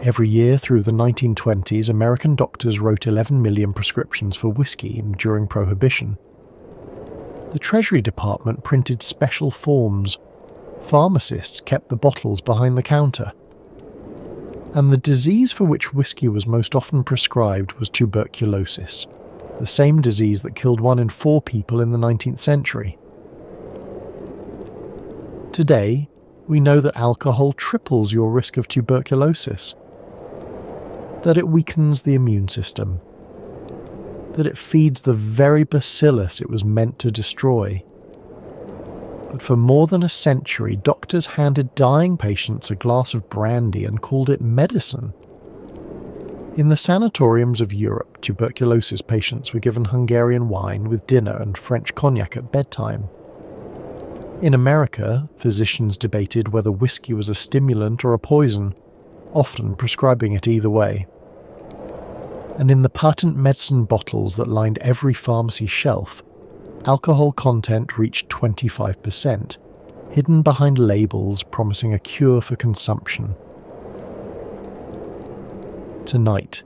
Every year through the 1920s, American doctors wrote 11 million prescriptions for whiskey during Prohibition. The Treasury Department printed special forms. Pharmacists kept the bottles behind the counter. And the disease for which whiskey was most often prescribed was tuberculosis, the same disease that killed 1 in 4 people in the 19th century. Today, we know that alcohol triples your risk of tuberculosis, that it weakens the immune system, that it feeds the very bacillus it was meant to destroy. But for more than a century, doctors handed dying patients a glass of brandy and called it medicine. In the sanatoriums of Europe, tuberculosis patients were given Hungarian wine with dinner and French cognac at bedtime. In America, physicians debated whether whiskey was a stimulant or a poison, often prescribing it either way. And in the patent medicine bottles that lined every pharmacy shelf, alcohol content reached 25%, hidden behind labels promising a cure for consumption. Tonight,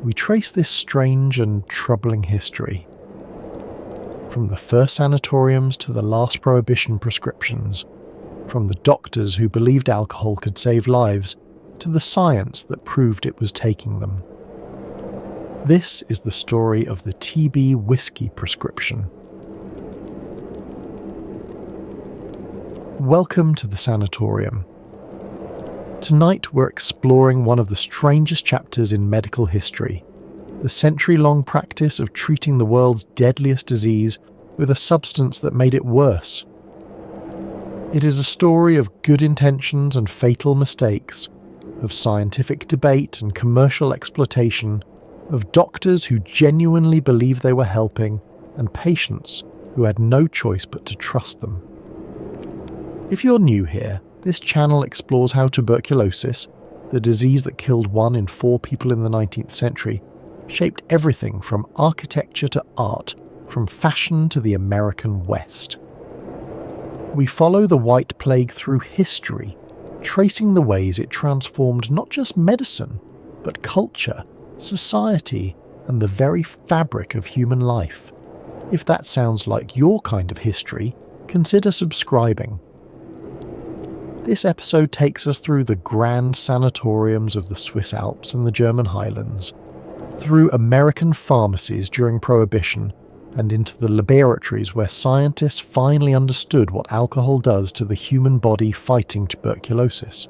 we trace this strange and troubling history. From the first sanatoriums to the last Prohibition prescriptions, from the doctors who believed alcohol could save lives, to the science that proved it was taking them. This is the story of the TB whiskey prescription. Welcome to the Sanatorium. Tonight we're exploring one of the strangest chapters in medical history, the century-long practice of treating the world's deadliest disease with a substance that made it worse. It is a story of good intentions and fatal mistakes, of scientific debate and commercial exploitation, of doctors who genuinely believed they were helping, and patients who had no choice but to trust them. If you're new here, this channel explores how tuberculosis, the disease that killed 1 in 4 people in the 19th century, shaped everything from architecture to art, from fashion to the American West. We follow the White Plague through history, tracing the ways it transformed not just medicine, but culture, society, and the very fabric of human life. If that sounds like your kind of history, consider subscribing. This episode takes us through the grand sanatoriums of the Swiss Alps and the German Highlands, through American pharmacies during Prohibition, and into the laboratories where scientists finally understood what alcohol does to the human body fighting tuberculosis.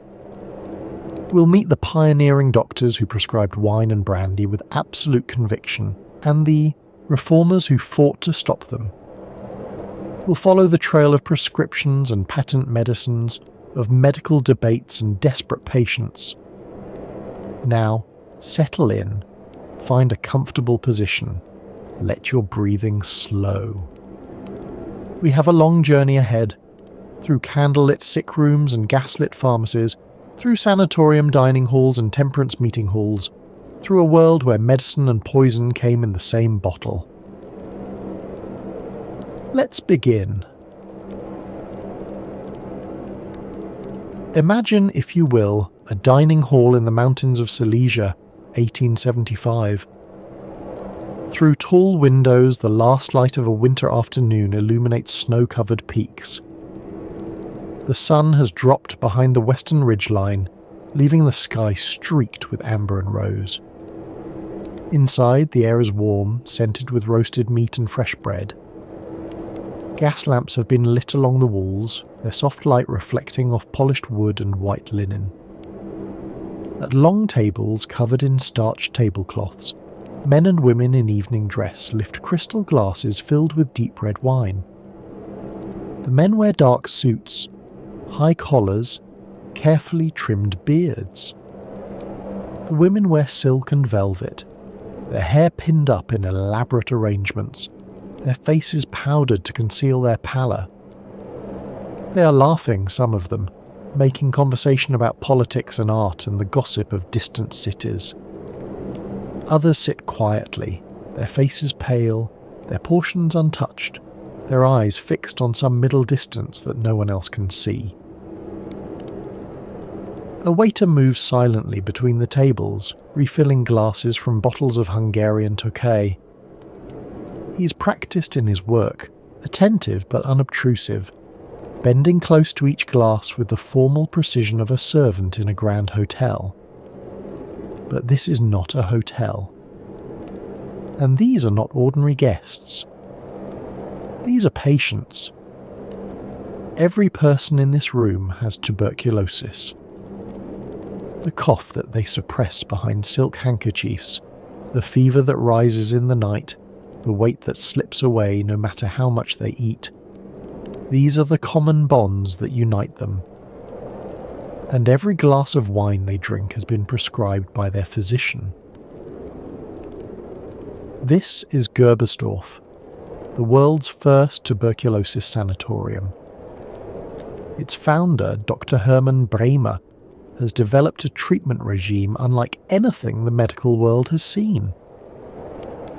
We'll meet the pioneering doctors who prescribed wine and brandy with absolute conviction, and the reformers who fought to stop them. We'll follow the trail of prescriptions and patent medicines, of medical debates and desperate patients. Now, settle in, find a comfortable position, let your breathing slow. We have a long journey ahead, through candlelit sick rooms and gaslit pharmacies, through sanatorium dining halls and temperance meeting halls, through a world where medicine and poison came in the same bottle. Let's begin. Imagine, if you will, a dining hall in the mountains of Silesia, 1875. Through tall windows, the last light of a winter afternoon illuminates snow-covered peaks. The sun has dropped behind the western ridgeline, leaving the sky streaked with amber and rose. Inside, the air is warm, scented with roasted meat and fresh bread. Gas lamps have been lit along the walls, their soft light reflecting off polished wood and white linen. At long tables covered in starched tablecloths, men and women in evening dress lift crystal glasses filled with deep red wine. The men wear dark suits, high collars, carefully trimmed beards. The women wear silk and velvet, their hair pinned up in elaborate arrangements, their faces powdered to conceal their pallor. They are laughing, some of them, making conversation about politics and art and the gossip of distant cities. Others sit quietly, their faces pale, their portions untouched, their eyes fixed on some middle distance that no one else can see. A waiter moves silently between the tables, refilling glasses from bottles of Hungarian Tokay. He is practiced in his work, attentive but unobtrusive, bending close to each glass with the formal precision of a servant in a grand hotel. But this is not a hotel. And these are not ordinary guests. These are patients. Every person in this room has tuberculosis. The cough that they suppress behind silk handkerchiefs, the fever that rises in the night, the weight that slips away no matter how much they eat. These are the common bonds that unite them. And every glass of wine they drink has been prescribed by their physician. This is Gerbersdorf, the world's first tuberculosis sanatorium. Its founder, Dr. Hermann Bremer, has developed a treatment regime unlike anything the medical world has seen.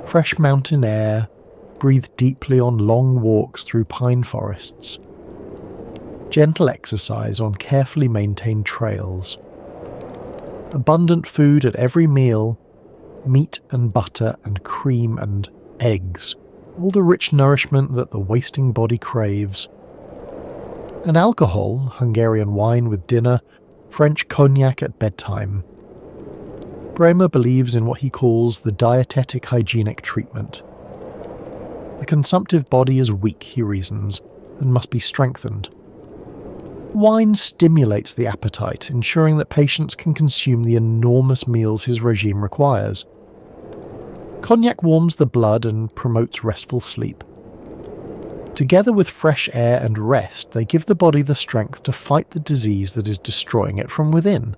Fresh mountain air, breathe deeply on long walks through pine forests. Gentle exercise on carefully maintained trails. Abundant food at every meal, meat and butter and cream and eggs, all the rich nourishment that the wasting body craves. And alcohol, Hungarian wine with dinner, French cognac at bedtime. Bremer believes in what he calls the dietetic hygienic treatment. The consumptive body is weak, he reasons, and must be strengthened. Wine stimulates the appetite, ensuring that patients can consume the enormous meals his regime requires. Cognac warms the blood and promotes restful sleep. Together with fresh air and rest, they give the body the strength to fight the disease that is destroying it from within.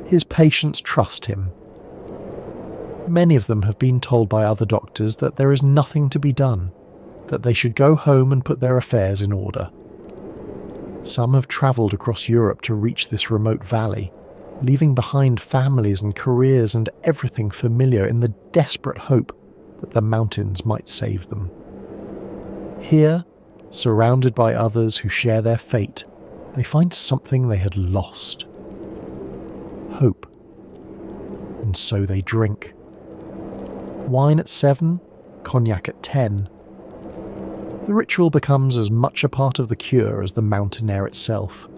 His patients trust him. Many of them have been told by other doctors that there is nothing to be done, that they should go home and put their affairs in order. Some have travelled across Europe to reach this remote valley, leaving behind families and careers and everything familiar in the desperate hope that the mountains might save them. Here, surrounded by others who share their fate, they find something they had lost. Hope. And so they drink. Wine at 7, cognac at 10. The ritual becomes as much a part of the cure as the mountain air itself.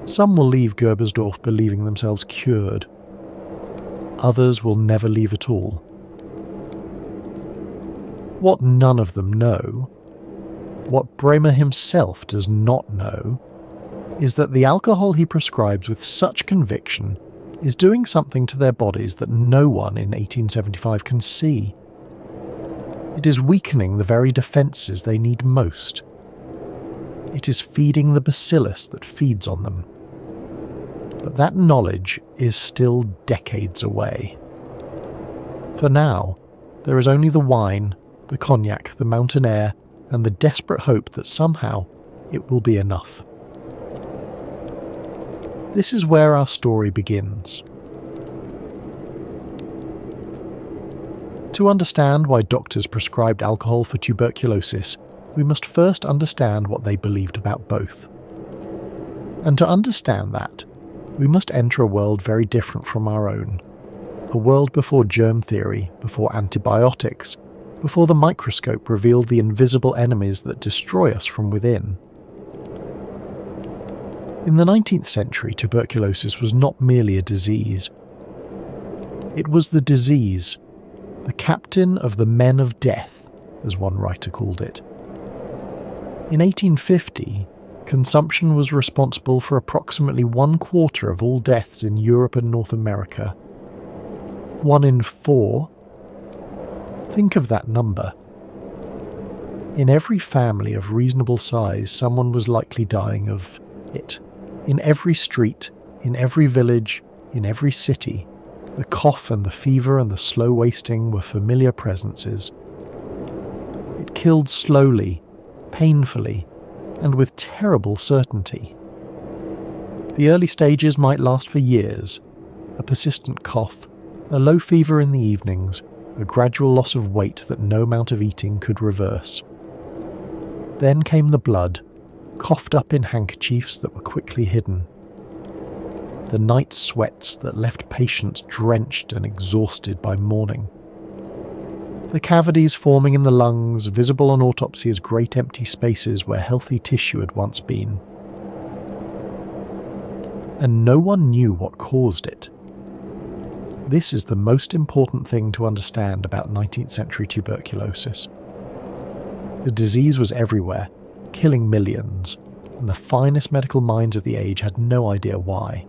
Some will leave Gerbersdorf believing themselves cured. Others will never leave at all. What none of them know, what Bremer himself does not know, is that the alcohol he prescribes with such conviction is doing something to their bodies that no one in 1875 can see. It is weakening the very defences they need most. It is feeding the bacillus that feeds on them. But that knowledge is still decades away. For now, there is only the wine, the cognac, the mountain air, and the desperate hope that somehow it will be enough. This is where our story begins. To understand why doctors prescribed alcohol for tuberculosis, we must first understand what they believed about both. And to understand that, we must enter a world very different from our own. A world before germ theory, before antibiotics, before the microscope revealed the invisible enemies that destroy us from within. In the 19th century, tuberculosis was not merely a disease. It was the disease, the captain of the men of death, as one writer called it. In 1850, consumption was responsible for approximately 1/4 of all deaths in Europe and North America. 1 in 4. Think of that number. In every family of reasonable size, someone was likely dying of it. In every street, in every village, in every city, the cough and the fever and the slow wasting were familiar presences. It killed slowly, painfully, and with terrible certainty. The early stages might last for years. A persistent cough, a low fever in the evenings, a gradual loss of weight that no amount of eating could reverse. Then came the blood, coughed up in handkerchiefs that were quickly hidden. The night sweats that left patients drenched and exhausted by morning. The cavities forming in the lungs, visible on autopsy as great empty spaces where healthy tissue had once been. And no one knew what caused it. This is the most important thing to understand about 19th century tuberculosis. The disease was everywhere, killing millions, and the finest medical minds of the age had no idea why.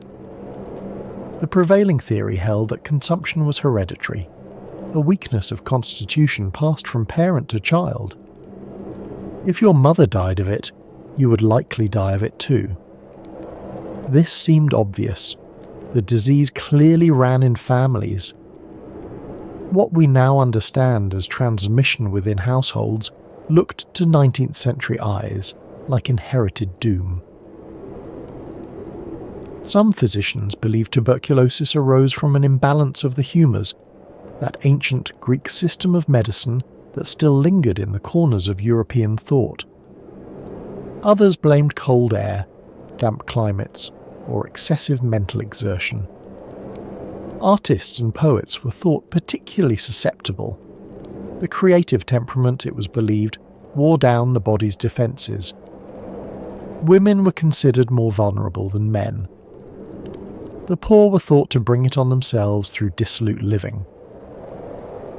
The prevailing theory held that consumption was hereditary, a weakness of constitution passed from parent to child. If your mother died of it, you would likely die of it too. This seemed obvious. The disease clearly ran in families. What we now understand as transmission within households looked to 19th century eyes like inherited doom. Some physicians believe tuberculosis arose from an imbalance of the humours, that ancient Greek system of medicine that still lingered in the corners of European thought. Others blamed cold air, damp climates, or excessive mental exertion. Artists and poets were thought particularly susceptible. The creative temperament, it was believed, wore down the body's defences. Women were considered more vulnerable than men. The poor were thought to bring it on themselves through dissolute living.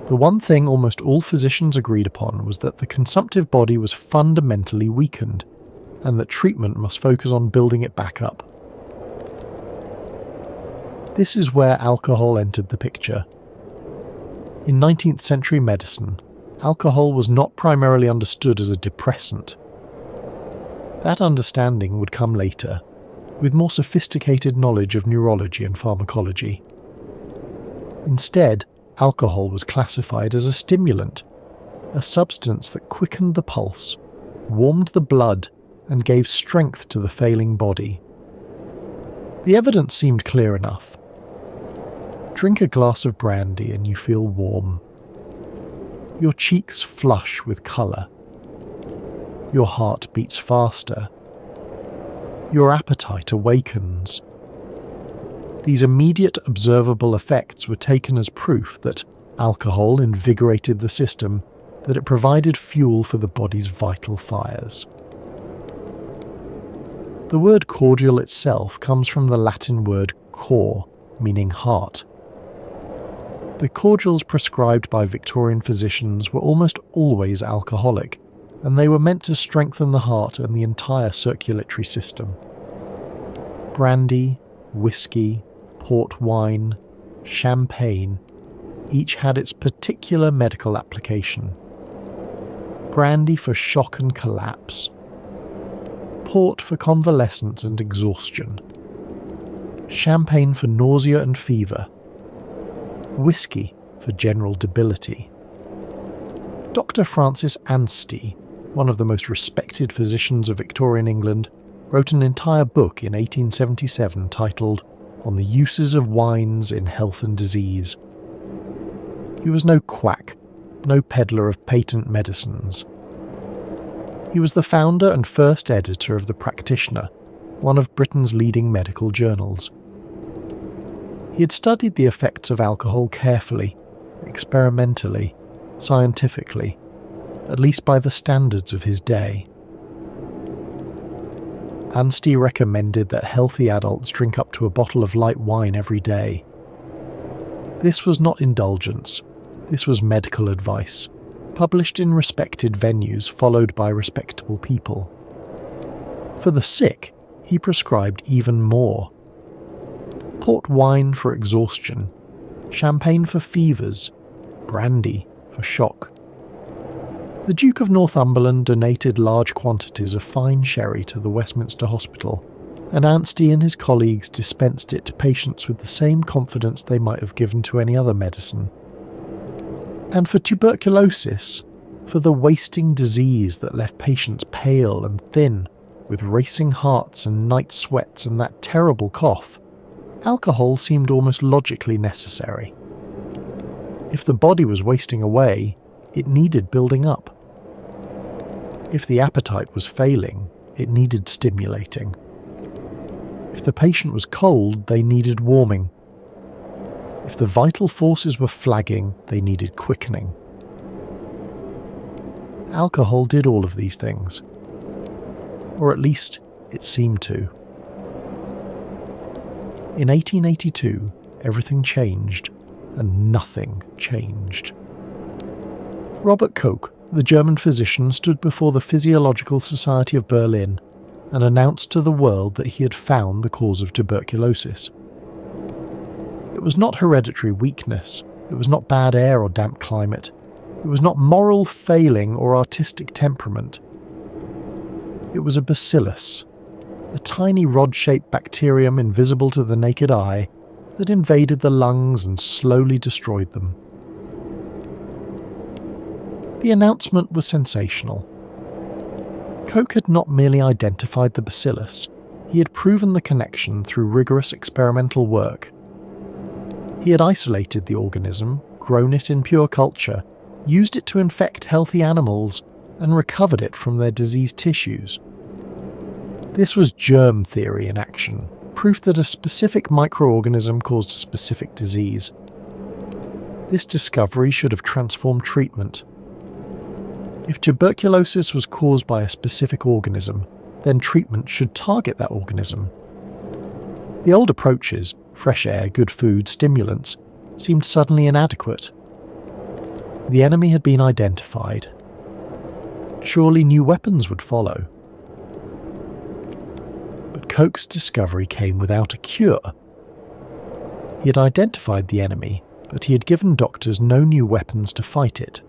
The one thing almost all physicians agreed upon was that the consumptive body was fundamentally weakened, and that treatment must focus on building it back up. This is where alcohol entered the picture. In 19th century medicine, alcohol was not primarily understood as a depressant. That understanding would come later, with more sophisticated knowledge of neurology and pharmacology. Instead, alcohol was classified as a stimulant, a substance that quickened the pulse, warmed the blood, and gave strength to the failing body. The evidence seemed clear enough. Drink a glass of brandy and you feel warm. Your cheeks flush with colour. Your heart beats faster. Your appetite awakens. These immediate observable effects were taken as proof that alcohol invigorated the system, that it provided fuel for the body's vital fires. The word cordial itself comes from the Latin word cor, meaning heart. The cordials prescribed by Victorian physicians were almost always alcoholic, and they were meant to strengthen the heart and the entire circulatory system. Brandy, whiskey, port wine, champagne, each had its particular medical application. Brandy for shock and collapse. Port for convalescence and exhaustion. Champagne for nausea and fever. Whiskey for general debility. Dr. Francis Anstey, one of the most respected physicians of Victorian England, wrote an entire book in 1877 titled On the Uses of Wines in Health and Disease. He was no quack, no peddler of patent medicines. He was the founder and first editor of The Practitioner, one of Britain's leading medical journals. He had studied the effects of alcohol carefully, experimentally, scientifically, at least by the standards of his day. Anstey recommended that healthy adults drink up to a bottle of light wine every day. This was not indulgence, this was medical advice, published in respected venues followed by respectable people. For the sick, he prescribed even more. Port wine for exhaustion, champagne for fevers, brandy for shock. The Duke of Northumberland donated large quantities of fine sherry to the Westminster Hospital, and Anstey and his colleagues dispensed it to patients with the same confidence they might have given to any other medicine. And for tuberculosis, for the wasting disease that left patients pale and thin, with racing hearts and night sweats and that terrible cough, alcohol seemed almost logically necessary. If the body was wasting away, it needed building up. If the appetite was failing, it needed stimulating. If the patient was cold, they needed warming. If the vital forces were flagging, they needed quickening. Alcohol did all of these things. Or at least, it seemed to. In 1882, everything changed, and nothing changed. Robert Koch, the German physician, stood before the Physiological Society of Berlin and announced to the world that he had found the cause of tuberculosis. It was not hereditary weakness, it was not bad air or damp climate, it was not moral failing or artistic temperament. It was a bacillus, a tiny rod-shaped bacterium invisible to the naked eye that invaded the lungs and slowly destroyed them. The announcement was sensational. Koch had not merely identified the bacillus, he had proven the connection through rigorous experimental work. He had isolated the organism, grown it in pure culture, used it to infect healthy animals, and recovered it from their diseased tissues. This was germ theory in action, proof that a specific microorganism caused a specific disease. This discovery should have transformed treatment. If tuberculosis was caused by a specific organism, then treatment should target that organism. The old approaches, fresh air, good food, stimulants, seemed suddenly inadequate. The enemy had been identified. Surely new weapons would follow. But Koch's discovery came without a cure. He had identified the enemy, but he had given doctors no new weapons to fight it.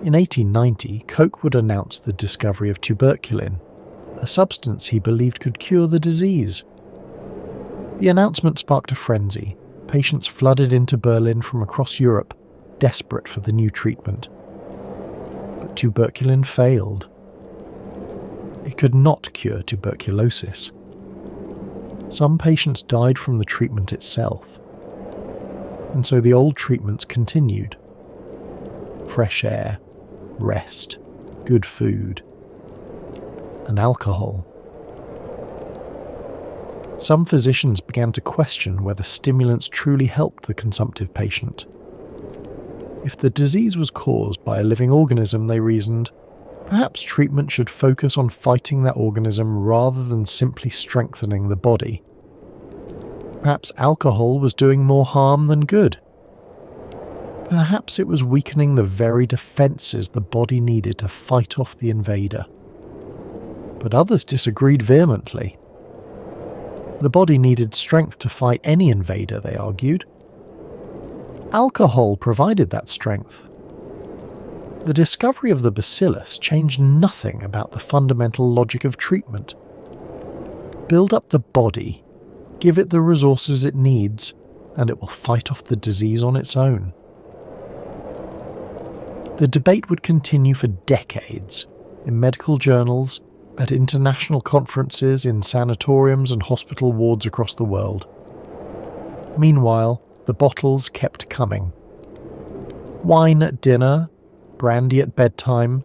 In 1890, Koch would announce the discovery of tuberculin, a substance he believed could cure the disease. The announcement sparked a frenzy. Patients flooded into Berlin from across Europe, desperate for the new treatment. But tuberculin failed. It could not cure tuberculosis. Some patients died from the treatment itself. And so the old treatments continued. Fresh air, rest, good food, and alcohol. Some physicians began to question whether stimulants truly helped the consumptive patient. If the disease was caused by a living organism, they reasoned, perhaps treatment should focus on fighting that organism rather than simply strengthening the body. Perhaps alcohol was doing more harm than good. Perhaps it was weakening the very defences the body needed to fight off the invader. But others disagreed vehemently. The body needed strength to fight any invader, they argued. Alcohol provided that strength. The discovery of the bacillus changed nothing about the fundamental logic of treatment. Build up the body, give it the resources it needs, and it will fight off the disease on its own. The debate would continue for decades, in medical journals, at international conferences, in sanatoriums and hospital wards across the world. Meanwhile, the bottles kept coming. Wine at dinner, brandy at bedtime,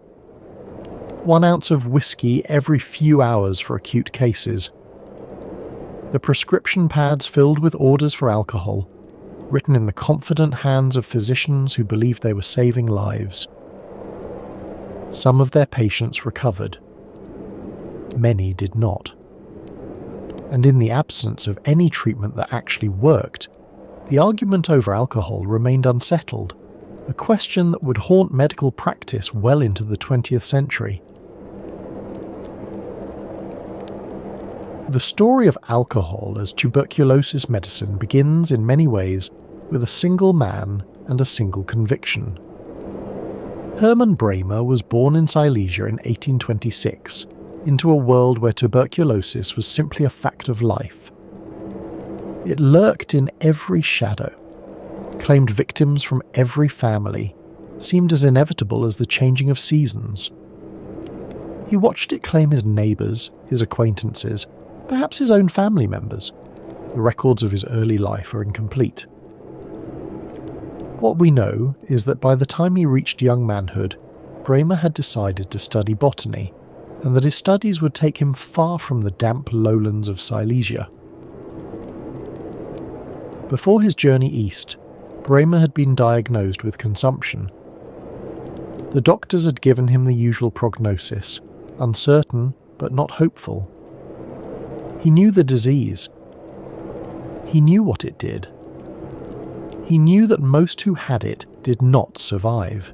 1 ounce of whiskey every few hours for acute cases. The prescription pads filled with orders for alcohol, written in the confident hands of physicians who believed they were saving lives. Some of their patients recovered. Many did not. And in the absence of any treatment that actually worked, the argument over alcohol remained unsettled, a question that would haunt medical practice well into the 20th century. The story of alcohol as tuberculosis medicine begins in many ways with a single man and a single conviction. Hermann Bremer was born in Silesia in 1826, into a world where tuberculosis was simply a fact of life. It lurked in every shadow, claimed victims from every family, seemed as inevitable as the changing of seasons. He watched it claim his neighbours, his acquaintances, perhaps his own family members. The records of his early life are incomplete. What we know is that by the time he reached young manhood, Bremer had decided to study botany, and that his studies would take him far from the damp lowlands of Silesia. Before his journey east, Bremer had been diagnosed with consumption. The doctors had given him the usual prognosis, uncertain but not hopeful. He knew the disease. He knew what it did. He knew that most who had it did not survive.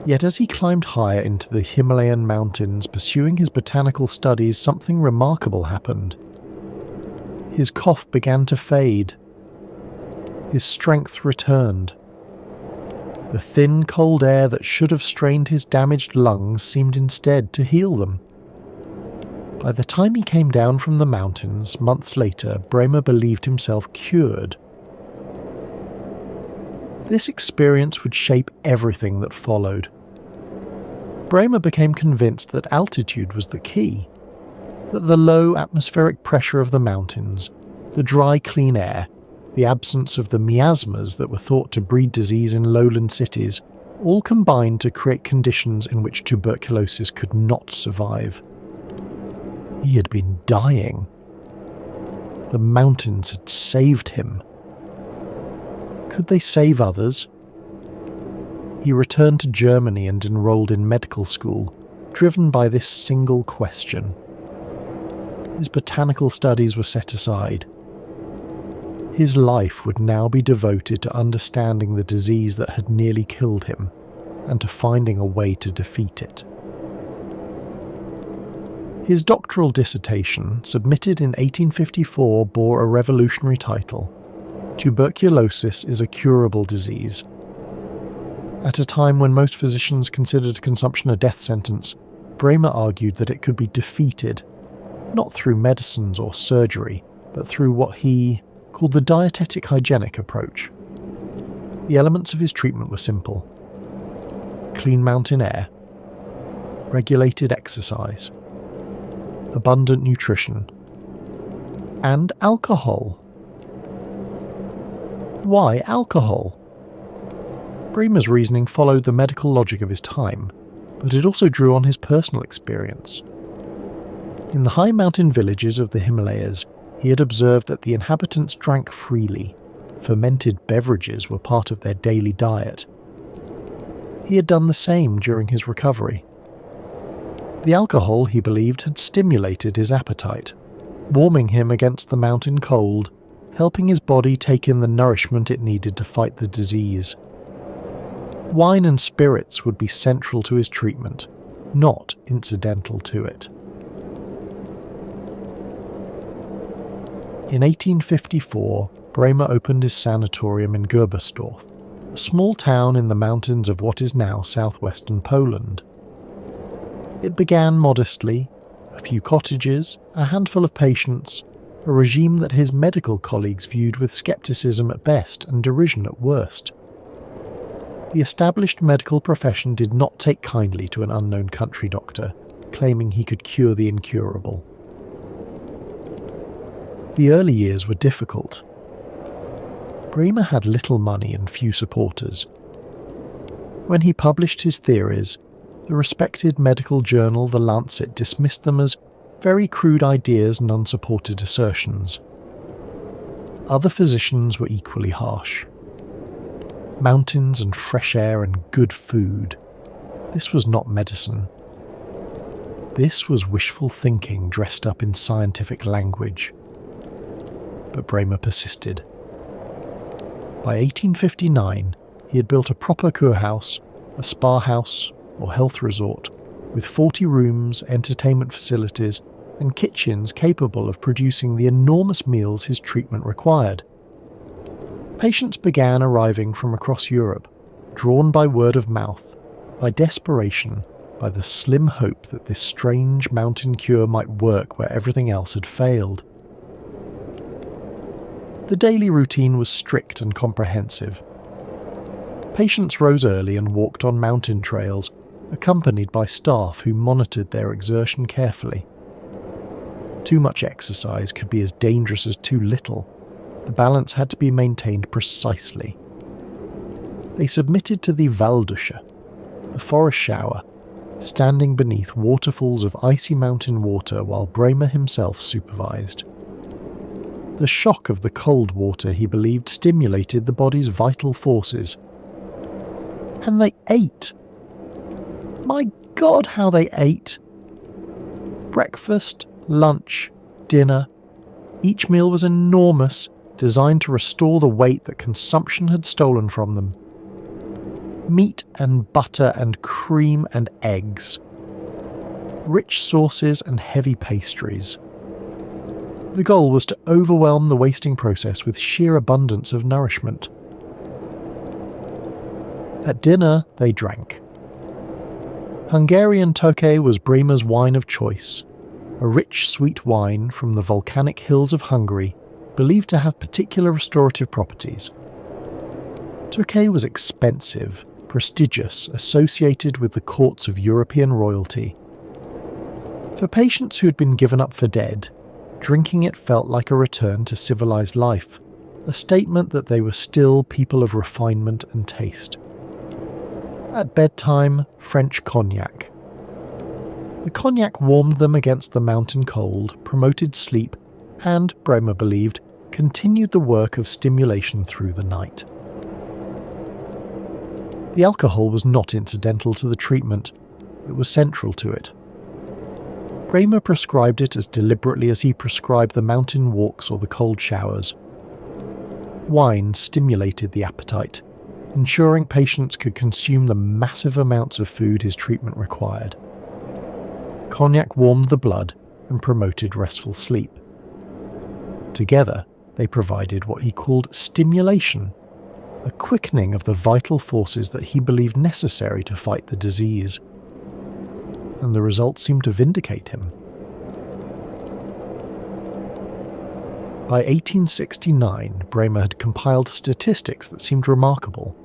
Yet as he climbed higher into the Himalayan mountains pursuing his botanical studies, something remarkable happened. His cough began to fade. His strength returned. The thin, cold air that should have strained his damaged lungs seemed instead to heal them. By the time he came down from the mountains, months later, Bremer believed himself cured. This experience would shape everything that followed. Bremer became convinced that altitude was the key, that the low atmospheric pressure of the mountains, the dry, clean air, the absence of the miasmas that were thought to breed disease in lowland cities, all combined to create conditions in which tuberculosis could not survive. He had been dying. The mountains had saved him. Could they save others? He returned to Germany and enrolled in medical school, driven by this single question. His botanical studies were set aside. His life would now be devoted to understanding the disease that had nearly killed him, and to finding a way to defeat it. His doctoral dissertation, submitted in 1854, bore a revolutionary title: Tuberculosis is a curable disease. At a time when most physicians considered consumption a death sentence, Bremer argued that it could be defeated, not through medicines or surgery, but through what he called the dietetic hygienic approach. The elements of his treatment were simple: clean mountain air, regulated exercise, abundant nutrition, and alcohol. Why alcohol? Bremer's reasoning followed the medical logic of his time, but it also drew on his personal experience. In the high mountain villages of the Himalayas, he had observed that the inhabitants drank freely. Fermented beverages were part of their daily diet. He had done the same during his recovery. The alcohol, he believed, had stimulated his appetite, warming him against the mountain cold, helping his body take in the nourishment it needed to fight the disease. Wine and spirits would be central to his treatment, not incidental to it. In 1854, Bremer opened his sanatorium in Gerbersdorf, a small town in the mountains of what is now southwestern Poland. It began modestly: a few cottages, a handful of patients, a regime that his medical colleagues viewed with skepticism at best and derision at worst. The established medical profession did not take kindly to an unknown country doctor, claiming he could cure the incurable. The early years were difficult. Bremer had little money and few supporters. When he published his theories, the respected medical journal The Lancet dismissed them as very crude ideas and unsupported assertions. Other physicians were equally harsh. Mountains and fresh air and good food. This was not medicine. This was wishful thinking dressed up in scientific language. But Bremer persisted. By 1859, he had built a proper kurhaus, a spa house or health resort, with 40 rooms, entertainment facilities, and kitchens capable of producing the enormous meals his treatment required. Patients began arriving from across Europe, drawn by word of mouth, by desperation, by the slim hope that this strange mountain cure might work where everything else had failed. The daily routine was strict and comprehensive. Patients rose early and walked on mountain trails, accompanied by staff who monitored their exertion carefully. Too much exercise could be as dangerous as too little. The balance had to be maintained precisely. They submitted to the Walddusche, the forest shower, standing beneath waterfalls of icy mountain water while Bremer himself supervised. The shock of the cold water, he believed, stimulated the body's vital forces. And they ate. My God, how they ate! Breakfast, lunch, dinner. Each meal was enormous, designed to restore the weight that consumption had stolen from them. Meat and butter and cream and eggs. Rich sauces and heavy pastries. The goal was to overwhelm the wasting process with sheer abundance of nourishment. At dinner, they drank. Hungarian Tokay was Bremer's wine of choice, a rich, sweet wine from the volcanic hills of Hungary, believed to have particular restorative properties. Tokay was expensive, prestigious, associated with the courts of European royalty. For patients who had been given up for dead, drinking it felt like a return to civilized life, a statement that they were still people of refinement and taste. At bedtime, French cognac. The cognac warmed them against the mountain cold, promoted sleep, and, Bremer believed, continued the work of stimulation through the night. The alcohol was not incidental to the treatment, it was central to it. Bremer prescribed it as deliberately as he prescribed the mountain walks or the cold showers. Wine stimulated the appetite, ensuring patients could consume the massive amounts of food his treatment required. Cognac warmed the blood and promoted restful sleep. Together, they provided what he called stimulation, a quickening of the vital forces that he believed necessary to fight the disease. And the results seemed to vindicate him. By 1869, Bremer had compiled statistics that seemed remarkable.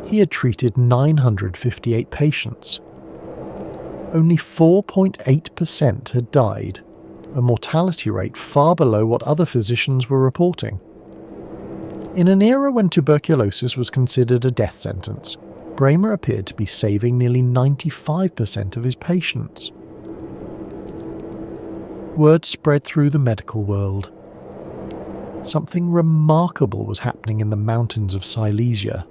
He had treated 958 patients. Only 4.8% had died, a mortality rate far below what other physicians were reporting. In an era when tuberculosis was considered a death sentence, Bremer appeared to be saving nearly 95% of his patients. Word spread through the medical world. Something remarkable was happening in the mountains of Silesia.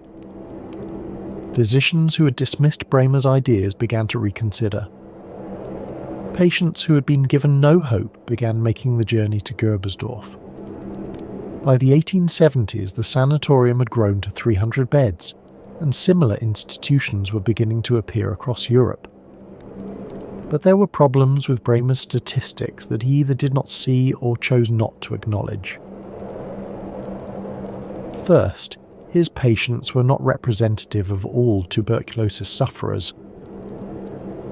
Physicians who had dismissed Bremer's ideas began to reconsider. Patients who had been given no hope began making the journey to Gerbersdorf. By the 1870s, the sanatorium had grown to 300 beds, and similar institutions were beginning to appear across Europe. But there were problems with Bremer's statistics that he either did not see or chose not to acknowledge. First, his patients were not representative of all tuberculosis sufferers.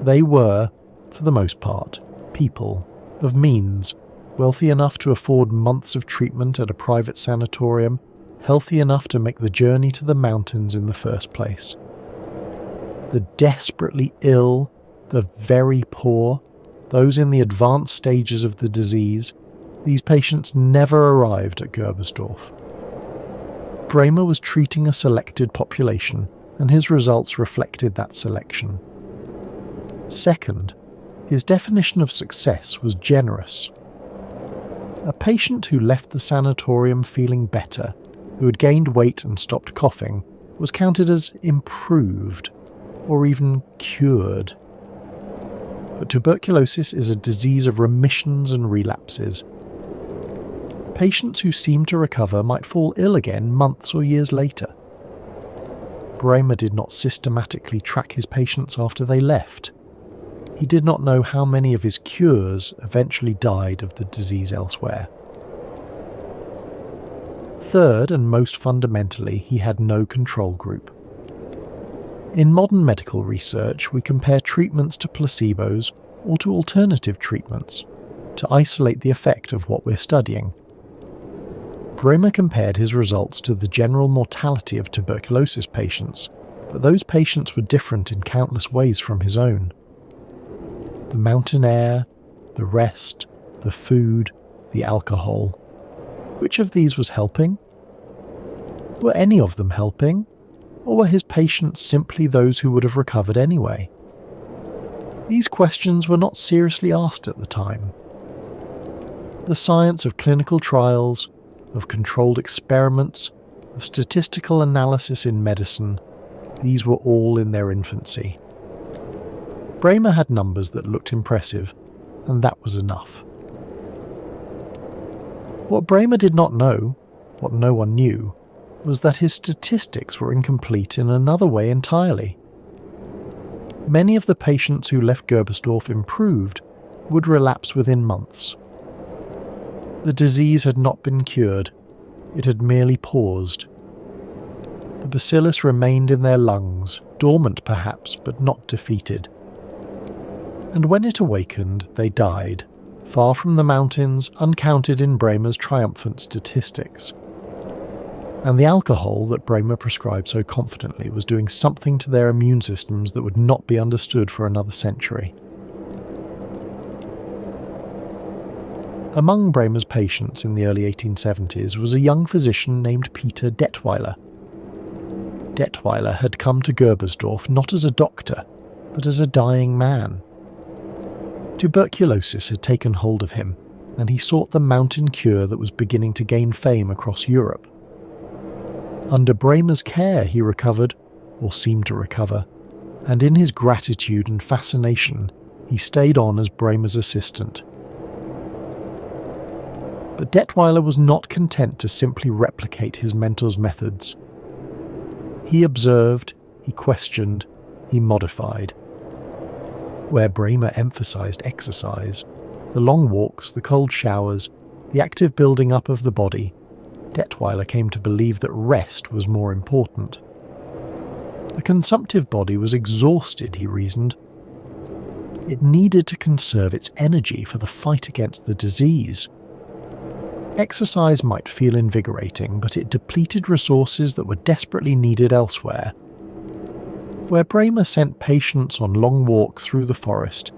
They were, for the most part, people of means, wealthy enough to afford months of treatment at a private sanatorium, healthy enough to make the journey to the mountains in the first place. The desperately ill, the very poor, those in the advanced stages of the disease, these patients never arrived at Gerbersdorf. Bremer was treating a selected population, and his results reflected that selection. Second, his definition of success was generous. A patient who left the sanatorium feeling better, who had gained weight and stopped coughing, was counted as improved, or even cured. But tuberculosis is a disease of remissions and relapses. Patients who seem to recover might fall ill again months or years later. Bremer did not systematically track his patients after they left. He did not know how many of his cures eventually died of the disease elsewhere. Third, and most fundamentally, he had no control group. In modern medical research, we compare treatments to placebos or to alternative treatments to isolate the effect of what we're studying. Bremer compared his results to the general mortality of tuberculosis patients, but those patients were different in countless ways from his own. The mountain air, the rest, the food, the alcohol. Which of these was helping? Were any of them helping? Or were his patients simply those who would have recovered anyway? These questions were not seriously asked at the time. The science of clinical trials, of controlled experiments, of statistical analysis in medicine, these were all in their infancy. Bramer had numbers that looked impressive, and that was enough. What Bramer did not know, what no one knew, was that his statistics were incomplete in another way entirely. Many of the patients who left Gerbersdorf improved would relapse within months. The disease had not been cured, it had merely paused. The bacillus remained in their lungs, dormant perhaps, but not defeated. And when it awakened, they died, far from the mountains, uncounted in Bramer's triumphant statistics. And the alcohol that Bramer prescribed so confidently was doing something to their immune systems that would not be understood for another century. Among Bramer's patients in the early 1870s was a young physician named Peter Detweiler. Detweiler had come to Gerbersdorf not as a doctor, but as a dying man. Tuberculosis had taken hold of him, and he sought the mountain cure that was beginning to gain fame across Europe. Under Bramer's care he recovered, or seemed to recover, and in his gratitude and fascination he stayed on as Bramer's assistant. But Detweiler was not content to simply replicate his mentor's methods. He observed, he questioned, he modified. Where Bramer emphasized exercise, the long walks, the cold showers, the active building up of the body, Detweiler came to believe that rest was more important. The consumptive body was exhausted, he reasoned. It needed to conserve its energy for the fight against the disease. Exercise might feel invigorating, but it depleted resources that were desperately needed elsewhere. Where Bramer sent patients on long walks through the forest,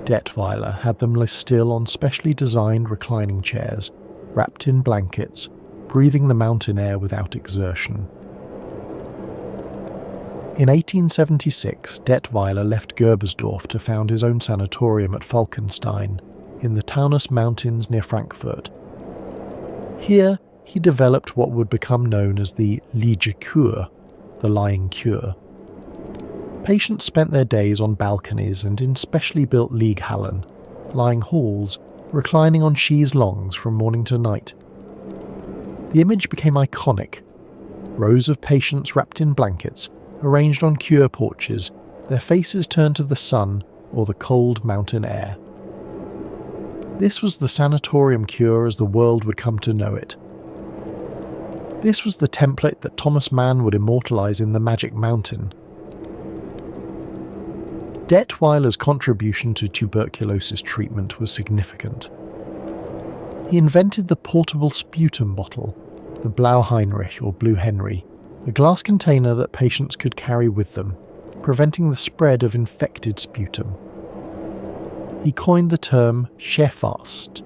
Detweiler had them lie still on specially designed reclining chairs, wrapped in blankets, breathing the mountain air without exertion. In 1876, Detweiler left Gerbersdorf to found his own sanatorium at Falkenstein, in the Taunus Mountains near Frankfurt. Here, he developed what would become known as the Liegekur, the lying cure. Patients spent their days on balconies and in specially built Lieghallen, lying halls, reclining on chaise longues from morning to night. The image became iconic. Rows of patients wrapped in blankets, arranged on cure porches, their faces turned to the sun or the cold mountain air. This was the sanatorium cure as the world would come to know it. This was the template that Thomas Mann would immortalize in The Magic Mountain. Detweiler's contribution to tuberculosis treatment was significant. He invented the portable sputum bottle, the Blauheinrich or Blue Henry, a glass container that patients could carry with them, preventing the spread of infected sputum. He coined the term Chefarzt,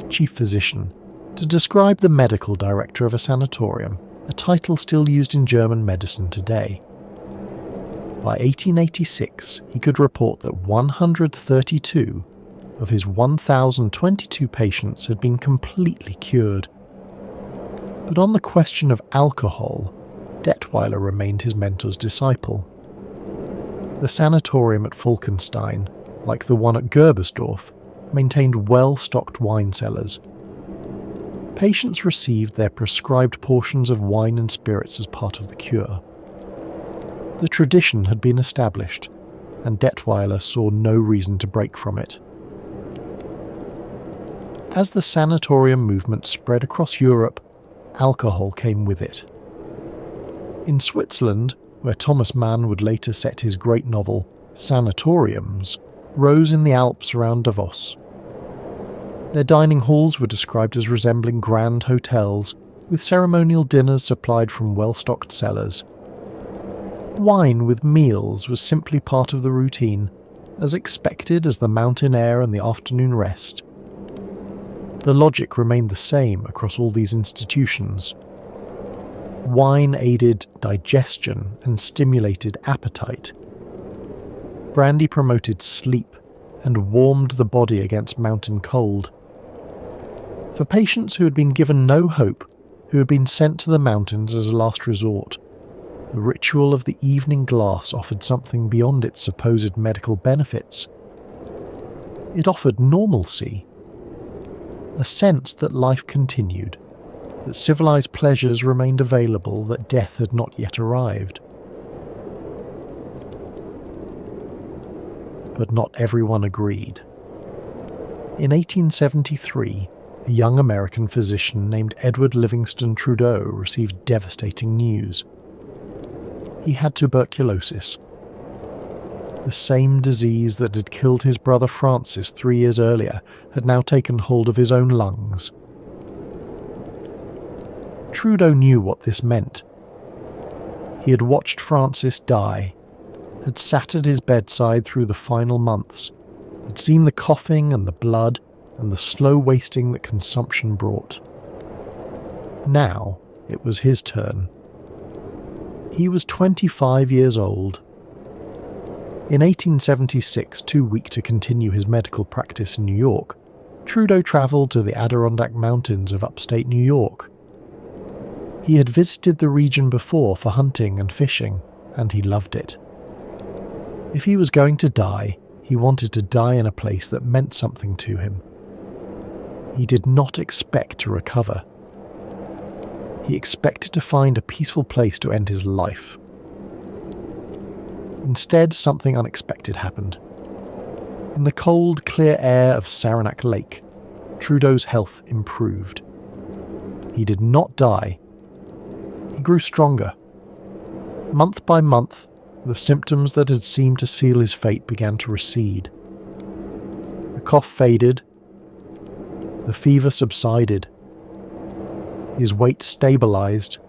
chief physician, to describe the medical director of a sanatorium, a title still used in German medicine today. By 1886, he could report that 132 of his 1,022 patients had been completely cured. But on the question of alcohol, Detweiler remained his mentor's disciple. The sanatorium at Falkenstein, like the one at Gerbersdorf, maintained well-stocked wine cellars. Patients received their prescribed portions of wine and spirits as part of the cure. The tradition had been established, and Detweiler saw no reason to break from it. As the sanatorium movement spread across Europe, alcohol came with it. In Switzerland, where Thomas Mann would later set his great novel, Sanatoriums, rose in the Alps around Davos. Their dining halls were described as resembling grand hotels, with ceremonial dinners supplied from well-stocked cellars. Wine with meals was simply part of the routine, as expected as the mountain air and the afternoon rest. The logic remained the same across all these institutions. Wine aided digestion and stimulated appetite. Brandy promoted sleep and warmed the body against mountain cold. For patients who had been given no hope, who had been sent to the mountains as a last resort, the ritual of the evening glass offered something beyond its supposed medical benefits. It offered normalcy, a sense that life continued, that civilized pleasures remained available, that death had not yet arrived. But not everyone agreed. In 1873, a young American physician named Edward Livingston Trudeau received devastating news. He had tuberculosis, the same disease that had killed his brother Francis 3 years earlier had now taken hold of his own lungs. Trudeau knew what this meant. He had watched Francis die, had sat at his bedside through the final months, had seen the coughing and the blood and the slow wasting that consumption brought. Now it was his turn. He was 25 years old. In 1876, too weak to continue his medical practice in New York, Trudeau travelled to the Adirondack Mountains of upstate New York. He had visited the region before for hunting and fishing, and he loved it. If he was going to die, he wanted to die in a place that meant something to him. He did not expect to recover. He expected to find a peaceful place to end his life. Instead, something unexpected happened. In the cold, clear air of Saranac Lake, Trudeau's health improved. He did not die. He grew stronger. Month by month, the symptoms that had seemed to seal his fate began to recede. The cough faded. The fever subsided. His weight stabilized,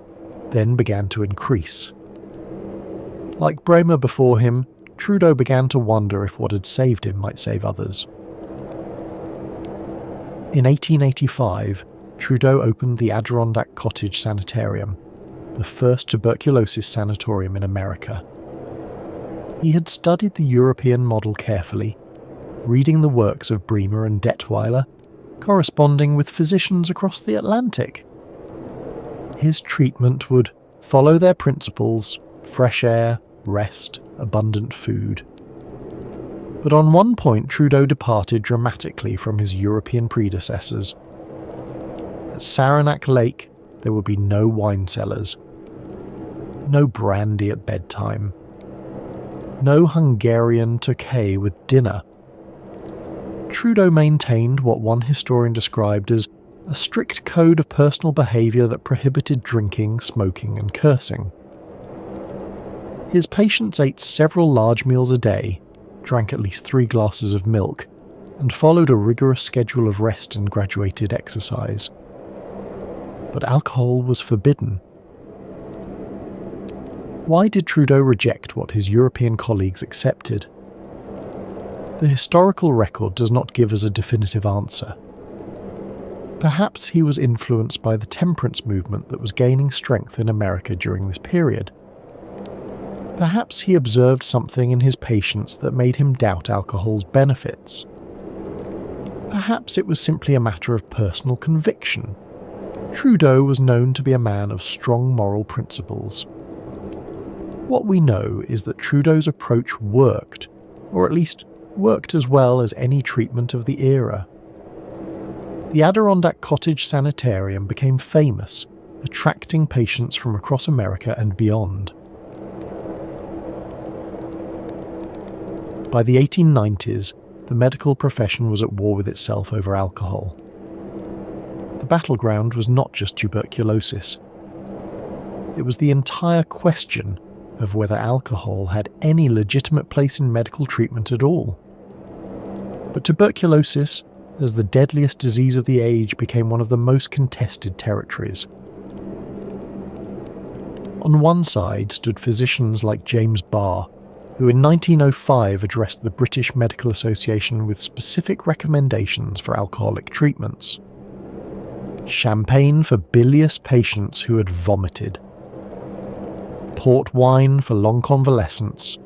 then began to increase. Like Bremer before him, Trudeau began to wonder if what had saved him might save others. In 1885, Trudeau opened the Adirondack Cottage Sanatorium, the first tuberculosis sanatorium in America. He had studied the European model carefully, reading the works of Bremer and Detweiler, corresponding with physicians across the Atlantic. His treatment would follow their principles: fresh air, rest, abundant food. But on one point Trudeau departed dramatically from his European predecessors. At Saranac Lake there would be no wine cellars, no brandy at bedtime, no Hungarian Tokay with dinner. Trudeau maintained what one historian described as a strict code of personal behaviour that prohibited drinking, smoking and cursing. His patients ate several large meals a day, drank at least 3 glasses of milk, and followed a rigorous schedule of rest and graduated exercise. But alcohol was forbidden. Why did Trudeau reject what his European colleagues accepted? The historical record does not give us a definitive answer. Perhaps he was influenced by the temperance movement that was gaining strength in America during this period. Perhaps he observed something in his patients that made him doubt alcohol's benefits. Perhaps it was simply a matter of personal conviction. Trudeau was known to be a man of strong moral principles. What we know is that Trudeau's approach worked, or at least worked as well as any treatment of the era. The Adirondack Cottage Sanatorium became famous, attracting patients from across America and beyond. By the 1890s, the medical profession was at war with itself over alcohol. The battleground was not just tuberculosis. It was the entire question of whether alcohol had any legitimate place in medical treatment at all. But tuberculosis, as the deadliest disease of the age, became one of the most contested territories. On one side stood physicians like James Barr, who in 1905 addressed the British Medical Association with specific recommendations for alcoholic treatments. Champagne for bilious patients who had vomited. Port wine for long convalescence.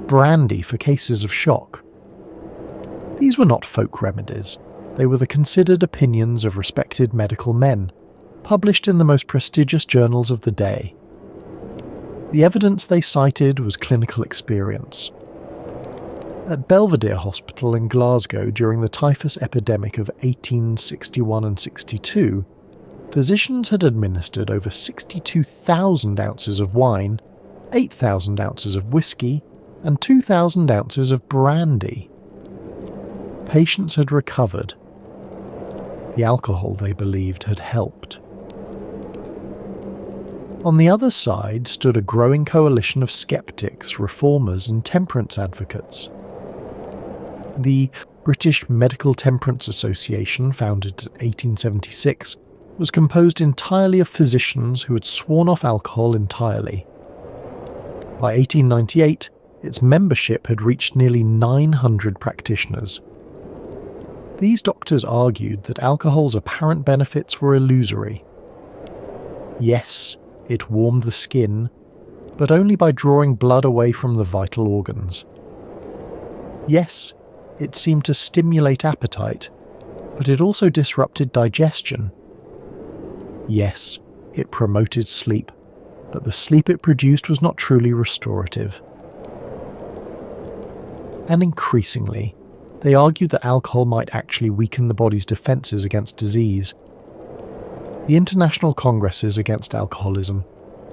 Brandy for cases of shock. These were not folk remedies. They were the considered opinions of respected medical men, published in the most prestigious journals of the day. The evidence they cited was clinical experience. At Belvedere Hospital in Glasgow during the typhus epidemic of 1861 and 62, physicians had administered over 62,000 ounces of wine, 8,000 ounces of whiskey, and 2,000 ounces of brandy. Patients had recovered. The alcohol, they believed, had helped. On the other side stood a growing coalition of skeptics, reformers, and temperance advocates. The British Medical Temperance Association, founded in 1876, was composed entirely of physicians who had sworn off alcohol entirely. By 1898, its membership had reached nearly 900 practitioners. These doctors argued that alcohol's apparent benefits were illusory. Yes, it warmed the skin, but only by drawing blood away from the vital organs. Yes, it seemed to stimulate appetite, but it also disrupted digestion. Yes, it promoted sleep, but the sleep it produced was not truly restorative. And increasingly, they argued that alcohol might actually weaken the body's defences against disease. The international congresses against alcoholism,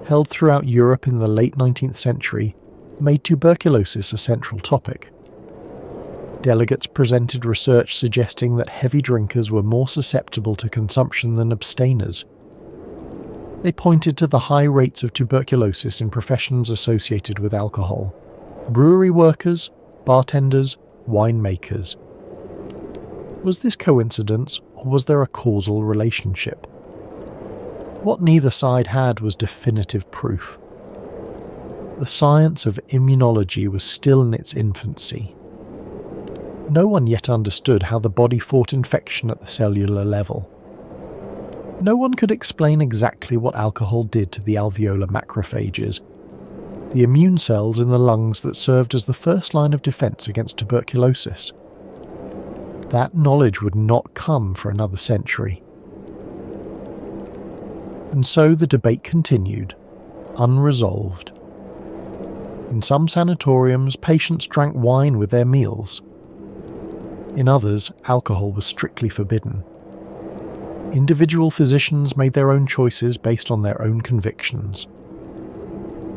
held throughout Europe in the late 19th century, made tuberculosis a central topic. Delegates presented research suggesting that heavy drinkers were more susceptible to consumption than abstainers. They pointed to the high rates of tuberculosis in professions associated with alcohol: brewery workers, bartenders, winemakers. Was this coincidence, or was there a causal relationship? What neither side had was definitive proof. The science of immunology was still in its infancy. No one yet understood how the body fought infection at the cellular level. No one could explain exactly what alcohol did to the alveolar macrophages, the immune cells in the lungs that served as the first line of defense against tuberculosis. That knowledge would not come for another century. And so the debate continued, unresolved. In some sanatoriums, patients drank wine with their meals. In others, alcohol was strictly forbidden. Individual physicians made their own choices based on their own convictions.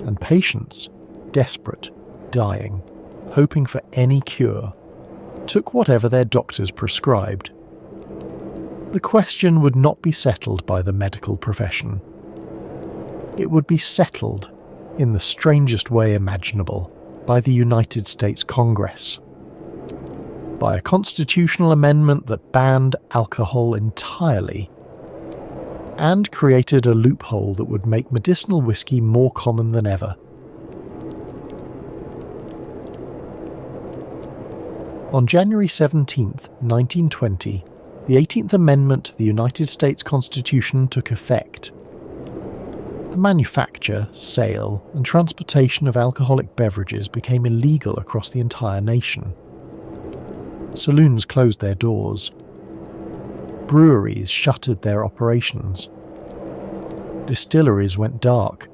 And patients, desperate, dying, hoping for any cure, took whatever their doctors prescribed. The question would not be settled by the medical profession. It would be settled, in the strangest way imaginable, by the United States Congress. By a constitutional amendment that banned alcohol entirely, and created a loophole that would make medicinal whiskey more common than ever. On January 17, 1920, the 18th Amendment to the United States Constitution took effect. The manufacture, sale, and transportation of alcoholic beverages became illegal across the entire nation. Saloons closed their doors. Breweries shuttered their operations. Distilleries went dark.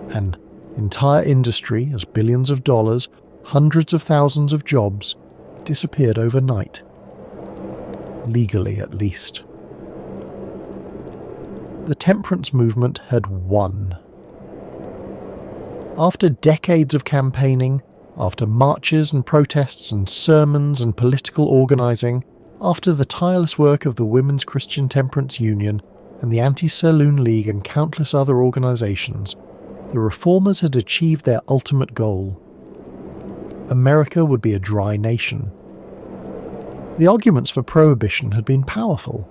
An entire industry, as billions of dollars, hundreds of thousands of jobs, disappeared overnight. Legally, at least. The temperance movement had won. After decades of campaigning, after marches and protests and sermons and political organising, after the tireless work of the Women's Christian Temperance Union and the Anti-Saloon League and countless other organisations, the reformers had achieved their ultimate goal. America would be a dry nation. The arguments for prohibition had been powerful.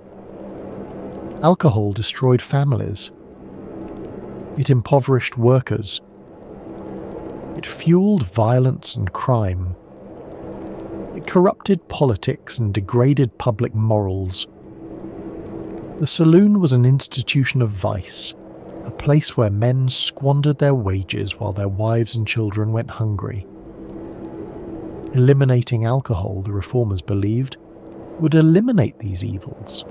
Alcohol destroyed families. It impoverished workers. It fueled violence and crime. It corrupted politics and degraded public morals. The saloon was an institution of vice, a place where men squandered their wages while their wives and children went hungry. Eliminating alcohol, the reformers believed, would eliminate these evils.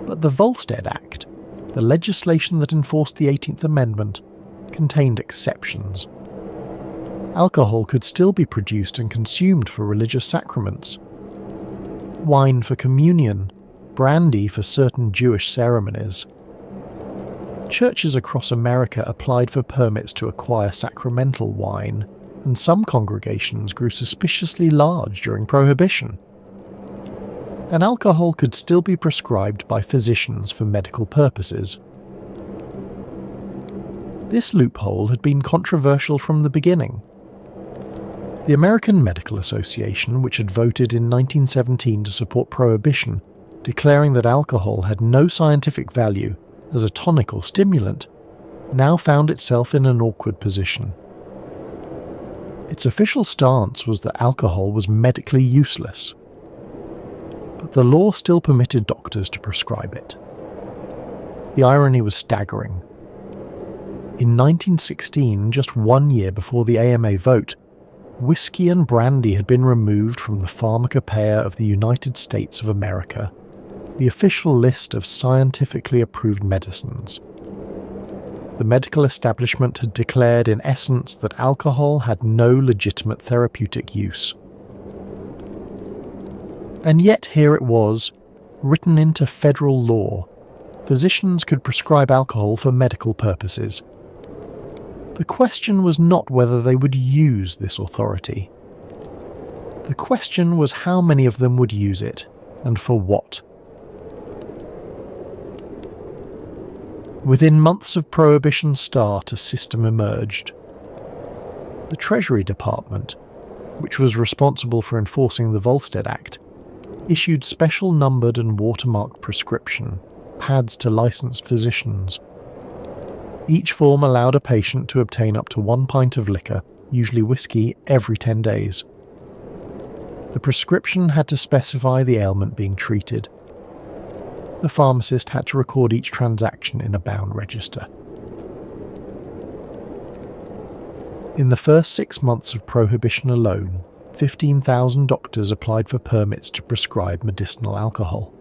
But the Volstead Act, the legislation that enforced the 18th Amendment, contained exceptions. Alcohol could still be produced and consumed for religious sacraments. Wine for communion, brandy for certain Jewish ceremonies. Churches across America applied for permits to acquire sacramental wine, and some congregations grew suspiciously large during Prohibition. And alcohol could still be prescribed by physicians for medical purposes. This loophole had been controversial from the beginning. The American Medical Association, which had voted in 1917 to support Prohibition, declaring that alcohol had no scientific value as a tonic or stimulant, now found itself in an awkward position. Its official stance was that alcohol was medically useless, but the law still permitted doctors to prescribe it. The irony was staggering. In 1916, just 1 year before the AMA vote, whiskey and brandy had been removed from the Pharmacopoeia of the United States of America, the official list of scientifically approved medicines. The medical establishment had declared in essence that alcohol had no legitimate therapeutic use. And yet here it was, written into federal law. Physicians could prescribe alcohol for medical purposes. The question was not whether they would use this authority. The question was how many of them would use it, and for what. Within months of Prohibition's start, a system emerged. The Treasury Department, which was responsible for enforcing the Volstead Act, issued special numbered and watermarked prescription pads to licensed physicians. Each form allowed a patient to obtain up to 1 pint of liquor, usually whiskey, every 10 days. The prescription had to specify the ailment being treated. The pharmacist had to record each transaction in a bound register. In the first 6 months of Prohibition alone, 15,000 doctors applied for permits to prescribe medicinal alcohol.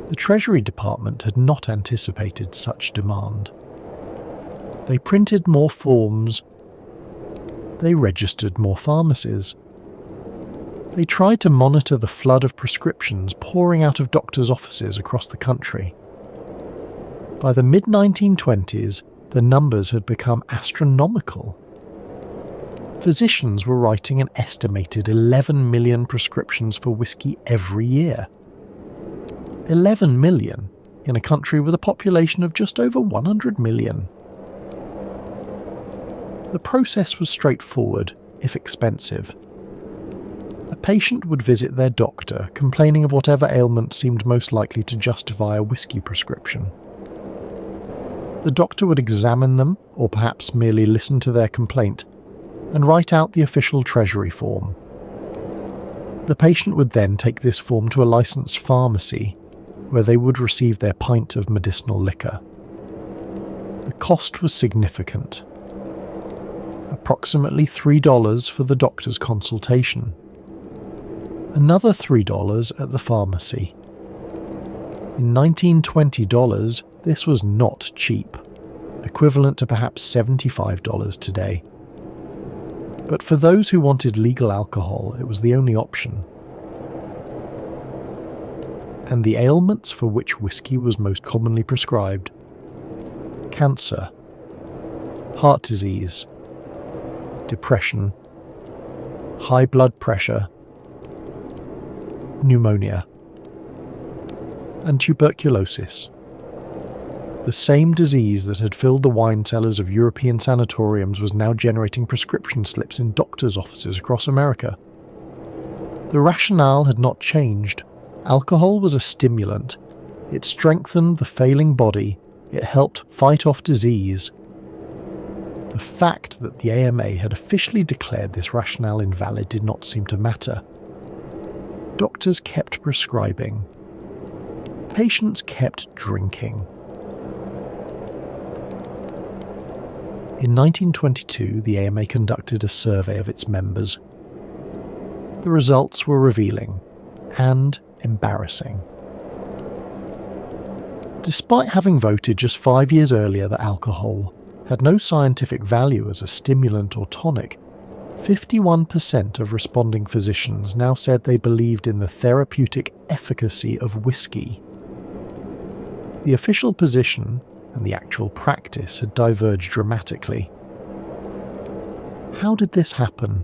The Treasury Department had not anticipated such demand. They printed more forms. They registered more pharmacies. They tried to monitor the flood of prescriptions pouring out of doctors' offices across the country. By the mid-1920s, the numbers had become astronomical. Physicians were writing an estimated 11 million prescriptions for whiskey every year. 11 million in a country with a population of just over 100 million. The process was straightforward, if expensive. A patient would visit their doctor, complaining of whatever ailment seemed most likely to justify a whiskey prescription. The doctor would examine them, or perhaps merely listen to their complaint, and write out the official Treasury form. The patient would then take this form to a licensed pharmacy, where they would receive their pint of medicinal liquor. The cost was significant. Approximately $3 for the doctor's consultation. Another $3 at the pharmacy. In 1920 dollars, this was not cheap, equivalent to perhaps $75 today. But for those who wanted legal alcohol, it was the only option. And the ailments for which whiskey was most commonly prescribed: cancer, heart disease, depression, high blood pressure, pneumonia, and tuberculosis. The same disease that had filled the wine cellars of European sanatoriums was now generating prescription slips in doctors' offices across America. The rationale had not changed. Alcohol was a stimulant. It strengthened the failing body. It helped fight off disease. The fact that the AMA had officially declared this rationale invalid did not seem to matter. Doctors kept prescribing. Patients kept drinking. In 1922, the AMA conducted a survey of its members. The results were revealing and embarrassing. Despite having voted just 5 years earlier that alcohol had no scientific value as a stimulant or tonic, 51% of responding physicians now said they believed in the therapeutic efficacy of whiskey. The official position and the actual practice had diverged dramatically. How did this happen?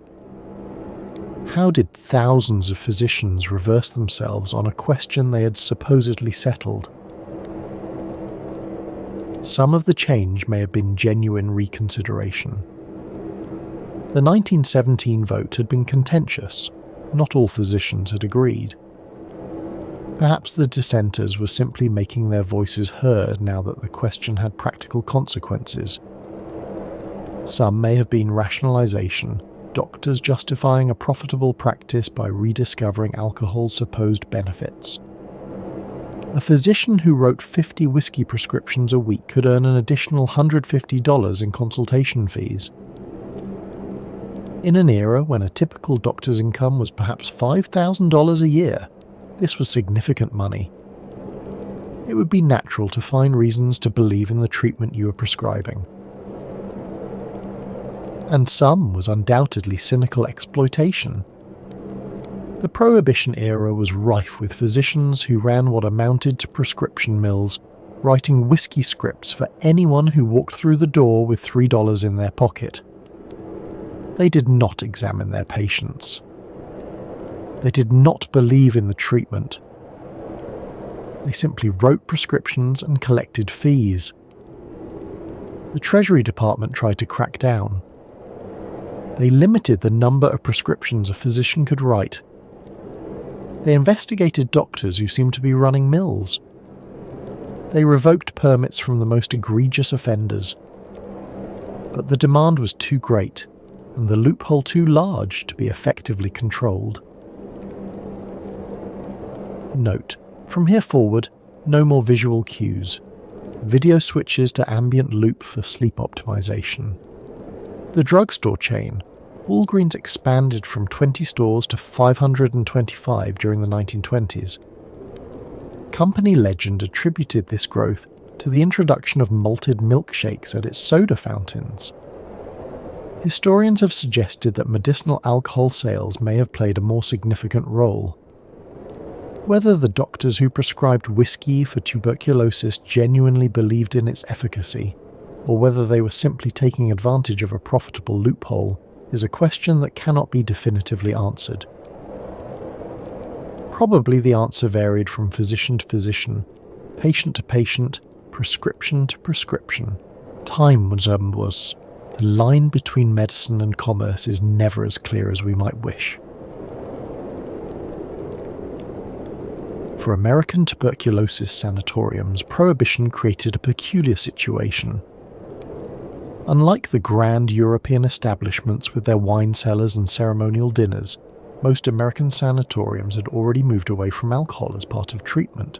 How did thousands of physicians reverse themselves on a question they had supposedly settled? Some of the change may have been genuine reconsideration. The 1917 vote had been contentious. Not all physicians had agreed. Perhaps the dissenters were simply making their voices heard now that the question had practical consequences. Some may have been rationalization, doctors justifying a profitable practice by rediscovering alcohol's supposed benefits. A physician who wrote 50 whiskey prescriptions a week could earn an additional $150 in consultation fees. In an era when a typical doctor's income was perhaps $5,000 a year, this was significant money. It would be natural to find reasons to believe in the treatment you were prescribing. And some was undoubtedly cynical exploitation. The Prohibition era was rife with physicians who ran what amounted to prescription mills, writing whiskey scripts for anyone who walked through the door with $3 in their pocket. They did not examine their patients. They did not believe in the treatment. They simply wrote prescriptions and collected fees. The Treasury Department tried to crack down. They limited the number of prescriptions a physician could write. They investigated doctors who seemed to be running mills. They revoked permits from the most egregious offenders. But the demand was too great, and the loophole too large to be effectively controlled. Note: from here forward, no more visual cues. Video switches to ambient loop for sleep optimization. The drugstore chain, Walgreens, expanded from 20 stores to 525 during the 1920s. Company legend attributed this growth to the introduction of malted milkshakes at its soda fountains. Historians have suggested that medicinal alcohol sales may have played a more significant role. Whether the doctors who prescribed whiskey for tuberculosis genuinely believed in its efficacy, or whether they were simply taking advantage of a profitable loophole, is a question that cannot be definitively answered. Probably the answer varied from physician to physician, patient to patient, prescription to prescription. Time was ambiguous. The line between medicine and commerce is never as clear as we might wish. For American tuberculosis sanatoriums, Prohibition created a peculiar situation. Unlike the grand European establishments with their wine cellars and ceremonial dinners, most American sanatoriums had already moved away from alcohol as part of treatment.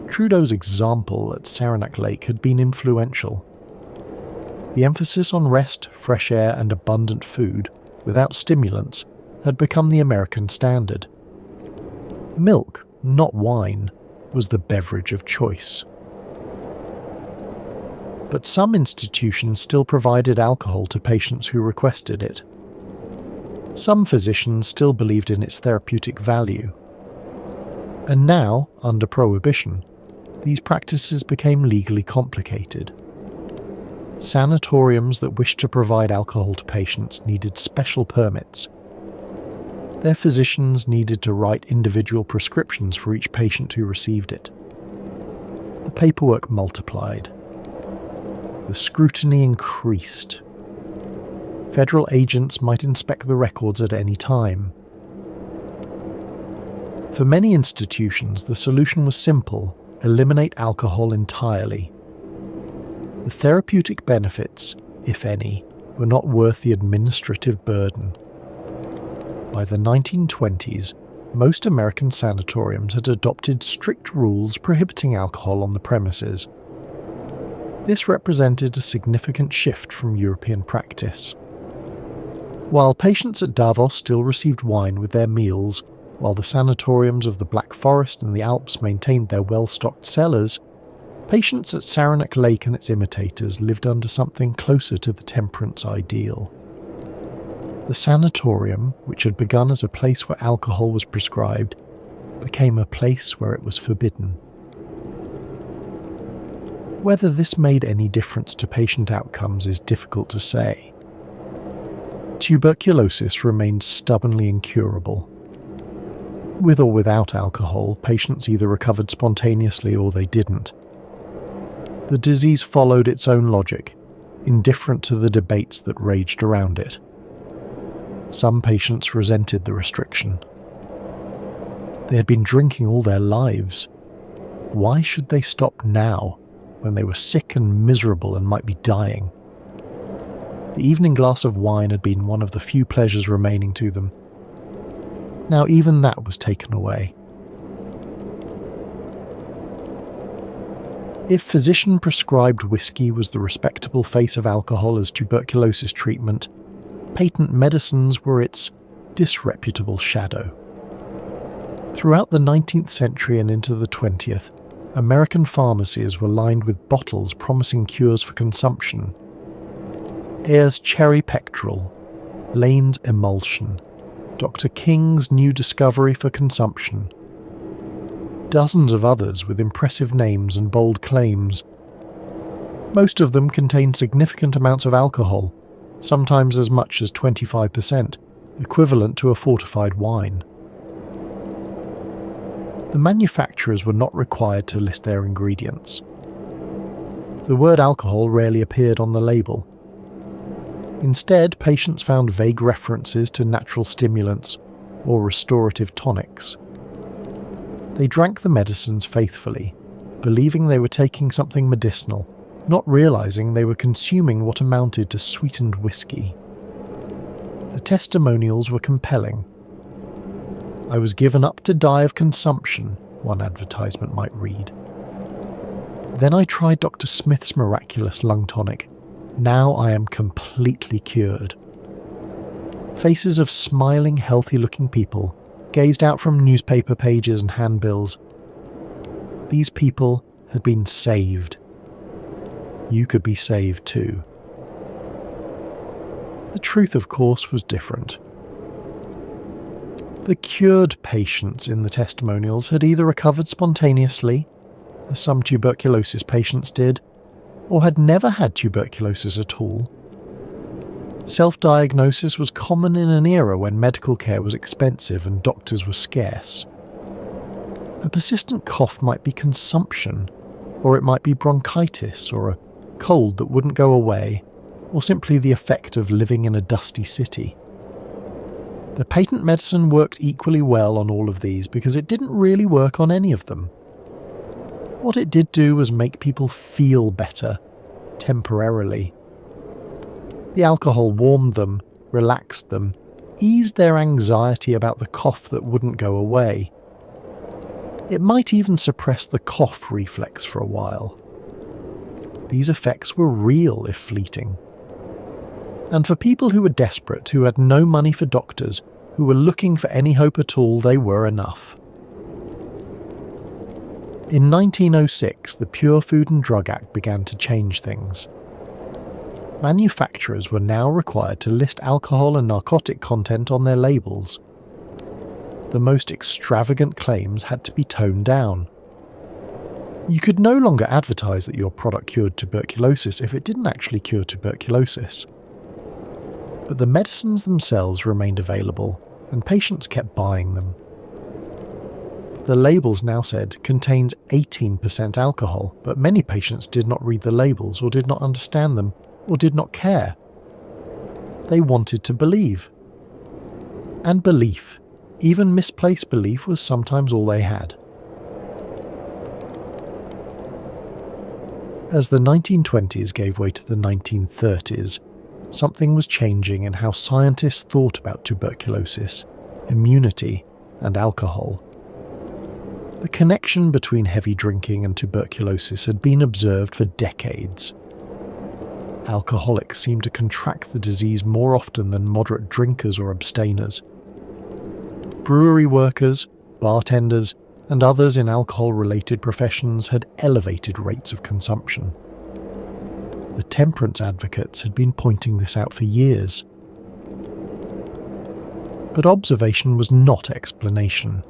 Trudeau's example at Saranac Lake had been influential. The emphasis on rest, fresh air, and abundant food, without stimulants, had become the American standard. Milk, not wine, was the beverage of choice. But some institutions still provided alcohol to patients who requested it. Some physicians still believed in its therapeutic value. And now, under Prohibition, these practices became legally complicated. Sanatoriums that wished to provide alcohol to patients needed special permits. Their physicians needed to write individual prescriptions for each patient who received it. The paperwork multiplied. The scrutiny increased. Federal agents might inspect the records at any time. For many institutions, the solution was simple: eliminate alcohol entirely. The therapeutic benefits, if any, were not worth the administrative burden. By the 1920s, most American sanatoriums had adopted strict rules prohibiting alcohol on the premises. This represented a significant shift from European practice. While patients at Davos still received wine with their meals, while the sanatoriums of the Black Forest and the Alps maintained their well-stocked cellars, patients at Saranac Lake and its imitators lived under something closer to the temperance ideal. The sanatorium, which had begun as a place where alcohol was prescribed, became a place where it was forbidden. Whether this made any difference to patient outcomes is difficult to say. Tuberculosis remained stubbornly incurable. With or without alcohol, patients either recovered spontaneously or they didn't. The disease followed its own logic, indifferent to the debates that raged around it. Some patients resented the restriction. They had been drinking all their lives. Why should they stop now, when they were sick and miserable and might be dying? The evening glass of wine had been one of the few pleasures remaining to them. Now even that was taken away. If physician-prescribed whiskey was the respectable face of alcohol as tuberculosis treatment, patent medicines were its disreputable shadow. Throughout the 19th century and into the 20th, American pharmacies were lined with bottles promising cures for consumption. Ayer's Cherry Pectoral, Lane's Emulsion, Dr. King's new discovery for consumption. Dozens of others with impressive names and bold claims. Most of them contained significant amounts of alcohol, sometimes as much as 25%, equivalent to a fortified wine. The manufacturers were not required to list their ingredients. The word alcohol rarely appeared on the label. Instead, patients found vague references to natural stimulants or restorative tonics. They drank the medicines faithfully, believing they were taking something medicinal, not realizing they were consuming what amounted to sweetened whiskey. The testimonials were compelling. "I was given up to die of consumption," one advertisement might read. "Then I tried Dr. Smith's miraculous lung tonic. Now I am completely cured." Faces of smiling, healthy-looking people gazed out from newspaper pages and handbills. These people had been saved. You could be saved too. The truth, of course, was different. The cured patients in the testimonials had either recovered spontaneously, as some tuberculosis patients did, or had never had tuberculosis at all. Self-diagnosis was common in an era when medical care was expensive and doctors were scarce. A persistent cough might be consumption, or it might be bronchitis, or a cold that wouldn't go away, or simply the effect of living in a dusty city. The patent medicine worked equally well on all of these because it didn't really work on any of them. What it did do was make people feel better, temporarily. The alcohol warmed them, relaxed them, eased their anxiety about the cough that wouldn't go away. It might even suppress the cough reflex for a while. These effects were real if fleeting. And for people who were desperate, who had no money for doctors, who were looking for any hope at all, they were enough. In 1906, the Pure Food and Drug Act began to change things. Manufacturers were now required to list alcohol and narcotic content on their labels. The most extravagant claims had to be toned down. You could no longer advertise that your product cured tuberculosis if it didn't actually cure tuberculosis. But the medicines themselves remained available, and patients kept buying them. The labels now said contains 18% alcohol, but many patients did not read the labels or did not understand them or did not care. They wanted to believe. And belief, even misplaced belief, was sometimes all they had. As the 1920s gave way to the 1930s, something was changing in how scientists thought about tuberculosis, immunity, and alcohol. The connection between heavy drinking and tuberculosis had been observed for decades. Alcoholics seemed to contract the disease more often than moderate drinkers or abstainers. Brewery workers, bartenders, and others in alcohol-related professions had elevated rates of consumption. The temperance advocates had been pointing this out for years. But observation was not explanation.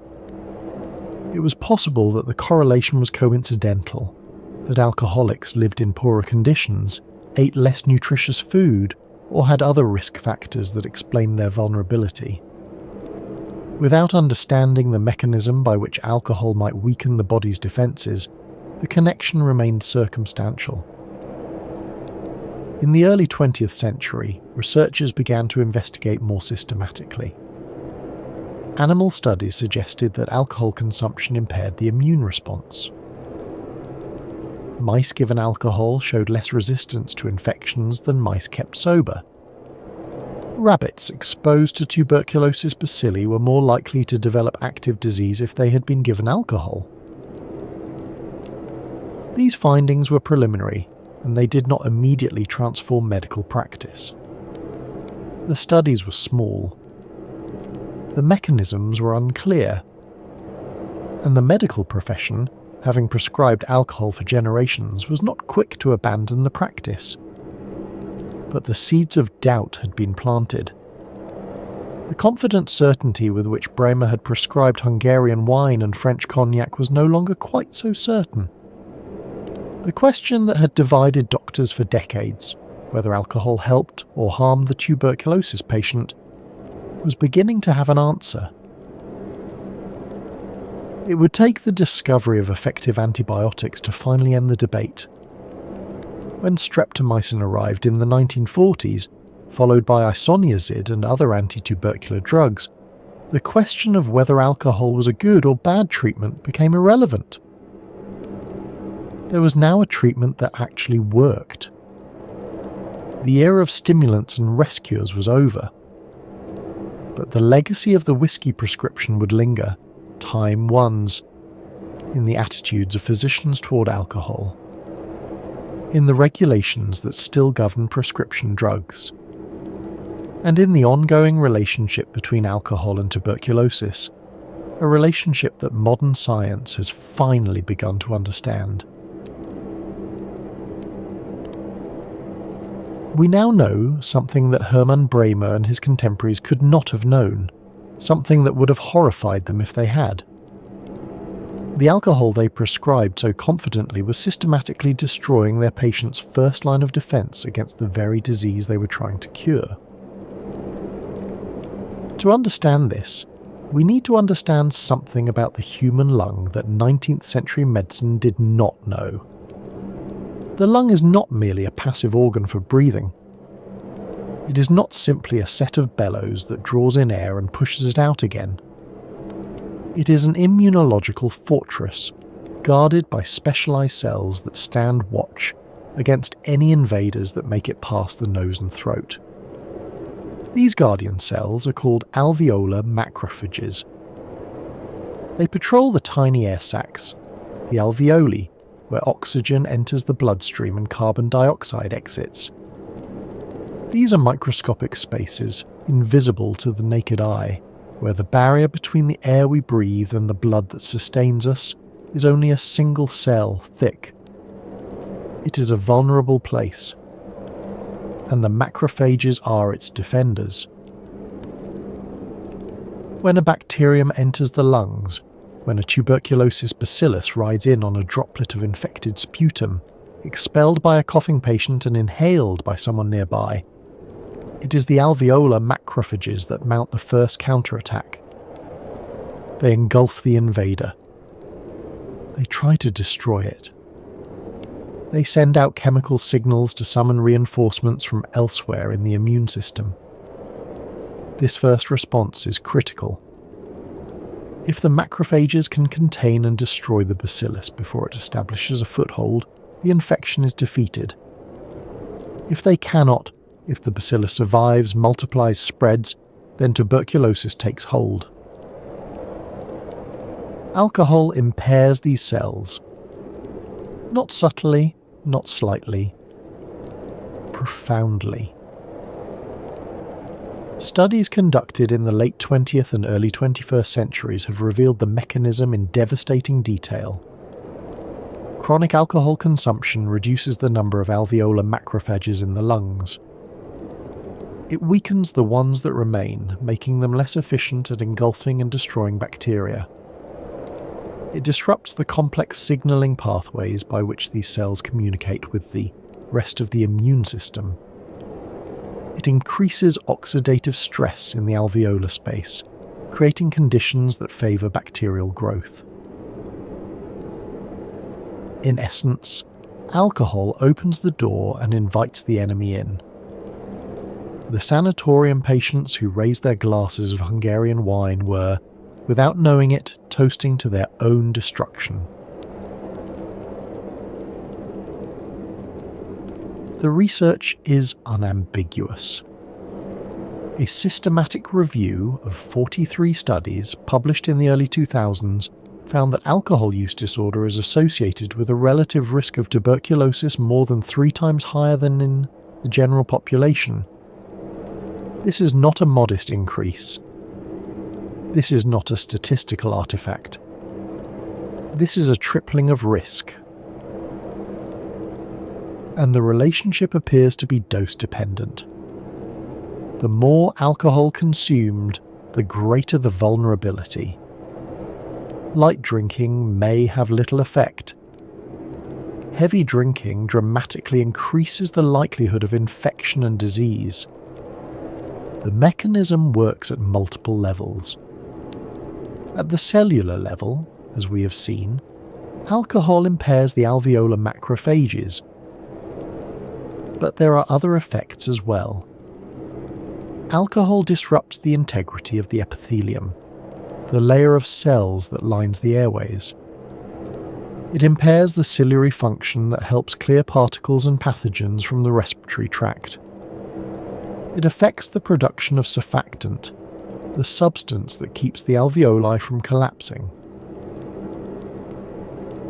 It was possible that the correlation was coincidental, that alcoholics lived in poorer conditions, ate less nutritious food, or had other risk factors that explained their vulnerability. Without understanding the mechanism by which alcohol might weaken the body's defences, the connection remained circumstantial. In the early 20th century, researchers began to investigate more systematically. Animal studies suggested that alcohol consumption impaired the immune response. Mice given alcohol showed less resistance to infections than mice kept sober. Rabbits exposed to tuberculosis bacilli were more likely to develop active disease if they had been given alcohol. These findings were preliminary, and they did not immediately transform medical practice. The studies were small. The mechanisms were unclear, and the medical profession, having prescribed alcohol for generations, was not quick to abandon the practice. But the seeds of doubt had been planted. The confident certainty with which Bremer had prescribed Hungarian wine and French cognac was no longer quite so certain. The question that had divided doctors for decades, whether alcohol helped or harmed the tuberculosis patient, was beginning to have an answer. It would take the discovery of effective antibiotics to finally end the debate. When streptomycin arrived in the 1940s, followed by isoniazid and other anti-tubercular drugs, the question of whether alcohol was a good or bad treatment became irrelevant. There was now a treatment that actually worked. The era of stimulants and rescuers was over. But the legacy of the whiskey prescription would linger, time one's, in the attitudes of physicians toward alcohol, in the regulations that still govern prescription drugs, and in the ongoing relationship between alcohol and tuberculosis, a relationship that modern science has finally begun to understand. We now know something that Hermann Bremer and his contemporaries could not have known, something that would have horrified them if they had. The alcohol they prescribed so confidently was systematically destroying their patients' first line of defense against the very disease they were trying to cure. To understand this, we need to understand something about the human lung that 19th century medicine did not know. The lung is not merely a passive organ for breathing. It is not simply a set of bellows that draws in air and pushes it out again. It is an immunological fortress, guarded by specialized cells that stand watch against any invaders that make it past the nose and throat. These guardian cells are called alveolar macrophages. They patrol the tiny air sacs, the alveoli, where oxygen enters the bloodstream and carbon dioxide exits. These are microscopic spaces, invisible to the naked eye, where the barrier between the air we breathe and the blood that sustains us is only a single cell thick. It is a vulnerable place, and the macrophages are its defenders. When a bacterium enters the lungs, when a tuberculosis bacillus rides in on a droplet of infected sputum, expelled by a coughing patient and inhaled by someone nearby, it is the alveolar macrophages that mount the first counterattack. They engulf the invader. They try to destroy it. They send out chemical signals to summon reinforcements from elsewhere in the immune system. This first response is critical. If the macrophages can contain and destroy the bacillus before it establishes a foothold, the infection is defeated. If they cannot, if the bacillus survives, multiplies, spreads, then tuberculosis takes hold. Alcohol impairs these cells. Not subtly, not slightly, profoundly. Studies conducted in the late 20th and early 21st centuries have revealed the mechanism in devastating detail. Chronic alcohol consumption reduces the number of alveolar macrophages in the lungs. It weakens the ones that remain, making them less efficient at engulfing and destroying bacteria. It disrupts the complex signaling pathways by which these cells communicate with the rest of the immune system. It increases oxidative stress in the alveolar space, creating conditions that favour bacterial growth. In essence, alcohol opens the door and invites the enemy in. The sanatorium patients who raised their glasses of Hungarian wine were, without knowing it, toasting to their own destruction. The research is unambiguous. A systematic review of 43 studies published in the early 2000s found that alcohol use disorder is associated with a relative risk of tuberculosis more than 3 times higher than in the general population. This is not a modest increase. This is not a statistical artifact. This is a tripling of risk. And the relationship appears to be dose-dependent. The more alcohol consumed, the greater the vulnerability. Light drinking may have little effect. Heavy drinking dramatically increases the likelihood of infection and disease. The mechanism works at multiple levels. At the cellular level, as we have seen, alcohol impairs the alveolar macrophages. But there are other effects as well. Alcohol disrupts the integrity of the epithelium, the layer of cells that lines the airways. It impairs the ciliary function that helps clear particles and pathogens from the respiratory tract. It affects the production of surfactant, the substance that keeps the alveoli from collapsing.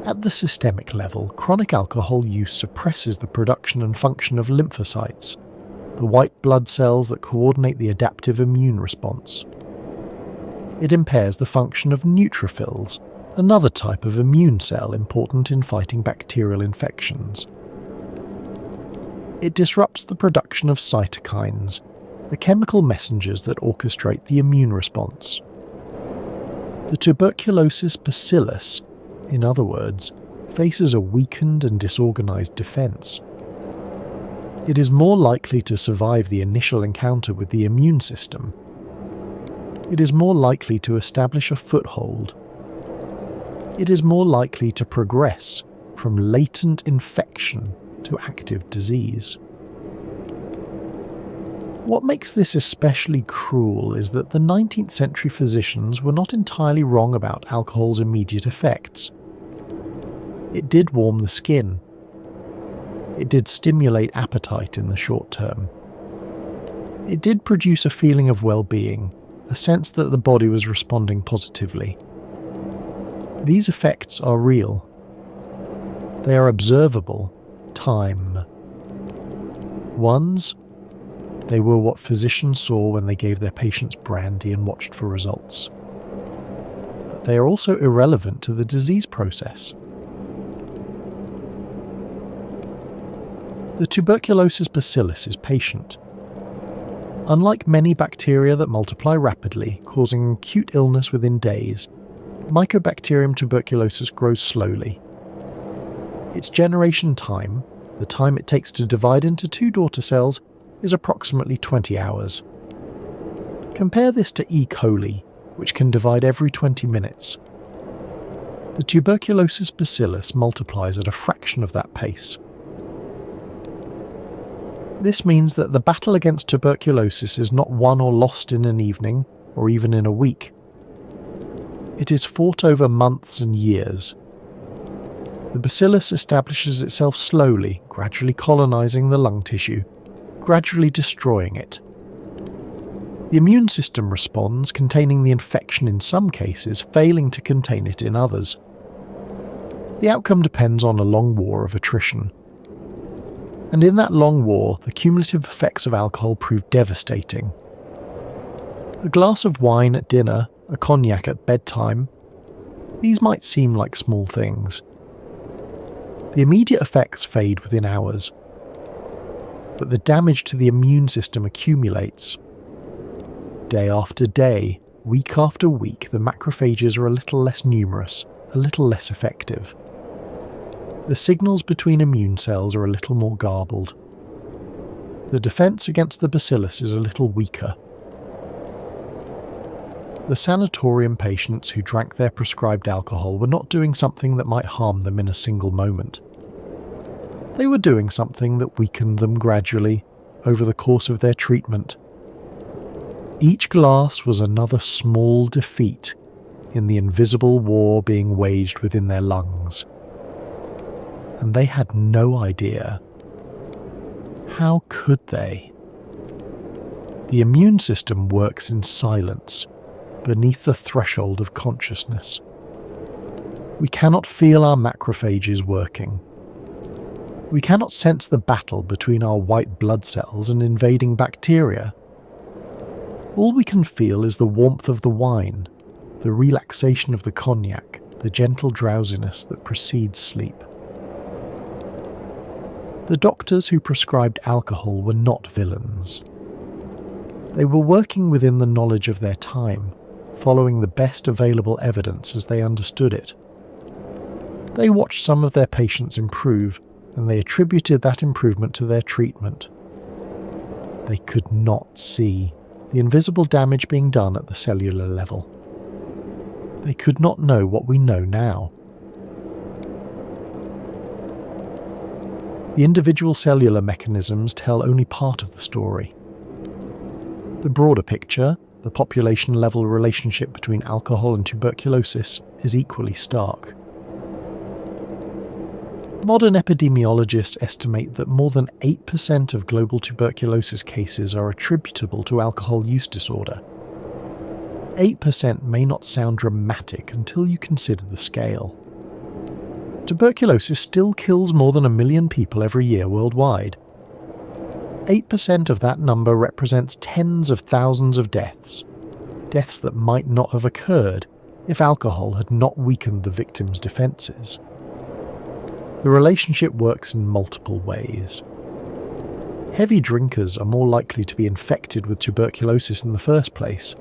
At the systemic level, chronic alcohol use suppresses the production and function of lymphocytes, the white blood cells that coordinate the adaptive immune response. It impairs the function of neutrophils, another type of immune cell important in fighting bacterial infections. It disrupts the production of cytokines, the chemical messengers that orchestrate the immune response. The tuberculosis bacillus, in other words, faces a weakened and disorganized defense. It is more likely to survive the initial encounter with the immune system. It is more likely to establish a foothold. It is more likely to progress from latent infection to active disease. What makes this especially cruel is that the 19th century physicians were not entirely wrong about alcohol's immediate effects. It did warm the skin. It did stimulate appetite in the short term. It did produce a feeling of well-being, a sense that the body was responding positively. These effects are real. They are observable. Time. Ones, they were what physicians saw when they gave their patients brandy and watched for results. But they are also irrelevant to the disease process. The tuberculosis bacillus is patient. Unlike many bacteria that multiply rapidly, causing acute illness within days, Mycobacterium tuberculosis grows slowly. Its generation time, the time it takes to divide into 2 daughter cells, is approximately 20 hours. Compare this to E. coli, which can divide every 20 minutes. The tuberculosis bacillus multiplies at a fraction of that pace. This means that the battle against tuberculosis is not won or lost in an evening, or even in a week. It is fought over months and years. The bacillus establishes itself slowly, gradually colonizing the lung tissue, gradually destroying it. The immune system responds, containing the infection in some cases, failing to contain it in others. The outcome depends on a long war of attrition. And in that long war, the cumulative effects of alcohol prove devastating. A glass of wine at dinner, a cognac at bedtime, these might seem like small things. The immediate effects fade within hours, but the damage to the immune system accumulates. Day after day, week after week, the macrophages are a little less numerous, a little less effective. The signals between immune cells are a little more garbled. The defense against the bacillus is a little weaker. The sanatorium patients who drank their prescribed alcohol were not doing something that might harm them in a single moment. They were doing something that weakened them gradually over the course of their treatment. Each glass was another small defeat in the invisible war being waged within their lungs. And they had no idea. How could they? The immune system works in silence, beneath the threshold of consciousness. We cannot feel our macrophages working. We cannot sense the battle between our white blood cells and invading bacteria. All we can feel is the warmth of the wine, the relaxation of the cognac, the gentle drowsiness that precedes sleep. The doctors who prescribed alcohol were not villains. They were working within the knowledge of their time, following the best available evidence as they understood it. They watched some of their patients improve, and they attributed that improvement to their treatment. They could not see the invisible damage being done at the cellular level. They could not know what we know now. The individual cellular mechanisms tell only part of the story. The broader picture, the population-level relationship between alcohol and tuberculosis, is equally stark. Modern epidemiologists estimate that more than 8% of global tuberculosis cases are attributable to alcohol use disorder. 8% may not sound dramatic until you consider the scale. Tuberculosis still kills more than 1 million people every year worldwide. 8% of that number represents tens of thousands of deaths. Deaths that might not have occurred if alcohol had not weakened the victim's defences. The relationship works in multiple ways. Heavy drinkers are more likely to be infected with tuberculosis in the first place,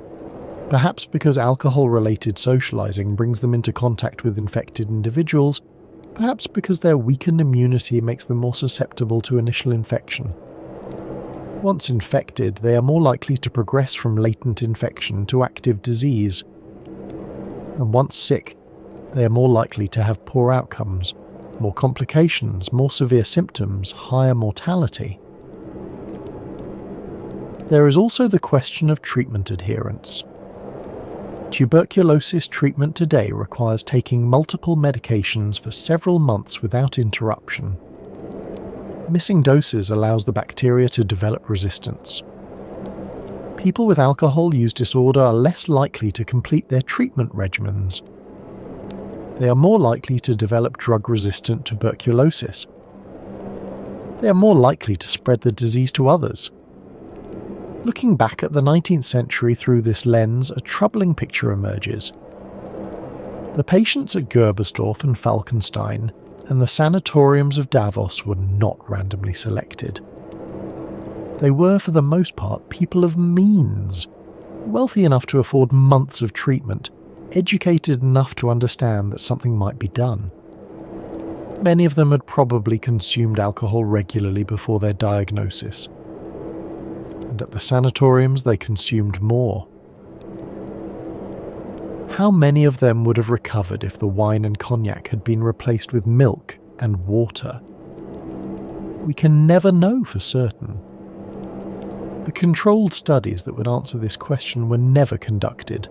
perhaps because alcohol-related socializing brings them into contact with infected individuals, perhaps because their weakened immunity makes them more susceptible to initial infection. Once infected, they are more likely to progress from latent infection to active disease. And once sick, they are more likely to have poor outcomes, more complications, more severe symptoms, higher mortality. There is also the question of treatment adherence. Tuberculosis treatment today requires taking multiple medications for several months without interruption. Missing doses allows the bacteria to develop resistance. People with alcohol use disorder are less likely to complete their treatment regimens. They are more likely to develop drug-resistant tuberculosis. They are more likely to spread the disease to others. Looking back at the 19th century through this lens, a troubling picture emerges. The patients at Gerbersdorf and Falkenstein and the sanatoriums of Davos were not randomly selected. They were, for the most part, people of means, wealthy enough to afford months of treatment, educated enough to understand that something might be done. Many of them had probably consumed alcohol regularly before their diagnosis. And at the sanatoriums they consumed more. How many of them would have recovered if the wine and cognac had been replaced with milk and water? We can never know for certain. The controlled studies that would answer this question were never conducted,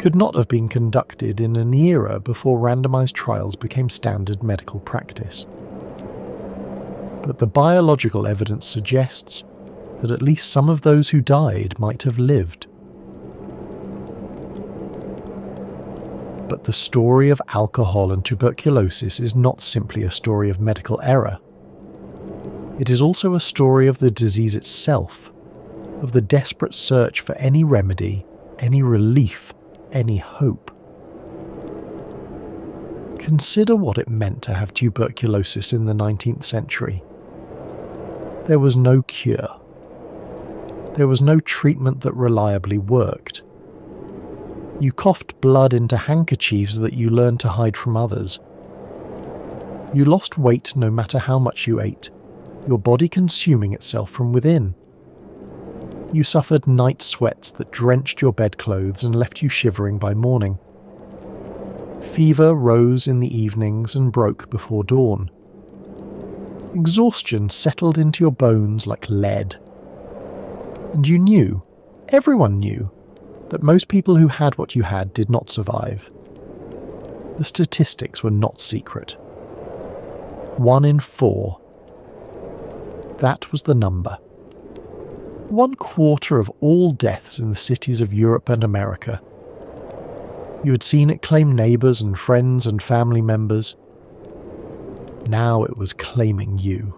could not have been conducted in an era before randomized trials became standard medical practice. But the biological evidence suggests that at least some of those who died might have lived. But the story of alcohol and tuberculosis is not simply a story of medical error. It is also a story of the disease itself, of the desperate search for any remedy, any relief, any hope. Consider what it meant to have tuberculosis in the 19th century. There was no cure. There was no treatment that reliably worked. You coughed blood into handkerchiefs that you learned to hide from others. You lost weight no matter how much you ate, your body consuming itself from within. You suffered night sweats that drenched your bedclothes and left you shivering by morning. Fever rose in the evenings and broke before dawn. Exhaustion settled into your bones like lead. And you knew, everyone knew, that most people who had what you had did not survive. The statistics were not secret. 1 in 4. That was the number. 1/4 of all deaths in the cities of Europe and America. You had seen it claim neighbours and friends and family members. Now it was claiming you.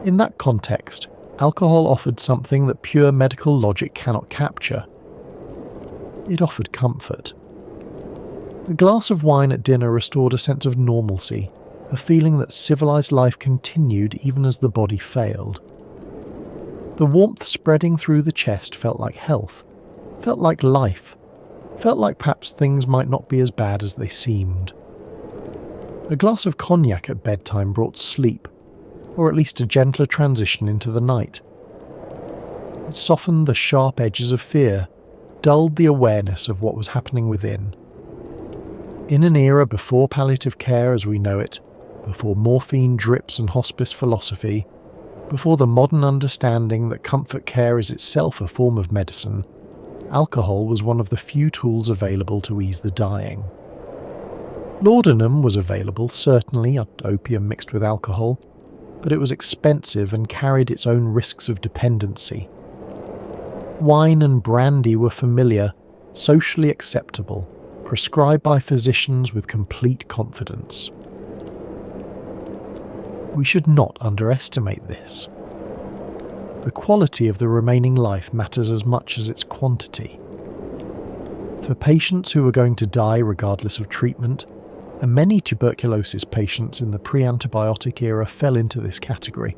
In that context, alcohol offered something that pure medical logic cannot capture. It offered comfort. A glass of wine at dinner restored a sense of normalcy, a feeling that civilized life continued even as the body failed. The warmth spreading through the chest felt like health, felt like life, felt like perhaps things might not be as bad as they seemed. A glass of cognac at bedtime brought sleep, or at least a gentler transition into the night. It softened the sharp edges of fear, dulled the awareness of what was happening within. In an era before palliative care as we know it, before morphine drips and hospice philosophy, before the modern understanding that comfort care is itself a form of medicine, alcohol was one of the few tools available to ease the dying. Laudanum was available, certainly, opium mixed with alcohol, but it was expensive and carried its own risks of dependency. Wine and brandy were familiar, socially acceptable, prescribed by physicians with complete confidence. We should not underestimate this. The quality of the remaining life matters as much as its quantity. For patients who were going to die regardless of treatment, and many tuberculosis patients in the pre-antibiotic era fell into this category,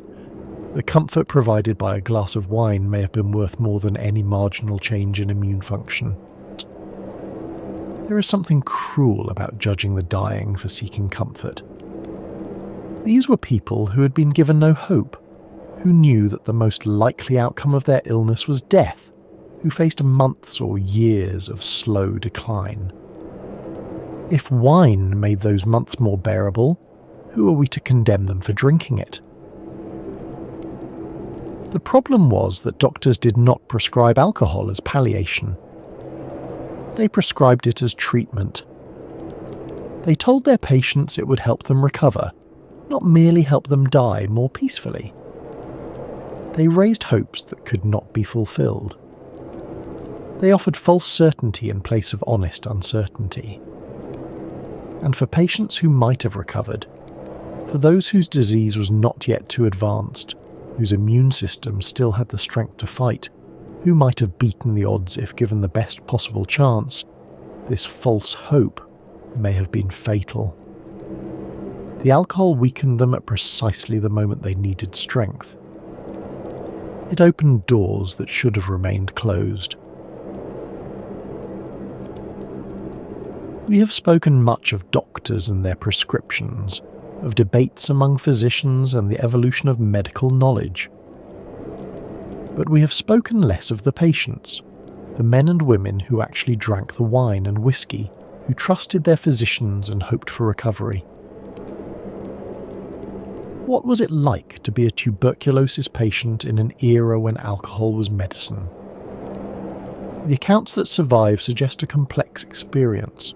the comfort provided by a glass of wine may have been worth more than any marginal change in immune function. There is something cruel about judging the dying for seeking comfort. These were people who had been given no hope, who knew that the most likely outcome of their illness was death, who faced months or years of slow decline. If wine made those months more bearable, who are we to condemn them for drinking it? The problem was that doctors did not prescribe alcohol as palliation. They prescribed it as treatment. They told their patients it would help them recover, not merely help them die more peacefully. They raised hopes that could not be fulfilled. They offered false certainty in place of honest uncertainty. And for patients who might have recovered, for those whose disease was not yet too advanced, whose immune system still had the strength to fight, who might have beaten the odds if given the best possible chance, this false hope may have been fatal. The alcohol weakened them at precisely the moment they needed strength. It opened doors that should have remained closed. We have spoken much of doctors and their prescriptions, of debates among physicians and the evolution of medical knowledge. But we have spoken less of the patients, the men and women who actually drank the wine and whiskey, who trusted their physicians and hoped for recovery. What was it like to be a tuberculosis patient in an era when alcohol was medicine? The accounts that survive suggest a complex experience.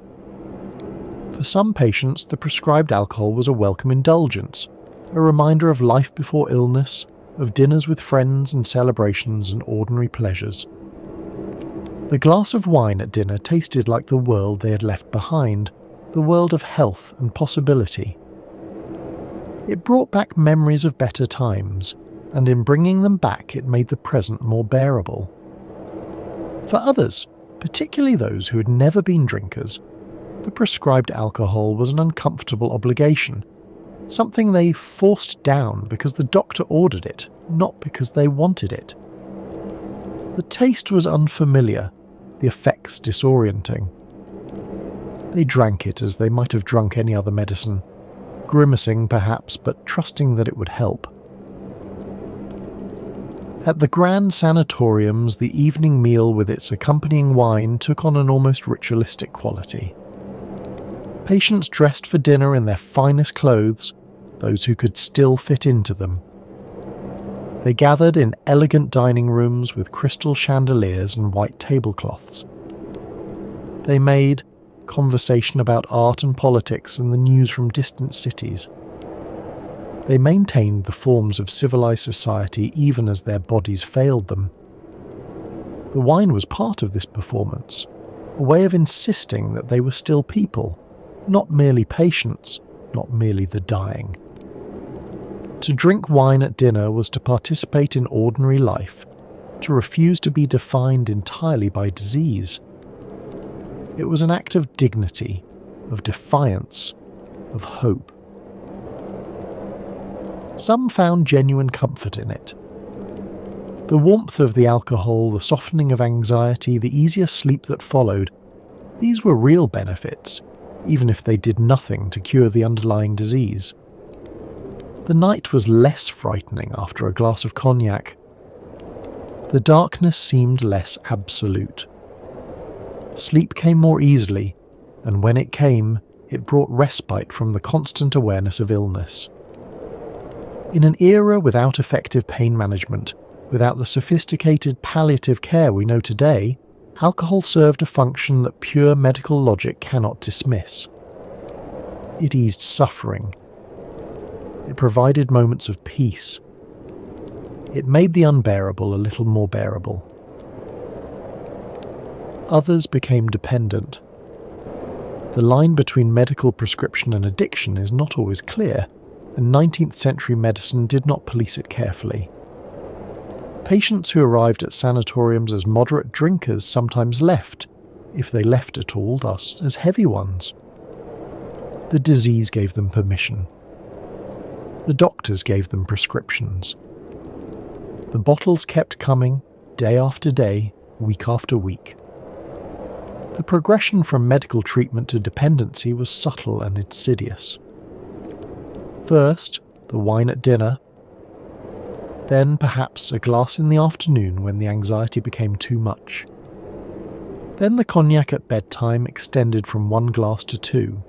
For some patients, the prescribed alcohol was a welcome indulgence, a reminder of life before illness, of dinners with friends and celebrations and ordinary pleasures. The glass of wine at dinner tasted like the world they had left behind, the world of health and possibility. It brought back memories of better times, and in bringing them back it made the present more bearable. For others, particularly those who had never been drinkers, the prescribed alcohol was an uncomfortable obligation, something they forced down because the doctor ordered it, not because they wanted it. The taste was unfamiliar, the effects disorienting. They drank it as they might have drunk any other medicine, grimacing perhaps, but trusting that it would help. At the grand sanatoriums, the evening meal with its accompanying wine took on an almost ritualistic quality. Patients dressed for dinner in their finest clothes, those who could still fit into them. They gathered in elegant dining rooms with crystal chandeliers and white tablecloths. They made conversation about art and politics and the news from distant cities. They maintained the forms of civilized society even as their bodies failed them. The wine was part of this performance, a way of insisting that they were still people, not merely patients, not merely the dying. To drink wine at dinner was to participate in ordinary life, to refuse to be defined entirely by disease. It was an act of dignity, of defiance, of hope. Some found genuine comfort in it. The warmth of the alcohol, the softening of anxiety, the easier sleep that followed, these were real benefits, even if they did nothing to cure the underlying disease. The night was less frightening after a glass of cognac. The darkness seemed less absolute. Sleep came more easily, and when it came, it brought respite from the constant awareness of illness. In an era without effective pain management, without the sophisticated palliative care we know today, alcohol served a function that pure medical logic cannot dismiss. It eased suffering. It provided moments of peace. It made the unbearable a little more bearable. Others became dependent. The line between medical prescription and addiction is not always clear, and 19th century medicine did not police it carefully. Patients who arrived at sanatoriums as moderate drinkers sometimes left, if they left at all, thus as heavy ones. The disease gave them permission. The doctors gave them prescriptions. The bottles kept coming, day after day, week after week. The progression from medical treatment to dependency was subtle and insidious. First, the wine at dinner, then perhaps a glass in the afternoon when the anxiety became too much. Then the cognac at bedtime extended from 1 glass to 2.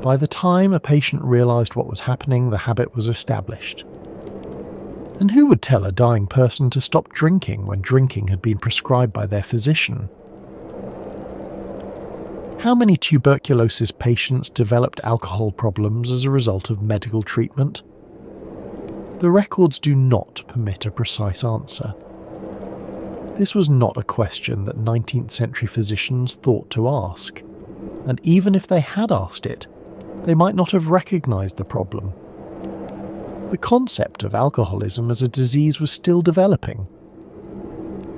By the time a patient realized what was happening, the habit was established. And who would tell a dying person to stop drinking when drinking had been prescribed by their physician? How many tuberculosis patients developed alcohol problems as a result of medical treatment? The records do not permit a precise answer. This was not a question that 19th century physicians thought to ask, and even if they had asked it, they might not have recognized the problem. The concept of alcoholism as a disease was still developing.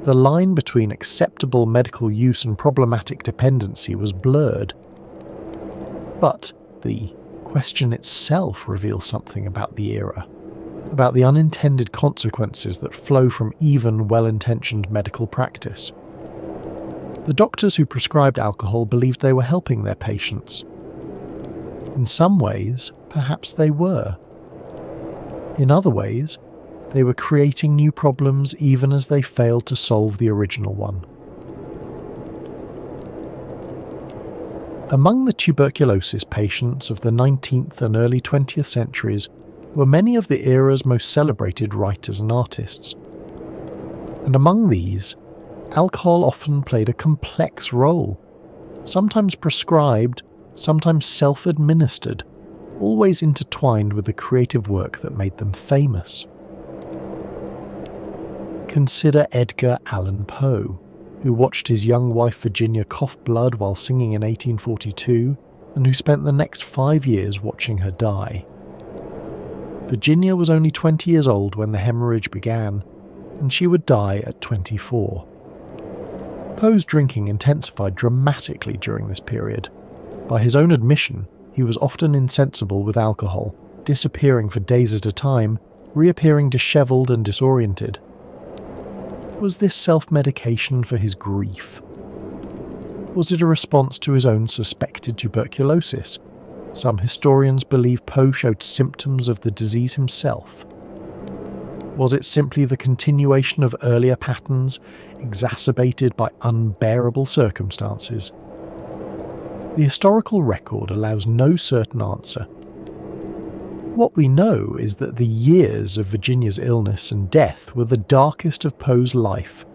The line between acceptable medical use and problematic dependency was blurred. But the question itself reveals something about the era, about the unintended consequences that flow from even well-intentioned medical practice. The doctors who prescribed alcohol believed they were helping their patients. In some ways, perhaps they were. In other ways, they were creating new problems even as they failed to solve the original one. Among the tuberculosis patients of the 19th and early 20th centuries were many of the era's most celebrated writers and artists. And among these, alcohol often played a complex role, sometimes prescribed, sometimes self-administered, always intertwined with the creative work that made them famous. Consider Edgar Allan Poe, who watched his young wife Virginia cough blood while singing in 1842, and who spent the next 5 years watching her die. Virginia was only 20 years old when the hemorrhage began, and she would die at 24. Poe's drinking intensified dramatically during this period. By his own admission, he was often insensible with alcohol, disappearing for days at a time, reappearing dishevelled and disoriented. Was this self-medication for his grief? Was it a response to his own suspected tuberculosis? Some historians believe Poe showed symptoms of the disease himself. Was it simply the continuation of earlier patterns, exacerbated by unbearable circumstances? The historical record allows no certain answer. What we know is that the years of Virginia's illness and death were the darkest of Poe's life,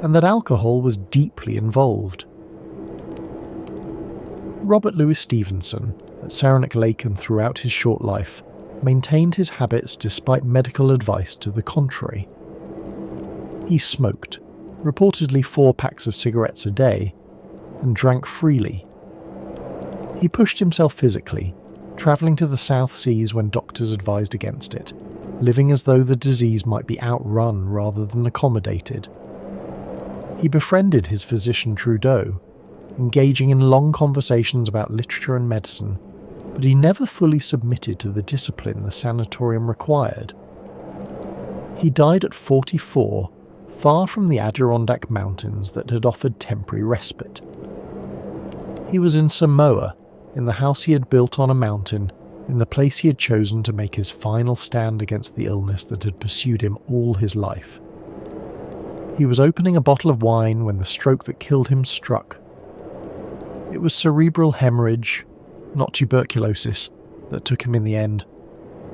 and that alcohol was deeply involved. Robert Louis Stevenson, at Saranac Lake and throughout his short life, maintained his habits despite medical advice to the contrary. He smoked, reportedly 4 packs of cigarettes a day, and drank freely. He pushed himself physically, travelling to the South Seas when doctors advised against it, living as though the disease might be outrun rather than accommodated. He befriended his physician Trudeau, engaging in long conversations about literature and medicine, but he never fully submitted to the discipline the sanatorium required. He died at 44, far from the Adirondack Mountains that had offered temporary respite. He was in Samoa, in the house he had built on a mountain, in the place he had chosen to make his final stand against the illness that had pursued him all his life. He was opening a bottle of wine when the stroke that killed him struck. It was cerebral hemorrhage, not tuberculosis, that took him in the end,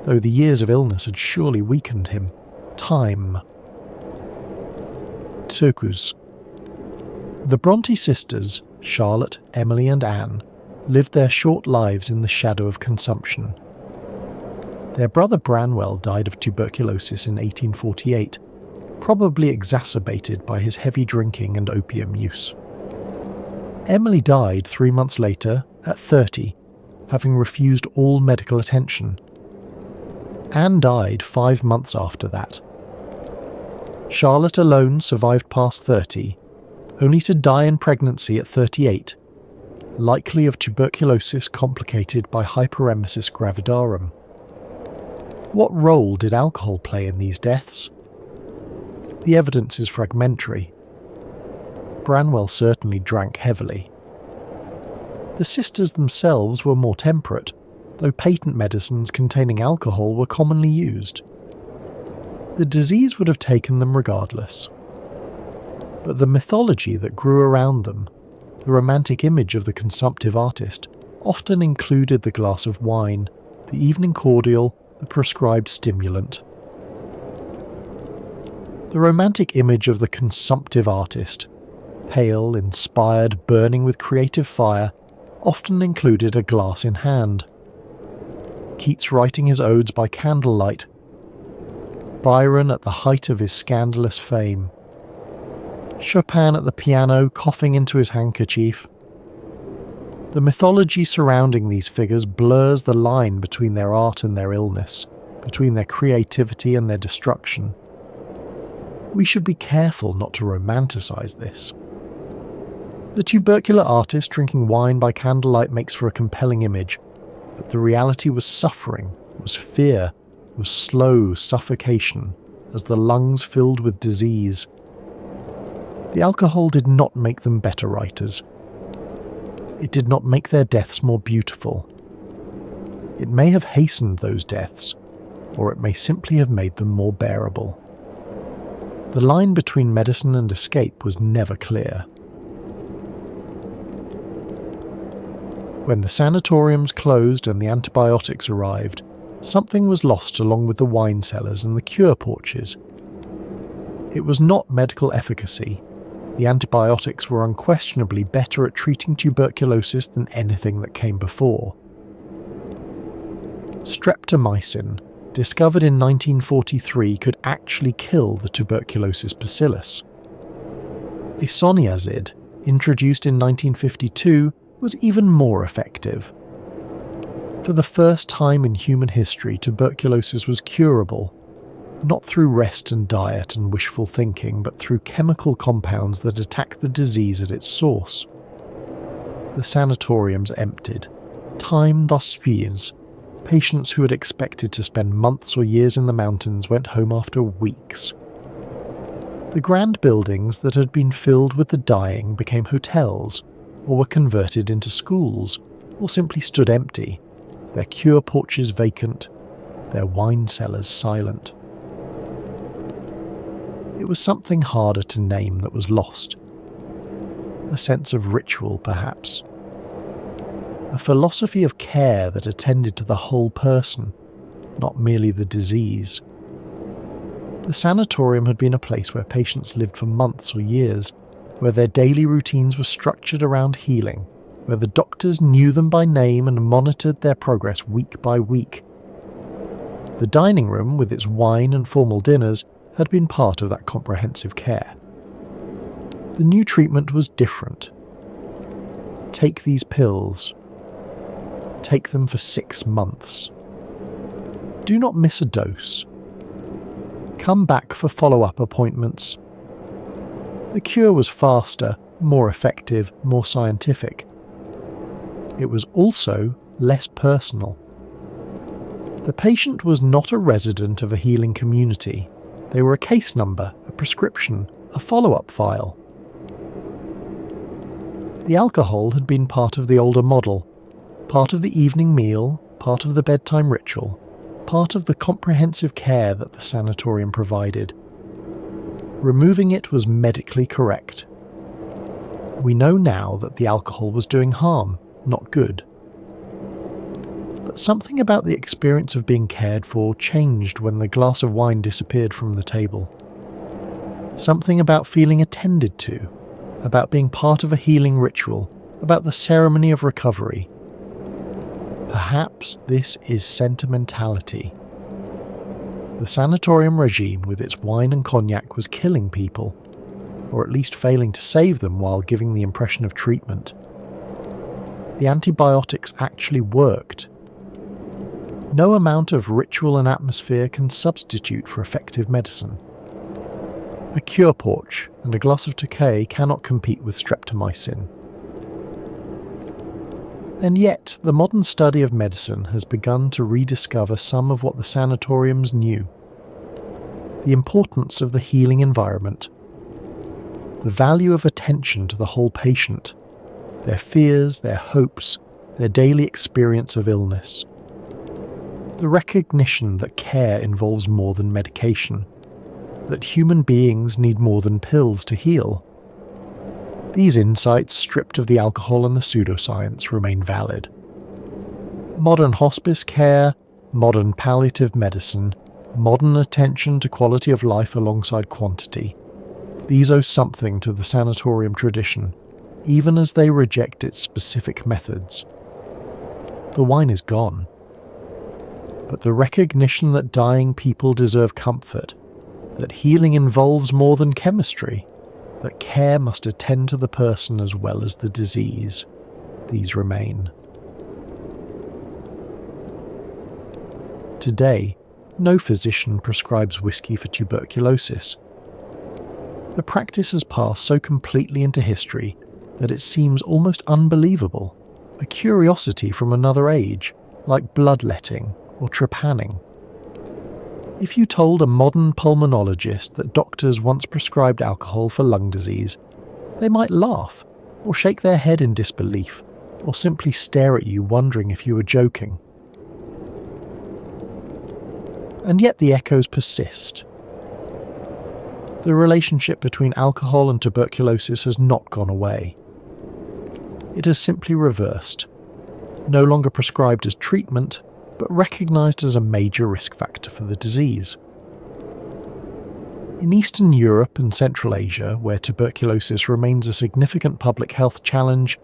though the years of illness had surely weakened him. Time. Turcus. The Bronte sisters, Charlotte, Emily and Anne, lived their short lives in the shadow of consumption. Their brother Branwell died of tuberculosis in 1848, probably exacerbated by his heavy drinking and opium use. Emily died 3 months later, at 30, having refused all medical attention. Anne died 5 months after that. Charlotte alone survived past 30, only to die in pregnancy at 38, likely of tuberculosis complicated by hyperemesis gravidarum. What role did alcohol play in these deaths? The evidence is fragmentary. Branwell certainly drank heavily. The sisters themselves were more temperate, though patent medicines containing alcohol were commonly used. The disease would have taken them regardless. But the mythology that grew around them, the romantic image of the consumptive artist, often included the glass of wine, the evening cordial, the prescribed stimulant. The romantic image of the consumptive artist, pale, inspired, burning with creative fire, often included a glass in hand. Keats writing his odes by candlelight, Byron at the height of his scandalous fame, Chopin at the piano coughing into his handkerchief. The mythology surrounding these figures blurs the line between their art and their illness, between their creativity and their destruction. We should be careful not to romanticize this. The tubercular artist drinking wine by candlelight makes for a compelling image, but the reality was suffering, was fear, was slow suffocation, as the lungs filled with disease. The alcohol did not make them better writers. It did not make their deaths more beautiful. It may have hastened those deaths, or it may simply have made them more bearable. The line between medicine and escape was never clear. When the sanatoriums closed and the antibiotics arrived, something was lost along with the wine cellars and the cure porches. It was not medical efficacy. The antibiotics were unquestionably better at treating tuberculosis than anything that came before. Streptomycin, discovered in 1943, could actually kill the tuberculosis bacillus. Isoniazid, introduced in 1952, was even more effective. For the first time in human history, tuberculosis was curable, not through rest and diet and wishful thinking, but through chemical compounds that attack the disease at its source. The sanatoriums emptied. Time thus speeds. Patients who had expected to spend months or years in the mountains went home after weeks. The grand buildings that had been filled with the dying became hotels, or were converted into schools, or simply stood empty, their cure porches vacant, their wine cellars silent. It was something harder to name that was lost. A sense of ritual, perhaps. A philosophy of care that attended to the whole person, not merely the disease. The sanatorium had been a place where patients lived for months or years, where their daily routines were structured around healing, where the doctors knew them by name and monitored their progress week by week. The dining room, with its wine and formal dinners, had been part of that comprehensive care. The new treatment was different. Take these pills. Take them for 6 months. Do not miss a dose. Come back for follow-up appointments. The cure was faster, more effective, more scientific. It was also less personal. The patient was not a resident of a healing community. They were a case number, a prescription, a follow-up file. The alcohol had been part of the older model, part of the evening meal, part of the bedtime ritual, part of the comprehensive care that the sanatorium provided. Removing it was medically correct. We know now that the alcohol was doing harm, not good. But something about the experience of being cared for changed when the glass of wine disappeared from the table. Something about feeling attended to, about being part of a healing ritual, about the ceremony of recovery. Perhaps this is sentimentality. The sanatorium regime with its wine and cognac was killing people, or at least failing to save them while giving the impression of treatment. The antibiotics actually worked. No amount of ritual and atmosphere can substitute for effective medicine. A cure porch and a glass of Tokay cannot compete with streptomycin. And yet, the modern study of medicine has begun to rediscover some of what the sanatoriums knew. The importance of the healing environment. The value of attention to the whole patient. Their fears, their hopes, their daily experience of illness. The recognition that care involves more than medication. That human beings need more than pills to heal. These insights, stripped of the alcohol and the pseudoscience, remain valid. Modern hospice care, modern palliative medicine, modern attention to quality of life alongside quantity. These owe something to the sanatorium tradition, even as they reject its specific methods. The wine is gone. But the recognition that dying people deserve comfort, that healing involves more than chemistry, that care must attend to the person as well as the disease, these remain. Today, no physician prescribes whiskey for tuberculosis. The practice has passed so completely into history that it seems almost unbelievable, a curiosity from another age, like bloodletting or trepanning. If you told a modern pulmonologist that doctors once prescribed alcohol for lung disease, they might laugh, or shake their head in disbelief, or simply stare at you wondering if you were joking. And yet the echoes persist. The relationship between alcohol and tuberculosis has not gone away. It has simply reversed, no longer prescribed as treatment, but recognised as a major risk factor for the disease. In Eastern Europe and Central Asia, where tuberculosis remains a significant public health challenge,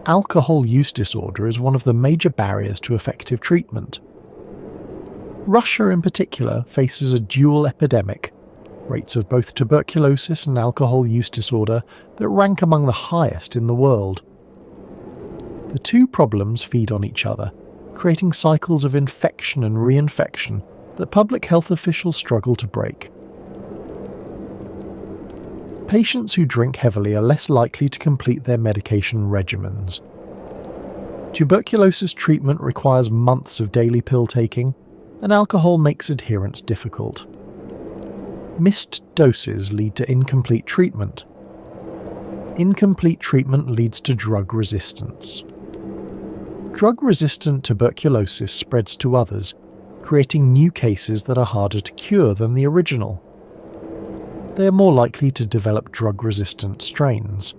alcohol use disorder is one of the major barriers to effective treatment. Russia in particular faces a dual epidemic, rates of both tuberculosis and alcohol use disorder that rank among the highest in the world. The two problems feed on each other, creating cycles of infection and reinfection that public health officials struggle to break. Patients who drink heavily are less likely to complete their medication regimens. Tuberculosis treatment requires months of daily pill taking, and alcohol makes adherence difficult. Missed doses lead to incomplete treatment. Incomplete treatment leads to drug resistance. Drug-resistant tuberculosis spreads to others, creating new cases that are harder to cure than the original. They are more likely to develop drug-resistant strains.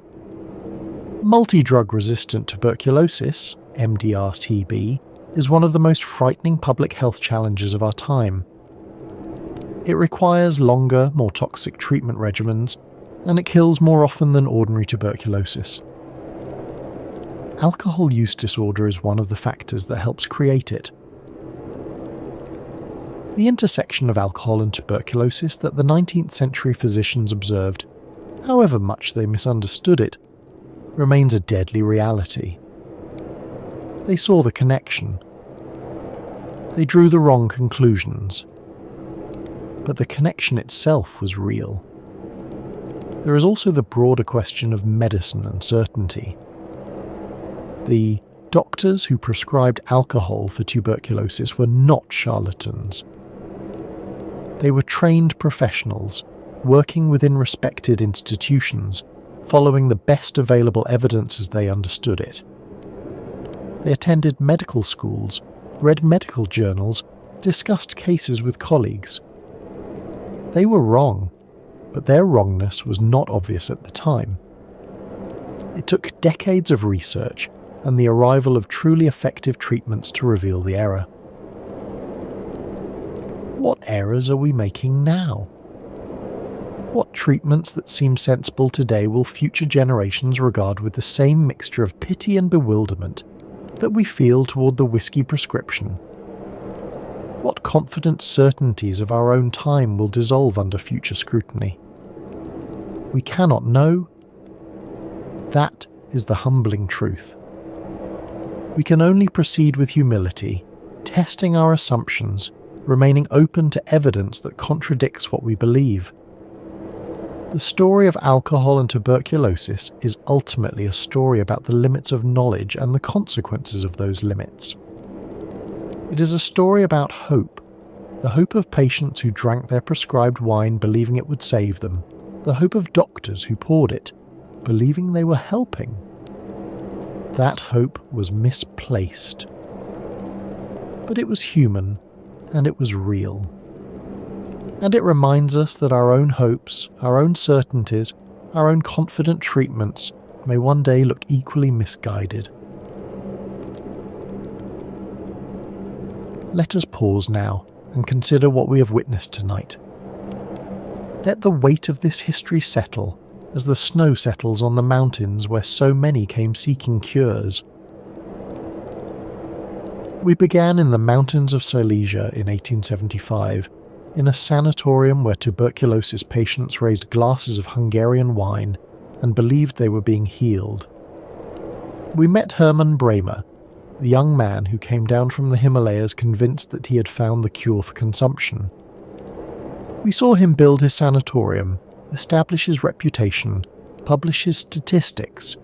Multi-drug-resistant tuberculosis, MDR-TB, is one of the most frightening public health challenges of our time. It requires longer, more toxic treatment regimens, and it kills more often than ordinary tuberculosis. Alcohol use disorder is one of the factors that helps create it. The intersection of alcohol and tuberculosis that the 19th century physicians observed, however much they misunderstood it, remains a deadly reality. They saw the connection. They drew the wrong conclusions. But the connection itself was real. There is also the broader question of medicine and certainty. The doctors who prescribed alcohol for tuberculosis were not charlatans. They were trained professionals, working within respected institutions, following the best available evidence as they understood it. They attended medical schools, read medical journals, discussed cases with colleagues. They were wrong, but their wrongness was not obvious at the time. It took decades of research and the arrival of truly effective treatments to reveal the error. What errors are we making now? What treatments that seem sensible today will future generations regard with the same mixture of pity and bewilderment that we feel toward the whiskey prescription? What confident certainties of our own time will dissolve under future scrutiny? We cannot know. That is the humbling truth. We can only proceed with humility, testing our assumptions, remaining open to evidence that contradicts what we believe. The story of alcohol and tuberculosis is ultimately a story about the limits of knowledge and the consequences of those limits. It is a story about hope, the hope of patients who drank their prescribed wine believing it would save them, the hope of doctors who poured it, believing they were helping. That hope was misplaced. But it was human, and it was real. And it reminds us that our own hopes, our own certainties, our own confident treatments may one day look equally misguided. Let us pause now and consider what we have witnessed tonight. Let the weight of this history settle as the snow settles on the mountains where so many came seeking cures. We began in the mountains of Silesia in 1875, in a sanatorium where tuberculosis patients raised glasses of Hungarian wine and believed they were being healed. We met Hermann Bremer, the young man who came down from the Himalayas convinced that he had found the cure for consumption. We saw him build his sanatorium, establish his reputation, publish his statistics.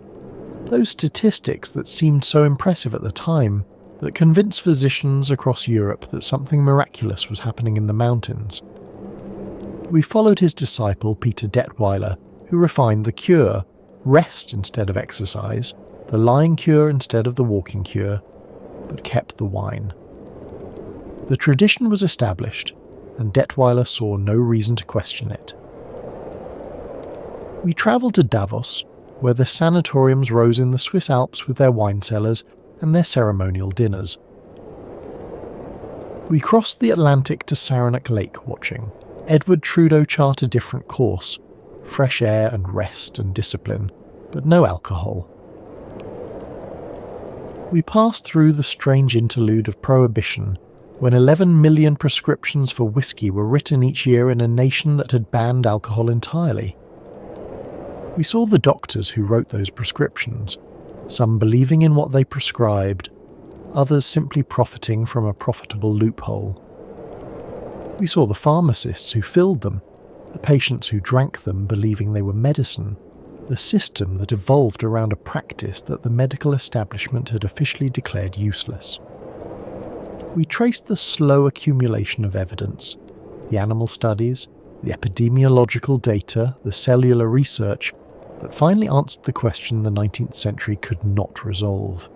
Those statistics that seemed so impressive at the time, that convinced physicians across Europe that something miraculous was happening in the mountains. We followed his disciple Peter Detweiler, who refined the cure, rest instead of exercise, the lying cure instead of the walking cure, but kept the wine. The tradition was established, and Detweiler saw no reason to question it. We travelled to Davos, where the sanatoriums rose in the Swiss Alps with their wine cellars and their ceremonial dinners. We crossed the Atlantic to Saranac Lake watching. Edward Trudeau chart a different course, fresh air and rest and discipline, but no alcohol. We passed through the strange interlude of prohibition when 11 million prescriptions for whiskey were written each year in a nation that had banned alcohol entirely. We saw the doctors who wrote those prescriptions, some believing in what they prescribed, others simply profiting from a profitable loophole. We saw the pharmacists who filled them, the patients who drank them believing they were medicine, the system that evolved around a practice that the medical establishment had officially declared useless. We traced the slow accumulation of evidence, the animal studies, the epidemiological data, the cellular research, that finally answered the question the 19th century could not resolve.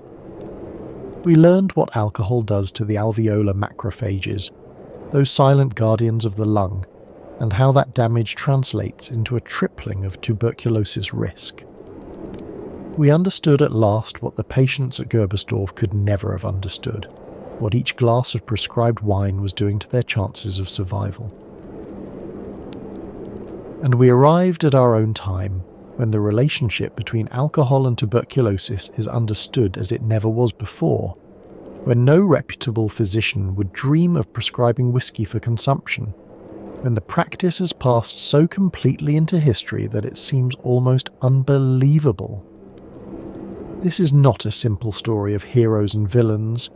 We learned what alcohol does to the alveolar macrophages, those silent guardians of the lung, and how that damage translates into a tripling of tuberculosis risk. We understood at last what the patients at Gerbersdorf could never have understood, what each glass of prescribed wine was doing to their chances of survival. And we arrived at our own time, when the relationship between alcohol and tuberculosis is understood as it never was before, when no reputable physician would dream of prescribing whiskey for consumption, when the practice has passed so completely into history that it seems almost unbelievable. This is not a simple story of heroes and villains.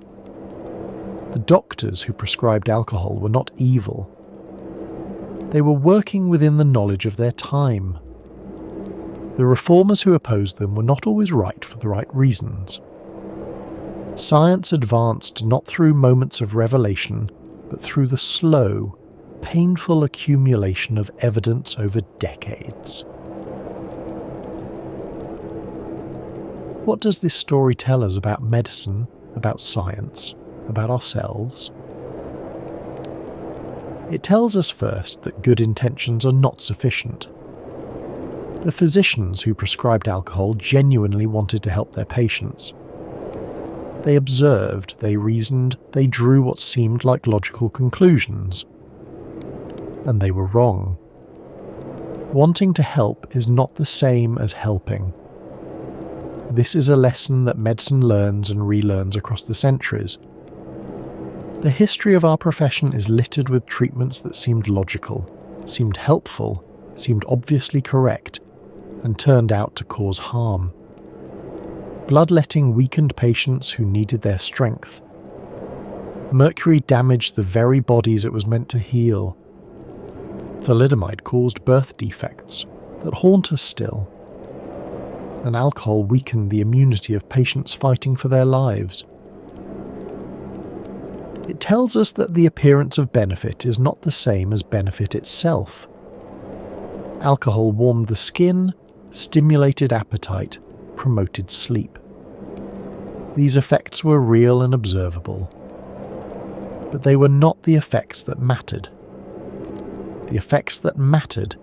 The doctors who prescribed alcohol were not evil. They were working within the knowledge of their time. The reformers who opposed them were not always right for the right reasons. Science advanced not through moments of revelation, but through the slow, painful accumulation of evidence over decades. What does this story tell us about medicine, about science, about ourselves? It tells us first that good intentions are not sufficient. The physicians who prescribed alcohol genuinely wanted to help their patients. They observed, they reasoned, they drew what seemed like logical conclusions. And they were wrong. Wanting to help is not the same as helping. This is a lesson that medicine learns and relearns across the centuries. The history of our profession is littered with treatments that seemed logical, seemed helpful, seemed obviously correct, and turned out to cause harm. Bloodletting weakened patients who needed their strength. Mercury damaged the very bodies it was meant to heal. Thalidomide caused birth defects that haunt us still. And alcohol weakened the immunity of patients fighting for their lives. It tells us that the appearance of benefit is not the same as benefit itself. Alcohol warmed the skin, stimulated appetite, promoted sleep. These effects were real and observable. But they were not the effects that mattered. The effects that mattered,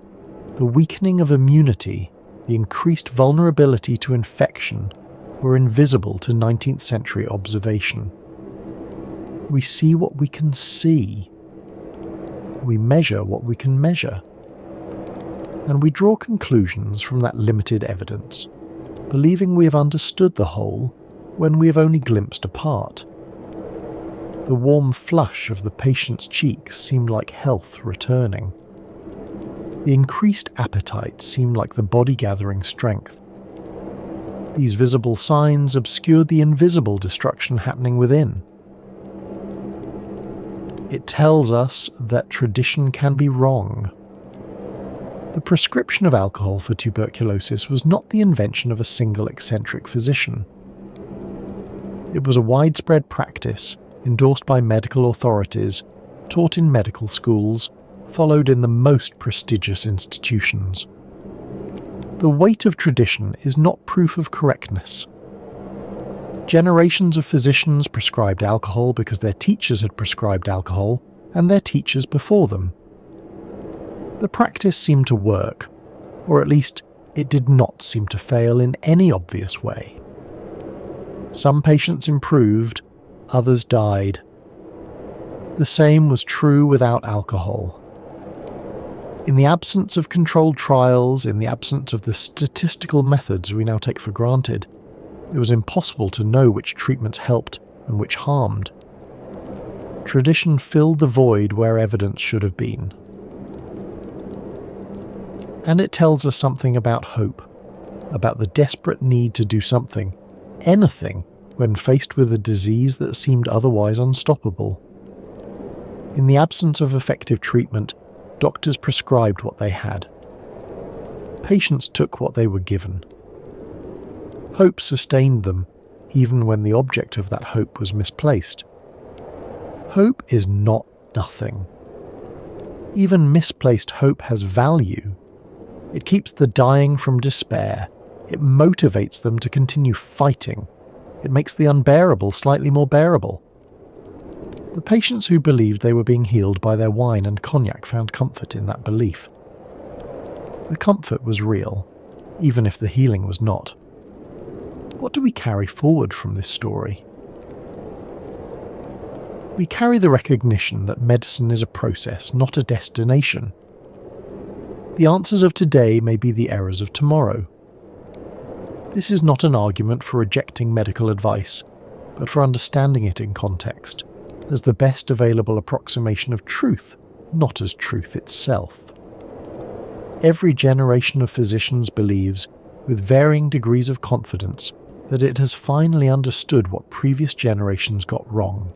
the weakening of immunity, the increased vulnerability to infection, were invisible to 19th century observation. We see what we can see. We measure what we can measure. And we draw conclusions from that limited evidence, believing we have understood the whole when we have only glimpsed a part. The warm flush of the patient's cheeks seemed like health returning. The increased appetite seemed like the body gathering strength. These visible signs obscured the invisible destruction happening within. It tells us that tradition can be wrong. The prescription of alcohol for tuberculosis was not the invention of a single eccentric physician. It was a widespread practice, endorsed by medical authorities, taught in medical schools, followed in the most prestigious institutions. The weight of tradition is not proof of correctness. Generations of physicians prescribed alcohol because their teachers had prescribed alcohol, and their teachers before them. The practice seemed to work, or at least it did not seem to fail in any obvious way. Some patients improved, others died. The same was true without alcohol. In the absence of controlled trials, in the absence of the statistical methods we now take for granted, it was impossible to know which treatments helped and which harmed. Tradition filled the void where evidence should have been. And it tells us something about hope, about the desperate need to do something, anything, when faced with a disease that seemed otherwise unstoppable. In the absence of effective treatment, doctors prescribed what they had. Patients took what they were given. Hope sustained them, even when the object of that hope was misplaced. Hope is not nothing. Even misplaced hope has value. It keeps the dying from despair. It motivates them to continue fighting. It makes the unbearable slightly more bearable. The patients who believed they were being healed by their wine and cognac found comfort in that belief. The comfort was real, even if the healing was not. What do we carry forward from this story? We carry the recognition that medicine is a process, not a destination. The answers of today may be the errors of tomorrow. This is not an argument for rejecting medical advice, but for understanding it in context, as the best available approximation of truth, not as truth itself. Every generation of physicians believes, with varying degrees of confidence, that it has finally understood what previous generations got wrong.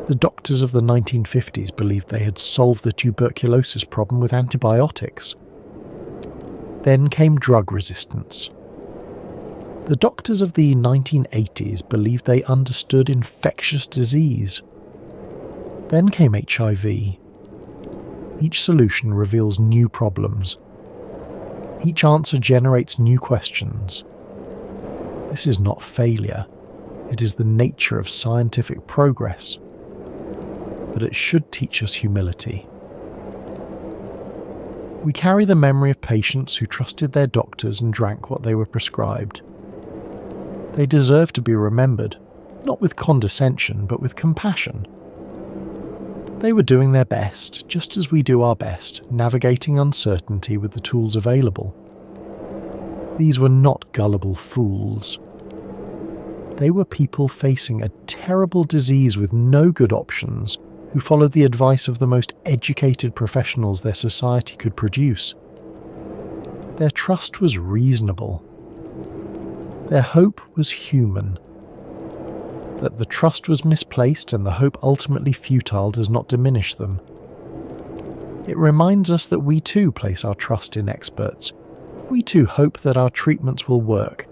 The doctors of the 1950s believed they had solved the tuberculosis problem with antibiotics. Then came drug resistance. The doctors of the 1980s believed they understood infectious disease. Then came HIV. Each solution reveals new problems. Each answer generates new questions. This is not failure. It is the nature of scientific progress. But it should teach us humility. We carry the memory of patients who trusted their doctors and drank what they were prescribed. They deserve to be remembered, not with condescension, but with compassion. They were doing their best, just as we do our best, navigating uncertainty with the tools available. These were not gullible fools. They were people facing a terrible disease with no good options, who followed the advice of the most educated professionals their society could produce. Their trust was reasonable. Their hope was human. That the trust was misplaced and the hope ultimately futile does not diminish them. It reminds us that we too place our trust in experts. We too hope that our treatments will work,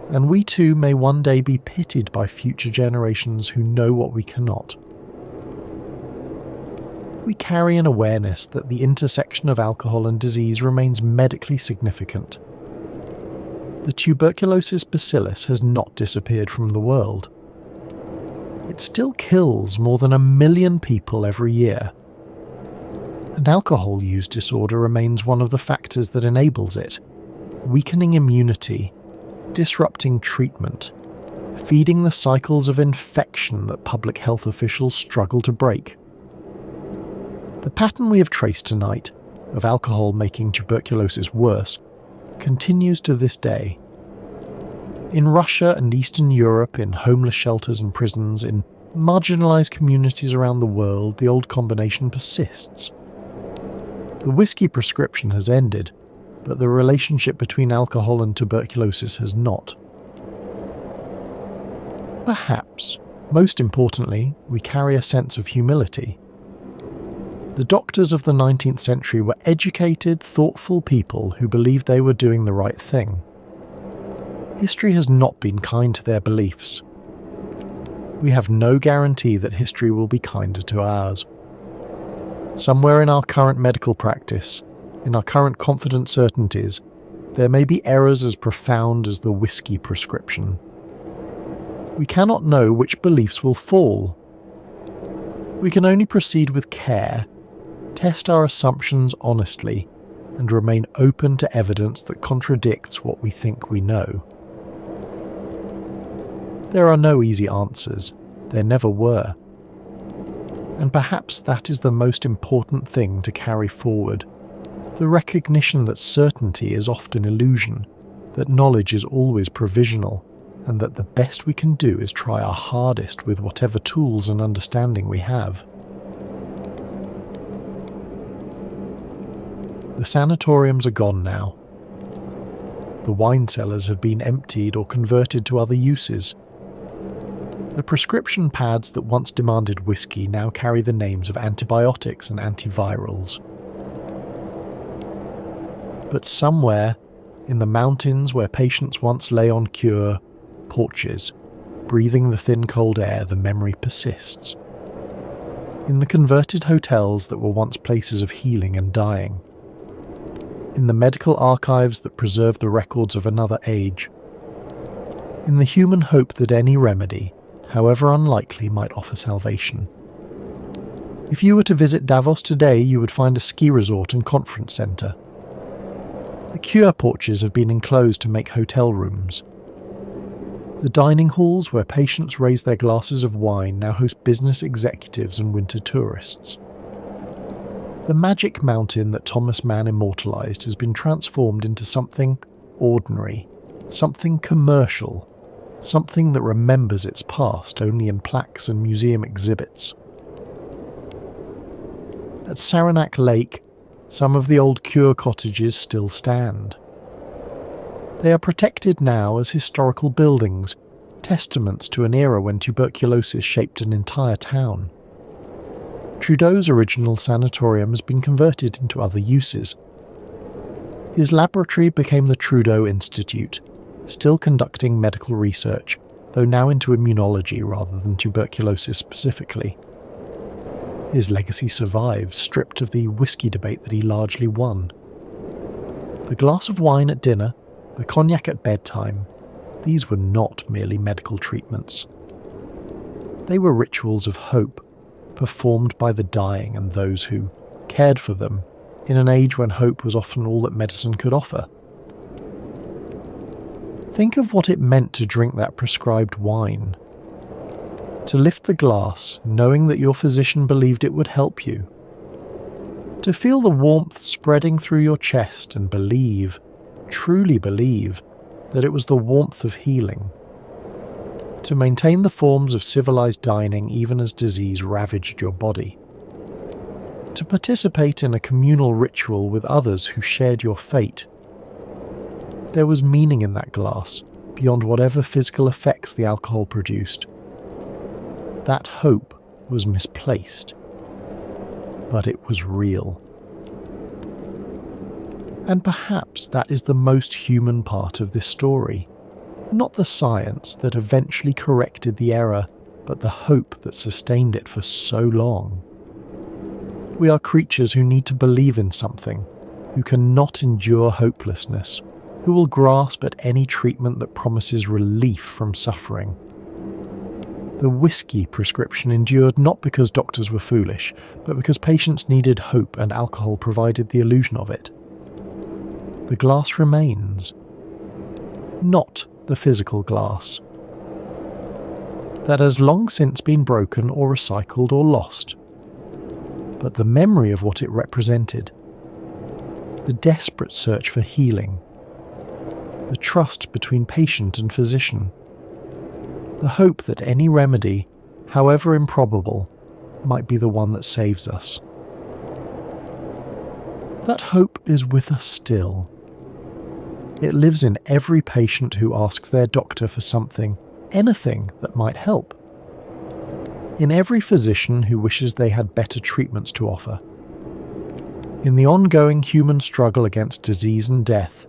and we too may one day be pitied by future generations who know what we cannot. We carry an awareness that the intersection of alcohol and disease remains medically significant. The tuberculosis bacillus has not disappeared from the world. It still kills more than 1 million people every year. And alcohol use disorder remains one of the factors that enables it, weakening immunity, disrupting treatment, feeding the cycles of infection that public health officials struggle to break. The pattern we have traced tonight, of alcohol making tuberculosis worse, continues to this day. In Russia and Eastern Europe, in homeless shelters and prisons, in marginalized communities around the world, the old combination persists. The whiskey prescription has ended, but the relationship between alcohol and tuberculosis has not. Perhaps, most importantly, we carry a sense of humility. The doctors of the 19th century were educated, thoughtful people who believed they were doing the right thing. History has not been kind to their beliefs. We have no guarantee that history will be kinder to ours. Somewhere in our current medical practice, in our current confident certainties, there may be errors as profound as the whiskey prescription. We cannot know which beliefs will fall. We can only proceed with care, test our assumptions honestly, and remain open to evidence that contradicts what we think we know. There are no easy answers. There never were. And perhaps that is the most important thing to carry forward. The recognition that certainty is often illusion, that knowledge is always provisional, and that the best we can do is try our hardest with whatever tools and understanding we have. The sanatoriums are gone now. The wine cellars have been emptied or converted to other uses. The prescription pads that once demanded whiskey now carry the names of antibiotics and antivirals. But somewhere, in the mountains where patients once lay on cure porches, breathing the thin cold air, the memory persists. In the converted hotels that were once places of healing and dying. In the medical archives that preserve the records of another age. In the human hope that any remedy, however unlikely, might offer salvation. If you were to visit Davos today, you would find a ski resort and conference centre. The cure porches have been enclosed to make hotel rooms. The dining halls where patients raise their glasses of wine now host business executives and winter tourists. The magic mountain that Thomas Mann immortalised has been transformed into something ordinary, something commercial, something that remembers its past only in plaques and museum exhibits. At Saranac Lake, some of the old cure cottages still stand. They are protected now as historical buildings, testaments to an era when tuberculosis shaped an entire town. Trudeau's original sanatorium has been converted into other uses. His laboratory became the Trudeau Institute, still conducting medical research, though now into immunology rather than tuberculosis specifically. His legacy survives, stripped of the whiskey debate that he largely won. The glass of wine at dinner, the cognac at bedtime, these were not merely medical treatments. They were rituals of hope, performed by the dying and those who cared for them, in an age when hope was often all that medicine could offer. Think of what it meant to drink that prescribed wine. To lift the glass, knowing that your physician believed it would help you. To feel the warmth spreading through your chest and believe, truly believe, that it was the warmth of healing. To maintain the forms of civilized dining even as disease ravaged your body. To participate in a communal ritual with others who shared your fate. There was meaning in that glass, beyond whatever physical effects the alcohol produced. That hope was misplaced, but it was real. And perhaps that is the most human part of this story. Not the science that eventually corrected the error, but the hope that sustained it for so long. We are creatures who need to believe in something, who cannot endure hopelessness, who will grasp at any treatment that promises relief from suffering. The whiskey prescription endured not because doctors were foolish, but because patients needed hope and alcohol provided the illusion of it. The glass remains. Not the physical glass. That has long since been broken or recycled or lost. But the memory of what it represented. The desperate search for healing. The trust between patient and physician. The hope that any remedy, however improbable, might be the one that saves us. That hope is with us still. It lives in every patient who asks their doctor for something, anything that might help. In every physician who wishes they had better treatments to offer. In the ongoing human struggle against disease and death,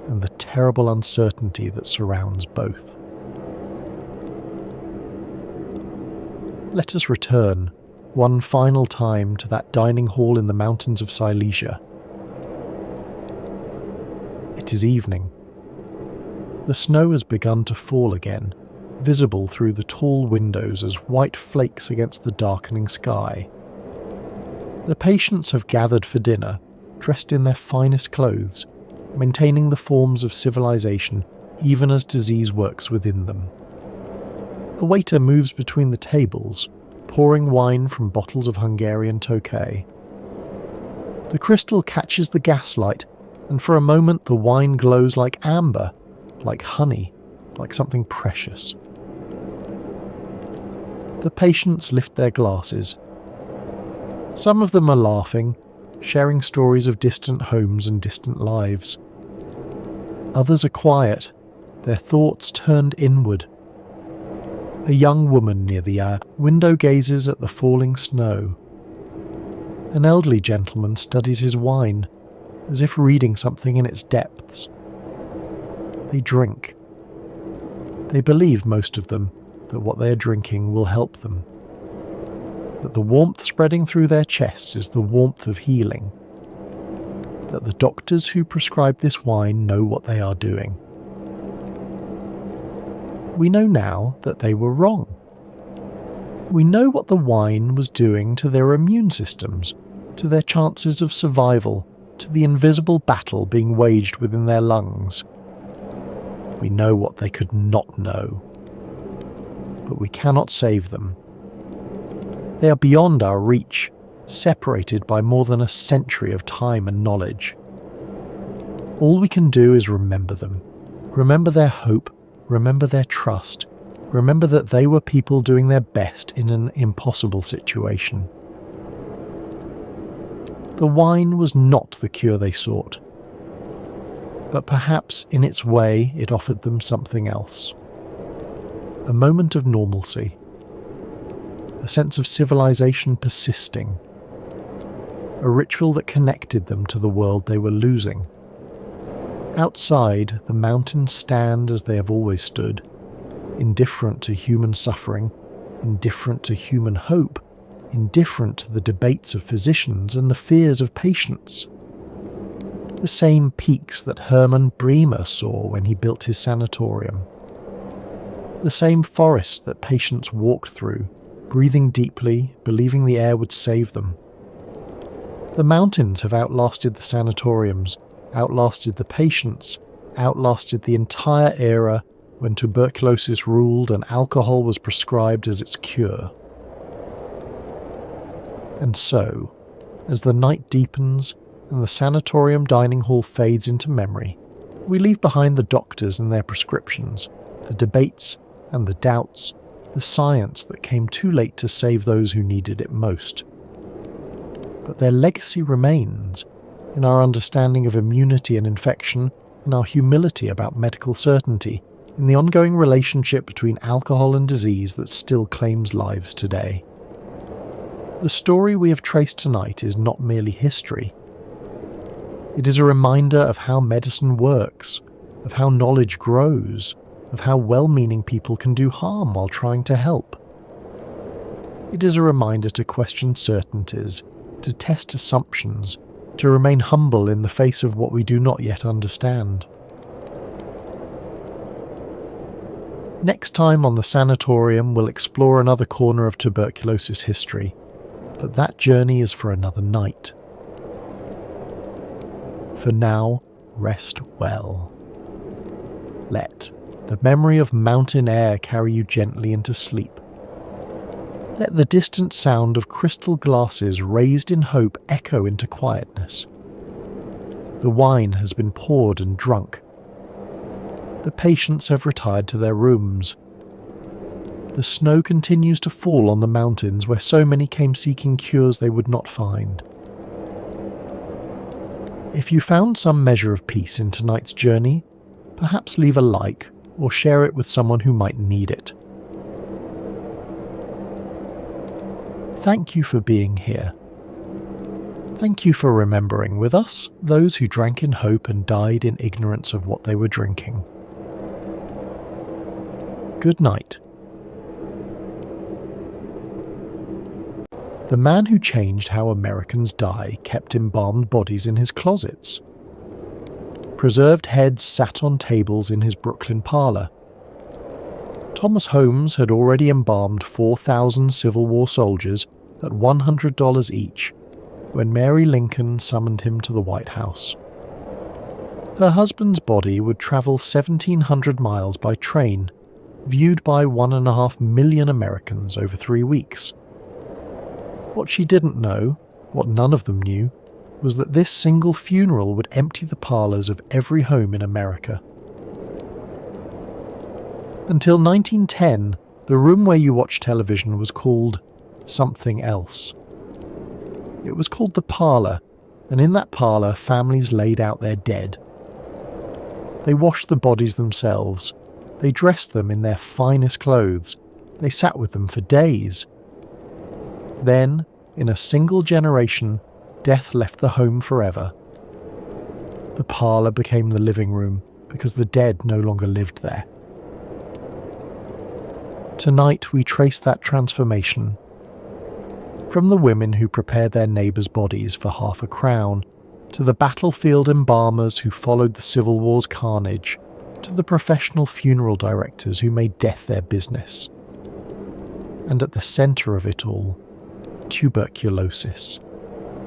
and the terrible uncertainty that surrounds both. Let us return, one final time, to that dining hall in the mountains of Silesia. It is evening. The snow has begun to fall again, visible through the tall windows as white flakes against the darkening sky. The patients have gathered for dinner, dressed in their finest clothes, maintaining the forms of civilization even as disease works within them. A waiter moves between the tables, pouring wine from bottles of Hungarian Tokay. The crystal catches the gaslight, and for a moment the wine glows like amber, like honey, like something precious. The patients lift their glasses. Some of them are laughing, sharing stories of distant homes and distant lives. Others are quiet, their thoughts turned inward. A young woman near the window gazes at the falling snow. An elderly gentleman studies his wine, as if reading something in its depths. They drink. They believe, most of them, that what they are drinking will help them. That the warmth spreading through their chests is the warmth of healing. That the doctors who prescribe this wine know what they are doing. We know now that they were wrong. We know what the wine was doing to their immune systems, to their chances of survival, to the invisible battle being waged within their lungs. We know what they could not know. But we cannot save them. They are beyond our reach, separated by more than a century of time and knowledge. All we can do is remember them. Remember their hope, remember their trust, remember that they were people doing their best in an impossible situation. The wine was not the cure they sought, but perhaps in its way it offered them something else. A moment of normalcy, a sense of civilization persisting, a ritual that connected them to the world they were losing. Outside, the mountains stand as they have always stood, indifferent to human suffering, indifferent to human hope, indifferent to the debates of physicians and the fears of patients. The same peaks that Hermann Bremer saw when he built his sanatorium. The same forests that patients walked through, breathing deeply, believing the air would save them. The mountains have outlasted the sanatoriums, outlasted the patients, outlasted the entire era when tuberculosis ruled and alcohol was prescribed as its cure. And so, as the night deepens and the sanatorium dining hall fades into memory, we leave behind the doctors and their prescriptions, the debates and the doubts, the science that came too late to save those who needed it most. But their legacy remains in our understanding of immunity and infection, in our humility about medical certainty, in the ongoing relationship between alcohol and disease that still claims lives today. The story we have traced tonight is not merely history. It is a reminder of how medicine works, of how knowledge grows, of how well-meaning people can do harm while trying to help. It is a reminder to question certainties, to test assumptions, to remain humble in the face of what we do not yet understand. Next time on the Sanatorium, we'll explore another corner of tuberculosis history, but that journey is for another night. For now, rest well. Let the memory of mountain air carry you gently into sleep. Let the distant sound of crystal glasses raised in hope echo into quietness. The wine has been poured and drunk. The patients have retired to their rooms. The snow continues to fall on the mountains where so many came seeking cures they would not find. If you found some measure of peace in tonight's journey, perhaps leave a like or share it with someone who might need it. Thank you for being here. Thank you for remembering with us those who drank in hope and died in ignorance of what they were drinking. Good night. The man who changed how Americans die kept embalmed bodies in his closets. Preserved heads sat on tables in his Brooklyn parlor. Thomas Holmes had already embalmed 4,000 Civil War soldiers at $100 each when Mary Lincoln summoned him to the White House. Her husband's body would travel 1,700 miles by train, viewed by 1.5 million Americans over 3 weeks. What she didn't know, what none of them knew, was that this single funeral would empty the parlors of every home in America. Until 1910, the room where you watch television was called something else. It was called the parlour, and in that parlour families laid out their dead. They washed the bodies themselves. They dressed them in their finest clothes. They sat with them for days. Then, in a single generation, death left the home forever. The parlour became the living room because the dead no longer lived there. Tonight we trace that transformation. From the women who prepared their neighbours' bodies for half a crown, to the battlefield embalmers who followed the Civil War's carnage, to the professional funeral directors who made death their business. And at the centre of it all, tuberculosis,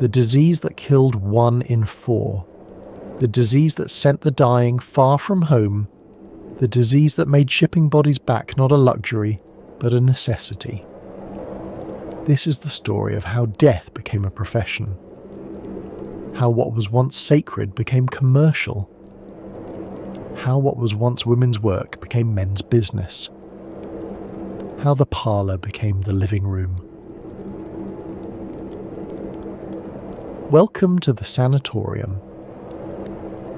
the disease that killed 1 in 4, the disease that sent the dying far from home, the disease that made shipping bodies back not a luxury, but a necessity. This is the story of how death became a profession, how what was once sacred became commercial, how what was once women's work became men's business, how the parlour became the living room. Welcome to the Sanatorium.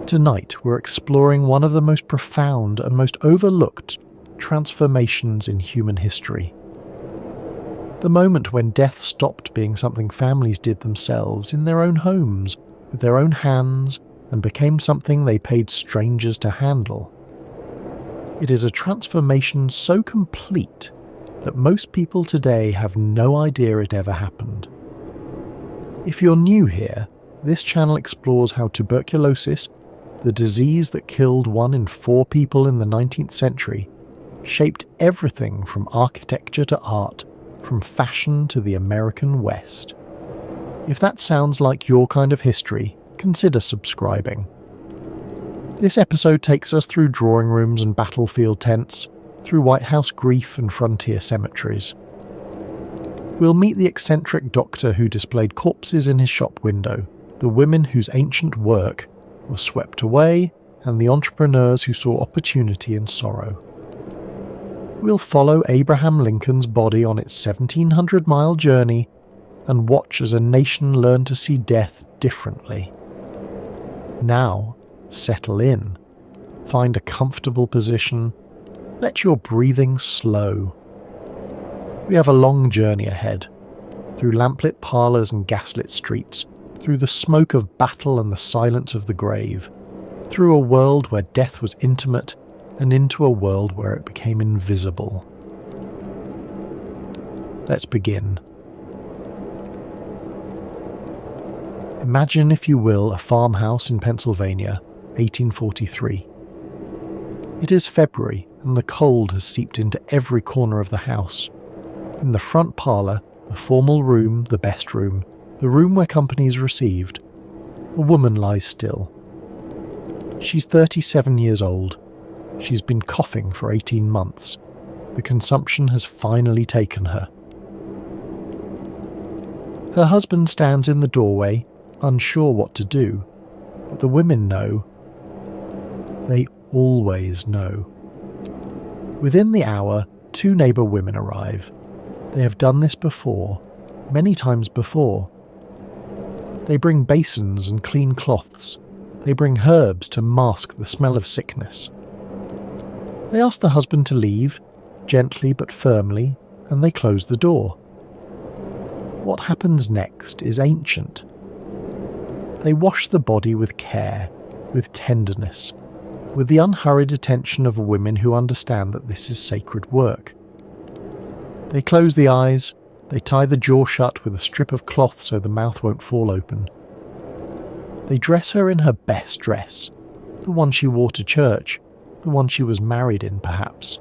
Tonight we're exploring one of the most profound and most overlooked transformations in human history. The moment when death stopped being something families did themselves in their own homes, with their own hands, and became something they paid strangers to handle. It is a transformation so complete that most people today have no idea it ever happened. If you're new here, this channel explores how tuberculosis, the disease that killed 1 in 4 people in the 19th century, shaped everything from architecture to art, from fashion to the American West. If that sounds like your kind of history, consider subscribing. This episode takes us through drawing rooms and battlefield tents, through White House grief and frontier cemeteries. We'll meet the eccentric doctor who displayed corpses in his shop window, the women whose ancient work was swept away, and the entrepreneurs who saw opportunity in sorrow. We'll follow Abraham Lincoln's body on its 1,700-mile journey and watch as a nation learned to see death differently. Now, settle in. Find a comfortable position. Let your breathing slow. We have a long journey ahead, through lamplit parlours and gaslit streets, through the smoke of battle and the silence of the grave, through a world where death was intimate and into a world where it became invisible. Let's begin. Imagine, if you will, a farmhouse in Pennsylvania, 1843. It is February, and the cold has seeped into every corner of the house. In the front parlour, the formal room, the best room, the room where company is received, a woman lies still. She's 37 years old. She's been coughing for 18 months. The consumption has finally taken her. Her husband stands in the doorway, unsure what to do, but the women know. They always know. Within the hour, 2 neighbour women arrive. They have done this before, many times before. They bring basins and clean cloths. They bring herbs to mask the smell of sickness. They ask the husband to leave, gently but firmly, and they close the door. What happens next is ancient. They wash the body with care, with tenderness, with the unhurried attention of women who understand that this is sacred work. They close the eyes, they tie the jaw shut with a strip of cloth so the mouth won't fall open. They dress her in her best dress, the one she wore to church, the one she was married in perhaps.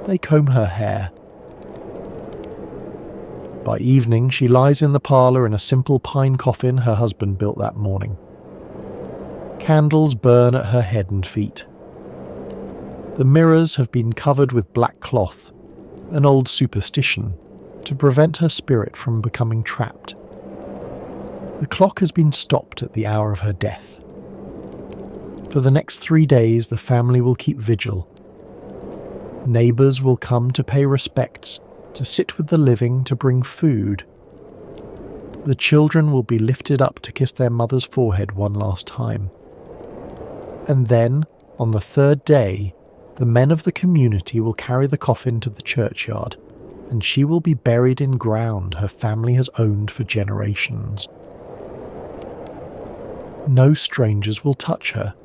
They comb her hair. By evening she lies in the parlour in a simple pine coffin her husband built that morning. Candles burn at her head and feet. The mirrors have been covered with black cloth, an old superstition, to prevent her spirit from becoming trapped. The clock has been stopped at the hour of her death. For the next 3 days the family will keep vigil. Neighbours will come to pay respects, to sit with the living, to bring food. The children will be lifted up to kiss their mother's forehead one last time. And then, on the third day, the men of the community will carry the coffin to the churchyard, and she will be buried in ground her family has owned for generations. No strangers will touch her.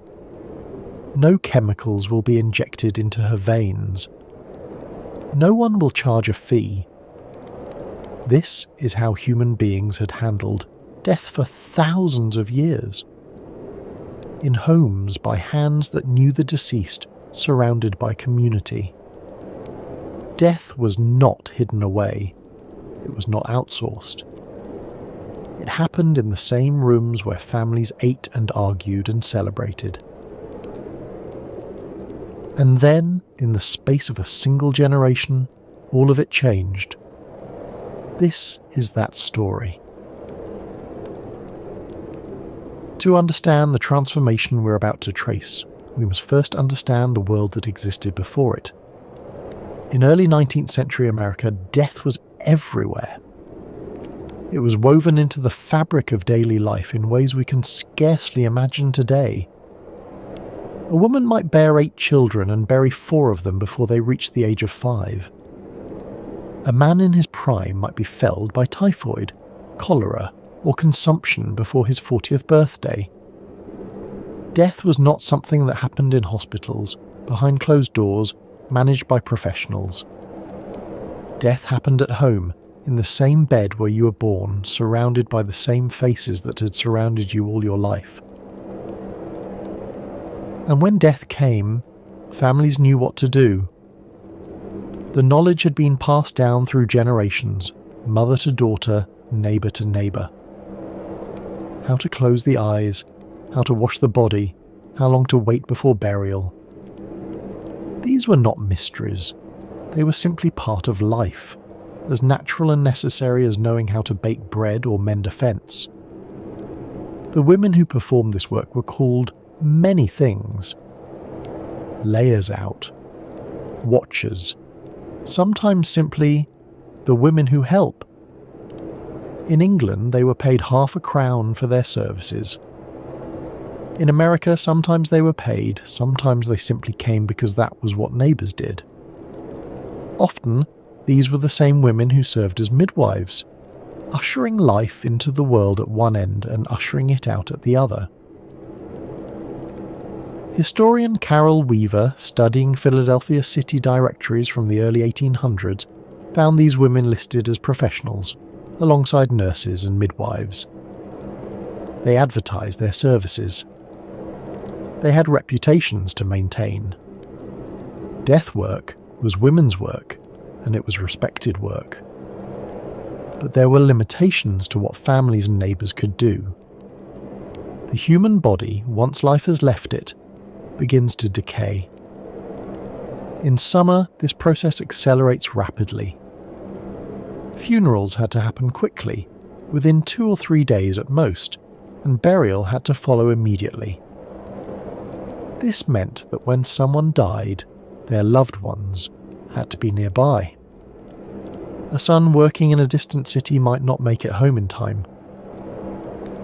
No chemicals will be injected into her veins. No one will charge a fee. This is how human beings had handled death for thousands of years. In homes by hands that knew the deceased, surrounded by community. Death was not hidden away. It was not outsourced. It happened in the same rooms where families ate and argued and celebrated. And then, in the space of a single generation, all of it changed. This is that story. To understand the transformation we're about to trace, we must first understand the world that existed before it. In early 19th century America, death was everywhere. It was woven into the fabric of daily life in ways we can scarcely imagine today. A woman might bear 8 children and bury 4 of them before they reach the age of 5. A man in his prime might be felled by typhoid, cholera, or consumption before his 40th birthday. Death was not something that happened in hospitals, behind closed doors, managed by professionals. Death happened at home, in the same bed where you were born, surrounded by the same faces that had surrounded you all your life. And when death came, families knew what to do. The knowledge had been passed down through generations, mother to daughter, neighbour to neighbour. How to close the eyes, how to wash the body, how long to wait before burial. These were not mysteries. They were simply part of life, as natural and necessary as knowing how to bake bread or mend a fence. The women who performed this work were called many things. Layers out, watchers, sometimes simply the women who help. In England, they were paid half a crown for their services. In America, sometimes they were paid, sometimes they simply came because that was what neighbours did. Often, these were the same women who served as midwives, ushering life into the world at one end and ushering it out at the other. Historian Carol Weaver, studying Philadelphia city directories from the early 1800s, found these women listed as professionals, alongside nurses and midwives. They advertised their services. They had reputations to maintain. Death work was women's work, and it was respected work. But there were limitations to what families and neighbours could do. The human body, once life has left it, begins to decay. In summer, this process accelerates rapidly. Funerals had to happen quickly, within 2 or 3 days at most, and burial had to follow immediately. This meant that when someone died, their loved ones had to be nearby. A son working in a distant city might not make it home in time.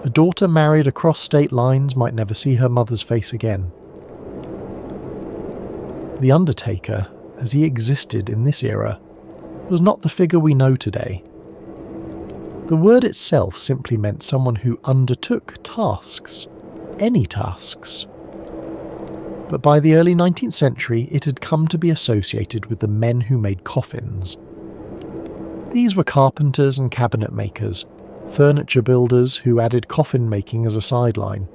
A daughter married across state lines might never see her mother's face again. The undertaker, as he existed in this era, was not the figure we know today. The word itself simply meant someone who undertook tasks, any tasks. But by the early 19th century, it had come to be associated with the men who made coffins. These were carpenters and cabinet makers, furniture builders who added coffin making as a sideline.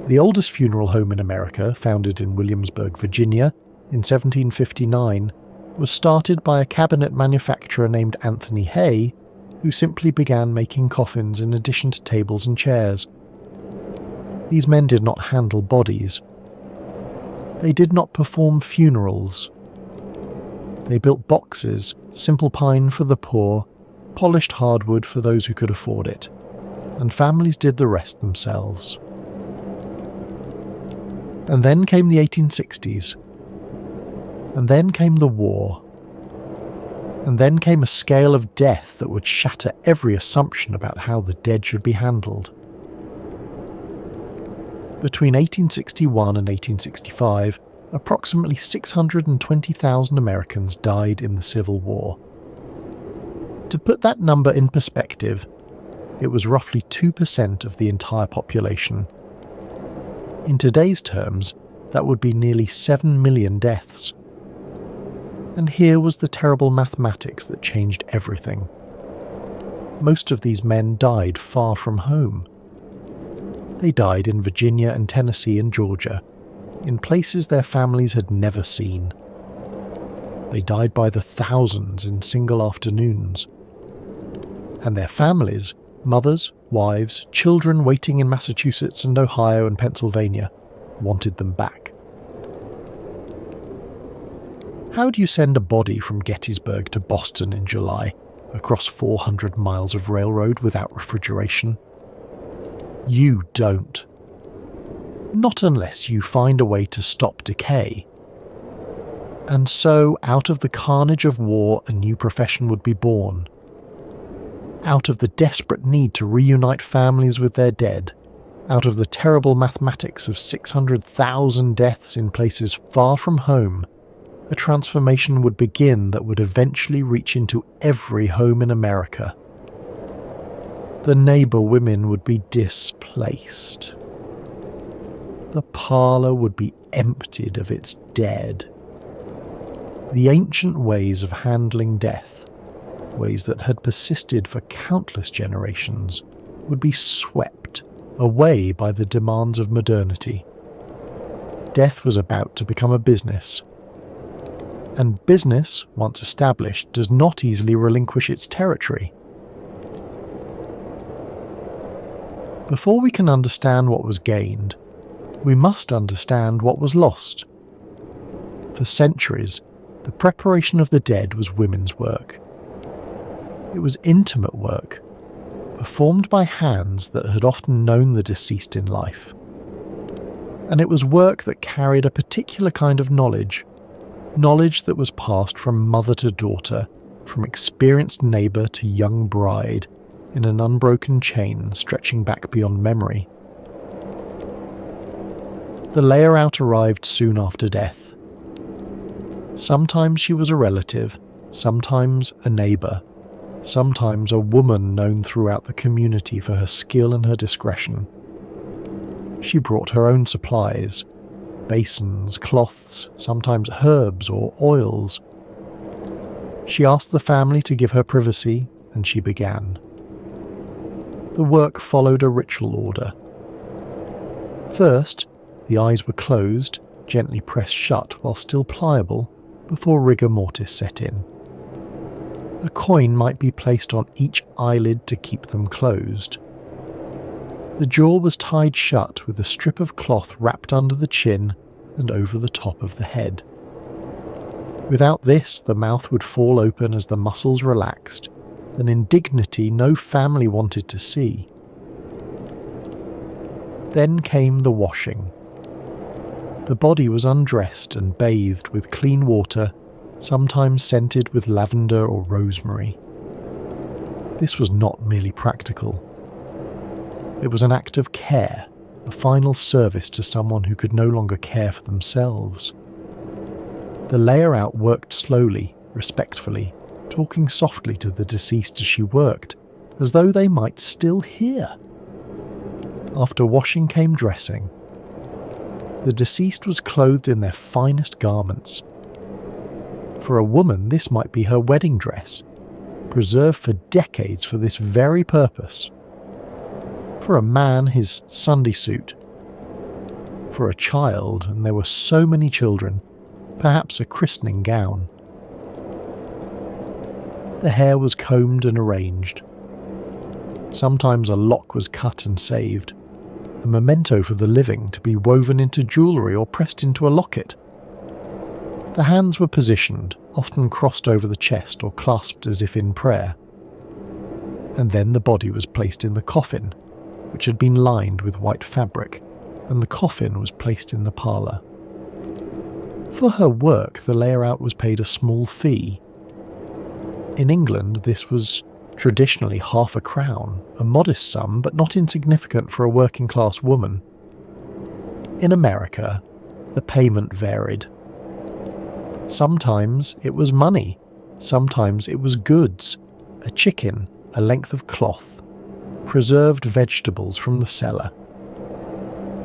The oldest funeral home in America, founded in Williamsburg, Virginia, in 1759, was started by a cabinet manufacturer named Anthony Hay, who simply began making coffins in addition to tables and chairs. These men did not handle bodies. They did not perform funerals. They built boxes, simple pine for the poor, polished hardwood for those who could afford it, and families did the rest themselves. And then came the 1860s. And then came the war. And then came a scale of death that would shatter every assumption about how the dead should be handled. Between 1861 and 1865, approximately 620,000 Americans died in the Civil War. To put that number in perspective, it was roughly 2% of the entire population. In today's terms, that would be nearly 7 million deaths. And here was the terrible mathematics that changed everything. Most of these men died far from home. They died in Virginia and Tennessee and Georgia, in places their families had never seen. They died by the thousands in single afternoons. And their families, mothers, wives, children waiting in Massachusetts and Ohio and Pennsylvania, wanted them back. How do you send a body from Gettysburg to Boston in July, across 400 miles of railroad without refrigeration? You don't. Not unless you find a way to stop decay. And so, out of the carnage of war, a new profession would be born. Out of the desperate need to reunite families with their dead, out of the terrible mathematics of 600,000 deaths in places far from home, a transformation would begin that would eventually reach into every home in America. The neighbor women would be displaced. The parlor would be emptied of its dead. The ancient ways of handling death, ways that had persisted for countless generations, would be swept away by the demands of modernity. Death was about to become a business. And business, once established, does not easily relinquish its territory. Before we can understand what was gained, we must understand what was lost. For centuries, the preparation of the dead was women's work. It was intimate work, performed by hands that had often known the deceased in life. And it was work that carried a particular kind of knowledge that was passed from mother to daughter, from experienced neighbour to young bride, in an unbroken chain stretching back beyond memory. The layer-out arrived soon after death. Sometimes she was a relative, sometimes a neighbour, sometimes a woman known throughout the community for her skill and her discretion. She brought her own supplies, basins, cloths, sometimes herbs or oils. She asked the family to give her privacy, and she began. The work followed a ritual order. First, the eyes were closed, gently pressed shut while still pliable, before rigor mortis set in. A coin might be placed on each eyelid to keep them closed. The jaw was tied shut with a strip of cloth wrapped under the chin and over the top of the head. Without this, the mouth would fall open as the muscles relaxed, an indignity no family wanted to see. Then came the washing. The body was undressed and bathed with clean water, sometimes scented with lavender or rosemary. This was not merely practical. It was an act of care, a final service to someone who could no longer care for themselves. The layer-out worked slowly, respectfully, talking softly to the deceased as she worked, as though they might still hear. After washing came dressing. The deceased was clothed in their finest garments. For a woman, this might be her wedding dress, preserved for decades for this very purpose. For a man, his Sunday suit. For a child, and there were so many children, perhaps a christening gown. The hair was combed and arranged. Sometimes a lock was cut and saved, a memento for the living to be woven into jewellery or pressed into a locket. The hands were positioned, often crossed over the chest or clasped as if in prayer. And then the body was placed in the coffin, which had been lined with white fabric, and the coffin was placed in the parlour. For her work, the layer-out was paid a small fee. In England, this was traditionally half a crown, a modest sum but not insignificant for a working-class woman. In America, the payment varied. Sometimes it was money, sometimes it was goods, a chicken, a length of cloth, preserved vegetables from the cellar.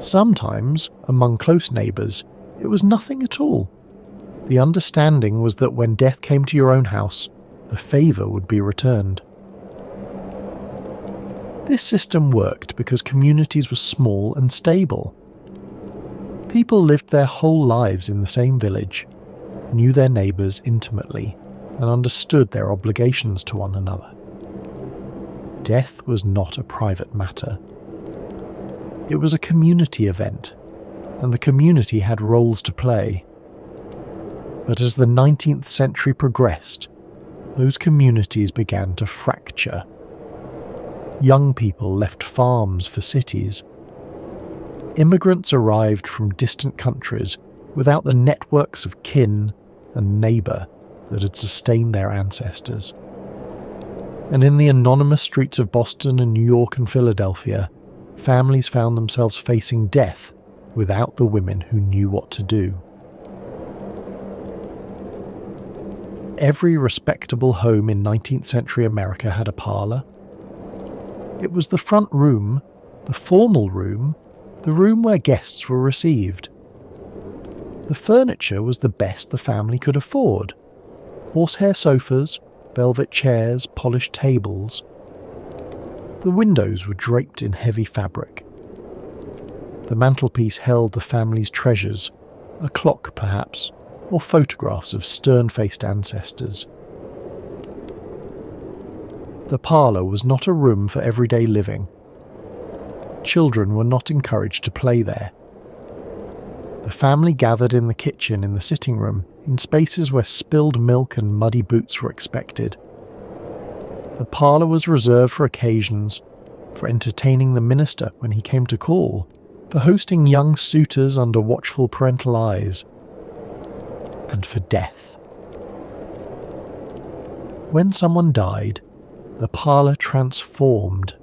Sometimes, among close neighbours, it was nothing at all. The understanding was that when death came to your own house, the favour would be returned. This system worked because communities were small and stable. People lived their whole lives in the same village, knew their neighbours intimately, and understood their obligations to one another. Death was not a private matter. It was a community event, and the community had roles to play. But as the 19th century progressed, those communities began to fracture. Young people left farms for cities. Immigrants arrived from distant countries without the networks of kin and neighbour that had sustained their ancestors. And in the anonymous streets of Boston and New York and Philadelphia, families found themselves facing death without the women who knew what to do. Every respectable home in 19th century America had a parlour. It was the front room, the formal room, the room where guests were received. The furniture was the best the family could afford. Horsehair sofas, velvet chairs, polished tables. The windows were draped in heavy fabric. The mantelpiece held the family's treasures, a clock perhaps, or photographs of stern-faced ancestors. The parlour was not a room for everyday living. Children were not encouraged to play there. The family gathered in the kitchen, in the sitting room, in spaces where spilled milk and muddy boots were expected. The parlour was reserved for occasions, for entertaining the minister when he came to call, for hosting young suitors under watchful parental eyes, and for death. When someone died, the parlour transformed.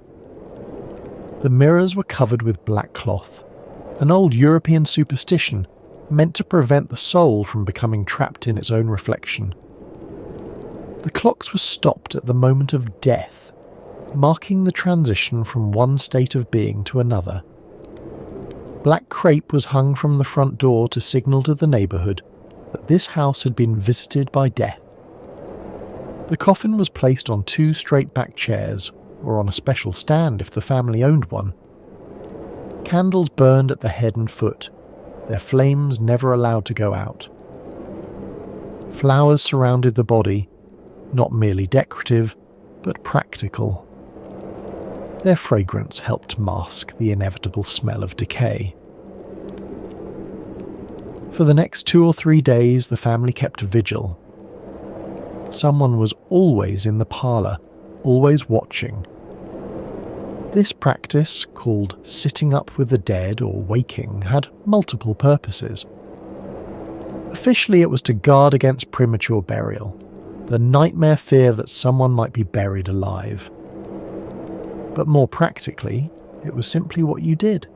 The mirrors were covered with black cloth, an old European superstition meant to prevent the soul from becoming trapped in its own reflection. The clocks were stopped at the moment of death, marking the transition from one state of being to another. Black crape was hung from the front door to signal to the neighbourhood that this house had been visited by death. The coffin was placed on 2 straight-back chairs, or on a special stand if the family owned one. Candles burned at the head and foot, their flames never allowed to go out. Flowers surrounded the body, not merely decorative, but practical. Their fragrance helped mask the inevitable smell of decay. For the next 2 or 3 days, the family kept vigil. Someone was always in the parlour, always watching. This practice, called sitting up with the dead or waking, had multiple purposes. Officially, it was to guard against premature burial, the nightmare fear that someone might be buried alive. But more practically, it was simply what you did.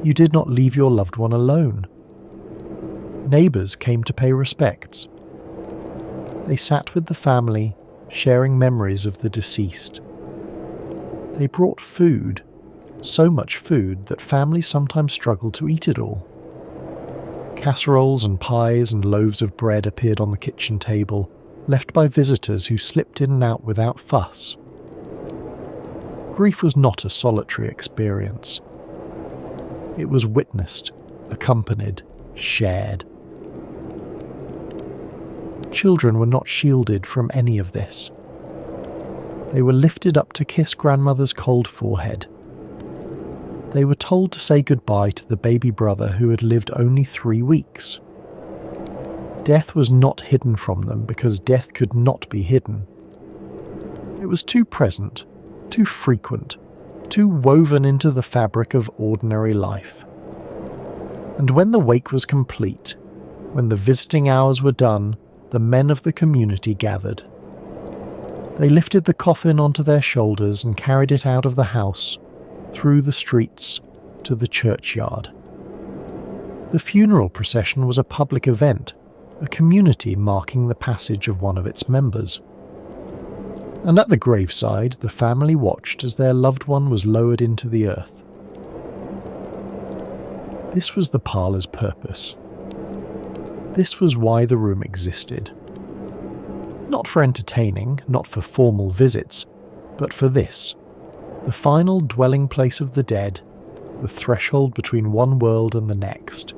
You did not leave your loved one alone. Neighbours came to pay respects. They sat with the family, sharing memories of the deceased. They brought food, so much food that families sometimes struggled to eat it all. Casseroles and pies and loaves of bread appeared on the kitchen table, left by visitors who slipped in and out without fuss. Grief was not a solitary experience. It was witnessed, accompanied, shared. Children were not shielded from any of this. They were lifted up to kiss grandmother's cold forehead. They were told to say goodbye to the baby brother who had lived only 3 weeks. Death was not hidden from them because death could not be hidden. It was too present, too frequent, too woven into the fabric of ordinary life. And when the wake was complete, When the visiting hours were done, the men of the community gathered. They lifted the coffin onto their shoulders and carried it out of the house, through the streets, to the churchyard. The funeral procession was a public event, a community marking the passage of one of its members. And at the graveside, the family watched as their loved one was lowered into the earth. This was the parlour's purpose. This was why the room existed. Not for entertaining, not for formal visits, but for this, the final dwelling place of the dead, the threshold between one world and the next.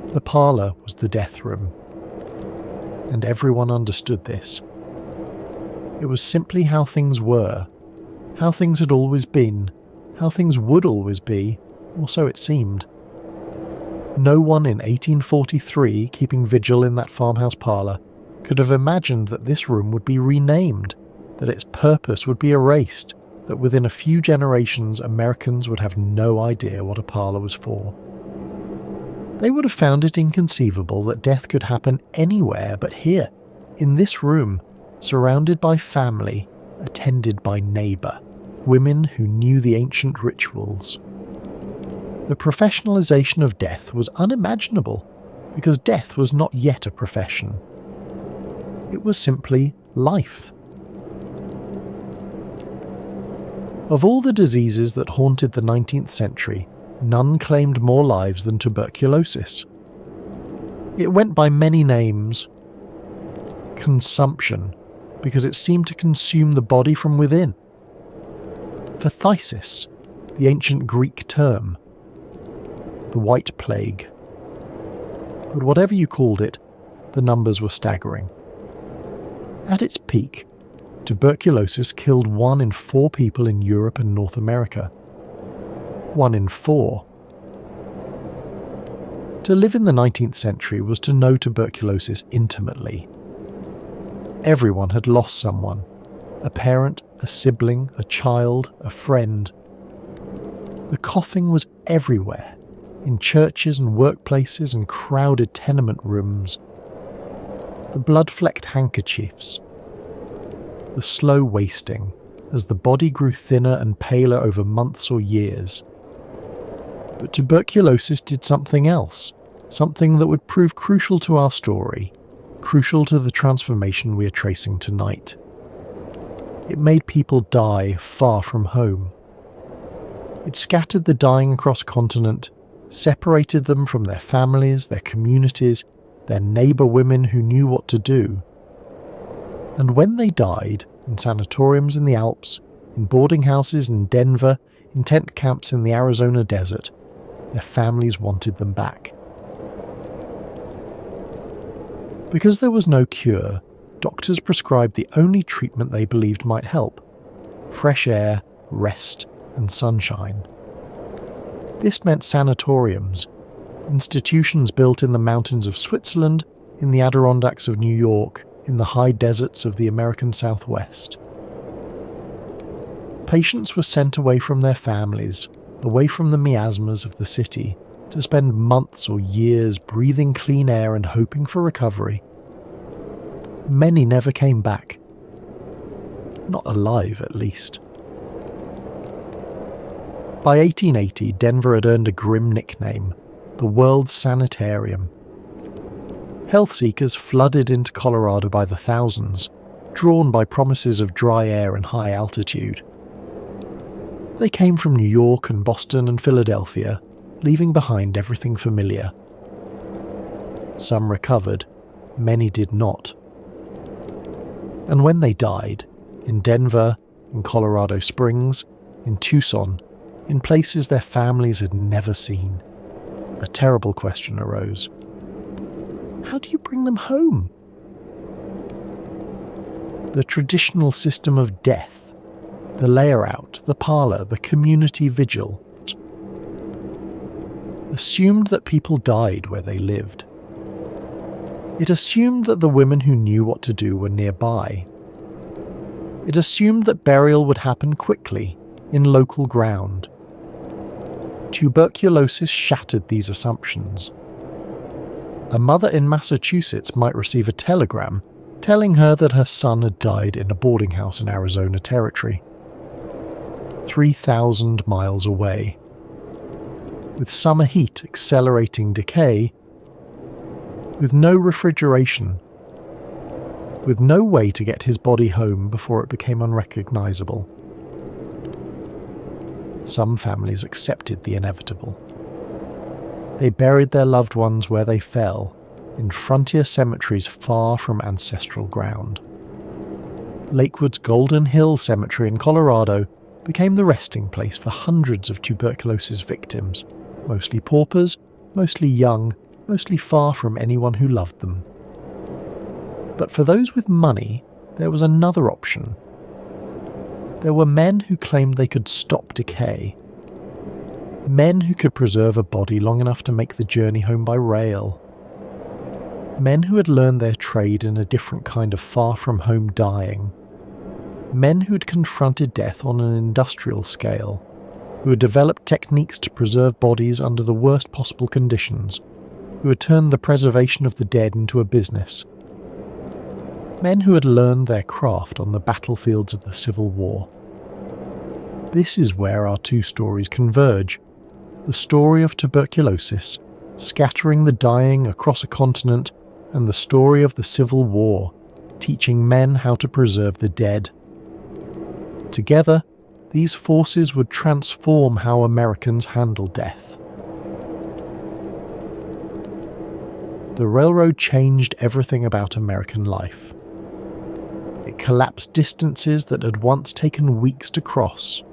The parlour was the death room, and everyone understood this. It was simply how things were, how things had always been, how things would always be, or so it seemed. No one in 1843 keeping vigil in that farmhouse parlour could have imagined that this room would be renamed, that its purpose would be erased, that within a few generations Americans would have no idea what a parlour was for. They would have found it inconceivable that death could happen anywhere but here, in this room, surrounded by family, attended by neighbour, women who knew the ancient rituals. The professionalisation of death was unimaginable, because death was not yet a profession. It was simply life. Of all the diseases that haunted the 19th century, none claimed more lives than tuberculosis. It went by many names. Consumption, because it seemed to consume the body from within. Phthisis, the ancient Greek term. The White Plague. But whatever you called it, the numbers were staggering. At its peak, tuberculosis killed 1 in 4 people in Europe and North America. 1 in 4. To live in the 19th century was to know tuberculosis intimately. Everyone had lost someone, a parent, a sibling, a child, a friend. The coughing was everywhere, in churches and workplaces and crowded tenement rooms. The blood-flecked handkerchiefs. The slow wasting, as the body grew thinner and paler over months or years. But tuberculosis did something else, something that would prove crucial to our story, crucial to the transformation we are tracing tonight. It made people die far from home. It scattered the dying across continent, separated them from their families, their communities, their neighbour women who knew what to do. And when they died, in sanatoriums in the Alps, in boarding houses in Denver, in tent camps in the Arizona desert, their families wanted them back. Because there was no cure, doctors prescribed the only treatment they believed might help: fresh air, rest, and sunshine. This meant sanatoriums, institutions built in the mountains of Switzerland, in the Adirondacks of New York, in the high deserts of the American Southwest. Patients were sent away from their families, away from the miasmas of the city, to spend months or years breathing clean air and hoping for recovery. Many never came back. Not alive, at least. By 1880, Denver had earned a grim nickname: the world's Sanatorium. Health seekers flooded into Colorado by the thousands, drawn by promises of dry air and high altitude. They came from New York and Boston and Philadelphia, leaving behind everything familiar. Some recovered, many did not. And when they died, in Denver, in Colorado Springs, in Tucson, in places their families had never seen, a terrible question arose. How do you bring them home? The traditional system of death, the layer-out, the parlour, the community vigil, assumed that people died where they lived. It assumed that the women who knew what to do were nearby. It assumed that burial would happen quickly, in local ground. Tuberculosis shattered these assumptions. A mother in Massachusetts might receive a telegram telling her that her son had died in a boarding house in Arizona Territory, 3,000 miles away. With summer heat accelerating decay, with no refrigeration, with no way to get his body home before it became unrecognizable. Some families accepted the inevitable. They buried their loved ones where they fell, in frontier cemeteries far from ancestral ground. Lakewood's Golden Hill Cemetery in Colorado became the resting place for hundreds of tuberculosis victims, mostly paupers, mostly young, mostly far from anyone who loved them. But for those with money, there was another option. There were men who claimed they could stop decay. Men who could preserve a body long enough to make the journey home by rail. Men who had learned their trade in a different kind of far-from-home dying. Men who had confronted death on an industrial scale, who had developed techniques to preserve bodies under the worst possible conditions, who had turned the preservation of the dead into a business. Men who had learned their craft on the battlefields of the Civil War. This is where our two stories converge. The story of tuberculosis, scattering the dying across a continent, and the story of the Civil War, teaching men how to preserve the dead. Together, these forces would transform how Americans handle death. The railroad changed everything about American life. It collapsed distances that had once taken weeks to cross.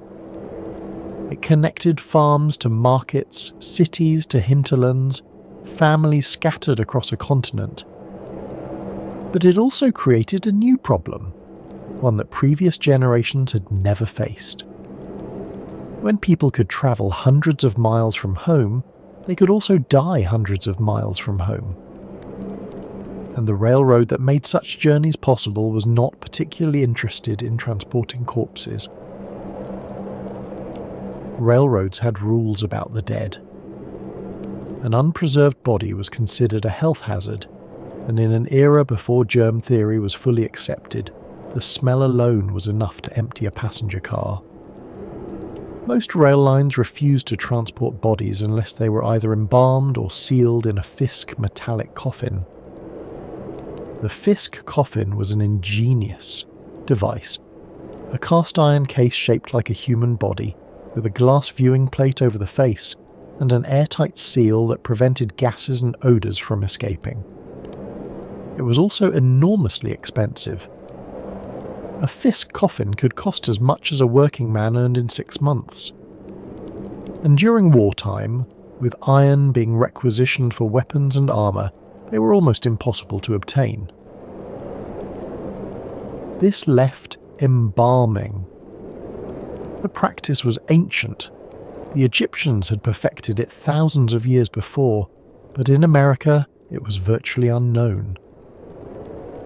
It connected farms to markets, cities to hinterlands, families scattered across a continent. But it also created a new problem, one that previous generations had never faced. When people could travel hundreds of miles from home, they could also die hundreds of miles from home. And the railroad that made such journeys possible was not particularly interested in transporting corpses. Railroads had rules about the dead. An unpreserved body was considered a health hazard, and in an era before germ theory was fully accepted, the smell alone was enough to empty a passenger car. Most rail lines refused to transport bodies unless they were either embalmed or sealed in a Fisk metallic coffin. The Fisk coffin was an ingenious device, a cast-iron case shaped like a human body, with a glass viewing plate over the face, and an airtight seal that prevented gases and odours from escaping. It was also enormously expensive. A Fisk coffin could cost as much as a working man earned in 6 months. And during wartime, with iron being requisitioned for weapons and armour, they were almost impossible to obtain. This left embalming. The practice was ancient. The Egyptians had perfected it thousands of years before, but in America it was virtually unknown.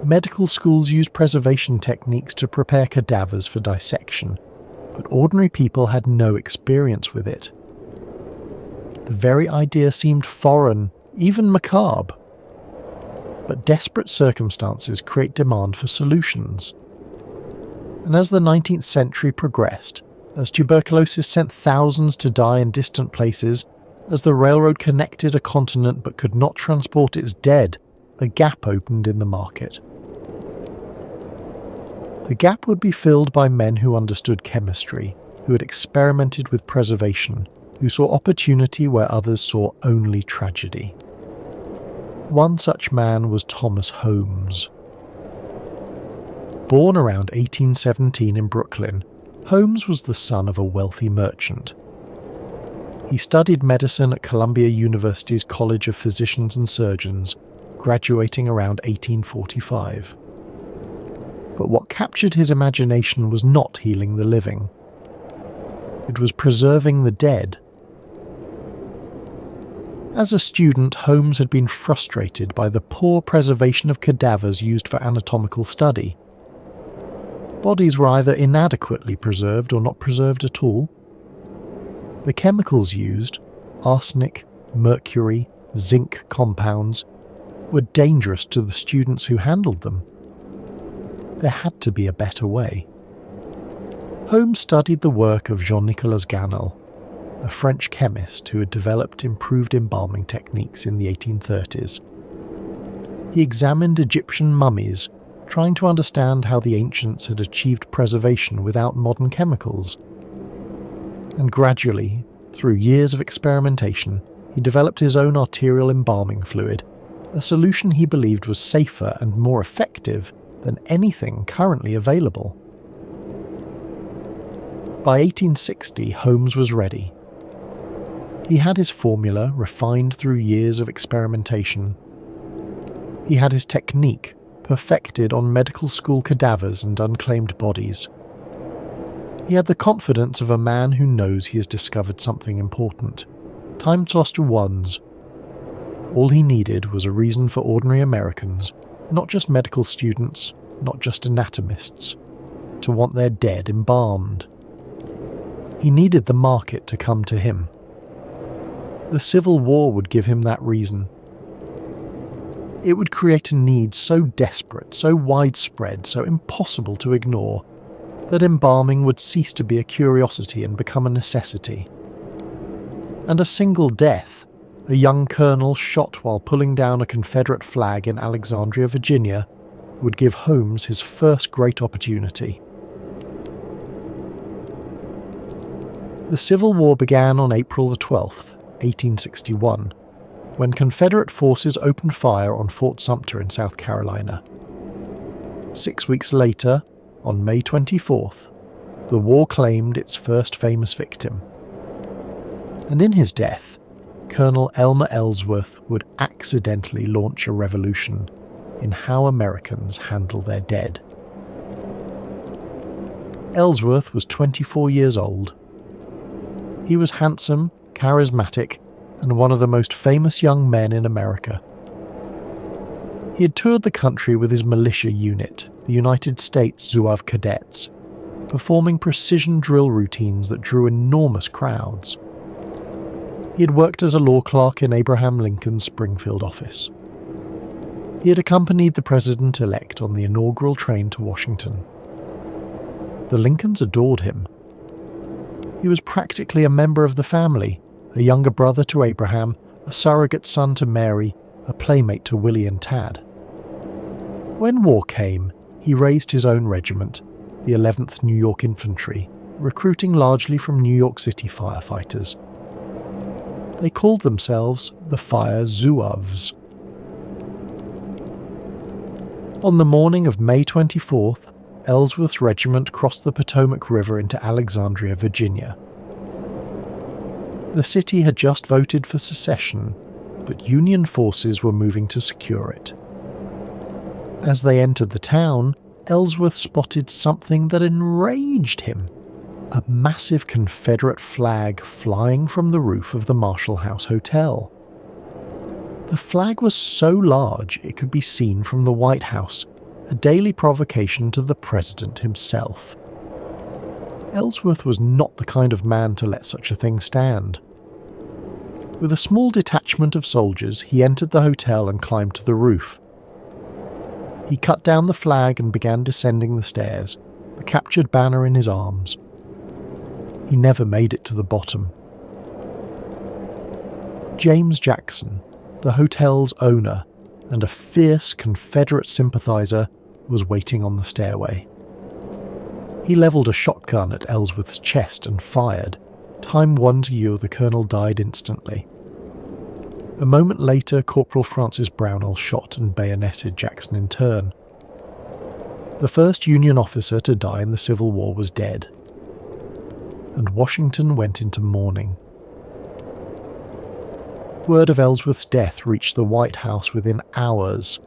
Medical schools used preservation techniques to prepare cadavers for dissection, but ordinary people had no experience with it. The very idea seemed foreign, even macabre. But desperate circumstances create demand for solutions. And as the 19th century progressed, as tuberculosis sent thousands to die in distant places, as the railroad connected a continent but could not transport its dead, a gap opened in the market. The gap would be filled by men who understood chemistry, who had experimented with preservation, who saw opportunity where others saw only tragedy. One such man was Thomas Holmes. Born around 1817 in Brooklyn, Holmes was the son of a wealthy merchant. He studied medicine at Columbia University's College of Physicians and Surgeons, graduating around 1845. But what captured his imagination was not healing the living. It was preserving the dead. As a student, Holmes had been frustrated by the poor preservation of cadavers used for anatomical study. Bodies were either inadequately preserved or not preserved at all. The chemicals used, arsenic, mercury, zinc compounds, were dangerous to the students who handled them. There had to be a better way. Holmes studied the work of Jean-Nicolas Ganel, a French chemist who had developed improved embalming techniques in the 1830s. He examined Egyptian mummies, trying to understand how the ancients had achieved preservation without modern chemicals. And gradually, through years of experimentation, he developed his own arterial embalming fluid, a solution he believed was safer and more effective than anything currently available. By 1860, Holmes was ready. He had his formula refined through years of experimentation. He had his technique perfected on medical school cadavers and unclaimed bodies. He had the confidence of a man who knows he has discovered something important. Time tossed to ones. All he needed was a reason for ordinary Americans, not just medical students, not just anatomists, to want their dead embalmed. He needed the market to come to him. The Civil War would give him that reason. It would create a need so desperate, so widespread, so impossible to ignore, that embalming would cease to be a curiosity and become a necessity. And a single death, a young colonel shot while pulling down a Confederate flag in Alexandria, Virginia, would give Holmes his first great opportunity. The Civil War began on April the 12th, 1861, when Confederate forces opened fire on Fort Sumter in South Carolina. 6 weeks later, on May 24th, the war claimed its first famous victim. And in his death, Colonel Elmer Ellsworth would accidentally launch a revolution in how Americans handle their dead. Ellsworth was 24 years old. He was handsome, charismatic, and one of the most famous young men in America. He had toured the country with his militia unit, the United States Zouave Cadets, performing precision drill routines that drew enormous crowds. He had worked as a law clerk in Abraham Lincoln's Springfield office. He had accompanied the president-elect on the inaugural train to Washington. The Lincolns adored him. He was practically a member of the family, a younger brother to Abraham, a surrogate son to Mary, a playmate to Willie and Tad. When war came, he raised his own regiment, the 11th New York Infantry, recruiting largely from New York City firefighters. They called themselves the Fire Zouaves. On the morning of May 24th, Ellsworth's regiment crossed the Potomac River into Alexandria, Virginia. The city had just voted for secession, but Union forces were moving to secure it. As they entered the town, Ellsworth spotted something that enraged him: a massive Confederate flag flying from the roof of the Marshall House Hotel. The flag was so large it could be seen from the White House, a daily provocation to the president himself. Ellsworth was not the kind of man to let such a thing stand. With a small detachment of soldiers, he entered the hotel and climbed to the roof. He cut down the flag and began descending the stairs, the captured banner in his arms. He never made it to the bottom. James Jackson, the hotel's owner and a fierce Confederate sympathizer, was waiting on the stairway. He levelled a shotgun at Ellsworth's chest and fired. Time 1 to you, the colonel died instantly. A moment later, Corporal Francis Brownell shot and bayoneted Jackson in turn. The first Union officer to die in the Civil War was dead, and Washington went into mourning. Word of Ellsworth's death reached the White House within hours.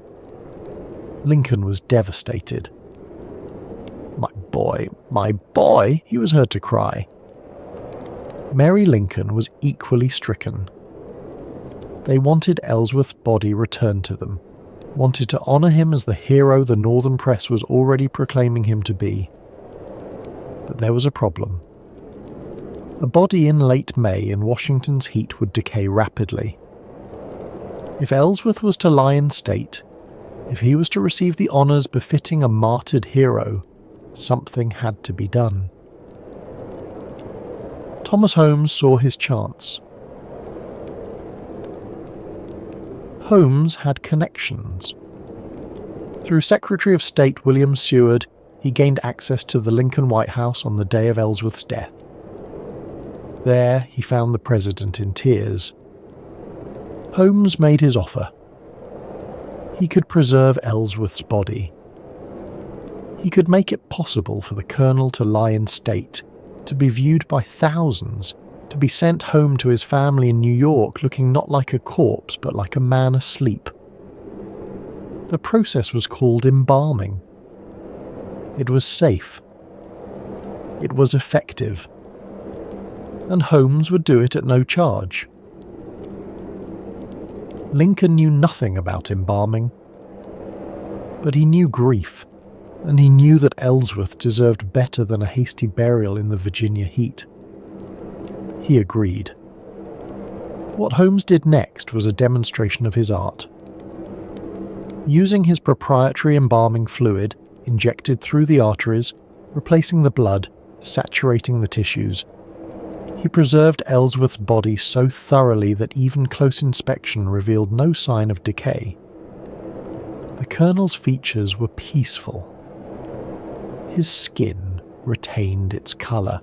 Lincoln was devastated. My boy, he was heard to cry. Mary Lincoln was equally stricken. They wanted Ellsworth's body returned to them, wanted to honour him as the hero the Northern press was already proclaiming him to be. But there was a problem. A body in late May in Washington's heat would decay rapidly. If Ellsworth was to lie in state, if he was to receive the honours befitting a martyred hero, something had to be done. Thomas Holmes saw his chance. Holmes had connections. Through Secretary of State William Seward, he gained access to the Lincoln White House on the day of Ellsworth's death. There he found the president in tears. Holmes made his offer. He could preserve Ellsworth's body. He could make it possible for the colonel to lie in state, to be viewed by thousands, to be sent home to his family in New York looking not like a corpse but like a man asleep. The process was called embalming. It was safe. It was effective. And Holmes would do it at no charge. Lincoln knew nothing about embalming, but he knew grief, and he knew that Ellsworth deserved better than a hasty burial in the Virginia heat. He agreed. What Holmes did next was a demonstration of his art. Using his proprietary embalming fluid, injected through the arteries, replacing the blood, saturating the tissues, he preserved Ellsworth's body so thoroughly that even close inspection revealed no sign of decay. The colonel's features were peaceful. His skin retained its colour.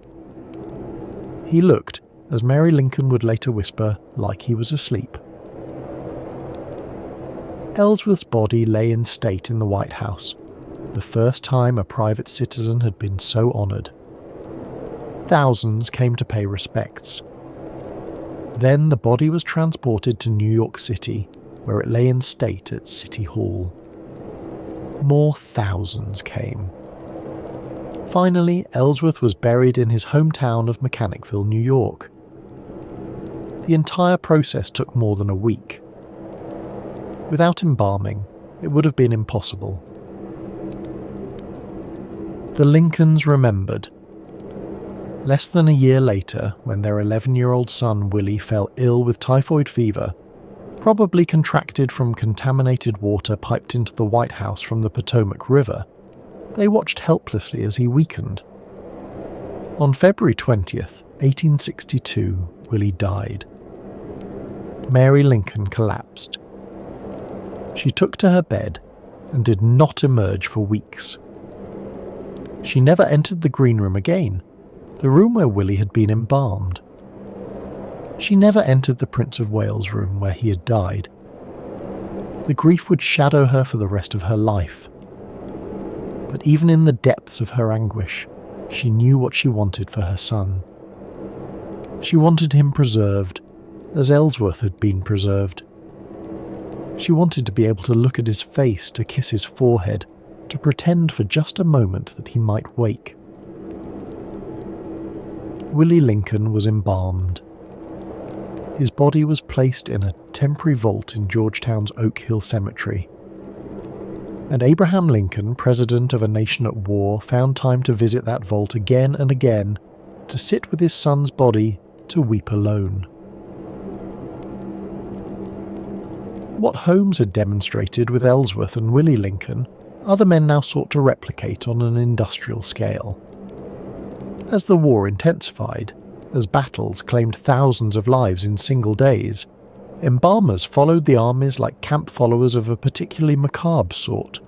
He looked, as Mary Lincoln would later whisper, like he was asleep. Ellsworth's body lay in state in the White House, the first time a private citizen had been so honoured. Thousands came to pay respects. Then the body was transported to New York City, where it lay in state at City Hall. More thousands came. Finally, Ellsworth was buried in his hometown of Mechanicville, New York. The entire process took more than a week. Without embalming, it would have been impossible. The Lincolns remembered. Less than a year later, when their 11-year-old son Willie fell ill with typhoid fever, probably contracted from contaminated water piped into the White House from the Potomac River, they watched helplessly as he weakened. On February 20th, 1862, Willie died. Mary Lincoln collapsed. She took to her bed and did not emerge for weeks. She never entered the green room again, the room where Willie had been embalmed. She never entered the Prince of Wales room where he had died. The grief would shadow her for the rest of her life. But even in the depths of her anguish, she knew what she wanted for her son. She wanted him preserved, as Ellsworth had been preserved. She wanted to be able to look at his face, to kiss his forehead, to pretend for just a moment that he might wake. Willie Lincoln was embalmed. His body was placed in a temporary vault in Georgetown's Oak Hill Cemetery. And Abraham Lincoln, president of a nation at war, found time to visit that vault again and again, to sit with his son's body, to weep alone. What Holmes had demonstrated with Ellsworth and Willie Lincoln, other men now sought to replicate on an industrial scale. As the war intensified, as battles claimed thousands of lives in single days, embalmers followed the armies like camp followers of a particularly macabre sort.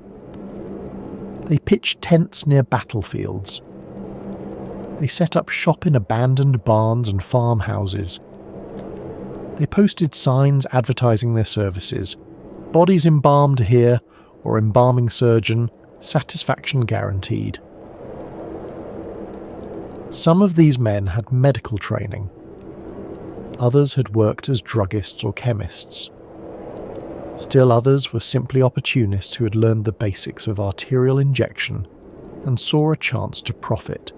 They pitched tents near battlefields. They set up shop in abandoned barns and farmhouses. They posted signs advertising their services: bodies embalmed here, or embalming surgeon, satisfaction guaranteed. Some of these men had medical training. Others had worked as druggists or chemists. Still others were simply opportunists who had learned the basics of arterial injection and saw a chance to profit.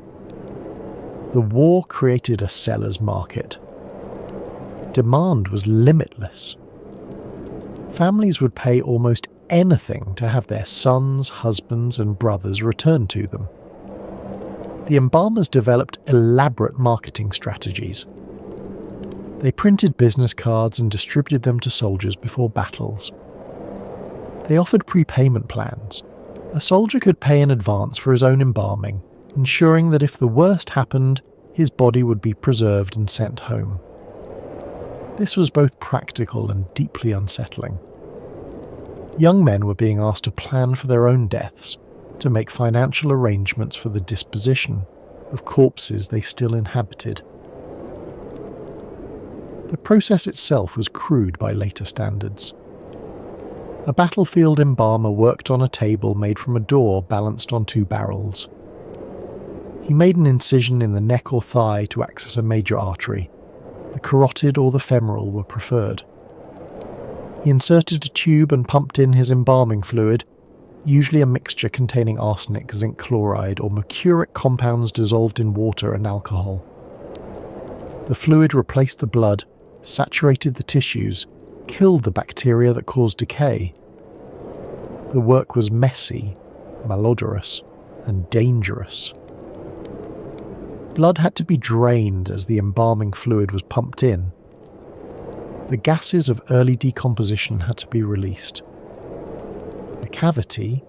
The war created a seller's market. Demand was limitless. Families would pay almost anything to have their sons, husbands, and brothers returned to them. The embalmers developed elaborate marketing strategies. They printed business cards and distributed them to soldiers before battles. They offered prepayment plans. A soldier could pay in advance for his own embalming, ensuring that if the worst happened, his body would be preserved and sent home. This was both practical and deeply unsettling. Young men were being asked to plan for their own deaths, to make financial arrangements for the disposition of corpses they still inhabited. The process itself was crude by later standards. A battlefield embalmer worked on a table made from a door balanced on two barrels. He made an incision in the neck or thigh to access a major artery. The carotid or the femoral were preferred. He inserted a tube and pumped in his embalming fluid, usually a mixture containing arsenic, zinc chloride, or mercuric compounds dissolved in water and alcohol. The fluid replaced the blood, saturated the tissues, killed the bacteria that caused decay. The work was messy, malodorous, and dangerous. Blood had to be drained as the embalming fluid was pumped in. The gases of early decomposition had to be released. The cavity,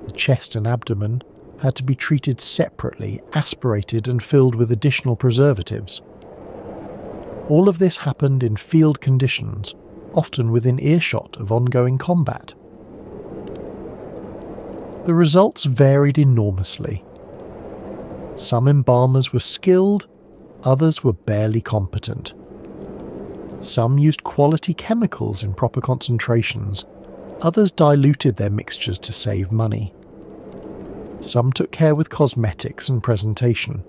the chest and abdomen, had to be treated separately, aspirated and filled with additional preservatives. All of this happened in field conditions, often within earshot of ongoing combat. The results varied enormously. Some embalmers were skilled, others were barely competent. Some used quality chemicals in proper concentrations, others diluted their mixtures to save money. Some took care with cosmetics and presentation,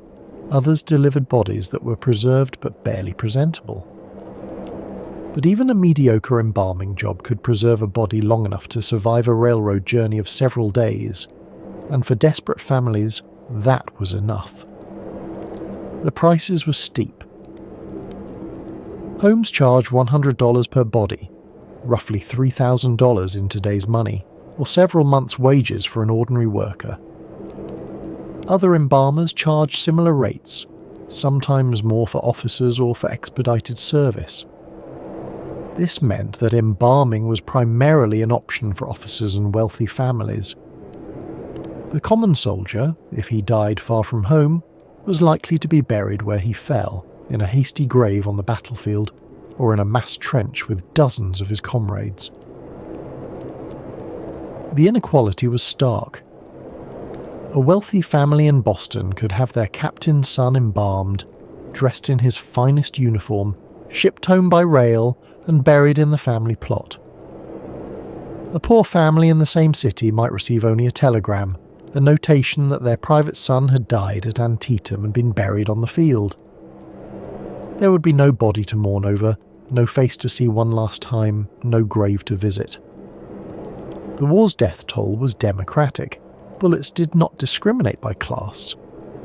others delivered bodies that were preserved but barely presentable. But even a mediocre embalming job could preserve a body long enough to survive a railroad journey of several days, and for desperate families, that was enough. The prices were steep. Homes charged $100 per body, roughly $3,000 in today's money, or several months' wages for an ordinary worker. Other embalmers charged similar rates, sometimes more for officers or for expedited service. This meant that embalming was primarily an option for officers and wealthy families. The common soldier, if he died far from home, was likely to be buried where he fell, in a hasty grave on the battlefield, or in a mass trench with dozens of his comrades. The inequality was stark. A wealthy family in Boston could have their captain's son embalmed, dressed in his finest uniform, shipped home by rail, and buried in the family plot. A poor family in the same city might receive only a telegram, a notation that their private son had died at Antietam and been buried on the field. There would be no body to mourn over, no face to see one last time, no grave to visit. The war's death toll was democratic. Bullets did not discriminate by class,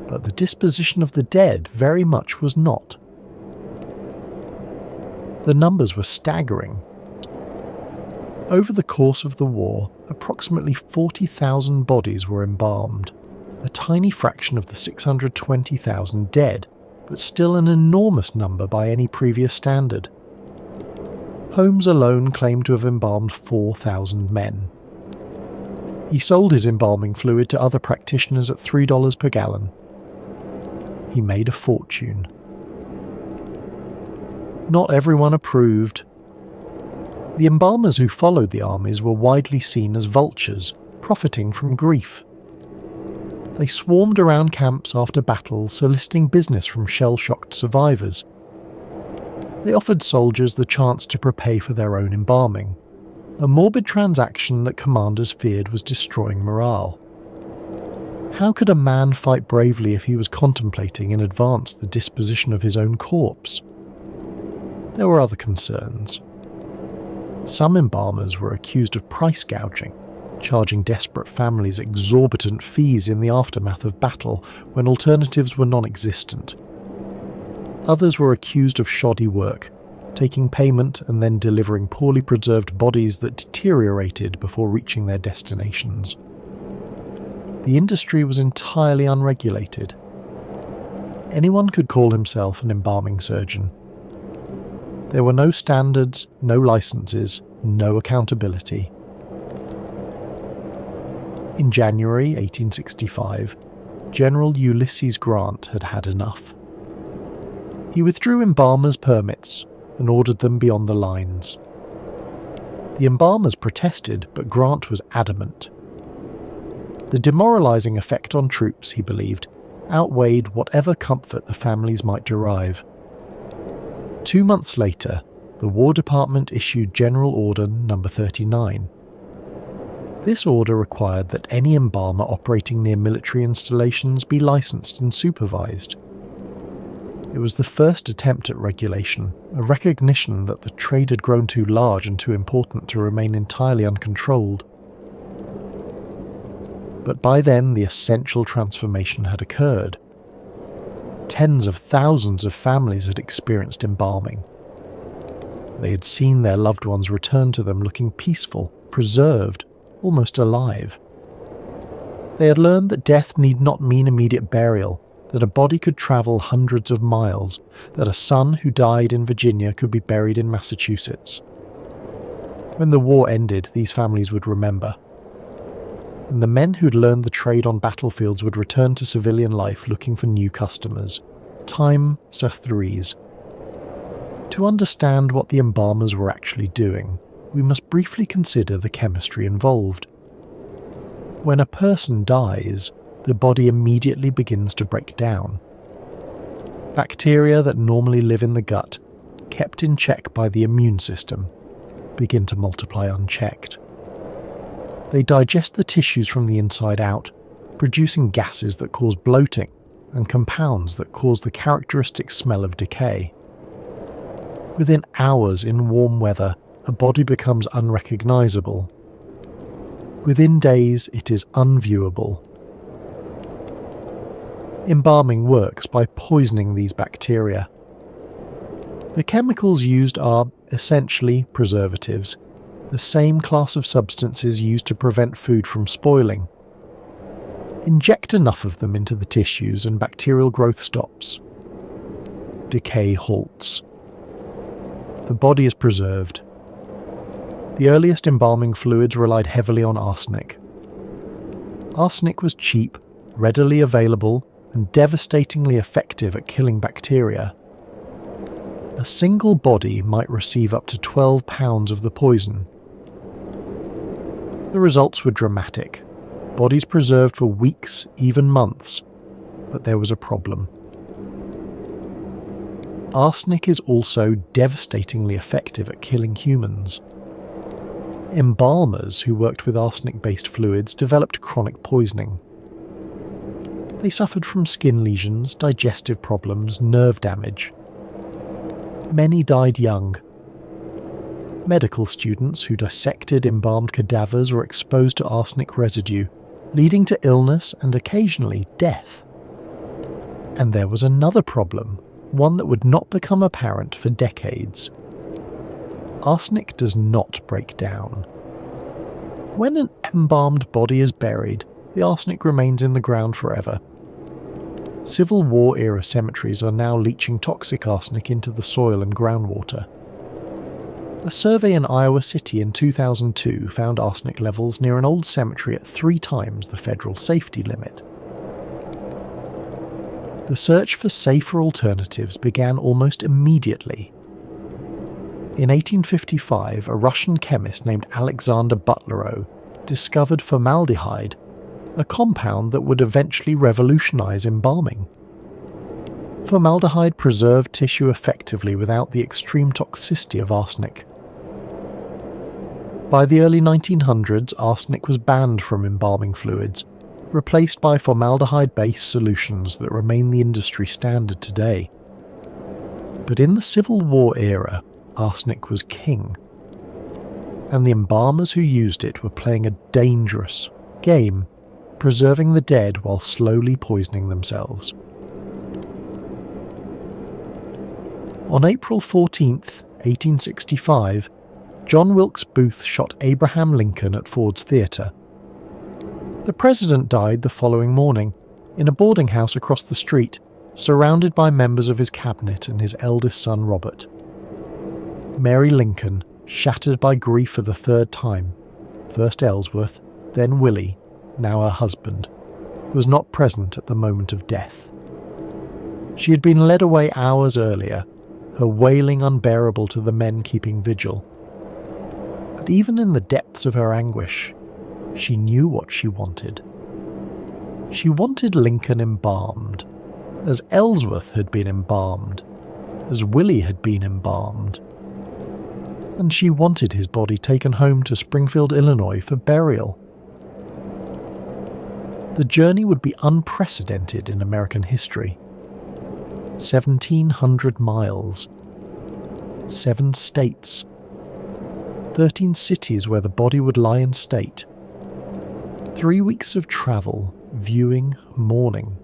but the disposition of the dead very much was not. The numbers were staggering. Over the course of the war, approximately 40,000 bodies were embalmed, a tiny fraction of the 620,000 dead, but still an enormous number by any previous standard. Holmes alone claimed to have embalmed 4,000 men. He sold his embalming fluid to other practitioners at $3 per gallon. He made a fortune. Not everyone approved. The embalmers who followed the armies were widely seen as vultures, profiting from grief. They swarmed around camps after battles, soliciting business from shell-shocked survivors. They offered soldiers the chance to prepay for their own embalming, a morbid transaction that commanders feared was destroying morale. How could a man fight bravely if he was contemplating in advance the disposition of his own corpse? There were other concerns. Some embalmers were accused of price gouging, charging desperate families exorbitant fees in the aftermath of battle when alternatives were non-existent. Others were accused of shoddy work, taking payment and then delivering poorly preserved bodies that deteriorated before reaching their destinations. The industry was entirely unregulated. Anyone could call himself an embalming surgeon. There were no standards, no licenses, no accountability. In January 1865, General Ulysses Grant had had enough. He withdrew embalmers' permits and ordered them beyond the lines. The embalmers protested, but Grant was adamant. The demoralizing effect on troops, he believed, outweighed whatever comfort the families might derive. 2 months later, the War Department issued General Order No. 39. This order required that any embalmer operating near military installations be licensed and supervised. It was the first attempt at regulation, a recognition that the trade had grown too large and too important to remain entirely uncontrolled. But by then the essential transformation had occurred. Tens of thousands of families had experienced embalming. They had seen their loved ones return to them looking peaceful, preserved, almost alive. They had learned that death need not mean immediate burial, that a body could travel hundreds of miles, that a son who died in Virginia could be buried in Massachusetts. When the war ended, these families would remember. And the men who'd learned the trade on battlefields would return to civilian life looking for new customers. Time Sanatoriums. To understand what the embalmers were actually doing, we must briefly consider the chemistry involved. When a person dies, the body immediately begins to break down. Bacteria that normally live in the gut, kept in check by the immune system, begin to multiply unchecked. They digest the tissues from the inside out, producing gases that cause bloating and compounds that cause the characteristic smell of decay. Within hours in warm weather, a body becomes unrecognizable. Within days, it is unviewable. Embalming works by poisoning these bacteria. The chemicals used are, essentially, preservatives, the same class of substances used to prevent food from spoiling. Inject enough of them into the tissues and bacterial growth stops. Decay halts. The body is preserved. The earliest embalming fluids relied heavily on arsenic. Arsenic was cheap, readily available, and devastatingly effective at killing bacteria. A single body might receive up to 12 pounds of the poison. The results were dramatic. Bodies preserved for weeks, even months. But there was a problem. Arsenic is also devastatingly effective at killing humans. Embalmers who worked with arsenic-based fluids developed chronic poisoning. They suffered from skin lesions, digestive problems, nerve damage. Many died young. Medical students who dissected embalmed cadavers were exposed to arsenic residue, leading to illness and occasionally death. And there was another problem, one that would not become apparent for decades. Arsenic does not break down. When an embalmed body is buried, the arsenic remains in the ground forever. Civil War-era cemeteries are now leaching toxic arsenic into the soil and groundwater. A survey in Iowa City in 2002 found arsenic levels near an old cemetery at 3 times the federal safety limit. The search for safer alternatives began almost immediately. In 1855, a Russian chemist named Alexander Butlerow discovered formaldehyde, a compound that would eventually revolutionize embalming. Formaldehyde preserved tissue effectively without the extreme toxicity of arsenic. By the early 1900s, arsenic was banned from embalming fluids, replaced by formaldehyde-based solutions that remain the industry standard today. But in the Civil War era, arsenic was king, and the embalmers who used it were playing a dangerous game, preserving the dead while slowly poisoning themselves. On April 14, 1865, John Wilkes Booth shot Abraham Lincoln at Ford's Theatre. The president died the following morning, in a boarding house across the street, surrounded by members of his cabinet and his eldest son Robert. Mary Lincoln, shattered by grief for the third time, first Ellsworth, then Willie, now her husband, was not present at the moment of death. She had been led away hours earlier, her wailing unbearable to the men keeping vigil. But even in the depths of her anguish, she knew what she wanted. She wanted Lincoln embalmed, as Ellsworth had been embalmed, as Willie had been embalmed. And she wanted his body taken home to Springfield, Illinois for burial. The journey would be unprecedented in American history. 1,700 miles, 7 states, 13 cities where the body would lie in state, 3 weeks of travel, viewing, mourning.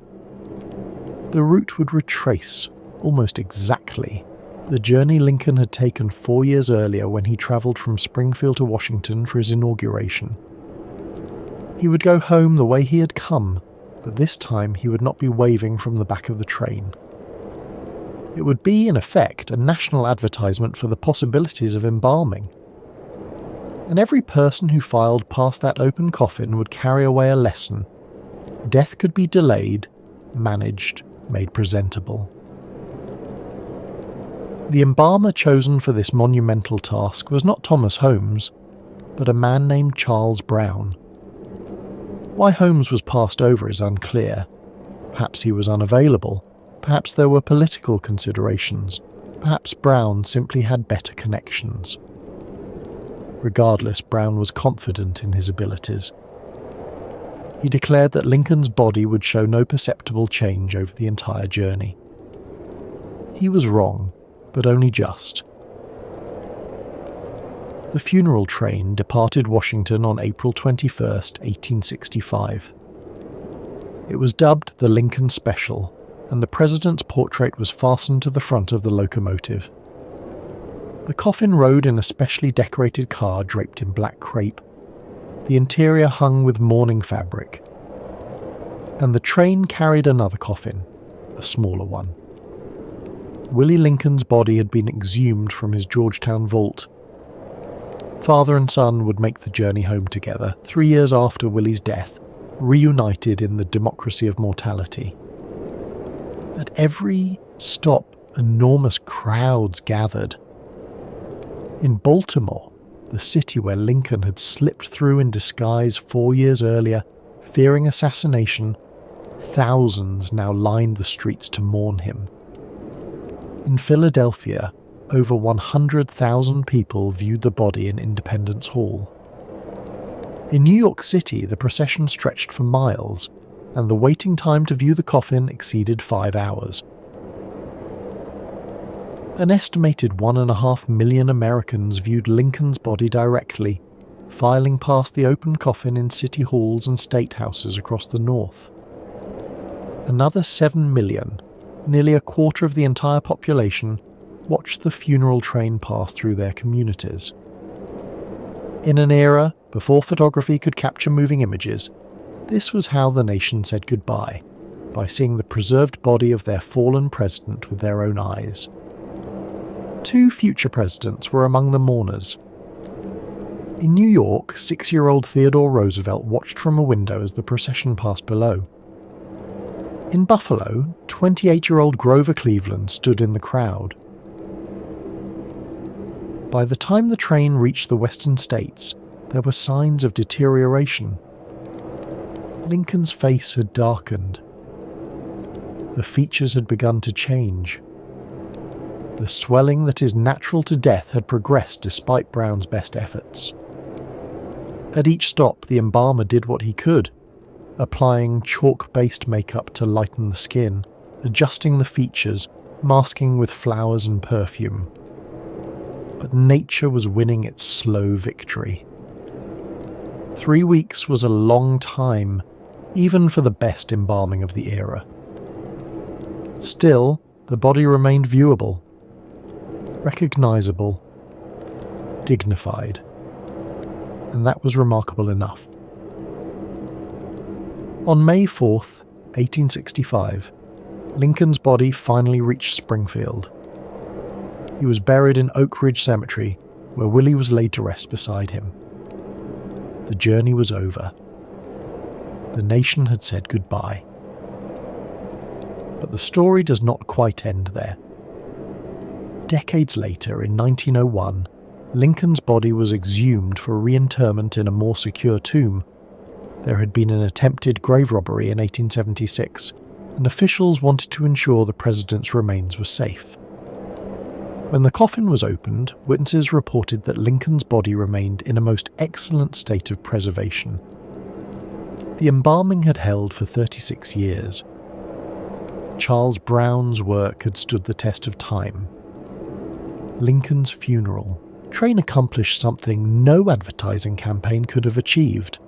The route would retrace, almost exactly, the journey Lincoln had taken 4 years earlier when he travelled from Springfield to Washington for his inauguration. He would go home the way he had come, but this time he would not be waving from the back of the train. It would be, in effect, a national advertisement for the possibilities of embalming. And every person who filed past that open coffin would carry away a lesson. Death could be delayed, managed, made presentable. The embalmer chosen for this monumental task was not Thomas Holmes, but a man named Charles Brown. Why Holmes was passed over is unclear. Perhaps he was unavailable. Perhaps there were political considerations. Perhaps Brown simply had better connections. Regardless, Brown was confident in his abilities. He declared that Lincoln's body would show no perceptible change over the entire journey. He was wrong, but only just. The funeral train departed Washington on April 21, 1865. It was dubbed the Lincoln Special, and the president's portrait was fastened to the front of the locomotive. The coffin rode in a specially decorated car draped in black crepe, the interior hung with mourning fabric, and the train carried another coffin, a smaller one. Willie Lincoln's body had been exhumed from his Georgetown vault. Father and son would make the journey home together, 3 years after Willie's death, reunited in the democracy of mortality. At every stop, enormous crowds gathered. In Baltimore, the city where Lincoln had slipped through in disguise 4 years earlier, fearing assassination, thousands now lined the streets to mourn him. In Philadelphia, over 100,000 people viewed the body in Independence Hall. In New York City, the procession stretched for miles, and the waiting time to view the coffin exceeded 5 hours. An estimated 1.5 million Americans viewed Lincoln's body directly, filing past the open coffin in city halls and state houses across the North. Another 7 million, nearly a quarter of the entire population, watched the funeral train pass through their communities. In an era before photography could capture moving images, this was how the nation said goodbye, by seeing the preserved body of their fallen president with their own eyes. 2 future presidents were among the mourners. In New York, 6-year-old Theodore Roosevelt watched from a window as the procession passed below. In Buffalo, 28-year-old Grover Cleveland stood in the crowd. By the time the train reached the western states, there were signs of deterioration. Lincoln's face had darkened. The features had begun to change. The swelling that is natural to death had progressed despite Brown's best efforts. At each stop, the embalmer did what he could, applying chalk-based makeup to lighten the skin, adjusting the features, masking with flowers and perfume. But nature was winning its slow victory. 3 weeks was a long time, even for the best embalming of the era. Still, the body remained viewable, recognizable, dignified, and that was remarkable enough. On May 4th, 1865, Lincoln's body finally reached Springfield. He was buried in Oak Ridge Cemetery, where Willie was laid to rest beside him. The journey was over. The nation had said goodbye. But the story does not quite end there. Decades later, in 1901, Lincoln's body was exhumed for reinterment in a more secure tomb. There had been an attempted grave robbery in 1876, and officials wanted to ensure the president's remains were safe. When the coffin was opened, witnesses reported that Lincoln's body remained in a most excellent state of preservation. The embalming had held for 36 years. Charles Brown's work had stood the test of time. Lincoln's funeral. Train accomplished something no advertising campaign could have achieved.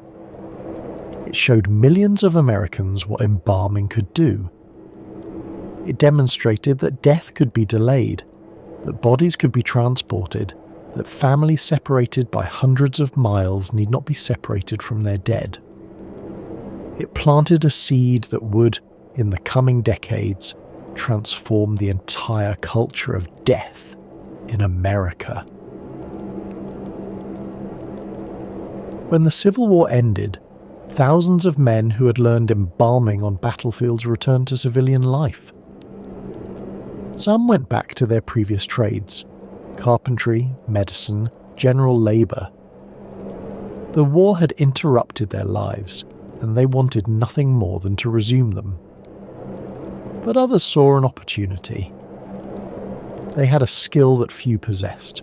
It showed millions of Americans what embalming could do. It demonstrated that death could be delayed, that bodies could be transported, that families separated by hundreds of miles need not be separated from their dead. It planted a seed that would, in the coming decades, transform the entire culture of death in America. When the Civil War ended, thousands of men who had learned embalming on battlefields returned to civilian life. Some went back to their previous trades: carpentry, medicine, general labour. The war had interrupted their lives, and they wanted nothing more than to resume them. But others saw an opportunity. They had a skill that few possessed.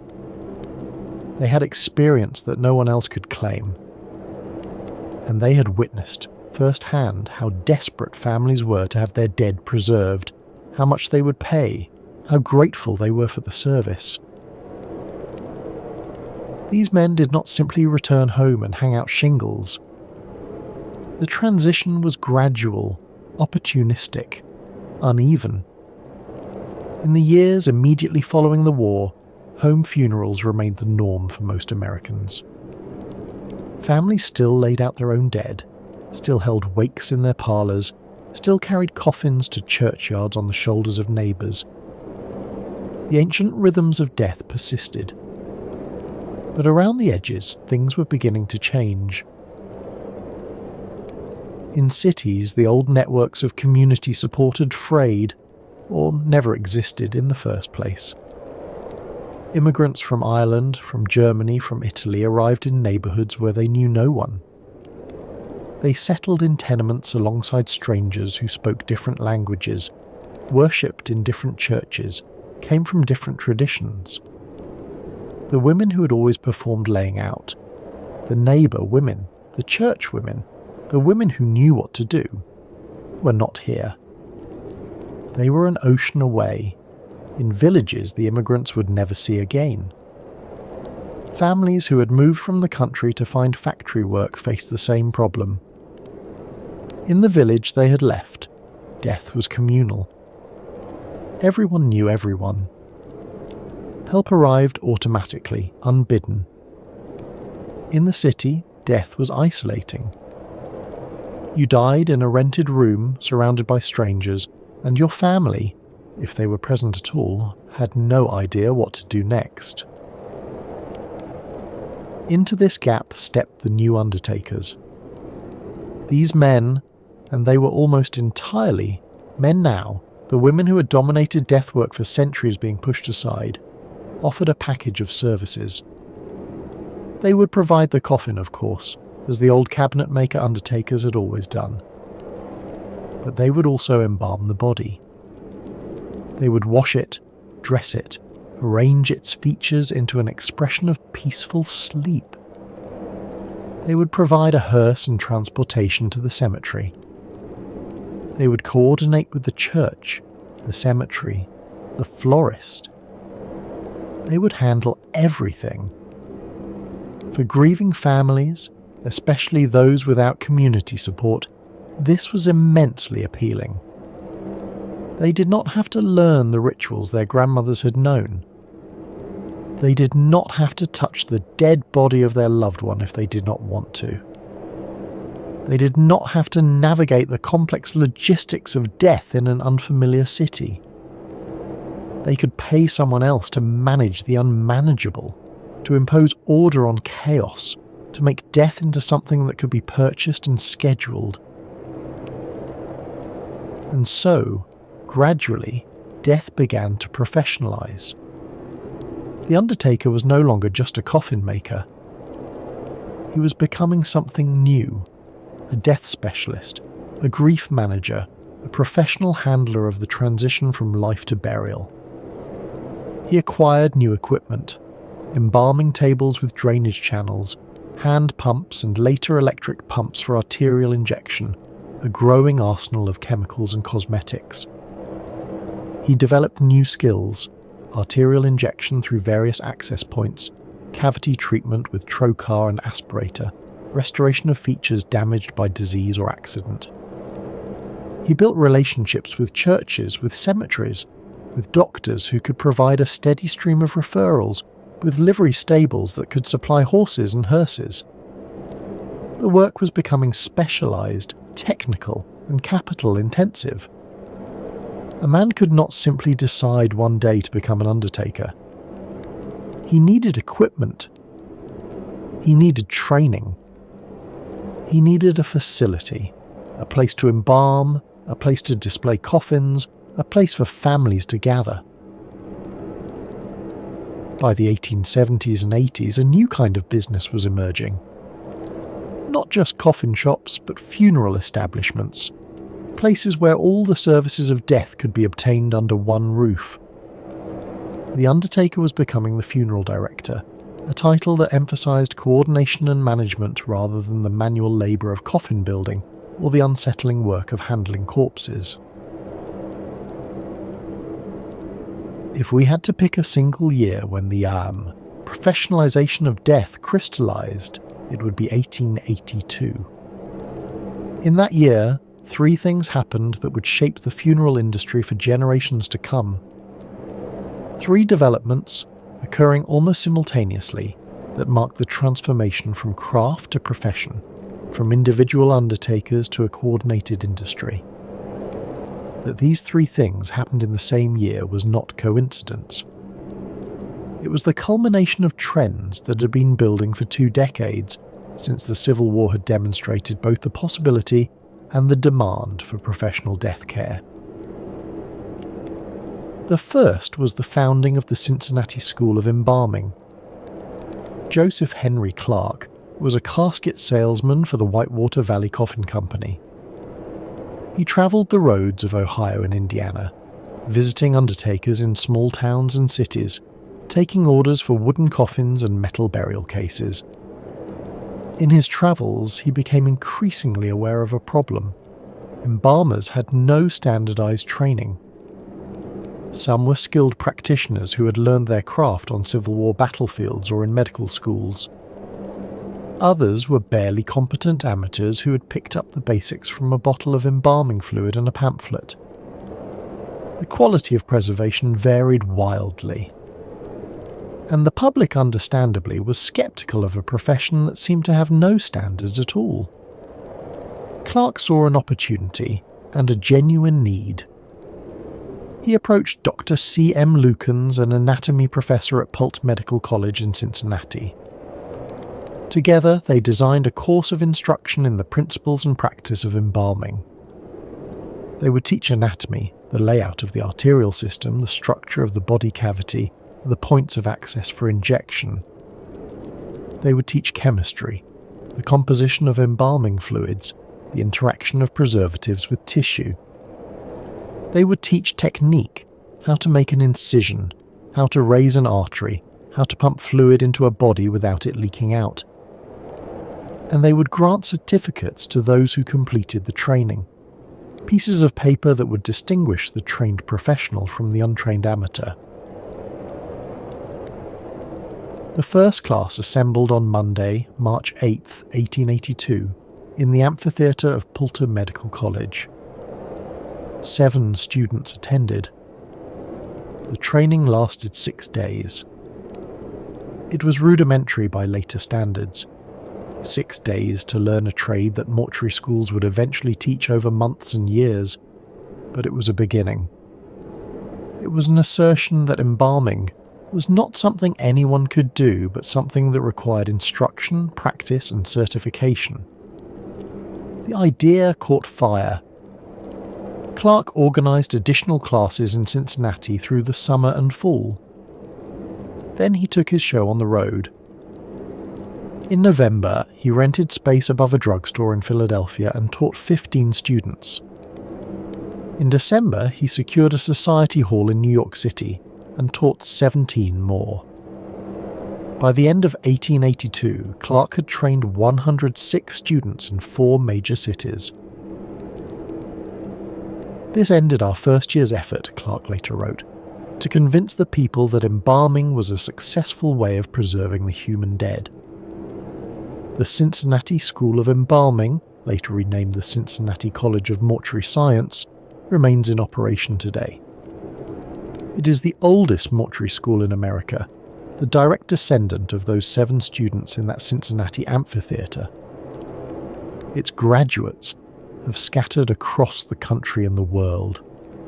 They had experience that no one else could claim. And they had witnessed firsthand how desperate families were to have their dead preserved, how much they would pay, how grateful they were for the service. These men did not simply return home and hang out shingles. The transition was gradual, opportunistic, uneven. In the years immediately following the war, home funerals remained the norm for most Americans. Families still laid out their own dead, still held wakes in their parlours, still carried coffins to churchyards on the shoulders of neighbours. The ancient rhythms of death persisted. But around the edges, things were beginning to change. In cities, the old networks of community support had frayed, or never existed in the first place. Immigrants from Ireland, from Germany, from Italy arrived in neighbourhoods where they knew no one. They settled in tenements alongside strangers who spoke different languages, worshipped in different churches, came from different traditions. The women who had always performed laying out, the neighbour women, the church women, the women who knew what to do, were not here. They were an ocean away, in villages the immigrants would never see again. Families who had moved from the country to find factory work faced the same problem. In the village they had left, death was communal. Everyone knew everyone. Help arrived automatically, unbidden. In the city, death was isolating. You died in a rented room surrounded by strangers, and your family, if they were present at all, had no idea what to do next. Into this gap stepped the new undertakers. These men, and they were almost entirely men now, the women who had dominated death work for centuries being pushed aside, offered a package of services. They would provide the coffin, of course, as the old cabinet maker undertakers had always done. But they would also embalm the body. They would wash it, dress it, arrange its features into an expression of peaceful sleep. They would provide a hearse and transportation to the cemetery. They would coordinate with the church, the cemetery, the florist. They would handle everything. For grieving families, especially those without community support, this was immensely appealing. They did not have to learn the rituals their grandmothers had known. They did not have to touch the dead body of their loved one if they did not want to. They did not have to navigate the complex logistics of death in an unfamiliar city. They could pay someone else to manage the unmanageable, to impose order on chaos, to make death into something that could be purchased and scheduled. And so, gradually, death began to professionalize. The undertaker was no longer just a coffin maker. He was becoming something new, a death specialist, a grief manager, a professional handler of the transition from life to burial. He acquired new equipment, embalming tables with drainage channels, hand pumps and later electric pumps for arterial injection, a growing arsenal of chemicals and cosmetics. He developed new skills, arterial injection through various access points, cavity treatment with trocar and aspirator, restoration of features damaged by disease or accident. He built relationships with churches, with cemeteries, with doctors who could provide a steady stream of referrals, with livery stables that could supply horses and hearses. The work was becoming specialised, technical, and capital intensive. A man could not simply decide one day to become an undertaker. He needed equipment. He needed training. He needed a facility, a place to embalm, a place to display coffins, a place for families to gather. By the 1870s and 80s, a new kind of business was emerging. Not just coffin shops, but funeral establishments, places where all the services of death could be obtained under one roof. The undertaker was becoming the funeral director, a title that emphasised coordination and management rather than the manual labour of coffin building or the unsettling work of handling corpses. If we had to pick a single year when the professionalisation of death crystallised, it would be 1882. In that year, 3 things happened that would shape the funeral industry for generations to come. 3 developments, occurring almost simultaneously, that marked the transformation from craft to profession, from individual undertakers to a coordinated industry. That these 3 things happened in the same year was not coincidence. It was the culmination of trends that had been building for 2 decades, since the Civil War had demonstrated both the possibility and the demand for professional death care. The first was the founding of the Cincinnati School of Embalming. Joseph Henry Clark was a casket salesman for the Whitewater Valley Coffin Company. He travelled the roads of Ohio and Indiana, visiting undertakers in small towns and cities, taking orders for wooden coffins and metal burial cases. In his travels, he became increasingly aware of a problem. Embalmers had no standardised training. Some were skilled practitioners who had learned their craft on Civil War battlefields or in medical schools. Others were barely competent amateurs who had picked up the basics from a bottle of embalming fluid and a pamphlet. The quality of preservation varied wildly. And the public, understandably, was sceptical of a profession that seemed to have no standards at all. Clark saw an opportunity and a genuine need. He approached Dr. C. M. Lukens, an anatomy professor at Pult Medical College in Cincinnati. Together, they designed a course of instruction in the principles and practice of embalming. They would teach anatomy, the layout of the arterial system, the structure of the body cavity, the points of access for injection. They would teach chemistry, the composition of embalming fluids, the interaction of preservatives with tissue. They would teach technique, how to make an incision, how to raise an artery, how to pump fluid into a body without it leaking out. And they would grant certificates to those who completed the training, pieces of paper that would distinguish the trained professional from the untrained amateur. The first class assembled on Monday, March 8, 1882, in the amphitheatre of Pult Medical College. 7 students attended. The training lasted 6 days. It was rudimentary by later standards. 6 days to learn a trade that mortuary schools would eventually teach over months and years, but it was a beginning. It was an assertion that embalming was not something anyone could do, but something that required instruction, practice, and certification. The idea caught fire. Clark organised additional classes in Cincinnati through the summer and fall. Then he took his show on the road. In November, he rented space above a drugstore in Philadelphia and taught 15 students. In December, he secured a society hall in New York City and taught 17 more. By the end of 1882, Clark had trained 106 students in 4 major cities. This ended our first year's effort, Clark later wrote, to convince the people that embalming was a successful way of preserving the human dead. The Cincinnati School of Embalming, later renamed the Cincinnati College of Mortuary Science, remains in operation today. It is the oldest mortuary school in America, the direct descendant of those 7 students in that Cincinnati amphitheatre. Its graduates have scattered across the country and the world,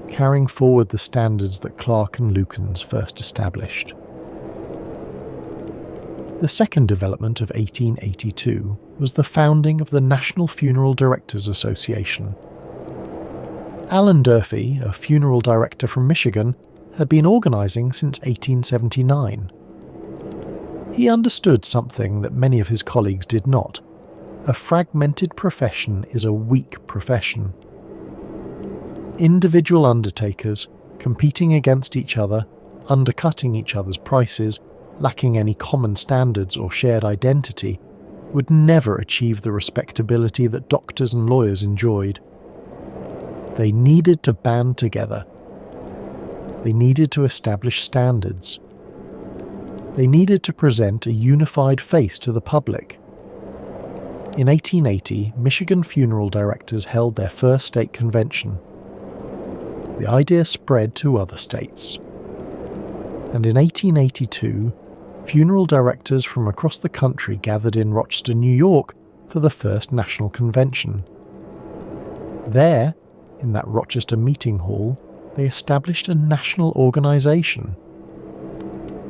carrying forward the standards that Clark and Lukens first established. The second development of 1882 was the founding of the National Funeral Directors Association. Alan Durfee, a funeral director from Michigan, had been organising since 1879. He understood something that many of his colleagues did not. A fragmented profession is a weak profession. Individual undertakers, competing against each other, undercutting each other's prices, lacking any common standards or shared identity, would never achieve the respectability that doctors and lawyers enjoyed. They needed to band together. They needed to establish standards. They needed to present a unified face to the public. In 1880, Michigan funeral directors held their first state convention. The idea spread to other states. And in 1882, funeral directors from across the country gathered in Rochester, New York for the first national convention. There, in that Rochester meeting hall, they established a national organization.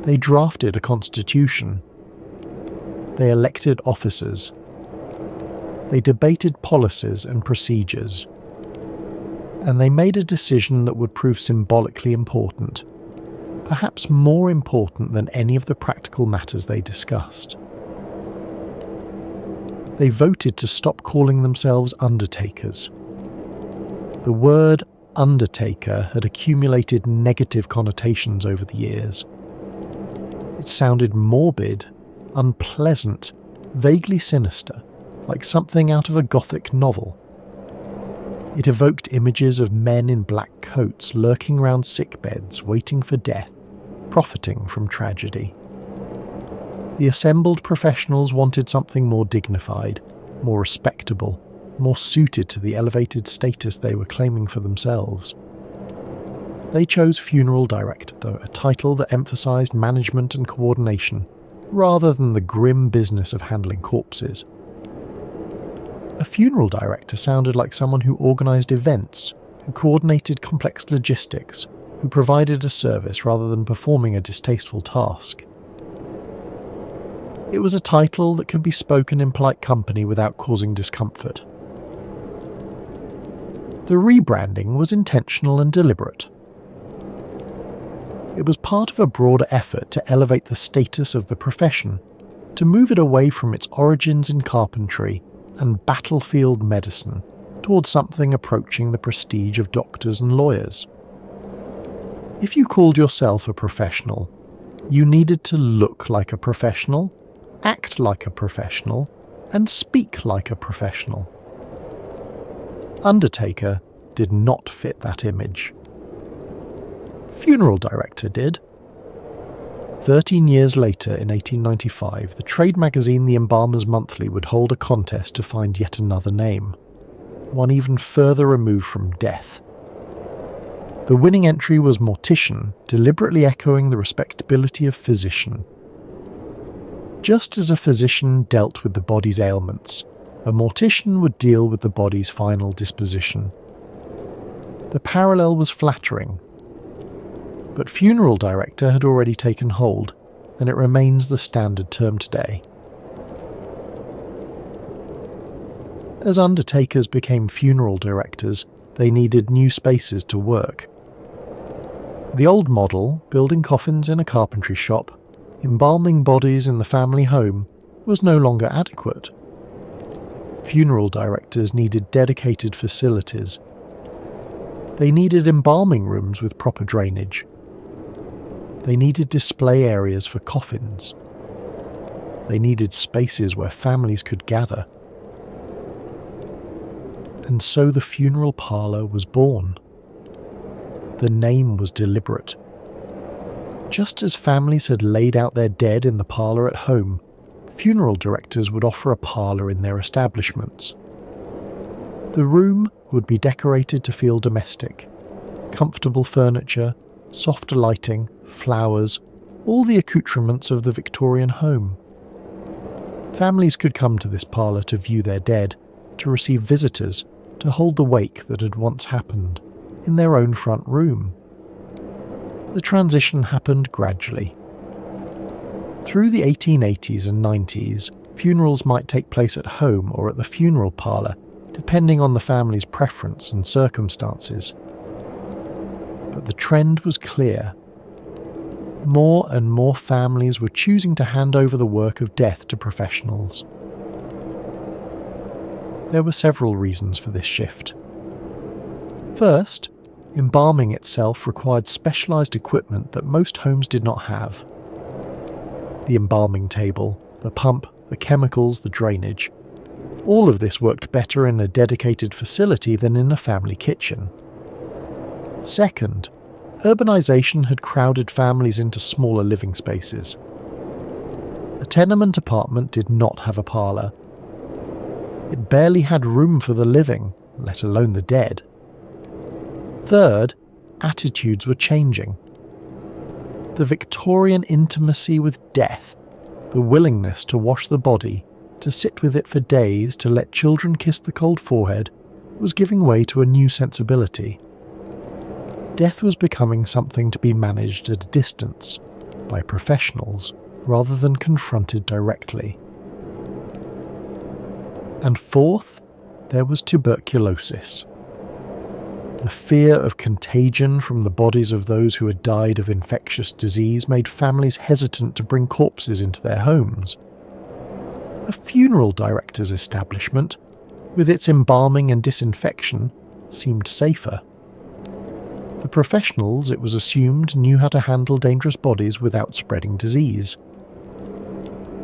They drafted a constitution. They elected officers. They debated policies and procedures. And they made a decision that would prove symbolically important, perhaps more important than any of the practical matters they discussed. They voted to stop calling themselves undertakers. The word undertaker had accumulated negative connotations over the years. It sounded morbid, unpleasant, vaguely sinister, like something out of a Gothic novel. It evoked images of men in black coats lurking round sickbeds, waiting for death, profiting from tragedy. The assembled professionals wanted something more dignified, more respectable, more suited to the elevated status they were claiming for themselves. They chose funeral director, a title that emphasized management and coordination, rather than the grim business of handling corpses. A funeral director sounded like someone who organized events, who coordinated complex logistics, who provided a service rather than performing a distasteful task. It was a title that could be spoken in polite company without causing discomfort. The rebranding was intentional and deliberate. It was part of a broader effort to elevate the status of the profession, to move it away from its origins in carpentry and battlefield medicine towards something approaching the prestige of doctors and lawyers. If you called yourself a professional, you needed to look like a professional, act like a professional, and speak like a professional. Undertaker did not fit that image. Funeral director did. 13 years later, in 1895, the trade magazine The Embalmer's Monthly would hold a contest to find yet another name, one even further removed from death. The winning entry was mortician, deliberately echoing the respectability of physician. Just as a physician dealt with the body's ailments, a mortician would deal with the body's final disposition. The parallel was flattering. But funeral director had already taken hold, and it remains the standard term today. As undertakers became funeral directors, they needed new spaces to work. The old model, building coffins in a carpentry shop, embalming bodies in the family home, was no longer adequate. Funeral directors needed dedicated facilities. They needed embalming rooms with proper drainage. They needed display areas for coffins. They needed spaces where families could gather. And so the funeral parlour was born. The name was deliberate. Just as families had laid out their dead in the parlour at home, funeral directors would offer a parlour in their establishments. The room would be decorated to feel domestic. Comfortable furniture, soft lighting, flowers, all the accoutrements of the Victorian home. Families could come to this parlour to view their dead, to receive visitors, to hold the wake that had once happened, in their own front room. The transition happened gradually. Through the 1880s and 90s, funerals might take place at home or at the funeral parlour, depending on the family's preference and circumstances. But the trend was clear. More and more families were choosing to hand over the work of death to professionals. There were several reasons for this shift. First, embalming itself required specialised equipment that most homes did not have. The embalming table, the pump, the chemicals, the drainage. All of this worked better in a dedicated facility than in a family kitchen. Second, urbanisation had crowded families into smaller living spaces. A tenement apartment did not have a parlour. It barely had room for the living, let alone the dead. Third, attitudes were changing. The Victorian intimacy with death, the willingness to wash the body, to sit with it for days, to let children kiss the cold forehead, was giving way to a new sensibility. Death was becoming something to be managed at a distance, by professionals, rather than confronted directly. And fourth, there was tuberculosis. The fear of contagion from the bodies of those who had died of infectious disease made families hesitant to bring corpses into their homes. A funeral director's establishment, with its embalming and disinfection, seemed safer. The professionals, it was assumed, knew how to handle dangerous bodies without spreading disease.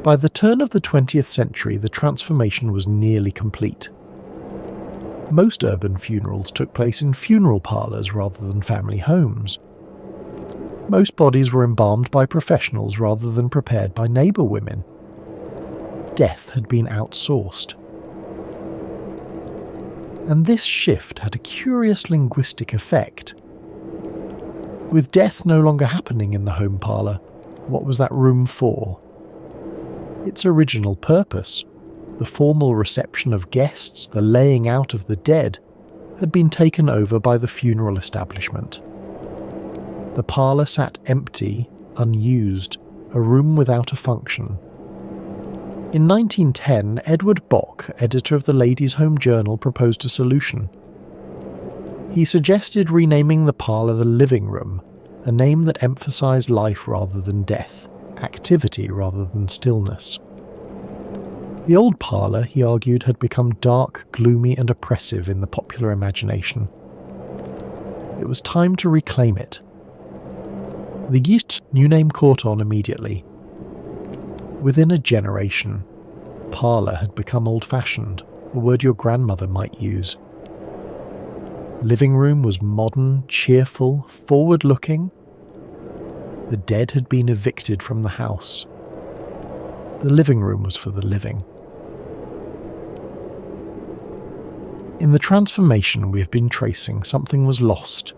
By the turn of the 20th century, the transformation was nearly complete. Most urban funerals took place in funeral parlours rather than family homes. Most bodies were embalmed by professionals rather than prepared by neighbour women. Death had been outsourced. And this shift had a curious linguistic effect. With death no longer happening in the home parlour, what was that room for? Its original purpose, the formal reception of guests, the laying out of the dead, had been taken over by the funeral establishment. The parlour sat empty, unused, a room without a function. In 1910, Edward Bock, editor of the Ladies' Home Journal, proposed a solution. He suggested renaming the parlour the living room, a name that emphasised life rather than death, activity rather than stillness. The old parlour, he argued, had become dark, gloomy and oppressive in the popular imagination. It was time to reclaim it. The Yit new name caught on immediately. Within a generation, parlour had become old-fashioned, a word your grandmother might use. Living room was modern, cheerful, forward-looking. The dead had been evicted from the house. The living room was for the living. In the transformation we have been tracing, something was lost.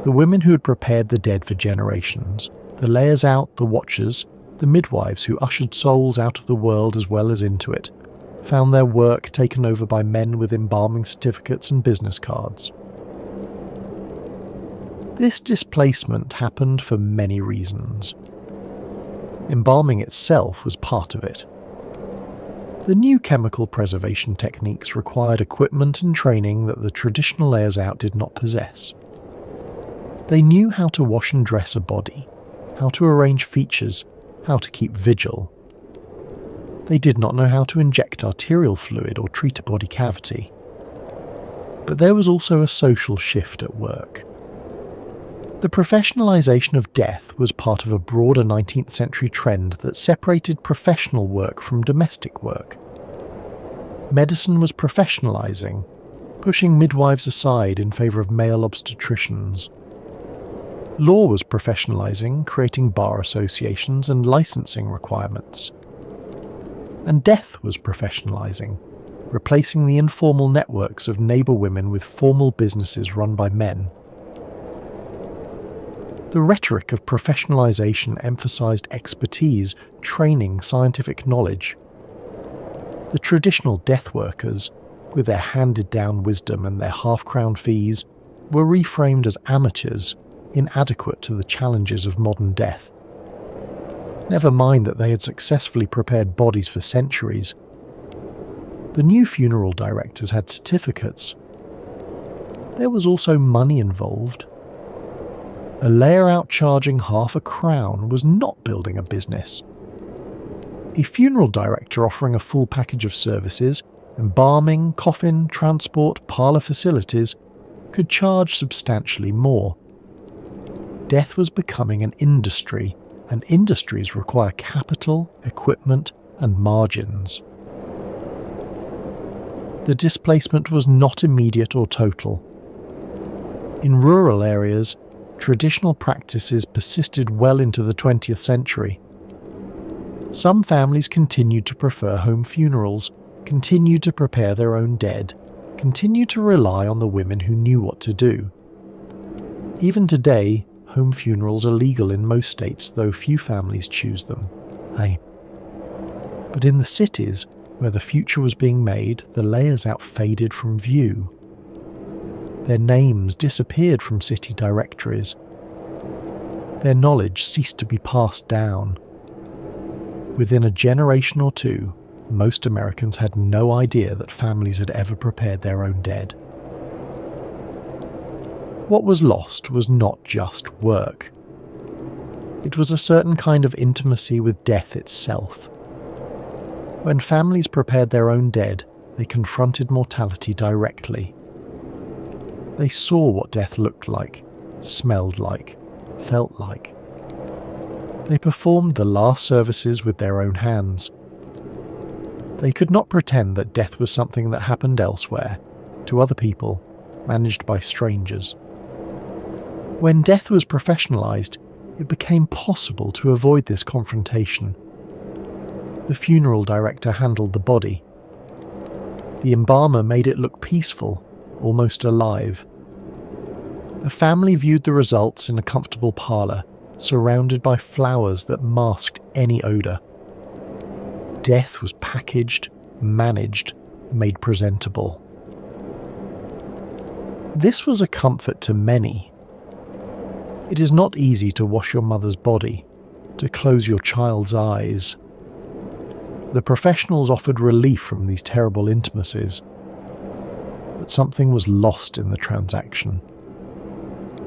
The women who had prepared the dead for generations, the layers out, the watchers, the midwives who ushered souls out of the world as well as into it, found their work taken over by men with embalming certificates and business cards. This displacement happened for many reasons. Embalming itself was part of it. The new chemical preservation techniques required equipment and training that the traditional layers out did not possess. They knew how to wash and dress a body, how to arrange features, how to keep vigil. They did not know how to inject arterial fluid or treat a body cavity. But there was also a social shift at work. The professionalization of death was part of a broader 19th century trend that separated professional work from domestic work. Medicine was professionalizing, pushing midwives aside in favor of male obstetricians. Law was professionalizing, creating bar associations and licensing requirements. And death was professionalizing, replacing the informal networks of neighbor women with formal businesses run by men. The rhetoric of professionalization emphasized expertise, training, scientific knowledge. The traditional death workers, with their handed-down wisdom and their half-crown fees, were reframed as amateurs, inadequate to the challenges of modern death. Never mind that they had successfully prepared bodies for centuries. The new funeral directors had certificates. There was also money involved. A layer out charging half a crown was not building a business. A funeral director offering a full package of services, embalming, coffin, transport, parlour facilities, could charge substantially more. Death was becoming an industry, and industries require capital, equipment, and margins. The displacement was not immediate or total. In rural areas, traditional practices persisted well into the 20th century. Some families continued to prefer home funerals, continued to prepare their own dead, continued to rely on the women who knew what to do. Even today, home funerals are legal in most states, though few families choose them. But in the cities, where the future was being made, the layers out faded from view. Their names disappeared from city directories. Their knowledge ceased to be passed down. Within a generation or two, most Americans had no idea that families had ever prepared their own dead. What was lost was not just work. It was a certain kind of intimacy with death itself. When families prepared their own dead, they confronted mortality directly. They saw what death looked like, smelled like, felt like. They performed the last services with their own hands. They could not pretend that death was something that happened elsewhere, to other people, managed by strangers. When death was professionalized, it became possible to avoid this confrontation. The funeral director handled the body. The embalmer made it look peaceful, almost alive. The family viewed the results in a comfortable parlour, surrounded by flowers that masked any odour. Death was packaged, managed, made presentable. This was a comfort to many. It is not easy to wash your mother's body, to close your child's eyes. The professionals offered relief from these terrible intimacies. But something was lost in the transaction.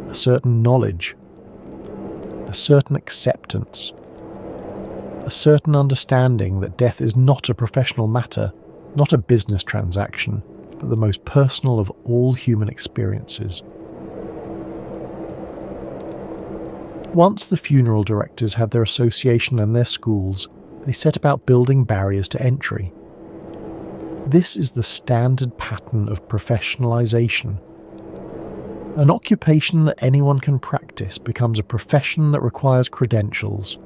A certain knowledge, a certain acceptance, a certain understanding that death is not a professional matter, not a business transaction, but the most personal of all human experiences. Once the funeral directors had their association and their schools, they set about building barriers to entry. This is the standard pattern of professionalization. An occupation that anyone can practice becomes a profession that requires credentials.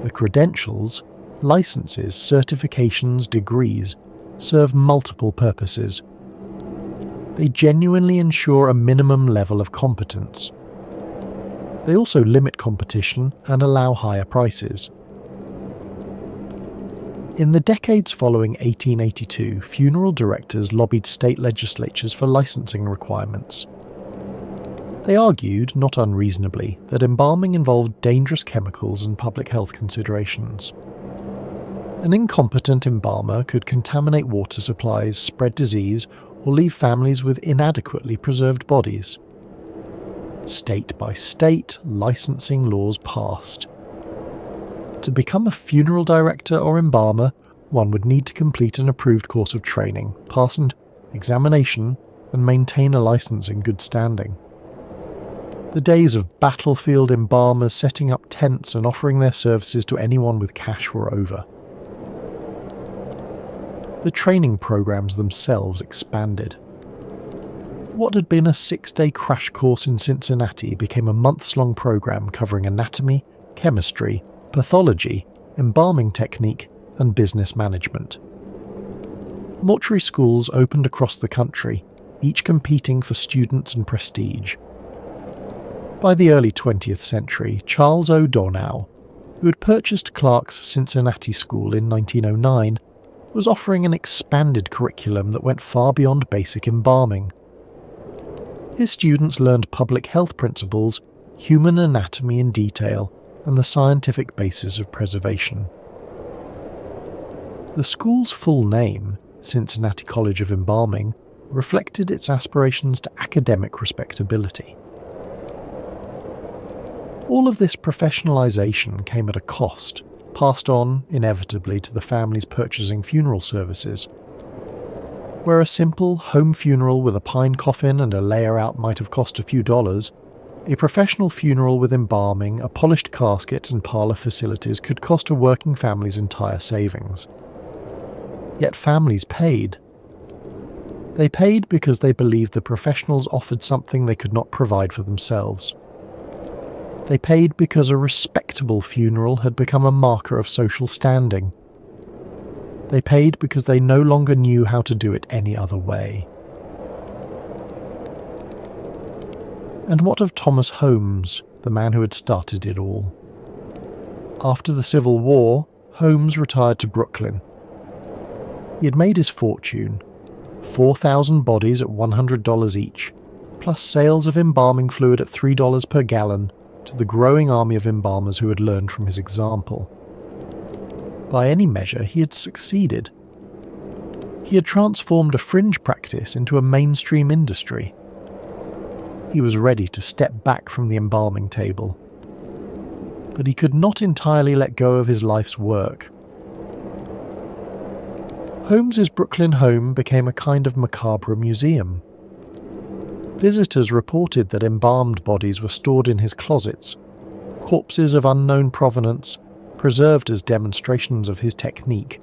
The credentials, licenses, certifications, degrees, serve multiple purposes. They genuinely ensure a minimum level of competence. They also limit competition and allow higher prices. In the decades following 1882, funeral directors lobbied state legislatures for licensing requirements. They argued, not unreasonably, that embalming involved dangerous chemicals and public health considerations. An incompetent embalmer could contaminate water supplies, spread disease, or leave families with inadequately preserved bodies. State by state, licensing laws passed. To become a funeral director or embalmer, one would need to complete an approved course of training, pass an examination, and maintain a license in good standing. The days of battlefield embalmers setting up tents and offering their services to anyone with cash were over. The training programs themselves expanded. What had been a 6-day crash course in Cincinnati became a months-long program covering anatomy, chemistry, pathology, embalming technique, and business management. Mortuary schools opened across the country, each competing for students and prestige. By the early 20th century, Charles O'Donoghue, who had purchased Clark's Cincinnati School in 1909, was offering an expanded curriculum that went far beyond basic embalming. His students learned public health principles, human anatomy in detail, and the scientific basis of preservation. The school's full name, Cincinnati College of Embalming, reflected its aspirations to academic respectability. All of this professionalization came at a cost, passed on, inevitably, to the families purchasing funeral services. Where a simple home funeral with a pine coffin and a layer-out might have cost a few dollars, a professional funeral with embalming, a polished casket and parlour facilities could cost a working family's entire savings. Yet families paid. They paid because they believed the professionals offered something they could not provide for themselves. They paid because a respectable funeral had become a marker of social standing. They paid because they no longer knew how to do it any other way. And what of Thomas Holmes, the man who had started it all? After the Civil War, Holmes retired to Brooklyn. He had made his fortune, 4,000 bodies at $100 each, plus sales of embalming fluid at $3 per gallon to the growing army of embalmers who had learned from his example. By any measure, he had succeeded. He had transformed a fringe practice into a mainstream industry. He was ready to step back from the embalming table. But he could not entirely let go of his life's work. Holmes's Brooklyn home became a kind of macabre museum. Visitors reported that embalmed bodies were stored in his closets, corpses of unknown provenance, preserved as demonstrations of his technique.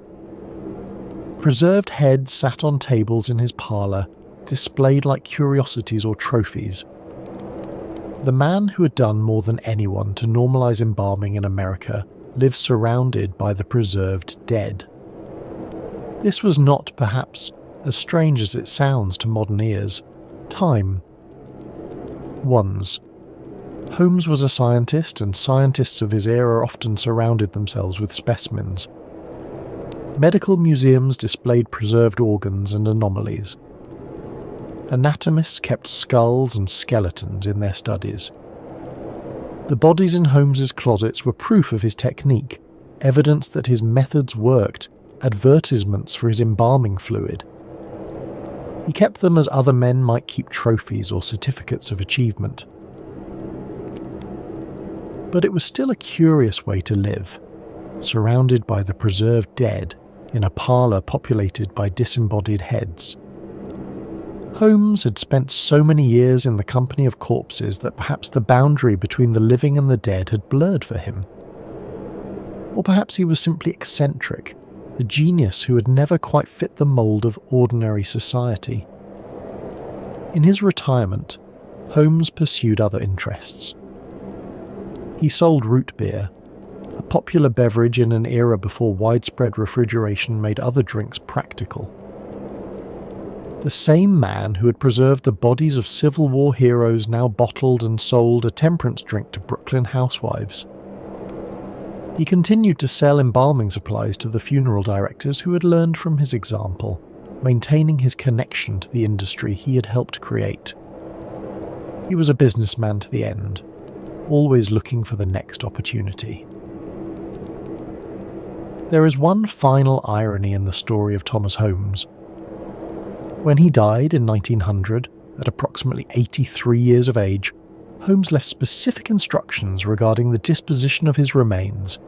Preserved heads sat on tables in his parlour, displayed like curiosities or trophies. The man who had done more than anyone to normalise embalming in America lived surrounded by the preserved dead. This was not, perhaps, as strange as it sounds to modern ears, time. Ones. Holmes was a scientist, and scientists of his era often surrounded themselves with specimens. Medical museums displayed preserved organs and anomalies. Anatomists kept skulls and skeletons in their studies. The bodies in Holmes's closets were proof of his technique, evidence that his methods worked, advertisements for his embalming fluid. He kept them as other men might keep trophies or certificates of achievement. But it was still a curious way to live, surrounded by the preserved dead in a parlour populated by disembodied heads. Holmes had spent so many years in the company of corpses that perhaps the boundary between the living and the dead had blurred for him. Or perhaps he was simply eccentric, a genius who had never quite fit the mould of ordinary society. In his retirement, Holmes pursued other interests. He sold root beer, a popular beverage in an era before widespread refrigeration made other drinks practical. The same man who had preserved the bodies of Civil War heroes now bottled and sold a temperance drink to Brooklyn housewives. He continued to sell embalming supplies to the funeral directors who had learned from his example, maintaining his connection to the industry he had helped create. He was a businessman to the end, always looking for the next opportunity. There is one final irony in the story of Thomas Holmes. When he died in 1900, at approximately 83 years of age, Holmes left specific instructions regarding the disposition of his remains.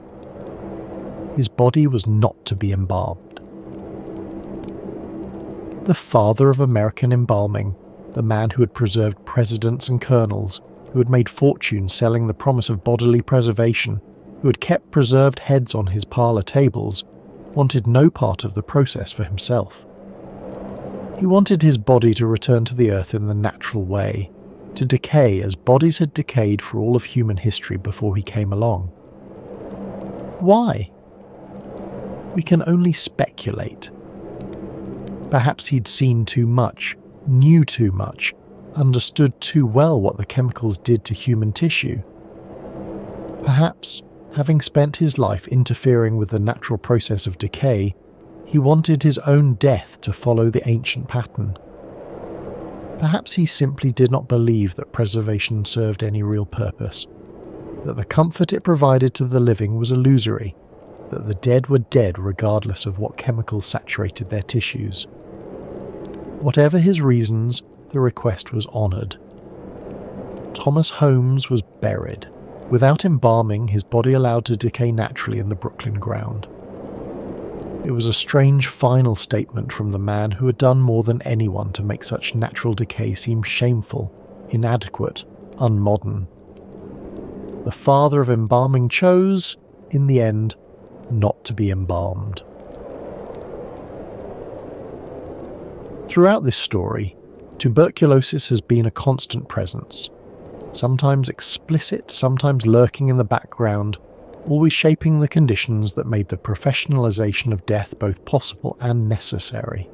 His body was not to be embalmed. The father of American embalming, the man who had preserved presidents and colonels, who had made fortunes selling the promise of bodily preservation, who had kept preserved heads on his parlour tables, wanted no part of the process for himself. He wanted his body to return to the earth in the natural way, to decay as bodies had decayed for all of human history before he came along. Why? We can only speculate. Perhaps he'd seen too much, knew too much, understood too well what the chemicals did to human tissue. Perhaps, having spent his life interfering with the natural process of decay, he wanted his own death to follow the ancient pattern. Perhaps he simply did not believe that preservation served any real purpose, that the comfort it provided to the living was illusory, that the dead were dead regardless of what chemicals saturated their tissues. Whatever his reasons, the request was honoured. Thomas Holmes was buried, without embalming, his body allowed to decay naturally in the Brooklyn ground. It was a strange final statement from the man who had done more than anyone to make such natural decay seem shameful, inadequate, unmodern. The father of embalming chose, in the end, not to be embalmed. Throughout this story, tuberculosis has been a constant presence, sometimes explicit, sometimes lurking in the background, always shaping the conditions that made the professionalization of death both possible and necessary.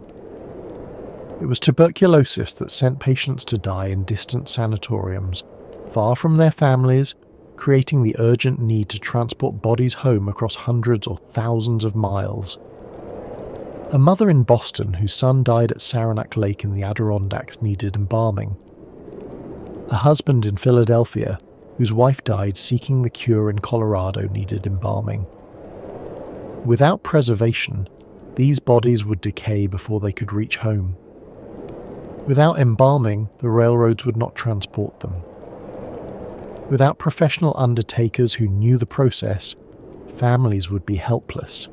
It was tuberculosis that sent patients to die in distant sanatoriums, far from their families, creating the urgent need to transport bodies home across hundreds or thousands of miles. A mother in Boston whose son died at Saranac Lake in the Adirondacks needed embalming. A husband in Philadelphia whose wife died seeking the cure in Colorado needed embalming. Without preservation, these bodies would decay before they could reach home. Without embalming, the railroads would not transport them. Without professional undertakers who knew the process, families would be helpless.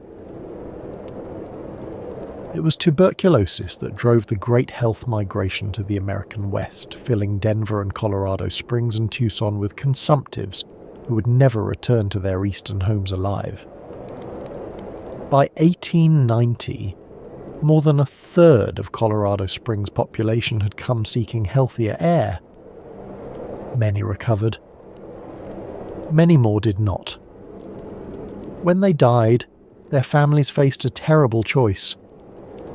It was tuberculosis that drove the great health migration to the American West, filling Denver and Colorado Springs and Tucson with consumptives who would never return to their eastern homes alive. By 1890, more than a third of Colorado Springs' population had come seeking healthier air. Many recovered. Many more did not. When they died, their families faced a terrible choice: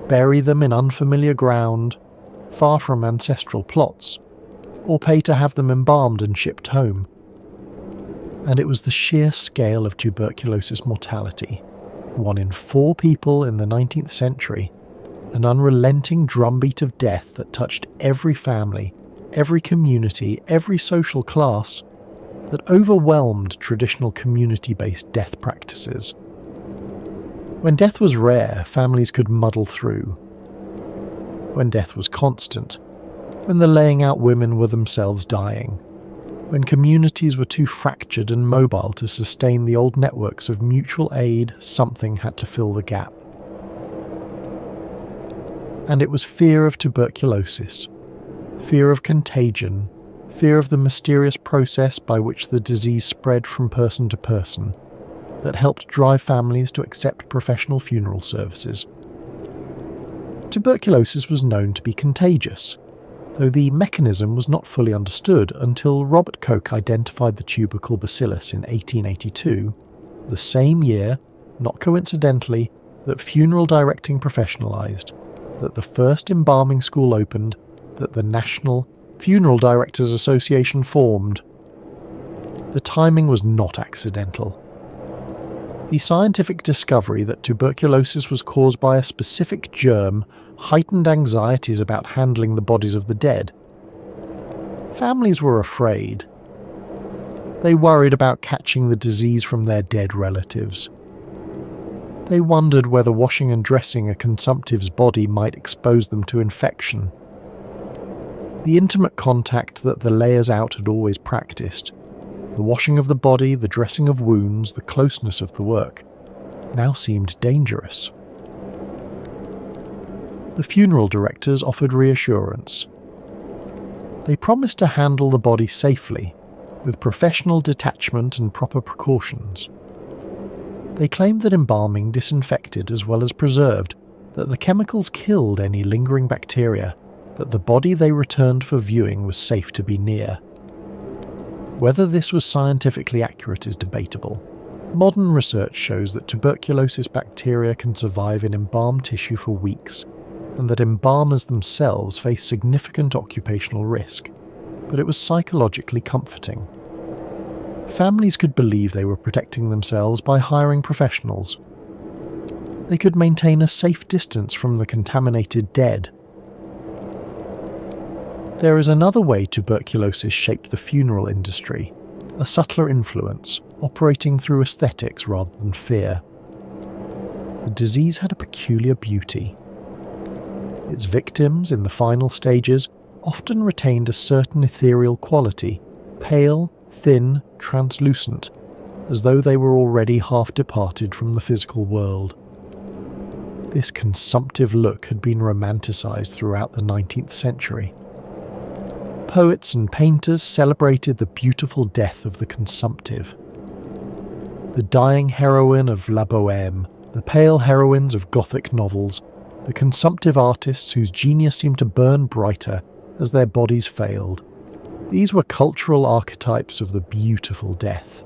bury them in unfamiliar ground, far from ancestral plots, or pay to have them embalmed and shipped home. And it was the sheer scale of tuberculosis mortality, 1 in 4 people in the 19th century, an unrelenting drumbeat of death that touched every family, every community, every social class, that overwhelmed traditional community-based death practices. When death was rare, families could muddle through. When death was constant, when the laying out women were themselves dying, when communities were too fractured and mobile to sustain the old networks of mutual aid, something had to fill the gap. And it was fear of tuberculosis, fear of contagion, fear of the mysterious process by which the disease spread from person to person, that helped drive families to accept professional funeral services. Tuberculosis was known to be contagious, though the mechanism was not fully understood until Robert Koch identified the tubercle bacillus in 1882, the same year, not coincidentally, that funeral directing professionalized, that the first embalming school opened, that the National Funeral Directors Association formed. The timing was not accidental. The scientific discovery that tuberculosis was caused by a specific germ heightened anxieties about handling the bodies of the dead. Families were afraid. They worried about catching the disease from their dead relatives. They wondered whether washing and dressing a consumptive's body might expose them to infection. The intimate contact that the layers out had always practiced, the washing of the body, the dressing of wounds, the closeness of the work, now seemed dangerous. The funeral directors offered reassurance. They promised to handle the body safely, with professional detachment and proper precautions. They claimed that embalming disinfected as well as preserved, that the chemicals killed any lingering bacteria, that the body they returned for viewing was safe to be near. Whether this was scientifically accurate is debatable. Modern research shows that tuberculosis bacteria can survive in embalmed tissue for weeks, and that embalmers themselves face significant occupational risk, but it was psychologically comforting. Families could believe they were protecting themselves by hiring professionals. They could maintain a safe distance from the contaminated dead. There is another way tuberculosis shaped the funeral industry, a subtler influence, operating through aesthetics rather than fear. The disease had a peculiar beauty. Its victims, in the final stages, often retained a certain ethereal quality, pale, thin, translucent, as though they were already half departed from the physical world. This consumptive look had been romanticized throughout the 19th century. Poets and painters celebrated the beautiful death of the consumptive. The dying heroine of La Bohème, the pale heroines of Gothic novels, the consumptive artists whose genius seemed to burn brighter as their bodies failed. These were cultural archetypes of the beautiful death.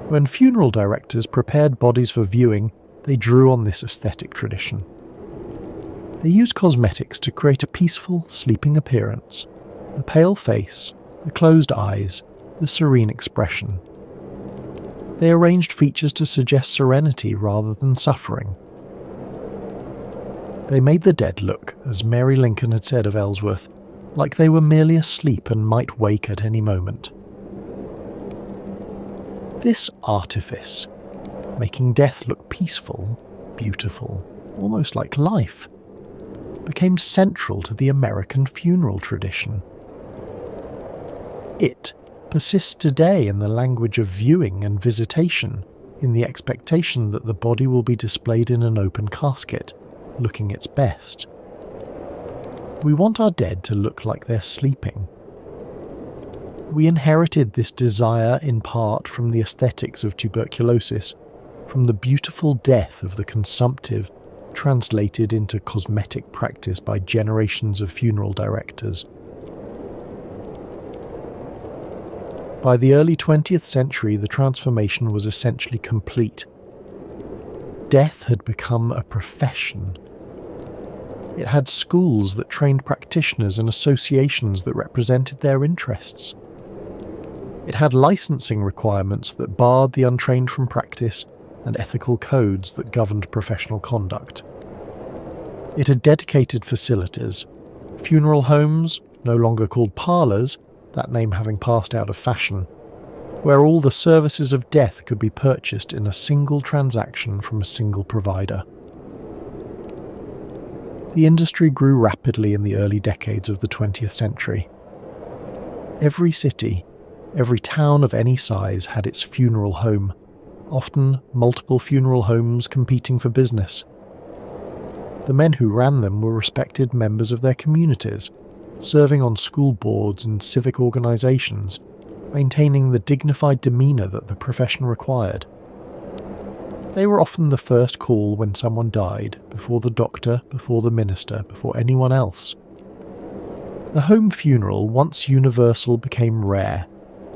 When funeral directors prepared bodies for viewing, they drew on this aesthetic tradition. They used cosmetics to create a peaceful, sleeping appearance. The pale face, the closed eyes, the serene expression. They arranged features to suggest serenity rather than suffering. They made the dead look, as Mary Lincoln had said of Ellsworth, like they were merely asleep and might wake at any moment. This artifice, making death look peaceful, beautiful, almost like life, became central to the American funeral tradition. It persists today in the language of viewing and visitation, in the expectation that the body will be displayed in an open casket, looking its best. We want our dead to look like they're sleeping. We inherited this desire in part from the aesthetics of tuberculosis, from the beautiful death of the consumptive, translated into cosmetic practice by generations of funeral directors. By the early 20th century, the transformation was essentially complete. Death had become a profession. It had schools that trained practitioners and associations that represented their interests. It had licensing requirements that barred the untrained from practice and ethical codes that governed professional conduct. It had dedicated facilities, funeral homes, no longer called parlours, that name having passed out of fashion, where all the services of death could be purchased in a single transaction from a single provider. The industry grew rapidly in the early decades of the 20th century. Every city, every town of any size had its funeral home, often multiple funeral homes competing for business. The men who ran them were respected members of their communities, serving on school boards and civic organisations, maintaining the dignified demeanour that the profession required. They were often the first call when someone died, before the doctor, before the minister, before anyone else. The home funeral, once universal, became rare,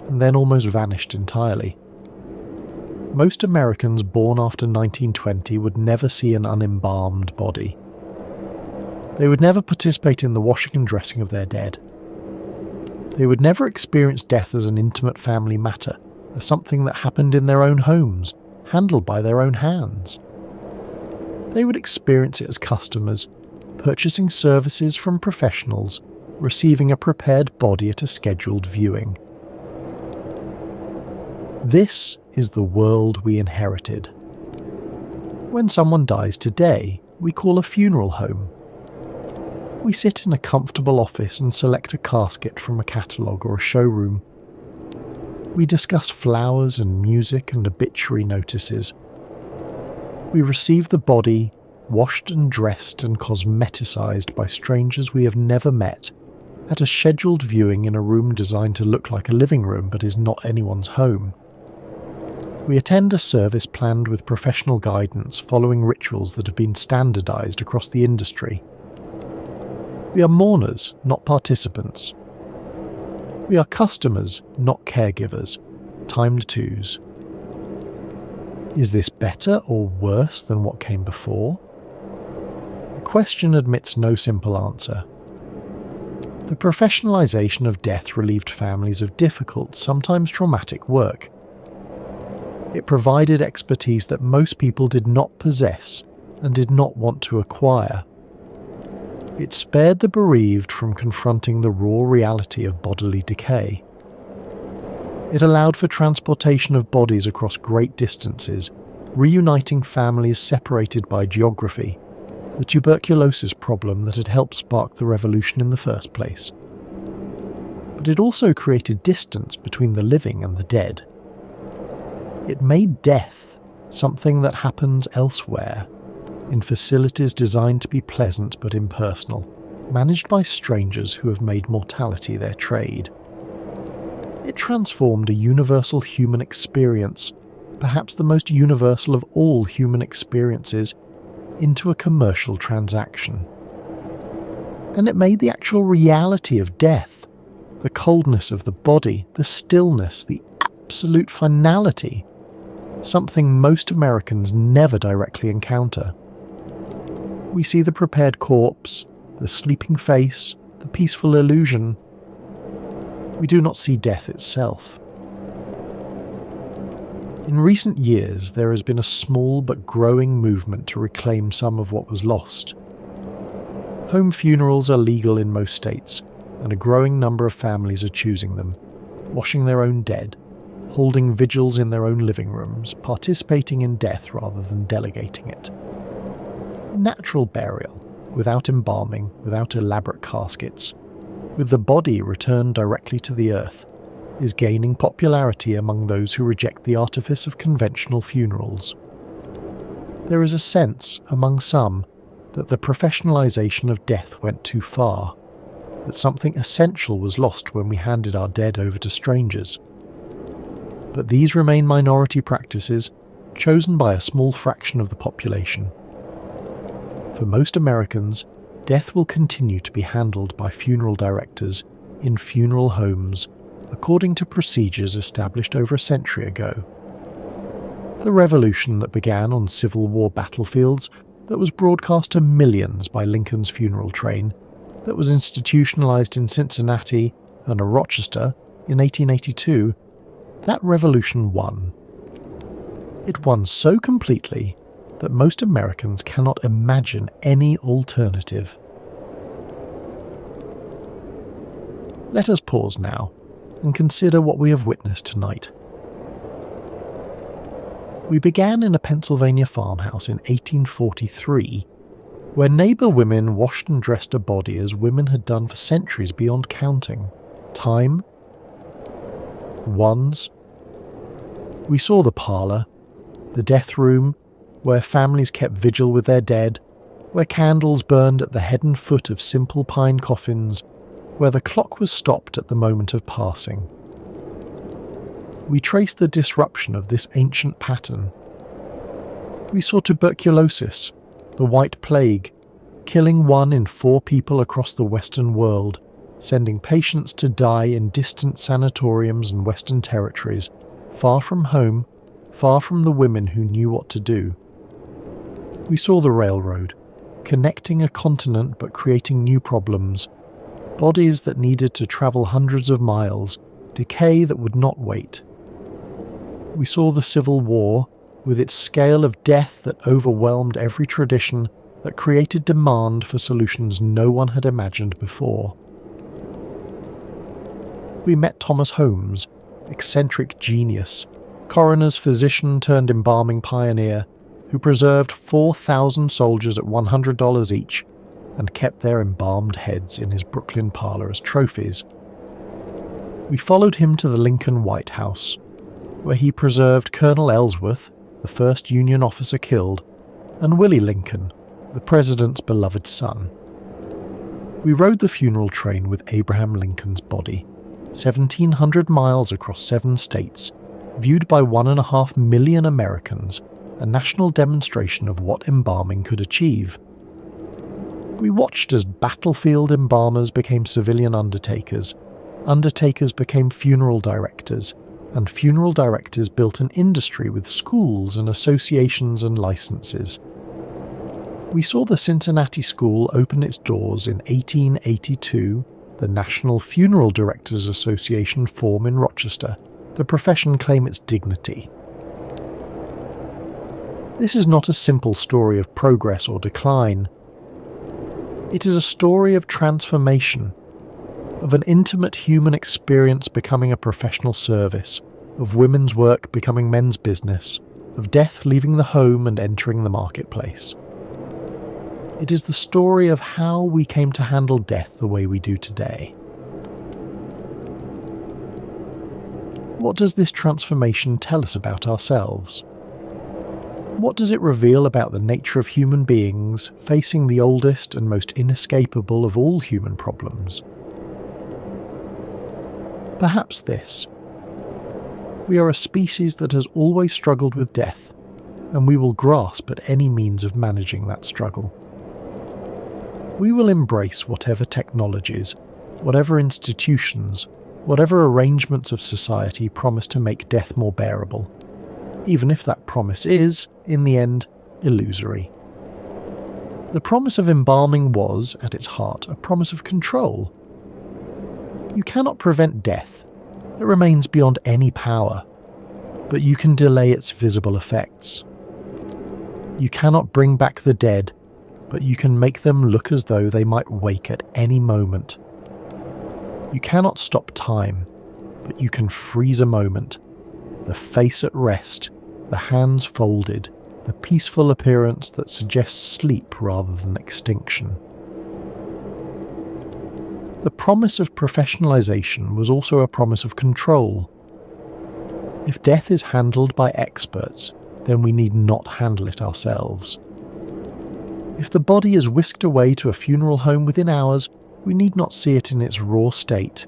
and then almost vanished entirely. Most Americans born after 1920 would never see an unembalmed body. They would never participate in the washing and dressing of their dead. They would never experience death as an intimate family matter, as something that happened in their own homes, handled by their own hands. They would experience it as customers, purchasing services from professionals, receiving a prepared body at a scheduled viewing. This is the world we inherited. When someone dies today, we call a funeral home. We sit in a comfortable office and select a casket from a catalogue or a showroom. We discuss flowers and music and obituary notices. We receive the body, washed and dressed and cosmeticized by strangers we have never met, at a scheduled viewing in a room designed to look like a living room but is not anyone's home. We attend a service planned with professional guidance following rituals that have been standardized across the industry. We are mourners, not participants. We are customers, not caregivers, timed twos. Is this better or worse than what came before? The question admits no simple answer. The professionalization of death relieved families of difficult, sometimes traumatic work. It provided expertise that most people did not possess and did not want to acquire. It spared the bereaved from confronting the raw reality of bodily decay. It allowed for transportation of bodies across great distances, reuniting families separated by geography, the tuberculosis problem that had helped spark the revolution in the first place. But it also created distance between the living and the dead. It made death something that happens elsewhere, in facilities designed to be pleasant but impersonal, managed by strangers who have made mortality their trade. It transformed a universal human experience, perhaps the most universal of all human experiences, into a commercial transaction. And it made the actual reality of death, the coldness of the body, the stillness, the absolute finality, something most Americans never directly encounter. We see the prepared corpse, the sleeping face, the peaceful illusion. We do not see death itself. In recent years, there has been a small but growing movement to reclaim some of what was lost. Home funerals are legal in most states, and a growing number of families are choosing them, washing their own dead, holding vigils in their own living rooms, participating in death rather than delegating it. Natural burial, without embalming, without elaborate caskets, with the body returned directly to the earth, is gaining popularity among those who reject the artifice of conventional funerals. There is a sense, among some, that the professionalization of death went too far, that something essential was lost when we handed our dead over to strangers. But these remain minority practices, chosen by a small fraction of the population. For most Americans, death will continue to be handled by funeral directors in funeral homes according to procedures established over a century ago. The revolution that began on Civil War battlefields, that was broadcast to millions by Lincoln's funeral train, that was institutionalized in Cincinnati and Rochester in 1882, that revolution won. It won so completely that most Americans cannot imagine any alternative. Let us pause now and consider what we have witnessed tonight. We began in a Pennsylvania farmhouse in 1843, where neighbour women washed and dressed a body as women had done for centuries beyond counting. Time, ones. We saw the parlour, the death room, where families kept vigil with their dead, where candles burned at the head and foot of simple pine coffins, where the clock was stopped at the moment of passing. We traced the disruption of this ancient pattern. We saw tuberculosis, the White Plague, killing 1 in 4 people across the Western world, sending patients to die in distant sanatoriums and Western territories, far from home, far from the women who knew what to do. We saw the railroad, connecting a continent but creating new problems, bodies that needed to travel hundreds of miles, decay that would not wait. We saw the Civil War, with its scale of death that overwhelmed every tradition, that created demand for solutions no one had imagined before. We met Thomas Holmes, eccentric genius, coroner's physician turned embalming pioneer, who preserved 4,000 soldiers at $100 each and kept their embalmed heads in his Brooklyn parlor as trophies. We followed him to the Lincoln White House, where he preserved Colonel Ellsworth, the first Union officer killed, and Willie Lincoln, the president's beloved son. We rode the funeral train with Abraham Lincoln's body, 1,700 miles across 7 states, viewed by 1.5 million Americans, a national demonstration of what embalming could achieve. We watched as battlefield embalmers became civilian undertakers, undertakers became funeral directors, and funeral directors built an industry with schools and associations and licenses. We saw the Cincinnati School open its doors in 1882, the National Funeral Directors Association form in Rochester, the profession claim its dignity. This is not a simple story of progress or decline. It is a story of transformation, of an intimate human experience becoming a professional service, of women's work becoming men's business, of death leaving the home and entering the marketplace. It is the story of how we came to handle death the way we do today. What does this transformation tell us about ourselves? What does it reveal about the nature of human beings facing the oldest and most inescapable of all human problems? Perhaps this. We are a species that has always struggled with death, and we will grasp at any means of managing that struggle. We will embrace whatever technologies, whatever institutions, whatever arrangements of society promise to make death more bearable, even if that promise is, in the end, illusory. The promise of embalming was, at its heart, a promise of control. You cannot prevent death. It remains beyond any power, but you can delay its visible effects. You cannot bring back the dead, but you can make them look as though they might wake at any moment. You cannot stop time, but you can freeze a moment. The face at rest, the hands folded, the peaceful appearance that suggests sleep rather than extinction. The promise of professionalization was also a promise of control. If death is handled by experts, then we need not handle it ourselves. If the body is whisked away to a funeral home within hours, we need not see it in its raw state,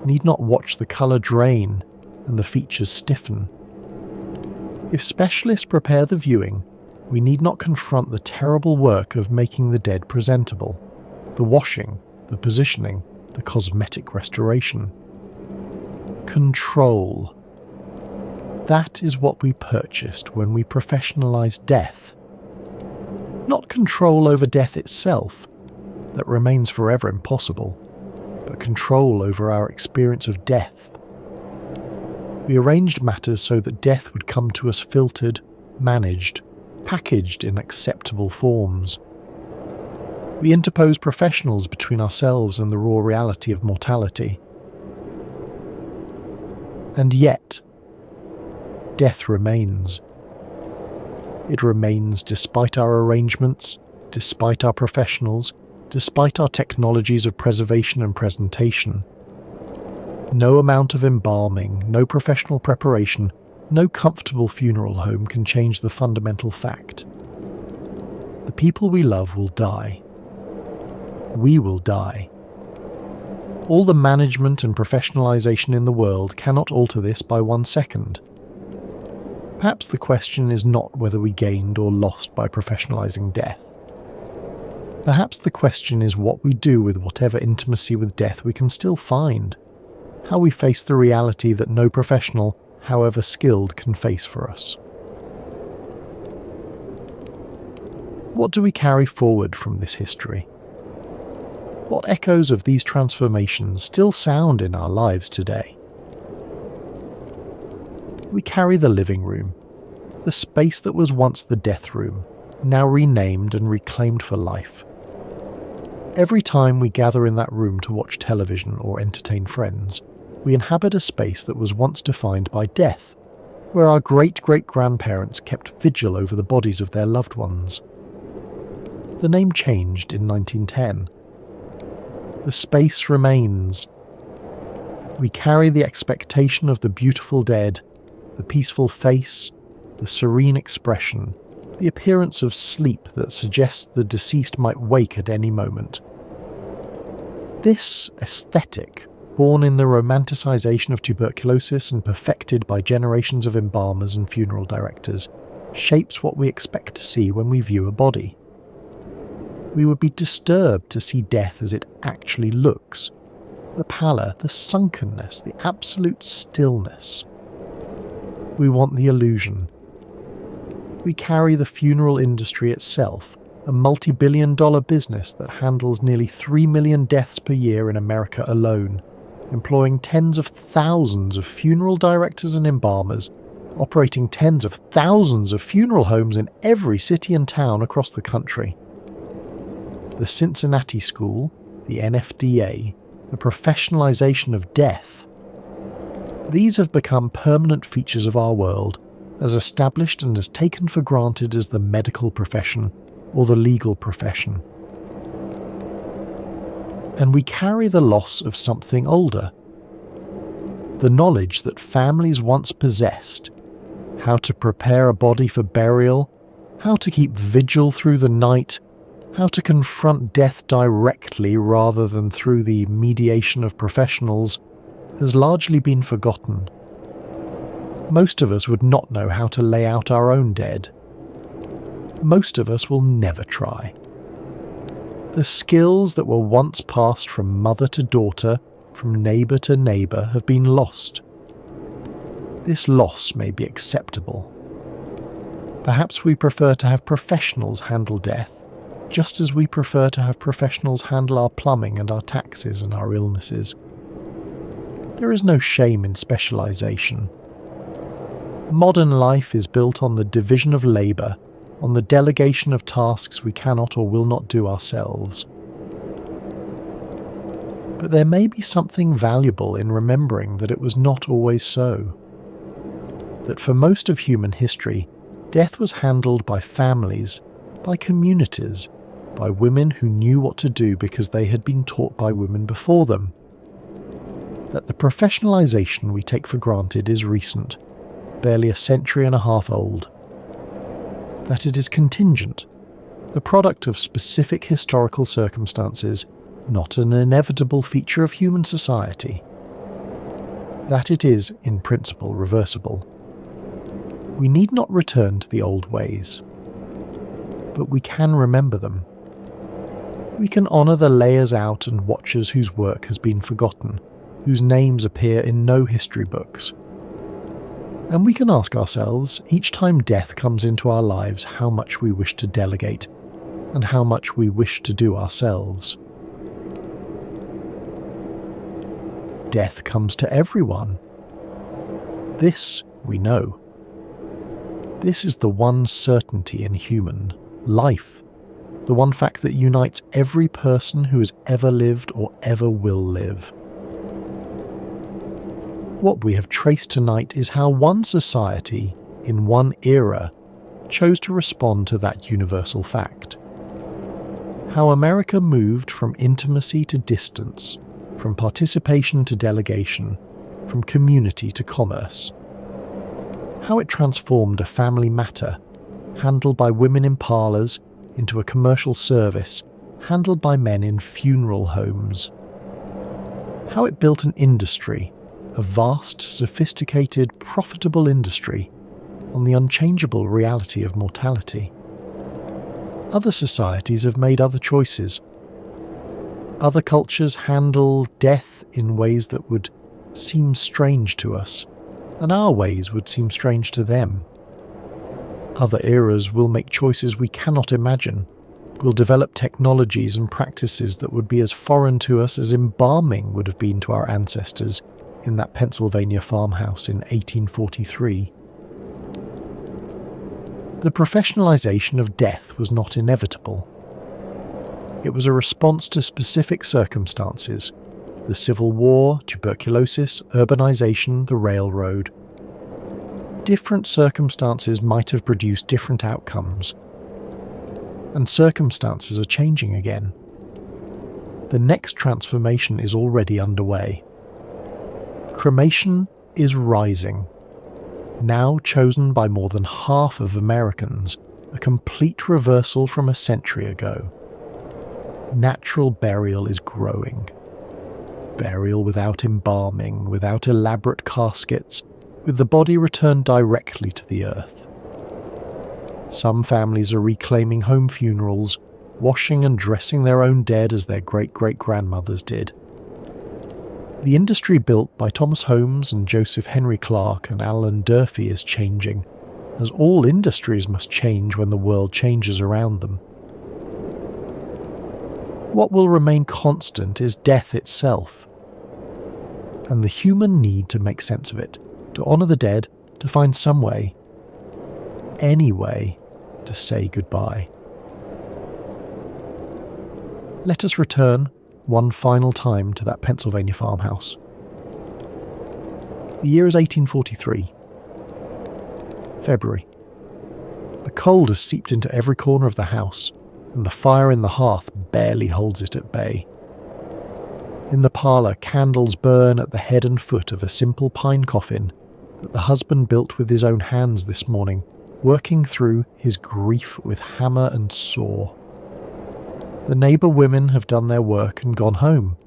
need not watch the colour drain and the features stiffen. If specialists prepare the viewing, we need not confront the terrible work of making the dead presentable, the washing, the positioning, the cosmetic restoration. Control. That is what we purchased when we professionalized death. Not control over death itself, that remains forever impossible, but control over our experience of death. We arranged matters so that death would come to us filtered, managed, packaged in acceptable forms. We interposed professionals between ourselves and the raw reality of mortality. And yet, death remains. It remains despite our arrangements, despite our professionals, despite our technologies of preservation and presentation. No amount of embalming, no professional preparation, no comfortable funeral home can change the fundamental fact. The people we love will die. We will die. All the management and professionalization in the world cannot alter this by 1 second. Perhaps the question is not whether we gained or lost by professionalizing death. Perhaps the question is what we do with whatever intimacy with death we can still find, how we face the reality that no professional, however skilled, can face for us. What do we carry forward from this history? What echoes of these transformations still sound in our lives today? We carry the living room, the space that was once the death room, now renamed and reclaimed for life. Every time we gather in that room to watch television or entertain friends, We inhabit a space that was once defined by death, where our great-great-grandparents kept vigil over the bodies of their loved ones. The name changed in 1910. The space remains. We carry the expectation of the beautiful dead, the peaceful face, the serene expression, the appearance of sleep that suggests the deceased might wake at any moment. This aesthetic, born in the romanticization of tuberculosis and perfected by generations of embalmers and funeral directors, shapes what we expect to see when we view a body. We would be disturbed to see death as it actually looks. The pallor, the sunkenness, the absolute stillness. We want the illusion. We carry the funeral industry itself, a multi-billion-dollar business that handles nearly 3 million deaths per year in America alone, employing tens of thousands of funeral directors and embalmers, operating tens of thousands of funeral homes in every city and town across the country. The Cincinnati School, the NFDA, the professionalization of death. These have become permanent features of our world, as established and as taken for granted as the medical profession or the legal profession. And we carry the loss of something older. The knowledge that families once possessed, how to prepare a body for burial, how to keep vigil through the night, how to confront death directly rather than through the mediation of professionals, has largely been forgotten. Most of us would not know how to lay out our own dead. Most of us will never try. The skills that were once passed from mother to daughter, from neighbour to neighbour, have been lost. This loss may be acceptable. Perhaps we prefer to have professionals handle death, just as we prefer to have professionals handle our plumbing and our taxes and our illnesses. There is no shame in specialisation. Modern life is built on the division of labour, on the delegation of tasks we cannot or will not do ourselves. But there may be something valuable in remembering that it was not always so. That for most of human history, death was handled by families, by communities, by women who knew what to do because they had been taught by women before them. That the professionalisation we take for granted is recent, barely a century and a half old. That it is contingent, the product of specific historical circumstances, not an inevitable feature of human society. That it is, in principle, reversible. We need not return to the old ways, but we can remember them. We can honour the layers out and watchers whose work has been forgotten, whose names appear in no history books. And we can ask ourselves, each time death comes into our lives, how much we wish to delegate, and how much we wish to do ourselves. Death comes to everyone. This we know. This is the one certainty in human life, the one fact that unites every person who has ever lived or ever will live. What we have traced tonight is how one society, in one era, chose to respond to that universal fact. How America moved from intimacy to distance, from participation to delegation, from community to commerce. How it transformed a family matter, handled by women in parlours, into a commercial service, handled by men in funeral homes. How it built an industry, a vast, sophisticated, profitable industry, on the unchangeable reality of mortality. Other societies have made other choices. Other cultures handle death in ways that would seem strange to us, and our ways would seem strange to them. Other eras will make choices we cannot imagine, will develop technologies and practices that would be as foreign to us as embalming would have been to our ancestors in that Pennsylvania farmhouse in 1843. The professionalization of death was not inevitable. It was a response to specific circumstances, the Civil War, tuberculosis, urbanization, the railroad. Different circumstances might have produced different outcomes. And circumstances are changing again. The next transformation is already underway. Cremation is rising. Now chosen by more than half of Americans, a complete reversal from a century ago. Natural burial is growing. Burial without embalming, without elaborate caskets, with the body returned directly to the earth. Some families are reclaiming home funerals, washing and dressing their own dead as their great-great-grandmothers did. The industry built by Thomas Holmes and Joseph Henry Clark and Alan Durfee is changing, as all industries must change when the world changes around them. What will remain constant is death itself, and the human need to make sense of it, to honour the dead, to find some way, any way, to say goodbye. Let us return one final time to that Pennsylvania farmhouse. The year is 1843. February. The cold has seeped into every corner of the house, and the fire in the hearth barely holds it at bay. In the parlour, candles burn at the head and foot of a simple pine coffin that the husband built with his own hands this morning, working through his grief with hammer and saw. The neighbour women have done their work and gone home.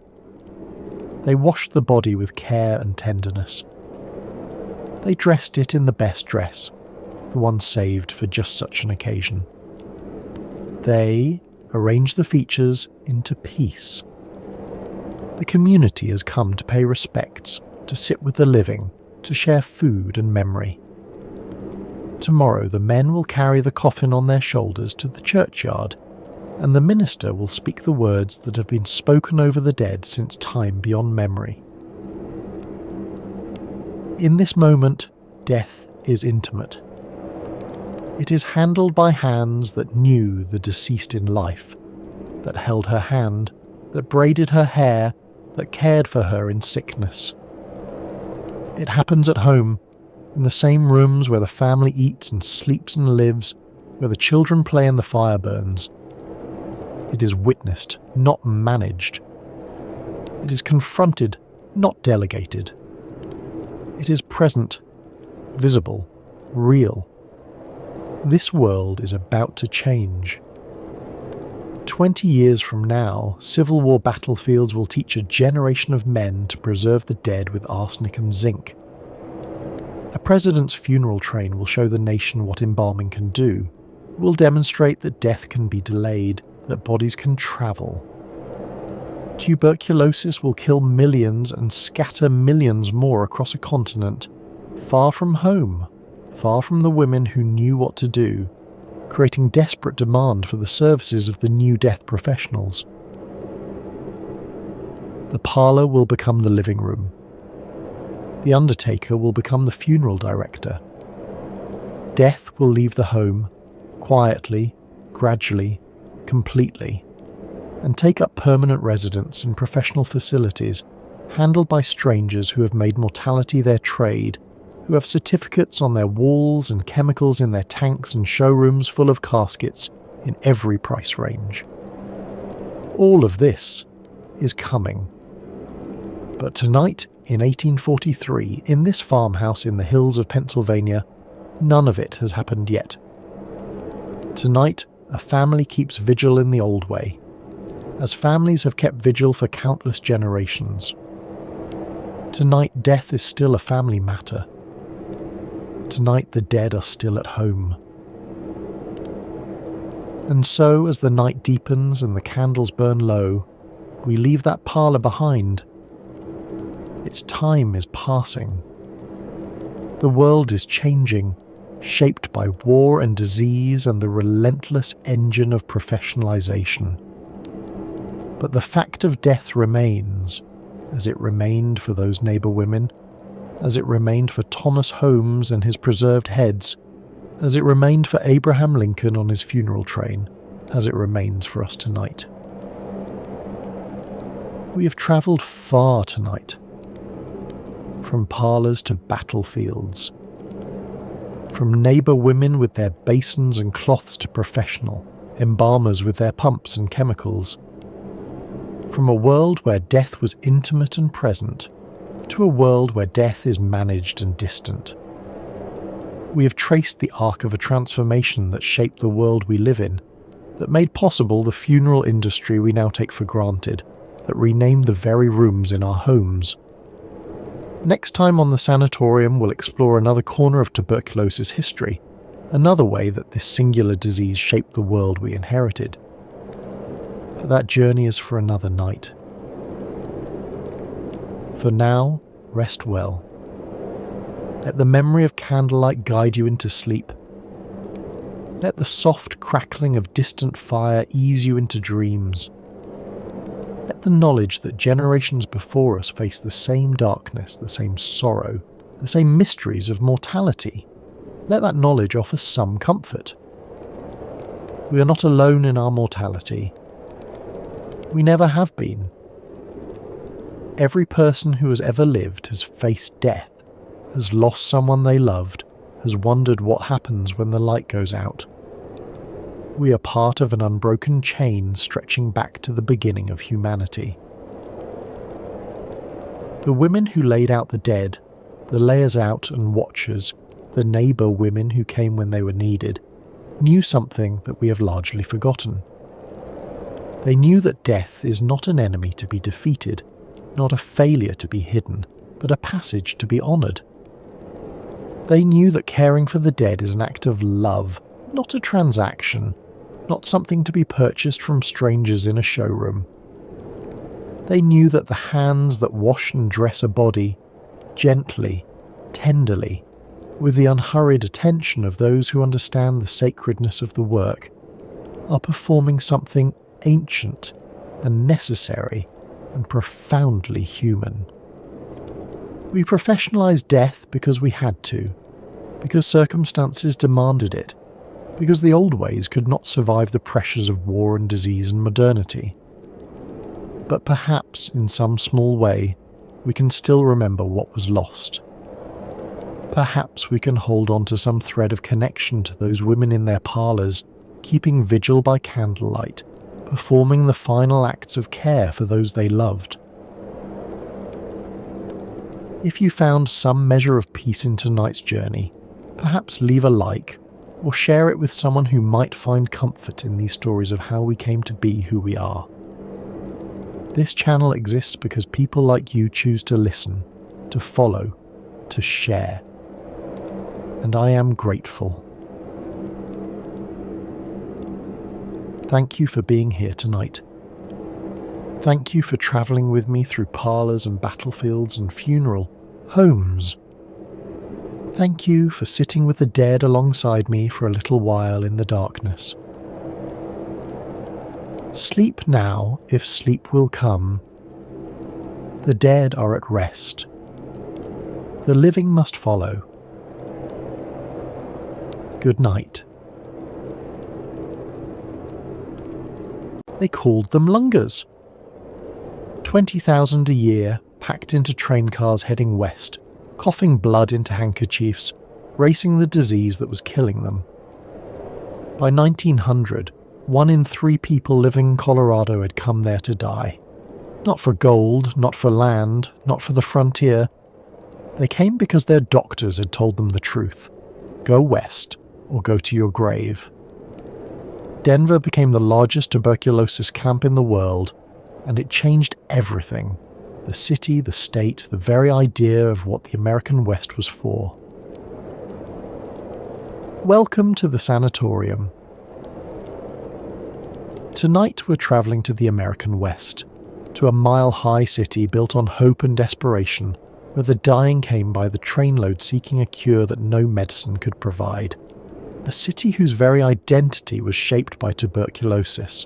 They washed the body with care and tenderness. They dressed it in the best dress, the one saved for just such an occasion. They arranged the features into peace. The community has come to pay respects, to sit with the living, to share food and memory. Tomorrow the men will carry the coffin on their shoulders to the churchyard, and the minister will speak the words that have been spoken over the dead since time beyond memory. In this moment, death is intimate. It is handled by hands that knew the deceased in life, that held her hand, that braided her hair, that cared for her in sickness. It happens at home, in the same rooms where the family eats and sleeps and lives, where the children play and the fire burns. It is witnessed, not managed. It is confronted, not delegated. It is present, visible, real. This world is about to change. 20 years from now, Civil War battlefields will teach a generation of men to preserve the dead with arsenic and zinc. A president's funeral train will show the nation what embalming can do. It will demonstrate that death can be delayed, that bodies can travel. Tuberculosis will kill millions and scatter millions more across a continent, far from home, far from the women who knew what to do, creating desperate demand for the services of the new death professionals. The parlour will become the living room. The undertaker will become the funeral director. Death will leave the home, quietly, gradually, completely, and take up permanent residence in professional facilities handled by strangers who have made mortality their trade, who have certificates on their walls and chemicals in their tanks and showrooms full of caskets in every price range. All of this is coming. But tonight, in 1843, in this farmhouse in the hills of Pennsylvania, none of it has happened yet. Tonight, a family keeps vigil in the old way, as families have kept vigil for countless generations. Tonight, death is still a family matter. Tonight, the dead are still at home. And so, as the night deepens and the candles burn low, we leave that parlour behind. Its time is passing. The world is changing, shaped by war and disease and the relentless engine of professionalization. But the fact of death remains, as it remained for those neighbour women, as it remained for Thomas Holmes and his preserved heads, as it remained for Abraham Lincoln on his funeral train, as it remains for us tonight. We have travelled far tonight, from parlours to battlefields, from neighbour women with their basins and cloths to professional embalmers with their pumps and chemicals, from a world where death was intimate and present to a world where death is managed and distant. We have traced the arc of a transformation that shaped the world we live in, that made possible the funeral industry we now take for granted, that renamed the very rooms in our homes. Next time on the Sanatorium, we'll explore another corner of tuberculosis history, another way that this singular disease shaped the world we inherited. But that journey is for another night. For now, rest well. Let the memory of candlelight guide you into sleep. Let the soft crackling of distant fire ease you into dreams. Let the knowledge that generations before us faced the same darkness, the same sorrow, the same mysteries of mortality. Let that knowledge offer some comfort. We are not alone in our mortality. We never have been. Every person who has ever lived has faced death, has lost someone they loved, has wondered what happens when the light goes out. We are part of an unbroken chain stretching back to the beginning of humanity. The women who laid out the dead, the layers out and watchers, the neighbour women who came when they were needed, knew something that we have largely forgotten. They knew that death is not an enemy to be defeated, not a failure to be hidden, but a passage to be honoured. They knew that caring for the dead is an act of love, not a transaction, not something to be purchased from strangers in a showroom. They knew that the hands that wash and dress a body, gently, tenderly, with the unhurried attention of those who understand the sacredness of the work, are performing something ancient and necessary and profoundly human. We professionalized death because we had to, because circumstances demanded it, because the old ways could not survive the pressures of war and disease and modernity. But perhaps, in some small way, we can still remember what was lost. Perhaps we can hold on to some thread of connection to those women in their parlours, keeping vigil by candlelight, performing the final acts of care for those they loved. If you found some measure of peace in tonight's journey, perhaps leave a like, or share it with someone who might find comfort in these stories of how we came to be who we are. This channel exists because people like you choose to listen, to follow, to share. And I am grateful. Thank you for being here tonight. Thank you for travelling with me through parlours and battlefields and funeral homes. Thank you for sitting with the dead alongside me for a little while in the darkness. Sleep now, if sleep will come. The dead are at rest. The living must follow. Good night. They called them lungers. 20,000 a year, packed into train cars heading west, coughing blood into handkerchiefs, racing the disease that was killing them. By 1900, 1 in 3 people living in Colorado had come there to die. Not for gold, not for land, not for the frontier. They came because their doctors had told them the truth. Go west, or go to your grave. Denver became the largest tuberculosis camp in the world, and it changed everything. The city, the state, the very idea of what the American West was for. Welcome to the Sanatorium. Tonight we're travelling to the American West, to a mile-high city built on hope and desperation, where the dying came by the trainload seeking a cure that no medicine could provide. A city whose very identity was shaped by tuberculosis.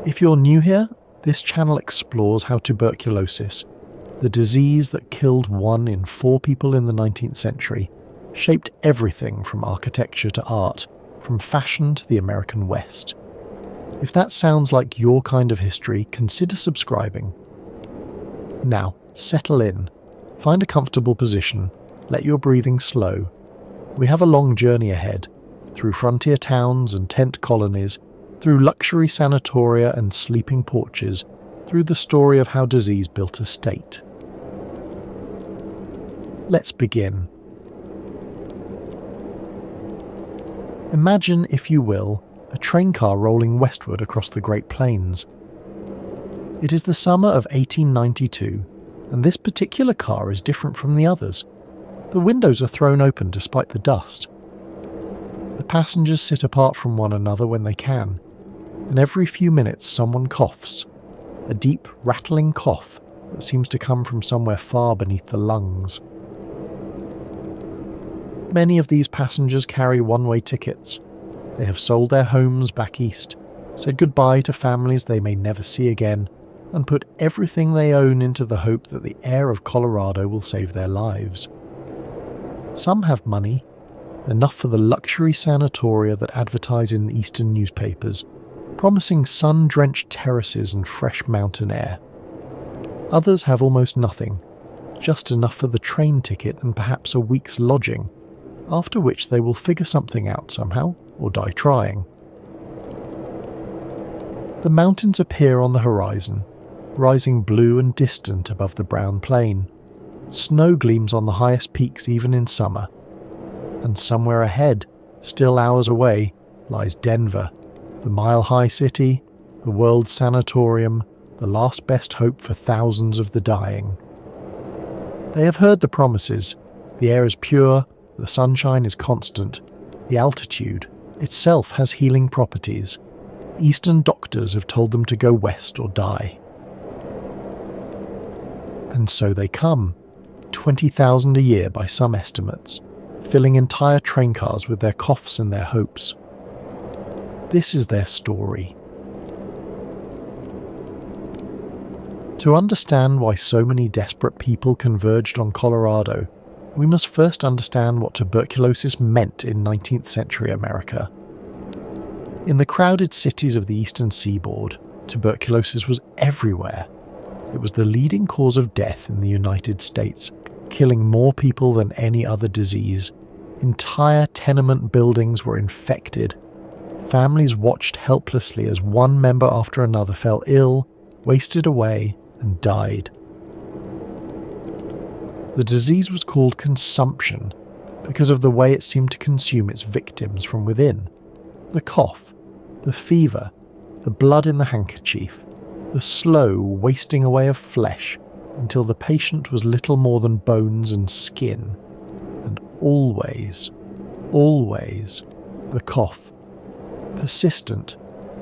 If you're new here, this channel explores how tuberculosis, the disease that killed 1 in 4 people in the 19th century, shaped everything from architecture to art, from fashion to the American West. If that sounds like your kind of history, consider subscribing. Now, settle in. Find a comfortable position. Let your breathing slow. We have a long journey ahead, through frontier towns and tent colonies, through luxury sanatoria and sleeping porches, through the story of how disease built a state. Let's begin. Imagine, if you will, a train car rolling westward across the Great Plains. It is the summer of 1892, and this particular car is different from the others. The windows are thrown open despite the dust. The passengers sit apart from one another when they can, and every few minutes someone coughs, a deep, rattling cough that seems to come from somewhere far beneath the lungs. Many of these passengers carry one-way tickets. They have sold their homes back east, said goodbye to families they may never see again, and put everything they own into the hope that the air of Colorado will save their lives. Some have money, enough for the luxury sanatoria that advertise in the eastern newspapers, promising sun-drenched terraces and fresh mountain air. Others have almost nothing, just enough for the train ticket and perhaps a week's lodging, after which they will figure something out somehow, or die trying. The mountains appear on the horizon, rising blue and distant above the brown plain. Snow gleams on the highest peaks even in summer. And somewhere ahead, still hours away, lies Denver, the mile-high city, the world's sanatorium, the last best hope for thousands of the dying. They have heard the promises. The air is pure, the sunshine is constant, the altitude itself has healing properties. Eastern doctors have told them to go west or die. And so they come, 20,000 a year by some estimates, filling entire train cars with their coughs and their hopes. This is their story. To understand why so many desperate people converged on Colorado, we must first understand what tuberculosis meant in 19th century America. In the crowded cities of the eastern seaboard, tuberculosis was everywhere. It was the leading cause of death in the United States, killing more people than any other disease. Entire tenement buildings were infected. Families watched helplessly as one member after another fell ill, wasted away, and died. The disease was called consumption because of the way it seemed to consume its victims from within. The cough, the fever, the blood in the handkerchief, the slow wasting away of flesh until the patient was little more than bones and skin. And always, always, the cough. Persistent,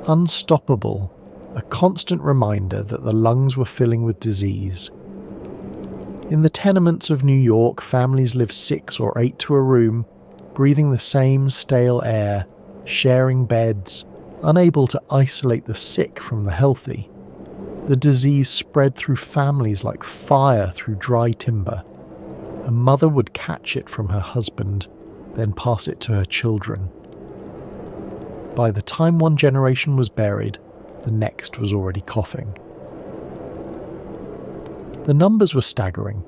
unstoppable, a constant reminder that the lungs were filling with disease. In the tenements of New York, families lived 6 or 8 to a room, breathing the same stale air, sharing beds, unable to isolate the sick from the healthy. The disease spread through families like fire through dry timber. A mother would catch it from her husband, then pass it to her children. By the time one generation was buried, the next was already coughing. The numbers were staggering.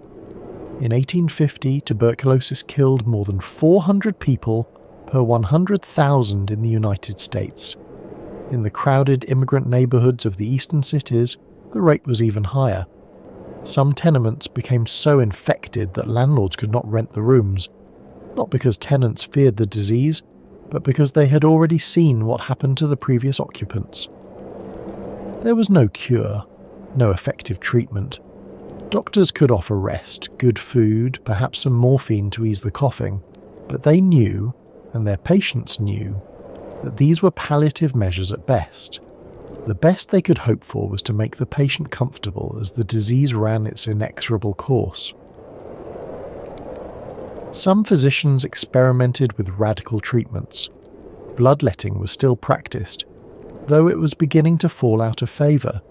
In 1850, tuberculosis killed more than 400 people per 100,000 in the United States. In the crowded immigrant neighborhoods of the eastern cities, the rate was even higher. Some tenements became so infected that landlords could not rent the rooms, not because tenants feared the disease, but because they had already seen what happened to the previous occupants. There was no cure, no effective treatment. Doctors could offer rest, good food, perhaps some morphine to ease the coughing, but they knew, and their patients knew, that these were palliative measures at best. The best they could hope for was to make the patient comfortable as the disease ran its inexorable course. Some physicians experimented with radical treatments. Bloodletting was still practiced, though it was beginning to fall out of favour.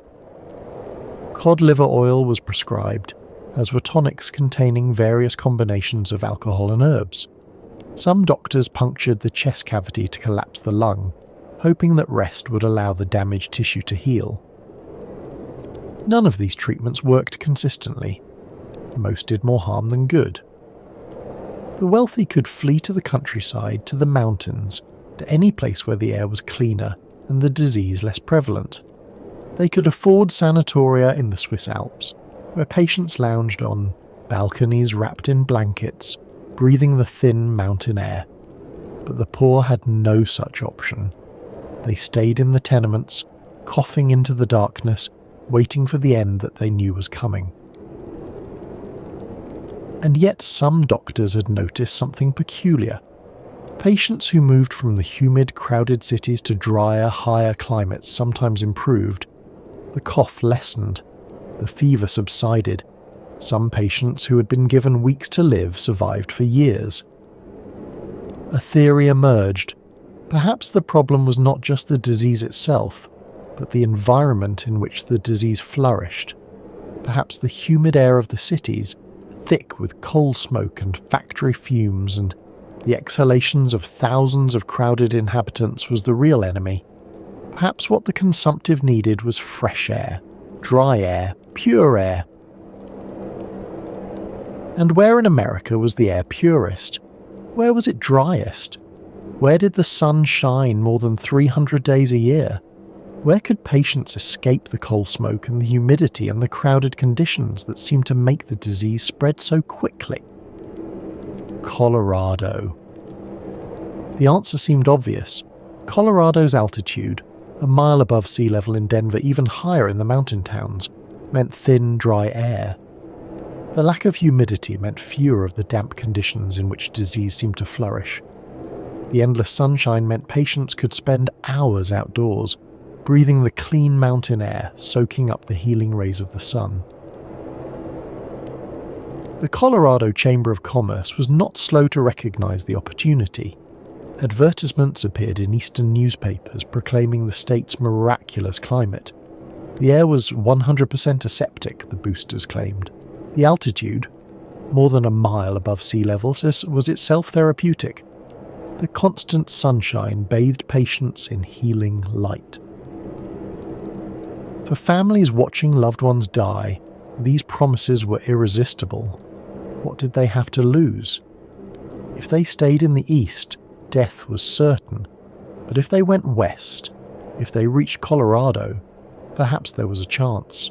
Cod liver oil was prescribed, as were tonics containing various combinations of alcohol and herbs. Some doctors punctured the chest cavity to collapse the lung, hoping that rest would allow the damaged tissue to heal. None of these treatments worked consistently. Most did more harm than good. The wealthy could flee to the countryside, to the mountains, to any place where the air was cleaner and the disease less prevalent. They could afford sanatoria in the Swiss Alps, where patients lounged on balconies wrapped in blankets, breathing the thin mountain air. But the poor had no such option. They stayed in the tenements, coughing into the darkness, waiting for the end that they knew was coming. And yet some doctors had noticed something peculiar. Patients who moved from the humid, crowded cities to drier, higher climates sometimes improved. The cough lessened. The fever subsided. Some patients who had been given weeks to live survived for years. A theory emerged. Perhaps the problem was not just the disease itself, but the environment in which the disease flourished. Perhaps the humid air of the cities, thick with coal smoke and factory fumes and the exhalations of thousands of crowded inhabitants, was the real enemy. Perhaps what the consumptive needed was fresh air, dry air, pure air. And where in America was the air purest? Where was it driest? Where did the sun shine more than 300 days a year? Where could patients escape the coal smoke and the humidity and the crowded conditions that seemed to make the disease spread so quickly? Colorado. The answer seemed obvious. Colorado's altitude, a mile above sea level in Denver, even higher in the mountain towns, meant thin, dry air. The lack of humidity meant fewer of the damp conditions in which disease seemed to flourish. The endless sunshine meant patients could spend hours outdoors, breathing the clean mountain air, soaking up the healing rays of the sun. The Colorado Chamber of Commerce was not slow to recognize the opportunity. Advertisements appeared in eastern newspapers proclaiming the state's miraculous climate. The air was 100% aseptic, the boosters claimed. The altitude, more than a mile above sea level, was itself therapeutic. The constant sunshine bathed patients in healing light. For families watching loved ones die, these promises were irresistible. What did they have to lose? If they stayed in the east, death was certain. But if they went west, if they reached Colorado, perhaps there was a chance.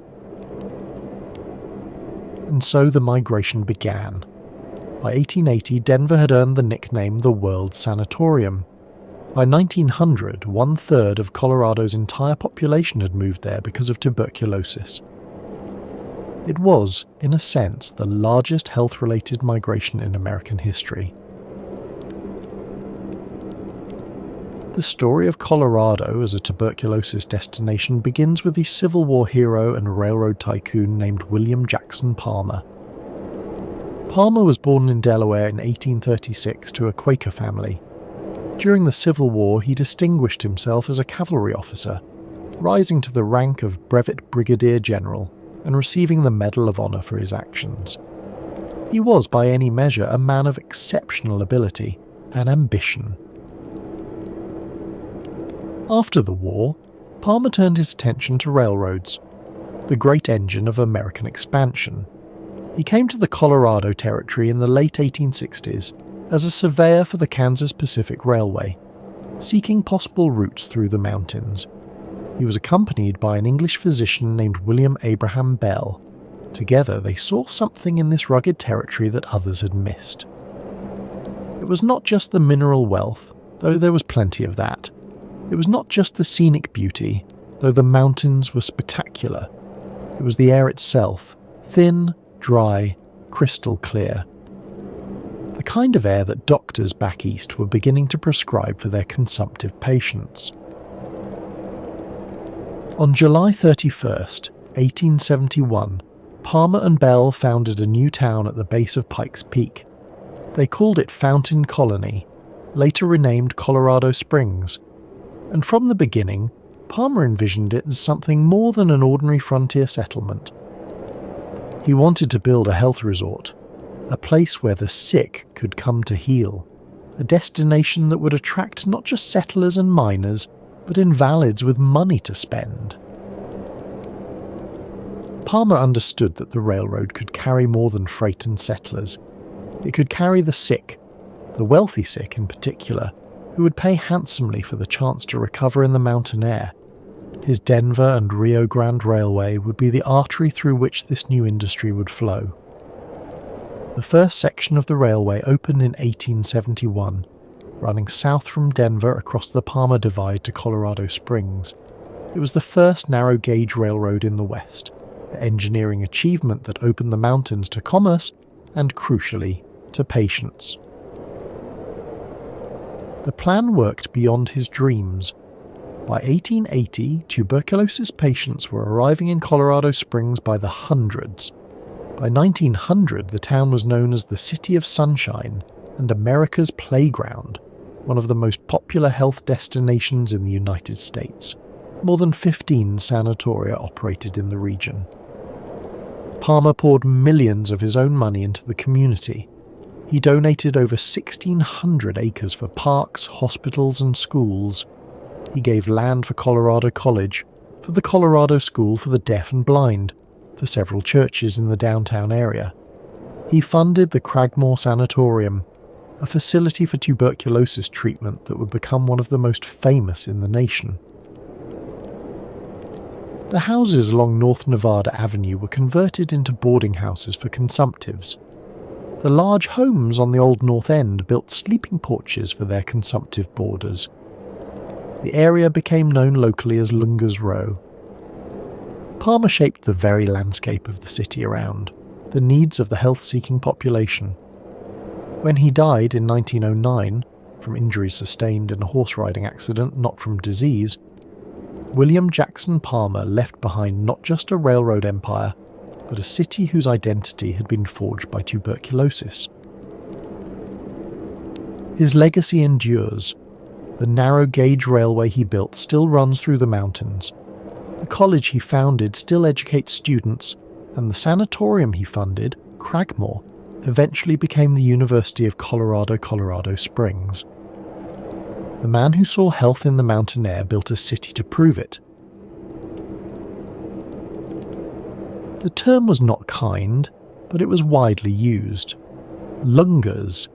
And so the migration began. By 1880, Denver had earned the nickname the World Sanatorium. By 1900, 1/3 of Colorado's entire population had moved there because of tuberculosis. It was, in a sense, the largest health-related migration in American history. The story of Colorado as a tuberculosis destination begins with the Civil War hero and railroad tycoon named William Jackson Palmer. Palmer was born in Delaware in 1836 to a Quaker family. During the Civil War, he distinguished himself as a cavalry officer, rising to the rank of Brevet Brigadier General and receiving the Medal of Honor for his actions. He was, by any measure, a man of exceptional ability and ambition. After the war, Palmer turned his attention to railroads, the great engine of American expansion. He came to the Colorado Territory in the late 1860s as a surveyor for the Kansas Pacific Railway, seeking possible routes through the mountains. He was accompanied by an English physician named William Abraham Bell. Together they saw something in this rugged territory that others had missed. It was not just the mineral wealth, though there was plenty of that. It was not just the scenic beauty, though the mountains were spectacular. It was the air itself, thin, dry, crystal clear. The kind of air that doctors back east were beginning to prescribe for their consumptive patients. On July 31st, 1871, Palmer and Bell founded a new town at the base of Pikes Peak. They called it Fountain Colony, later renamed Colorado Springs. And from the beginning, Palmer envisioned it as something more than an ordinary frontier settlement. He wanted to build a health resort, a place where the sick could come to heal, a destination that would attract not just settlers and miners, but invalids with money to spend. Palmer understood that the railroad could carry more than freight and settlers. It could carry the sick, the wealthy sick in particular, who would pay handsomely for the chance to recover in the mountain air. His Denver and Rio Grande Railway would be the artery through which this new industry would flow. The first section of the railway opened in 1871, running south from Denver across the Palmer Divide to Colorado Springs. It was the first narrow-gauge railroad in the West, an engineering achievement that opened the mountains to commerce and, crucially, to patients. The plan worked beyond his dreams. By 1880, tuberculosis patients were arriving in Colorado Springs by the hundreds. By 1900, the town was known as the City of Sunshine and America's Playground, one of the most popular health destinations in the United States. More than 15 sanatoria operated in the region. Palmer poured millions of his own money into the community. He donated over 1,600 acres for parks, hospitals, and schools. He gave land for Colorado College, for the Colorado School for the Deaf and Blind, for several churches in the downtown area. He funded the Cragmore Sanatorium, a facility for tuberculosis treatment that would become one of the most famous in the nation. The houses along North Nevada Avenue were converted into boarding houses for consumptives. The large homes on the old North End built sleeping porches for their consumptive boarders. The area became known locally as Lunga's Row. Palmer shaped the very landscape of the city around, the needs of the health-seeking population. When he died in 1909, from injuries sustained in a horse-riding accident, not from disease, William Jackson Palmer left behind not just a railroad empire, but a city whose identity had been forged by tuberculosis. His legacy endures. The narrow-gauge railway he built still runs through the mountains. The college he founded still educates students, and the sanatorium he funded, Cragmore, eventually became the University of Colorado Springs. The man who saw health in the mountain air built a city to prove it. The term was not kind, but it was widely used. Lungas.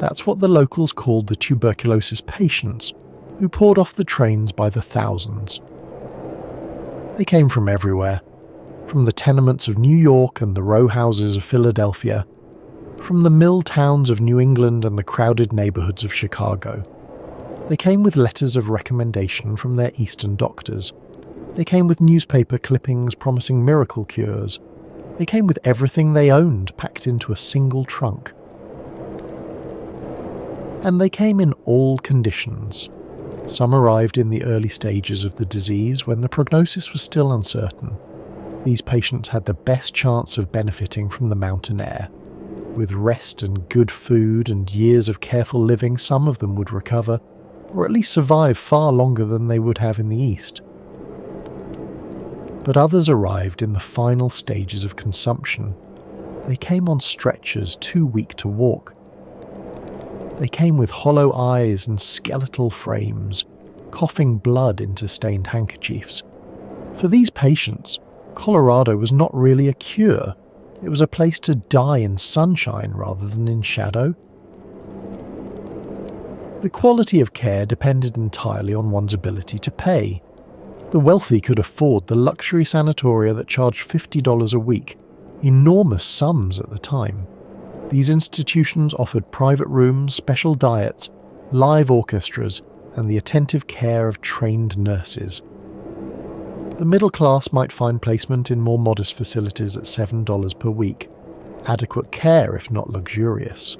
That's what the locals called the tuberculosis patients, who poured off the trains by the thousands. They came from everywhere, from the tenements of New York and the row houses of Philadelphia, from the mill towns of New England and the crowded neighborhoods of Chicago. They came with letters of recommendation from their Eastern doctors. They came with newspaper clippings promising miracle cures. They came with everything they owned packed into a single trunk. And they came in all conditions. Some arrived in the early stages of the disease when the prognosis was still uncertain. These patients had the best chance of benefiting from the mountain air. With rest and good food and years of careful living, some of them would recover, or at least survive far longer than they would have in the East. But others arrived in the final stages of consumption. They came on stretchers too weak to walk. They came with hollow eyes and skeletal frames, coughing blood into stained handkerchiefs. For these patients, Colorado was not really a cure. It was a place to die in sunshine rather than in shadow. The quality of care depended entirely on one's ability to pay. The wealthy could afford the luxury sanatoria that charged $50 a week, enormous sums at the time. These institutions offered private rooms, special diets, live orchestras, and the attentive care of trained nurses. The middle class might find placement in more modest facilities at $7 per week, adequate care if not luxurious.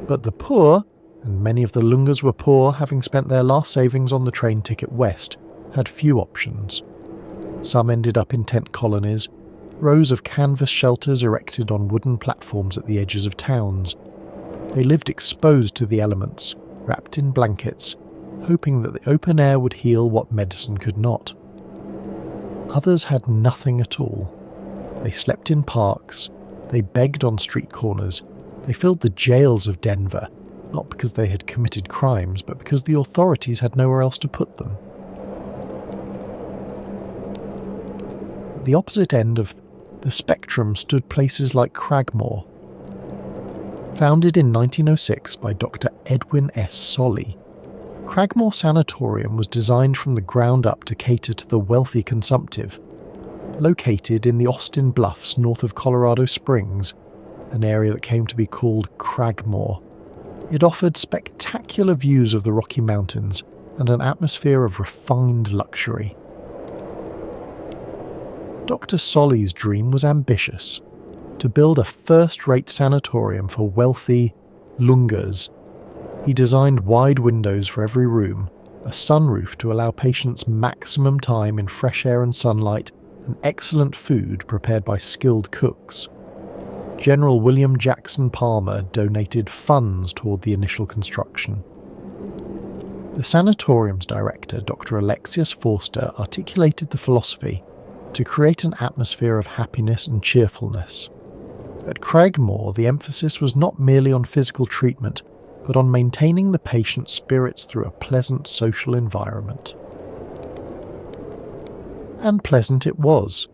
But the poor, and many of the Lungas were poor, having spent their last savings on the train ticket west, had few options. Some ended up in tent colonies, rows of canvas shelters erected on wooden platforms at the edges of towns. They lived exposed to the elements, wrapped in blankets, hoping that the open air would heal what medicine could not. Others had nothing at all. They slept in parks, they begged on street corners, they filled the jails of Denver, not because they had committed crimes, but because the authorities had nowhere else to put them. At the opposite end of the spectrum stood places like Cragmore. Founded in 1906 by Dr. Edwin S. Solly, Cragmore Sanatorium was designed from the ground up to cater to the wealthy consumptive. Located in the Austin Bluffs north of Colorado Springs, an area that came to be called Cragmore, it offered spectacular views of the Rocky Mountains and an atmosphere of refined luxury. Dr. Solly's dream was ambitious, to build a first-rate sanatorium for wealthy Lungers. He designed wide windows for every room, a sunroof to allow patients maximum time in fresh air and sunlight, and excellent food prepared by skilled cooks. General William Jackson Palmer donated funds toward the initial construction. The sanatorium's director, Dr. Alexius Forster, articulated the philosophy to create an atmosphere of happiness and cheerfulness. At Cragmore, the emphasis was not merely on physical treatment, but on maintaining the patient's spirits through a pleasant social environment. And pleasant it was.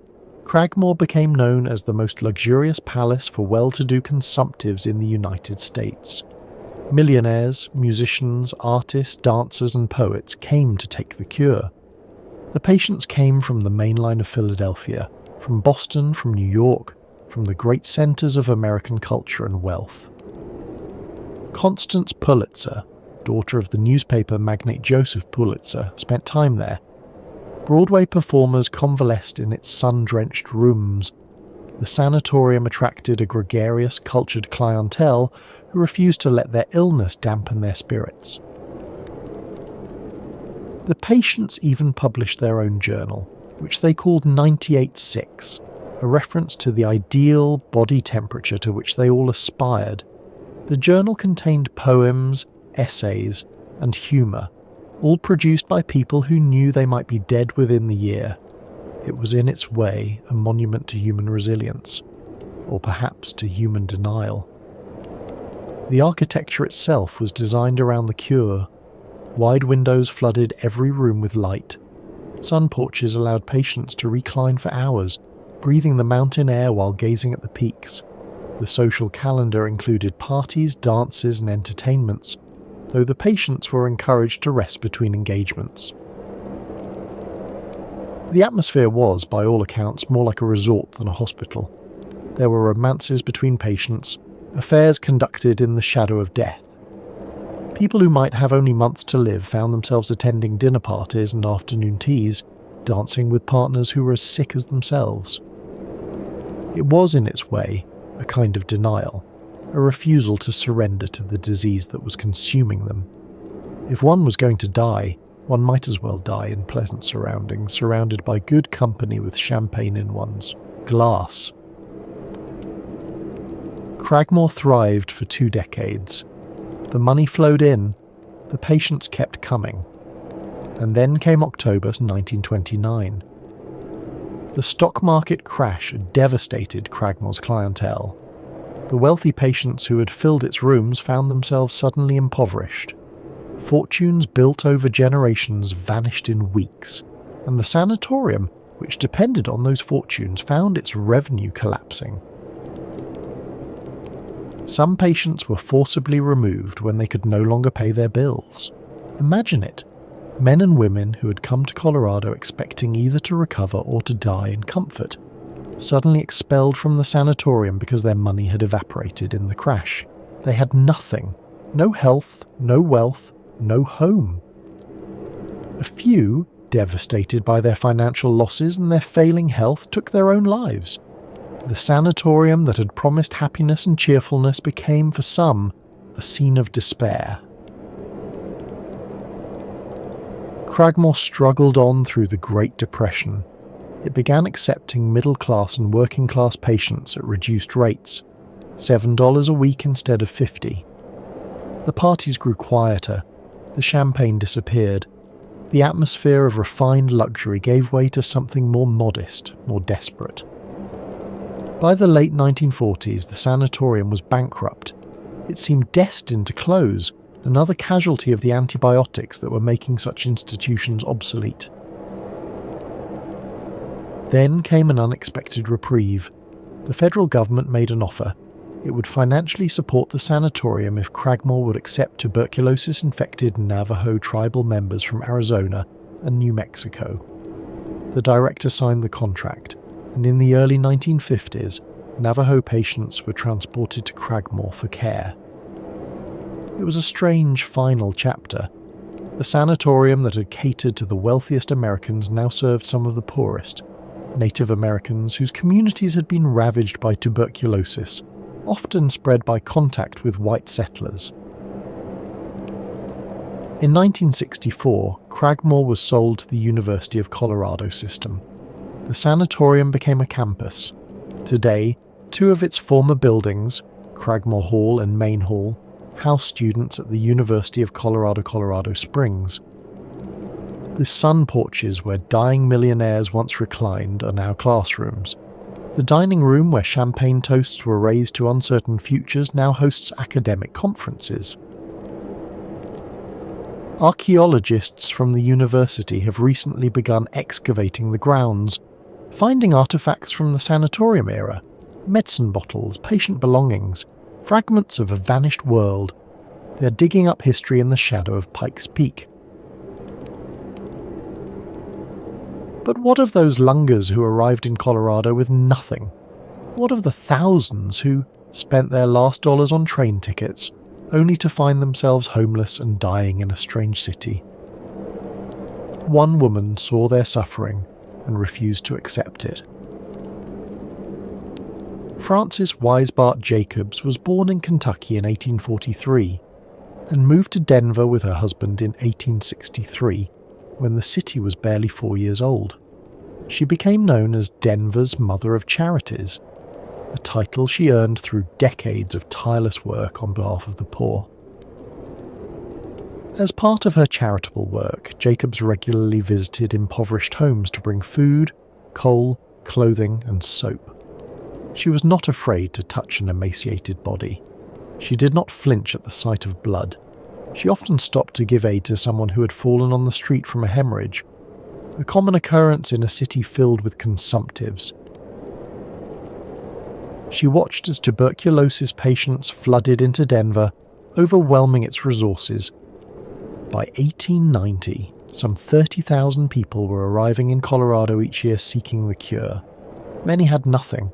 Cragmore became known as the most luxurious palace for well-to-do consumptives in the United States. Millionaires, musicians, artists, dancers and poets came to take the cure. The patients came from the main line of Philadelphia, from Boston, from New York, from the great centers of American culture and wealth. Constance Pulitzer, daughter of the newspaper magnate Joseph Pulitzer, spent time there. Broadway performers convalesced in its sun-drenched rooms. The sanatorium attracted a gregarious, cultured clientele who refused to let their illness dampen their spirits. The patients even published their own journal, which they called 98.6, a reference to the ideal body temperature to which they all aspired. The journal contained poems, essays, and humour, all produced by people who knew they might be dead within the year. It was in its way a monument to human resilience, or perhaps to human denial. The architecture itself was designed around the cure. Wide windows flooded every room with light. Sun porches allowed patients to recline for hours, breathing the mountain air while gazing at the peaks. The social calendar included parties, dances, and entertainments, though the patients were encouraged to rest between engagements. The atmosphere was, by all accounts, more like a resort than a hospital. There were romances between patients, affairs conducted in the shadow of death. People who might have only months to live found themselves attending dinner parties and afternoon teas, dancing with partners who were as sick as themselves. It was, in its way, a kind of denial, a refusal to surrender to the disease that was consuming them. If one was going to die, one might as well die in pleasant surroundings, surrounded by good company with champagne in one's glass. Cragmore thrived for 2 decades. The money flowed in, the patients kept coming. And then came October 1929. The stock market crash devastated Cragmore's clientele. The wealthy patients who had filled its rooms found themselves suddenly impoverished. Fortunes built over generations vanished in weeks, and the sanatorium, which depended on those fortunes, found its revenue collapsing. Some patients were forcibly removed when they could no longer pay their bills. Imagine it. Men and women who had come to Colorado expecting either to recover or to die in comfort, suddenly expelled from the sanatorium because their money had evaporated in the crash. They had nothing. No health, no wealth, no home. A few, devastated by their financial losses and their failing health, took their own lives. The sanatorium that had promised happiness and cheerfulness became, for some, a scene of despair. Cragmore struggled on through the Great Depression. It began accepting middle-class and working-class patients at reduced rates, $7 a week instead of $50. The parties grew quieter, the champagne disappeared, the atmosphere of refined luxury gave way to something more modest, more desperate. By the late 1940s, the sanatorium was bankrupt. It seemed destined to close, another casualty of the antibiotics that were making such institutions obsolete. Then came an unexpected reprieve. The federal government made an offer. It would financially support the sanatorium if Cragmore would accept tuberculosis-infected Navajo tribal members from Arizona and New Mexico. The director signed the contract, and in the early 1950s, Navajo patients were transported to Cragmore for care. It was a strange final chapter. The sanatorium that had catered to the wealthiest Americans now served some of the poorest, Native Americans whose communities had been ravaged by tuberculosis, often spread by contact with white settlers. In 1964, Cragmore was sold to the University of Colorado system. The sanatorium became a campus. Today, two of its former buildings, Cragmore Hall and Main Hall, house students at the University of Colorado Springs. The sun porches where dying millionaires once reclined are now classrooms. The dining room where champagne toasts were raised to uncertain futures now hosts academic conferences. Archaeologists from the university have recently begun excavating the grounds, finding artifacts from the sanatorium era, medicine bottles, patient belongings, fragments of a vanished world. They are digging up history in the shadow of Pikes Peak. But what of those lungers who arrived in Colorado with nothing? What of the thousands who spent their last dollars on train tickets, only to find themselves homeless and dying in a strange city? One woman saw their suffering and refused to accept it. Frances Weisbart Jacobs was born in Kentucky in 1843 and moved to Denver with her husband in 1863, when the city was barely 4 years old. She became known as Denver's Mother of Charities, a title she earned through decades of tireless work on behalf of the poor. As part of her charitable work, Jacobs regularly visited impoverished homes to bring food, coal, clothing, and soap. She was not afraid to touch an emaciated body. She did not flinch at the sight of blood. She often stopped to give aid to someone who had fallen on the street from a hemorrhage, a common occurrence in a city filled with consumptives. She watched as tuberculosis patients flooded into Denver, overwhelming its resources. By 1890, some 30,000 people were arriving in Colorado each year seeking the cure. Many had nothing.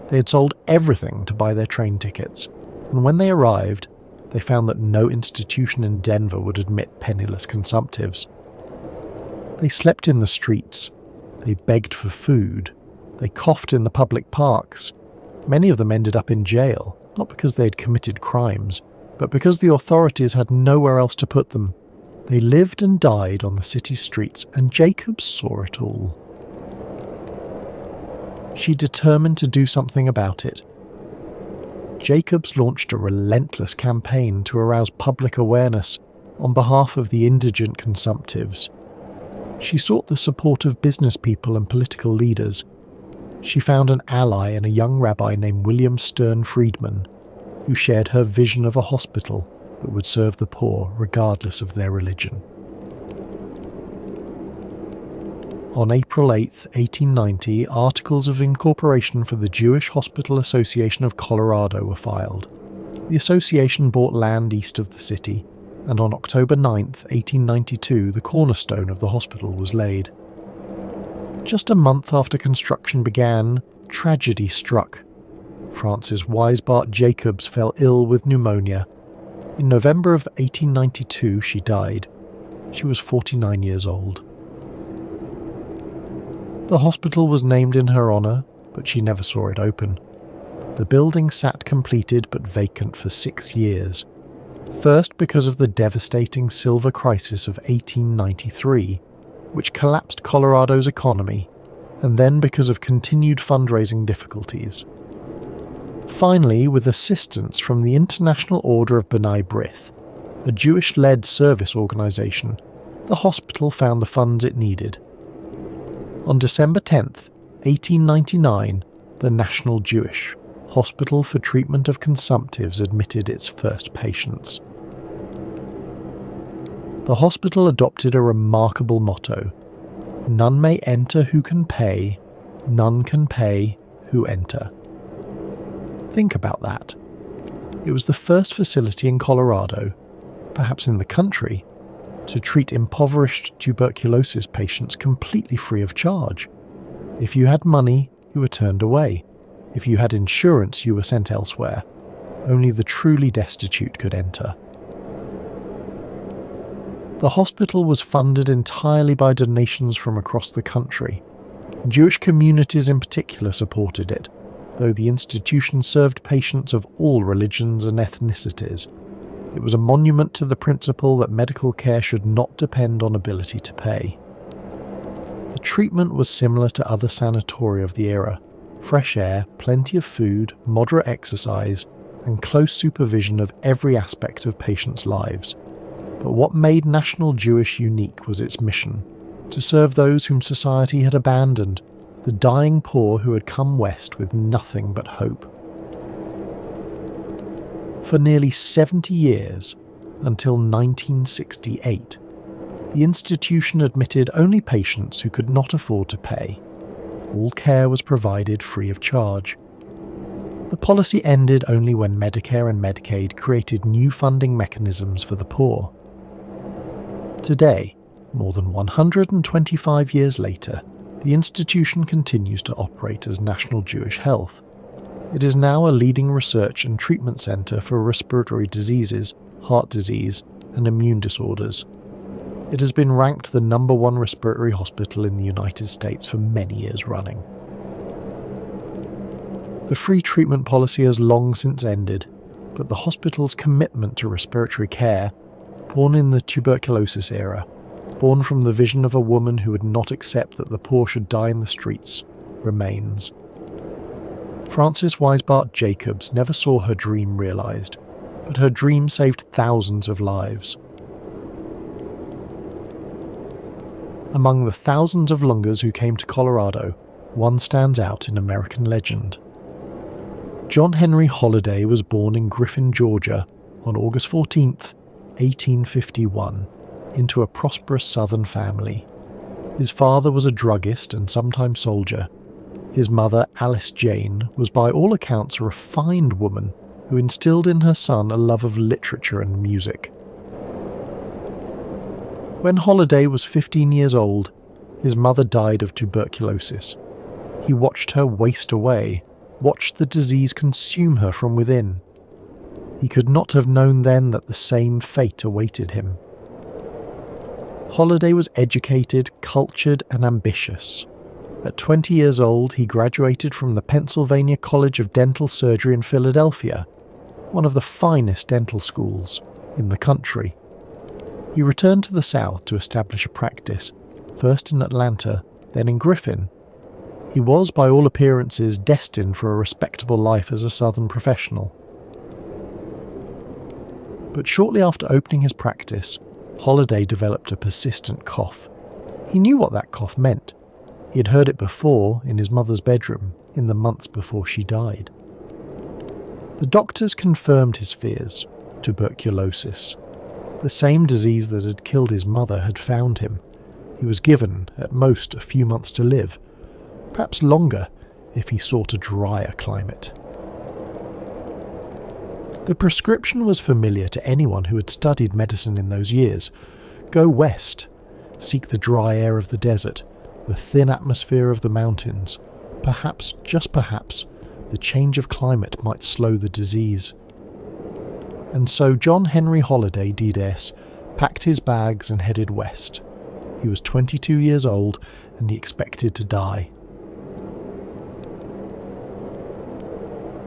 They had sold everything to buy their train tickets, and when they arrived, they found that no institution in Denver would admit penniless consumptives. They slept in the streets. They begged for food. They coughed in the public parks. Many of them ended up in jail, not because they had committed crimes, but because the authorities had nowhere else to put them. They lived and died on the city's streets, and Jacobs saw it all. She determined to do something about it. Jacobs launched a relentless campaign to arouse public awareness on behalf of the indigent consumptives. She sought the support of business people and political leaders. She found an ally in a young rabbi named William Stern Friedman, who shared her vision of a hospital that would serve the poor regardless of their religion. On April 8, 1890, articles of incorporation for the Jewish Hospital Association of Colorado were filed. The association bought land east of the city, and on October 9, 1892, the cornerstone of the hospital was laid. Just a month after construction began, tragedy struck. Frances Weisbart Jacobs fell ill with pneumonia. In November of 1892, she died. She was 49 years old. The hospital was named in her honour, but she never saw it open. The building sat completed but vacant for 6 years. First because of the devastating silver crisis of 1893, which collapsed Colorado's economy, and then because of continued fundraising difficulties. Finally, with assistance from the International Order of B'nai B'rith, a Jewish-led service organisation, the hospital found the funds it needed. On December 10, 1899, the National Jewish Hospital for Treatment of Consumptives admitted its first patients. The hospital adopted a remarkable motto: "None may enter who can pay, none can pay who enter." Think about that. It was the first facility in Colorado, perhaps in the country, to treat impoverished tuberculosis patients completely free of charge. If you had money, you were turned away. If you had insurance, you were sent elsewhere. Only the truly destitute could enter. The hospital was funded entirely by donations from across the country. Jewish communities in particular supported it, though the institution served patients of all religions and ethnicities. It was a monument to the principle that medical care should not depend on ability to pay. The treatment was similar to other sanatoria of the era: fresh air, plenty of food, moderate exercise, and close supervision of every aspect of patients' lives. But what made National Jewish unique was its mission: to serve those whom society had abandoned, the dying poor who had come west with nothing but hope. For nearly 70 years, until 1968, the institution admitted only patients who could not afford to pay. All care was provided free of charge. The policy ended only when Medicare and Medicaid created new funding mechanisms for the poor. Today, more than 125 years later, the institution continues to operate as National Jewish Health. It is now a leading research and treatment center for respiratory diseases, heart disease, and immune disorders. It has been ranked the #1 respiratory hospital in the United States for many years running. The free treatment policy has long since ended, but the hospital's commitment to respiratory care, born in the tuberculosis era, born from the vision of a woman who would not accept that the poor should die in the streets, remains. Frances Weisbart Jacobs never saw her dream realized, but her dream saved thousands of lives. Among the thousands of lungers who came to Colorado, one stands out in American legend. John Henry Holliday was born in Griffin, Georgia, on August 14, 1851, into a prosperous Southern family. His father was a druggist and sometime soldier. His mother, Alice Jane, was by all accounts a refined woman who instilled in her son a love of literature and music. When Holliday was 15 years old, his mother died of tuberculosis. He watched her waste away, watched the disease consume her from within. He could not have known then that the same fate awaited him. Holliday was educated, cultured, and ambitious. At 20 years old, he graduated from the Pennsylvania College of Dental Surgery in Philadelphia, one of the finest dental schools in the country. He returned to the South to establish a practice, first in Atlanta, then in Griffin. He was, by all appearances, destined for a respectable life as a Southern professional. But shortly after opening his practice, Holliday developed a persistent cough. He knew what that cough meant. He had heard it before in his mother's bedroom in the months before she died. The doctors confirmed his fears: tuberculosis. The same disease that had killed his mother had found him. He was given, at most, a few months to live, perhaps longer if he sought a drier climate. The prescription was familiar to anyone who had studied medicine in those years. Go west, seek the dry air of the desert, the thin atmosphere of the mountains. Perhaps, just perhaps, the change of climate might slow the disease. And so John Henry Holliday, D.S., packed his bags and headed west. He was 22 years old and he expected to die.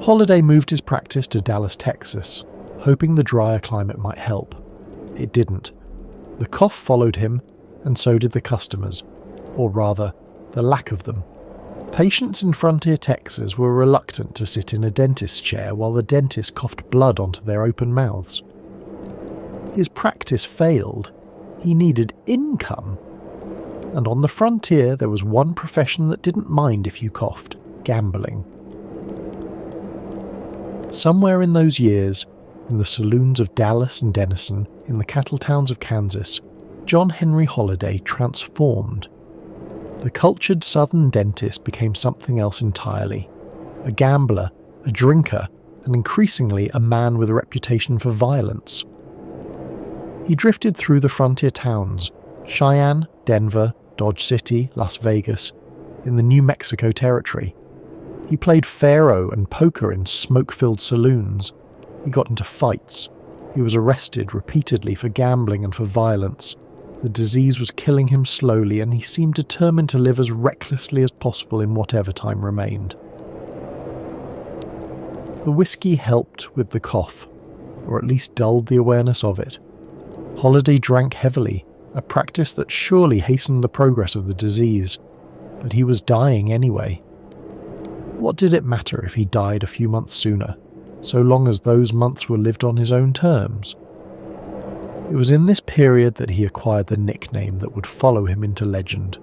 Holliday moved his practice to Dallas, Texas, hoping the drier climate might help. It didn't. The cough followed him, and so did the customers, or rather, the lack of them. Patients in Frontier, Texas were reluctant to sit in a dentist's chair while the dentist coughed blood onto their open mouths. His practice failed. He needed income. And on the frontier there was one profession that didn't mind if you coughed: gambling. Somewhere in those years, in the saloons of Dallas and Denison, in the cattle towns of Kansas, John Henry Holliday transformed. The cultured southern dentist became something else entirely. A gambler, a drinker, and increasingly a man with a reputation for violence. He drifted through the frontier towns, Cheyenne, Denver, Dodge City, Las Vegas, in the New Mexico territory. He played faro and poker in smoke-filled saloons. He got into fights. He was arrested repeatedly for gambling and for violence. The disease was killing him slowly, and he seemed determined to live as recklessly as possible in whatever time remained. The whiskey helped with the cough, or at least dulled the awareness of it. Holliday drank heavily, a practice that surely hastened the progress of the disease, but he was dying anyway. What did it matter if he died a few months sooner, so long as those months were lived on his own terms? It was in this period that he acquired the nickname that would follow him into legend.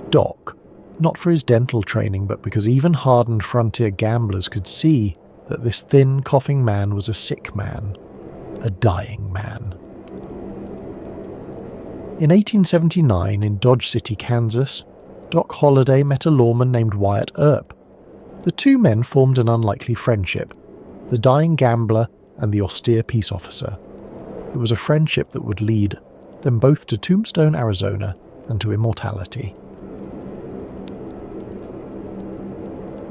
Doc, not for his dental training, but because even hardened frontier gamblers could see that this thin, coughing man was a sick man, a dying man. In 1879, in Dodge City, Kansas, Doc Holliday met a lawman named Wyatt Earp. The two men formed an unlikely friendship, the dying gambler and the austere peace officer. It was a friendship that would lead them both to Tombstone, Arizona, and to immortality.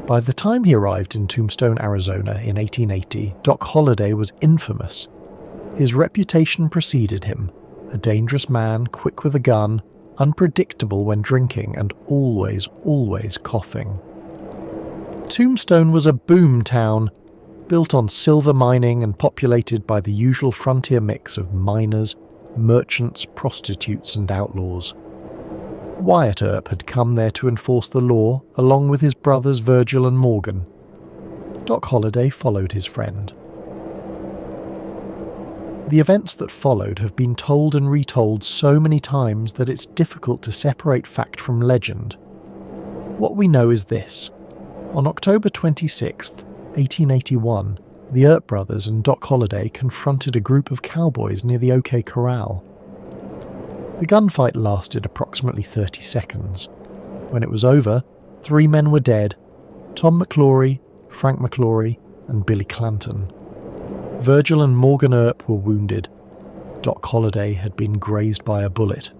By the time he arrived in Tombstone, Arizona in 1880, Doc Holliday was infamous. His reputation preceded him, a dangerous man, quick with a gun, unpredictable when drinking, and always coughing. Tombstone was a boom town, built on silver mining and populated by the usual frontier mix of miners, merchants, prostitutes, and outlaws. Wyatt Earp had come there to enforce the law, along with his brothers Virgil and Morgan. Doc Holliday followed his friend. The events that followed have been told and retold so many times that it's difficult to separate fact from legend. What we know is this. On October 26, 1881, the Earp brothers and Doc Holliday confronted a group of cowboys near the OK Corral. The gunfight lasted approximately 30 seconds. When it was over, 3 men were dead: Tom McClory, Frank McClory, and Billy Clanton. Virgil and Morgan Earp were wounded. Doc Holliday had been grazed by a bullet.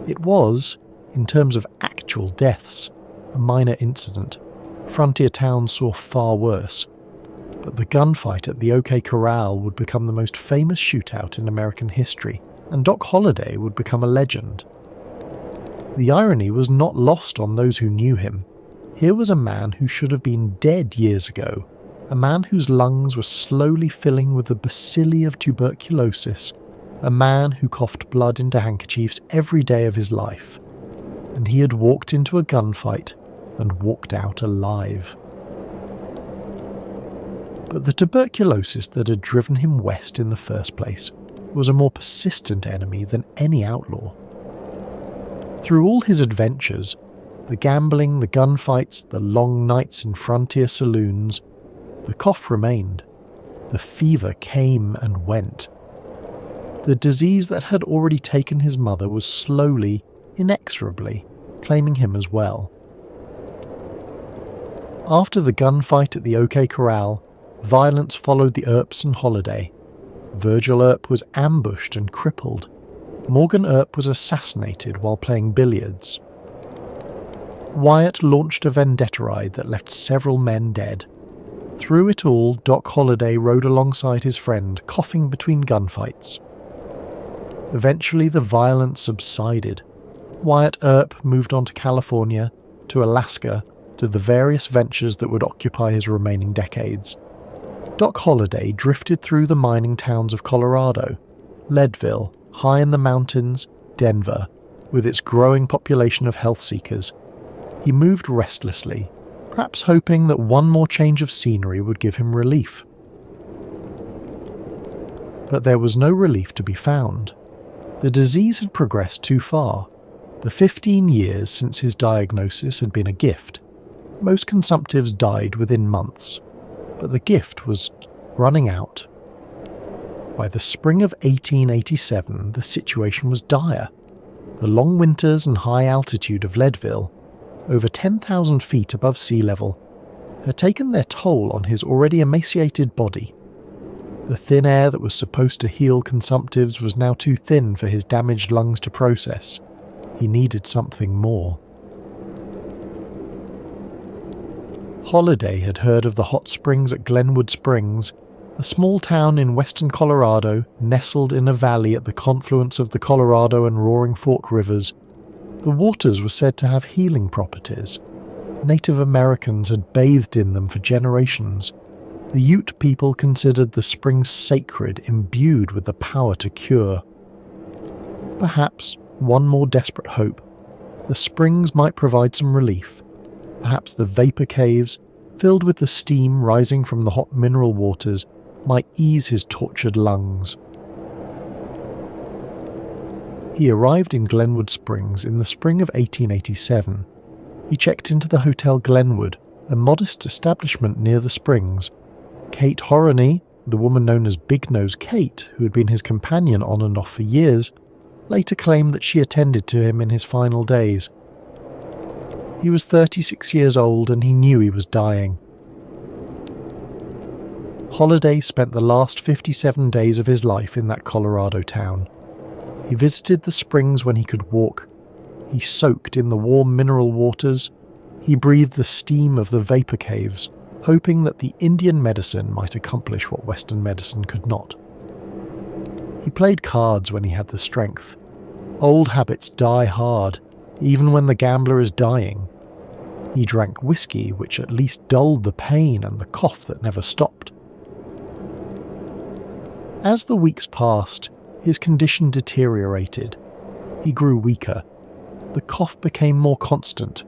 It was, in terms of actual deaths, a minor incident. Frontier towns saw far worse. But the gunfight at the OK Corral would become the most famous shootout in American history, and Doc Holliday would become a legend. The irony was not lost on those who knew him. Here was a man who should have been dead years ago, a man whose lungs were slowly filling with the bacilli of tuberculosis, a man who coughed blood into handkerchiefs every day of his life. And he had walked into a gunfight and walked out alive. But the tuberculosis that had driven him west in the first place was a more persistent enemy than any outlaw. Through all his adventures, the gambling, the gunfights, the long nights in frontier saloons, the cough remained. The fever came and went. The disease that had already taken his mother was slowly, inexorably, claiming him as well. After the gunfight at the OK Corral, violence followed the Earps and Holliday. Virgil Earp was ambushed and crippled. Morgan Earp was assassinated while playing billiards. Wyatt launched a vendetta ride that left several men dead. Through it all, Doc Holliday rode alongside his friend, coughing between gunfights. Eventually the violence subsided. Wyatt Earp moved on to California, to Alaska, to the various ventures that would occupy his remaining decades. Doc Holliday drifted through the mining towns of Colorado, Leadville, high in the mountains, Denver, with its growing population of health seekers. He moved restlessly, perhaps hoping that one more change of scenery would give him relief. But there was no relief to be found. The disease had progressed too far. The 15 years since his diagnosis had been a gift. Most consumptives died within months, but the gift was running out. By the spring of 1887, the situation was dire. The long winters and high altitude of Leadville, over 10,000 feet above sea level, had taken their toll on his already emaciated body. The thin air that was supposed to heal consumptives was now too thin for his damaged lungs to process. He needed something more. Holiday had heard of the hot springs at Glenwood Springs, a small town in western Colorado nestled in a valley at the confluence of the Colorado and Roaring Fork rivers. The waters were said to have healing properties. Native Americans had bathed in them for generations. The Ute people considered the springs sacred, imbued with the power to cure. Perhaps one more desperate hope. The springs might provide some relief. Perhaps the vapor caves, filled with the steam rising from the hot mineral waters, might ease his tortured lungs. He arrived in Glenwood Springs in the spring of 1887. He checked into the Hotel Glenwood, a modest establishment near the springs. Kate Horany, the woman known as Big Nose Kate, who had been his companion on and off for years, later claimed that she attended to him in his final days. He was 36 years old and he knew he was dying. Holiday spent the last 57 days of his life in that Colorado town. He visited the springs when he could walk. He soaked in the warm mineral waters. He breathed the steam of the vapor caves, hoping that the Indian medicine might accomplish what Western medicine could not. He played cards when he had the strength. Old habits die hard, even when the gambler is dying. He drank whiskey, which at least dulled the pain and the cough that never stopped. As the weeks passed, his condition deteriorated. He grew weaker. The cough became more constant.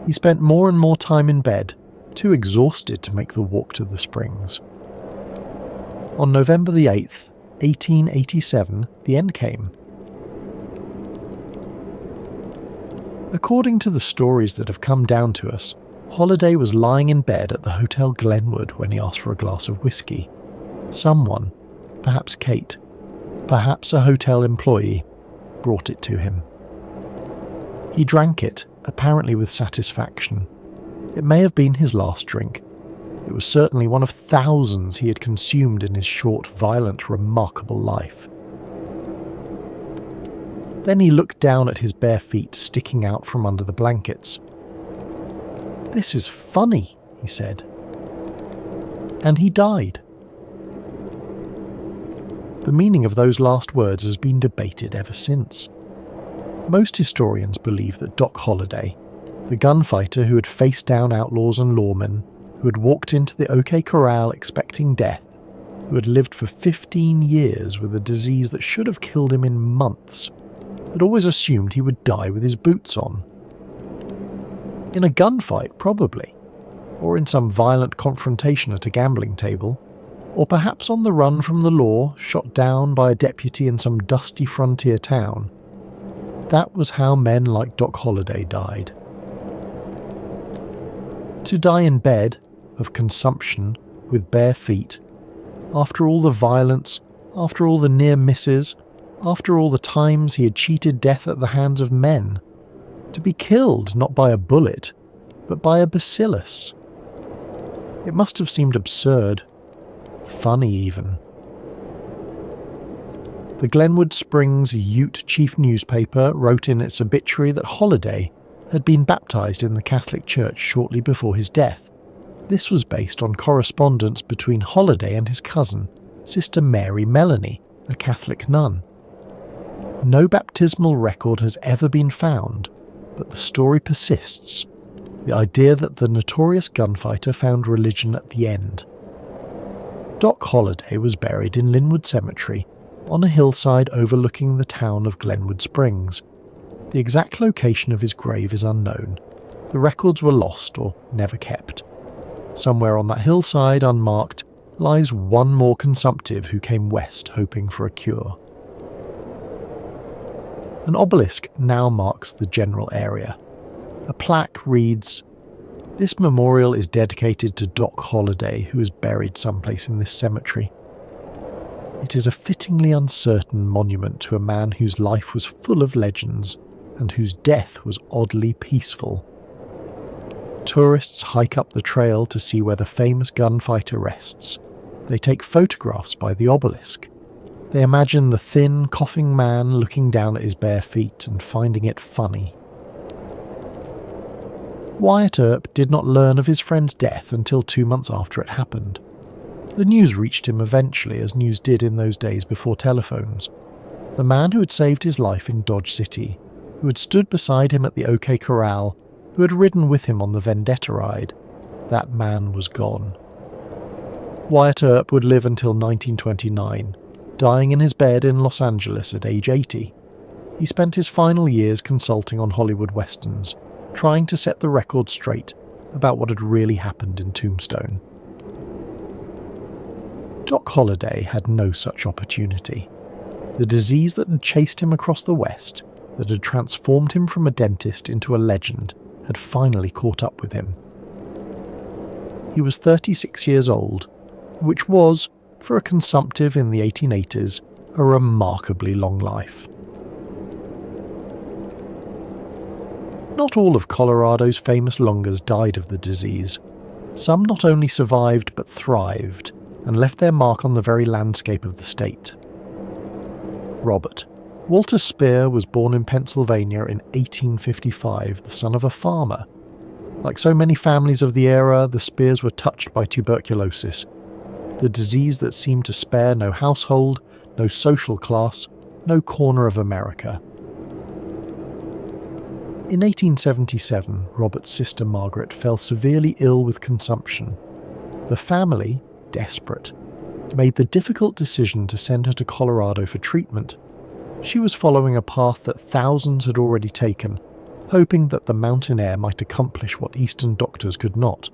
He spent more and more time in bed, too exhausted to make the walk to the springs. On November the 8th, 1887, the end came. According to the stories that have come down to us, Holiday was lying in bed at the Hotel Glenwood when he asked for a glass of whiskey. Someone, perhaps Kate, perhaps a hotel employee, brought it to him. He drank it, apparently with satisfaction. It may have been his last drink. It was certainly one of thousands he had consumed in his short, violent, remarkable life. Then he looked down at his bare feet sticking out from under the blankets. "This is funny," he said. And he died. The meaning of those last words has been debated ever since. Most historians believe that Doc Holliday, the gunfighter who had faced down outlaws and lawmen, who had walked into the OK Corral expecting death, who had lived for 15 years with a disease that should have killed him in months, had always assumed he would die with his boots on. In a gunfight, probably, or in some violent confrontation at a gambling table, or perhaps on the run from the law, shot down by a deputy in some dusty frontier town. That was how men like Doc Holliday died. To die in bed, of consumption, with bare feet, after all the violence, after all the near misses, after all the times he had cheated death at the hands of men, to be killed not by a bullet, but by a bacillus. It must have seemed absurd, funny even. The Glenwood Springs Ute Chief newspaper wrote in its obituary that Holiday had been baptized in the Catholic Church shortly before his death. This was based on correspondence between Holiday and his cousin, Sister Mary Melanie, a Catholic nun. No baptismal record has ever been found, but the story persists. The idea that the notorious gunfighter found religion at the end. Doc Holliday was buried in Linwood Cemetery, on a hillside overlooking the town of Glenwood Springs. The exact location of his grave is unknown. The records were lost or never kept. Somewhere on that hillside, unmarked, lies one more consumptive who came west hoping for a cure. An obelisk now marks the general area. A plaque reads, This memorial is dedicated to Doc Holliday, who is buried someplace in this cemetery. It is a fittingly uncertain monument to a man whose life was full of legends and whose death was oddly peaceful. Tourists hike up the trail to see where the famous gunfighter rests. They take photographs by the obelisk. They imagine the thin, coughing man looking down at his bare feet and finding it funny. Wyatt Earp did not learn of his friend's death until 2 months after it happened. The news reached him eventually, as news did in those days before telephones. The man who had saved his life in Dodge City, who had stood beside him at the OK Corral, who had ridden with him on the Vendetta ride, that man was gone. Wyatt Earp would live until 1929, dying in his bed in Los Angeles at age 80. He spent his final years consulting on Hollywood westerns, trying to set the record straight about what had really happened in Tombstone. Doc Holliday had no such opportunity. The disease that had chased him across the West, that had transformed him from a dentist into a legend, had finally caught up with him. He was 36 years old, which was, for a consumptive in the 1880s, a remarkably long life. Not all of Colorado's famous longers died of the disease. Some not only survived but thrived, and left their mark on the very landscape of the state. Robert Walter Speer was born in Pennsylvania in 1855, the son of a farmer. Like so many families of the era, the Speers were touched by tuberculosis, the disease that seemed to spare no household, no social class, no corner of America. In 1877, Robert's sister Margaret fell severely ill with consumption. The family, desperate, made the difficult decision to send her to Colorado for treatment. She was following a path that thousands had already taken, hoping that the mountain air might accomplish what Eastern doctors could not.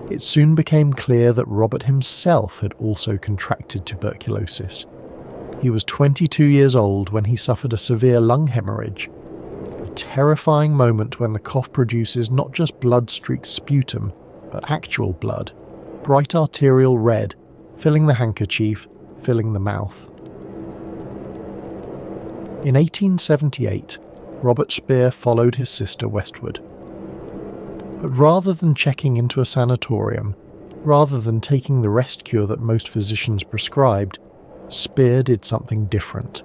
It soon became clear that Robert himself had also contracted tuberculosis. He was 22 years old when he suffered a severe lung hemorrhage, the terrifying moment when the cough produces not just blood-streaked sputum, but actual blood, bright arterial red, filling the handkerchief, filling the mouth. In 1878, Robert Speer followed his sister westward. But rather than checking into a sanatorium, rather than taking the rest cure that most physicians prescribed, Speer did something different.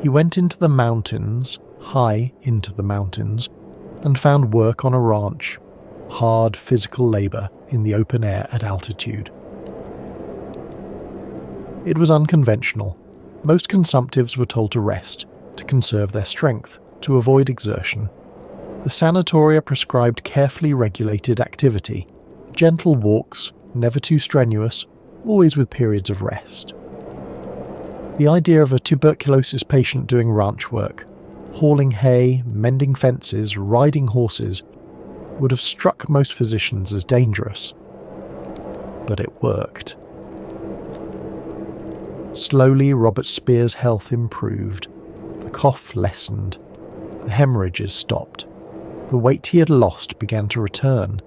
He went into the mountains, high into the mountains, and found work on a ranch, hard physical labour in the open air at altitude. It was unconventional. Most consumptives were told to rest, to conserve their strength, to avoid exertion. The sanatoria prescribed carefully regulated activity, gentle walks, never too strenuous, always with periods of rest. The idea of a tuberculosis patient doing ranch work, hauling hay, mending fences, riding horses, would have struck most physicians as dangerous. But it worked. Slowly, Robert Speer's health improved. The cough lessened. The hemorrhages stopped. The weight he had lost began to return.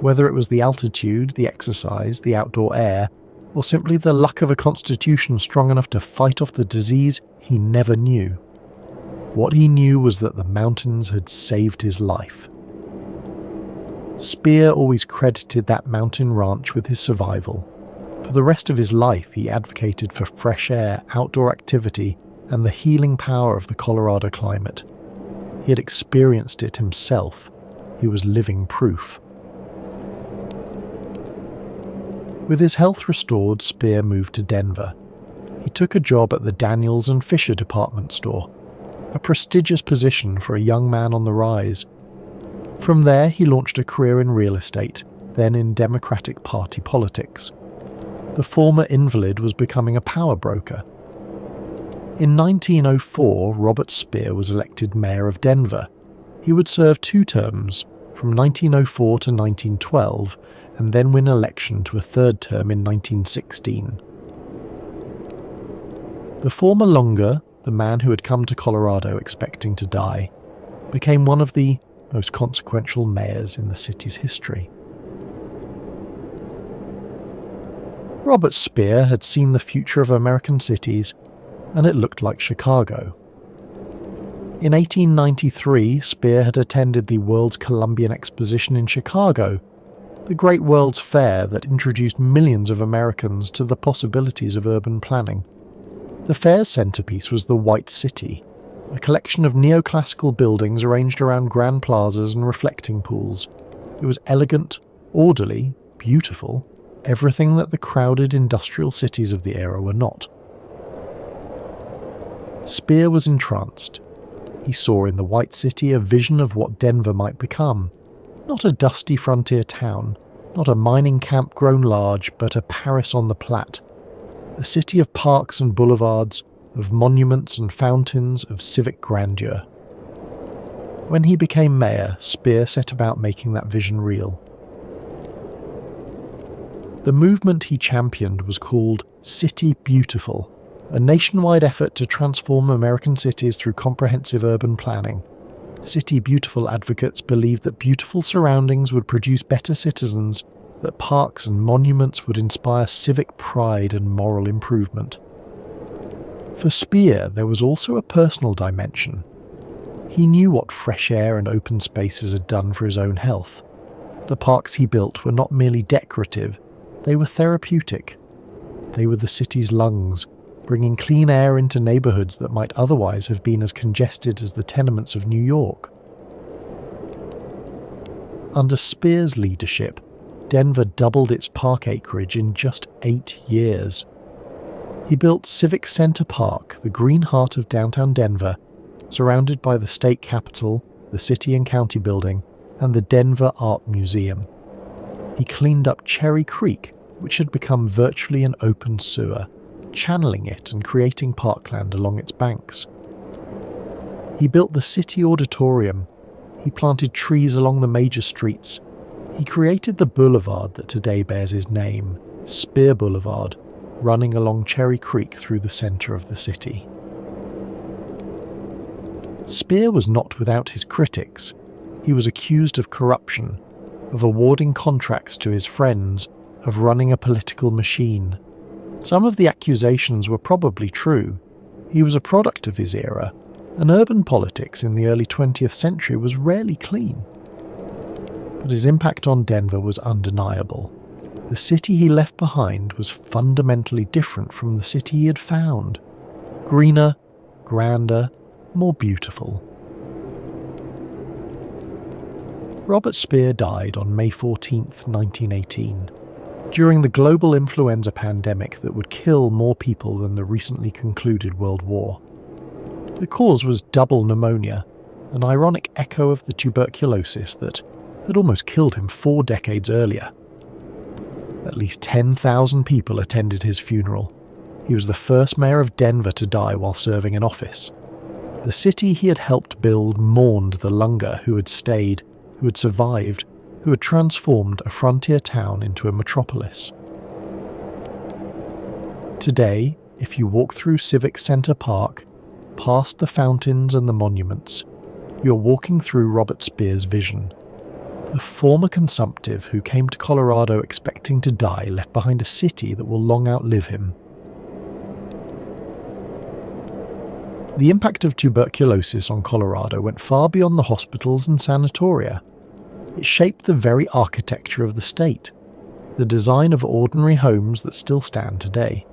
Whether it was the altitude, the exercise, the outdoor air, or simply the luck of a constitution strong enough to fight off the disease, he never knew. What he knew was that the mountains had saved his life. Speer always credited that mountain ranch with his survival. For the rest of his life, he advocated for fresh air, outdoor activity, and the healing power of the Colorado climate. He had experienced it himself. He was living proof. With his health restored, Speer moved to Denver. He took a job at the Daniels and Fisher department store, a prestigious position for a young man on the rise. From there, he launched a career in real estate, then in Democratic Party politics. The former invalid was becoming a power broker. In 1904, Robert Speer was elected mayor of Denver. He would serve 2 terms, from 1904 to 1912, and then win election to a 3rd term in 1916. The former longer, the man who had come to Colorado expecting to die, became one of the most consequential mayors in the city's history. Robert Speer had seen the future of American cities, and it looked like Chicago. In 1893, Speer had attended the World's Columbian Exposition in Chicago, the great World's Fair that introduced millions of Americans to the possibilities of urban planning. The fair's centerpiece was the White City, a collection of neoclassical buildings arranged around grand plazas and reflecting pools. It was elegant, orderly, beautiful, everything that the crowded industrial cities of the era were not. Speer was entranced. He saw in the White City a vision of what Denver might become. Not a dusty frontier town, not a mining camp grown large, but a Paris on the Platte. A city of parks and boulevards, of monuments and fountains, of civic grandeur. When he became mayor, Speer set about making that vision real. The movement he championed was called City Beautiful, a nationwide effort to transform American cities through comprehensive urban planning. City Beautiful advocates believed that beautiful surroundings would produce better citizens, that parks and monuments would inspire civic pride and moral improvement. For Speer, there was also a personal dimension. He knew what fresh air and open spaces had done for his own health. The parks he built were not merely decorative, they were therapeutic. They were the city's lungs, bringing clean air into neighborhoods that might otherwise have been as congested as the tenements of New York. Under Speer's leadership, Denver doubled its park acreage in just 8 years. He built Civic Center Park, the green heart of downtown Denver, surrounded by the state capitol, the city and county building, and the Denver Art Museum. He cleaned up Cherry Creek, which had become virtually an open sewer, channeling it and creating parkland along its banks. He built the City Auditorium. He planted trees along the major streets. He created the boulevard that today bears his name, Speer Boulevard, running along Cherry Creek through the center of the city. Speer was not without his critics. He was accused of corruption, of awarding contracts to his friends, of running a political machine. Some of the accusations were probably true. He was a product of his era, and urban politics in the early 20th century was rarely clean. But his impact on Denver was undeniable. The city he left behind was fundamentally different from the city he had found. Greener, grander, more beautiful. Robert Speer died on May 14, 1918. During the global influenza pandemic that would kill more people than the recently concluded World War. The cause was double pneumonia, an ironic echo of the tuberculosis that had almost killed him 4 decades earlier. At least 10,000 people attended his funeral. He was the first mayor of Denver to die while serving in office. The city he had helped build mourned the Lunger who had stayed, who had survived, who had transformed a frontier town into a metropolis. Today, if you walk through Civic Center Park, past the fountains and the monuments, you're walking through Robert Speer's vision. The former consumptive who came to Colorado expecting to die left behind a city that will long outlive him. The impact of tuberculosis on Colorado went far beyond the hospitals and sanatoria. It shaped the very architecture of the state, the design of ordinary homes that still stand today.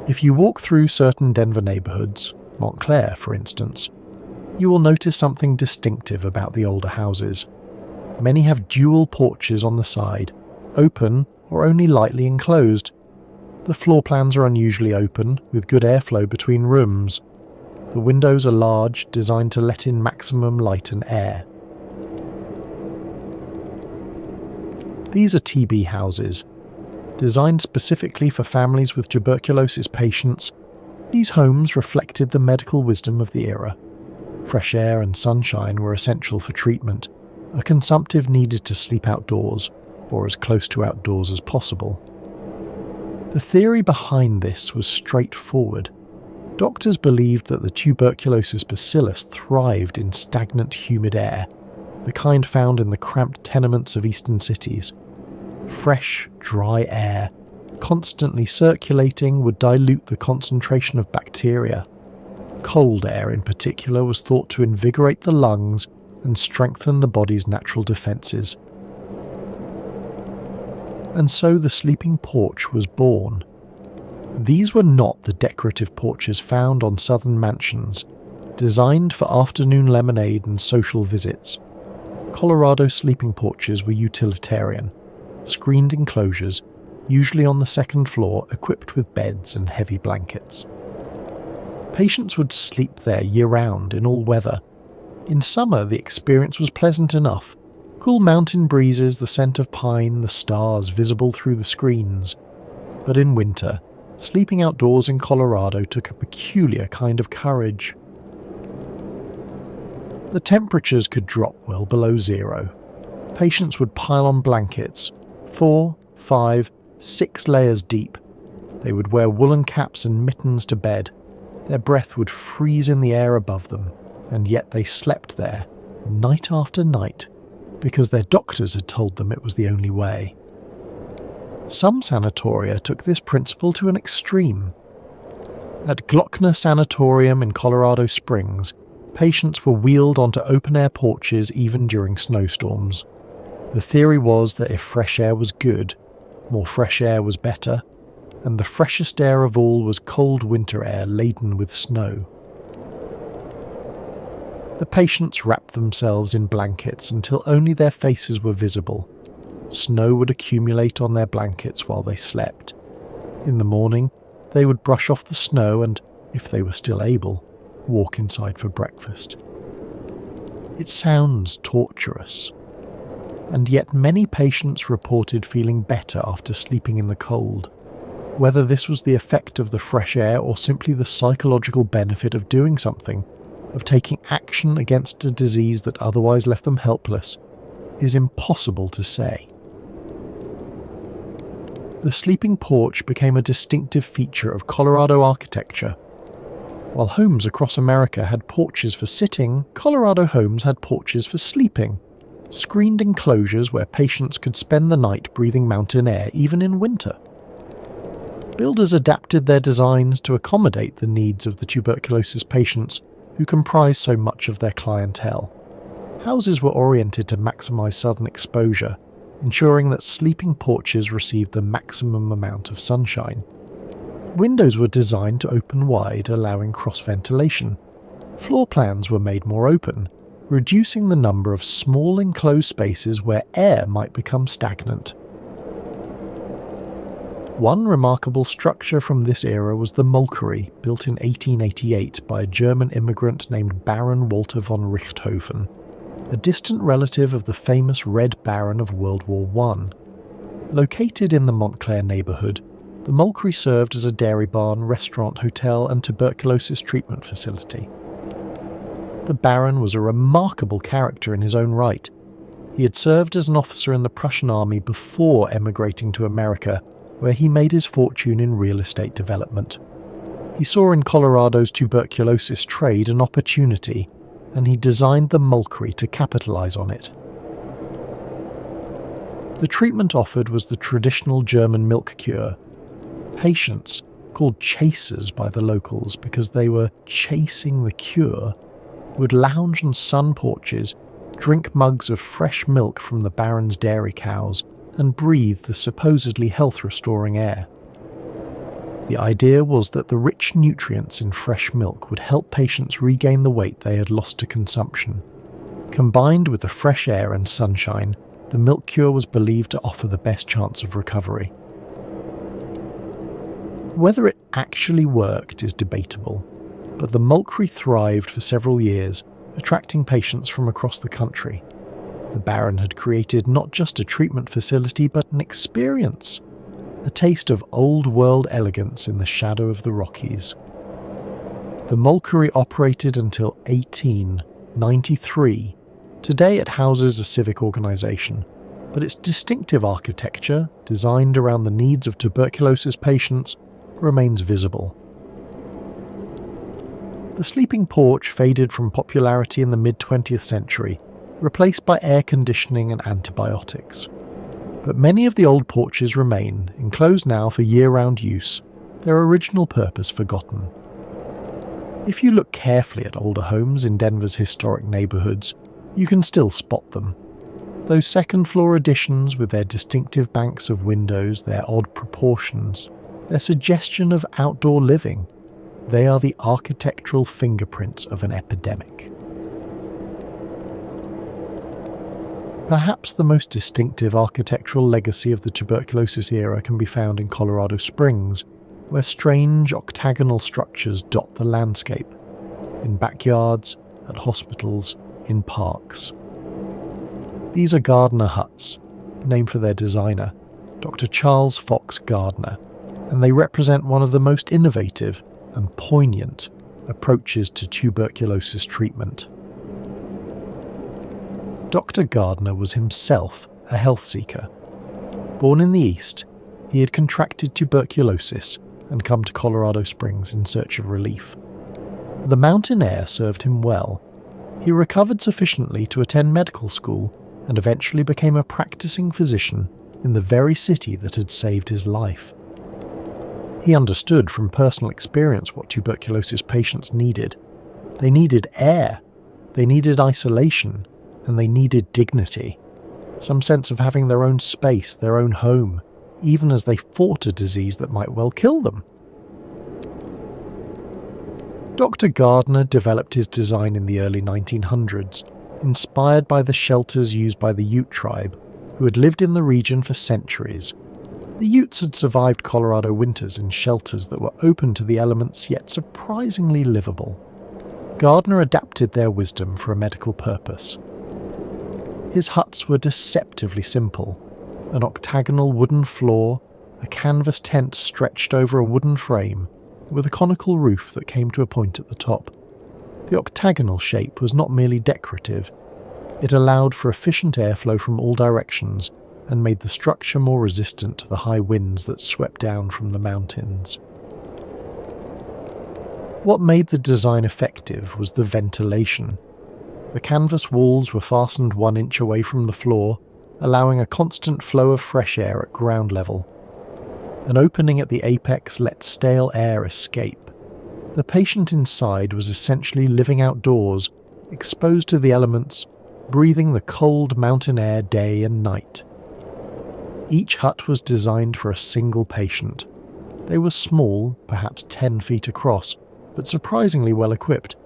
If you walk through certain Denver neighborhoods, Montclair for instance, you will notice something distinctive about the older houses. Many have dual porches on the side, open or only lightly enclosed. The floor plans are unusually open, with good airflow between rooms. The windows are large, designed to let in maximum light and air. These are TB houses. Designed specifically for families with tuberculosis patients, these homes reflected the medical wisdom of the era. Fresh air and sunshine were essential for treatment. A consumptive needed to sleep outdoors, or as close to outdoors as possible. The theory behind this was straightforward. Doctors believed that the tuberculosis bacillus thrived in stagnant, humid air, the kind found in the cramped tenements of eastern cities. Fresh, dry air, constantly circulating, would dilute the concentration of bacteria. Cold air in particular was thought to invigorate the lungs and strengthen the body's natural defences. And so the sleeping porch was born. These were not the decorative porches found on southern mansions, designed for afternoon lemonade and social visits. Colorado sleeping porches were utilitarian, screened enclosures, usually on the second floor, equipped with beds and heavy blankets. Patients would sleep there year-round in all weather. In summer, the experience was pleasant enough. Cool mountain breezes, the scent of pine, the stars visible through the screens. But in winter, sleeping outdoors in Colorado took a peculiar kind of courage. The temperatures could drop well below zero. Patients would pile on blankets, 4, 5, 6 layers deep. They would wear woolen caps and mittens to bed. Their breath would freeze in the air above them, and yet they slept there, night after night, because their doctors had told them it was the only way. Some sanatoria took this principle to an extreme. At Glockner Sanatorium in Colorado Springs, patients were wheeled onto open-air porches even during snowstorms. The theory was that if fresh air was good, more fresh air was better, and the freshest air of all was cold winter air laden with snow. The patients wrapped themselves in blankets until only their faces were visible. Snow would accumulate on their blankets while they slept. In the morning, they would brush off the snow and, if they were still able, walk inside for breakfast. It sounds torturous, and yet many patients reported feeling better after sleeping in the cold. Whether this was the effect of the fresh air or simply the psychological benefit of doing something, of taking action against a disease that otherwise left them helpless, is impossible to say. The sleeping porch became a distinctive feature of Colorado architecture. While homes across America had porches for sitting, Colorado homes had porches for sleeping, screened enclosures where patients could spend the night breathing mountain air even in winter. Builders adapted their designs to accommodate the needs of the tuberculosis patients who comprise so much of their clientele. Houses were oriented to maximize southern exposure, ensuring that sleeping porches received the maximum amount of sunshine. Windows were designed to open wide, allowing cross-ventilation. Floor plans were made more open, reducing the number of small enclosed spaces where air might become stagnant. One remarkable structure from this era was the Molkery, built in 1888 by a German immigrant named Baron Walter von Richthofen, a distant relative of the famous Red Baron of World War I. Located in the Montclair neighbourhood, the Molkery served as a dairy barn, restaurant, hotel and tuberculosis treatment facility. The Baron was a remarkable character in his own right. He had served as an officer in the Prussian army before emigrating to America, where he made his fortune in real estate development. He saw in Colorado's tuberculosis trade an opportunity, and he designed the Molkery to capitalize on it. The treatment offered was the traditional German milk cure. Patients, called chasers by the locals because they were chasing the cure, would lounge on sun porches, drink mugs of fresh milk from the Baron's dairy cows, and breathe the supposedly health-restoring air. The idea was that the rich nutrients in fresh milk would help patients regain the weight they had lost to consumption. Combined with the fresh air and sunshine, the milk cure was believed to offer the best chance of recovery. Whether it actually worked is debatable, but the Molkery thrived for several years, attracting patients from across the country. The Baron had created not just a treatment facility but an experience, a taste of old-world elegance in the shadow of the Rockies. The Molkery operated until 1893. Today it houses a civic organisation, but its distinctive architecture, designed around the needs of tuberculosis patients, remains visible. The sleeping porch faded from popularity in the mid-20th century, replaced by air conditioning and antibiotics. But many of the old porches remain, enclosed now for year-round use, their original purpose forgotten. If you look carefully at older homes in Denver's historic neighborhoods, you can still spot them. Those second-floor additions with their distinctive banks of windows, their odd proportions, their suggestion of outdoor living, they are the architectural fingerprints of an epidemic. Perhaps the most distinctive architectural legacy of the tuberculosis era can be found in Colorado Springs, where strange octagonal structures dot the landscape, in backyards, at hospitals, in parks. These are Gardner huts, named for their designer, Dr. Charles Fox Gardner, and they represent one of the most innovative and poignant approaches to tuberculosis treatment. Dr. Gardner was himself a health seeker. Born in the East, he had contracted tuberculosis and come to Colorado Springs in search of relief. The mountain air served him well. He recovered sufficiently to attend medical school and eventually became a practicing physician in the very city that had saved his life. He understood from personal experience what tuberculosis patients needed. They needed air, they needed isolation, and they needed dignity, some sense of having their own space, their own home, even as they fought a disease that might well kill them. Dr. Gardner developed his design in the early 1900s, inspired by the shelters used by the Ute tribe, who had lived in the region for centuries. The Utes had survived Colorado winters in shelters that were open to the elements yet surprisingly livable. Gardner adapted their wisdom for a medical purpose. His huts were deceptively simple: an octagonal wooden floor, a canvas tent stretched over a wooden frame, with a conical roof that came to a point at the top. The octagonal shape was not merely decorative, it allowed for efficient airflow from all directions and made the structure more resistant to the high winds that swept down from the mountains. What made the design effective was the ventilation. The canvas walls were fastened 1 inch away from the floor, allowing a constant flow of fresh air at ground level. An opening at the apex let stale air escape. The patient inside was essentially living outdoors, exposed to the elements, breathing the cold mountain air day and night. Each hut was designed for a single patient. They were small, perhaps 10 feet across, but surprisingly well equipped.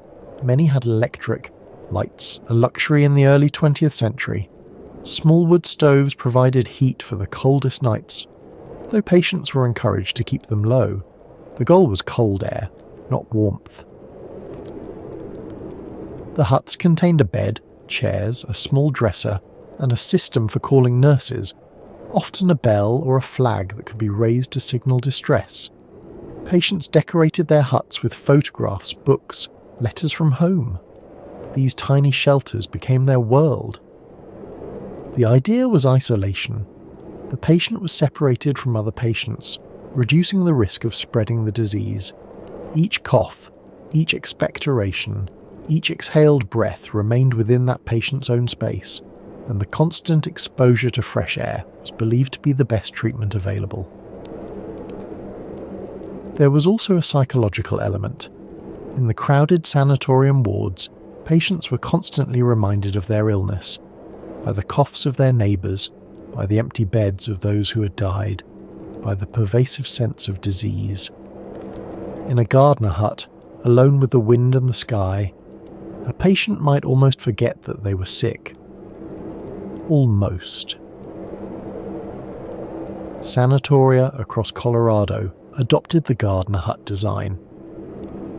Many had electric lights, a luxury in the early 20th century. Small wood stoves provided heat for the coldest nights, though patients were encouraged to keep them low. The goal was cold air, not warmth. The huts contained a bed, chairs, a small dresser, and a system for calling nurses, often a bell or a flag that could be raised to signal distress. Patients decorated their huts with photographs, books, letters from home. These tiny shelters became their world. The idea was isolation. The patient was separated from other patients, reducing the risk of spreading the disease. Each cough, each expectoration, each exhaled breath remained within that patient's own space, and the constant exposure to fresh air was believed to be the best treatment available. There was also a psychological element. In the crowded sanatorium wards, patients were constantly reminded of their illness, by the coughs of their neighbours, by the empty beds of those who had died, by the pervasive sense of disease. In a Gardner hut, alone with the wind and the sky, a patient might almost forget that they were sick. Almost. Sanatoria across Colorado adopted the Gardner hut design.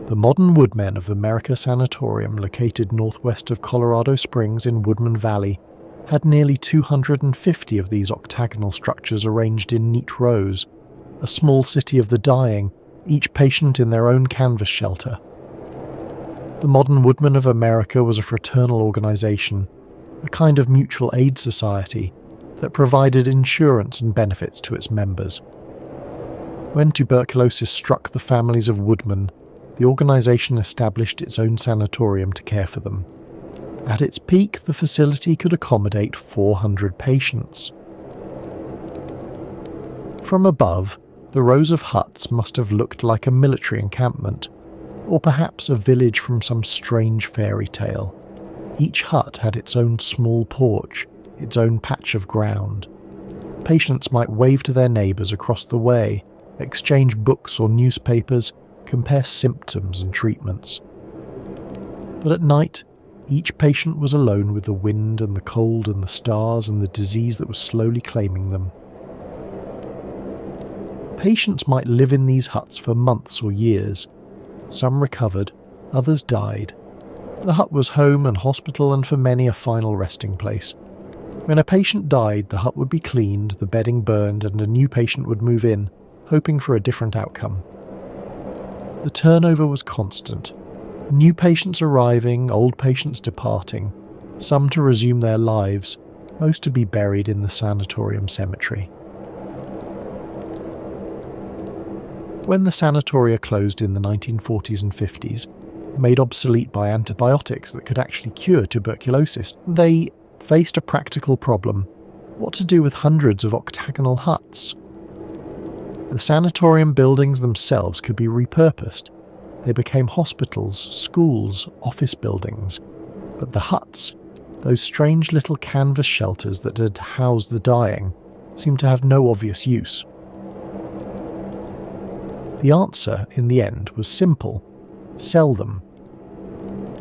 The modern Woodmen of America Sanatorium, located northwest of Colorado Springs in Woodman Valley, had nearly 250 of these octagonal structures arranged in neat rows, a small city of the dying, each patient in their own canvas shelter. The modern Woodmen of America was a fraternal organization, a kind of mutual aid society that provided insurance and benefits to its members. When tuberculosis struck the families of Woodmen, the organization established its own sanatorium to care for them. At its peak, the facility could accommodate 400 patients. From above, the rows of huts must have looked like a military encampment, or perhaps a village from some strange fairy tale. Each hut had its own small porch, its own patch of ground. Patients might wave to their neighbours across the way, exchange books or newspapers, compare symptoms and treatments. But at night, each patient was alone with the wind and the cold and the stars and the disease that was slowly claiming them. Patients might live in these huts for months or years. Some recovered, others died. The hut was home and hospital, and for many a final resting place. When a patient died, the hut would be cleaned, the bedding burned, and a new patient would move in, hoping for a different outcome. The turnover was constant. New patients arriving, old patients departing, some to resume their lives, most to be buried in the Sanatorium cemetery. When the sanatoria closed in the 1940s and 50s, made obsolete by antibiotics that could actually cure tuberculosis, they faced a practical problem: what to do with hundreds of octagonal huts. The sanatorium buildings themselves could be repurposed. They became hospitals, schools, office buildings. But the huts, those strange little canvas shelters that had housed the dying, seemed to have no obvious use. The answer, in the end, was simple: sell them.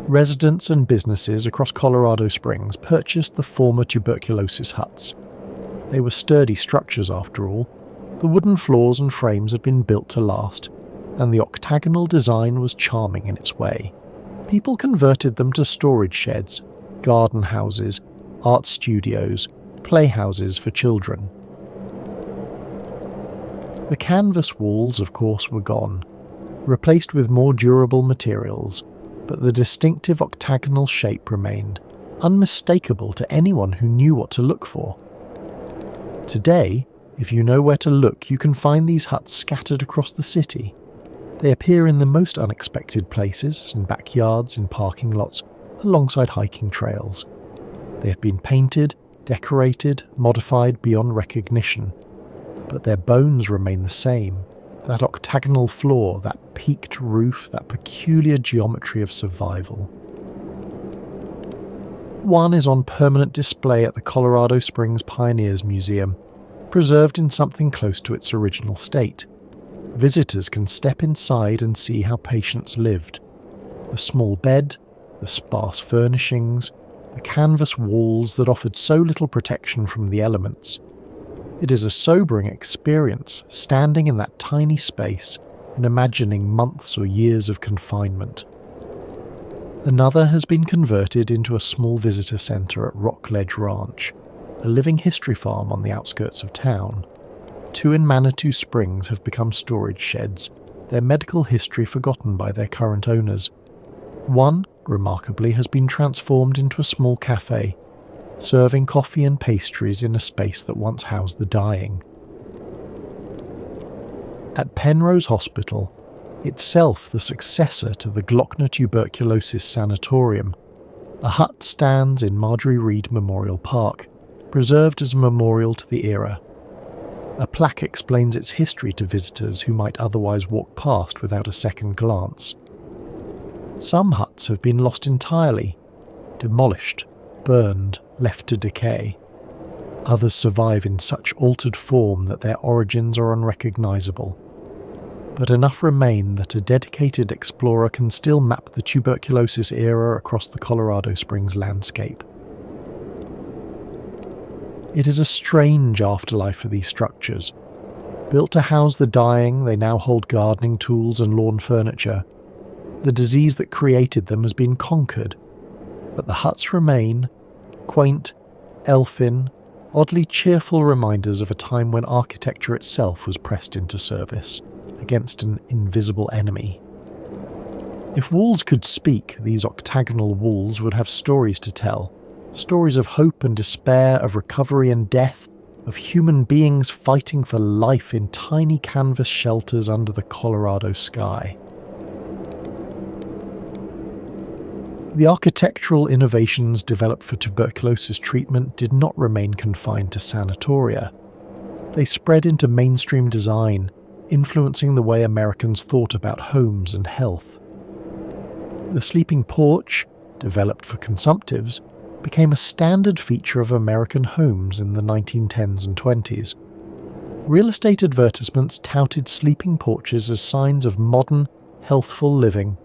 Residents and businesses across Colorado Springs purchased the former tuberculosis huts. They were sturdy structures after all. The wooden floors and frames had been built to last, and the octagonal design was charming in its way. People converted them to storage sheds, garden houses, art studios, playhouses for children. The canvas walls, of course, were gone, replaced with more durable materials, but the distinctive octagonal shape remained, unmistakable to anyone who knew what to look for. Today, if you know where to look, you can find these huts scattered across the city. They appear in the most unexpected places, in backyards, in parking lots, alongside hiking trails. They have been painted, decorated, modified beyond recognition, but their bones remain the same. That octagonal floor, that peaked roof, that peculiar geometry of survival. One is on permanent display at the Colorado Springs Pioneers Museum, preserved in something close to its original state. Visitors can step inside and see how patients lived. The small bed, the sparse furnishings, the canvas walls that offered so little protection from the elements. It is a sobering experience, standing in that tiny space and imagining months or years of confinement. Another has been converted into a small visitor centre at Rockledge Ranch, a living history farm on the outskirts of town. Two in Manitou Springs have become storage sheds, their medical history forgotten by their current owners. One, remarkably, has been transformed into a small cafe, serving coffee and pastries in a space that once housed the dying. At Penrose Hospital, itself the successor to the Glockner Tuberculosis Sanatorium, a hut stands in Marjorie Reed Memorial Park, preserved as a memorial to the era. A plaque explains its history to visitors who might otherwise walk past without a second glance. Some huts have been lost entirely, demolished, burned, left to decay. Others survive in such altered form that their origins are unrecognizable. But enough remain that a dedicated explorer can still map the tuberculosis era across the Colorado Springs landscape. It is a strange afterlife for these structures. Built to house the dying, they now hold gardening tools and lawn furniture. The disease that created them has been conquered, but the huts remain, quaint, elfin, oddly cheerful reminders of a time when architecture itself was pressed into service, against an invisible enemy. If walls could speak, these octagonal walls would have stories to tell. Stories of hope and despair, of recovery and death, of human beings fighting for life in tiny canvas shelters under the Colorado sky. The architectural innovations developed for tuberculosis treatment did not remain confined to sanatoria. They spread into mainstream design, influencing the way Americans thought about homes and health. The sleeping porch, developed for consumptives, became a standard feature of American homes in the 1910s and 20s. Real estate advertisements touted sleeping porches as signs of modern, healthful living.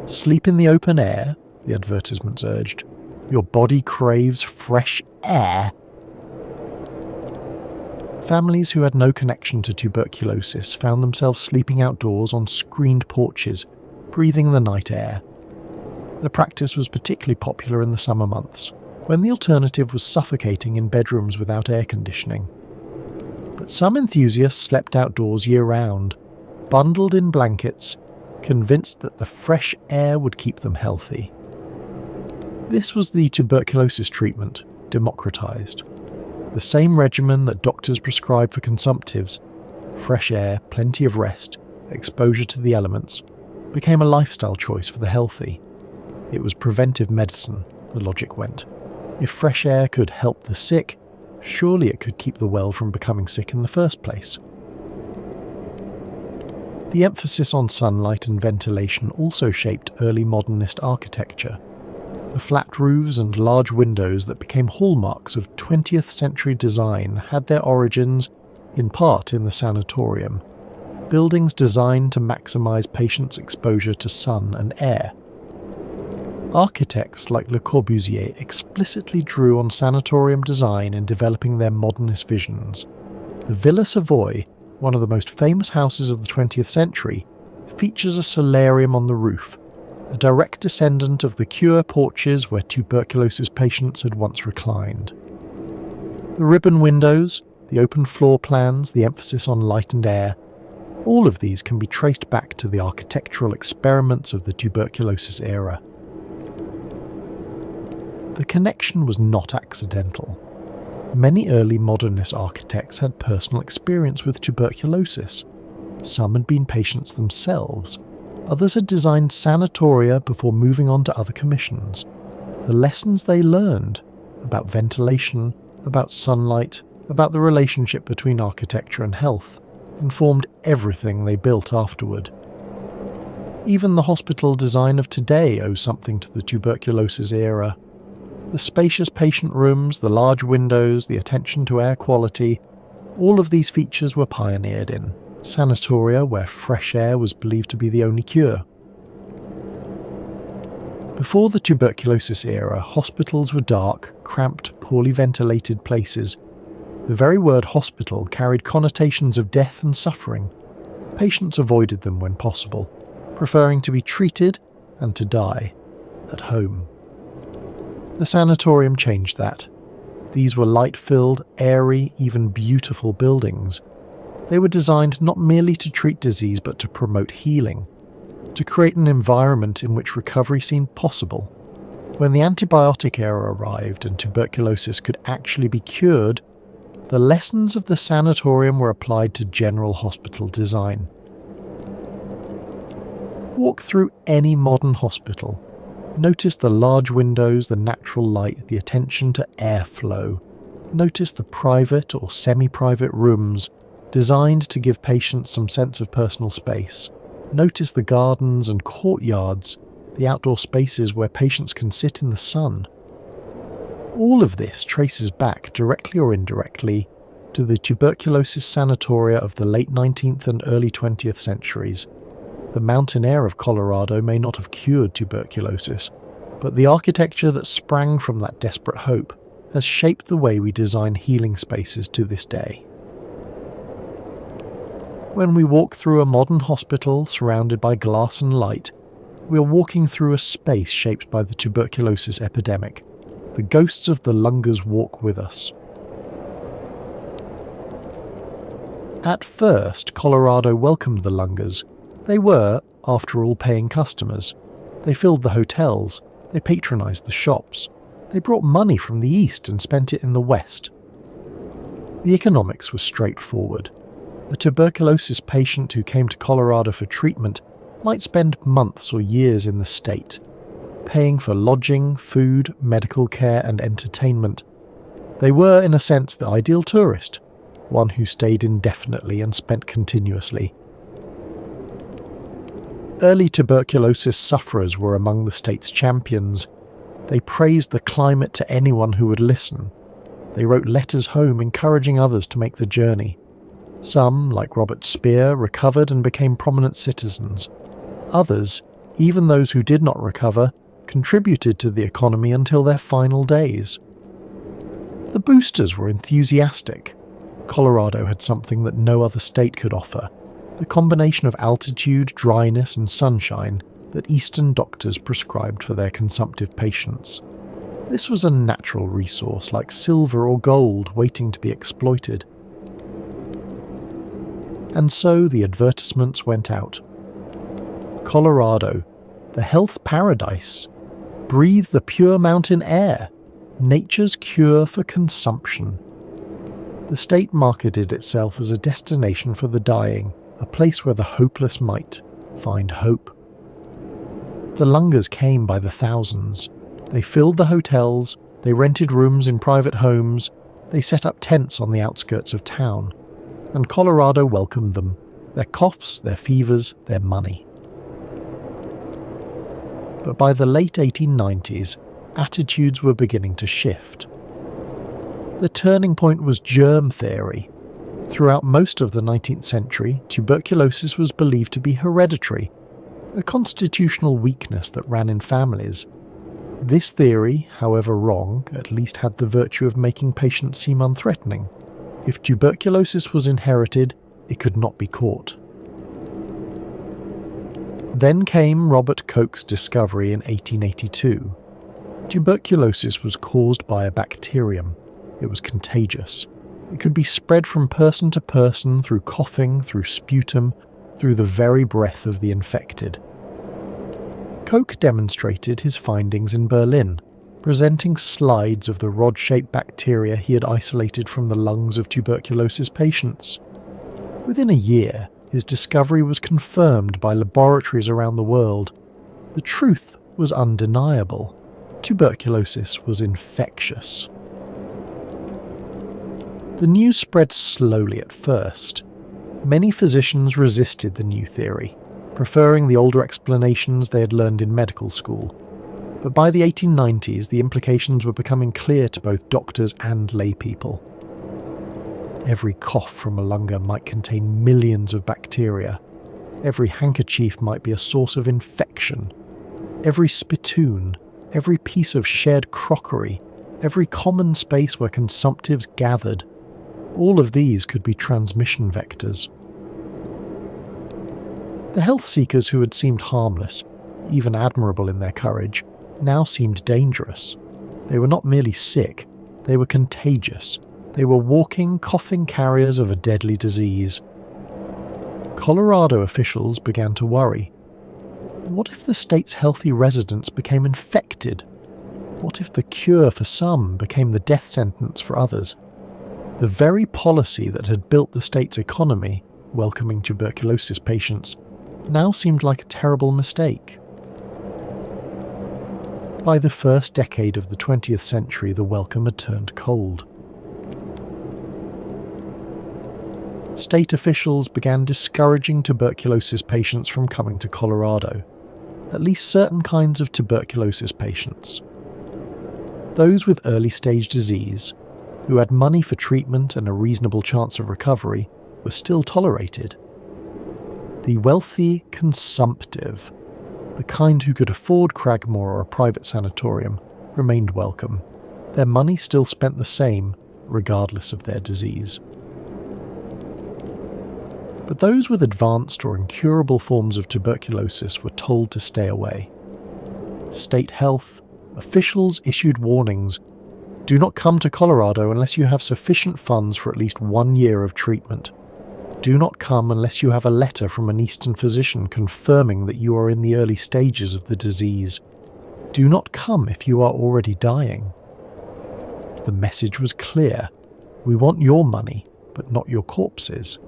Sleep in the open air, the advertisements urged. Your body craves fresh air. Families who had no connection to tuberculosis found themselves sleeping outdoors on screened porches, breathing the night air. The practice was particularly popular in the summer months, when the alternative was suffocating in bedrooms without air conditioning. But some enthusiasts slept outdoors year-round, bundled in blankets, convinced that the fresh air would keep them healthy. This was the tuberculosis treatment, democratized. The same regimen that doctors prescribed for consumptives, fresh air, plenty of rest, exposure to the elements, became a lifestyle choice for the healthy. It was preventive medicine, the logic went. If fresh air could help the sick, surely it could keep the well from becoming sick in the first place. The emphasis on sunlight and ventilation also shaped early modernist architecture. The flat roofs and large windows that became hallmarks of 20th century design had their origins, in part, in the sanatorium, buildings designed to maximize patients' exposure to sun and air. Architects like Le Corbusier explicitly drew on sanatorium design in developing their modernist visions. The Villa Savoy, one of the most famous houses of the 20th century, features a solarium on the roof, a direct descendant of the cure porches where tuberculosis patients had once reclined. The ribbon windows, the open floor plans, the emphasis on light and air, all of these can be traced back to the architectural experiments of the tuberculosis era. The connection was not accidental. Many early modernist architects had personal experience with tuberculosis. Some had been patients themselves. Others had designed sanatoria before moving on to other commissions. The lessons they learned about ventilation, about sunlight, about the relationship between architecture and health informed everything they built afterward. Even the hospital design of today owes something to the tuberculosis era. The spacious patient rooms, the large windows, the attention to air quality, all of these features were pioneered in sanatoria where fresh air was believed to be the only cure. Before the tuberculosis era, hospitals were dark, cramped, poorly ventilated places. The very word hospital carried connotations of death and suffering. Patients avoided them when possible, preferring to be treated and to die at home. The sanatorium changed that. These were light-filled, airy, even beautiful buildings. They were designed not merely to treat disease but to promote healing, to create an environment in which recovery seemed possible. When the antibiotic era arrived and tuberculosis could actually be cured, the lessons of the sanatorium were applied to general hospital design. Walk through any modern hospital. Notice the large windows, the natural light, the attention to airflow. Notice the private or semi-private rooms designed to give patients some sense of personal space. Notice the gardens and courtyards, the outdoor spaces where patients can sit in the sun. All of this traces back, directly or indirectly, to the tuberculosis sanatoria of the late 19th and early 20th centuries. The mountain air of Colorado may not have cured tuberculosis, but the architecture that sprang from that desperate hope has shaped the way we design healing spaces to this day. When we walk through a modern hospital surrounded by glass and light, we are walking through a space shaped by the tuberculosis epidemic. The ghosts of the lungers walk with us. At first, Colorado welcomed the lungers. They were, after all, paying customers. They filled the hotels. They patronized the shops. They brought money from the east and spent it in the west. The economics was straightforward. A tuberculosis patient who came to Colorado for treatment might spend months or years in the state. paying for lodging, food, medical care and entertainment. They were, in a sense, the ideal tourist, one who stayed indefinitely and spent continuously. Early tuberculosis sufferers were among the state's champions. They praised the climate to anyone who would listen. They wrote letters home encouraging others to make the journey. Some, like Robert Speer, recovered and became prominent citizens. Others, even those who did not recover, contributed to the economy until their final days. The boosters were enthusiastic. Colorado had something that no other state could offer, the combination of altitude, dryness and sunshine that Eastern doctors prescribed for their consumptive patients. This was a natural resource like silver or gold waiting to be exploited. And so the advertisements went out. Colorado, the health paradise. Breathe the pure mountain air. Nature's cure for consumption. The state marketed itself as a destination for the dying, a place where the hopeless might find hope. The lungers came by the thousands. They filled the hotels, they rented rooms in private homes, they set up tents on the outskirts of town. And Colorado welcomed them, their coughs, their fevers, their money. But by the late 1890s, attitudes were beginning to shift. The turning point was germ theory. Throughout most of the 19th century, tuberculosis was believed to be hereditary, a constitutional weakness that ran in families. This theory, however wrong, at least had the virtue of making patients seem unthreatening. If tuberculosis was inherited, it could not be caught. Then came Robert Koch's discovery in 1882. Tuberculosis was caused by a bacterium. It was contagious. It could be spread from person to person through coughing, through sputum, through the very breath of the infected. Koch demonstrated his findings in Berlin, presenting slides of the rod-shaped bacteria he had isolated from the lungs of tuberculosis patients. Within a year, his discovery was confirmed by laboratories around the world. The truth was undeniable. Tuberculosis was infectious. The news spread slowly at first. Many physicians resisted the new theory, preferring the older explanations they had learned in medical school. But by the 1890s, the implications were becoming clear to both doctors and laypeople. Every cough from a lunger might contain millions of bacteria. Every handkerchief might be a source of infection. Every spittoon, every piece of shared crockery, every common space where consumptives gathered, all of these could be transmission vectors. The health seekers who had seemed harmless, even admirable in their courage, now seemed dangerous. They were not merely sick, they were contagious. They were walking, coughing carriers of a deadly disease. Colorado officials began to worry. What if the state's healthy residents became infected? What if the cure for some became the death sentence for others? The very policy that had built the state's economy, welcoming tuberculosis patients, now seemed like a terrible mistake. By the first decade of the 20th century, the welcome had turned cold. State officials began discouraging tuberculosis patients from coming to Colorado, at least certain kinds of tuberculosis patients. Those with early-stage disease, who had money for treatment and a reasonable chance of recovery, were still tolerated. The wealthy consumptive, the kind who could afford Cragmore or a private sanatorium, remained welcome. Their money still spent the same, regardless of their disease. But those with advanced or incurable forms of tuberculosis were told to stay away. State health officials issued warnings. Do not come to Colorado unless you have sufficient funds for at least 1 year of treatment. Do not come unless you have a letter from an Eastern physician confirming that you are in the early stages of the disease. Do not come if you are already dying. The message was clear. We want your money, but not your corpses.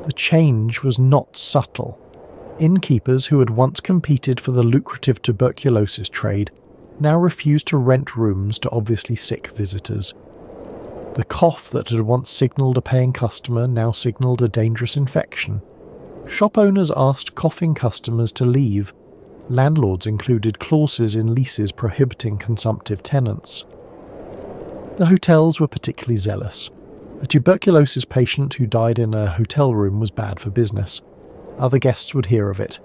The change was not subtle. Innkeepers who had once competed for the lucrative tuberculosis trade now refused to rent rooms to obviously sick visitors. The cough that had once signalled a paying customer now signalled a dangerous infection. Shop owners asked coughing customers to leave. Landlords included clauses in leases prohibiting consumptive tenants. The hotels were particularly zealous. A tuberculosis patient who died in a hotel room was bad for business. Other guests would hear of it.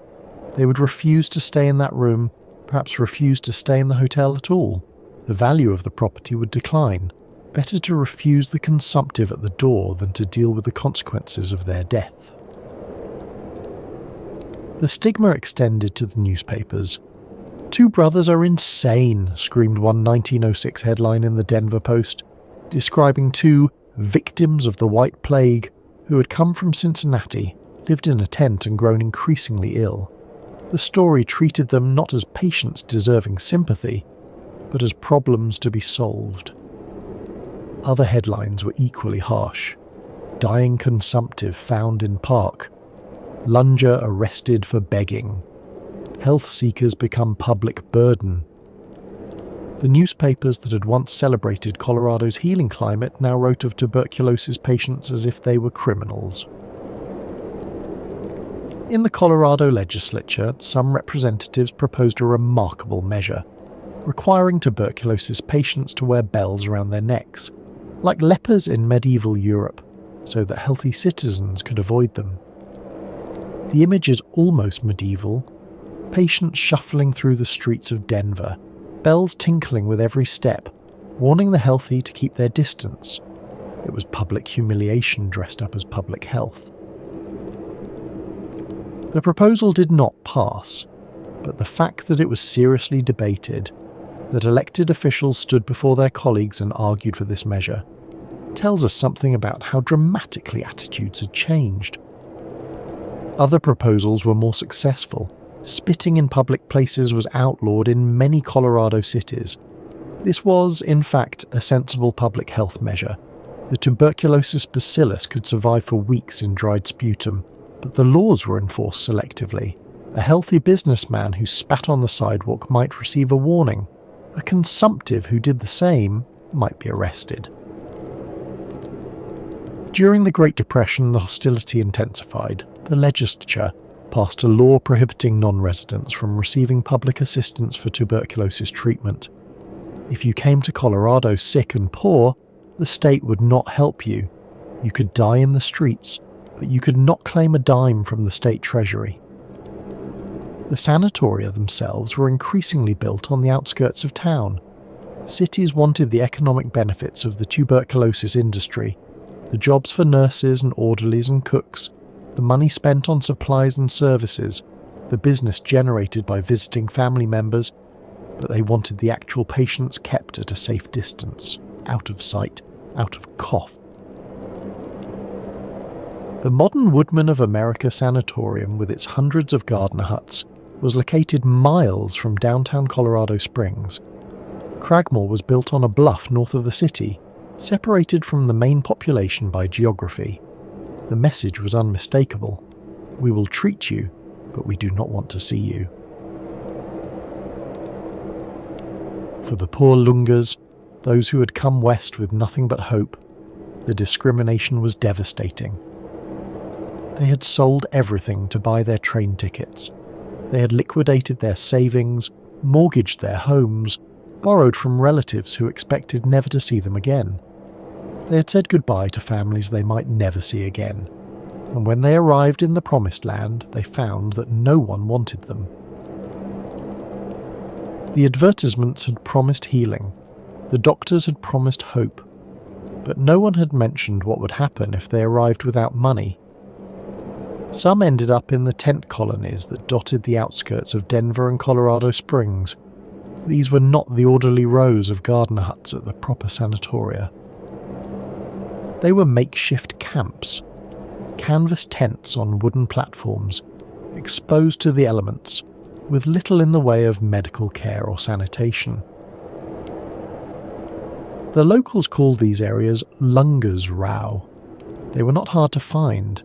They would refuse to stay in that room, perhaps refuse to stay in the hotel at all. The value of the property would decline. Better to refuse the consumptive at the door than to deal with the consequences of their death. The stigma extended to the newspapers. "Two brothers are insane," screamed one 1906 headline in the Denver Post, describing two victims of the White Plague who had come from Cincinnati, lived in a tent and grown increasingly ill. The story treated them not as patients deserving sympathy, but as problems to be solved. Other headlines were equally harsh. "Dying consumptive found in park." "Lunger arrested for begging." "Health seekers become public burden." The newspapers that had once celebrated Colorado's healing climate now wrote of tuberculosis patients as if they were criminals. In the Colorado legislature, some representatives proposed a remarkable measure, requiring tuberculosis patients to wear bells around their necks, like lepers in medieval Europe, so that healthy citizens could avoid them. The image is almost medieval. Patients shuffling through the streets of Denver, bells tinkling with every step, warning the healthy to keep their distance. It was public humiliation dressed up as public health. The proposal did not pass, but the fact that it was seriously debated, that elected officials stood before their colleagues and argued for this measure, tells us something about how dramatically attitudes had changed. Other proposals were more successful. Spitting in public places was outlawed in many Colorado cities. This was, in fact, a sensible public health measure. The tuberculosis bacillus could survive for weeks in dried sputum, but the laws were enforced selectively. A healthy businessman who spat on the sidewalk might receive a warning. A consumptive who did the same might be arrested. During the Great Depression, the hostility intensified. The legislature passed a law prohibiting non-residents from receiving public assistance for tuberculosis treatment. If you came to Colorado sick and poor, the state would not help you. You could die in the streets, but you could not claim a dime from the state treasury. The sanatoria themselves were increasingly built on the outskirts of town. Cities wanted the economic benefits of the tuberculosis industry, the jobs for nurses and orderlies and cooks, the money spent on supplies and services, the business generated by visiting family members, but they wanted the actual patients kept at a safe distance, out of sight, out of cough. The modern Woodman of America Sanatorium, with its hundreds of gardener huts, was located miles from downtown Colorado Springs. Cragmore was built on a bluff north of the city, separated from the main population by geography. The message was unmistakable. We will treat you, but we do not want to see you. For the poor Lungers, those who had come west with nothing but hope, the discrimination was devastating. They had sold everything to buy their train tickets. They had liquidated their savings, mortgaged their homes, borrowed from relatives who expected never to see them again. They had said goodbye to families they might never see again, and when they arrived in the promised land, they found that no one wanted them. The advertisements had promised healing, the doctors had promised hope, but no one had mentioned what would happen if they arrived without money. Some ended up in the tent colonies that dotted the outskirts of Denver and Colorado Springs. These were not the orderly rows of gardener huts at the proper sanatoria. They were makeshift camps, canvas tents on wooden platforms, exposed to the elements, with little in the way of medical care or sanitation. The locals called these areas Lunger's Row. They were not hard to find.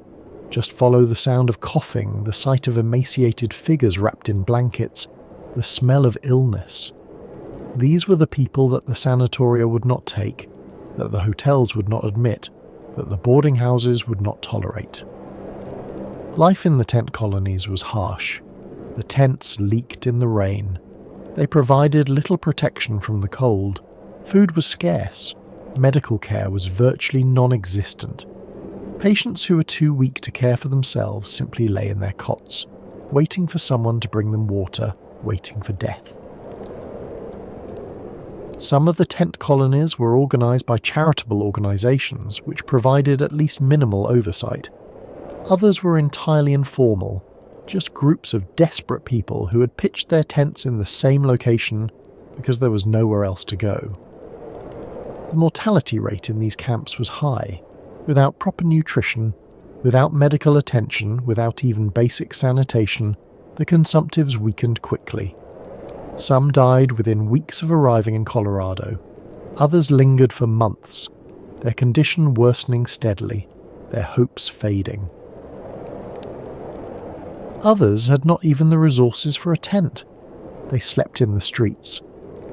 Just follow the sound of coughing, the sight of emaciated figures wrapped in blankets, the smell of illness. These were the people that the sanatoria would not take, that the hotels would not admit, that the boarding houses would not tolerate. Life in the tent colonies was harsh. The tents leaked in the rain. They provided little protection from the cold. Food was scarce. Medical care was virtually non-existent. Patients who were too weak to care for themselves simply lay in their cots, waiting for someone to bring them water, waiting for death. Some of the tent colonies were organised by charitable organisations which provided at least minimal oversight. Others were entirely informal, just groups of desperate people who had pitched their tents in the same location because there was nowhere else to go. The mortality rate in these camps was high. Without proper nutrition, without medical attention, without even basic sanitation, the consumptives weakened quickly. Some died within weeks of arriving in Colorado. Others lingered for months, their condition worsening steadily, their hopes fading. Others had not even the resources for a tent. They slept in the streets.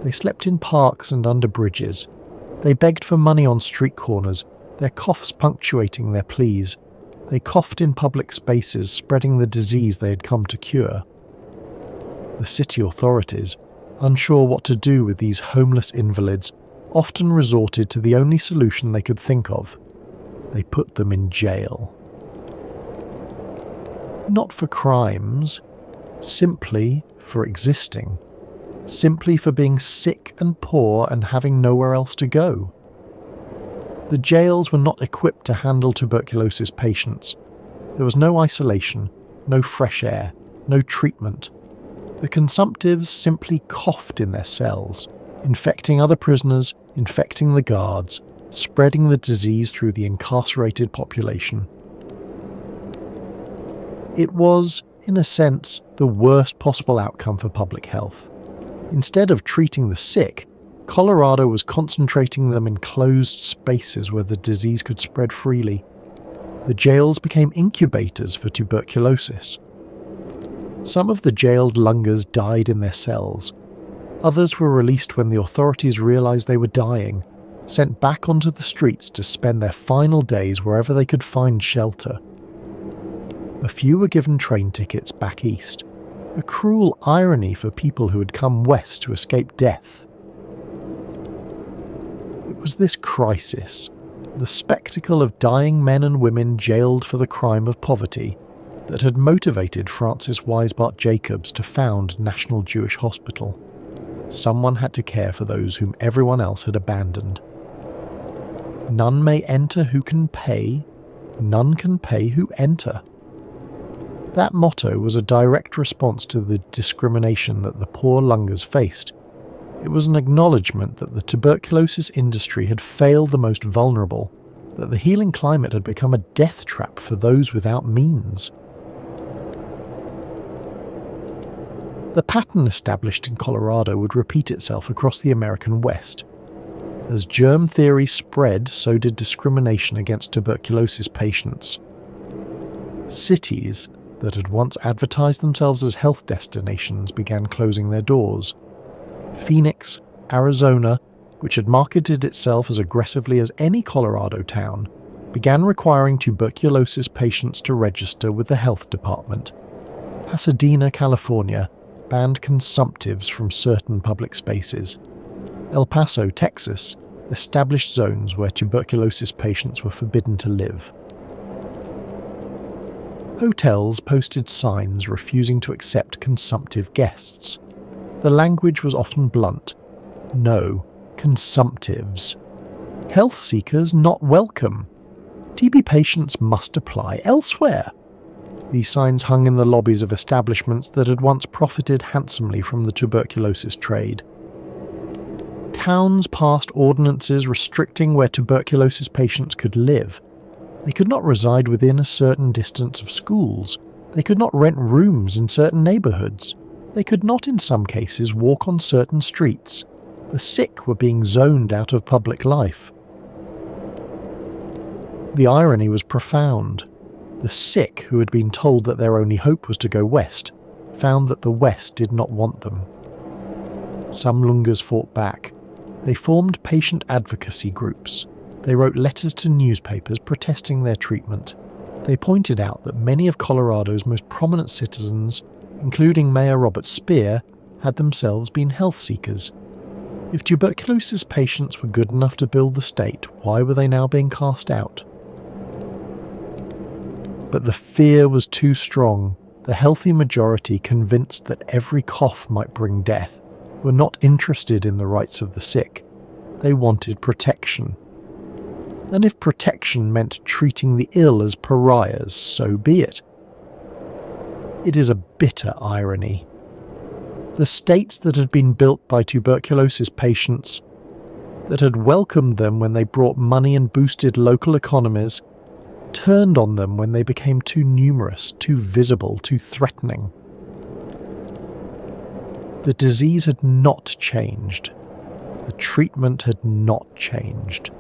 They slept in parks and under bridges. They begged for money on street corners, their coughs punctuating their pleas. They coughed in public spaces, spreading the disease they had come to cure. The city authorities, unsure what to do with these homeless invalids, often resorted to the only solution they could think of. They put them in jail. Not for crimes, simply for existing. Simply for being sick and poor and having nowhere else to go. The jails were not equipped to handle tuberculosis patients. There was no isolation, no fresh air, no treatment. The consumptives simply coughed in their cells, infecting other prisoners, infecting the guards, spreading the disease through the incarcerated population. It was, in a sense, the worst possible outcome for public health. Instead of treating the sick, Colorado was concentrating them in closed spaces where the disease could spread freely. The jails became incubators for tuberculosis. Some of the jailed lungers died in their cells. Others were released when the authorities realized they were dying, sent back onto the streets to spend their final days wherever they could find shelter. A few were given train tickets back east, a cruel irony for people who had come west to escape death. It was this crisis, the spectacle of dying men and women jailed for the crime of poverty, that had motivated Francis Weisbart Jacobs to found National Jewish Hospital. Someone had to care for those whom everyone else had abandoned. None may enter who can pay, none can pay who enter. That motto was a direct response to the discrimination that the poor lungers faced. It was an acknowledgement that the tuberculosis industry had failed the most vulnerable, that the healing climate had become a death trap for those without means. The pattern established in Colorado would repeat itself across the American West. As germ theory spread, so did discrimination against tuberculosis patients. Cities that had once advertised themselves as health destinations began closing their doors. Phoenix, Arizona, which had marketed itself as aggressively as any Colorado town, began requiring tuberculosis patients to register with the health department. Pasadena, California, banned consumptives from certain public spaces. El Paso, Texas, established zones where tuberculosis patients were forbidden to live. Hotels posted signs refusing to accept consumptive guests. The language was often blunt. No, consumptives. Health seekers not welcome. TB patients must apply elsewhere. These signs hung in the lobbies of establishments that had once profited handsomely from the tuberculosis trade. Towns passed ordinances restricting where tuberculosis patients could live. They could not reside within a certain distance of schools. They could not rent rooms in certain neighborhoods. They could not, in some cases, walk on certain streets. The sick were being zoned out of public life. The irony was profound. The sick, who had been told that their only hope was to go west, found that the west did not want them. Some Lungas fought back. They formed patient advocacy groups. They wrote letters to newspapers protesting their treatment. They pointed out that many of Colorado's most prominent citizens, including Mayor Robert Speer, had themselves been health seekers. If tuberculosis patients were good enough to build the state, why were they now being cast out? But the fear was too strong. The healthy majority, convinced that every cough might bring death, were not interested in the rights of the sick. They wanted protection. And if protection meant treating the ill as pariahs, so be it. It is a bitter irony. The states that had been built by tuberculosis patients, that had welcomed them when they brought money and boosted local economies, turned on them when they became too numerous, too visible, too threatening. The disease had not changed. The treatment had not changed.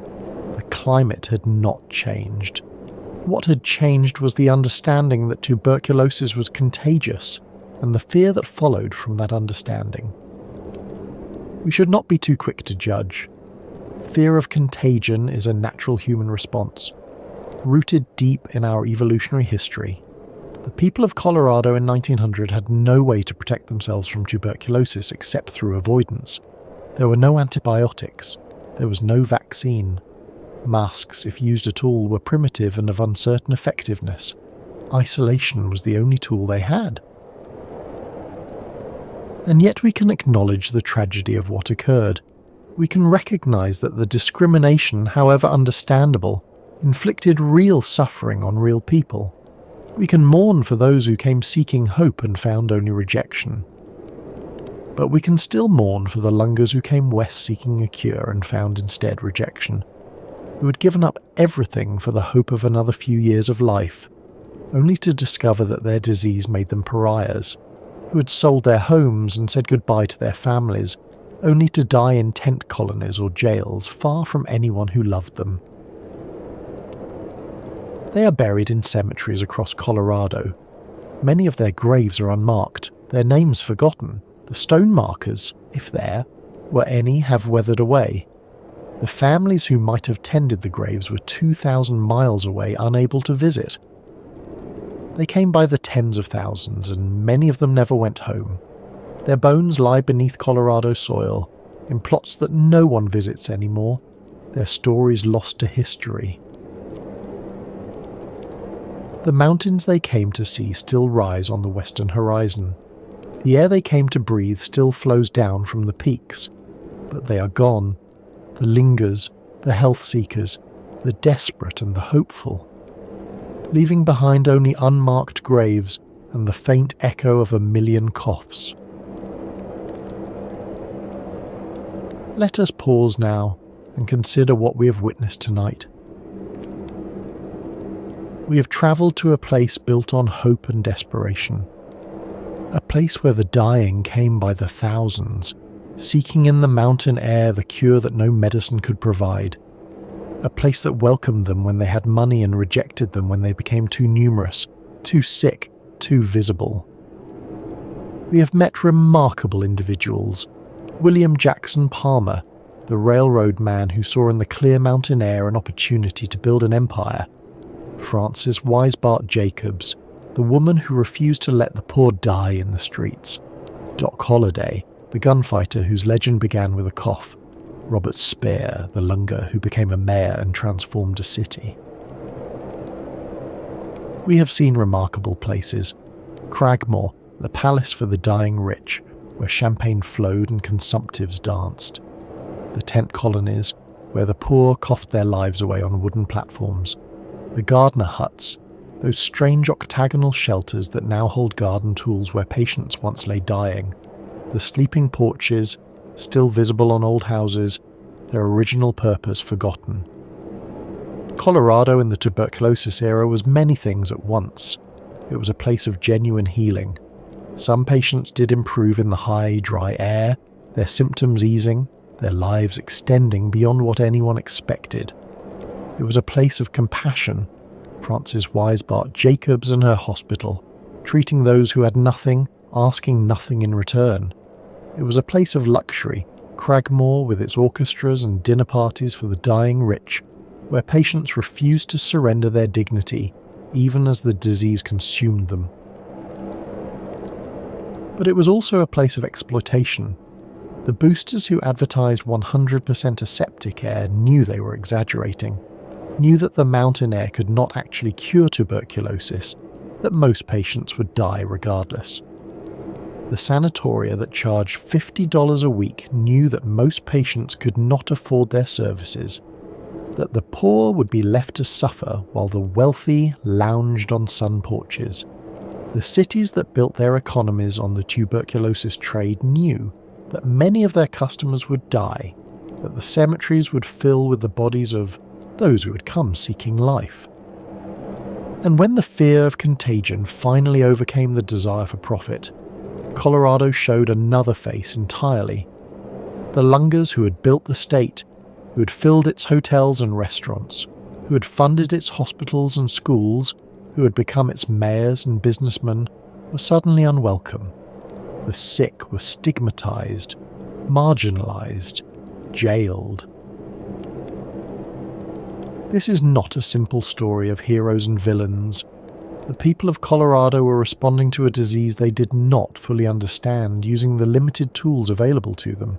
The climate had not changed. What had changed was the understanding that tuberculosis was contagious, and the fear that followed from that understanding. We should not be too quick to judge. Fear of contagion is a natural human response, rooted deep in our evolutionary history. The people of Colorado in 1900 had no way to protect themselves from tuberculosis except through avoidance. There were no antibiotics. There was no vaccine. Masks, if used at all, were primitive and of uncertain effectiveness. Isolation was the only tool they had. And yet we can acknowledge the tragedy of what occurred. We can recognize that the discrimination, however understandable, inflicted real suffering on real people. We can mourn for those who came seeking hope and found only rejection. But we can still mourn for the Lungas who came west seeking a cure and found instead rejection, who had given up everything for the hope of another few years of life, only to discover that their disease made them pariahs, who had sold their homes and said goodbye to their families, only to die in tent colonies or jails far from anyone who loved them. They are buried in cemeteries across Colorado. Many of their graves are unmarked, their names forgotten. The stone markers, if there were any, have weathered away. The families who might have tended the graves were 2,000 miles away, unable to visit. They came by the tens of thousands, and many of them never went home. Their bones lie beneath Colorado soil, in plots that no one visits anymore, their stories lost to history. The mountains they came to see still rise on the western horizon. The air they came to breathe still flows down from the peaks, but they are gone. The lingers, the health seekers, the desperate and the hopeful, leaving behind only unmarked graves and the faint echo of a million coughs. Let us pause now and consider what we have witnessed tonight. We have travelled to a place built on hope and desperation. A place where the dying came by the thousands, seeking in the mountain air the cure that no medicine could provide. A place that welcomed them when they had money and rejected them when they became too numerous, too sick, too visible. We have met remarkable individuals. William Jackson Palmer, the railroad man who saw in the clear mountain air an opportunity to build an empire. Frances Weisbart Jacobs, the woman who refused to let the poor die in the streets. Doc Holliday, the gunfighter whose legend began with a cough. Robert Speer, the Lunga who became a mayor and transformed a city. We have seen remarkable places. Cragmore, the palace for the dying rich, where champagne flowed and consumptives danced. The tent colonies, where the poor coughed their lives away on wooden platforms. The gardener huts, those strange octagonal shelters that now hold garden tools where patients once lay dying. The sleeping porches, still visible on old houses, their original purpose forgotten. Colorado in the tuberculosis era was many things at once. It was a place of genuine healing. Some patients did improve in the high, dry air, their symptoms easing, their lives extending beyond what anyone expected. It was a place of compassion, Frances Weisbart Jacobs and her hospital, treating those who had nothing, asking nothing in return. It was a place of luxury, Cragmore with its orchestras and dinner parties for the dying rich, where patients refused to surrender their dignity, even as the disease consumed them. But it was also a place of exploitation. The boosters who advertised 100% aseptic air knew they were exaggerating, knew that the mountain air could not actually cure tuberculosis, that most patients would die regardless. The sanatoria that charged $50 a week knew that most patients could not afford their services, that the poor would be left to suffer while the wealthy lounged on sun porches. The cities that built their economies on the tuberculosis trade knew that many of their customers would die, that the cemeteries would fill with the bodies of those who had come seeking life. And when the fear of contagion finally overcame the desire for profit, Colorado showed another face entirely. The lungers who had built the state, who had filled its hotels and restaurants, who had funded its hospitals and schools, who had become its mayors and businessmen, were suddenly unwelcome. The sick were stigmatized, marginalized, jailed. This is not a simple story of heroes and villains. The people of Colorado were responding to a disease they did not fully understand using the limited tools available to them.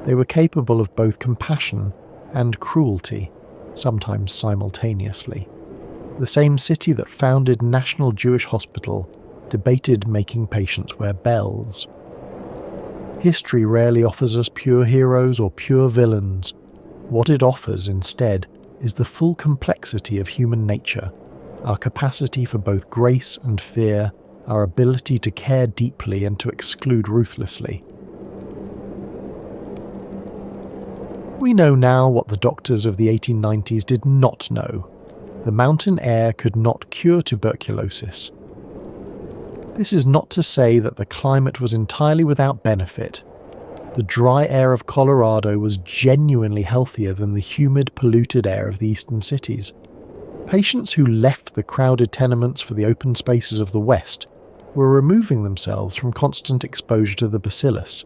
They were capable of both compassion and cruelty, sometimes simultaneously. The same city that founded National Jewish Hospital debated making patients wear bells. History rarely offers us pure heroes or pure villains. What it offers instead is the full complexity of human nature, our capacity for both grace and fear, our ability to care deeply and to exclude ruthlessly. We know now what the doctors of the 1890s did not know. The mountain air could not cure tuberculosis. This is not to say that the climate was entirely without benefit. The dry air of Colorado was genuinely healthier than the humid, polluted air of the eastern cities. Patients who left the crowded tenements for the open spaces of the West were removing themselves from constant exposure to the bacillus.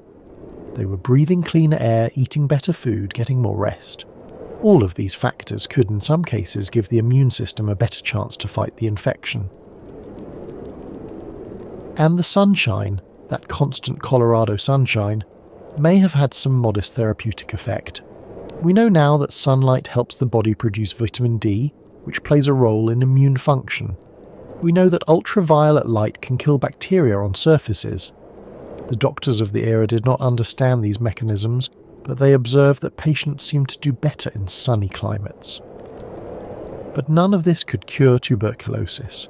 They were breathing cleaner air, eating better food, getting more rest. All of these factors could in some cases give the immune system a better chance to fight the infection. And the sunshine, that constant Colorado sunshine, may have had some modest therapeutic effect. We know now that sunlight helps the body produce vitamin D, which plays a role in immune function. We know that ultraviolet light can kill bacteria on surfaces. The doctors of the era did not understand these mechanisms, but they observed that patients seemed to do better in sunny climates. But none of this could cure tuberculosis.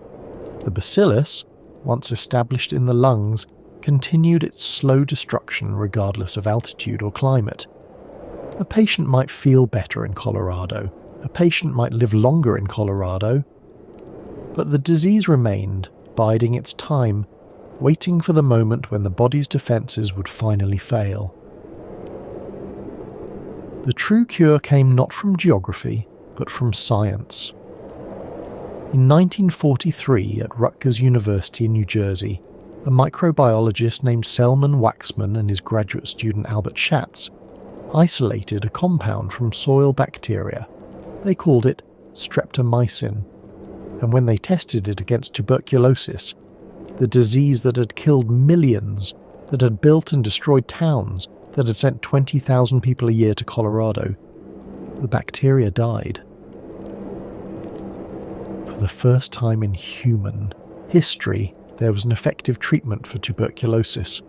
The bacillus, once established in the lungs, continued its slow destruction regardless of altitude or climate. A patient might feel better in Colorado, a patient might live longer in Colorado, but the disease remained, biding its time, waiting for the moment when the body's defences would finally fail. The true cure came not from geography, but from science. In 1943, at Rutgers University in New Jersey, a microbiologist named Selman Waxman and his graduate student Albert Schatz isolated a compound from soil bacteria. They called it streptomycin, and when they tested it against tuberculosis, the disease that had killed millions, that had built and destroyed towns, that had sent 20,000 people a year to Colorado, the bacteria died. For the first time in human history, there was an effective treatment for tuberculosis,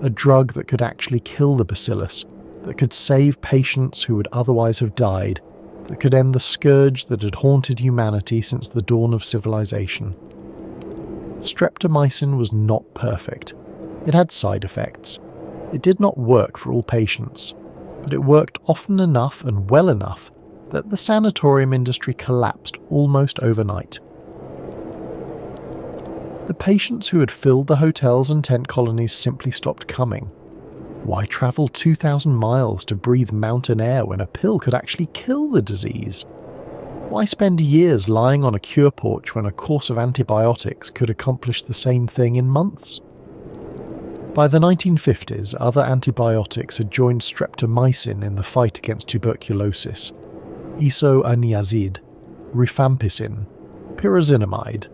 a drug that could actually kill the bacillus, that could save patients who would otherwise have died, that could end the scourge that had haunted humanity since the dawn of civilization. Streptomycin was not perfect. It had side effects. It did not work for all patients, but it worked often enough and well enough that the sanatorium industry collapsed almost overnight. The patients who had filled the hotels and tent colonies simply stopped coming. Why travel 2,000 miles to breathe mountain air when a pill could actually kill the disease? Why spend years lying on a cure porch when a course of antibiotics could accomplish the same thing in months? By the 1950s, other antibiotics had joined streptomycin in the fight against tuberculosis. Isoniazid, rifampicin, pyrazinamide,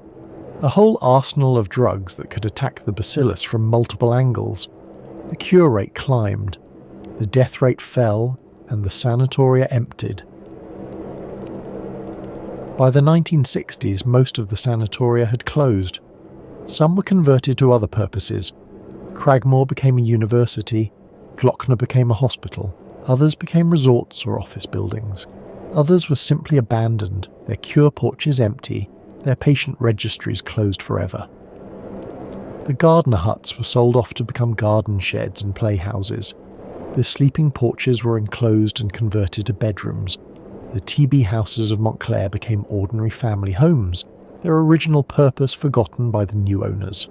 a whole arsenal of drugs that could attack the bacillus from multiple angles. The cure rate climbed, the death rate fell, and the sanatoria emptied. By the 1960s, most of the sanatoria had closed. Some were converted to other purposes. Cragmore became a university, Glockner became a hospital, others became resorts or office buildings. Others were simply abandoned, their cure porches empty, their patient registries closed forever. The gardener huts were sold off to become garden sheds and playhouses. The sleeping porches were enclosed and converted to bedrooms. The TB houses of Montclair became ordinary family homes, their original purpose forgotten by the new owners.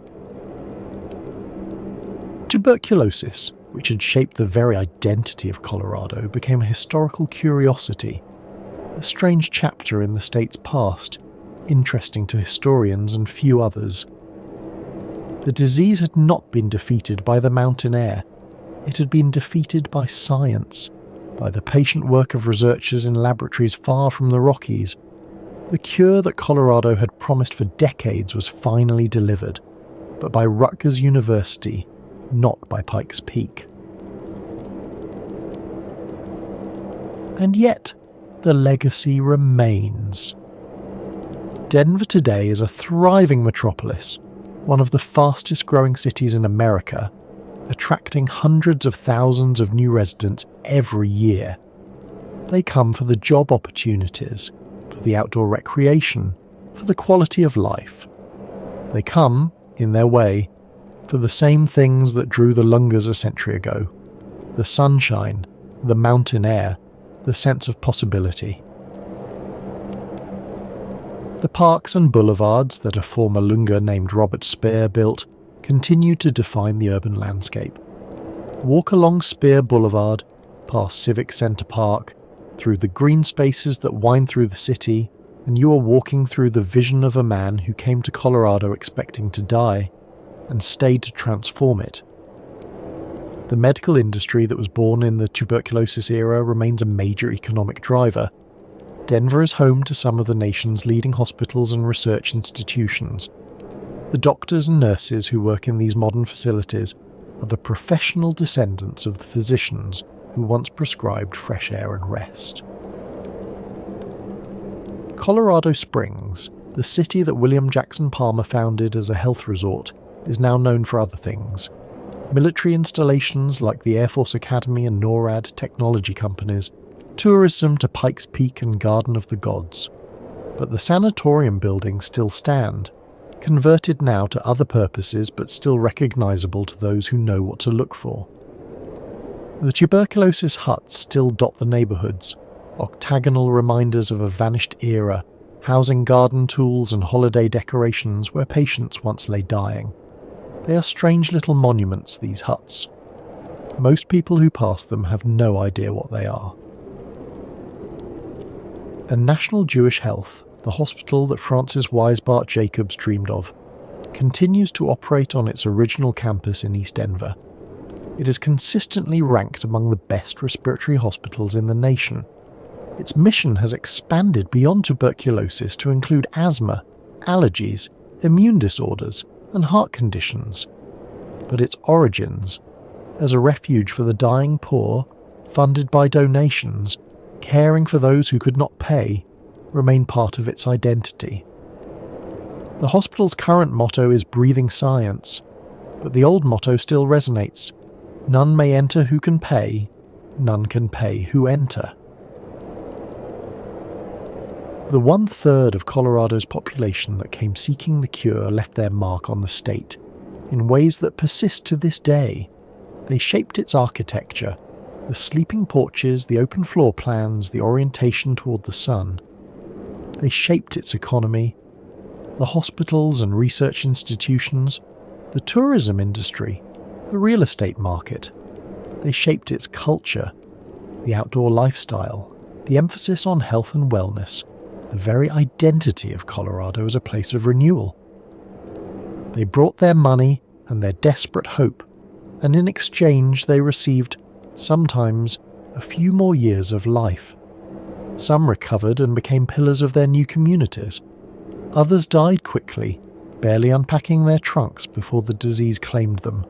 Tuberculosis, which had shaped the very identity of Colorado, became a historical curiosity, a strange chapter in the state's past, interesting to historians and few others. The disease had not been defeated by the mountain air. It had been defeated by science, by the patient work of researchers in laboratories far from the Rockies. The cure that Colorado had promised for decades was finally delivered, but by Rutgers University, not by Pikes Peak. And yet, the legacy remains. Denver today is a thriving metropolis, one of the fastest growing cities in America, attracting hundreds of thousands of new residents every year. They come for the job opportunities, for the outdoor recreation, for the quality of life. They come, in their way, for the same things that drew the Lungers a century ago: the sunshine, the mountain air, the sense of possibility. The parks and boulevards that a former Lunger named Robert Speer built continue to define the urban landscape. Walk along Speer Boulevard, past Civic Center Park, through the green spaces that wind through the city, and you are walking through the vision of a man who came to Colorado expecting to die, and stayed to transform it. The medical industry that was born in the tuberculosis era remains a major economic driver. Denver is home to some of the nation's leading hospitals and research institutions. The doctors and nurses who work in these modern facilities are the professional descendants of the physicians who once prescribed fresh air and rest. Colorado Springs, the city that William Jackson Palmer founded as a health resort, is now known for other things. Military installations like the Air Force Academy and NORAD technology companies, tourism to Pikes Peak and Garden of the Gods. But the sanatorium buildings still stand, converted now to other purposes but still recognizable to those who know what to look for. The tuberculosis huts still dot the neighborhoods, octagonal reminders of a vanished era, housing garden tools and holiday decorations where patients once lay dying. They are strange little monuments, these huts. Most people who pass them have no idea what they are. And National Jewish Health, the hospital that Francis Weisbart Jacobs dreamed of, continues to operate on its original campus in East Denver. It is consistently ranked among the best respiratory hospitals in the nation. Its mission has expanded beyond tuberculosis to include asthma, allergies, immune disorders, and heart conditions. But its origins, as a refuge for the dying poor, funded by donations, caring for those who could not pay, remain part of its identity. The hospital's current motto is Breathing Science, but the old motto still resonates: none may enter who can pay, none can pay who enter. The 1/3 of Colorado's population that came seeking the cure left their mark on the state, in ways that persist to this day. They shaped its architecture, the sleeping porches, the open floor plans, the orientation toward the sun. They shaped its economy, the hospitals and research institutions, the tourism industry, the real estate market. They shaped its culture, the outdoor lifestyle, the emphasis on health and wellness, the very identity of Colorado as a place of renewal. They brought their money and their desperate hope, and in exchange they received, sometimes, a few more years of life. Some recovered and became pillars of their new communities. Others died quickly, barely unpacking their trunks before the disease claimed them.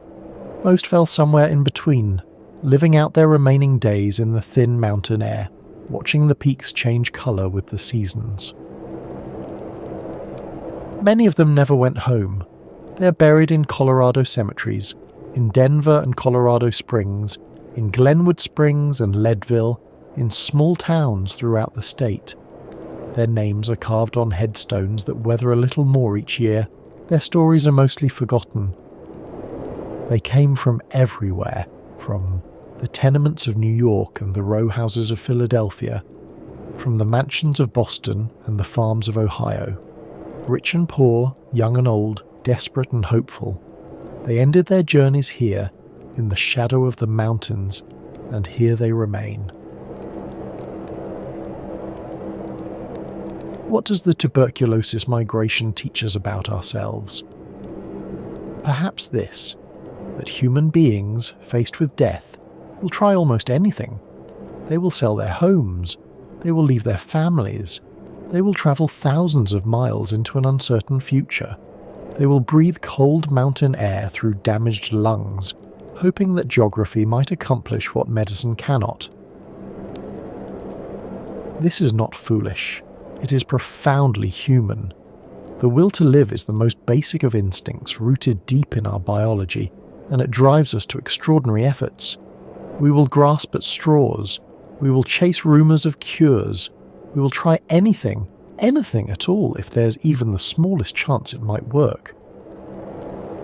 Most fell somewhere in between, living out their remaining days in the thin mountain air, watching the peaks change colour with the seasons. Many of them never went home. They are buried in Colorado cemeteries, in Denver and Colorado Springs, in Glenwood Springs and Leadville, in small towns throughout the state. Their names are carved on headstones that weather a little more each year. Their stories are mostly forgotten. They came from everywhere, from the tenements of New York and the row houses of Philadelphia, from the mansions of Boston and the farms of Ohio. Rich and poor, young and old, desperate and hopeful, they ended their journeys here, in the shadow of the mountains, and here they remain. What does the tuberculosis migration teach us about ourselves? Perhaps this, that human beings, faced with death, will try almost anything. They will sell their homes, they will leave their families, they will travel thousands of miles into an uncertain future. They will breathe cold mountain air through damaged lungs, hoping that geography might accomplish what medicine cannot. This is not foolish. It is profoundly human. The will to live is the most basic of instincts rooted deep in our biology, and it drives us to extraordinary efforts. We will grasp at straws. We will chase rumours of cures. We will try anything at all, if there's even the smallest chance it might work.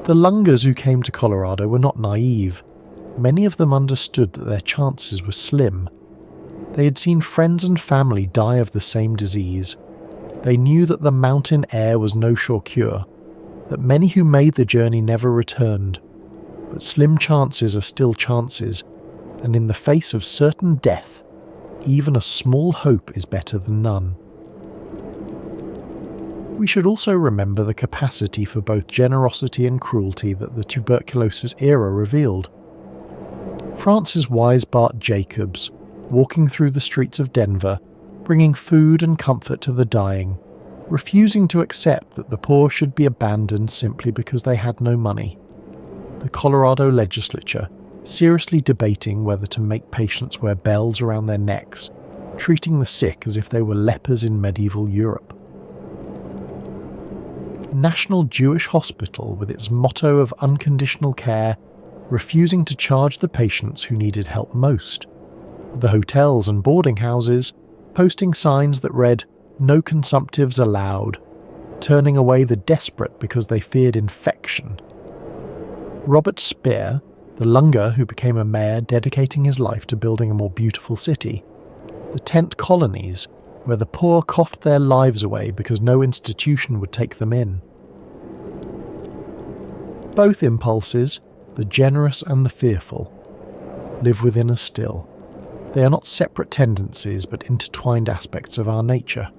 The lungers who came to Colorado were not naive. Many of them understood that their chances were slim. They had seen friends and family die of the same disease. They knew that the mountain air was no sure cure, that many who made the journey never returned. But slim chances are still chances, and in the face of certain death, even a small hope is better than none. We should also remember the capacity for both generosity and cruelty that the tuberculosis era revealed. Francis Wise Bart Jacobs, walking through the streets of Denver, bringing food and comfort to the dying, refusing to accept that the poor should be abandoned simply because they had no money. The Colorado legislature, seriously debating whether to make patients wear bells around their necks, treating the sick as if they were lepers in medieval Europe. National Jewish Hospital, with its motto of unconditional care, refusing to charge the patients who needed help most. The hotels and boarding houses, posting signs that read, "No consumptives allowed," turning away the desperate because they feared infection. Robert Speer, the lunger who became a mayor dedicating his life to building a more beautiful city. The tent colonies, where the poor coughed their lives away because no institution would take them in. Both impulses, the generous and the fearful, live within us still. They are not separate tendencies but intertwined aspects of our nature.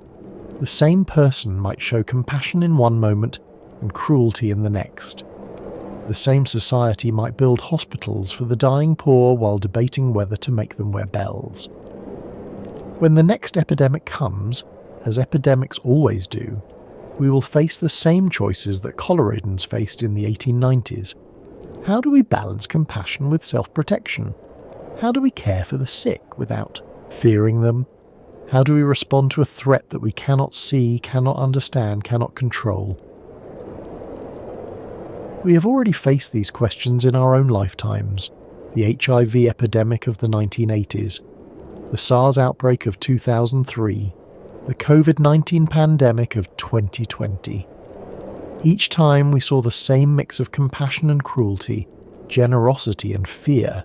The same person might show compassion in one moment and cruelty in the next. The same society might build hospitals for the dying poor while debating whether to make them wear bells. When the next epidemic comes, as epidemics always do, we will face the same choices that Coloradans faced in the 1890s. How do we balance compassion with self-protection? How do we care for the sick without fearing them? How do we respond to a threat that we cannot see, cannot understand, cannot control? We have already faced these questions in our own lifetimes. The HIV epidemic of the 1980s, the SARS outbreak of 2003, the COVID-19 pandemic of 2020. Each time we saw the same mix of compassion and cruelty, generosity and fear.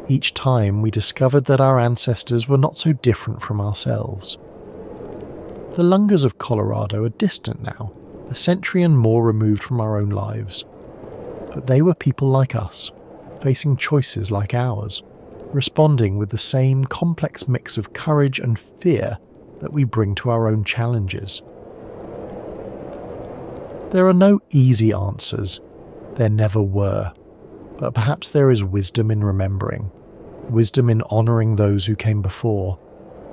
Each time we discovered that our ancestors were not so different from ourselves. The lungers of Colorado are distant now, a century and more removed from our own lives. But they were people like us, facing choices like ours, responding with the same complex mix of courage and fear that we bring to our own challenges. There are no easy answers. There never were. But perhaps there is wisdom in remembering, wisdom in honouring those who came before,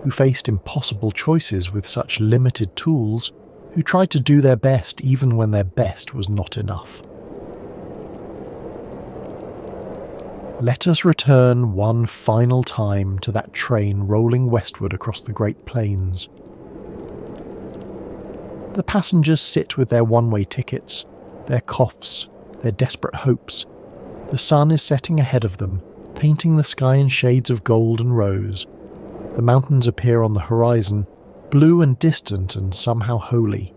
who faced impossible choices with such limited tools, who tried to do their best even when their best was not enough. Let us return one final time to that train rolling westward across the Great Plains. The passengers sit with their one-way tickets, their coughs, their desperate hopes. The sun is setting ahead of them, painting the sky in shades of gold and rose. The mountains appear on the horizon, blue and distant and somehow holy.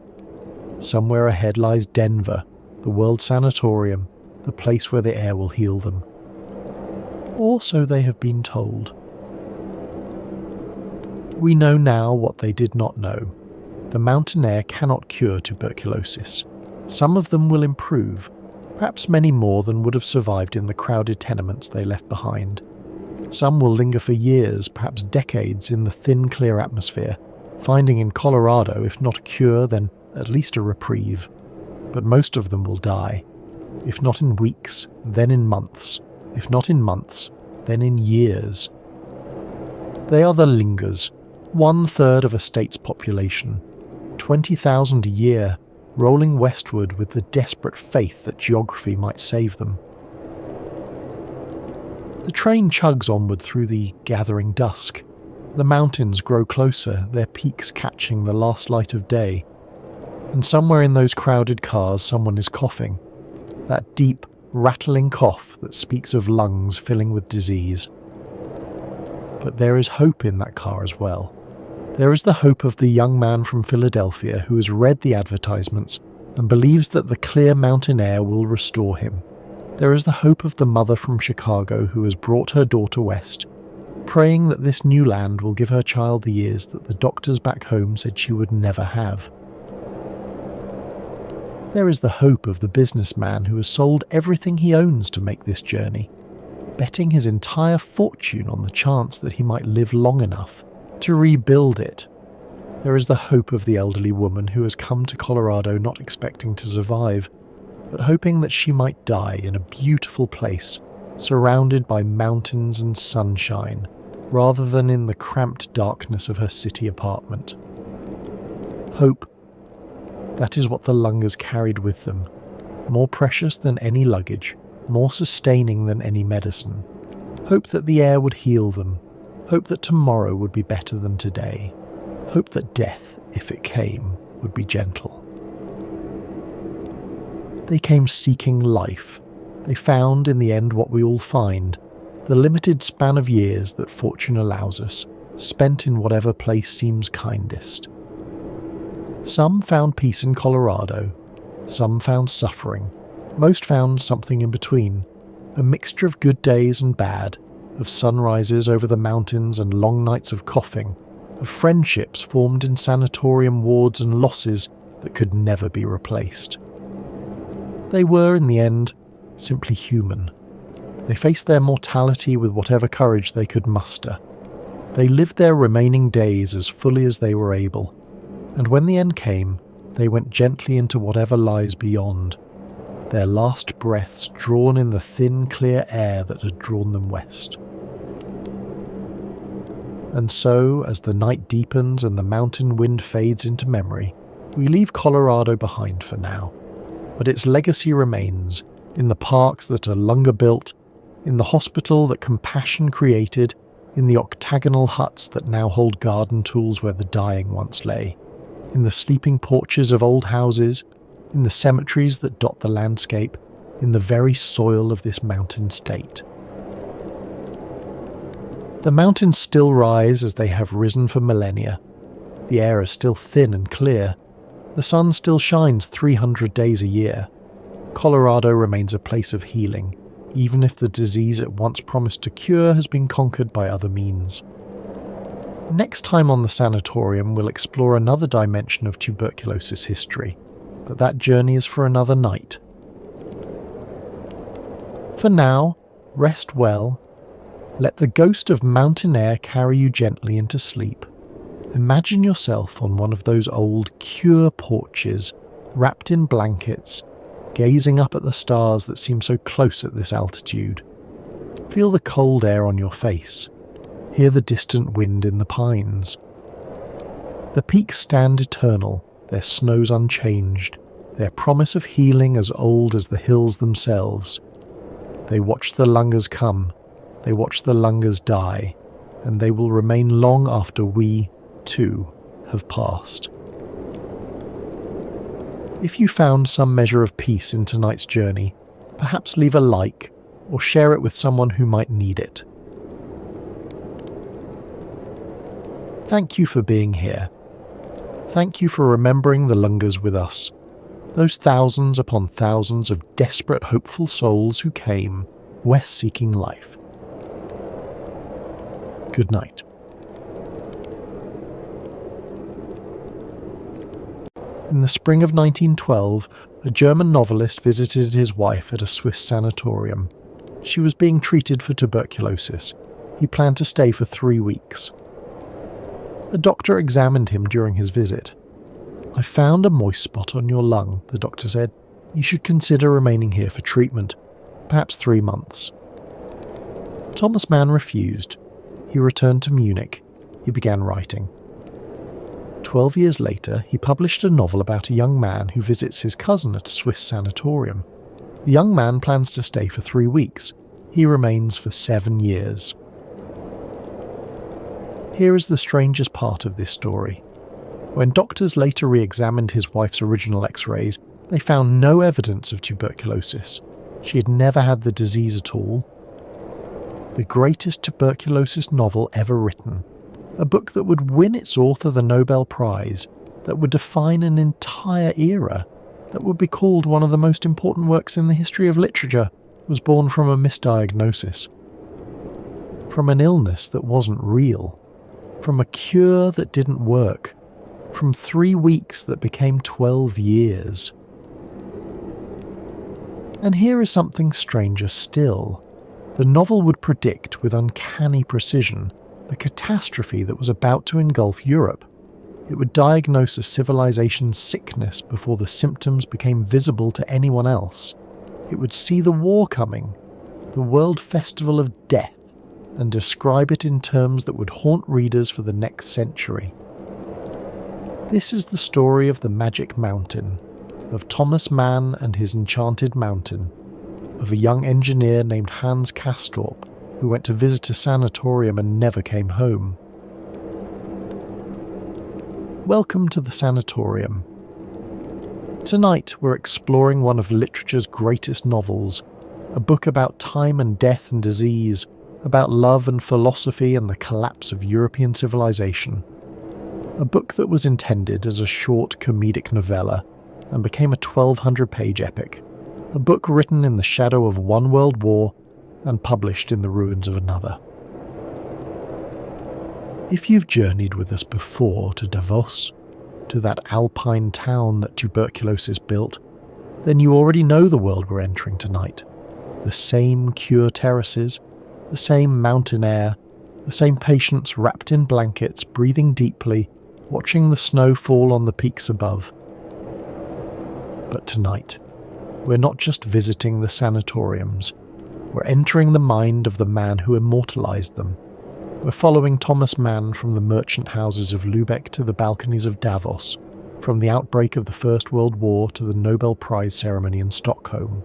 Somewhere ahead lies Denver, the world sanatorium, the place where the air will heal them. Or so they have been told. We know now what they did not know. The mountain air cannot cure tuberculosis. Some of them will improve, perhaps many more than would have survived in the crowded tenements they left behind. Some will linger for years, perhaps decades, in the thin, clear atmosphere, finding in Colorado, if not a cure, then at least a reprieve. But most of them will die, if not in weeks, then in months, if not in months, then in years. They are the lingers, 1/3 of a state's population, 20,000 a year, rolling westward with the desperate faith that geography might save them. The train chugs onward through the gathering dusk. The mountains grow closer, their peaks catching the last light of day. And somewhere in those crowded cars someone is coughing. That deep, rattling cough that speaks of lungs filling with disease. But there is hope in that car as well. There is the hope of the young man from Philadelphia who has read the advertisements and believes that the clear mountain air will restore him. There is the hope of the mother from Chicago who has brought her daughter west, praying that this new land will give her child the years that the doctors back home said she would never have. There is the hope of the businessman who has sold everything he owns to make this journey, betting his entire fortune on the chance that he might live long enough to rebuild it. There is the hope of the elderly woman who has come to Colorado not expecting to survive, but hoping that she might die in a beautiful place, surrounded by mountains and sunshine, rather than in the cramped darkness of her city apartment. Hope. That is what the lungers carried with them, more precious than any luggage, more sustaining than any medicine. Hope that the air would heal them, hope that tomorrow would be better than today, hope that death, if it came, would be gentle. They came seeking life. They found in the end what we all find, the limited span of years that fortune allows us, spent in whatever place seems kindest. Some found peace in Colorado, some found suffering, most found something in between, a mixture of good days and bad, of sunrises over the mountains and long nights of coughing, of friendships formed in sanatorium wards and losses that could never be replaced. They were, in the end, simply human. They faced their mortality with whatever courage they could muster. They lived their remaining days as fully as they were able, and when the end came, they went gently into whatever lies beyond, their last breaths drawn in the thin, clear air that had drawn them west. And so, as the night deepens and the mountain wind fades into memory, we leave Colorado behind for now, but its legacy remains in the parks that a lunger built, in the hospital that compassion created, in the octagonal huts that now hold garden tools where the dying once lay, in the sleeping porches of old houses, in the cemeteries that dot the landscape, in the very soil of this mountain state. The mountains still rise as they have risen for millennia. The air is still thin and clear. The sun still shines 300 days a year. Colorado remains a place of healing, even if the disease it once promised to cure has been conquered by other means. Next time on the Sanatorium, we'll explore another dimension of tuberculosis history, but that journey is for another night. For now, rest well. Let the ghost of mountain air carry you gently into sleep, Imagine yourself on one of those old cure porches, wrapped in blankets, gazing up at the stars that seem so close at this altitude. Feel the cold air on your face. Hear the distant wind in the pines. The peaks stand eternal, their snows unchanged, their promise of healing as old as the hills themselves. They watch the lungers come, they watch the lungers die, and they will remain long after we, too, have passed. If you found some measure of peace in tonight's journey, perhaps leave a like or share it with someone who might need it. Thank you for being here. Thank you for remembering the lungers with us, those thousands upon thousands of desperate, hopeful souls who came west seeking life. Good night. In the spring of 1912, a German novelist visited his wife at a Swiss sanatorium. She was being treated for tuberculosis. He planned to stay for 3 weeks. A doctor examined him during his visit. "I found a moist spot on your lung," the doctor said. "You should consider remaining here for treatment, perhaps 3 months." Thomas Mann refused. He returned to Munich. He began writing. 12 years later, he published a novel about a young man who visits his cousin at a Swiss sanatorium. The young man plans to stay for 3 weeks. He remains for 7 years. Here is the strangest part of this story. When doctors later re-examined his wife's original X-rays, they found no evidence of tuberculosis. She had never had the disease at all. The greatest tuberculosis novel ever written. A book that would win its author the Nobel Prize, that would define an entire era, that would be called one of the most important works in the history of literature, was born from a misdiagnosis. From an illness that wasn't real. From a cure that didn't work. From 3 weeks that became 12 years. And here is something stranger still. The novel would predict with uncanny precision the catastrophe that was about to engulf Europe. It would diagnose a civilization's sickness before the symptoms became visible to anyone else. It would see the war coming, the World Festival of Death, and describe it in terms that would haunt readers for the next century. This is the story of the Magic Mountain, of Thomas Mann and his enchanted mountain, of a young engineer named Hans Castorp who went to visit a sanatorium and never came home. Welcome to the sanatorium. Tonight we're exploring one of literature's greatest novels, a book about time and death and disease, about love and philosophy and the collapse of European civilization. A book that was intended as a short comedic novella and became a 1,200-page epic. A book written in the shadow of one world war and published in the ruins of another. If you've journeyed with us before to Davos, to that alpine town that tuberculosis built, then you already know the world we're entering tonight. The same cure terraces, the same mountain air, the same patients wrapped in blankets, breathing deeply, watching the snow fall on the peaks above. But tonight, we're not just visiting the sanatoriums. We're entering the mind of the man who immortalized them. We're following Thomas Mann from the merchant houses of Lübeck to the balconies of Davos, from the outbreak of the First World War to the Nobel Prize ceremony in Stockholm.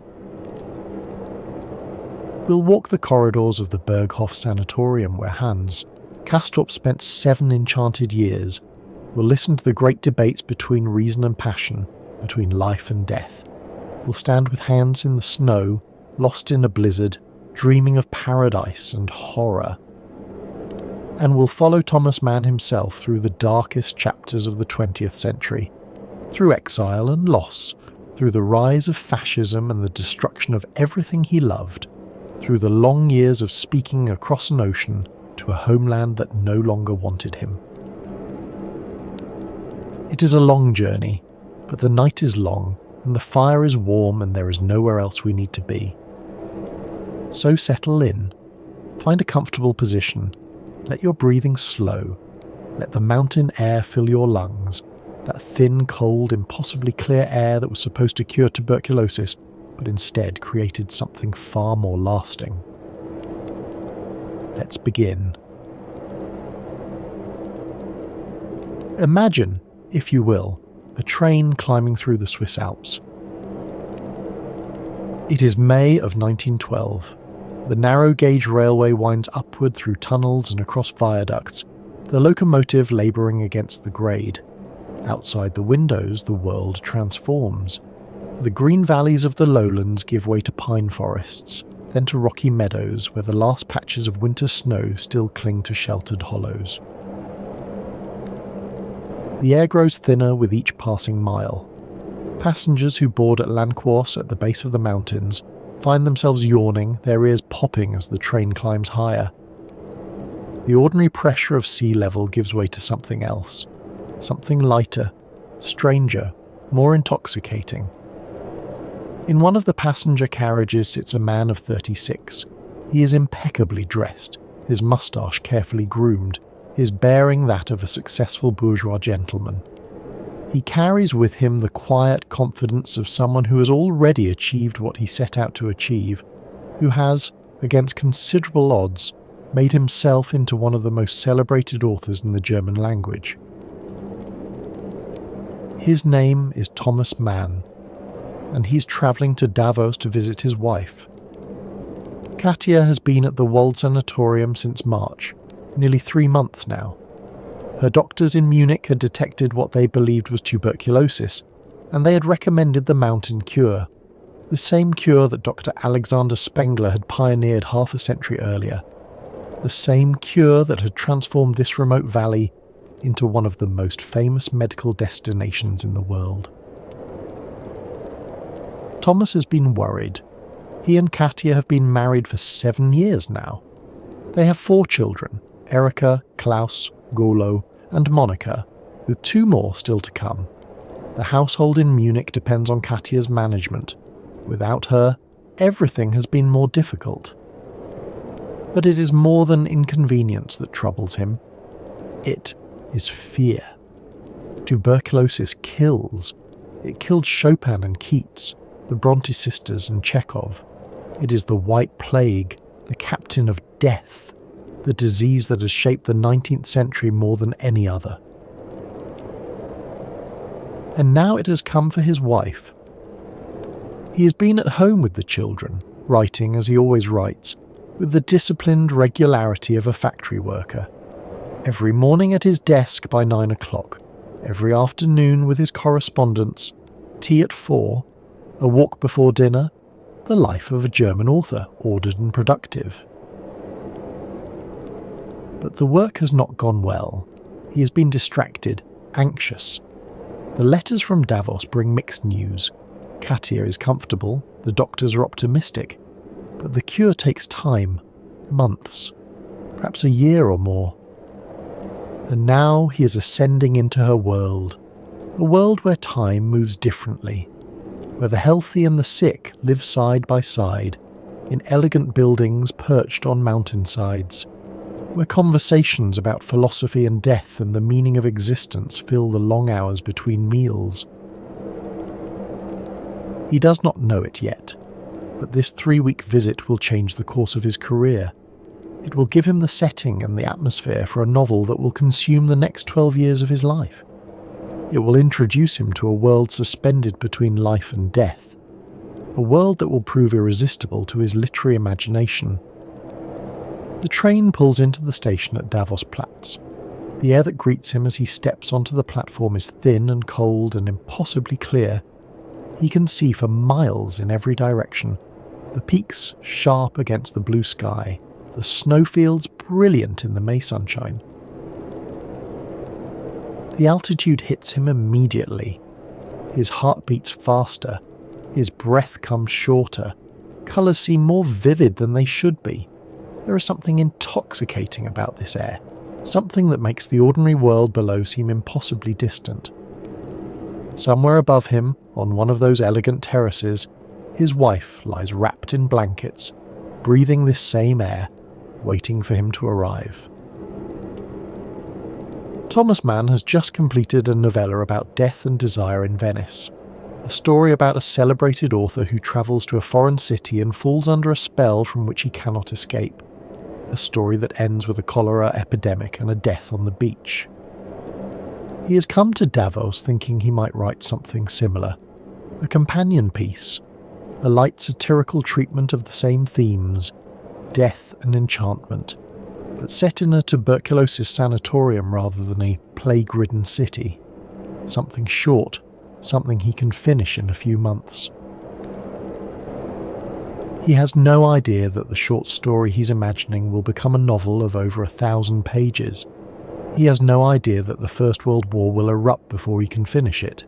We'll walk the corridors of the Berghof Sanatorium where Hans Castorp spent 7 enchanted years. We'll listen to the great debates between reason and passion, between life and death. We'll stand with Hans in the snow, lost in a blizzard, dreaming of paradise and horror. And we'll follow Thomas Mann himself through the darkest chapters of the 20th century, through exile and loss, through the rise of fascism and the destruction of everything he loved, through the long years of speaking across an ocean to a homeland that no longer wanted him. It is a long journey, but the night is long, and the fire is warm, and there is nowhere else we need to be. So settle in, find a comfortable position, let your breathing slow, Let the mountain air fill your lungs, that thin, cold, impossibly clear air that was supposed to cure tuberculosis, but instead created something far more lasting. Let's begin. Imagine, if you will, a train climbing through the Swiss Alps. It is May of 1912. The narrow gauge railway winds upward through tunnels and across viaducts, the locomotive labouring against the grade. Outside the windows, the world transforms. The green valleys of the lowlands give way to pine forests, then to rocky meadows where the last patches of winter snow still cling to sheltered hollows. The air grows thinner with each passing mile. Passengers who board at Lanquos at the base of the mountains find themselves yawning, their ears popping as the train climbs higher. The ordinary pressure of sea level gives way to something else, something lighter, stranger, more intoxicating. In one of the passenger carriages sits a man of 36. He is impeccably dressed, his moustache carefully groomed, his bearing that of a successful bourgeois gentleman. He carries with him the quiet confidence of someone who has already achieved what he set out to achieve, who has, against considerable odds, made himself into one of the most celebrated authors in the German language. His name is Thomas Mann, and he's travelling to Davos to visit his wife. Katja has been at the Wald Sanatorium since March, nearly 3 months now. Her doctors in Munich had detected what they believed was tuberculosis, and they had recommended the mountain cure, the same cure that Dr. Alexander Spengler had pioneered half a century earlier, the same cure that had transformed this remote valley into one of the most famous medical destinations in the world. Thomas has been worried. He and Katja have been married for 7 years now. They have 4 children, Erika, Klaus, Golo, and Monika, with 2 more still to come. The household in Munich depends on Katja's management. Without her, everything has been more difficult. But it is more than inconvenience that troubles him. It is fear. Tuberculosis kills. It killed Chopin and Keats, the Bronte sisters and Chekhov. It is the White Plague, the captain of death, the disease that has shaped the 19th century more than any other. And now it has come for his wife. He has been at home with the children, writing as he always writes, with the disciplined regularity of a factory worker. Every morning at his desk by 9 o'clock, every afternoon with his correspondence, tea at 4, a walk before dinner, the life of a German author, ordered and productive. But the work has not gone well. He has been distracted, anxious. The letters from Davos bring mixed news. Katja is comfortable, the doctors are optimistic, but the cure takes time, months, perhaps a year or more. And now he is ascending into her world, a world where time moves differently, where the healthy and the sick live side by side, in elegant buildings perched on mountainsides, where conversations about philosophy and death and the meaning of existence fill the long hours between meals. He does not know it yet, but this 3-week visit will change the course of his career. It will give him the setting and the atmosphere for a novel that will consume the next 12 years of his life. It will introduce him to a world suspended between life and death, a world that will prove irresistible to his literary imagination. The train pulls into the station at Davos Platz. The air that greets him as he steps onto the platform is thin and cold and impossibly clear. He can see for miles in every direction, the peaks sharp against the blue sky, the snowfields brilliant in the May sunshine. The altitude hits him immediately. His heart beats faster, his breath comes shorter, colours seem more vivid than they should be. There is something intoxicating about this air, something that makes the ordinary world below seem impossibly distant. Somewhere above him, on one of those elegant terraces, his wife lies wrapped in blankets, breathing this same air, waiting for him to arrive. Thomas Mann has just completed a novella about death and desire in Venice. A story about a celebrated author who travels to a foreign city and falls under a spell from which he cannot escape. A story that ends with a cholera epidemic and a death on the beach. He has come to Davos thinking he might write something similar. A companion piece. A light satirical treatment of the same themes. Death and enchantment. But set in a tuberculosis sanatorium rather than a plague-ridden city. Something short. Something he can finish in a few months. He has no idea that the short story he's imagining will become a novel of over 1,000 pages. He has no idea that the First World War will erupt before he can finish it.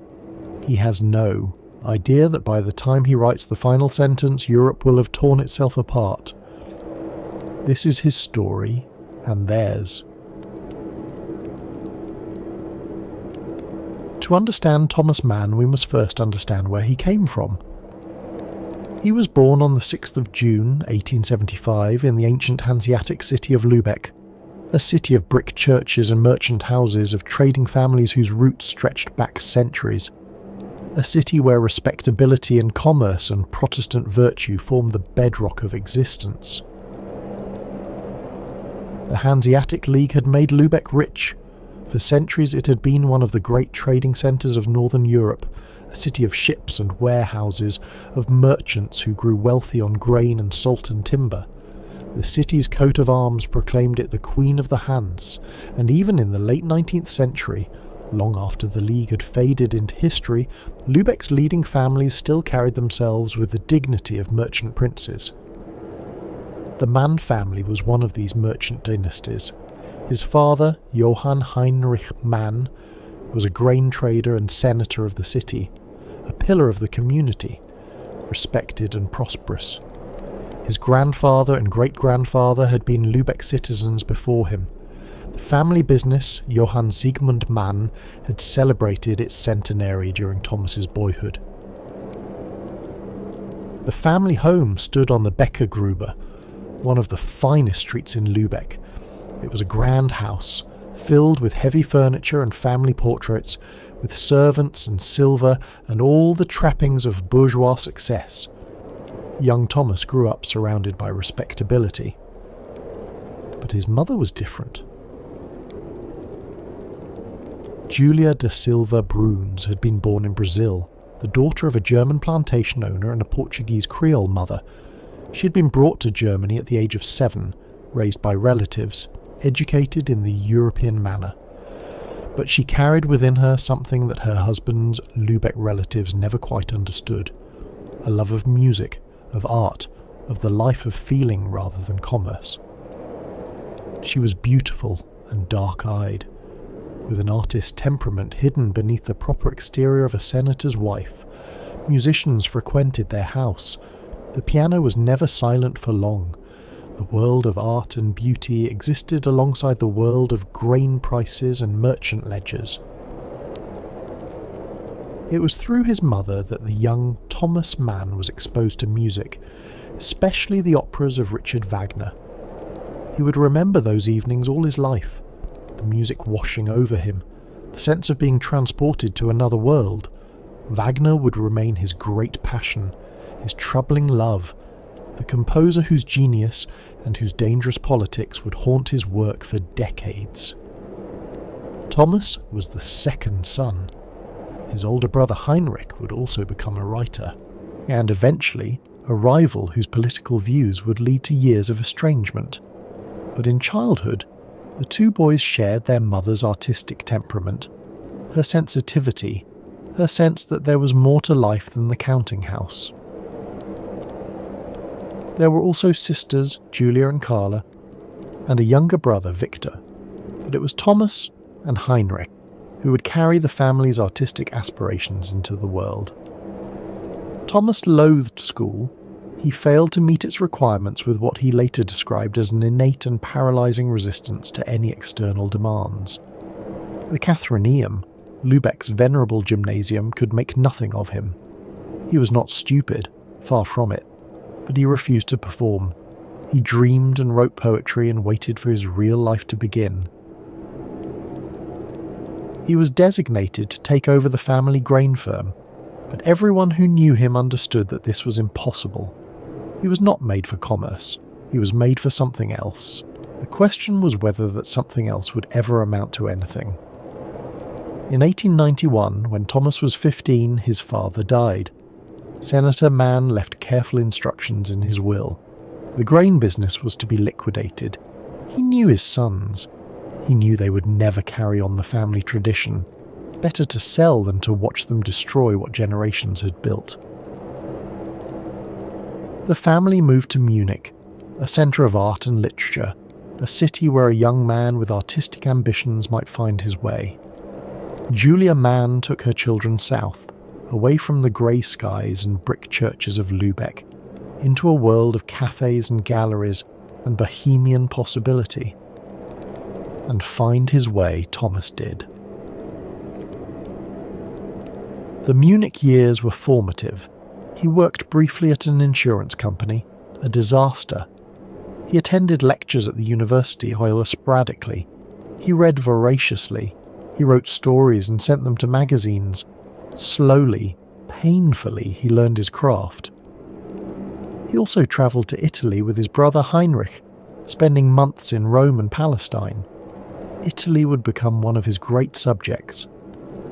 He has no idea that by the time he writes the final sentence, Europe will have torn itself apart. This is his story, and theirs. To understand Thomas Mann, we must first understand where he came from. He was born on the 6th of June 1875 in the ancient Hanseatic city of Lübeck, a city of brick churches and merchant houses of trading families whose roots stretched back centuries, a city where respectability and commerce and Protestant virtue formed the bedrock of existence. The Hanseatic League had made Lübeck rich. For centuries it had been one of the great trading centres of northern Europe, a city of ships and warehouses, of merchants who grew wealthy on grain and salt and timber. The city's coat of arms proclaimed it the Queen of the Hanse, and even in the late 19th century, long after the League had faded into history, Lübeck's leading families still carried themselves with the dignity of merchant princes. The Mann family was one of these merchant dynasties. His father, Johann Heinrich Mann, was a grain trader and senator of the city, a pillar of the community, respected and prosperous. His grandfather and great-grandfather had been Lübeck citizens before him. The family business, Johann Siegmund Mann, had celebrated its centenary during Thomas's boyhood. The family home stood on the Bäckergrube, one of the finest streets in Lübeck. It was a grand house, filled with heavy furniture and family portraits, with servants and silver and all the trappings of bourgeois success. Young Thomas grew up surrounded by respectability. But his mother was different. Julia da Silva Bruns had been born in Brazil, the daughter of a German plantation owner and a Portuguese Creole mother. She had been brought to Germany at the age of 7, raised by relatives, educated in the European manner. But she carried within her something that her husband's Lübeck relatives never quite understood, a love of music, of art, of the life of feeling rather than commerce. She was beautiful and dark-eyed, with an artist's temperament hidden beneath the proper exterior of a senator's wife. Musicians frequented their house. The piano was never silent for long. The world of art and beauty existed alongside the world of grain prices and merchant ledgers. It was through his mother that the young Thomas Mann was exposed to music, especially the operas of Richard Wagner. He would remember those evenings all his life, the music washing over him, the sense of being transported to another world. Wagner would remain his great passion, his troubling love, the composer whose genius and whose dangerous politics would haunt his work for decades. Thomas was the second son. His older brother Heinrich would also become a writer, and eventually a rival whose political views would lead to years of estrangement. But in childhood, the two boys shared their mother's artistic temperament, her sensitivity, her sense that there was more to life than the counting house. There were also sisters, Julia and Carla, and a younger brother, Victor, but it was Thomas and Heinrich who would carry the family's artistic aspirations into the world. Thomas loathed school. He failed to meet its requirements with what he later described as an innate and paralysing resistance to any external demands. The Catharineum, Lübeck's venerable gymnasium, could make nothing of him. He was not stupid, far from it, but he refused to perform. He dreamed and wrote poetry and waited for his real life to begin. He was designated to take over the family grain firm, but everyone who knew him understood that this was impossible. He was not made for commerce, he was made for something else. The question was whether that something else would ever amount to anything. In 1891, when Thomas was 15, his father died. Senator Mann left careful instructions in his will. The grain business was to be liquidated. He knew his sons. He knew they would never carry on the family tradition. Better to sell than to watch them destroy what generations had built. The family moved to Munich, a centre of art and literature, a city where a young man with artistic ambitions might find his way. Julia Mann took her children south, away from the grey skies and brick churches of Lübeck, into a world of cafes and galleries and bohemian possibility. And find his way Thomas did. The Munich years were formative. He worked briefly at an insurance company, a disaster. He attended lectures at the university, however sporadically. He read voraciously. He wrote stories and sent them to magazines. Slowly, painfully, he learned his craft. He also travelled to Italy with his brother Heinrich, spending months in Rome and Palestine. Italy would become one of his great subjects.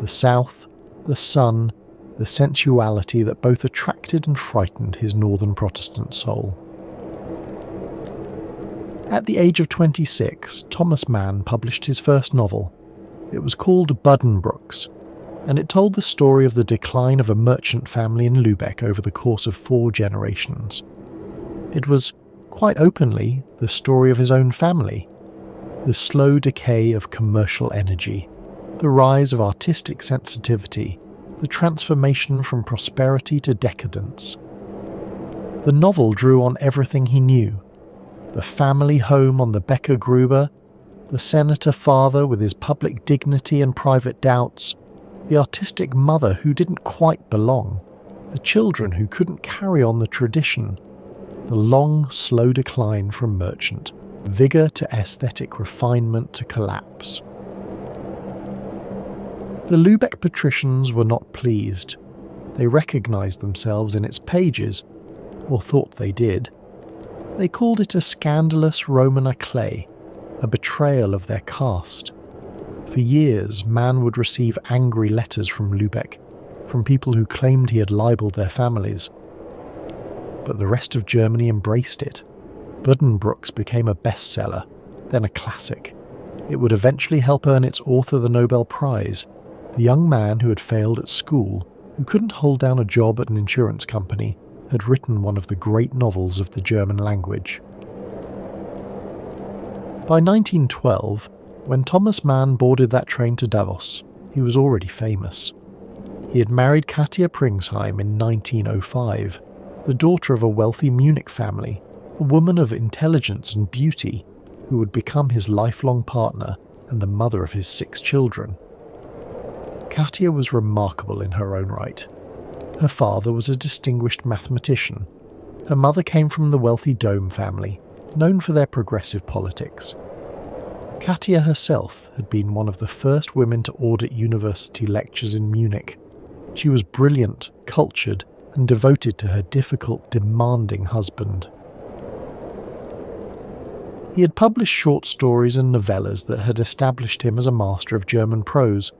The South, the sun, the sensuality that both attracted and frightened his northern Protestant soul. At the age of 26, Thomas Mann published his first novel. It was called Buddenbrooks, and it told the story of the decline of a merchant family in Lübeck over the course of 4 generations. It was, quite openly, the story of his own family, the slow decay of commercial energy, the rise of artistic sensitivity, the transformation from prosperity to decadence. The novel drew on everything he knew: the family home on the Becker Gruber, the senator father with his public dignity and private doubts, the artistic mother who didn't quite belong, the children who couldn't carry on the tradition, the long, slow decline from merchant, vigour to aesthetic refinement to collapse. The Lübeck patricians were not pleased. They recognised themselves in its pages, or thought they did. They called it a scandalous Roman éclat, a betrayal of their caste. For years, Mann would receive angry letters from Lübeck, from people who claimed he had libelled their families. But the rest of Germany embraced it. Buddenbrooks became a bestseller, then a classic. It would eventually help earn its author the Nobel Prize, the young man who had failed at school, who couldn't hold down a job at an insurance company, had written one of the great novels of the German language. By 1912, when Thomas Mann boarded that train to Davos, he was already famous. He had married Katia Pringsheim in 1905, the daughter of a wealthy Munich family, a woman of intelligence and beauty, who would become his lifelong partner and the mother of his 6 children. Katia was remarkable in her own right. Her father was a distinguished mathematician. Her mother came from the wealthy Dome family, known for their progressive politics. Katia herself had been one of the first women to audit university lectures in Munich. She was brilliant, cultured, and devoted to her difficult, demanding husband. He had published short stories and novellas that had established him as a master of German prose.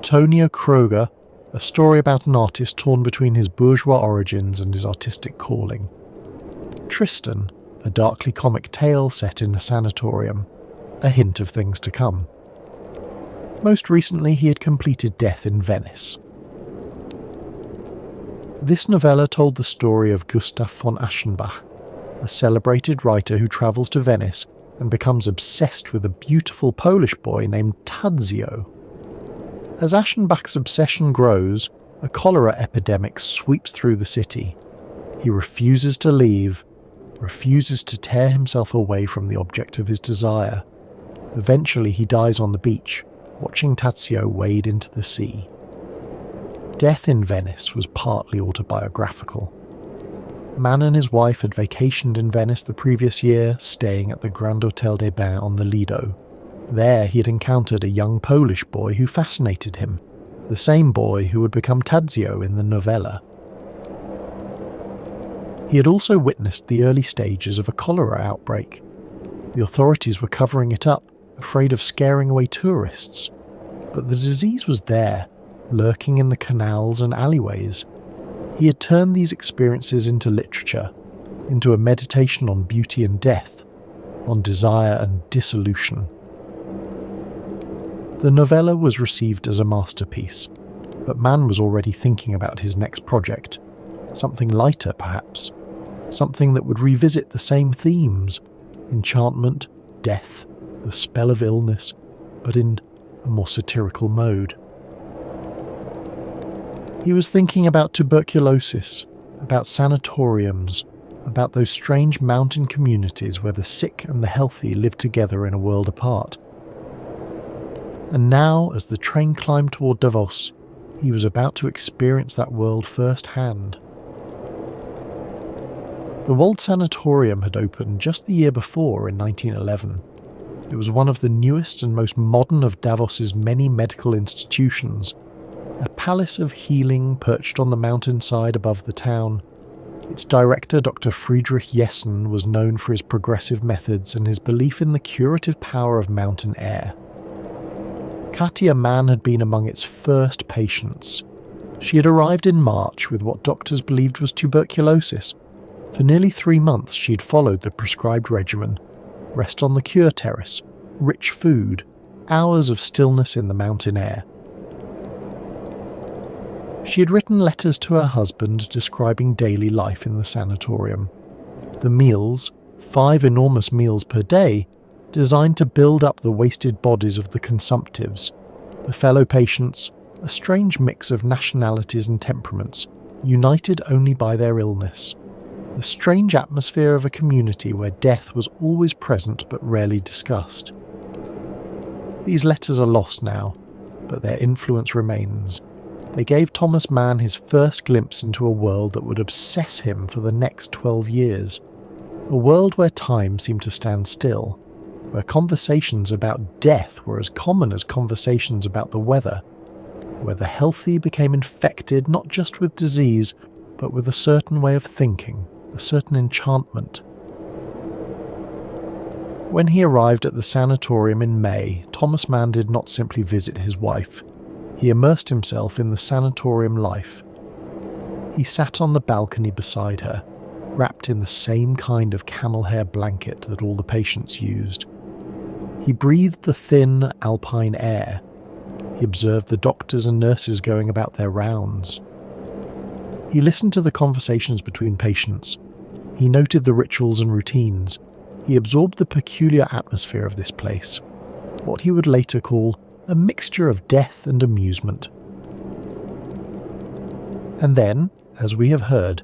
Tonio Kröger, a story about an artist torn between his bourgeois origins and his artistic calling. Tristan, a darkly comic tale set in a sanatorium, a hint of things to come. Most recently, he had completed Death in Venice. This novella told the story of Gustav von Aschenbach, a celebrated writer who travels to Venice and becomes obsessed with a beautiful Polish boy named Tadzio. As Aschenbach's obsession grows, a cholera epidemic sweeps through the city. He refuses to leave, refuses to tear himself away from the object of his desire. Eventually he dies on the beach, watching Tadzio wade into the sea. Death in Venice was partly autobiographical. Mann and his wife had vacationed in Venice the previous year, staying at the Grand Hôtel des Bains on the Lido. There he had encountered a young Polish boy who fascinated him, the same boy who would become Tadzio in the novella. He had also witnessed the early stages of a cholera outbreak. The authorities were covering it up, afraid of scaring away tourists. But the disease was there, lurking in the canals and alleyways. He had turned these experiences into literature, into a meditation on beauty and death, on desire and dissolution. The novella was received as a masterpiece, but Mann was already thinking about his next project, something lighter perhaps, something that would revisit the same themes: enchantment, death, the spell of illness, but in a more satirical mode. He was thinking about tuberculosis, about sanatoriums, about those strange mountain communities where the sick and the healthy lived together in a world apart. And now, as the train climbed toward Davos, he was about to experience that world firsthand. The Wald Sanatorium had opened just the year before, in 1911. It was one of the newest and most modern of Davos's many medical institutions, a palace of healing perched on the mountainside above the town. Its director, Dr. Friedrich Jessen, was known for his progressive methods and his belief in the curative power of mountain air. Katia Mann had been among its first patients. She had arrived in March with what doctors believed was tuberculosis. For nearly 3 months she had followed the prescribed regimen: rest on the cure terrace, rich food, hours of stillness in the mountain air. She had written letters to her husband describing daily life in the sanatorium. The meals, 5 enormous meals per day, designed to build up the wasted bodies of the consumptives, the fellow patients, a strange mix of nationalities and temperaments, united only by their illness. The strange atmosphere of a community where death was always present but rarely discussed. These letters are lost now, but their influence remains. They gave Thomas Mann his first glimpse into a world that would obsess him for the next 12 years. A world where time seemed to stand still, where conversations about death were as common as conversations about the weather, where the healthy became infected not just with disease, but with a certain way of thinking, a certain enchantment. When he arrived at the sanatorium in May, Thomas Mann did not simply visit his wife. He immersed himself in the sanatorium life. He sat on the balcony beside her, wrapped in the same kind of camel hair blanket that all the patients used. He breathed the thin, alpine air. He observed the doctors and nurses going about their rounds. He listened to the conversations between patients. He noted the rituals and routines. He absorbed the peculiar atmosphere of this place, what he would later call a mixture of death and amusement. And then, as we have heard,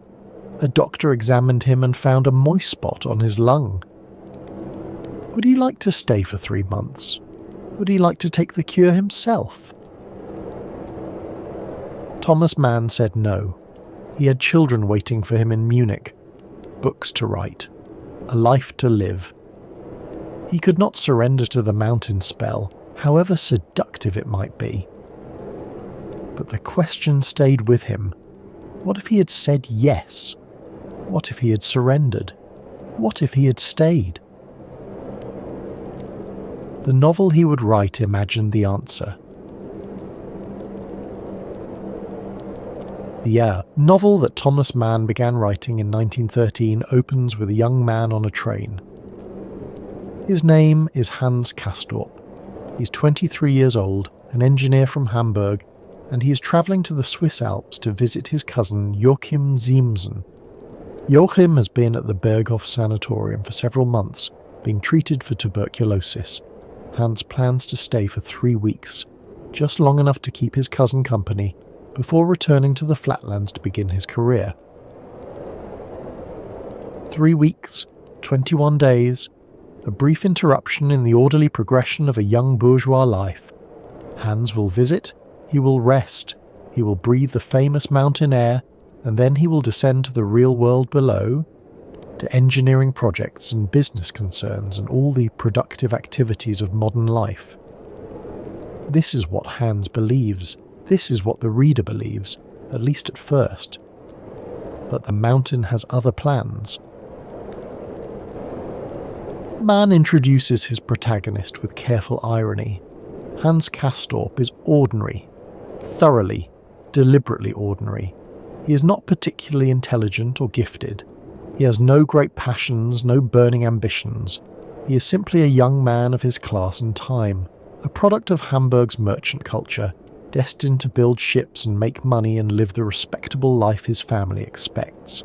a doctor examined him and found a moist spot on his lung. Would he like to stay for 3 months? Would he like to take the cure himself? Thomas Mann said no. He had children waiting for him in Munich, books to write, a life to live. He could not surrender to the mountain spell, however seductive it might be. But the question stayed with him. What if he had said yes? What if he had surrendered? What if he had stayed? The novel he would write imagined the answer. The novel that Thomas Mann began writing in 1913 opens with a young man on a train. His name is Hans Castorp. He's 23 years old, an engineer from Hamburg, and he is travelling to the Swiss Alps to visit his cousin Joachim Siemsen. Joachim has been at the Berghof Sanatorium for several months, being treated for tuberculosis. Hans plans to stay for 3 weeks, just long enough to keep his cousin company, before returning to the flatlands to begin his career. 3 weeks, 21 days, a brief interruption in the orderly progression of a young bourgeois life. Hans will visit, he will rest, he will breathe the famous mountain air, and then he will descend to the real world below. to engineering projects and business concerns and all the productive activities of modern life. This is what Hans believes. This is what the reader believes, at least at first. But the mountain has other plans. Mann introduces his protagonist with careful irony. Hans Castorp is ordinary, thoroughly, deliberately ordinary. He is not particularly intelligent or gifted. He has no great passions, no burning ambitions. He is simply a young man of his class and time, a product of Hamburg's merchant culture, destined to build ships and make money and live the respectable life his family expects.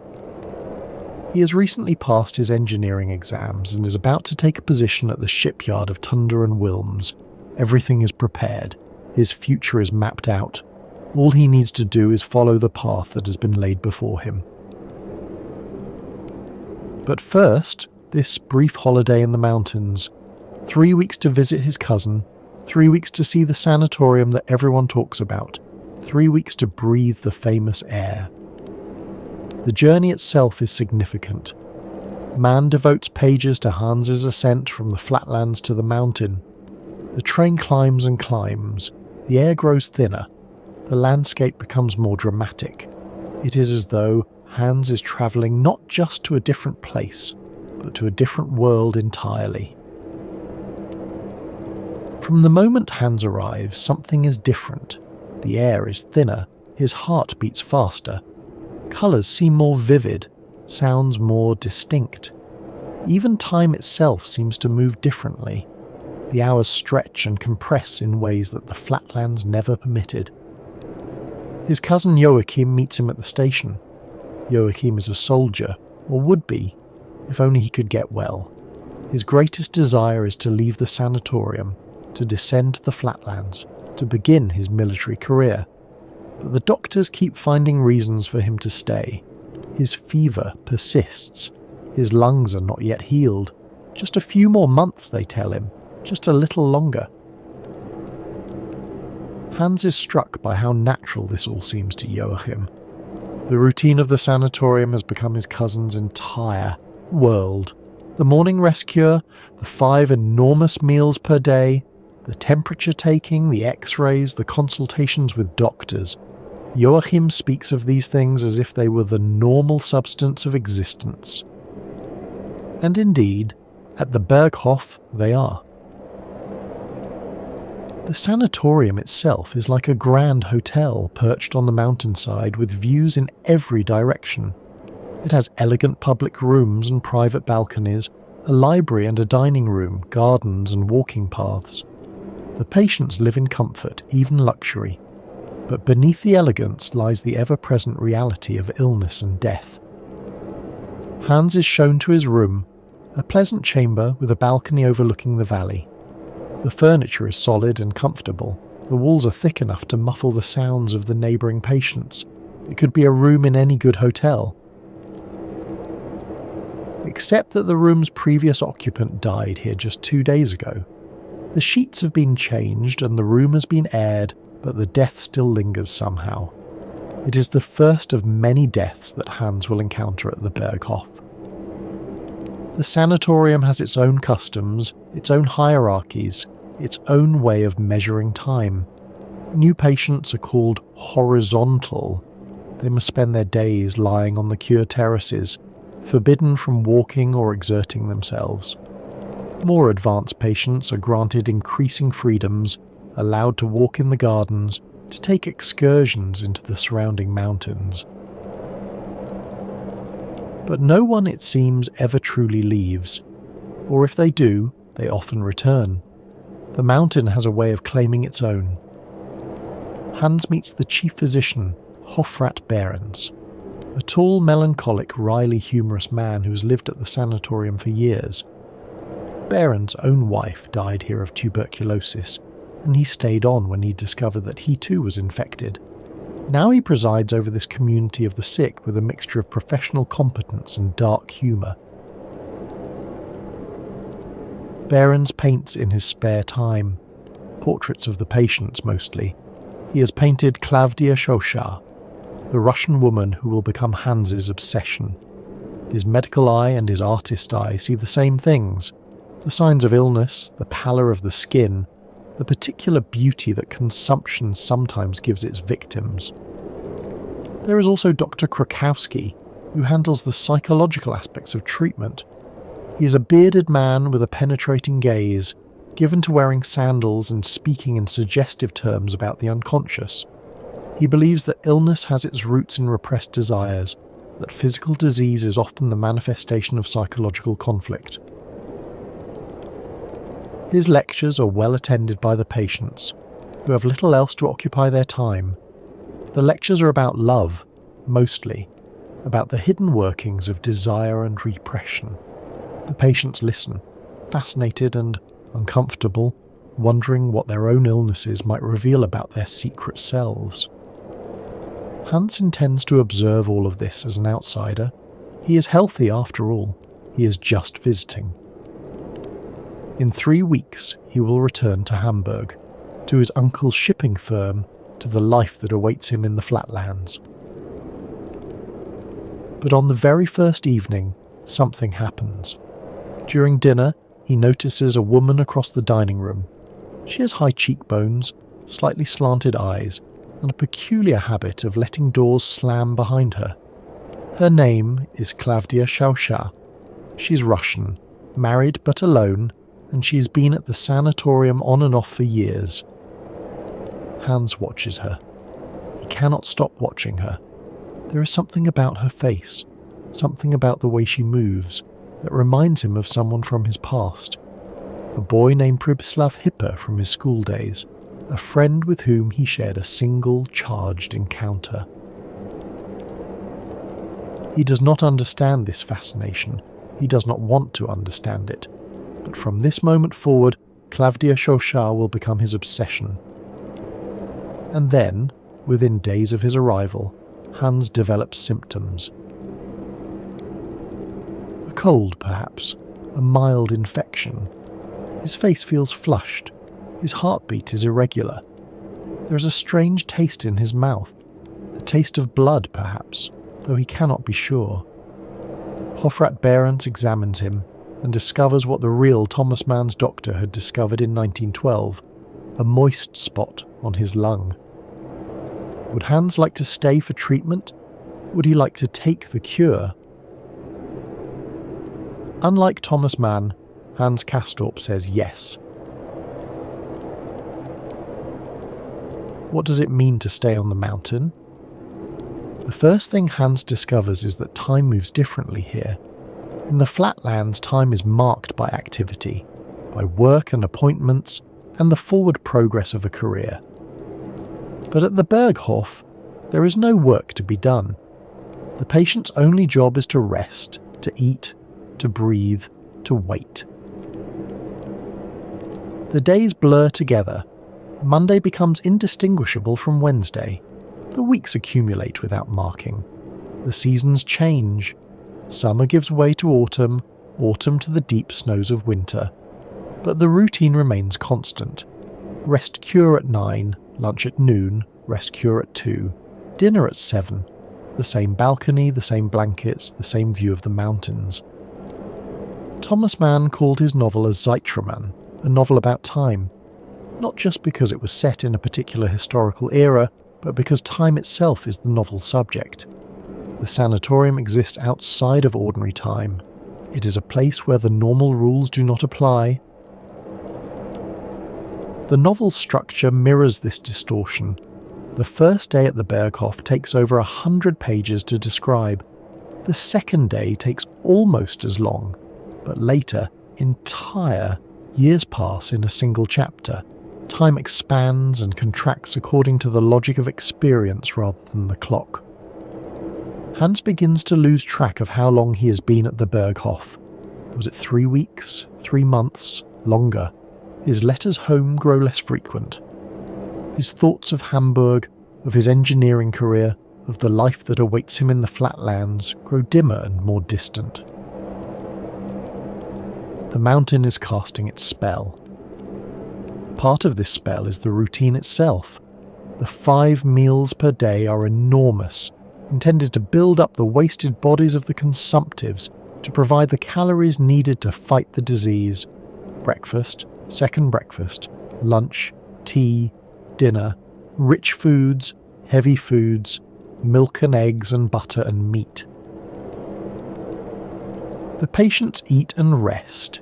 He has recently passed his engineering exams and is about to take a position at the shipyard of Tunder and Wilms. Everything is prepared. His future is mapped out. All he needs to do is follow the path that has been laid before him. But first, this brief holiday in the mountains. 3 weeks to visit his cousin, 3 weeks to see the sanatorium that everyone talks about, 3 weeks to breathe the famous air. The journey itself is significant. Mann devotes pages to Hans's ascent from the flatlands to the mountain. The train climbs and climbs. The air grows thinner. The landscape becomes more dramatic. It is as though Hans is travelling not just to a different place, but to a different world entirely. From the moment Hans arrives, something is different. The air is thinner. His heart beats faster. Colours seem more vivid, sounds more distinct. Even time itself seems to move differently. The hours stretch and compress in ways that the flatlands never permitted. His cousin Joachim meets him at the station. Joachim is a soldier, or would be, if only he could get well. His greatest desire is to leave the sanatorium, to descend to the flatlands, to begin his military career. But the doctors keep finding reasons for him to stay. His fever persists. His lungs are not yet healed. Just a few more months, they tell him. Just a little longer. Hans is struck by how natural this all seems to Joachim. The routine of the sanatorium has become his cousin's entire world. The morning rest cure, the 5 enormous meals per day, the temperature taking, the x-rays, the consultations with doctors. Joachim speaks of these things as if they were the normal substance of existence. And indeed, at the Berghof they are. The sanatorium itself is like a grand hotel perched on the mountainside with views in every direction. It has elegant public rooms and private balconies, a library and a dining room, gardens and walking paths. The patients live in comfort, even luxury. But beneath the elegance lies the ever-present reality of illness and death. Hans is shown to his room, a pleasant chamber with a balcony overlooking the valley. The furniture is solid and comfortable. The walls are thick enough to muffle the sounds of the neighbouring patients. It could be a room in any good hotel. Except that the room's previous occupant died here just 2 days ago. The sheets have been changed and the room has been aired, but the death still lingers somehow. It is the first of many deaths that Hans will encounter at the Berghof. The sanatorium has its own customs, its own hierarchies, its own way of measuring time. New patients are called horizontal. They must spend their days lying on the cure terraces, forbidden from walking or exerting themselves. More advanced patients are granted increasing freedoms, allowed to walk in the gardens, to take excursions into the surrounding mountains. But no one, it seems, ever truly leaves, or if they do, they often return. The mountain has a way of claiming its own. Hans meets the chief physician, Hofrat Behrens, a tall, melancholic, wryly humorous man who has lived at the sanatorium for years. Behrens' own wife died here of tuberculosis, and he stayed on when he discovered that he too was infected. Now he presides over this community of the sick with a mixture of professional competence and dark humour. Behrens paints in his spare time, portraits of the patients mostly. He has painted Klavdia Shosha, the Russian woman who will become Hans's obsession. His medical eye and his artist eye see the same things: the signs of illness, the pallor of the skin, the particular beauty that consumption sometimes gives its victims. There is also Dr. Krakowski, who handles the psychological aspects of treatment. He is a bearded man with a penetrating gaze, given to wearing sandals and speaking in suggestive terms about the unconscious. He believes that illness has its roots in repressed desires, that physical disease is often the manifestation of psychological conflict. His lectures are well attended by the patients, who have little else to occupy their time. The lectures are about love, mostly, about the hidden workings of desire and repression. The patients listen, fascinated and uncomfortable, wondering what their own illnesses might reveal about their secret selves. Hans intends to observe all of this as an outsider. He is healthy after all. He is just visiting. In 3 weeks, he will return to Hamburg, to his uncle's shipping firm, to the life that awaits him in the flatlands. But on the very first evening, something happens. During dinner, he notices a woman across the dining room. She has high cheekbones, slightly slanted eyes, and a peculiar habit of letting doors slam behind her. Her name is Klavdia Shausha. She's Russian, married but alone, and she has been at the sanatorium on and off for years. Hans watches her. He cannot stop watching her. There is something about her face, something about the way she moves, that reminds him of someone from his past. A boy named Pribislav Hipper from his school days, a friend with whom he shared a single charged encounter. He does not understand this fascination. He does not want to understand it. But from this moment forward, Klavdia Shausha will become his obsession. And then, within days of his arrival, Hans develops symptoms. A cold, perhaps, a mild infection. His face feels flushed. His heartbeat is irregular. There is a strange taste in his mouth, the taste of blood, perhaps, though he cannot be sure. Hofrat Behrens examines him and discovers what the real Thomas Mann's doctor had discovered in 1912, a moist spot on his lung. Would Hans like to stay for treatment? Would he like to take the cure? Unlike Thomas Mann, Hans Castorp says yes. What does it mean to stay on the mountain? The first thing Hans discovers is that time moves differently here. In the flatlands, time is marked by activity, by work and appointments, and the forward progress of a career. But at the Berghof, there is no work to be done. The patient's only job is to rest, to eat, to breathe, to wait. The days blur together. Monday becomes indistinguishable from Wednesday. The weeks accumulate without marking. The seasons change. Summer gives way to autumn, autumn to the deep snows of winter. But the routine remains constant. Rest cure at 9, lunch at noon, rest cure at 2, dinner at 7. The same balcony, the same blankets, the same view of the mountains. Thomas Mann called his novel a Zeitroman, a novel about time. Not just because it was set in a particular historical era, but because time itself is the novel's subject. The sanatorium exists outside of ordinary time. It is a place where the normal rules do not apply. The novel's structure mirrors this distortion. The first day at the Berghof takes over 100 pages to describe. The second day takes almost as long, but later, entire years pass in a single chapter. Time expands and contracts according to the logic of experience rather than the clock. Hans begins to lose track of how long he has been at the Berghof. Was it 3 weeks, 3 months, longer? His letters home grow less frequent. His thoughts of Hamburg, of his engineering career, of the life that awaits him in the flatlands grow dimmer and more distant. The mountain is casting its spell. Part of this spell is the routine itself. The 5 meals per day are enormous. intended to build up the wasted bodies of the consumptives to provide the calories needed to fight the disease. Breakfast, second breakfast, lunch, tea, dinner, rich foods, heavy foods, milk and eggs and butter and meat. The patients eat and rest,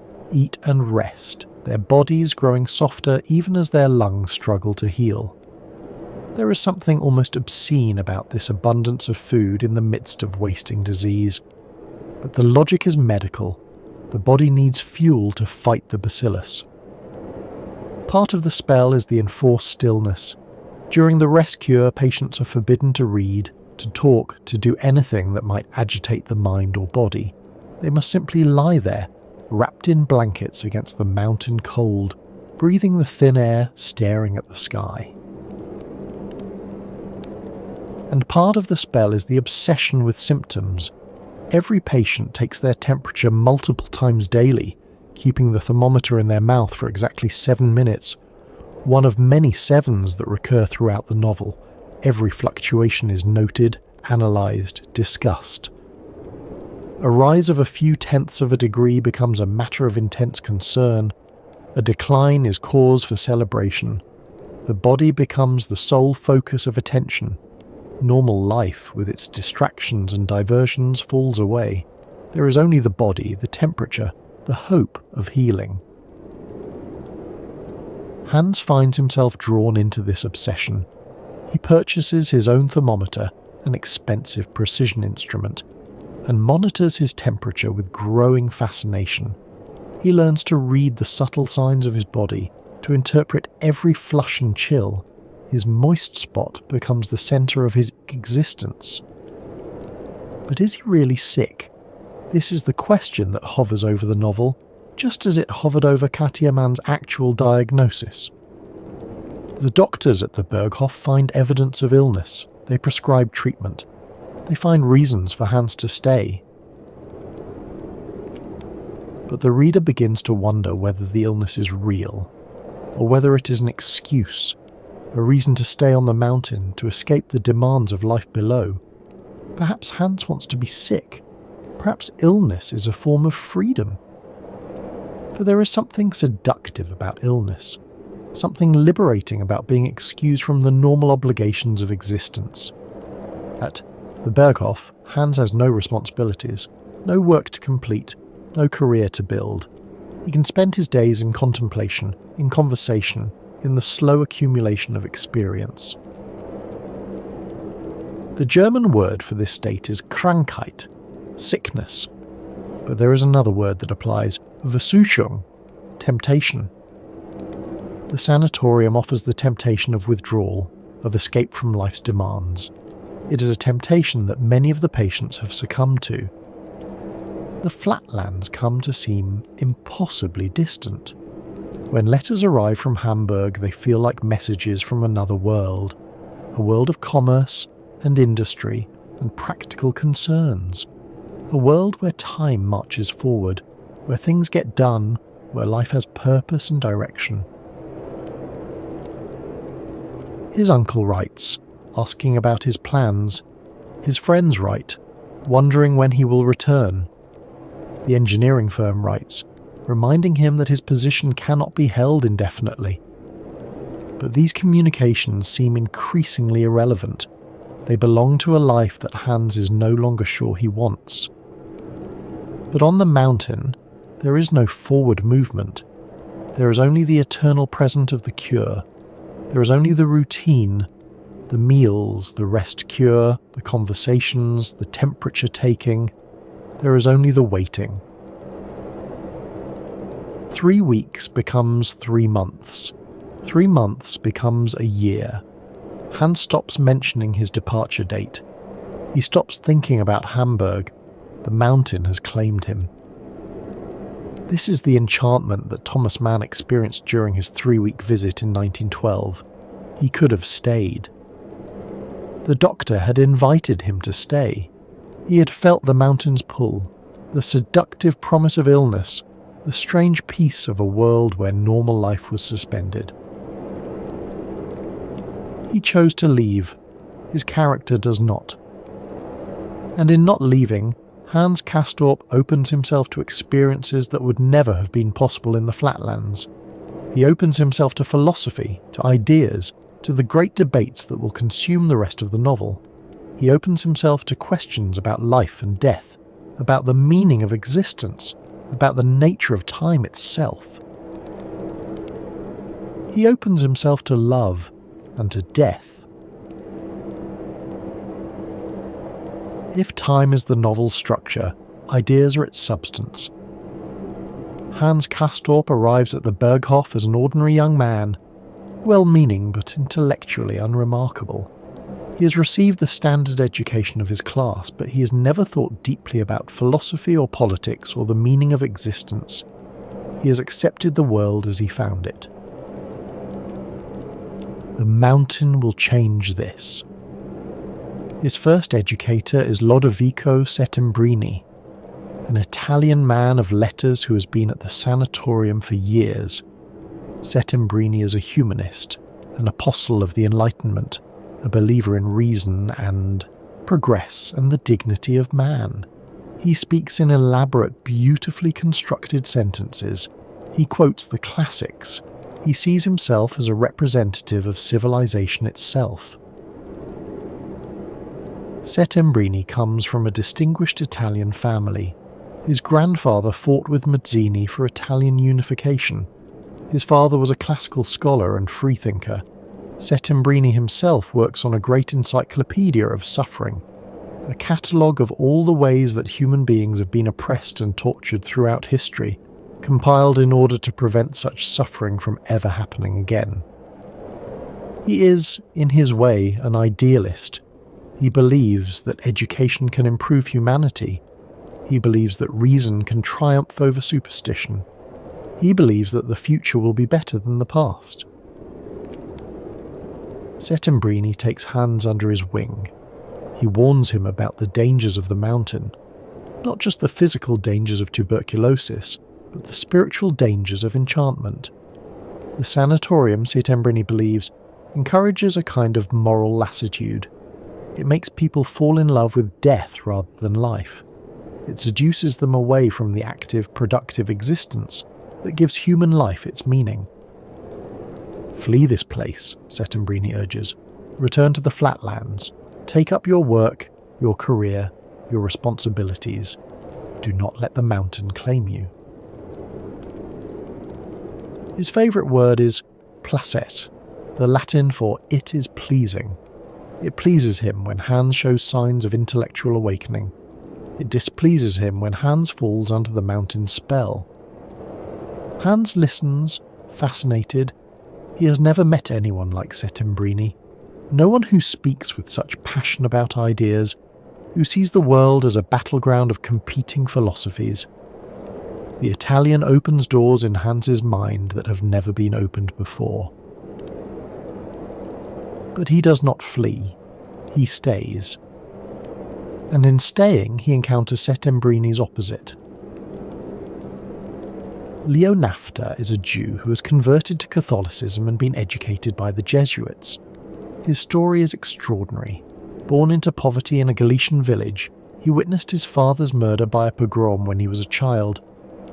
their bodies growing softer even as their lungs struggle to heal. There is something almost obscene about this abundance of food in the midst of wasting disease. But the logic is medical. The body needs fuel to fight the bacillus. Part of the spell is the enforced stillness. During the rest cure, patients are forbidden to read, to talk, to do anything that might agitate the mind or body. They must simply lie there, wrapped in blankets against the mountain cold, breathing the thin air, staring at the sky. And part of the spell is the obsession with symptoms. Every patient takes their temperature multiple times daily, keeping the thermometer in their mouth for exactly 7 minutes. One of many sevens that recur throughout the novel. Every fluctuation is noted, analysed, discussed. A rise of a few tenths of a degree becomes a matter of intense concern. A decline is cause for celebration. The body becomes the sole focus of attention. Normal life, with its distractions and diversions, falls away. There is only the body, the temperature, the hope of healing. Hans finds himself drawn into this obsession. He purchases his own thermometer, an expensive precision instrument, and monitors his temperature with growing fascination. He learns to read the subtle signs of his body, to interpret every flush and chill. His moist spot becomes the centre of his existence. But is he really sick? This is the question that hovers over the novel, just as it hovered over Katja Mann's actual diagnosis. The doctors at the Berghof find evidence of illness. They prescribe treatment. They find reasons for Hans to stay. But the reader begins to wonder whether the illness is real, or whether it is an excuse, a reason to stay on the mountain, to escape the demands of life below. Perhaps Hans wants to be sick. Perhaps illness is a form of freedom. For there is something seductive about illness, something liberating about being excused from the normal obligations of existence. At the Berghof, Hans has no responsibilities, no work to complete, no career to build. He can spend his days in contemplation, in conversation, in the slow accumulation of experience. The German word for this state is Krankheit, sickness. But there is another word that applies, Versuchung, temptation. The sanatorium offers the temptation of withdrawal, of escape from life's demands. It is a temptation that many of the patients have succumbed to. The flatlands come to seem impossibly distant. When letters arrive from Hamburg, they feel like messages from another world, a world of commerce and industry and practical concerns, a world where time marches forward, where things get done, where life has purpose and direction. His uncle writes, asking about his plans. His friends write, wondering when he will return. The engineering firm writes, reminding him that his position cannot be held indefinitely. But these communications seem increasingly irrelevant. They belong to a life that Hans is no longer sure he wants. But on the mountain, there is no forward movement. There is only the eternal present of the cure. There is only the routine, the meals, the rest cure, the conversations, the temperature taking. There is only the waiting. 3 weeks becomes 3 months. 3 months becomes a year. Hans stops mentioning his departure date. He stops thinking about Hamburg. The mountain has claimed him. This is the enchantment that Thomas Mann experienced during his 3-week visit in 1912. He could have stayed. The doctor had invited him to stay. He had felt the mountain's pull, the seductive promise of illness, the strange peace of a world where normal life was suspended. He chose to leave. His character does not. And in not leaving, Hans Castorp opens himself to experiences that would never have been possible in the Flatlands. He opens himself to philosophy, to ideas, to the great debates that will consume the rest of the novel. He opens himself to questions about life and death, about the meaning of existence, about the nature of time itself. He opens himself to love and to death. If time is the novel's structure, ideas are its substance. Hans Castorp arrives at the Berghof as an ordinary young man, well-meaning but intellectually unremarkable. He has received the standard education of his class, but he has never thought deeply about philosophy or politics or the meaning of existence. He has accepted the world as he found it. The mountain will change this. His first educator is Lodovico Settembrini, an Italian man of letters who has been at the Sanatorium for years. Settembrini is a humanist, an apostle of the Enlightenment, a believer in reason and progress and the dignity of man. He speaks in elaborate, beautifully constructed sentences. He quotes the classics. He sees himself as a representative of civilization itself. Settembrini comes from a distinguished Italian family. His grandfather fought with Mazzini for Italian unification. His father was a classical scholar and freethinker. Settembrini himself works on a great encyclopedia of suffering, a catalogue of all the ways that human beings have been oppressed and tortured throughout history, compiled in order to prevent such suffering from ever happening again. He is, in his way, an idealist. He believes that education can improve humanity. He believes that reason can triumph over superstition. He believes that the future will be better than the past. Settembrini takes Hans under his wing. He warns him about the dangers of the mountain, not just the physical dangers of tuberculosis, but the spiritual dangers of enchantment. The sanatorium, Settembrini believes, encourages a kind of moral lassitude. It makes people fall in love with death rather than life. It seduces them away from the active, productive existence that gives human life its meaning. Flee this place, Settembrini urges. Return to the Flatlands. Take up your work, your career, your responsibilities. Do not let the mountain claim you. His favourite word is placet, the Latin for it is pleasing. It pleases him when Hans shows signs of intellectual awakening. It displeases him when Hans falls under the mountain's spell. Hans listens, fascinated. He has never met anyone like Settembrini. No one who speaks with such passion about ideas, who sees the world as a battleground of competing philosophies. The Italian opens doors in Hans's mind that have never been opened before. But he does not flee. He stays. And in staying, he encounters Settembrini's opposite. Leo Nafta is a Jew who has converted to Catholicism and been educated by the Jesuits. His story is extraordinary. Born into poverty in a Galician village, he witnessed his father's murder by a pogrom when he was a child.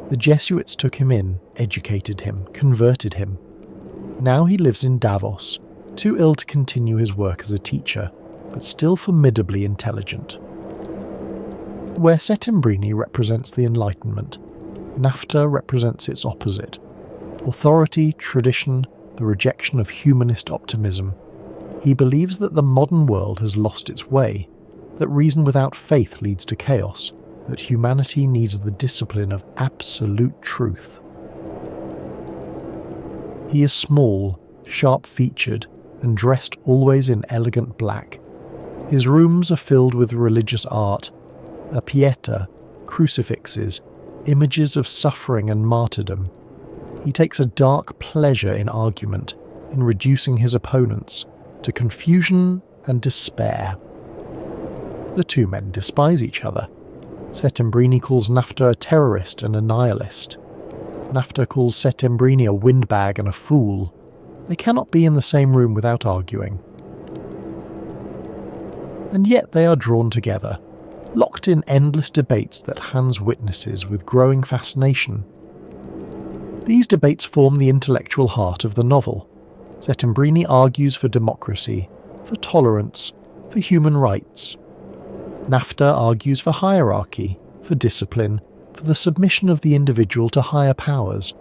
The Jesuits took him in, educated him, converted him. Now he lives in Davos, too ill to continue his work as a teacher, but still formidably intelligent. Where Settembrini represents the Enlightenment, Nafta represents its opposite: authority, tradition, the rejection of humanist optimism. He believes that the modern world has lost its way, that reason without faith leads to chaos, that humanity needs the discipline of absolute truth. He is small, sharp-featured, and dressed always in elegant black. His rooms are filled with religious art, a pieta, crucifixes, images of suffering and martyrdom. He takes a dark pleasure in argument, in reducing his opponents to confusion and despair. The two men despise each other. Settembrini calls Nafta a terrorist and a nihilist. Nafta calls Settembrini a windbag and a fool. They cannot be in the same room without arguing. And yet they are drawn together. locked in endless debates that Hans witnesses with growing fascination. These debates form the intellectual heart of the novel. Settembrini argues for democracy, for tolerance, for human rights. Nafta argues for hierarchy, for discipline, for the submission of the individual to higher powers.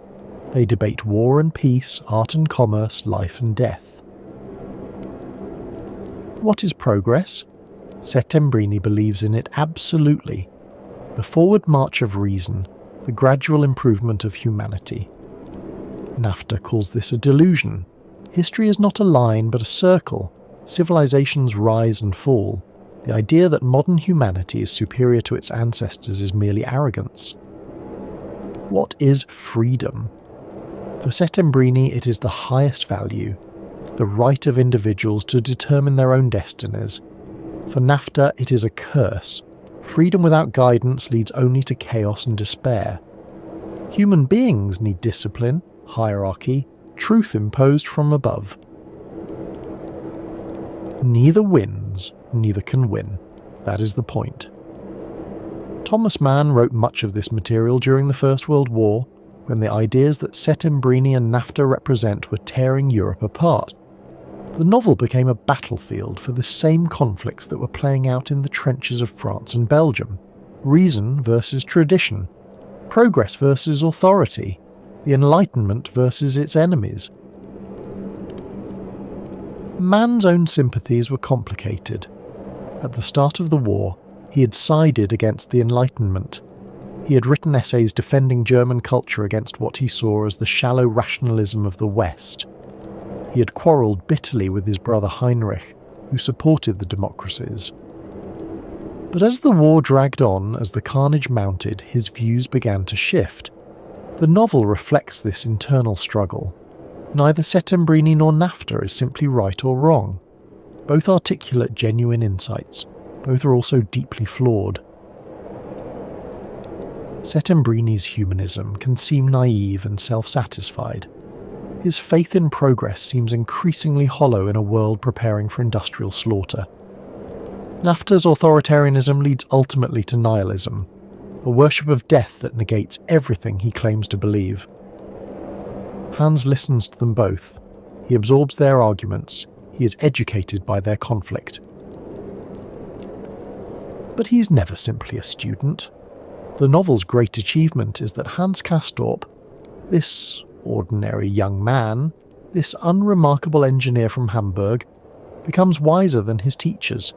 They debate war and peace, art and commerce, life and death. What is progress? Settembrini believes in it absolutely. The forward march of reason, the gradual improvement of humanity. Nafta calls this a delusion. History is not a line but a circle. Civilizations rise and fall. The idea that modern humanity is superior to its ancestors is merely arrogance. What is freedom? For Settembrini, it is the highest value, the right of individuals to determine their own destinies. For Nafta, it is a curse. Freedom without guidance leads only to chaos and despair. Human beings need discipline, hierarchy, truth imposed from above. Neither wins, neither can win. That is the point. Thomas Mann wrote much of this material during the First World War, when the ideas that Settembrini and Nafta represent were tearing Europe apart. The novel became a battlefield for the same conflicts that were playing out in the trenches of France and Belgium. Reason versus tradition. Progress versus authority. The Enlightenment versus its enemies. Mann's own sympathies were complicated. At the start of the war, he had sided against the Enlightenment. He had written essays defending German culture against what he saw as the shallow rationalism of the West. He had quarrelled bitterly with his brother Heinrich, who supported the democracies. But as the war dragged on, as the carnage mounted, his views began to shift. The novel reflects this internal struggle. Neither Settembrini nor Nafta is simply right or wrong. Both articulate genuine insights. Both are also deeply flawed. Settembrini's humanism can seem naive and self-satisfied. His faith in progress seems increasingly hollow in a world preparing for industrial slaughter. Nafta's authoritarianism leads ultimately to nihilism, a worship of death that negates everything he claims to believe. Hans listens to them both. He absorbs their arguments. He is educated by their conflict. But he's never simply a student. The novel's great achievement is that Hans Castorp, this ordinary young man, this unremarkable engineer from Hamburg, becomes wiser than his teachers.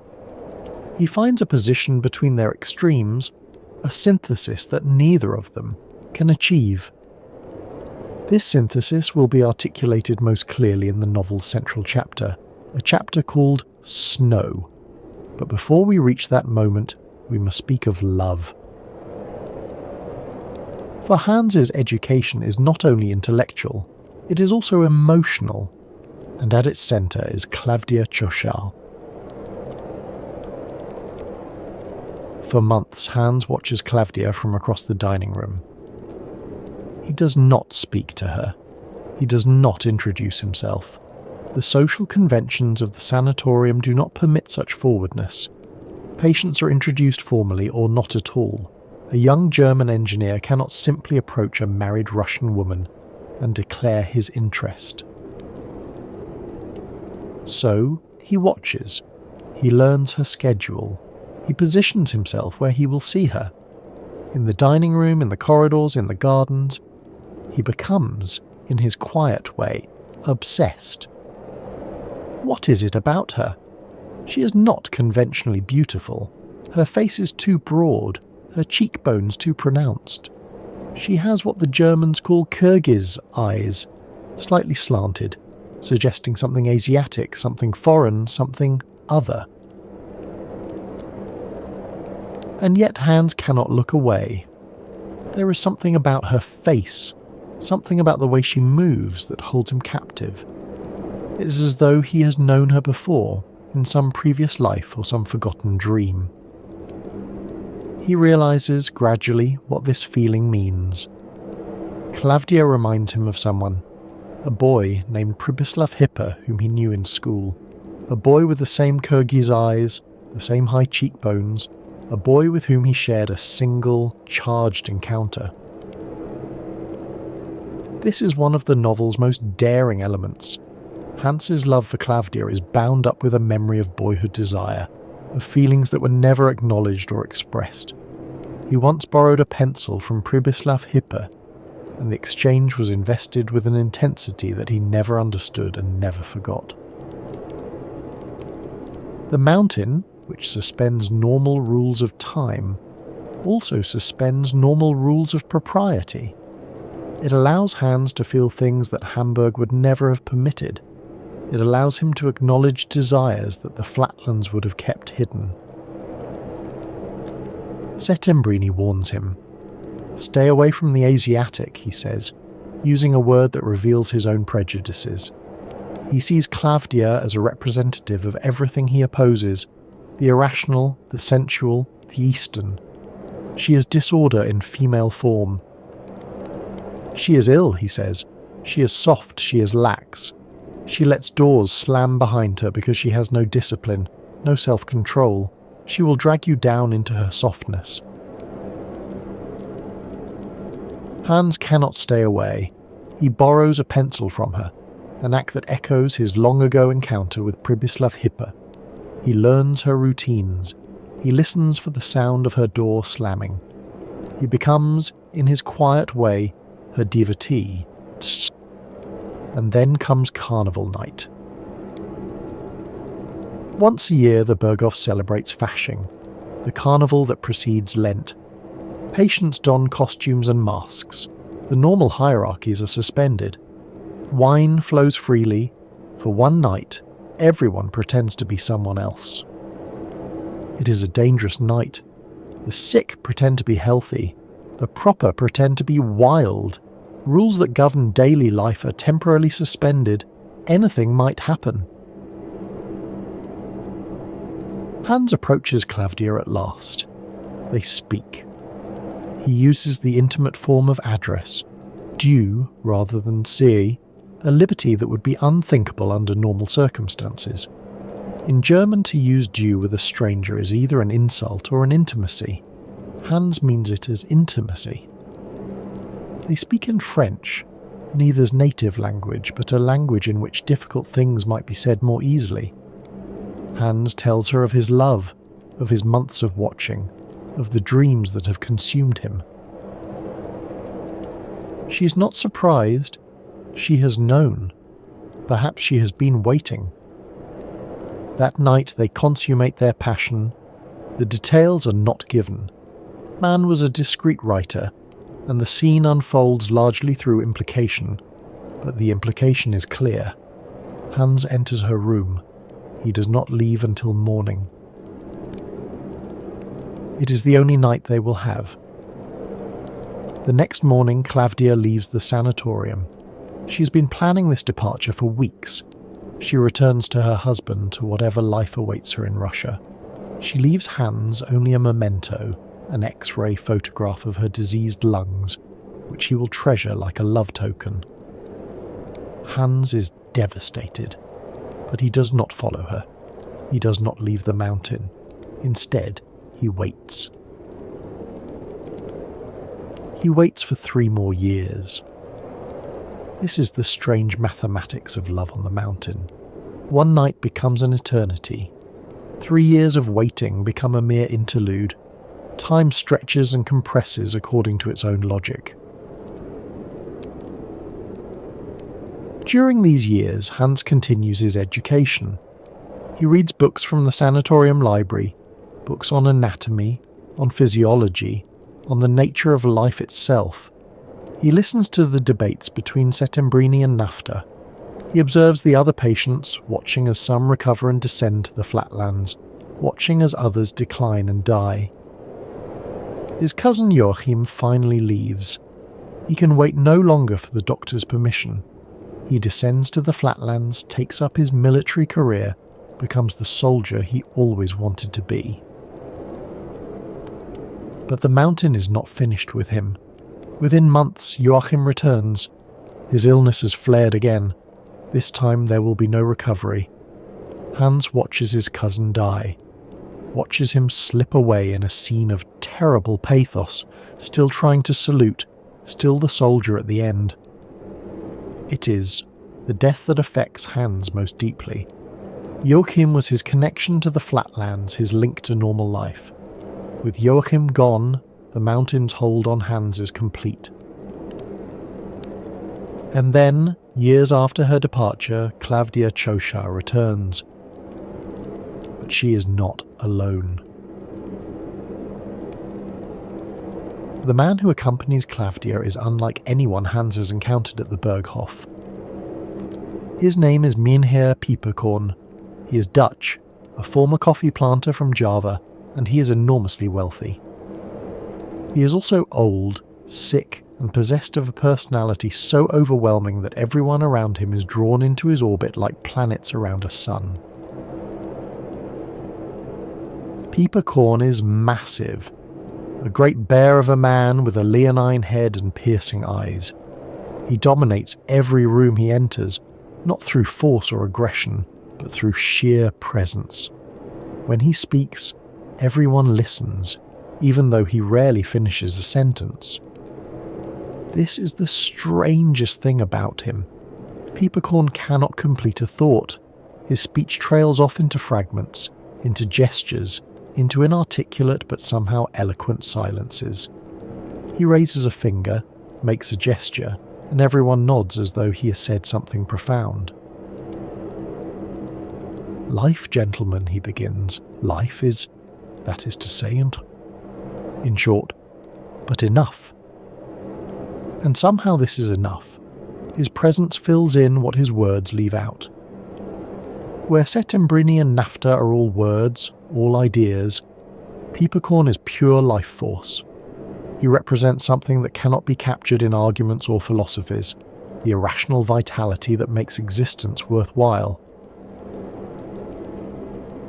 He finds a position between their extremes, a synthesis that neither of them can achieve. This synthesis will be articulated most clearly in the novel's central chapter, a chapter called Snow. But before we reach that moment, we must speak of love. For Hans's education is not only intellectual, it is also emotional, and at its centre is Klavdia Chochal. For months, Hans watches Klavdia from across the dining room. He does not speak to her. He does not introduce himself. The social conventions of the sanatorium do not permit such forwardness. Patients are introduced formally or not at all. A young German engineer cannot simply approach a married Russian woman and declare his interest. So, he watches. He learns her schedule. He positions himself where he will see her. In the dining room, in the corridors, in the gardens. He becomes, in his quiet way, obsessed. What is it about her? She is not conventionally beautiful. Her face is too broad, her cheekbones too pronounced. She has what the Germans call Kyrgyz eyes, slightly slanted, suggesting something Asiatic, something foreign, something other. And yet Hans cannot look away. There is something about her face, something about the way she moves that holds him captive. It is as though he has known her before, in some previous life or some forgotten dream. He realizes, gradually, what this feeling means. Klavdia reminds him of someone, a boy named Pribislav Hipper whom he knew in school, a boy with the same Kyrgyz eyes, the same high cheekbones, a boy with whom he shared a single, charged encounter. This is one of the novel's most daring elements. Hans's love for Klavdia is bound up with a memory of boyhood desire, of feelings that were never acknowledged or expressed. He once borrowed a pencil from Pribislav Hippe, and the exchange was invested with an intensity that he never understood and never forgot. The mountain, which suspends normal rules of time, also suspends normal rules of propriety. It allows Hans to feel things that Hamburg would never have permitted. It allows him to acknowledge desires that the flatlands would have kept hidden. Settembrini warns him. Stay away from the Asiatic, he says, using a word that reveals his own prejudices. He sees Klavdia as a representative of everything he opposes, the irrational, the sensual, the Eastern. She is disorder in female form. She is ill, he says. She is soft, she is lax. She lets doors slam behind her because she has no discipline, no self-control. She will drag you down into her softness. Hans cannot stay away. He borrows a pencil from her, an act that echoes his long-ago encounter with Pribislav Hippe. He learns her routines. He listens for the sound of her door slamming. He becomes, in his quiet way, her devotee. And then comes carnival night. Once a year the Berghof celebrates Fasching, the carnival that precedes Lent. Patients don costumes and masks. The normal hierarchies are suspended. Wine flows freely. For one night, everyone pretends to be someone else. It is a dangerous night. The sick pretend to be healthy. The proper pretend to be wild. Rules that govern daily life are temporarily suspended. Anything might happen. Hans approaches Klavdia at last. They speak. He uses the intimate form of address, du rather than sie, a liberty that would be unthinkable under normal circumstances. In German, to use du with a stranger is either an insult or an intimacy. Hans means it as intimacy. They speak in French, neither's native language, but a language in which difficult things might be said more easily. Hans tells her of his love, of his months of watching, of the dreams that have consumed him. She is not surprised. She has known. Perhaps she has been waiting. That night they consummate their passion. The details are not given. Mann was a discreet writer, and the scene unfolds largely through implication, but the implication is clear. Hans enters her room. He does not leave until morning. It is the only night they will have. The next morning, Klavdia leaves the sanatorium. She has been planning this departure for weeks. She returns to her husband, to whatever life awaits her in Russia. She leaves Hans only a memento, an X-ray photograph of her diseased lungs, which he will treasure like a love token. Hans is devastated, but he does not follow her. He does not leave the mountain. Instead, he waits. He waits for 3 more years. This is the strange mathematics of love on the mountain. One night becomes an eternity. 3 years of waiting become a mere interlude. Time stretches and compresses according to its own logic. During these years, Hans continues his education. He reads books from the Sanatorium library, books on anatomy, on physiology, on the nature of life itself. He listens to the debates between Settembrini and Nafta. He observes the other patients, watching as some recover and descend to the flatlands, watching as others decline and die. His cousin Joachim finally leaves. He can wait no longer for the doctor's permission. He descends to the flatlands, takes up his military career, becomes the soldier he always wanted to be. But the mountain is not finished with him. Within months, Joachim returns. His illness has flared again. This time there will be no recovery. Hans watches his cousin die. watches him slip away in a scene of terrible pathos, still trying to salute, still the soldier at the end. It is the death that affects Hans most deeply. Joachim was his connection to the flatlands, his link to normal life. With Joachim gone, the mountain's hold on Hans is complete. And then, years after her departure, Klavdia Chosha returns. But she is not alone. The man who accompanies Klavdia is unlike anyone Hans has encountered at the Berghof. His name is Mynheer Peeperkorn. He is Dutch, a former coffee planter from Java, and he is enormously wealthy. He is also old, sick, and possessed of a personality so overwhelming that everyone around him is drawn into his orbit like planets around a sun. Peeperkorn is massive, a great bear of a man with a leonine head and piercing eyes. He dominates every room he enters, not through force or aggression, but through sheer presence. When he speaks, everyone listens, even though he rarely finishes a sentence. This is the strangest thing about him. Peeperkorn cannot complete a thought. His speech trails off into fragments, into gestures, into inarticulate but somehow eloquent silences. He raises a finger, makes a gesture, and everyone nods as though he has said something profound. Life, gentlemen, he begins. Life is, that is to say, in short, but enough. And somehow this is enough. His presence fills in what his words leave out. Where Settembrini and Nafta are all words, all ideas, Peeperkorn is pure life force. He represents something that cannot be captured in arguments or philosophies, the irrational vitality that makes existence worthwhile.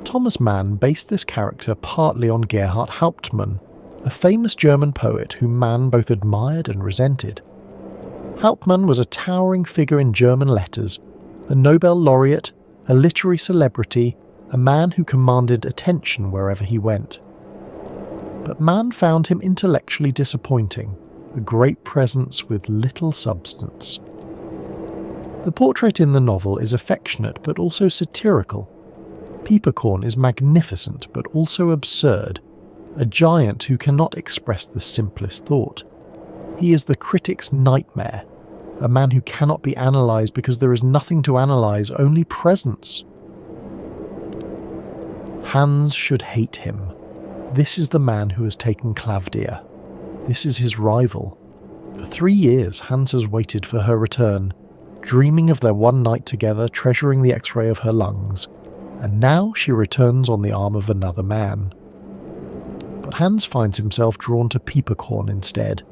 Thomas Mann based this character partly on Gerhard Hauptmann, a famous German poet whom Mann both admired and resented. Hauptmann was a towering figure in German letters, a Nobel laureate, a literary celebrity, a man who commanded attention wherever he went. But Mann found him intellectually disappointing, a great presence with little substance. The portrait in the novel is affectionate but also satirical. Peeperkorn is magnificent but also absurd, a giant who cannot express the simplest thought. He is the critic's nightmare, a man who cannot be analysed because there is nothing to analyse, only presence. Hans should hate him. This is the man who has taken Klavdia. This is his rival. For 3 years Hans has waited for her return, dreaming of their one night together, treasuring the X-ray of her lungs, and now she returns on the arm of another man. But Hans finds himself drawn to Peeperkorn instead.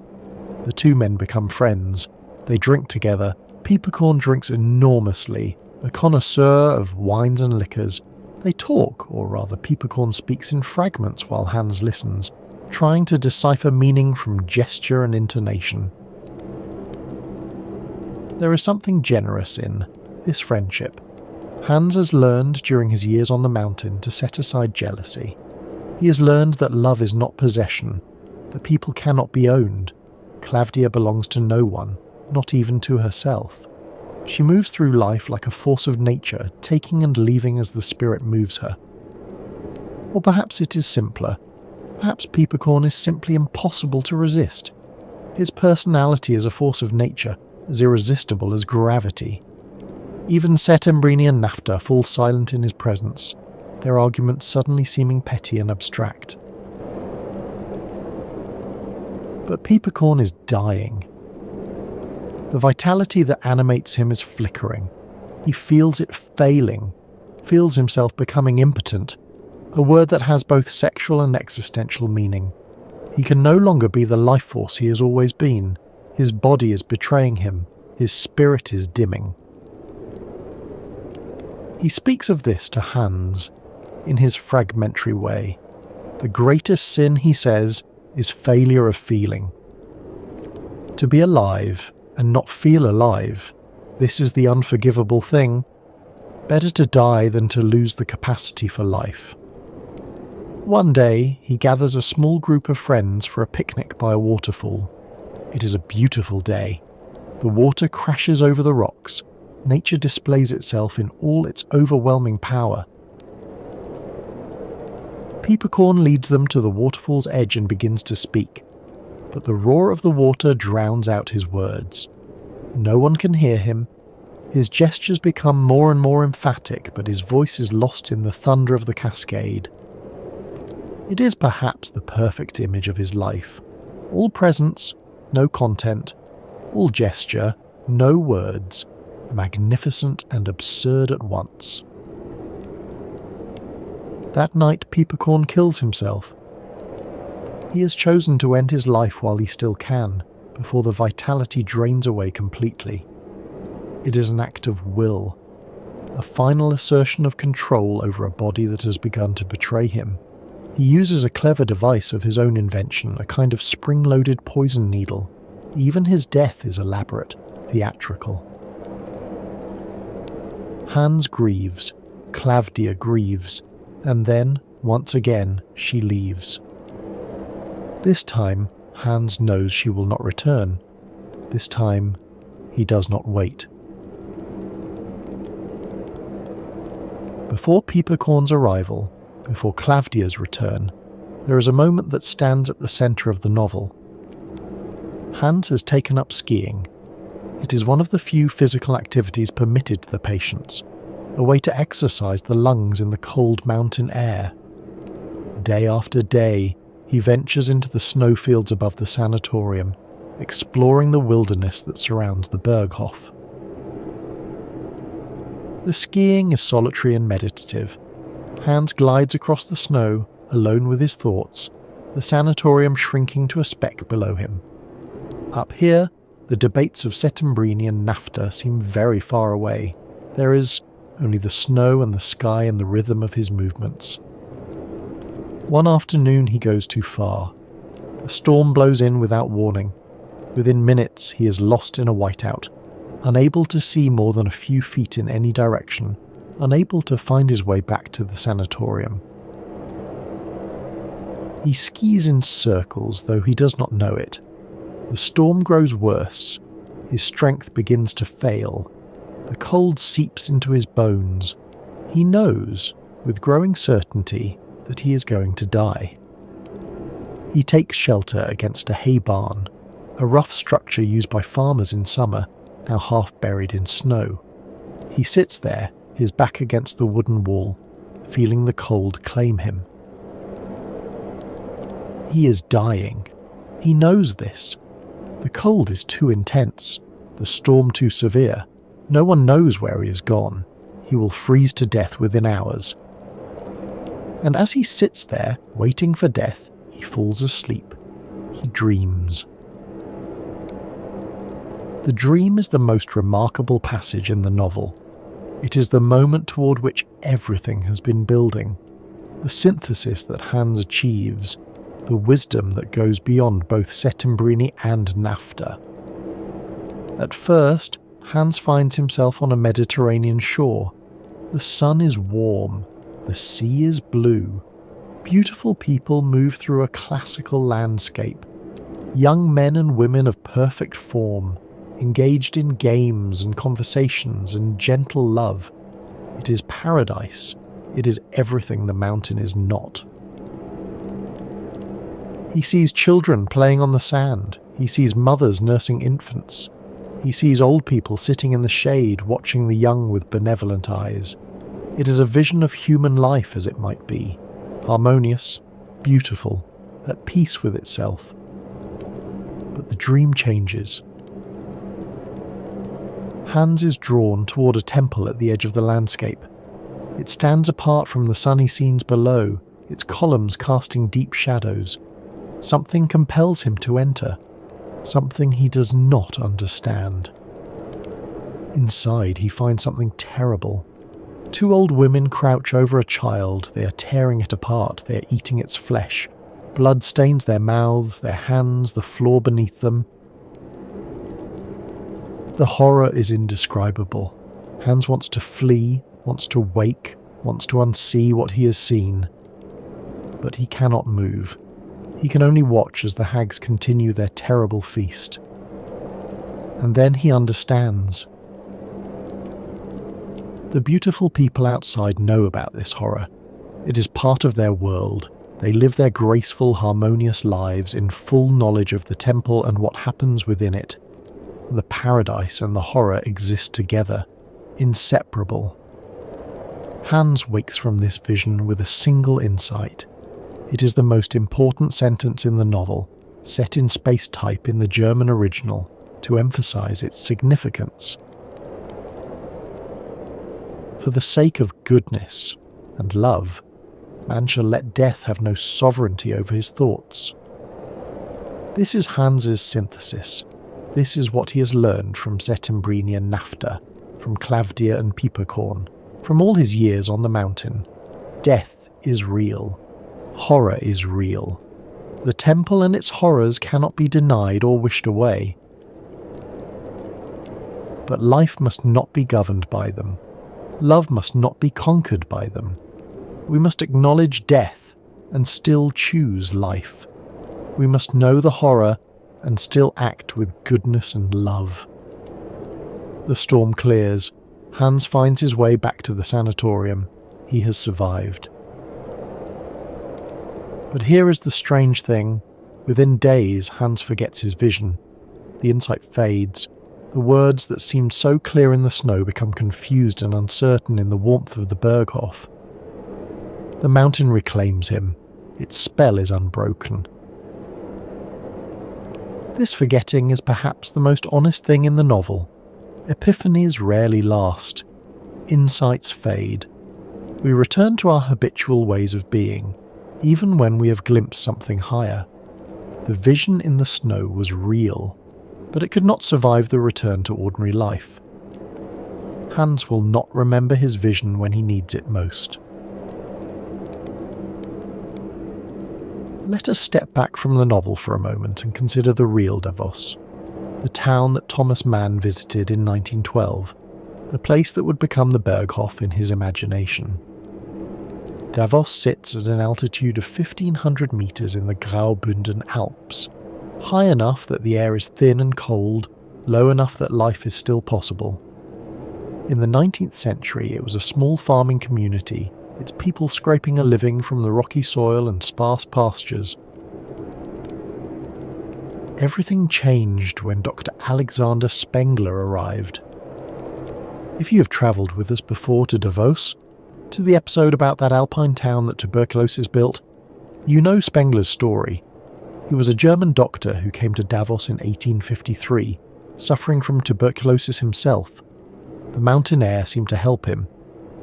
The two men become friends. They drink together. Peeperkorn drinks enormously, a connoisseur of wines and liquors. They talk, or rather Peeperkorn speaks in fragments while Hans listens, trying to decipher meaning from gesture and intonation. There is something generous in this friendship. Hans has learned during his years on the mountain to set aside jealousy. He has learned that love is not possession, that people cannot be owned. Klavdia belongs to no one, not even to herself. She moves through life like a force of nature, taking and leaving as the spirit moves her. Or perhaps it is simpler. Perhaps Peeperkorn is simply impossible to resist. His personality is a force of nature, as irresistible as gravity. Even Settembrini and Nafta fall silent in his presence, their arguments suddenly seeming petty and abstract. But Peeperkorn is dying. The vitality that animates him is flickering. He feels it failing, feels himself becoming impotent, a word that has both sexual and existential meaning. He can no longer be the life force he has always been. His body is betraying him, his spirit is dimming. He speaks of this to Hans, in his fragmentary way. The greatest sin, he says, is failure of feeling. To be alive and not feel alive, this is the unforgivable thing. Better to die than to lose the capacity for life. One day, he gathers a small group of friends for a picnic by a waterfall. It is a beautiful day. The water crashes over the rocks. Nature displays itself in all its overwhelming power. Peepercorn leads them to the waterfall's edge and begins to speak, but the roar of the water drowns out his words. No one can hear him. His gestures become more and more emphatic, but his voice is lost in the thunder of the cascade. It is perhaps the perfect image of his life. All presence, no content. All gesture, no words. Magnificent and absurd at once. That night, Peepercorn kills himself. He has chosen to end his life while he still can, before the vitality drains away completely. It is an act of will, a final assertion of control over a body that has begun to betray him. He uses a clever device of his own invention, a kind of spring-loaded poison needle. Even his death is elaborate, theatrical. Hans grieves, Klavdia grieves, and then, once again, she leaves. This time, Hans knows she will not return. This time, he does not wait. Before Peepercorn's arrival, before Klavdia's return, there is a moment that stands at the centre of the novel. Hans has taken up skiing. It is one of the few physical activities permitted to the patients, a way to exercise the lungs in the cold mountain air. Day after day, he ventures into the snowfields above the sanatorium, exploring the wilderness that surrounds the Berghof. The skiing is solitary and meditative. Hans glides across the snow, alone with his thoughts, the sanatorium shrinking to a speck below him. Up here, the debates of Settembrini and NAFTA seem very far away. There is only the snow and the sky and the rhythm of his movements. One afternoon he goes too far. A storm blows in without warning. Within minutes he is lost in a whiteout, unable to see more than a few feet in any direction, unable to find his way back to the sanatorium. He skis in circles, though he does not know it. The storm grows worse. His strength begins to fail. The cold seeps into his bones. He knows, with growing certainty, that he is going to die. He takes shelter against a hay barn, a rough structure used by farmers in summer, now half buried in snow. He sits there, his back against the wooden wall, feeling the cold claim him. He is dying. He knows this. The cold is too intense, the storm too severe. No one knows where he has gone. He will freeze to death within hours. And as he sits there, waiting for death, he falls asleep. He dreams. The dream is the most remarkable passage in the novel. It is the moment toward which everything has been building. The synthesis that Hans achieves, the wisdom that goes beyond both Settembrini and NAFTA. At first, Hans finds himself on a Mediterranean shore. The sun is warm, the sea is blue. Beautiful people move through a classical landscape. Young men and women of perfect form, engaged in games and conversations and gentle love. It is paradise. It is everything the mountain is not. He sees children playing on the sand. He sees mothers nursing infants. He sees old people sitting in the shade, watching the young with benevolent eyes. It is a vision of human life as it might be, harmonious, beautiful, at peace with itself. But the dream changes. Hans is drawn toward a temple at the edge of the landscape. It stands apart from the sunny scenes below, its columns casting deep shadows. Something compels him to enter, something he does not understand. Inside he finds something terrible. Two old women crouch over a child. They are tearing it apart, they are eating its flesh. Blood stains their mouths, their hands, the floor beneath them. The horror is indescribable. Hans wants to flee, wants to wake, wants to unsee what he has seen. but he cannot move. He can only watch as the hags continue their terrible feast. And then he understands. The beautiful people outside know about this horror. It is part of their world. They live their graceful, harmonious lives in full knowledge of the temple and what happens within it. The paradise and the horror exist together, inseparable. Hans wakes from this vision with a single insight. It is the most important sentence in the novel, set in space type in the German original, to emphasize its significance. For the sake of goodness and love, man shall let death have no sovereignty over his thoughts. This is Hans's synthesis. This is what he has learned from Settembrini and Nafta, from Klavdia and Pieperkorn, from all his years on the mountain. Death is real. Horror is real. The temple and its horrors cannot be denied or wished away. But life must not be governed by them. Love must not be conquered by them. We must acknowledge death and still choose life. We must know the horror and still act with goodness and love. The storm clears. Hans finds his way back to the sanatorium. He has survived. But here is the strange thing. Within days, Hans forgets his vision. The insight fades. The words that seemed so clear in the snow become confused and uncertain in the warmth of the Berghof. The mountain reclaims him. Its spell is unbroken. This forgetting is perhaps the most honest thing in the novel. Epiphanies rarely last. Insights fade. We return to our habitual ways of being, even when we have glimpsed something higher. The vision in the snow was real, but it could not survive the return to ordinary life. Hans will not remember his vision when he needs it most. Let us step back from the novel for a moment and consider the real Davos, the town that Thomas Mann visited in 1912, the place that would become the Berghof in his imagination. Davos sits at an altitude of 1,500 metres in the Graubünden Alps, high enough that the air is thin and cold, low enough that life is still possible. In the 19th century it was a small farming community, its people scraping a living from the rocky soil and sparse pastures. Everything changed when Dr. Alexander Spengler arrived. If you have travelled with us before to Davos, to the episode about that alpine town that tuberculosis built, you know Spengler's story. He was a German doctor who came to Davos in 1853, suffering from tuberculosis himself. The mountain air seemed to help him.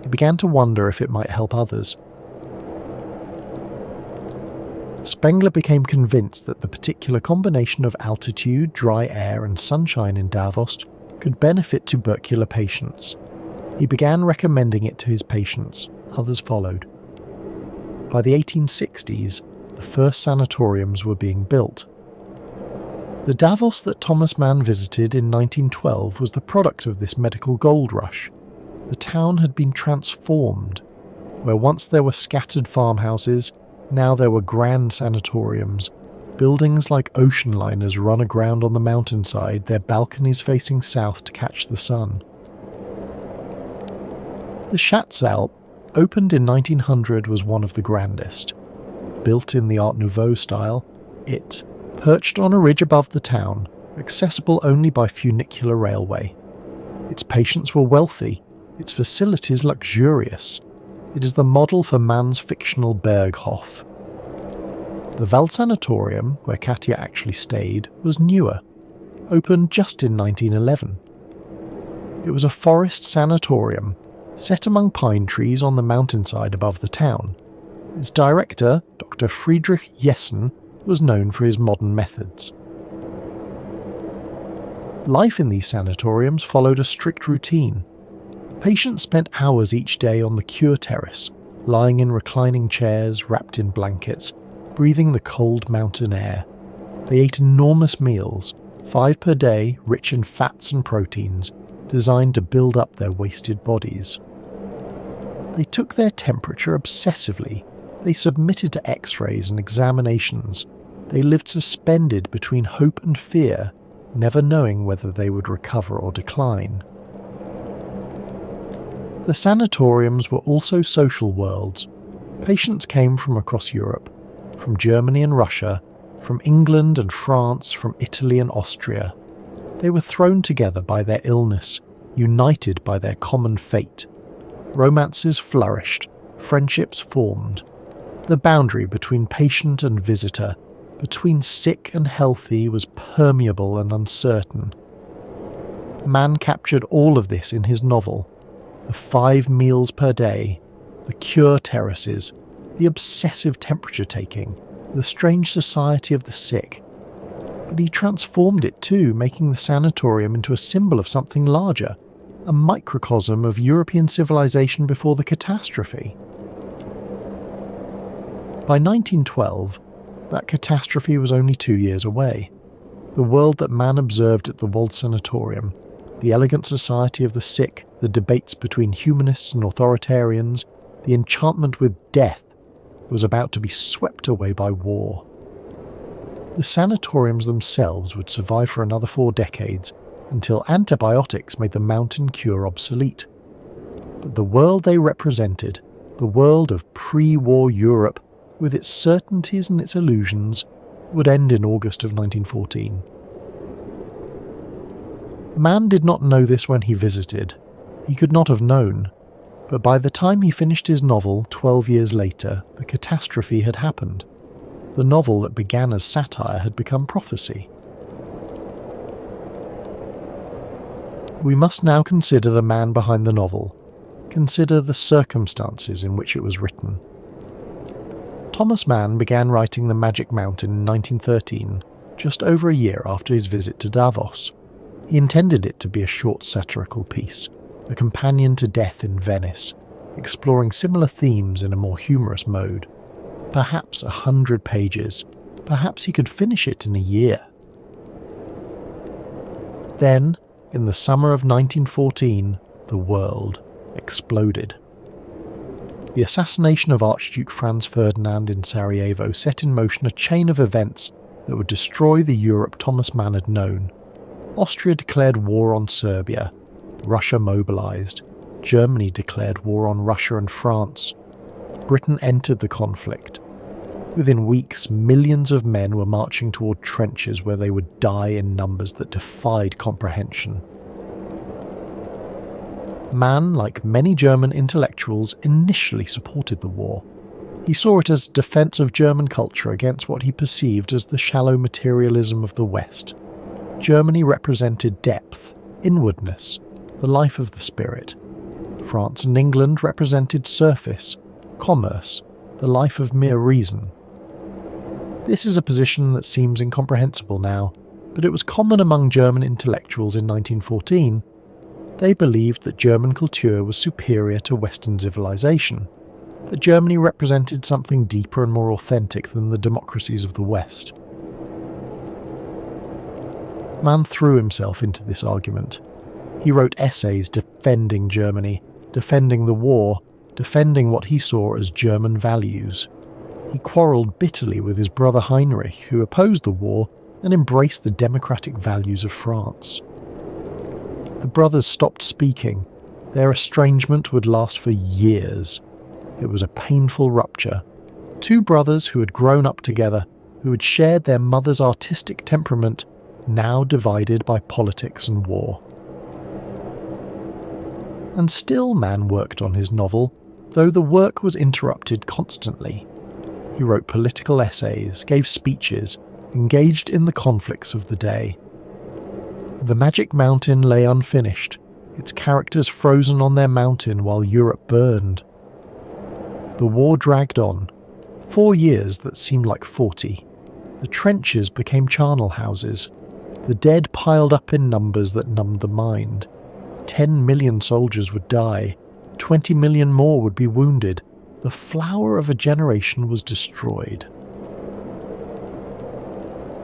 He began to wonder if it might help others. Spengler became convinced that the particular combination of altitude, dry air and sunshine in Davos could benefit tubercular patients. He began recommending it to his patients. Others followed. By the 1860s, the first sanatoriums were being built. The Davos that Thomas Mann visited in 1912 was the product of this medical gold rush. The town had been transformed. Where once there were scattered farmhouses, now there were grand sanatoriums, buildings like ocean liners run aground on the mountainside, their balconies facing south to catch the sun. The Schatzalp, opened in 1900, was one of the grandest. Built in the Art Nouveau style, it, perched on a ridge above the town, accessible only by funicular railway. Its patients were wealthy, its facilities luxurious. It is the model for Mann's fictional Berghof. The Wald-Sanatorium, where Katja actually stayed, was newer, opened just in 1911. It was a forest sanatorium, set among pine trees on the mountainside above the town. Its director, Dr. Friedrich Jessen, was known for his modern methods. Life in these sanatoriums followed a strict routine. Patients spent hours each day on the cure terrace, lying in reclining chairs, wrapped in blankets, breathing the cold mountain air. They ate enormous meals, 5 per day, rich in fats and proteins, designed to build up their wasted bodies. They took their temperature obsessively, They submitted to X-rays and examinations. They lived suspended between hope and fear, never knowing whether they would recover or decline. The sanatoriums were also social worlds. Patients came from across Europe, from Germany and Russia, from England and France, from Italy and Austria. They were thrown together by their illness, united by their common fate. Romances flourished, friendships formed. The boundary between patient and visitor, between sick and healthy, was permeable and uncertain. Mann captured all of this in his novel. The 5 meals per day, the cure terraces, the obsessive temperature taking, the strange society of the sick. But he transformed it too, making the sanatorium into a symbol of something larger, a microcosm of European civilization before the catastrophe. By 1912, that catastrophe was only 2 years away. The world that Mann observed at the Wald Sanatorium, the elegant society of the sick, the debates between humanists and authoritarians, the enchantment with death, was about to be swept away by war. The sanatoriums themselves would survive for another 4 decades, until antibiotics made the mountain cure obsolete. But the world they represented, the world of pre-war Europe, with its certainties and its illusions, would end in August of 1914. Mann did not know this when he visited. He could not have known. But by the time he finished his novel 12 years later, the catastrophe had happened. The novel that began as satire had become prophecy. We must now consider the man behind the novel, consider the circumstances in which it was written. Thomas Mann began writing The Magic Mountain in 1913, just over a year after his visit to Davos. He intended it to be a short satirical piece, a companion to death in Venice, exploring similar themes in a more humorous mode. Perhaps 100 pages. Perhaps he could finish it in a year. Then, in the summer of 1914, the world exploded. The assassination of Archduke Franz Ferdinand in Sarajevo set in motion a chain of events that would destroy the Europe Thomas Mann had known. Austria declared war on Serbia. Russia mobilized. Germany declared war on Russia and France. Britain entered the conflict. Within weeks, millions of men were marching toward trenches where they would die in numbers that defied comprehension. Mann, like many German intellectuals, initially supported the war. He saw it as defense of German culture against what he perceived as the shallow materialism of the West. Germany represented depth, inwardness, the life of the spirit. France and England represented surface, commerce, the life of mere reason. This is a position that seems incomprehensible now, but it was common among German intellectuals in 1914. They believed that German culture was superior to Western civilization, that Germany represented something deeper and more authentic than the democracies of the West. Mann threw himself into this argument. He wrote essays defending Germany, defending the war, defending what he saw as German values. He quarrelled bitterly with his brother Heinrich, who opposed the war and embraced the democratic values of France. The brothers stopped speaking. Their estrangement would last for years. It was a painful rupture. 2 brothers who had grown up together, who had shared their mother's artistic temperament, now divided by politics and war. And still Mann worked on his novel, though the work was interrupted constantly. He wrote political essays, gave speeches, engaged in the conflicts of the day. The Magic Mountain lay unfinished, its characters frozen on their mountain while Europe burned. The war dragged on, 4 years that seemed like 40. The trenches became charnel houses. The dead piled up in numbers that numbed the mind. 10 million soldiers would die. 20 million more would be wounded. The flower of a generation was destroyed.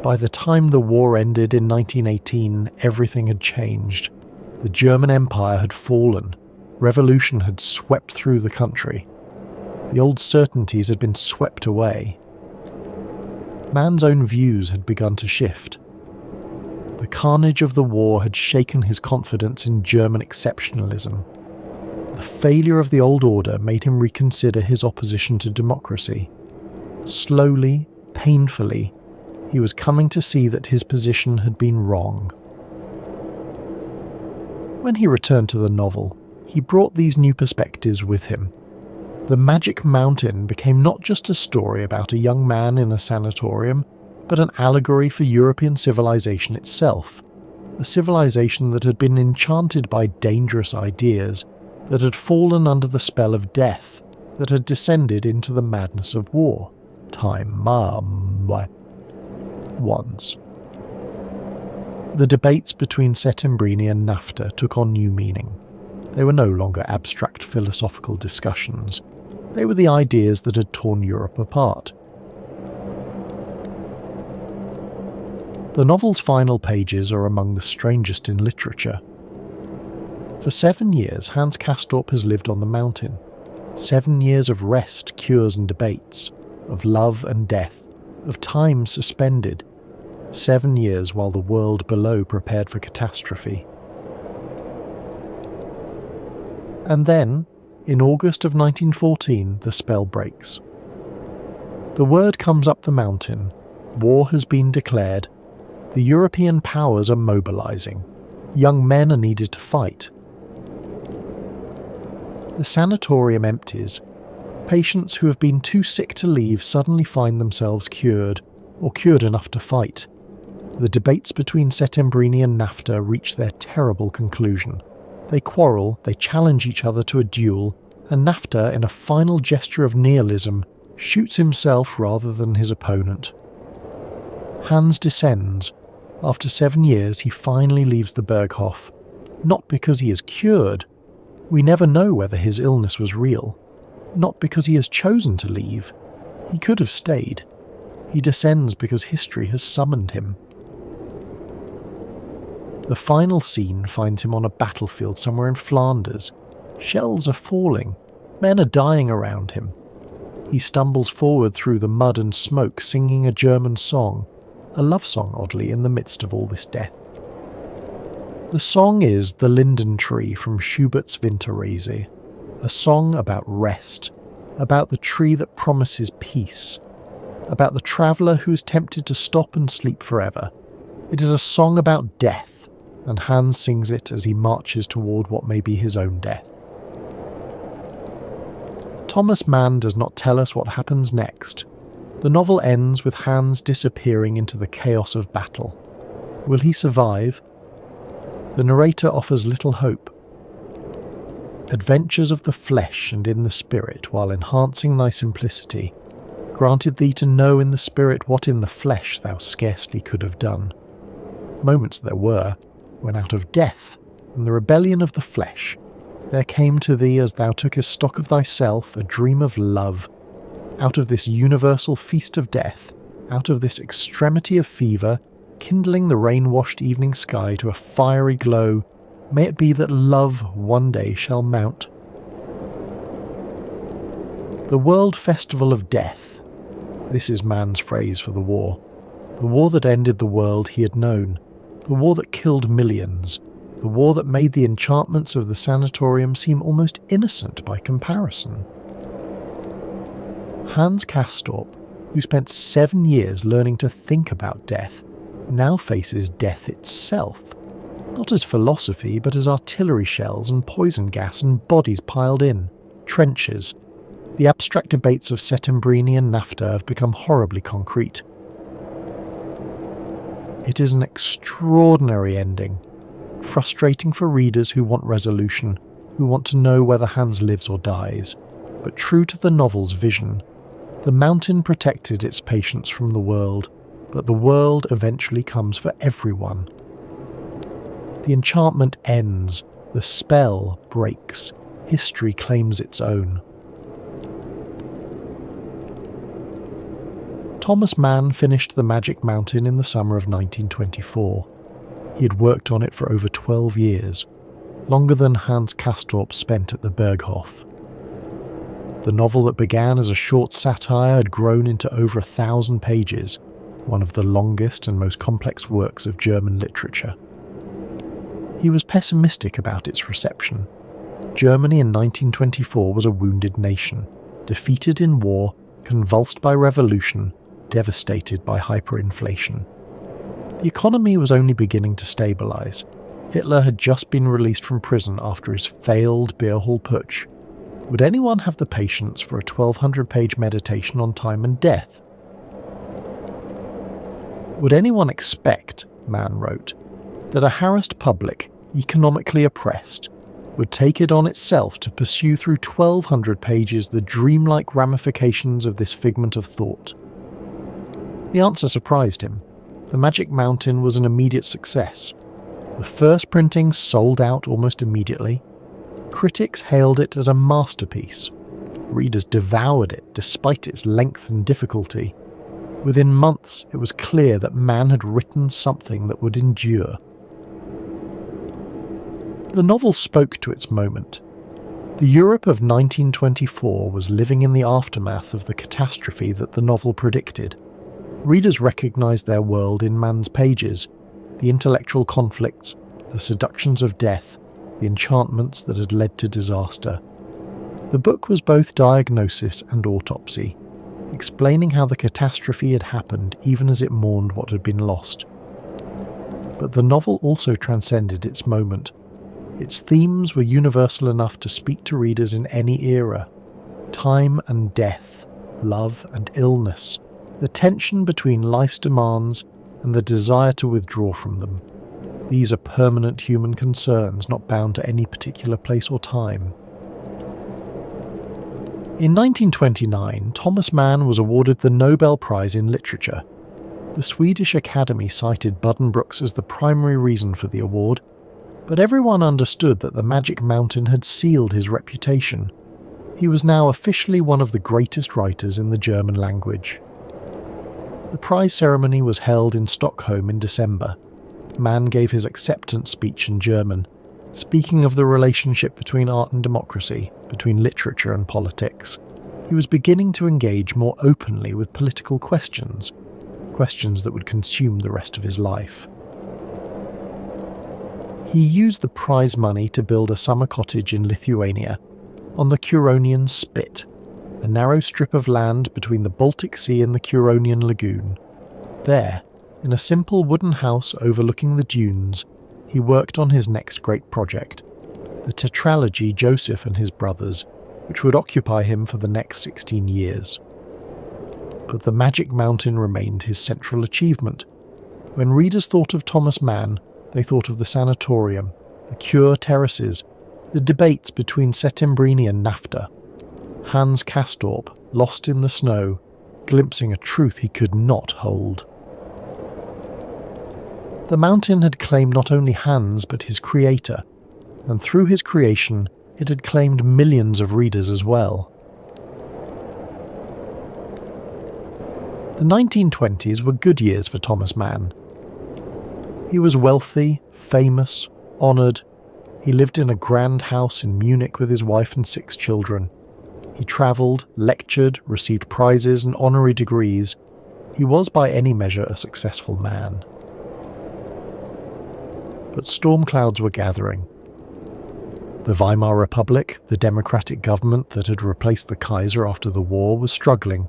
By the time the war ended in 1918, everything had changed. The German Empire had fallen. Revolution had swept through the country. The old certainties had been swept away. Man's own views had begun to shift. The carnage of the war had shaken his confidence in German exceptionalism. The failure of the old order made him reconsider his opposition to democracy. Slowly, painfully, he was coming to see that his position had been wrong. When he returned to the novel, he brought these new perspectives with him. The Magic Mountain became not just a story about a young man in a sanatorium, but an allegory for European civilization itself, a civilization that had been enchanted by dangerous ideas, that had fallen under the spell of death, that had descended into the madness of war. Once. The debates between Settembrini and NAFTA took on new meaning. They were no longer abstract philosophical discussions. They were the ideas that had torn Europe apart. The novel's final pages are among the strangest in literature. For 7 years, Hans Castorp has lived on the mountain. 7 years of rest, cures and debates, of love and death, of time suspended. 7 years while the world below prepared for catastrophe. And then, in August of 1914, the spell breaks. The word comes up the mountain. War has been declared. The European powers are mobilizing. Young men are needed to fight. The sanatorium empties. Patients who have been too sick to leave suddenly find themselves cured, or cured enough to fight. The debates between Settembrini and NAFTA reach their terrible conclusion. They quarrel, they challenge each other to a duel, and NAFTA, in a final gesture of nihilism, shoots himself rather than his opponent. Hans descends. After 7 years, he finally leaves the Berghof. Not because he is cured. We never know whether his illness was real. Not because he has chosen to leave. He could have stayed. He descends because history has summoned him. The final scene finds him on a battlefield somewhere in Flanders. Shells are falling. Men are dying around him. He stumbles forward through the mud and smoke, singing a German song. A love song, oddly, in the midst of all this death. The song is The Linden Tree from Schubert's Winterreise, a song about rest, about the tree that promises peace, about the traveller who is tempted to stop and sleep forever. It is a song about death, and Hans sings it as he marches toward what may be his own death. Thomas Mann does not tell us what happens next. The novel ends with Hans disappearing into the chaos of battle. Will he survive? The narrator offers little hope. Adventures of the flesh and in the spirit, while enhancing thy simplicity, granted thee to know in the spirit what in the flesh thou scarcely could have done. Moments there were, when out of death and the rebellion of the flesh, there came to thee as thou tookest stock of thyself a dream of love. Out of this universal feast of death, out of this extremity of fever, kindling the rain-washed evening sky to a fiery glow, may it be that love one day shall mount. The World Festival of Death. This is man's phrase for the war. The war that ended the world he had known. The war that killed millions. The war that made the enchantments of the sanatorium seem almost innocent by comparison. Hans Castorp, who spent 7 years learning to think about death, now faces death itself, not as philosophy but as artillery shells and poison gas and bodies piled in, trenches. The abstract debates of Settembrini and NAFTA have become horribly concrete. It is an extraordinary ending, frustrating for readers who want resolution, who want to know whether Hans lives or dies, but true to the novel's vision. The mountain protected its patients from the world, but the world eventually comes for everyone. The enchantment ends, the spell breaks, history claims its own. Thomas Mann finished The Magic Mountain in the summer of 1924. He had worked on it for over 12 years, longer than Hans Castorp spent at the Berghof. The novel that began as a short satire had grown into over 1,000 pages, one of the longest and most complex works of German literature. He was pessimistic about its reception. Germany in 1924 was a wounded nation, defeated in war, convulsed by revolution, devastated by hyperinflation. The economy was only beginning to stabilise. Hitler had just been released from prison after his failed beer hall putsch. Would anyone have the patience for a 1,200-page meditation on time and death? Would anyone expect, Mann wrote, that a harassed public, economically oppressed, would take it on itself to pursue through 1,200 pages the dreamlike ramifications of this figment of thought? The answer surprised him. The Magic Mountain was an immediate success. The first printing sold out almost immediately. Critics hailed it as a masterpiece. Readers devoured it despite its length and difficulty. Within months, it was clear that Mann had written something that would endure. The novel spoke to its moment. The Europe of 1924 was living in the aftermath of the catastrophe that the novel predicted. Readers recognised their world in Mann's pages, the intellectual conflicts, the seductions of death, the enchantments that had led to disaster. The book was both diagnosis and autopsy, explaining how the catastrophe had happened even as it mourned what had been lost. But the novel also transcended its moment. Its themes were universal enough to speak to readers in any era. Time and death, love and illness, the tension between life's demands and the desire to withdraw from them. These are permanent human concerns not bound to any particular place or time. In 1929, Thomas Mann was awarded the Nobel Prize in Literature. The Swedish Academy cited Buddenbrooks as the primary reason for the award, but everyone understood that the Magic Mountain had sealed his reputation. He was now officially one of the greatest writers in the German language. The prize ceremony was held in Stockholm in December. Mann gave his acceptance speech in German, speaking of the relationship between art and democracy, between literature and politics. He was beginning to engage more openly with political questions that would consume the rest of his life. He used the prize money to build a summer cottage in Lithuania, on the Curonian Spit, a narrow strip of land between the Baltic Sea and the Curonian Lagoon. There, in a simple wooden house overlooking the dunes, he worked on his next great project, the tetralogy Joseph and His Brothers, which would occupy him for the next 16 years. But the Magic Mountain remained his central achievement. When readers thought of Thomas Mann, they thought of the Sanatorium, the Cure terraces, the debates between Settembrini and NAFTA, Hans Castorp, lost in the snow, glimpsing a truth he could not hold. The mountain had claimed not only Hans but his creator, and through his creation it had claimed millions of readers as well. The 1920s were good years for Thomas Mann. He was wealthy, famous, honoured. He lived in a grand house in Munich with his wife and 6 children. He travelled, lectured, received prizes and honorary degrees. He was by any measure a successful man. But storm clouds were gathering. The Weimar Republic, the democratic government that had replaced the Kaiser after the war, was struggling.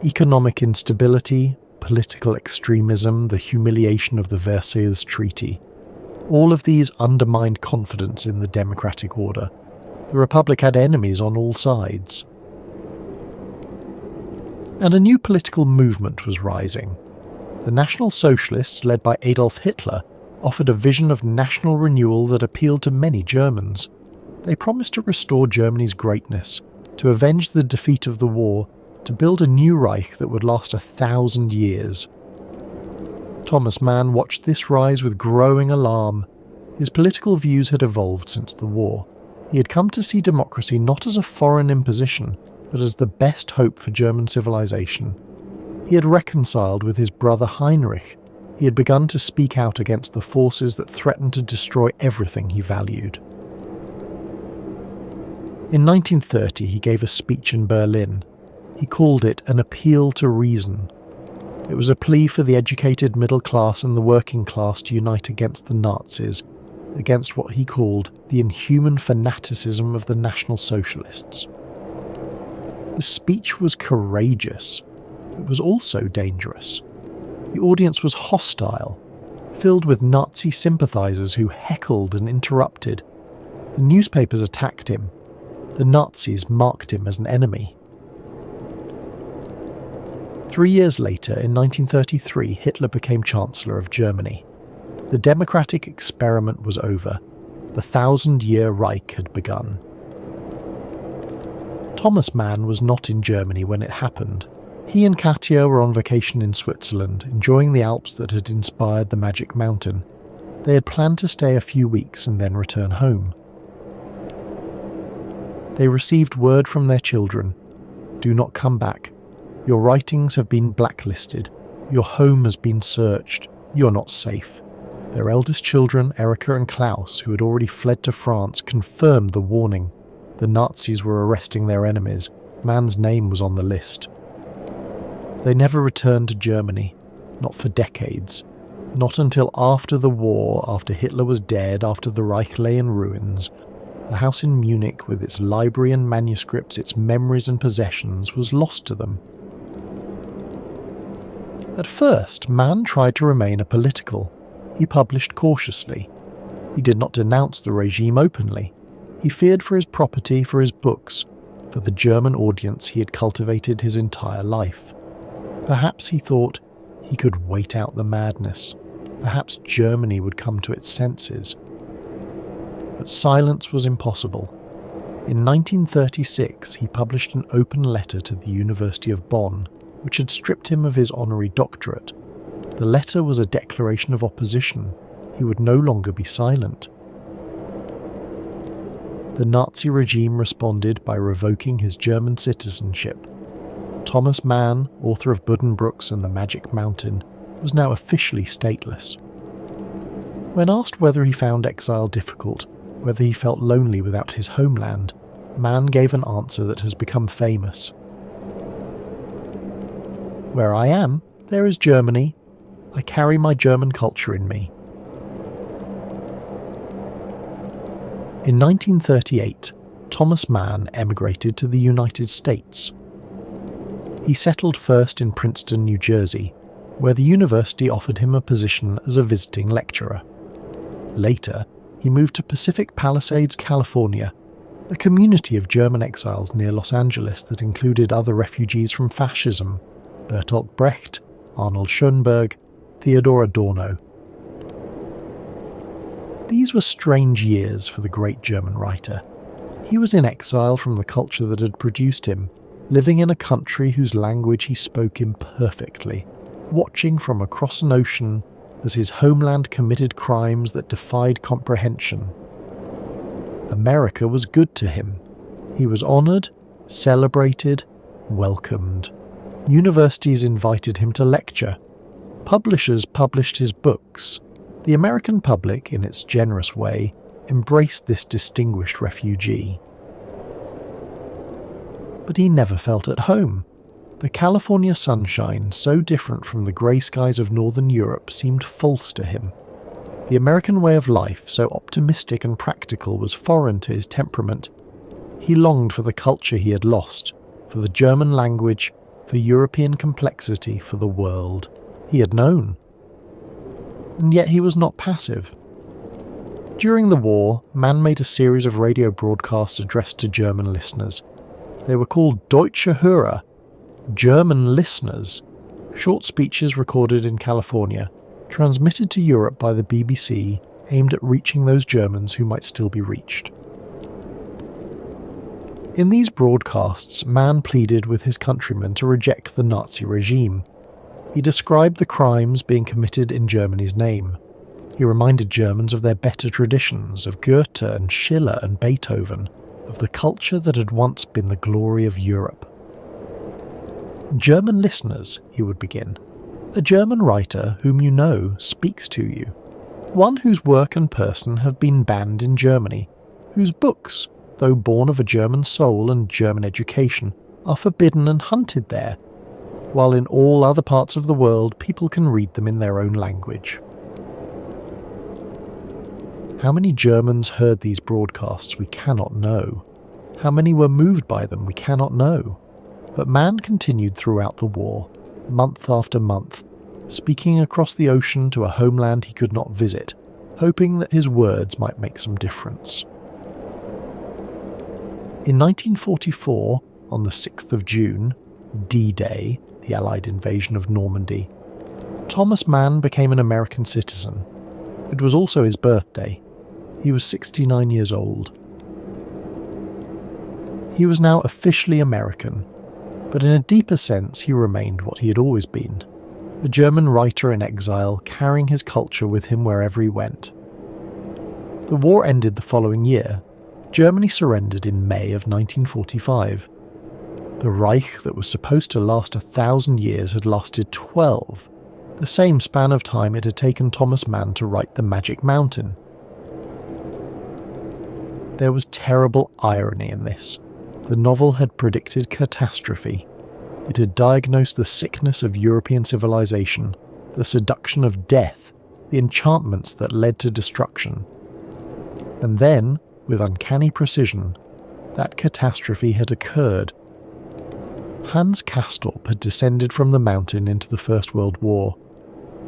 Economic instability, political extremism, the humiliation of the Versailles Treaty. All of these undermined confidence in the democratic order. The Republic had enemies on all sides. And a new political movement was rising. The National Socialists, led by Adolf Hitler, offered a vision of national renewal that appealed to many Germans. They promised to restore Germany's greatness, to avenge the defeat of the war, to build a new Reich that would last 1,000 years. Thomas Mann watched this rise with growing alarm. His political views had evolved since the war. He had come to see democracy not as a foreign imposition, but as the best hope for German civilization. He had reconciled with his brother Heinrich. He had begun to speak out against the forces that threatened to destroy everything he valued. In 1930, he gave a speech in Berlin. He called it an appeal to reason. It was a plea for the educated middle class and the working class to unite against the Nazis, against what he called the inhuman fanaticism of the National Socialists. The speech was courageous. It was also dangerous. The audience was hostile, filled with Nazi sympathizers who heckled and interrupted. The newspapers attacked him. The Nazis marked him as an enemy. 3 years later, in 1933, Hitler became Chancellor of Germany. The democratic experiment was over. The 1,000-year Reich had begun. Thomas Mann was not in Germany when it happened. He and Katja were on vacation in Switzerland, enjoying the Alps that had inspired the Magic Mountain. They had planned to stay a few weeks and then return home. They received word from their children. Do not come back. Your writings have been blacklisted. Your home has been searched. You are not safe. Their eldest children, Erika and Klaus, who had already fled to France, confirmed the warning. The Nazis were arresting their enemies. Mann's name was on the list. They never returned to Germany. Not for decades. Not until after the war, after Hitler was dead, after the Reich lay in ruins. The house in Munich, with its library and manuscripts, its memories and possessions, was lost to them. At first, Mann tried to remain apolitical. He published cautiously. He did not denounce the regime openly. He feared for his property, for his books, for the German audience he had cultivated his entire life. Perhaps he thought he could wait out the madness. Perhaps Germany would come to its senses. But silence was impossible. In 1936, he published an open letter to the University of Bonn, which had stripped him of his honorary doctorate. The letter was a declaration of opposition. He would no longer be silent. The Nazi regime responded by revoking his German citizenship. Thomas Mann, author of Buddenbrooks and the Magic Mountain, was now officially stateless. When asked whether he found exile difficult, whether he felt lonely without his homeland, Mann gave an answer that has become famous. Where I am, there is Germany. I carry my German culture in me. In 1938, Thomas Mann emigrated to the United States. He settled first in Princeton, New Jersey, where the university offered him a position as a visiting lecturer. Later, he moved to Pacific Palisades, California, a community of German exiles near Los Angeles that included other refugees from fascism, Bertolt Brecht, Arnold Schoenberg, Theodor Adorno. These were strange years for the great German writer. He was in exile from the culture that had produced him, living in a country whose language he spoke imperfectly, watching from across an ocean as his homeland committed crimes that defied comprehension. America was good to him. He was honoured, celebrated, welcomed. Universities invited him to lecture. Publishers published his books. The American public, in its generous way, embraced this distinguished refugee. But he never felt at home. The California sunshine, so different from the grey skies of Northern Europe, seemed false to him. The American way of life, so optimistic and practical, was foreign to his temperament. He longed for the culture he had lost, for the German language, for European complexity, for the world he had known. And yet he was not passive. During the war, Mann made a series of radio broadcasts addressed to German listeners. They were called Deutsche Hörer, German listeners, short speeches recorded in California, transmitted to Europe by the BBC, aimed at reaching those Germans who might still be reached. In these broadcasts, Mann pleaded with his countrymen to reject the Nazi regime. He described the crimes being committed in Germany's name. He reminded Germans of their better traditions, of Goethe and Schiller and Beethoven, of the culture that had once been the glory of Europe. German listeners, he would begin. A German writer whom you know speaks to you. One whose work and person have been banned in Germany, whose books, though born of a German soul and German education, are forbidden and hunted there, while in all other parts of the world people can read them in their own language. How many Germans heard these broadcasts we cannot know. How many were moved by them we cannot know. But man continued throughout the war, month after month, speaking across the ocean to a homeland he could not visit, hoping that his words might make some difference. In 1944, on the 6th of June, D-Day, the Allied invasion of Normandy, Thomas Mann became an American citizen. It was also his birthday. He was 69 years old. He was now officially American, but in a deeper sense he remained what he had always been, a German writer in exile carrying his culture with him wherever he went. The war ended the following year. Germany surrendered in May of 1945. The Reich that was supposed to last 1,000 years had lasted 12, the same span of time it had taken Thomas Mann to write The Magic Mountain. There was terrible irony in this. The novel had predicted catastrophe. It had diagnosed the sickness of European civilization, the seduction of death, the enchantments that led to destruction. And then, with uncanny precision, that catastrophe had occurred. Hans Castorp had descended from the mountain into the First World War.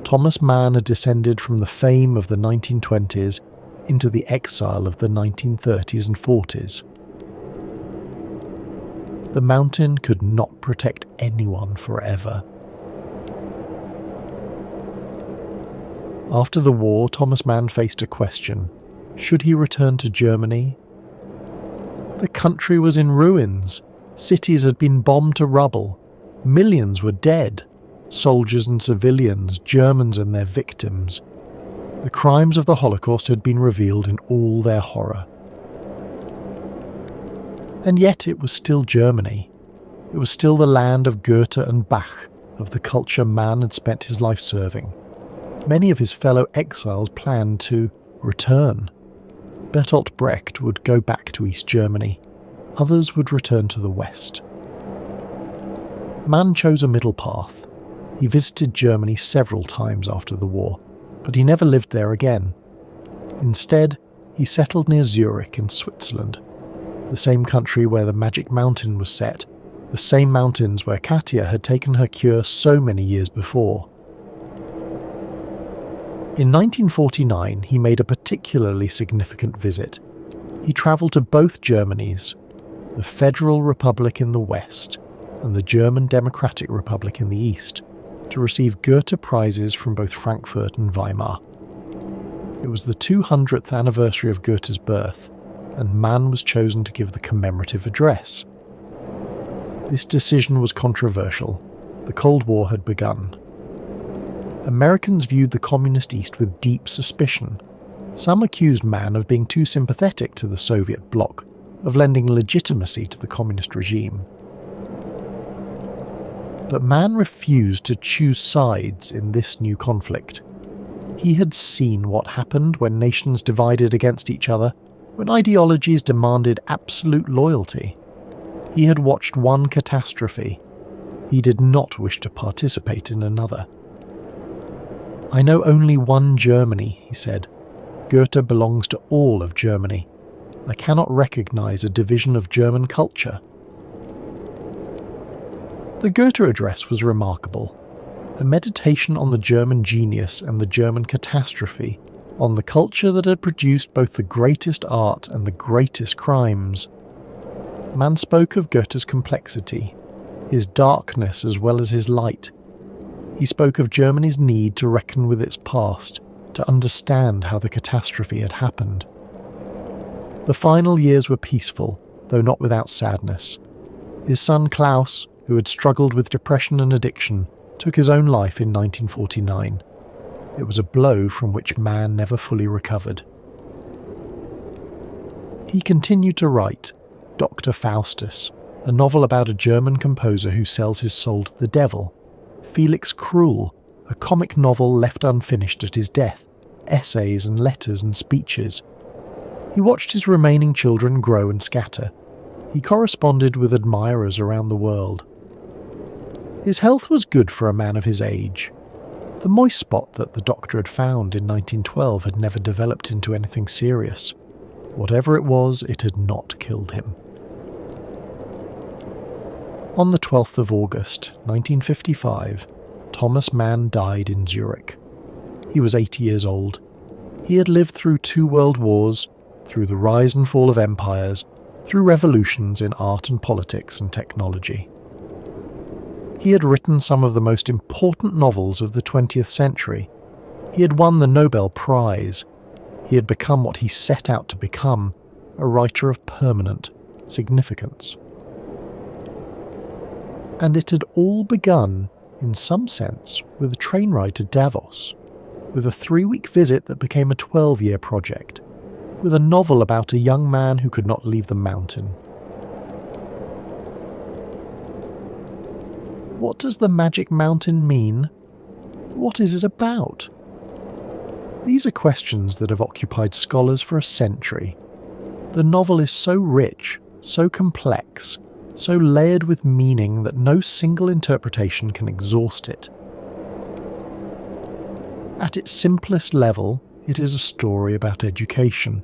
Thomas Mann had descended from the fame of the 1920s into the exile of the 1930s and 40s. The mountain could not protect anyone forever. After the war, Thomas Mann faced a question. Should he return to Germany? The country was in ruins. Cities had been bombed to rubble. Millions were dead. Soldiers and civilians, Germans and their victims. The crimes of the Holocaust had been revealed in all their horror. And yet it was still Germany. It was still the land of Goethe and Bach, of the culture Mann had spent his life serving. Many of his fellow exiles planned to return. Bertolt Brecht would go back to East Germany. Others would return to the West. Mann chose a middle path. He visited Germany several times after the war, but he never lived there again. Instead, he settled near Zurich in Switzerland, the same country where the Magic Mountain was set, the same mountains where Katia had taken her cure so many years before. In 1949, he made a particularly significant visit. He travelled to both Germanys, the Federal Republic in the west and the German Democratic Republic in the east, to receive Goethe prizes from both Frankfurt and Weimar. It was the 200th anniversary of Goethe's birth, and Mann was chosen to give the commemorative address. This decision was controversial. The Cold War had begun. Americans viewed the Communist East with deep suspicion. Some accused Mann of being too sympathetic to the Soviet bloc, of lending legitimacy to the communist regime. But Mann refused to choose sides in this new conflict. He had seen what happened when nations divided against each other, when ideologies demanded absolute loyalty. He had watched one catastrophe. He did not wish to participate in another. "I know only one Germany," he said. "Goethe belongs to all of Germany. I cannot recognize a division of German culture." The Goethe address was remarkable, a meditation on the German genius and the German catastrophe, on the culture that had produced both the greatest art and the greatest crimes. Mann spoke of Goethe's complexity, his darkness as well as his light. He spoke of Germany's need to reckon with its past, to understand how the catastrophe had happened. The final years were peaceful, though not without sadness. His son Klaus, who had struggled with depression and addiction, took his own life in 1949. It was a blow from which Mann never fully recovered. He continued to write Dr. Faustus, a novel about a German composer who sells his soul to the devil, Felix Krull, a comic novel left unfinished at his death, essays and letters and speeches. He watched his remaining children grow and scatter. He corresponded with admirers around the world. His health was good for a man of his age. The moist spot that the doctor had found in 1912 had never developed into anything serious. Whatever it was, it had not killed him. On the 12th of August, 1955, Thomas Mann died in Zurich. He was 80 years old. He had lived through 2 world wars, through the rise and fall of empires, through revolutions in art and politics and technology. He had written some of the most important novels of the 20th century. He had won the Nobel Prize. He had become what he set out to become, a writer of permanent significance. And it had all begun, in some sense, with a train ride to Davos, with a 3-week visit that became a 12-year project, with a novel about a young man who could not leave the mountain. What does the Magic Mountain mean? What is it about? These are questions that have occupied scholars for a century. The novel is so rich, so complex, so layered with meaning that no single interpretation can exhaust it. At its simplest level, it is a story about education.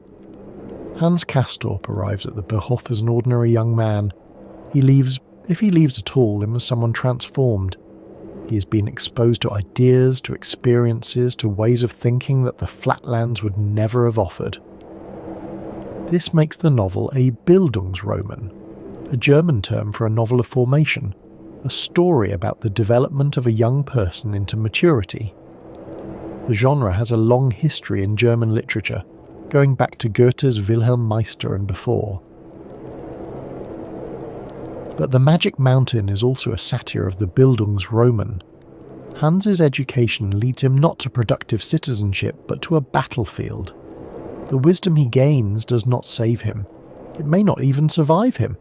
Hans Castorp arrives at the Berghof as an ordinary young man. He leaves, if he leaves at all, as someone transformed. He has been exposed to ideas, to experiences, to ways of thinking that the Flatlands would never have offered. This makes the novel a Bildungsroman, a German term for a novel of formation, a story about the development of a young person into maturity. The genre has a long history in German literature, going back to Goethe's Wilhelm Meister and before. But the Magic Mountain is also a satire of the Bildungsroman. Hans's education leads him not to productive citizenship, but to a battlefield. The wisdom he gains does not save him. It may not even survive him.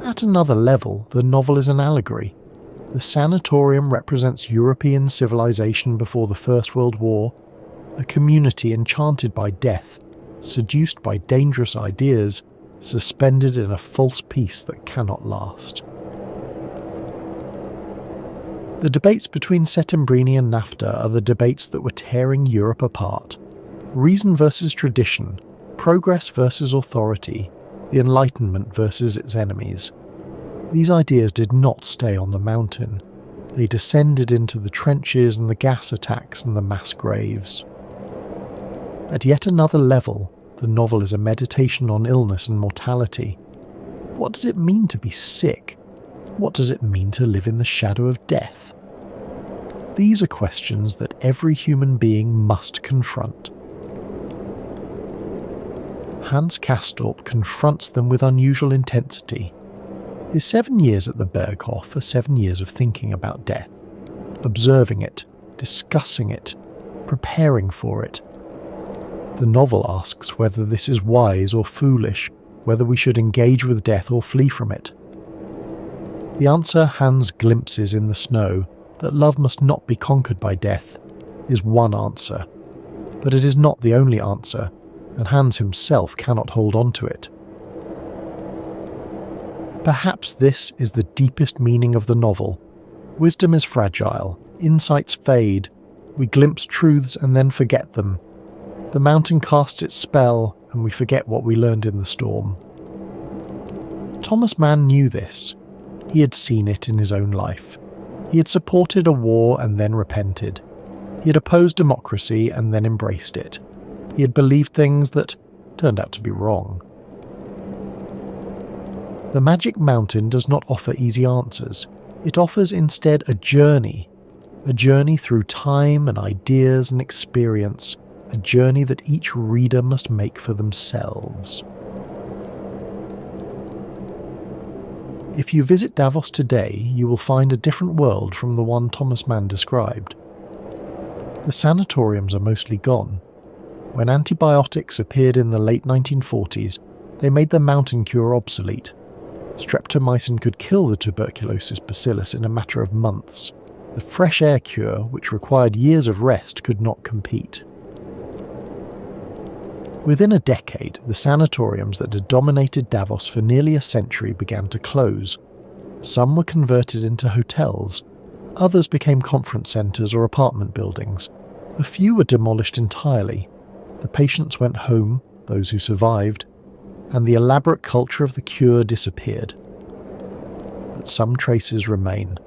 At another level, the novel is an allegory. The sanatorium represents European civilization before the First World War, a community enchanted by death, seduced by dangerous ideas, suspended in a false peace that cannot last. The debates between Settembrini and NAFTA are the debates that were tearing Europe apart. Reason versus tradition, progress versus authority, the Enlightenment versus its enemies. These ideas did not stay on the mountain. They descended into the trenches and the gas attacks and the mass graves. At yet another level, the novel is a meditation on illness and mortality. What does it mean to be sick? What does it mean to live in the shadow of death? These are questions that every human being must confront. Hans Castorp confronts them with unusual intensity. His 7 years at the Berghof are 7 years of thinking about death, observing it, discussing it, preparing for it. The novel asks whether this is wise or foolish, whether we should engage with death or flee from it. The answer Hans glimpses in the snow, that love must not be conquered by death, is one answer. But it is not the only answer, and Hans himself cannot hold on to it. Perhaps this is the deepest meaning of the novel. Wisdom is fragile, insights fade, we glimpse truths and then forget them. The mountain casts its spell, and we forget what we learned in the storm. Thomas Mann knew this. He had seen it in his own life. He had supported a war and then repented. He had opposed democracy and then embraced it. He had believed things that turned out to be wrong. The Magic Mountain does not offer easy answers. It offers instead a journey through time and ideas and experience, a journey that each reader must make for themselves. If you visit Davos today, you will find a different world from the one Thomas Mann described. The sanatoriums are mostly gone. When antibiotics appeared in the late 1940s, they made the mountain cure obsolete. Streptomycin could kill the tuberculosis bacillus in a matter of months. The fresh air cure, which required years of rest, could not compete. Within a decade, the sanatoriums that had dominated Davos for nearly a century began to close. Some were converted into hotels, others became conference centres or apartment buildings. A few were demolished entirely. The patients went home, those who survived, and the elaborate culture of the cure disappeared. But some traces remain.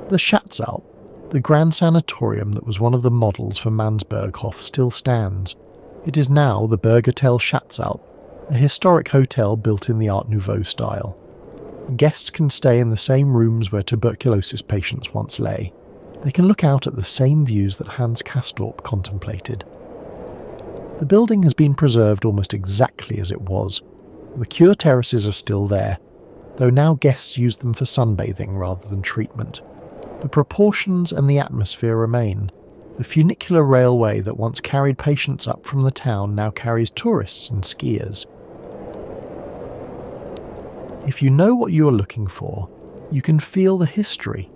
The Schatzalp, the grand sanatorium that was one of the models for Mansberghof, still stands. It is now the Burgerhotel Schatzalp, a historic hotel built in the Art Nouveau style. Guests can stay in the same rooms where tuberculosis patients once lay. They can look out at the same views that Hans Castorp contemplated. The building has been preserved almost exactly as it was. The cure terraces are still there, though now guests use them for sunbathing rather than treatment. The proportions and the atmosphere remain. The funicular railway that once carried patients up from the town now carries tourists and skiers. If you know what you are looking for, you can feel the history.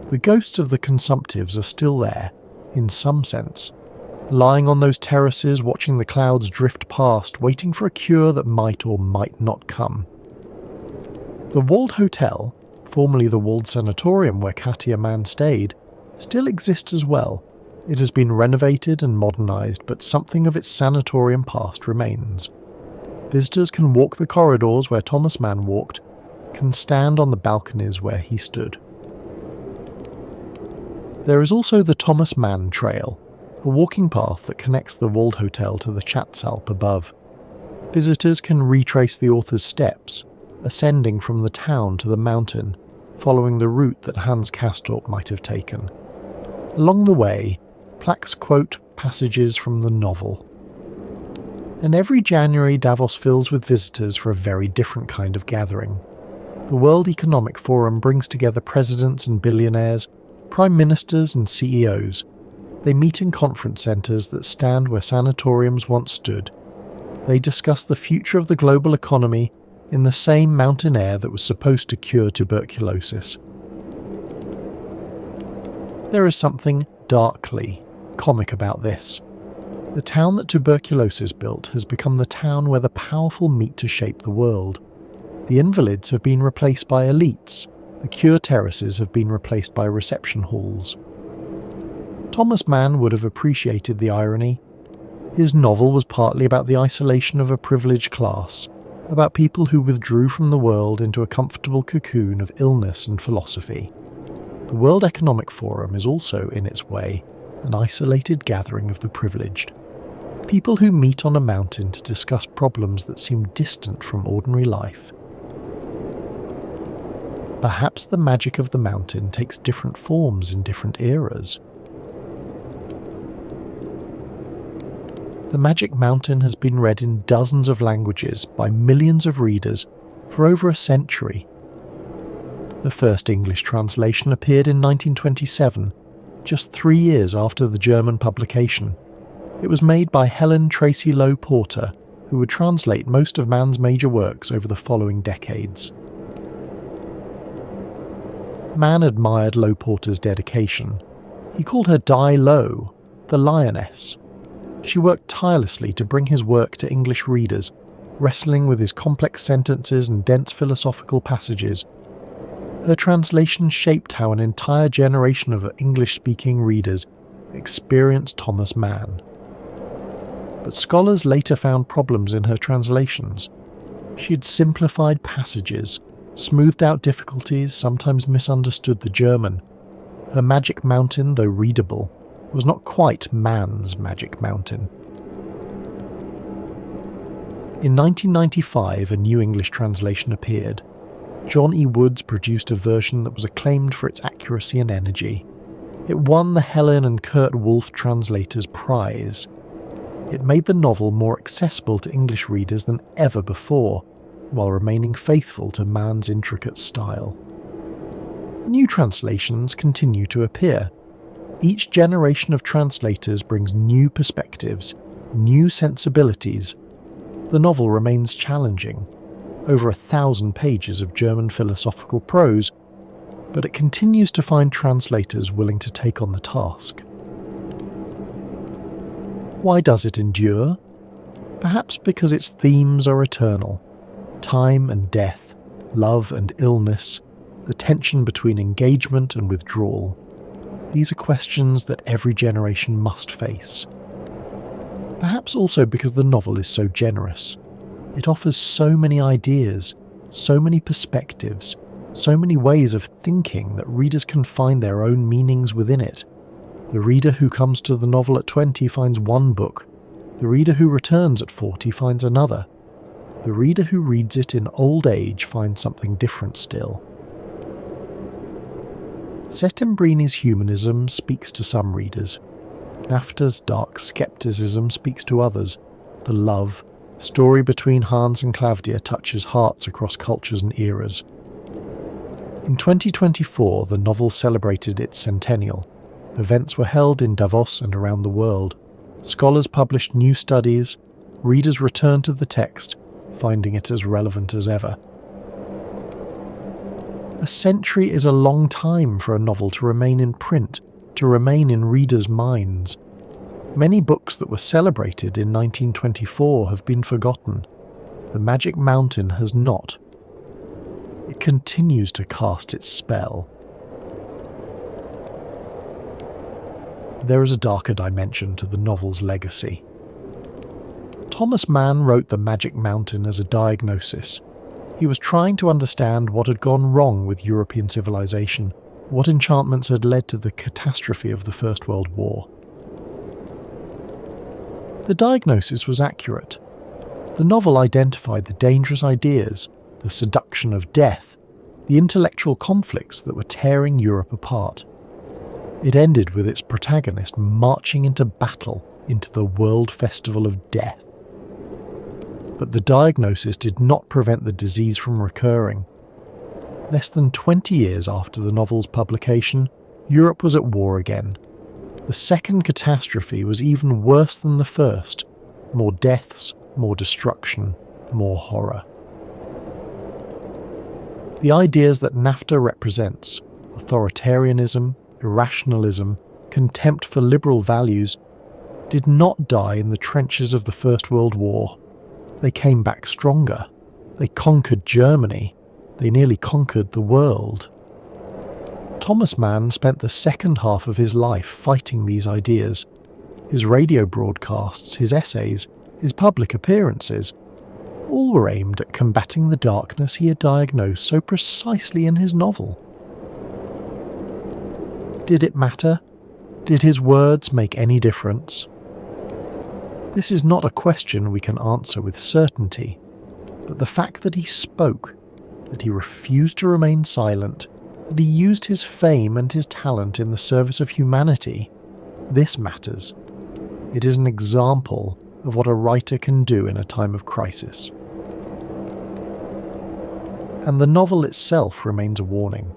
The ghosts of the consumptives are still there, in some sense, lying on those terraces watching the clouds drift past, waiting for a cure that might or might not come. The walled hotel, formerly the walled sanatorium where Katia Mann stayed, still exists as well. It has been renovated and modernised, but something of its sanatorium past remains. Visitors can walk the corridors where Thomas Mann walked, can stand on the balconies where he stood. There is also the Thomas Mann Trail, a walking path that connects the walled hotel to the Schatzalp above. Visitors can retrace the author's steps, ascending from the town to the mountain, following the route that Hans Castorp might have taken. Along the way, plaques quote passages from the novel. And every January Davos fills with visitors for a very different kind of gathering. The World Economic Forum brings together presidents and billionaires, prime ministers and CEOs. They meet in conference centres that stand where sanatoriums once stood. They discuss the future of the global economy in the same mountain air that was supposed to cure tuberculosis. There is something darkly comic about this. The town that tuberculosis built has become the town where the powerful meet to shape the world. The invalids have been replaced by elites. The cure terraces have been replaced by reception halls. Thomas Mann would have appreciated the irony. His novel was partly about the isolation of a privileged class, about people who withdrew from the world into a comfortable cocoon of illness and philosophy. The World Economic Forum is also, in its way, an isolated gathering of the privileged. People who meet on a mountain to discuss problems that seem distant from ordinary life. Perhaps the magic of the mountain takes different forms in different eras. The Magic Mountain has been read in dozens of languages by millions of readers for over a century. The first English translation appeared in 1927, just 3 years after the German publication. It was made by Helen Tracy Lowe Porter, who would translate most of Mann's major works over the following decades. Mann admired Lowe Porter's dedication. He called her Di Lowe, the lioness. She worked tirelessly to bring his work to English readers, wrestling with his complex sentences and dense philosophical passages. Her translation shaped how an entire generation of English-speaking readers experienced Thomas Mann. But scholars later found problems in her translations. She had simplified passages, smoothed out difficulties, sometimes misunderstood the German. Her Magic Mountain, though readable, was not quite Mann's Magic Mountain. In 1995, a new English translation appeared. John E. Woods produced a version that was acclaimed for its accuracy and energy. It won the Helen and Kurt Wolff Translators Prize. It made the novel more accessible to English readers than ever before, while remaining faithful to Mann's intricate style. New translations continue to appear. Each generation of translators brings new perspectives, new sensibilities. The novel remains challenging, over 1,000 pages of German philosophical prose, but it continues to find translators willing to take on the task. why does it endure? Perhaps because its themes are eternal. Time and death, love and illness, the tension between engagement and withdrawal. These are questions that every generation must face. Perhaps also because the novel is so generous. It offers so many ideas, so many perspectives, so many ways of thinking that readers can find their own meanings within it. The reader who comes to the novel at 20 finds one book. The reader who returns at 40 finds another. The reader who reads it in old age finds something different still. Settembrini's humanism speaks to some readers. Nafta's dark skepticism speaks to others. The love story between Hans and Claudia touches hearts across cultures and eras. In 2024, the novel celebrated its centennial. Events were held in Davos and around the world. Scholars published new studies. Readers returned to the text, finding it as relevant as ever. A century is a long time for a novel to remain in print, to remain in readers' minds. Many books that were celebrated in 1924 have been forgotten. The Magic Mountain has not. It continues to cast its spell. There is a darker dimension to the novel's legacy. Thomas Mann wrote The Magic Mountain as a diagnosis. He was trying to understand what had gone wrong with European civilization, what enchantments had led to the catastrophe of the First World War. The diagnosis was accurate. The novel identified the dangerous ideas, the seduction of death, the intellectual conflicts that were tearing Europe apart. It ended with its protagonist marching into battle into the World Festival of Death. But the diagnosis did not prevent the disease from recurring. Less than 20 years after the novel's publication, Europe was at war again. The second catastrophe was even worse than the first. More deaths, more destruction, more horror. The ideas that NAFTA represents, authoritarianism, irrationalism, contempt for liberal values, did not die in the trenches of the First World War. They came back stronger. They conquered Germany. They nearly conquered the world. Thomas Mann spent the second half of his life fighting these ideas. His radio broadcasts, his essays, his public appearances, all were aimed at combating the darkness he had diagnosed so precisely in his novel. Did it matter? Did his words make any difference? This is not a question we can answer with certainty, but the fact that he spoke, that he refused to remain silent, that he used his fame and his talent in the service of humanity, this matters. It is an example of what a writer can do in a time of crisis. And the novel itself remains a warning.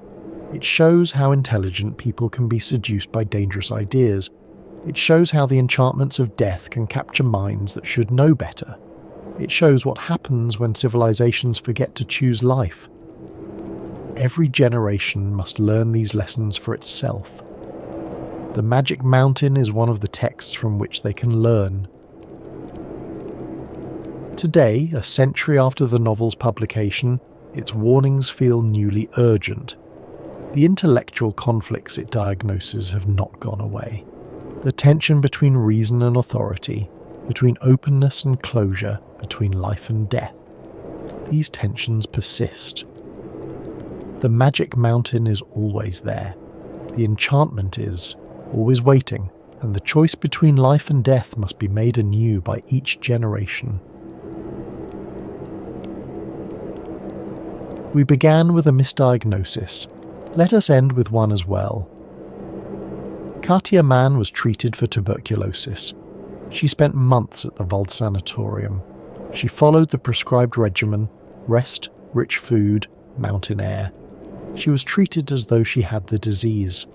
It shows how intelligent people can be seduced by dangerous ideas. It shows how the enchantments of death can capture minds that should know better. It shows what happens when civilizations forget to choose life. Every generation must learn these lessons for itself. The Magic Mountain is one of the texts from which they can learn. Today, a century after the novel's publication, its warnings feel newly urgent. The intellectual conflicts it diagnoses have not gone away. The tension between reason and authority, between openness and closure, between life and death. These tensions persist. The Magic Mountain is always there. The enchantment is always waiting, and the choice between life and death must be made anew by each generation. We began with a misdiagnosis. Let us end with one as well. Katia Mann was treated for tuberculosis. She spent months at the Wald Sanatorium. She followed the prescribed regimen: rest, rich food, mountain air. She was treated as though she had the disease.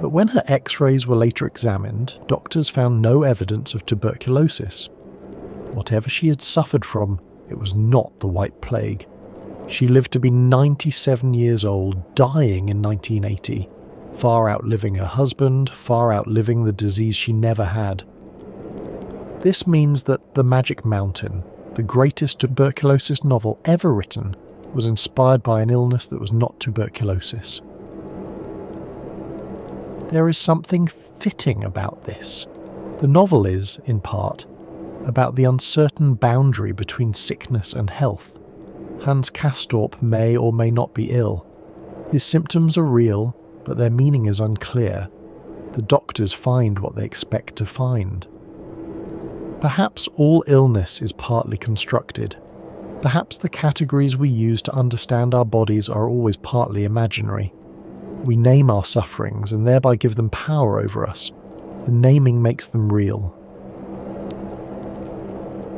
But when her X-rays were later examined, doctors found no evidence of tuberculosis. Whatever she had suffered from, it was not the White Plague. She lived to be 97 years old, dying in 1980, far outliving her husband, far outliving the disease she never had. This means that The Magic Mountain, the greatest tuberculosis novel ever written, was inspired by an illness that was not tuberculosis. There is something fitting about this. The novel is, in part, about the uncertain boundary between sickness and health. Hans Castorp may or may not be ill. His symptoms are real, but their meaning is unclear. The doctors find what they expect to find. Perhaps all illness is partly constructed. Perhaps the categories we use to understand our bodies are always partly imaginary. We name our sufferings and thereby give them power over us. The naming makes them real.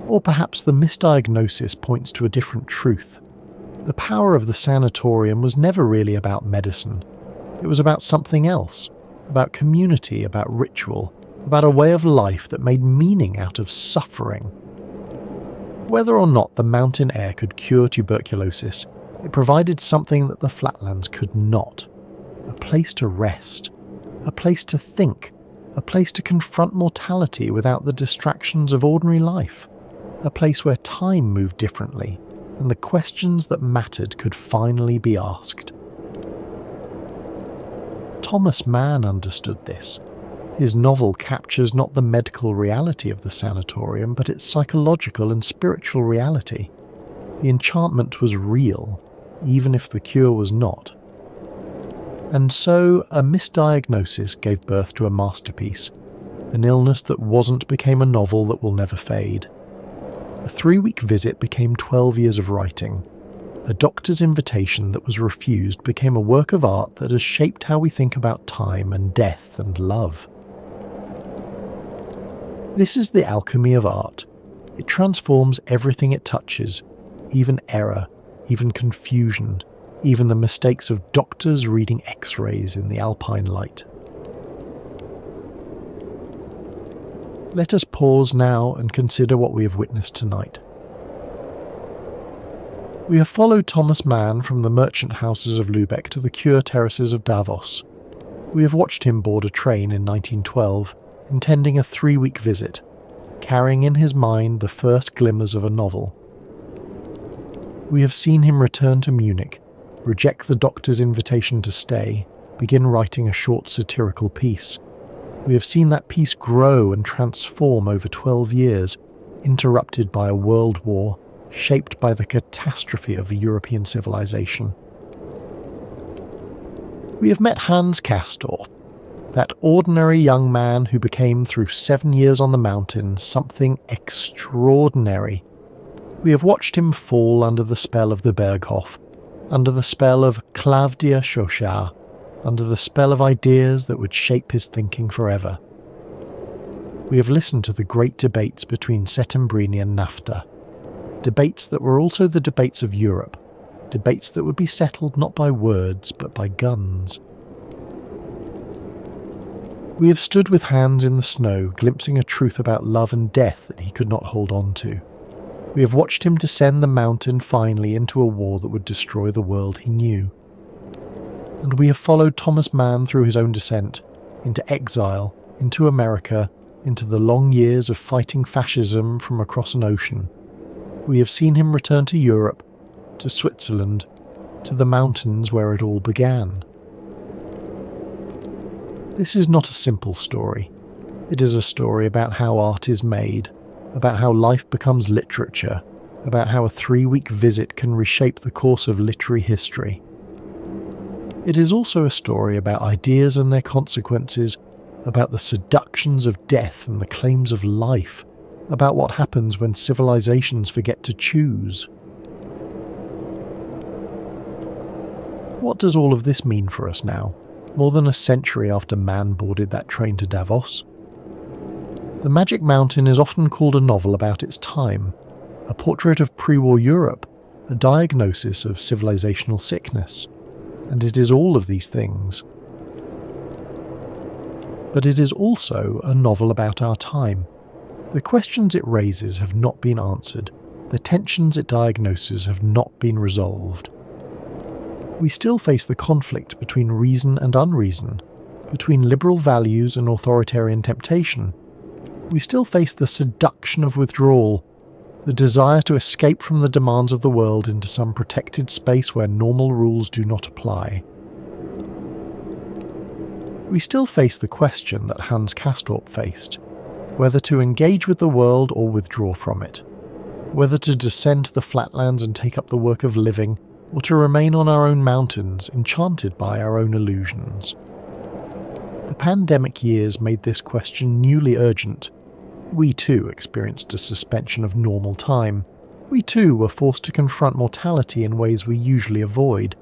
Or perhaps the misdiagnosis points to a different truth. The power of the sanatorium was never really about medicine. It was about something else, about community, about ritual, about a way of life that made meaning out of suffering. Whether or not the mountain air could cure tuberculosis, it provided something that the flatlands could not. A place to rest, a place to think, a place to confront mortality without the distractions of ordinary life, a place where time moved differently, and the questions that mattered could finally be asked. Thomas Mann understood this. His novel captures not the medical reality of the sanatorium, but its psychological and spiritual reality. The enchantment was real, even if the cure was not. And so, a misdiagnosis gave birth to a masterpiece. An illness that wasn't became a novel that will never fade. A 3-week visit became 12 years of writing. A doctor's invitation that was refused became a work of art that has shaped how we think about time and death and love. This is the alchemy of art. It transforms everything it touches, even error, even confusion, even the mistakes of doctors reading X-rays in the alpine light. Let us pause now and consider what we have witnessed tonight. We have followed Thomas Mann from the merchant houses of Lübeck to the cure terraces of Davos. We have watched him board a train in 1912, intending a 3-week visit, carrying in his mind the first glimmers of a novel. We have seen him return to Munich, reject the doctor's invitation to stay, begin writing a short satirical piece. We have seen that piece grow and transform over 12 years, interrupted by a world war, shaped by the catastrophe of European civilization. We have met Hans Castorp, that ordinary young man who became, through 7 years on the mountain, something extraordinary. We have watched him fall under the spell of the Berghof, under the spell of Claudia Chauchat, under the spell of ideas that would shape his thinking forever. We have listened to the great debates between Settembrini and NAFTA, debates that were also the debates of Europe, debates that would be settled not by words but by guns. We have stood with hands in the snow, glimpsing a truth about love and death that he could not hold on to. We have watched him descend the mountain finally into a war that would destroy the world he knew. And we have followed Thomas Mann through his own descent, into exile, into America, into the long years of fighting fascism from across an ocean. We have seen him return to Europe, to Switzerland, to the mountains where it all began. This is not a simple story. It is a story about how art is made, about how life becomes literature, about how a 3-week visit can reshape the course of literary history. It is also a story about ideas and their consequences, about the seductions of death and the claims of life, about what happens when civilizations forget to choose. What does all of this mean for us now, more than a century after Mann boarded that train to Davos? The Magic Mountain is often called a novel about its time, a portrait of pre-war Europe, a diagnosis of civilizational sickness, and it is all of these things. But it is also a novel about our time. The questions it raises have not been answered, the tensions it diagnoses have not been resolved. We still face the conflict between reason and unreason, between liberal values and authoritarian temptation, we still face the seduction of withdrawal, the desire to escape from the demands of the world into some protected space where normal rules do not apply. We still face the question that Hans Castorp faced, whether to engage with the world or withdraw from it, whether to descend to the flatlands and take up the work of living, or to remain on our own mountains, enchanted by our own illusions. The pandemic years made this question newly urgent. We too experienced a suspension of normal time. We too were forced to confront mortality in ways we usually avoid.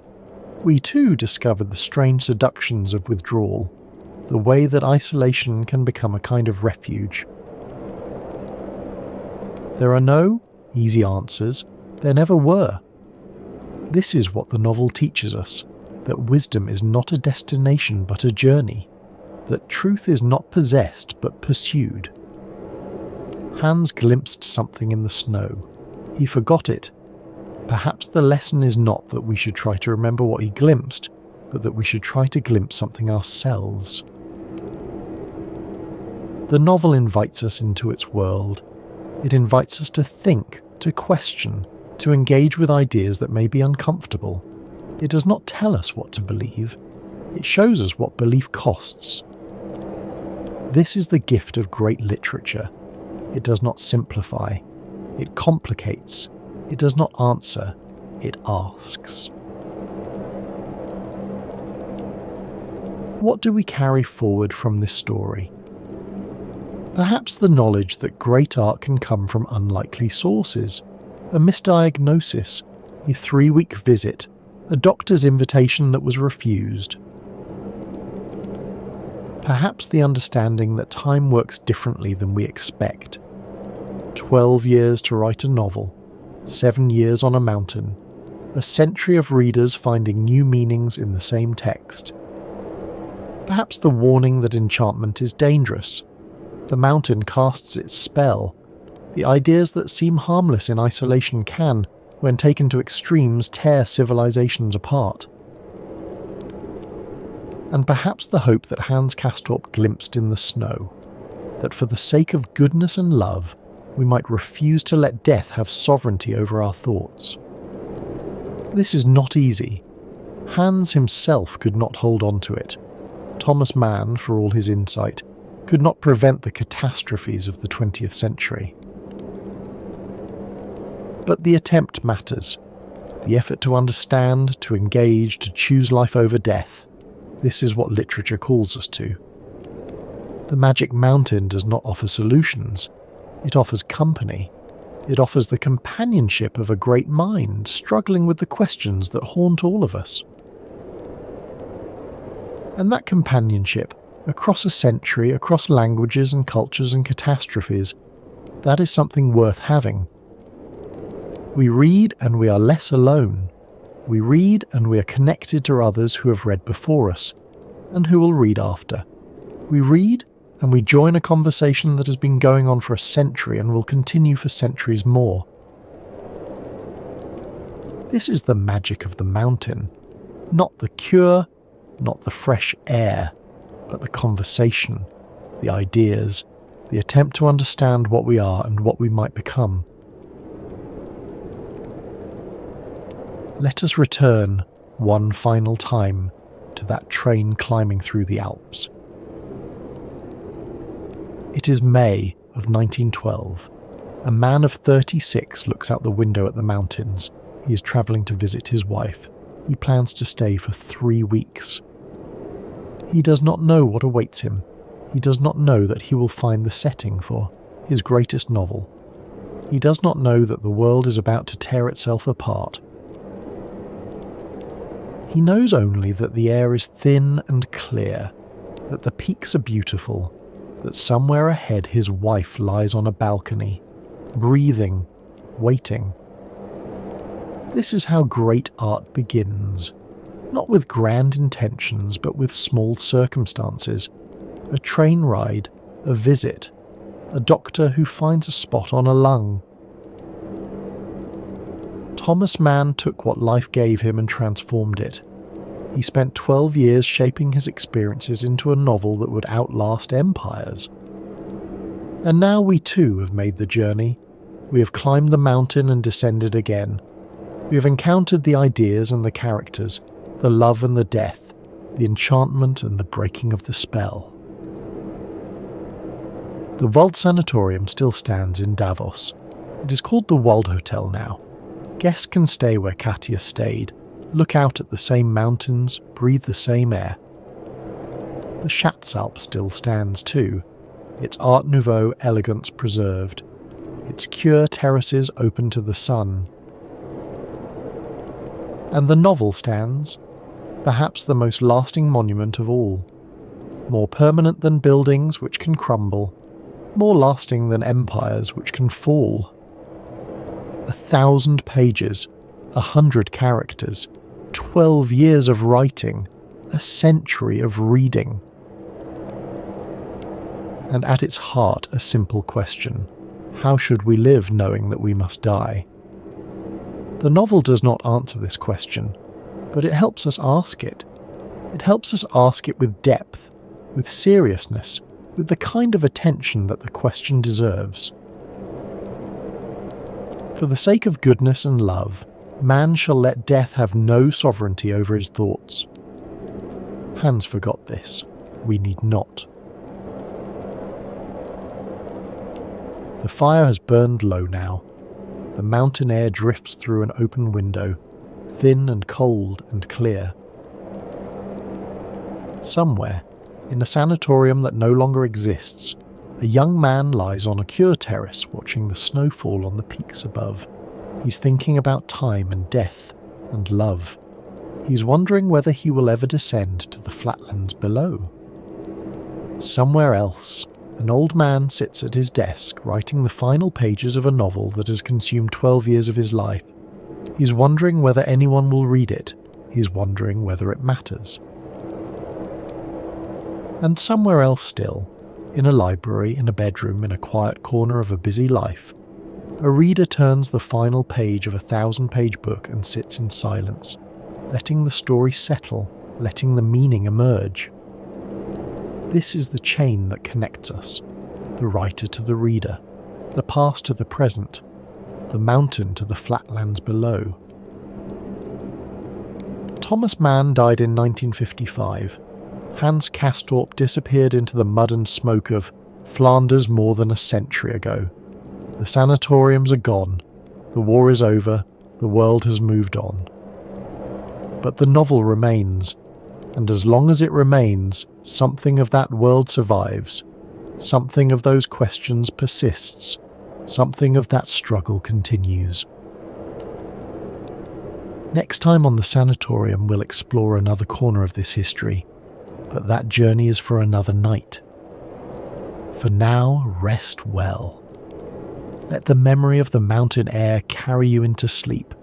We too discovered the strange seductions of withdrawal, the way that isolation can become a kind of refuge. There are no easy answers. There never were. This is what the novel teaches us, that wisdom is not a destination but a journey, that truth is not possessed but pursued. Hans glimpsed something in the snow. He forgot it. Perhaps the lesson is not that we should try to remember what he glimpsed, but that we should try to glimpse something ourselves. The novel invites us into its world. It invites us to think, to question, to engage with ideas that may be uncomfortable. It does not tell us what to believe. It shows us what belief costs. This is the gift of great literature. It does not simplify. It complicates. It does not answer. It asks. What do we carry forward from this story? Perhaps the knowledge that great art can come from unlikely sources, a misdiagnosis, a 3-week visit, a doctor's invitation that was refused. Perhaps the understanding that time works differently than we expect. 12 years to write a novel, 7 years on a mountain, a century of readers finding new meanings in the same text. Perhaps the warning that enchantment is dangerous. The mountain casts its spell. The ideas that seem harmless in isolation can, when taken to extremes, tear civilizations apart. And perhaps the hope that Hans Castorp glimpsed in the snow, that for the sake of goodness and love, we might refuse to let death have sovereignty over our thoughts. This is not easy. Hans himself could not hold on to it. Thomas Mann, for all his insight, could not prevent the catastrophes of the 20th century. But the attempt matters. The effort to understand, to engage, to choose life over death. This is what literature calls us to. The Magic Mountain does not offer solutions. It offers company. It offers the companionship of a great mind struggling with the questions that haunt all of us. And that companionship, across a century, across languages and cultures and catastrophes, that is something worth having. We read and we are less alone. We read and we are connected to others who have read before us, and who will read after. We read and we join a conversation that has been going on for a century and will continue for centuries more. This is the magic of the mountain. Not the cure, not the fresh air, but the conversation, the ideas, the attempt to understand what we are and what we might become. Let us return, one final time, to that train climbing through the Alps. It is May of 1912. A man of 36 looks out the window at the mountains. He is travelling to visit his wife. He plans to stay for 3 weeks. He does not know what awaits him. He does not know that he will find the setting for his greatest novel. He does not know that the world is about to tear itself apart. He knows only that the air is thin and clear, that the peaks are beautiful, that somewhere ahead his wife lies on a balcony, breathing, waiting. This is how great art begins. Not with grand intentions, but with small circumstances. A train ride, a visit, a doctor who finds a spot on a lung. Thomas Mann took what life gave him and transformed it. He spent 12 years shaping his experiences into a novel that would outlast empires. And now we too have made the journey. We have climbed the mountain and descended again. We have encountered the ideas and the characters, the love and the death, the enchantment and the breaking of the spell. The Wald Sanatorium still stands in Davos. It is called the Wald Hotel now. Guests can stay where Katja stayed, look out at the same mountains, breathe the same air. The Schatzalp still stands too, its Art Nouveau elegance preserved, its Cure terraces open to the sun. And the novel stands, perhaps the most lasting monument of all, more permanent than buildings which can crumble, more lasting than empires which can fall. 1,000 pages, 100 characters, 12 years of writing, a century of reading. And at its heart a simple question: how should we live knowing that we must die? The novel does not answer this question, but it helps us ask it. It helps us ask it with depth, with seriousness, with the kind of attention that the question deserves. For the sake of goodness and love, man shall let death have no sovereignty over his thoughts. Hans forgot this. We need not. The fire has burned low now. The mountain air drifts through an open window, thin and cold and clear. Somewhere, in a sanatorium that no longer exists, a young man lies on a Cure terrace watching the snow fall on the peaks above. He's thinking about time and death and love. He's wondering whether he will ever descend to the flatlands below. Somewhere else, an old man sits at his desk writing the final pages of a novel that has consumed 12 years of his life. He's wondering whether anyone will read it. He's wondering whether it matters. And somewhere else still, in a library, in a bedroom, in a quiet corner of a busy life, a reader turns the final page of a 1,000-page book and sits in silence, letting the story settle, letting the meaning emerge. This is the chain that connects us, the writer to the reader, the past to the present, the mountain to the flatlands below. Thomas Mann died in 1955. Hans Castorp disappeared into the mud and smoke of Flanders more than a century ago. The sanatoriums are gone, the war is over, the world has moved on. But the novel remains, and as long as it remains, something of that world survives, something of those questions persists, something of that struggle continues. Next time on the Sanatorium we'll explore another corner of this history, but that journey is for another night. For now, rest well. Let the memory of the mountain air carry you into sleep.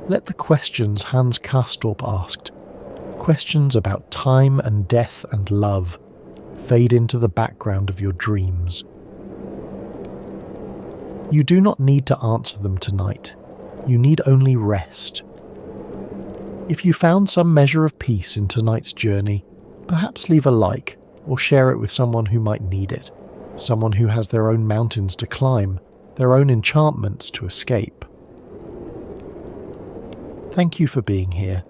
Let the questions Hans Castorp asked, questions about time and death and love, fade into the background of your dreams. You do not need to answer them tonight. You need only rest. If you found some measure of peace in tonight's journey, perhaps leave a like or share it with someone who might need it, someone who has their own mountains to climb, their own enchantments to escape. Thank you for being here.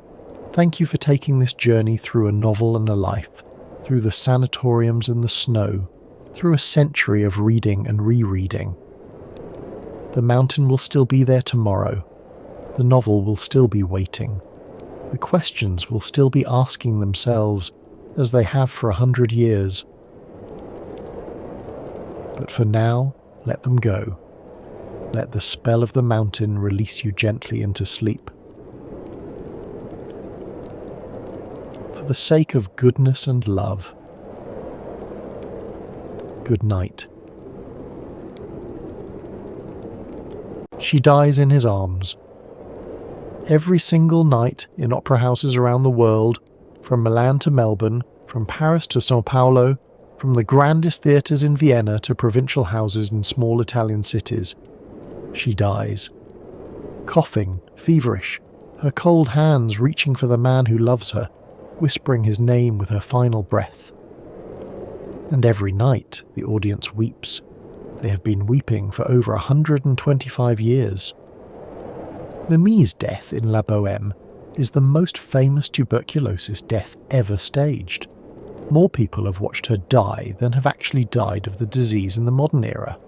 Thank you for taking this journey through a novel and a life, through the sanatoriums and the snow, through a century of reading and rereading. The mountain will still be there tomorrow. The novel will still be waiting. The questions will still be asking themselves, as they have for 100 years. But for now, let them go. Let the spell of the mountain release you gently into sleep. For the sake of goodness and love, good night. She dies in his arms. Every single night in opera houses around the world, from Milan to Melbourne, from Paris to São Paulo, from the grandest theatres in Vienna to provincial houses in small Italian cities, she dies. Coughing, feverish, her cold hands reaching for the man who loves her, whispering his name with her final breath. And every night the audience weeps. They have been weeping for over 125 years. Mimi's death in La Bohème is the most famous tuberculosis death ever staged. More people have watched her die than have actually died of the disease in the modern era.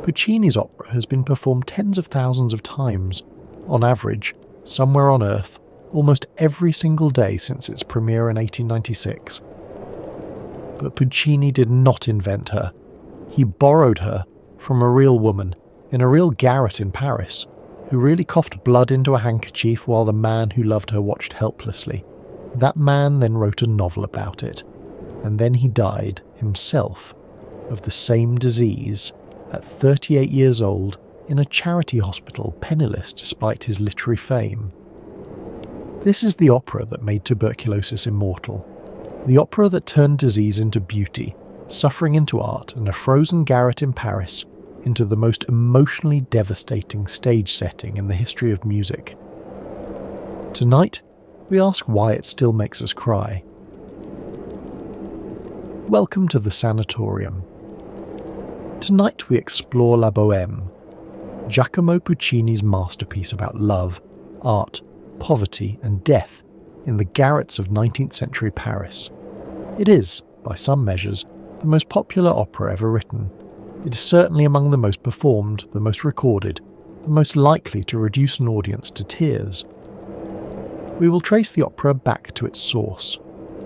Puccini's opera has been performed tens of thousands of times, on average, somewhere on Earth, almost every single day since its premiere in 1896. But Puccini did not invent her. He borrowed her from a real woman in a real garret in Paris, who really coughed blood into a handkerchief while the man who loved her watched helplessly. That man then wrote a novel about it, and then he died himself of the same disease at 38 years old in a charity hospital, penniless despite his literary fame. This is the opera that made tuberculosis immortal. The opera that turned disease into beauty, suffering into art, and a frozen garret in Paris into the most emotionally devastating stage setting in the history of music. Tonight, we ask why it still makes us cry. Welcome to the Sanatorium. Tonight we explore La Bohème, Giacomo Puccini's masterpiece about love, art, poverty and death in the garrets of 19th century Paris. It is, by some measures, the most popular opera ever written. It is certainly among the most performed, the most recorded, the most likely to reduce an audience to tears. We will trace the opera back to its source,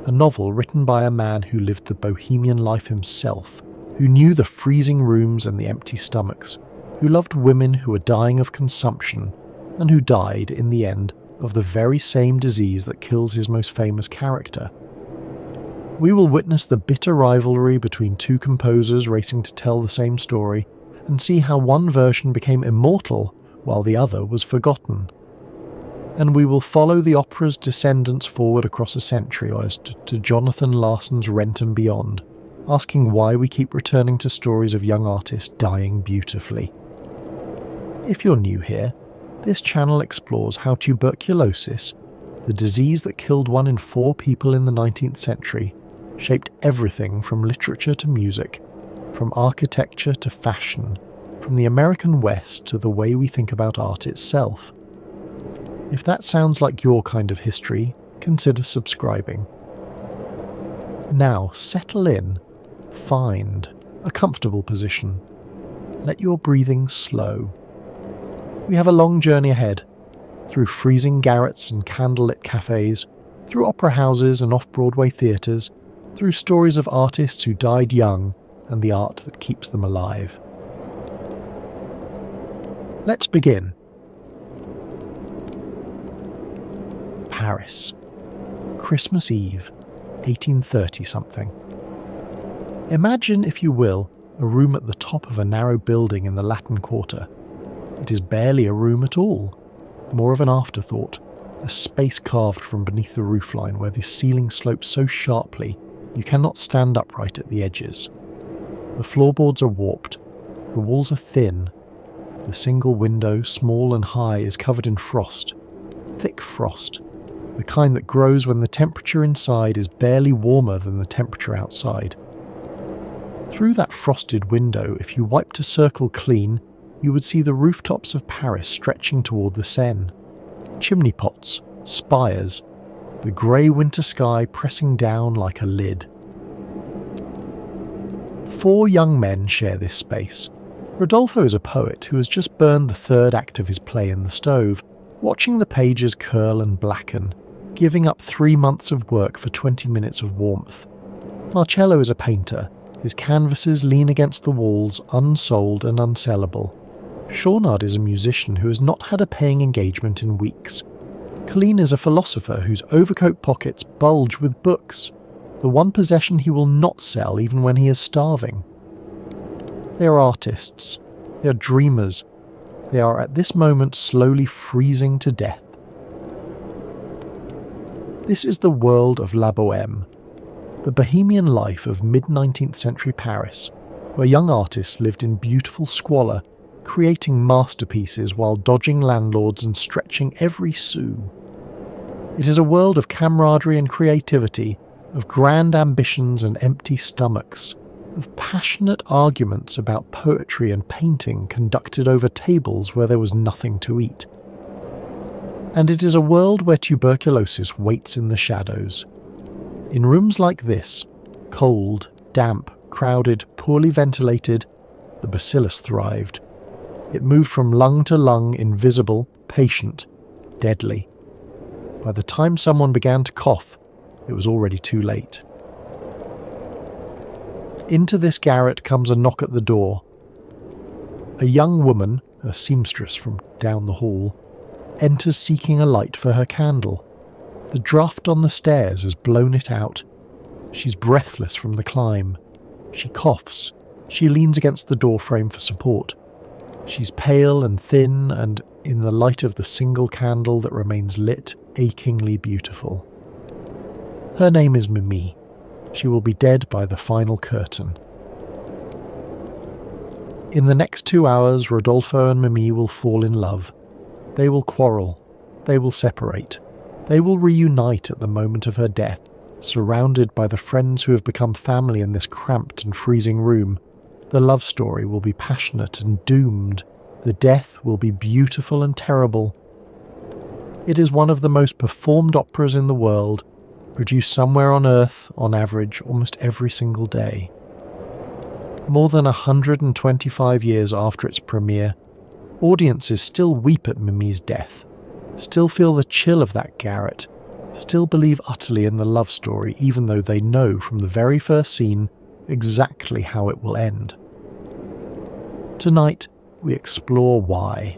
a novel written by a man who lived the bohemian life himself, who knew the freezing rooms and the empty stomachs, who loved women who were dying of consumption, and who died, in the end, of the very same disease that kills his most famous character. We will witness the bitter rivalry between two composers racing to tell the same story, and see how one version became immortal while the other was forgotten. And we will follow the opera's descendants forward across a century as to Jonathan Larson's Rent and beyond, asking why we keep returning to stories of young artists dying beautifully. If you're new here, this channel explores how tuberculosis, the disease that killed 1 in 4 people in the 19th century, shaped everything from literature to music, from architecture to fashion, from the American West to the way we think about art itself. If that sounds like your kind of history, consider subscribing. Now settle in, find a comfortable position. Let your breathing slow. We have a long journey ahead, through freezing garrets and candlelit cafes, through opera houses and off-Broadway theatres, through stories of artists who died young and the art that keeps them alive. Let's begin. Paris. Christmas Eve, 1830-something. Imagine, if you will, a room at the top of a narrow building in the Latin Quarter. It is barely a room at all, more of an afterthought, a space carved from beneath the roofline where the ceiling slopes so sharply you cannot stand upright at the edges. The floorboards are warped, the walls are thin, the single window, small and high, is covered in frost, thick frost, the kind that grows when the temperature inside is barely warmer than the temperature outside. Through that frosted window, if you wiped a circle clean, you would see the rooftops of Paris stretching toward the Seine. Chimney pots, spires, the grey winter sky pressing down like a lid. 4 young men share this space. Rodolfo is a poet who has just burned the 3rd act of his play in the stove, watching the pages curl and blacken, giving up 3 months of work for 20 minutes of warmth. Marcello is a painter. His canvases lean against the walls, unsold and unsellable. Chaunard is a musician who has not had a paying engagement in weeks. Colline is a philosopher whose overcoat pockets bulge with books, the one possession he will not sell even when he is starving. They are artists. They are dreamers. They are at this moment slowly freezing to death. This is the world of La Bohème, the bohemian life of mid-19th century Paris, where young artists lived in beautiful squalor, creating masterpieces while dodging landlords and stretching every sou. It is a world of camaraderie and creativity, of grand ambitions and empty stomachs, of passionate arguments about poetry and painting conducted over tables where there was nothing to eat. And it is a world where tuberculosis waits in the shadows. In rooms like this, cold, damp, crowded, poorly ventilated, the bacillus thrived. It moved from lung to lung, invisible, patient, deadly. By the time someone began to cough, it was already too late. Into this garret comes a knock at the door. A young woman, a seamstress from down the hall, enters seeking a light for her candle. The draught on the stairs has blown it out. She's breathless from the climb. She coughs. She leans against the doorframe for support. She's pale and thin, and in the light of the single candle that remains lit, achingly beautiful. Her name is Mimi. She will be dead by the final curtain. In the next 2 hours, Rodolfo and Mimi will fall in love. They will quarrel. They will separate. They will reunite at the moment of her death, surrounded by the friends who have become family in this cramped and freezing room. The love story will be passionate and doomed. The death will be beautiful and terrible. It is one of the most performed operas in the world, produced somewhere on Earth, on average, almost every single day. More than 125 years after its premiere, audiences still weep at Mimi's death, still feel the chill of that garret, still believe utterly in the love story even though they know from the very first scene exactly how it will end. Tonight, we explore why.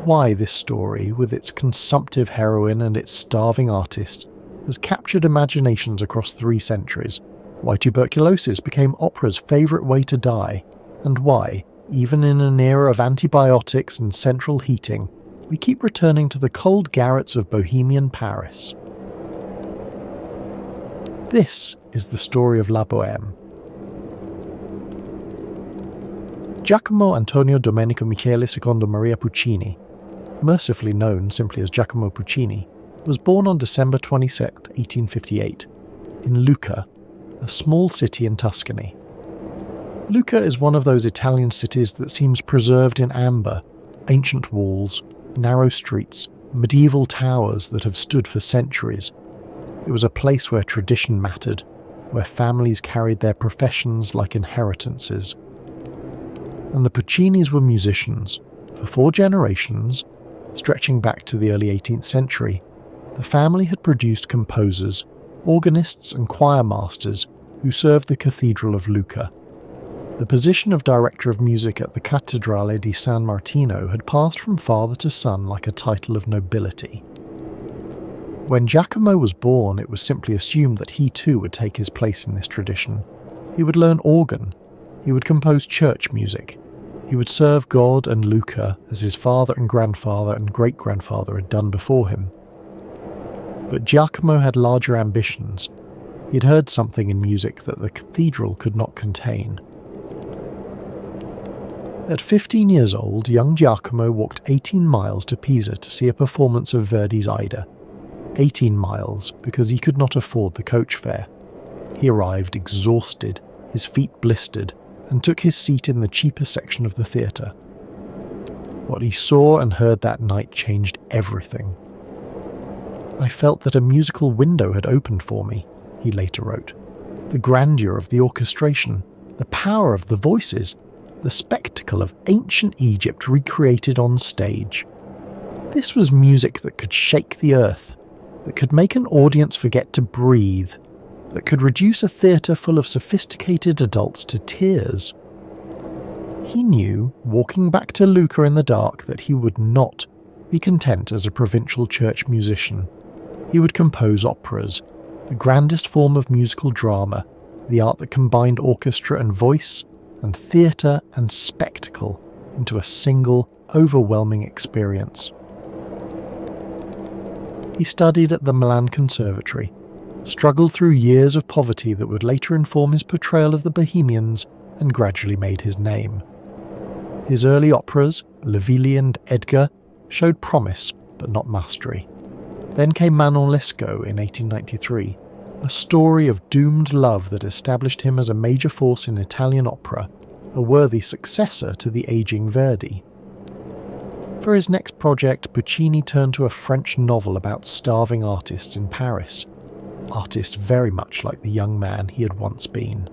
Why this story, with its consumptive heroine and its starving artist, has captured imaginations across 3 centuries, why tuberculosis became opera's favourite way to die, and why, even in an era of antibiotics and central heating, we keep returning to the cold garrets of Bohemian Paris. This is the story of La Bohème. Giacomo Antonio Domenico Michele Secondo Maria Puccini, mercifully known simply as Giacomo Puccini, was born on December 22, 1858, in Lucca, a small city in Tuscany. Lucca is one of those Italian cities that seems preserved in amber, ancient walls, narrow streets, medieval towers that have stood for centuries. It was a place where tradition mattered, where families carried their professions like inheritances. And the Puccinis were musicians. For 4 generations, stretching back to the early 18th century, the family had produced composers, organists and choir masters who served the Cathedral of Lucca. The position of director of music at the Cattedrale di San Martino had passed from father to son like a title of nobility. When Giacomo was born, it was simply assumed that he too would take his place in this tradition. He would learn organ. He would compose church music. He would serve God and Lucca as his father and grandfather and great-grandfather had done before him. But Giacomo had larger ambitions. He'd heard something in music that the cathedral could not contain. At 15 years old, young Giacomo walked 18 miles to Pisa to see a performance of Verdi's Aida. 18 miles, because he could not afford the coach fare. He arrived exhausted, his feet blistered, and took his seat in the cheapest section of the theatre. What he saw and heard that night changed everything. I felt that a musical window had opened for me, he later wrote. The grandeur of the orchestration, the power of the voices, the spectacle of ancient Egypt recreated on stage. This was music that could shake the earth, that could make an audience forget to breathe, that could reduce a theatre full of sophisticated adults to tears. He knew, walking back to Lucca in the dark, that he would not be content as a provincial church musician. He would compose operas, the grandest form of musical drama, the art that combined orchestra and voice, and theatre and spectacle into a single, overwhelming experience. He studied at the Milan Conservatory, struggled through years of poverty that would later inform his portrayal of the Bohemians, and gradually made his name. His early operas, Le Villi and Edgar, showed promise, but not mastery. Then came Manon Lescaut in 1893, a story of doomed love that established him as a major force in Italian opera, a worthy successor to the aging Verdi. For his next project, Puccini turned to a French novel about starving artists in Paris, artists very much like the young man he had once been.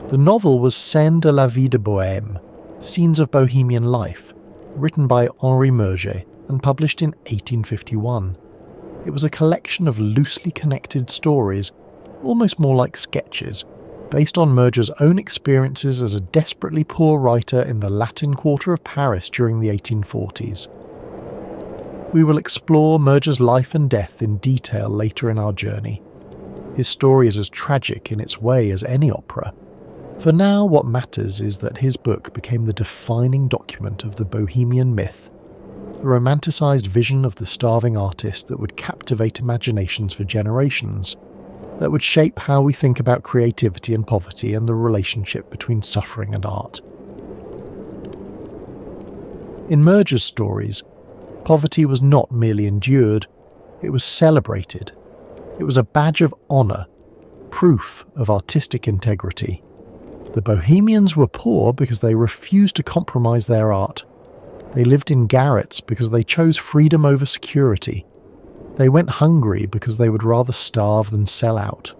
The novel was Scènes de la vie de Bohème, Scenes of Bohemian Life, written by Henri Murger and published in 1851. It was a collection of loosely connected stories, almost more like sketches, based on Murger's own experiences as a desperately poor writer in the Latin Quarter of Paris during the 1840s. We will explore Murger's life and death in detail later in our journey. His story is as tragic in its way as any opera. For now, what matters is that his book became the defining document of the Bohemian myth, the romanticised vision of the starving artist that would captivate imaginations for generations, that would shape how we think about creativity and poverty and the relationship between suffering and art. In Murger's stories, poverty was not merely endured, it was celebrated. It was a badge of honour, proof of artistic integrity. The Bohemians were poor because they refused to compromise their art. They lived in garrets because they chose freedom over security. They went hungry because they would rather starve than sell out.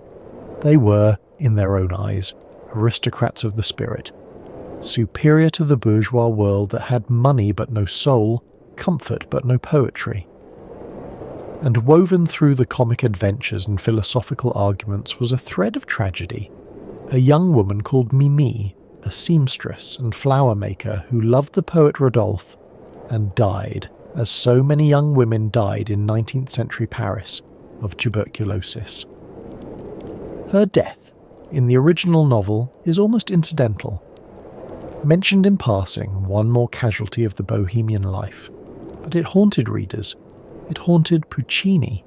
They were, in their own eyes, aristocrats of the spirit, superior to the bourgeois world that had money but no soul, comfort but no poetry. And woven through the comic adventures and philosophical arguments was a thread of tragedy. A young woman called Mimi, a seamstress and flower maker who loved the poet Rodolphe and died, as so many young women died in 19th century Paris, of tuberculosis. Her death, in the original novel, is almost incidental. Mentioned in passing, one more casualty of the Bohemian life, but it haunted readers. It haunted Puccini.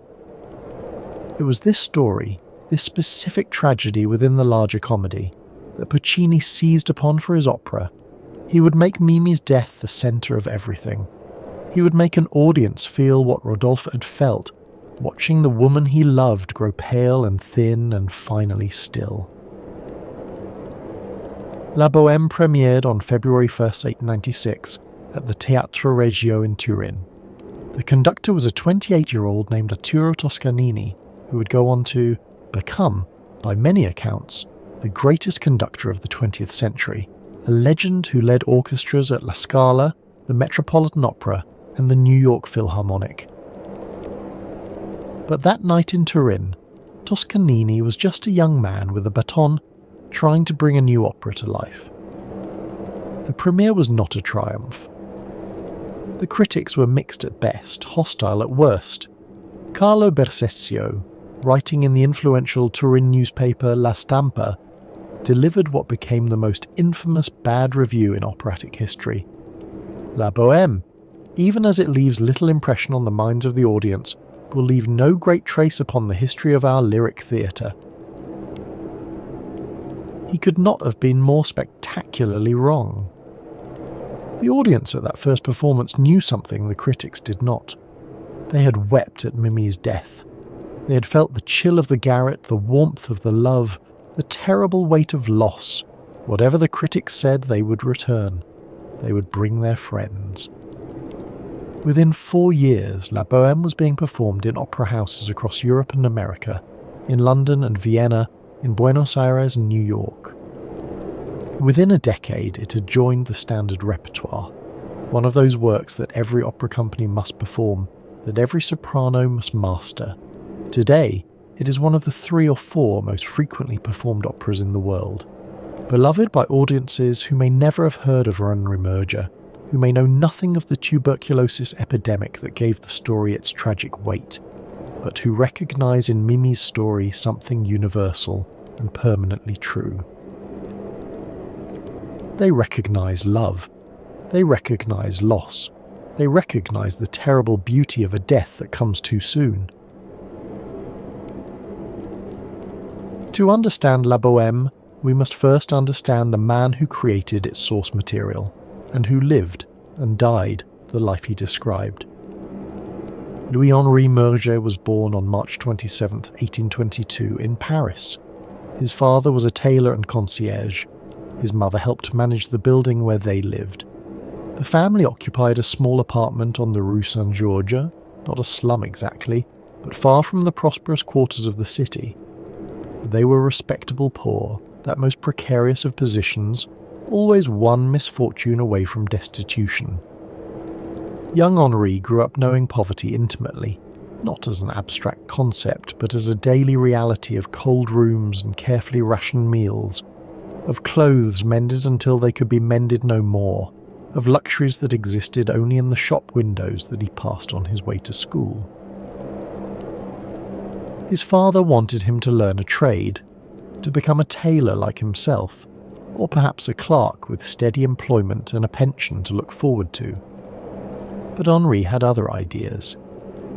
It was this story, this specific tragedy within the larger comedy, that Puccini seized upon for his opera. He would make Mimi's death the centre of everything. He would make an audience feel what Rodolphe had felt, watching the woman he loved grow pale and thin and finally still. La Bohème premiered on February 1st, 1896, at the Teatro Regio in Turin. The conductor was a 28-year-old named Arturo Toscanini, who would go on to become, by many accounts, the greatest conductor of the 20th century, a legend who led orchestras at La Scala, the Metropolitan Opera, and the New York Philharmonic. But that night in Turin, Toscanini was just a young man with a baton trying to bring a new opera to life. The premiere was not a triumph. The critics were mixed at best, hostile at worst. Carlo Berseccio, writing in the influential Turin newspaper La Stampa, delivered what became the most infamous bad review in operatic history. La Bohème, even as it leaves little impression on the minds of the audience, will leave no great trace upon the history of our lyric theatre. He could not have been more spectacularly wrong. The audience at that first performance knew something the critics did not. They had wept at Mimi's death. They had felt the chill of the garret, the warmth of the love, the terrible weight of loss. Whatever the critics said, they would return. They would bring their friends. Within 4 years, La Bohème was being performed in opera houses across Europe and America, in London and Vienna, in Buenos Aires and New York. Within a decade, it had joined the standard repertoire, one of those works that every opera company must perform, that every soprano must master. Today, it is one of the 3 or 4 most frequently performed operas in the world, beloved by audiences who may never have heard of Henri Murger, who may know nothing of the tuberculosis epidemic that gave the story its tragic weight, but who recognise in Mimi's story something universal and permanently true. They recognise love. They recognise loss. They recognise the terrible beauty of a death that comes too soon. To understand La Bohème, we must first understand the man who created its source material, and who lived and died the life he described. Louis-Henri Murger was born on March 27, 1822, in Paris. His father was a tailor and concierge. His mother helped manage the building where they lived. The family occupied a small apartment on the Rue Saint-Georges, not a slum exactly, but far from the prosperous quarters of the city. They were respectable poor, that most precarious of positions, always one misfortune away from destitution. Young Henri grew up knowing poverty intimately, not as an abstract concept, but as a daily reality of cold rooms and carefully rationed meals, of clothes mended until they could be mended no more, of luxuries that existed only in the shop windows that he passed on his way to school. His father wanted him to learn a trade, to become a tailor like himself, or perhaps a clerk with steady employment and a pension to look forward to. But Henri had other ideas.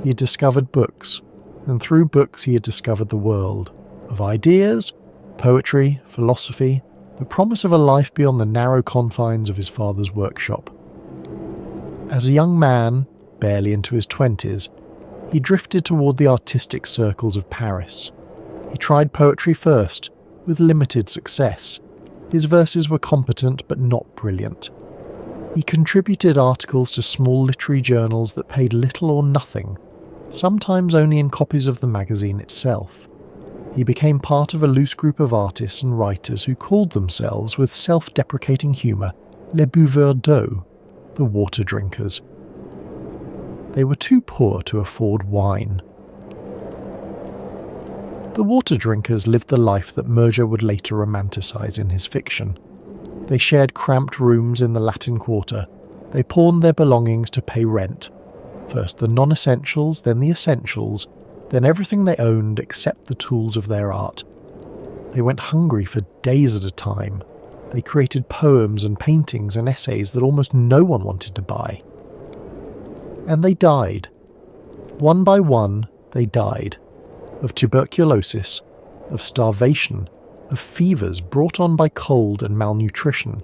He had discovered books, and through books he had discovered the world of ideas, poetry, philosophy, the promise of a life beyond the narrow confines of his father's workshop. As a young man, barely into his 20s, he drifted toward the artistic circles of Paris. He tried poetry first, with limited success. His verses were competent but not brilliant. He contributed articles to small literary journals that paid little or nothing, sometimes only in copies of the magazine itself. He became part of a loose group of artists and writers who called themselves, with self-deprecating humour, les buveurs d'eau, the water drinkers. They were too poor to afford wine. The water drinkers lived the life that Murger would later romanticize in his fiction. They shared cramped rooms in the Latin Quarter. They pawned their belongings to pay rent. First the non-essentials, then the essentials, then everything they owned except the tools of their art. They went hungry for days at a time. They created poems and paintings and essays that almost no one wanted to buy. And they died. One by one, they died. Of tuberculosis, of starvation, of fevers brought on by cold and malnutrition,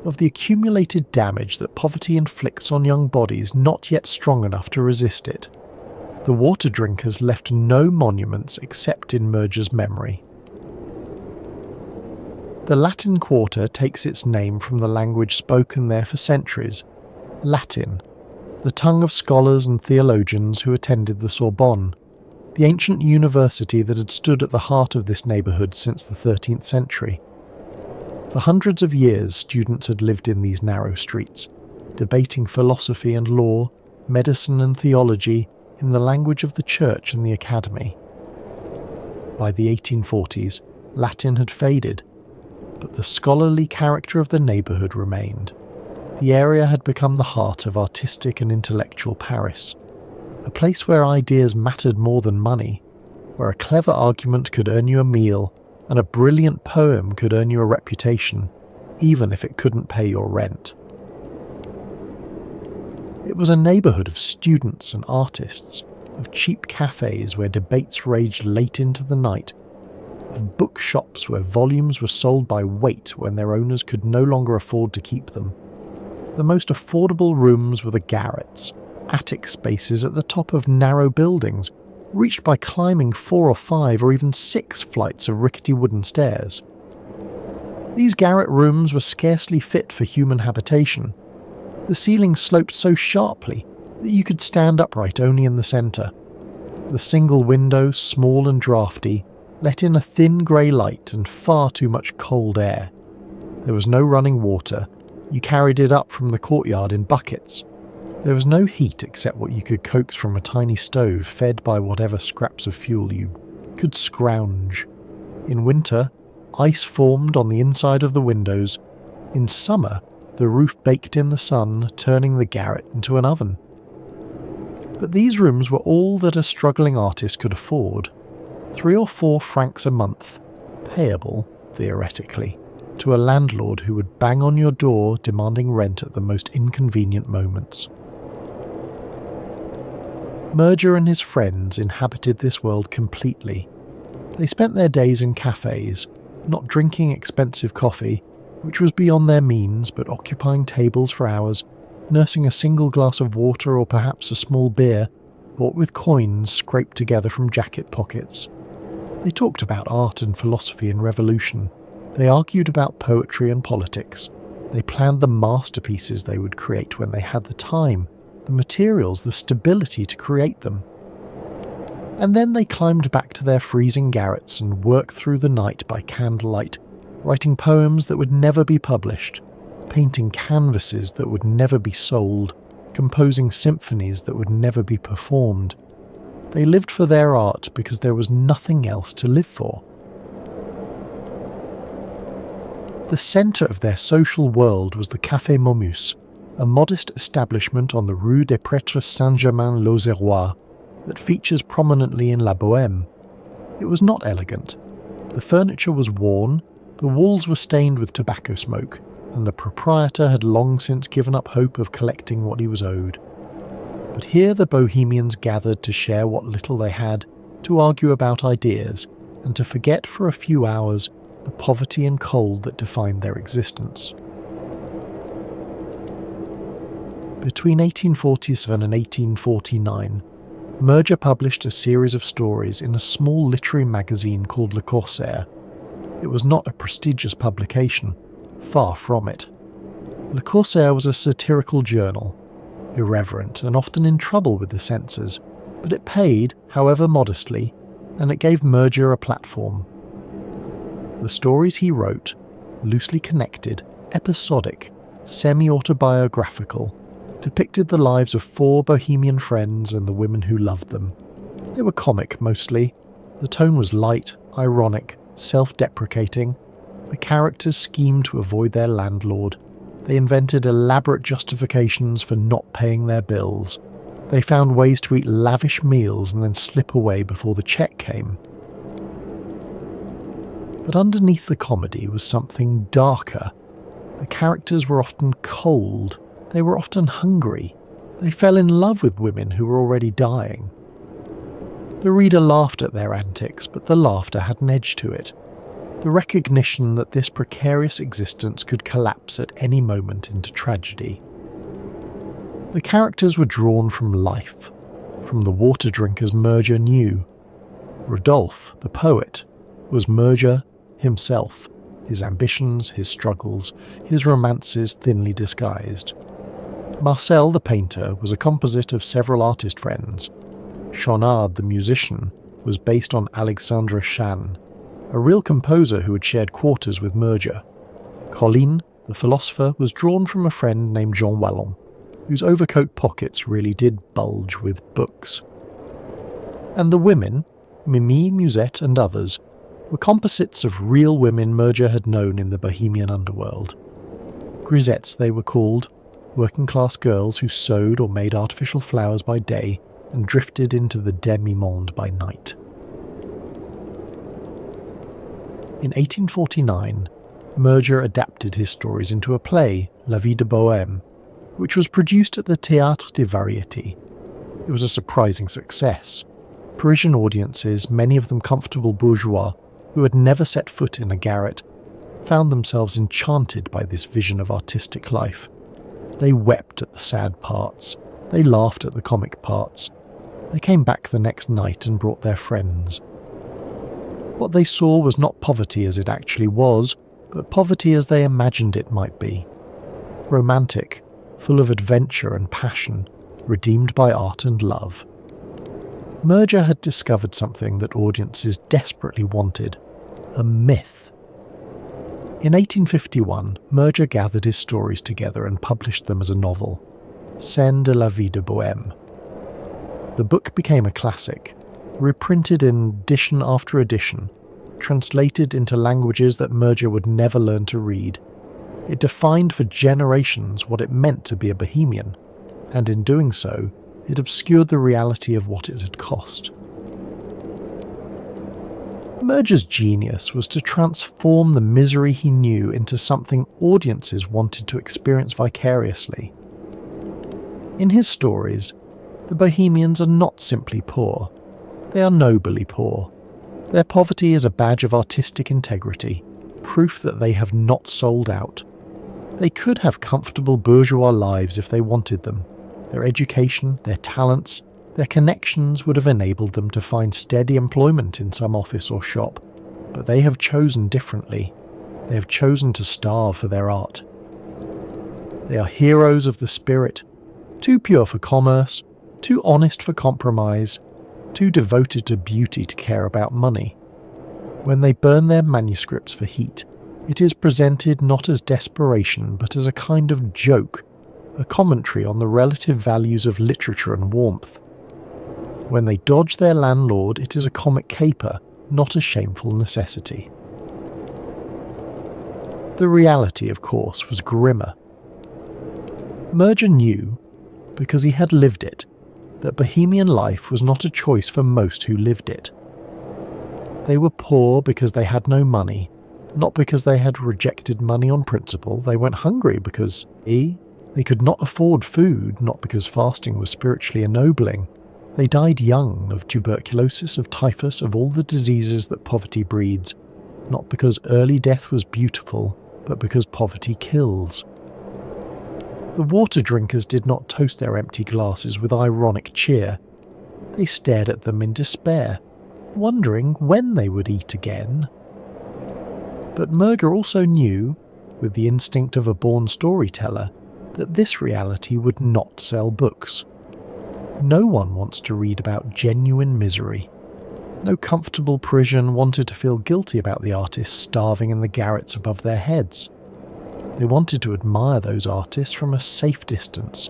of the accumulated damage that poverty inflicts on young bodies not yet strong enough to resist it. The water drinkers left no monuments except in Murger's memory. The Latin Quarter takes its name from the language spoken there for centuries, Latin, the tongue of scholars and theologians who attended the Sorbonne, the ancient university that had stood at the heart of this neighbourhood since the 13th century. For hundreds of years students had lived in these narrow streets, debating philosophy and law, medicine and theology in the language of the church and the academy. By the 1840s, Latin had faded, but the scholarly character of the neighbourhood remained. The area had become the heart of artistic and intellectual Paris, a place where ideas mattered more than money, where a clever argument could earn you a meal and a brilliant poem could earn you a reputation, even if it couldn't pay your rent. It was a neighbourhood of students and artists, of cheap cafes where debates raged late into the night, of bookshops where volumes were sold by weight when their owners could no longer afford to keep them. The most affordable rooms were the garrets, attic spaces at the top of narrow buildings, reached by climbing 4 or 5 or even 6 flights of rickety wooden stairs. These garret rooms were scarcely fit for human habitation. The ceilings sloped so sharply that you could stand upright only in the centre. The single window, small and draughty, let in a thin grey light and far too much cold air. There was no running water. You carried it up from the courtyard in buckets. There was no heat except what you could coax from a tiny stove fed by whatever scraps of fuel you could scrounge. In winter, ice formed on the inside of the windows. In summer, the roof baked in the sun, turning the garret into an oven. But these rooms were all that a struggling artist could afford. 3 or 4 francs a month, payable, theoretically, to a landlord who would bang on your door demanding rent at the most inconvenient moments. Murger and his friends inhabited this world completely. They spent their days in cafes, not drinking expensive coffee, which was beyond their means, but occupying tables for hours, nursing a single glass of water or perhaps a small beer, bought with coins scraped together from jacket pockets. They talked about art and philosophy and revolution. They argued about poetry and politics. They planned the masterpieces they would create when they had the time, the materials, the stability to create them. And then they climbed back to their freezing garrets and worked through the night by candlelight, writing poems that would never be published, painting canvases that would never be sold, composing symphonies that would never be performed. They lived for their art because there was nothing else to live for. The centre of their social world was the Café Momus, a modest establishment on the Rue des Prêtres Saint-Germain-l'Auxerrois that features prominently in La Bohème. It was not elegant. The furniture was worn, the walls were stained with tobacco smoke, and the proprietor had long since given up hope of collecting what he was owed. But here the bohemians gathered to share what little they had, to argue about ideas, and to forget for a few hours the poverty and cold that defined their existence. Between 1847 and 1849, Murger published a series of stories in a small literary magazine called Le Corsaire. It was not a prestigious publication, far from it. Le Corsaire was a satirical journal, irreverent and often in trouble with the censors, but it paid, however modestly, and it gave Murger a platform. The stories he wrote, loosely connected, episodic, semi-autobiographical, depicted the lives of 4 bohemian friends and the women who loved them. They were comic mostly. The tone was light, ironic, self-deprecating. The characters schemed to avoid their landlord. They invented elaborate justifications for not paying their bills. They found ways to eat lavish meals and then slip away before the check came. But underneath the comedy was something darker. The characters were often cold. They were often hungry. They fell in love with women who were already dying. The reader laughed at their antics, but the laughter had an edge to it. The recognition that this precarious existence could collapse at any moment into tragedy. The characters were drawn from life, from the water drinkers Murger knew. Rodolphe, the poet, was Murger himself, his ambitions, his struggles, his romances thinly disguised. Marcel, the painter, was a composite of several artist friends. Chaunard, the musician, was based on Alexandre Chan, a real composer who had shared quarters with Murger. Colline, the philosopher, was drawn from a friend named Jean Wallon, whose overcoat pockets really did bulge with books. And the women, Mimi, Musette, and others, were composites of real women Murger had known in the Bohemian underworld. Grisettes they were called, working-class girls who sewed or made artificial flowers by day and drifted into the demi-monde by night. In 1849, Murger adapted his stories into a play, La Vie de Bohème, which was produced at the Théâtre des Variétés. It was a surprising success. Parisian audiences, many of them comfortable bourgeois, who had never set foot in a garret, found themselves enchanted by this vision of artistic life. They wept at the sad parts. They laughed at the comic parts. They came back the next night and brought their friends. What they saw was not poverty as it actually was, but poverty as they imagined it might be. Romantic, full of adventure and passion, redeemed by art and love. Murger had discovered something that audiences desperately wanted, a myth. In 1851, Murger gathered his stories together and published them as a novel, Scènes de la vie de Bohème. The book became a classic, reprinted in edition after edition, translated into languages that Murger would never learn to read. It defined for generations what it meant to be a bohemian, and in doing so, it obscured the reality of what it had cost. Murger's genius was to transform the misery he knew into something audiences wanted to experience vicariously. In his stories, the Bohemians are not simply poor. They are nobly poor. Their poverty is a badge of artistic integrity, proof that they have not sold out. They could have comfortable bourgeois lives if they wanted them. Their education, their talents, Their connections would have enabled them to find steady employment in some office or shop, but they have chosen differently. They have chosen to starve for their art. They are heroes of the spirit, too pure for commerce, too honest for compromise, too devoted to beauty to care about money. When they burn their manuscripts for heat, it is presented not as desperation but as a kind of joke, a commentary on the relative values of literature and warmth. When they dodge their landlord, it is a comic caper, not a shameful necessity. The reality, of course, was grimmer. Murger knew, because he had lived it, that bohemian life was not a choice for most who lived it. They were poor because they had no money, not because they had rejected money on principle. They went hungry because they could not afford food, not because fasting was spiritually ennobling. They died young of tuberculosis, of typhus, of all the diseases that poverty breeds, not because early death was beautiful, but because poverty kills. The water drinkers did not toast their empty glasses with ironic cheer. They stared at them in despair, wondering when they would eat again. But Murger also knew, with the instinct of a born storyteller, that this reality would not sell books. No one wants to read about genuine misery. No comfortable Parisian wanted to feel guilty about the artists starving in the garrets above their heads. They wanted to admire those artists from a safe distance,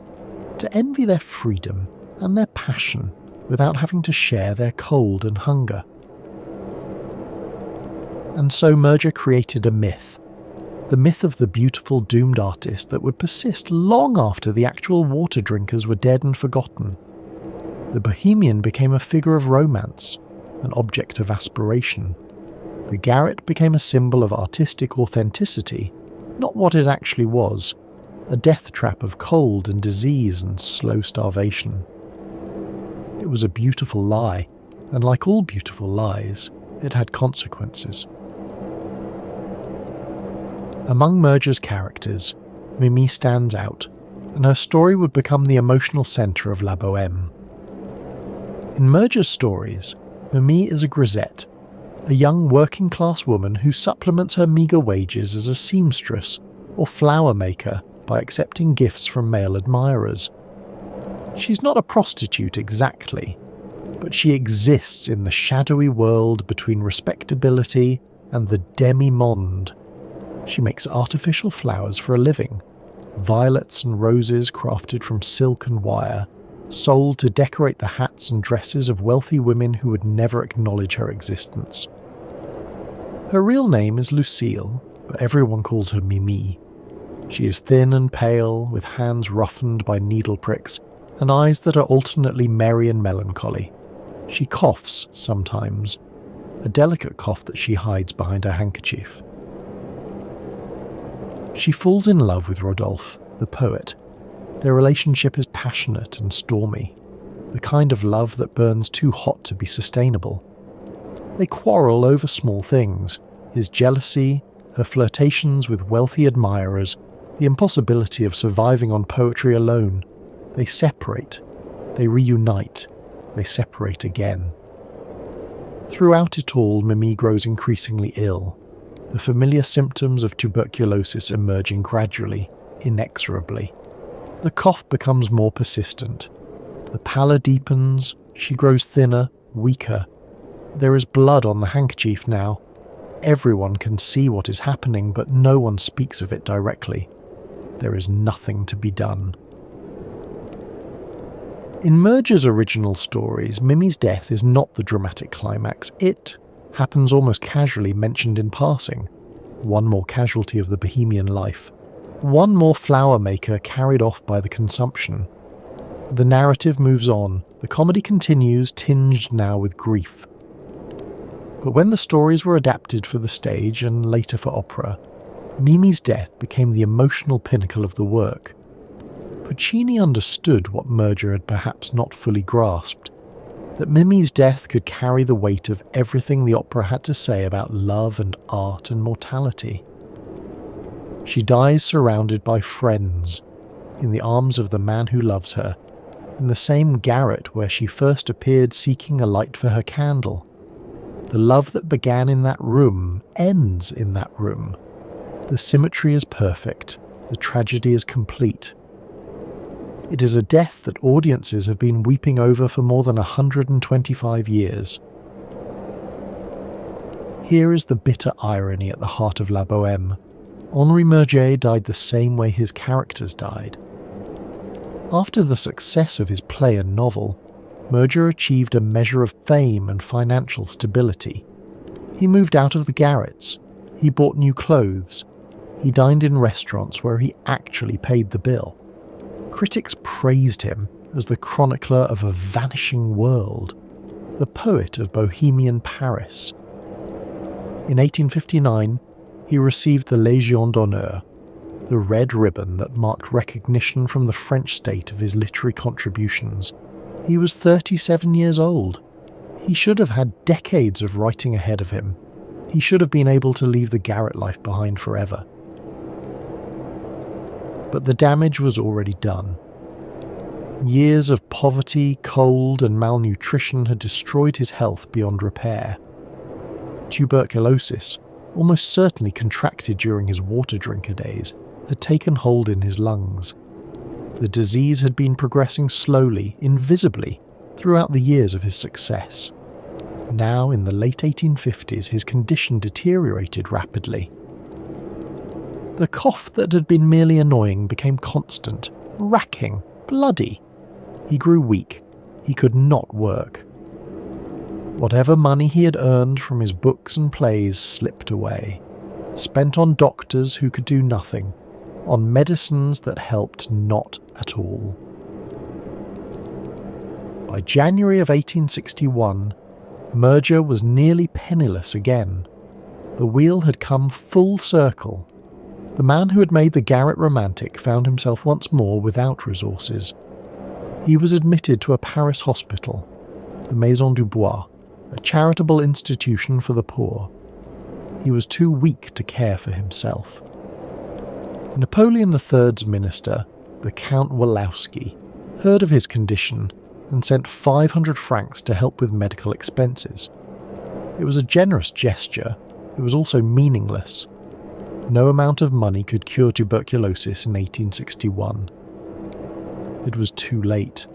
to envy their freedom and their passion without having to share their cold and hunger. And so Murger created a myth, the myth of the beautiful doomed artist that would persist long after the actual water drinkers were dead and forgotten. The bohemian became a figure of romance, an object of aspiration. The garret became a symbol of artistic authenticity, not what it actually was, a death trap of cold and disease and slow starvation. It was a beautiful lie, and like all beautiful lies, it had consequences. Among Murger's characters, Mimi stands out, and her story would become the emotional centre of La Bohème. In Murger's stories, Mimi is a grisette, a young working-class woman who supplements her meagre wages as a seamstress or flower maker by accepting gifts from male admirers. She's not a prostitute exactly, but she exists in the shadowy world between respectability and the demi-monde. She makes artificial flowers for a living, violets and roses crafted from silk and wire, sold to decorate the hats and dresses of wealthy women who would never acknowledge her existence. Her real name is Lucille, but everyone calls her Mimi. She is thin and pale, with hands roughened by needle pricks, and eyes that are alternately merry and melancholy. She coughs sometimes, a delicate cough that she hides behind her handkerchief. She falls in love with Rodolphe, the poet. Their relationship is passionate and stormy, the kind of love that burns too hot to be sustainable. They quarrel over small things, his jealousy, her flirtations with wealthy admirers, the impossibility of surviving on poetry alone. They separate, they reunite, they separate again. Throughout it all, Mimi grows increasingly ill, the familiar symptoms of tuberculosis emerging gradually, inexorably. The cough becomes more persistent. The pallor deepens, she grows thinner, weaker. There is blood on the handkerchief now. Everyone can see what is happening, but no one speaks of it directly. There is nothing to be done. In Murger's original stories, Mimi's death is not the dramatic climax. It happens almost casually, mentioned in passing. One more casualty of the bohemian life. One more flower maker carried off by the consumption. The narrative moves on. The comedy continues, tinged now with grief. But when the stories were adapted for the stage and later for opera, Mimi's death became the emotional pinnacle of the work. Puccini understood what Murger had perhaps not fully grasped, that Mimi's death could carry the weight of everything the opera had to say about love and art and mortality. She dies surrounded by friends, in the arms of the man who loves her, in the same garret where she first appeared seeking a light for her candle. The love that began in that room ends in that room. The symmetry is perfect, the tragedy is complete. It is a death that audiences have been weeping over for more than 125 years. Here is the bitter irony at the heart of La Bohème. Henri Murger died the same way his characters died. After the success of his play and novel, Murger achieved a measure of fame and financial stability. He moved out of the garrets, he bought new clothes, he dined in restaurants where he actually paid the bill. Critics praised him as the chronicler of a vanishing world, the poet of Bohemian Paris. In 1859, he received the Légion d'honneur, the red ribbon that marked recognition from the French state of his literary contributions. He was 37 years old. He should have had decades of writing ahead of him. He should have been able to leave the garret life behind forever. But the damage was already done. Years of poverty, cold, and malnutrition had destroyed his health beyond repair. Tuberculosis, almost certainly contracted during his water drinker days, had taken hold in his lungs. The disease had been progressing slowly, invisibly, throughout the years of his success. Now, in the late 1850s, his condition deteriorated rapidly. The cough that had been merely annoying became constant, racking, bloody. He grew weak. He could not work. Whatever money he had earned from his books and plays slipped away, spent on doctors who could do nothing, on medicines that helped not at all. By January of 1861, Murger was nearly penniless again. The wheel had come full circle. The man who had made the garret romantic found himself once more without resources. He was admitted to a Paris hospital, the Maison du Bois, a charitable institution for the poor. He was too weak to care for himself. Napoleon III's minister, the Count Walowski, heard of his condition and sent 500 francs to help with medical expenses. It was a generous gesture. It was also meaningless. No amount of money could cure tuberculosis in 1861. It was too late.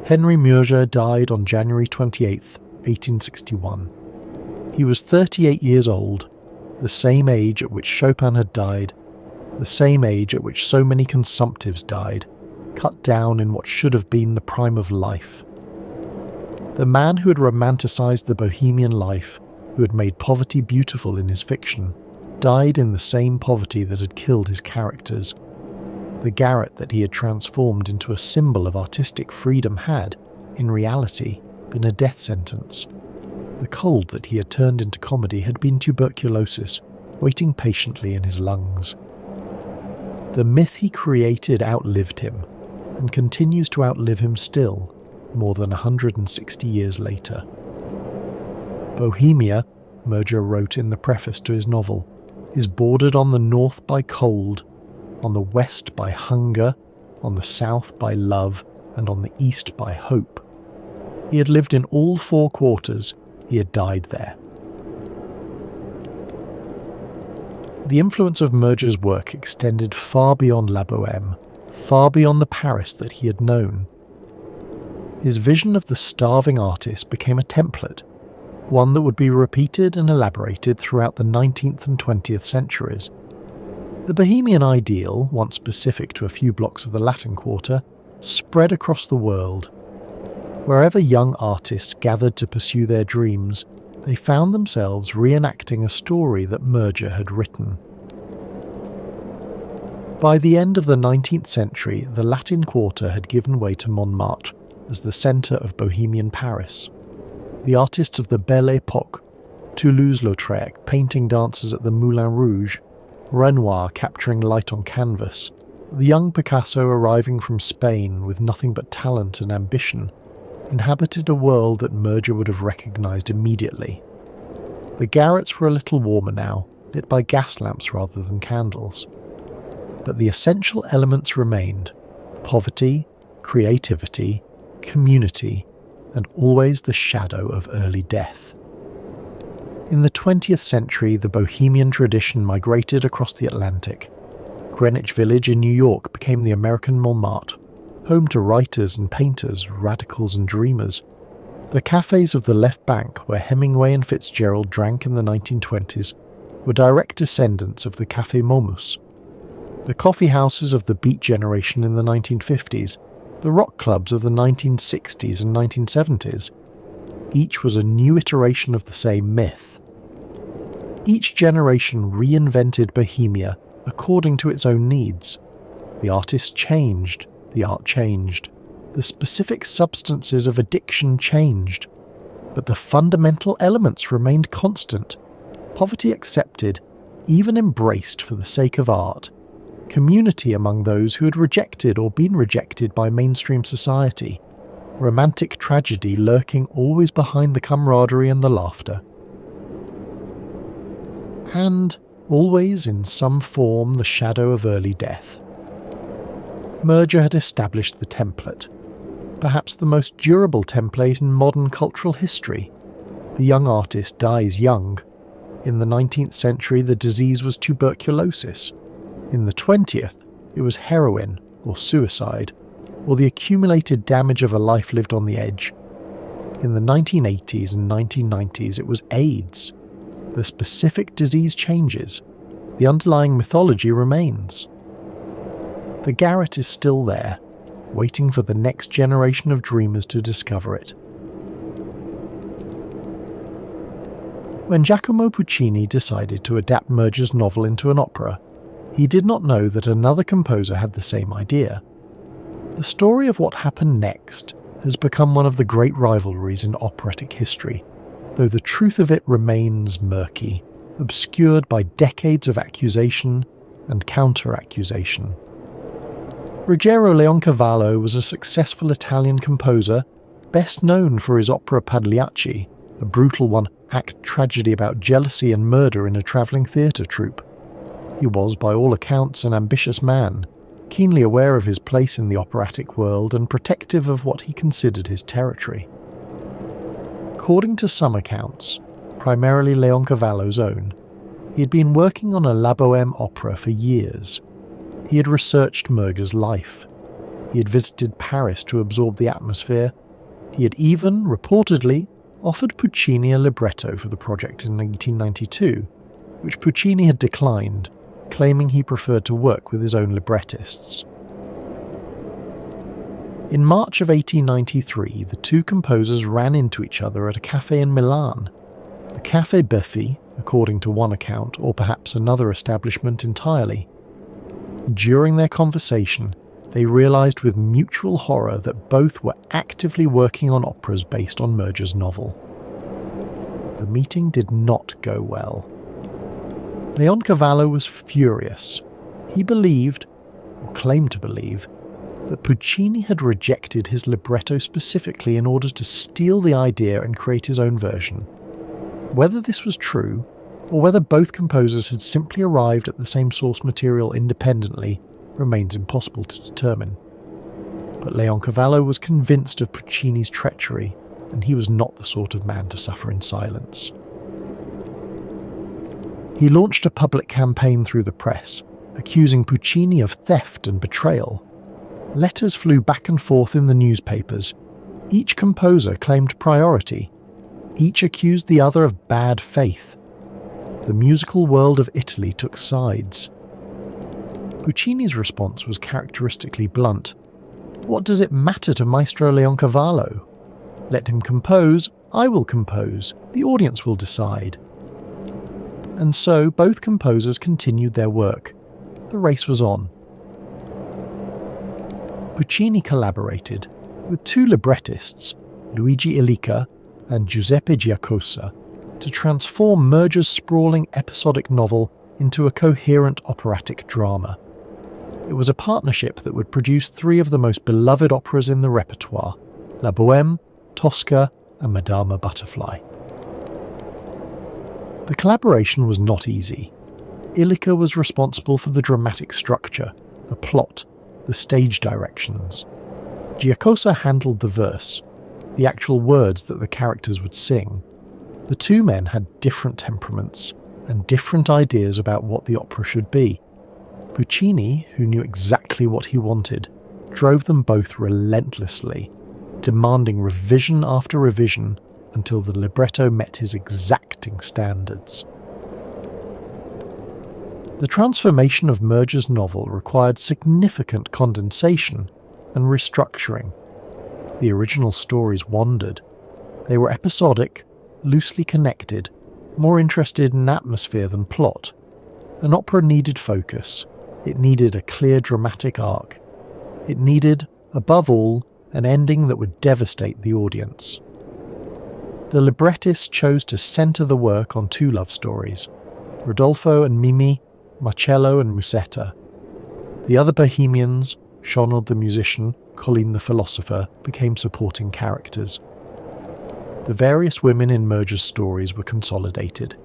Henri Murger died on January 28, 1861. He was 38 years old, the same age at which Chopin had died, the same age at which so many consumptives died, cut down in what should have been the prime of life. The man who had romanticized the bohemian life, who had made poverty beautiful in his fiction, died in the same poverty that had killed his characters. The garret that he had transformed into a symbol of artistic freedom had, in reality, been a death sentence. The cold that he had turned into comedy had been tuberculosis, waiting patiently in his lungs. The myth he created outlived him, and continues to outlive him still, more than 160 years later. Bohemia, Murger wrote in the preface to his novel, is bordered on the north by cold, on the west by hunger, on the south by love, and on the east by hope. He had lived in all four quarters, he had died there. The influence of Murger's work extended far beyond La Bohème, far beyond the Paris that he had known. His vision of the starving artist became a template, one that would be repeated and elaborated throughout the 19th and 20th centuries. The Bohemian ideal, once specific to a few blocks of the Latin Quarter, spread across the world. Wherever young artists gathered to pursue their dreams, they found themselves reenacting a story that Murger had written. By the end of the 19th century, the Latin Quarter had given way to Montmartre as the centre of Bohemian Paris. The artists of the Belle Époque, Toulouse-Lautrec painting dancers at the Moulin Rouge, Renoir capturing light on canvas, the young Picasso arriving from Spain with nothing but talent and ambition, inhabited a world that Murger would have recognised immediately. The garrets were a little warmer now, lit by gas lamps rather than candles. But the essential elements remained: Poverty, creativity, community, and always the shadow of early death. In the 20th century, the Bohemian tradition migrated across the Atlantic. Greenwich Village in New York became the American Montmartre, home to writers and painters, radicals and dreamers. The cafes of the left bank, where Hemingway and Fitzgerald drank in the 1920s, were direct descendants of the Café Momus. The coffee houses of the Beat generation in the 1950s, the rock clubs of the 1960s and 1970s, each was a new iteration of the same myth. Each generation reinvented Bohemia according to its own needs. The artist changed, the art changed, the specific substances of addiction changed, but the fundamental elements remained constant. Poverty accepted, even embraced for the sake of art, community among those who had rejected or been rejected by mainstream society, romantic tragedy lurking always behind the camaraderie and the laughter. And always in some form the shadow of early death. Merger had established the template, perhaps the most durable template in modern cultural history. The young artist dies young. In the 19th century the disease was tuberculosis. In the 20th it was heroin or suicide, or the accumulated damage of a life lived on the edge. In the 1980s and 1990s it was AIDS. The specific disease changes. The underlying mythology remains. The garret is still there, waiting for the next generation of dreamers to discover it. When Giacomo Puccini decided to adapt Merger's novel into an opera, he did not know that another composer had the same idea. The story of what happened next has become one of the great rivalries in operatic history, though the truth of it remains murky, obscured by decades of accusation and counter-accusation. Ruggero Leoncavallo was a successful Italian composer, best known for his opera Pagliacci, a brutal one-act tragedy about jealousy and murder in a travelling theatre troupe. He was, by all accounts, an ambitious man, keenly aware of his place in the operatic world and protective of what he considered his territory. According to some accounts, primarily Leoncavallo's own, he had been working on a La Bohème opera for years. He had researched Merger's life. He had visited Paris to absorb the atmosphere. He had even, reportedly, offered Puccini a libretto for the project in 1892, which Puccini had declined, claiming he preferred to work with his own librettists. In March of 1893, the two composers ran into each other at a cafe in Milan. The Café Buffy, according to one account, or perhaps another establishment entirely. During their conversation, they realised with mutual horror that both were actively working on operas based on Merger's novel. The meeting did not go well. Leoncavallo was furious. He believed, or claimed to believe, that Puccini had rejected his libretto specifically in order to steal the idea and create his own version. Whether this was true, or whether both composers had simply arrived at the same source material independently, remains impossible to determine. But Leoncavallo was convinced of Puccini's treachery, and he was not the sort of man to suffer in silence. He launched a public campaign through the press, accusing Puccini of theft and betrayal. Letters flew back and forth in the newspapers. Each composer claimed priority. Each accused the other of bad faith. The musical world of Italy took sides. Puccini's response was characteristically blunt. What does it matter to Maestro Leoncavallo? Let him compose, I will compose, the audience will decide. And so both composers continued their work. The race was on. Puccini collaborated with two librettists, Luigi Illica and Giuseppe Giacosa, to transform Merger's sprawling episodic novel into a coherent operatic drama. It was a partnership that would produce three of the most beloved operas in the repertoire, La Bohème, Tosca, and Madama Butterfly. The collaboration was not easy. Illica was responsible for the dramatic structure, the plot, the stage directions. Giacosa handled the verse, the actual words that the characters would sing. The two men had different temperaments and different ideas about what the opera should be. Puccini, who knew exactly what he wanted, drove them both relentlessly, demanding revision after revision until the libretto met his exacting standards. The transformation of Murger's novel required significant condensation and restructuring. The original stories wandered. They were episodic, loosely connected, more interested in atmosphere than plot. An opera needed focus. It needed a clear dramatic arc. It needed, above all, an ending that would devastate the audience. The librettist chose to centre the work on two love stories, Rodolfo and Mimi, Marcello and Musetta. The other Bohemians, Shonald the musician, Colleen the philosopher, became supporting characters. The various women in Murger's stories were consolidated.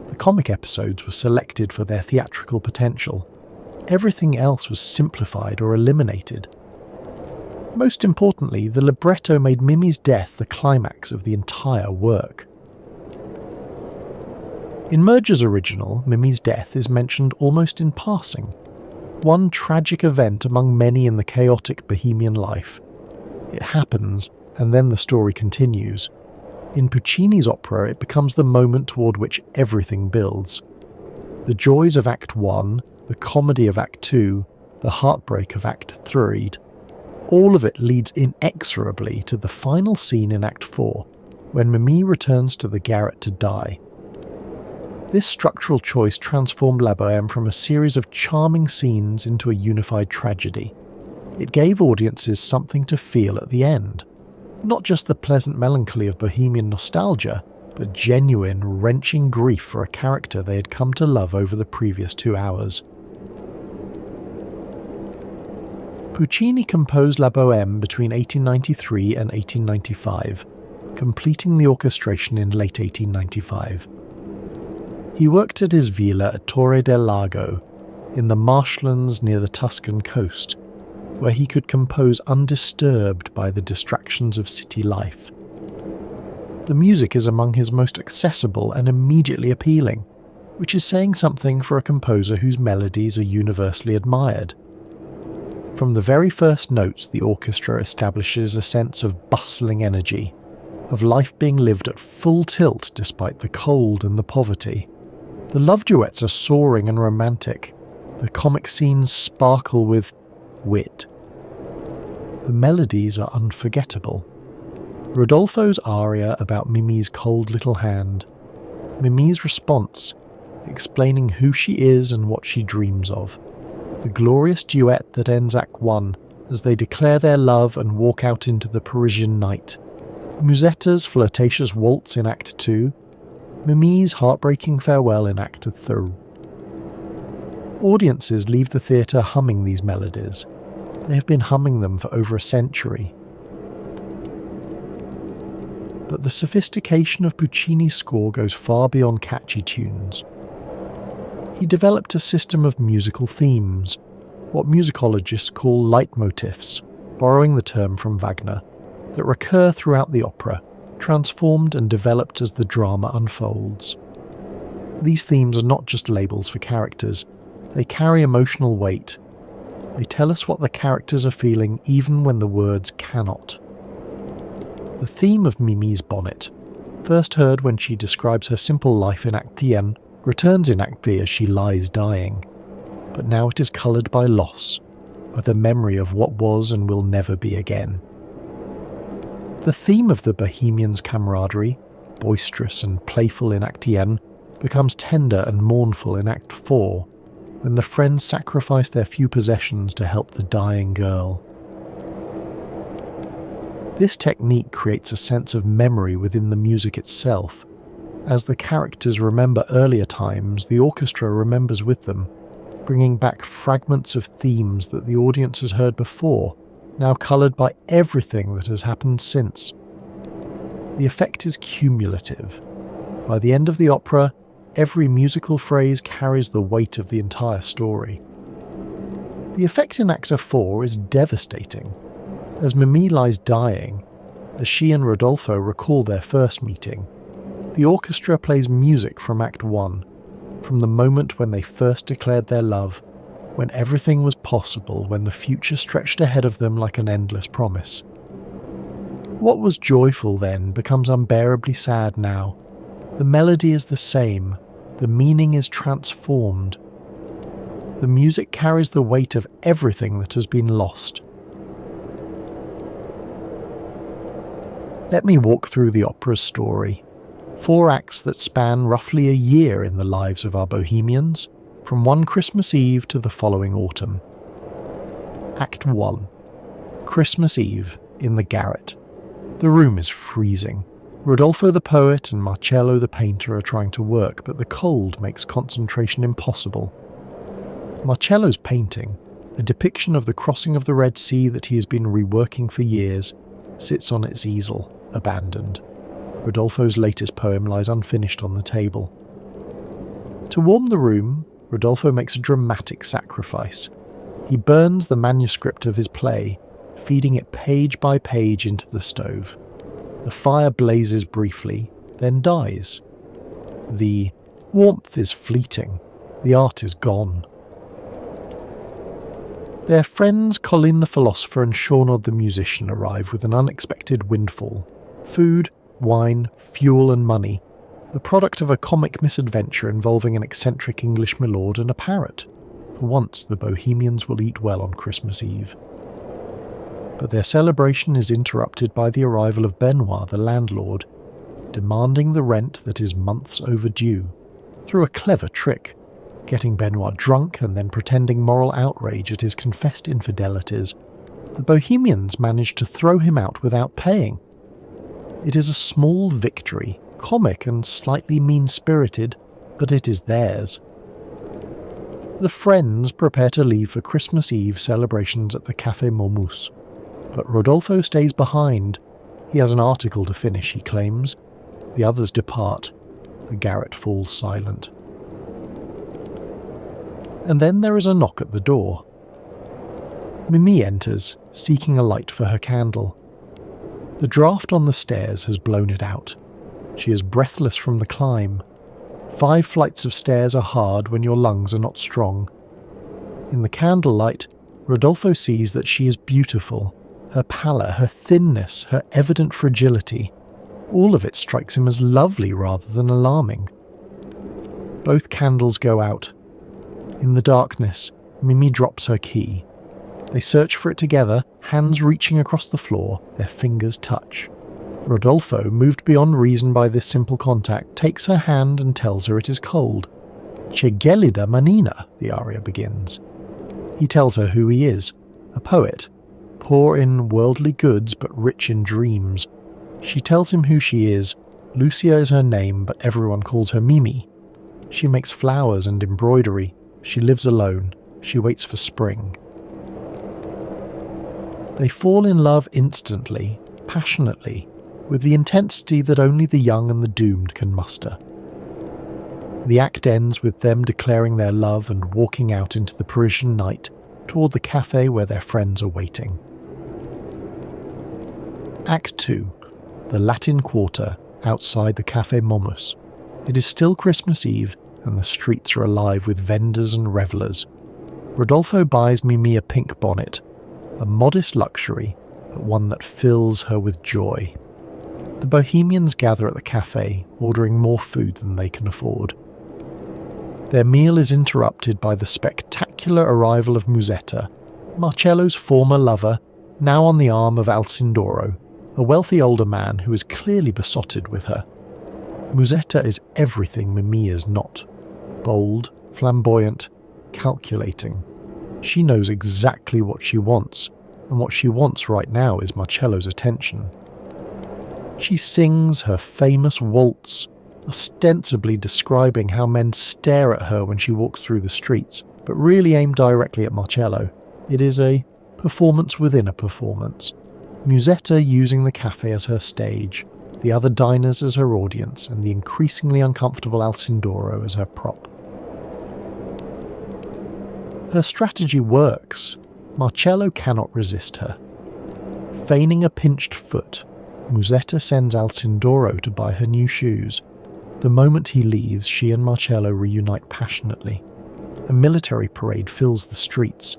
The comic episodes were selected for their theatrical potential. Everything else was simplified or eliminated. Most importantly, the libretto made Mimi's death the climax of the entire work. In Murger's original, Mimi's death is mentioned almost in passing. One tragic event among many in the chaotic Bohemian life. It happens, and then the story continues. In Puccini's opera, it becomes the moment toward which everything builds. The joys of Act 1, the comedy of Act 2, the heartbreak of Act 3, all of it leads inexorably to the final scene in Act 4, when Mimi returns to the garret to die. This structural choice transformed La Bohème from a series of charming scenes into a unified tragedy. It gave audiences something to feel at the end. Not just the pleasant melancholy of Bohemian nostalgia, but genuine, wrenching grief for a character they had come to love over the previous 2 hours. Puccini composed La Bohème between 1893 and 1895, completing the orchestration in late 1895. He worked at his villa at Torre del Lago, in the marshlands near the Tuscan coast, where he could compose undisturbed by the distractions of city life. The music is among his most accessible and immediately appealing, which is saying something for a composer whose melodies are universally admired. From the very first notes, the orchestra establishes a sense of bustling energy, of life being lived at full tilt despite the cold and the poverty. The love duets are soaring and romantic. The comic scenes sparkle with wit. The melodies are unforgettable. Rodolfo's aria about Mimi's cold little hand. Mimi's response, explaining who she is and what she dreams of. The glorious duet that ends Act 1 as they declare their love and walk out into the Parisian night. Musetta's flirtatious waltz in Act 2. Mimi's heartbreaking farewell in Act 3. Audiences leave the theatre humming these melodies. They have been humming them for over a century. But the sophistication of Puccini's score goes far beyond catchy tunes. He developed a system of musical themes, what musicologists call leitmotifs, borrowing the term from Wagner, that recur throughout the opera, transformed and developed as the drama unfolds. These themes are not just labels for characters, they carry emotional weight. They tell us what the characters are feeling even when the words cannot. The theme of Mimi's bonnet, first heard when she describes her simple life in Act 1, returns in Act B as she lies dying, but now it is coloured by loss, by the memory of what was and will never be again. The theme of the Bohemians' camaraderie, boisterous and playful in Act 1, becomes tender and mournful in Act 4, when the friends sacrifice their few possessions to help the dying girl. This technique creates a sense of memory within the music itself. As the characters remember earlier times, the orchestra remembers with them, bringing back fragments of themes that the audience has heard before, now coloured by everything that has happened since. The effect is cumulative. By the end of the opera, every musical phrase carries the weight of the entire story. The effect in Act 4 is devastating. As Mimi lies dying, as she and Rodolfo recall their first meeting, the orchestra plays music from Act 1, from the moment when they first declared their love, when everything was possible, when the future stretched ahead of them like an endless promise. What was joyful then becomes unbearably sad now. The melody is the same, the meaning is transformed. The music carries the weight of everything that has been lost. Let me walk through the opera's story. 4 acts that span roughly a year in the lives of our bohemians, from one Christmas Eve to the following autumn. Act 1. Christmas Eve in the garret. The room is freezing. Rodolfo the poet and Marcello the painter are trying to work, but the cold makes concentration impossible. Marcello's painting, a depiction of the crossing of the Red Sea that he has been reworking for years, sits on its easel, abandoned. Rodolfo's latest poem lies unfinished on the table. To warm the room, Rodolfo makes a dramatic sacrifice. He burns the manuscript of his play, feeding it page by page into the stove. The fire blazes briefly, then dies. The warmth is fleeting. The art is gone. Their friends Colin the philosopher and Shaunard the musician arrive with an unexpected windfall. Food, wine, fuel and money. The product of a comic misadventure involving an eccentric English milord and a parrot. For once the Bohemians will eat well on Christmas Eve. But their celebration is interrupted by the arrival of Benoit the landlord, demanding the rent that is months overdue, through a clever trick. Getting Benoit drunk and then pretending moral outrage at his confessed infidelities, the Bohemians manage to throw him out without paying. It is a small victory, comic and slightly mean-spirited, but it is theirs. The friends prepare to leave for Christmas Eve celebrations at the Café Momus, but Rodolfo stays behind. He has an article to finish, he claims. The others depart. The garret falls silent. And then there is a knock at the door. Mimi enters, seeking a light for her candle. The draught on the stairs has blown it out. She is breathless from the climb. 5 flights of stairs are hard when your lungs are not strong. In the candlelight, Rodolfo sees that she is beautiful. Her pallor, her thinness, her evident fragility, all of it strikes him as lovely rather than alarming. Both candles go out. In the darkness, Mimi drops her key. They search for it together, hands reaching across the floor, their fingers touch. Rodolfo, moved beyond reason by this simple contact, takes her hand and tells her it is cold. "Che gelida manina," the aria begins. He tells her who he is, a poet, poor in worldly goods but rich in dreams. She tells him who she is. Lucia is her name, but everyone calls her Mimi. She makes flowers and embroidery. She lives alone. She waits for spring. They fall in love instantly, passionately, with the intensity that only the young and the doomed can muster. The act ends with them declaring their love and walking out into the Parisian night toward the cafe where their friends are waiting. Act 2. The Latin Quarter, outside the Café Momus. It is still Christmas Eve, and the streets are alive with vendors and revellers. Rodolfo buys Mimi a pink bonnet, a modest luxury, but one that fills her with joy. The Bohemians gather at the cafe, ordering more food than they can afford. Their meal is interrupted by the spectacular arrival of Musetta, Marcello's former lover, now on the arm of Alcindoro, a wealthy older man who is clearly besotted with her. Musetta is everything Mimi is not. Bold, flamboyant, calculating. She knows exactly what she wants, and what she wants right now is Marcello's attention. She sings her famous waltz, ostensibly describing how men stare at her when she walks through the streets, but really aimed directly at Marcello. It is a performance within a performance. Musetta using the cafe as her stage, the other diners as her audience, and the increasingly uncomfortable Alcindoro as her prop. Her strategy works. Marcello cannot resist her. Feigning a pinched foot, Musetta sends Alcindoro to buy her new shoes. The moment he leaves, she and Marcello reunite passionately. A military parade fills the streets.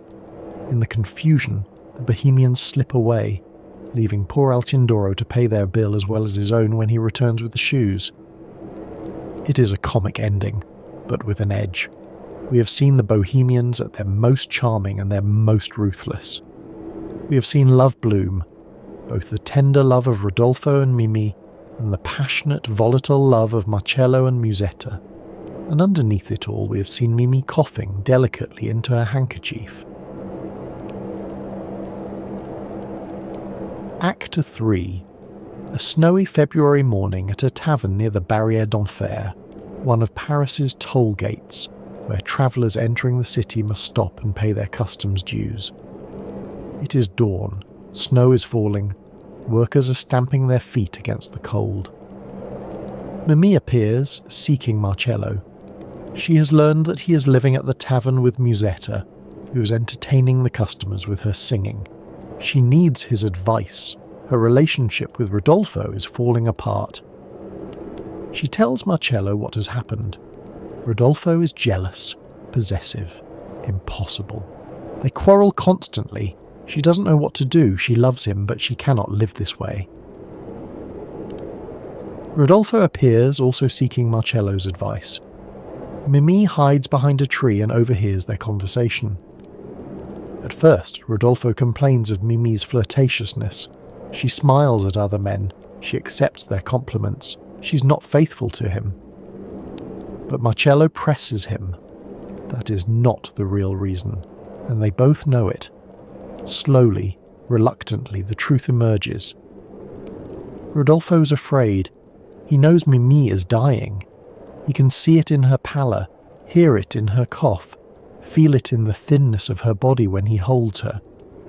In the confusion, the Bohemians slip away, leaving poor Alcindoro to pay their bill as well as his own when he returns with the shoes. It is a comic ending, but with an edge. We have seen the Bohemians at their most charming and their most ruthless. We have seen love bloom, both the tender love of Rodolfo and Mimi, and the passionate, volatile love of Marcello and Musetta. And underneath it all, we have seen Mimi coughing delicately into her handkerchief. Act 3. A snowy February morning at a tavern near the Barrière d'Enfer, one of Paris's toll gates, where travellers entering the city must stop and pay their customs dues. It is dawn, snow is falling, workers are stamping their feet against the cold. Mimi appears, seeking Marcello. She has learned that he is living at the tavern with Musetta, who is entertaining the customers with her singing. She needs his advice. Her relationship with Rodolfo is falling apart. She tells Marcello what has happened. Rodolfo is jealous, possessive, impossible. They quarrel constantly. She doesn't know what to do. She loves him, but she cannot live this way. Rodolfo appears, also seeking Marcello's advice. Mimi hides behind a tree and overhears their conversation. At first, Rodolfo complains of Mimi's flirtatiousness. She smiles at other men. She accepts their compliments. She's not faithful to him. But Marcello presses him. That is not the real reason, and they both know it. Slowly, reluctantly, the truth emerges. Rodolfo's afraid. He knows Mimi is dying. He can see it in her pallor, hear it in her cough, feel it in the thinness of her body when he holds her,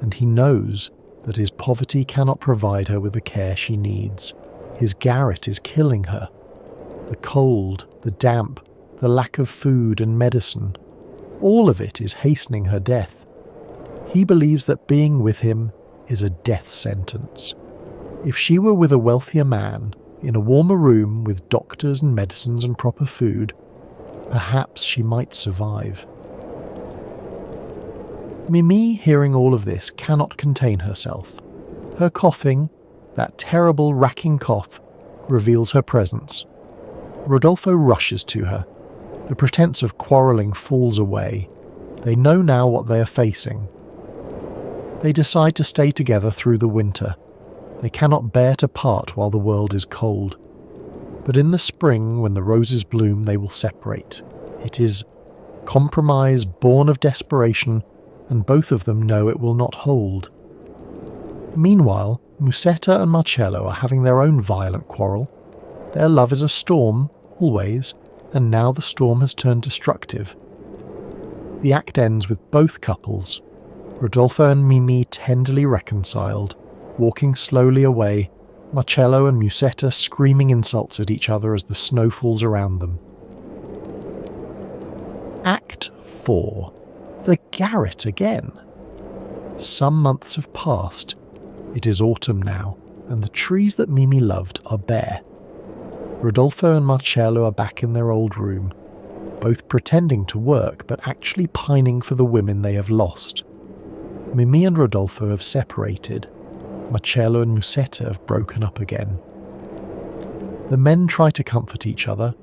and he knows that his poverty cannot provide her with the care she needs. His garret is killing her. The cold, the damp, the lack of food and medicine, all of it is hastening her death. He believes that being with him is a death sentence. If she were with a wealthier man, in a warmer room with doctors and medicines and proper food, perhaps she might survive. Mimi, hearing all of this, cannot contain herself. Her coughing, that terrible racking cough, reveals her presence. Rodolfo rushes to her. The pretense of quarrelling falls away. They know now what they are facing. They decide to stay together through the winter. They cannot bear to part while the world is cold. But in the spring, when the roses bloom, they will separate. It is compromise born of desperation, and both of them know it will not hold. Meanwhile, Musetta and Marcello are having their own violent quarrel. Their love is a storm, always, and now the storm has turned destructive. The act ends with both couples, Rodolfo and Mimi tenderly reconciled, walking slowly away, Marcello and Musetta screaming insults at each other as the snow falls around them. Act 4. The garret again. Some months have passed. It is autumn now, and the trees that Mimi loved are bare. Rodolfo and Marcello are back in their old room, both pretending to work but actually pining for the women they have lost. Mimi and Rodolfo have separated. Marcello and Musetta have broken up again. The men try to comfort each other.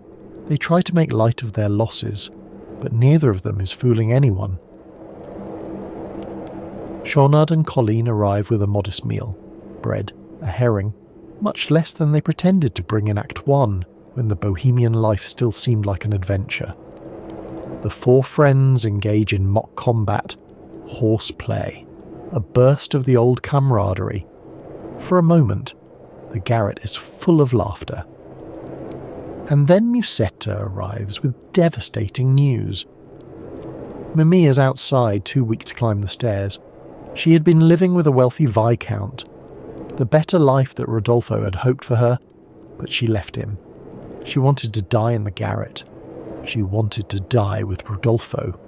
They try to make light of their losses, but neither of them is fooling anyone. Shaunard and Colleen arrive with a modest meal, bread, a herring, much less than they pretended to bring in Act 1, when the bohemian life still seemed like an adventure. The four friends engage in mock combat, horseplay, a burst of the old camaraderie. For a moment, the garret is full of laughter. And then Musetta arrives with devastating news. Mimi is outside, too weak to climb the stairs. She had been living with a wealthy viscount, the better life that Rodolfo had hoped for her, but she left him. She wanted to die in the garret. She wanted to die with Rodolfo.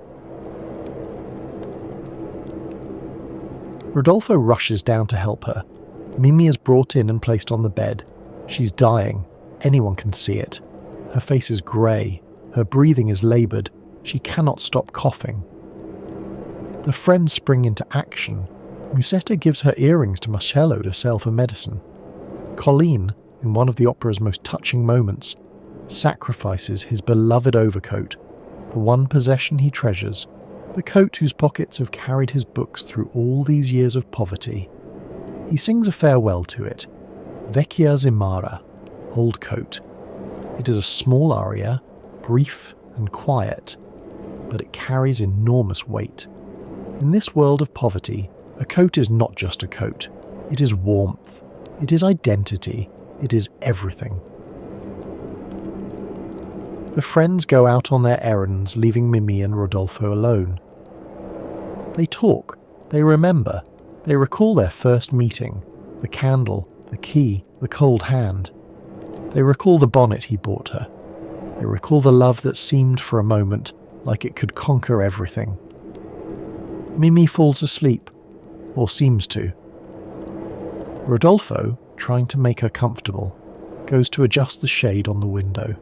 Rodolfo rushes down to help her. Mimi is brought in and placed on the bed. She's dying. Anyone can see it. Her face is grey. Her breathing is laboured. She cannot stop coughing. The friends spring into action. Musetta gives her earrings to Marcello to sell for medicine. Colline, in one of the opera's most touching moments, sacrifices his beloved overcoat, the one possession he treasures, the coat whose pockets have carried his books through all these years of poverty. He sings a farewell to it, Vecchia Zimara, Old Coat. It is a small aria, brief and quiet, but it carries enormous weight. In this world of poverty, a coat is not just a coat. It is warmth. It is identity. It is everything. The friends go out on their errands, leaving Mimi and Rodolfo alone. They talk. They remember. They recall their first meeting, the candle, the key, the cold hand. They recall the bonnet he bought her. They recall the love that seemed for a moment like it could conquer everything. Mimi falls asleep, or seems to. Rodolfo, trying to make her comfortable, goes to adjust the shade on the window.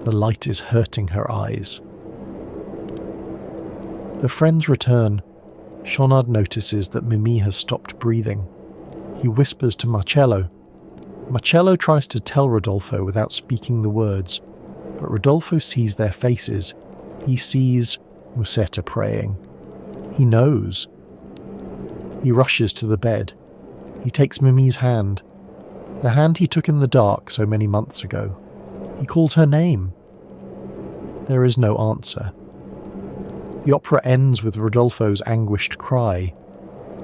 The light is hurting her eyes. The friends return. Schaunard notices that Mimi has stopped breathing. He whispers to Marcello. Marcello tries to tell Rodolfo without speaking the words, but Rodolfo sees their faces. He sees Musetta praying. He knows. He rushes to the bed. He takes Mimi's hand, the hand he took in the dark so many months ago. He calls her name. There is no answer. The opera ends with Rodolfo's anguished cry,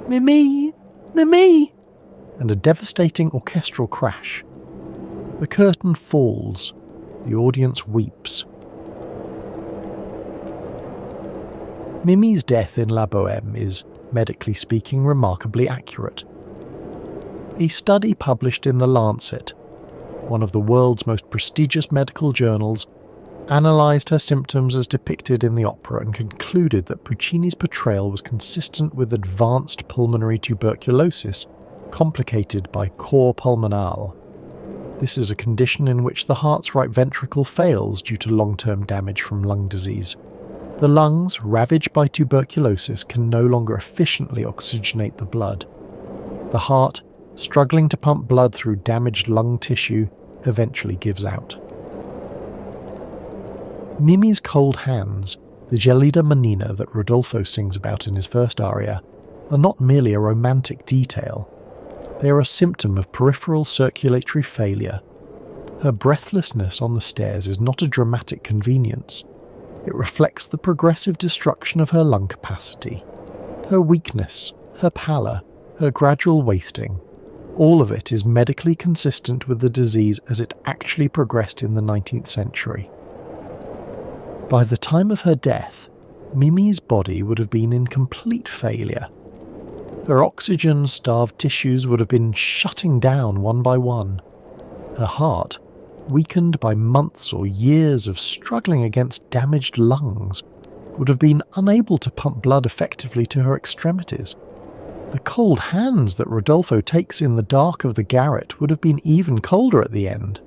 "Mimi! Mimi!" and a devastating orchestral crash. The curtain falls. The audience weeps. Mimi's death in La Bohème is, medically speaking, remarkably accurate. A study published in The Lancet, one of the world's most prestigious medical journals, analysed her symptoms as depicted in the opera and concluded that Puccini's portrayal was consistent with advanced pulmonary tuberculosis, complicated by cor pulmonale. This is a condition in which the heart's right ventricle fails due to long-term damage from lung disease. The lungs, ravaged by tuberculosis, can no longer efficiently oxygenate the blood. The heart, struggling to pump blood through damaged lung tissue, eventually gives out. Mimi's cold hands, the gelida manina that Rodolfo sings about in his first aria, are not merely a romantic detail. They are a symptom of peripheral circulatory failure. Her breathlessness on the stairs is not a dramatic convenience. It reflects the progressive destruction of her lung capacity. Her weakness, her pallor, her gradual wasting, all of it is medically consistent with the disease as it actually progressed in the 19th century. By the time of her death, Mimi's body would have been in complete failure. Her oxygen-starved tissues would have been shutting down one by one. Her heart, weakened by months or years of struggling against damaged lungs, would have been unable to pump blood effectively to her extremities. The cold hands that Rodolfo takes in the dark of the garret would have been even colder at the end.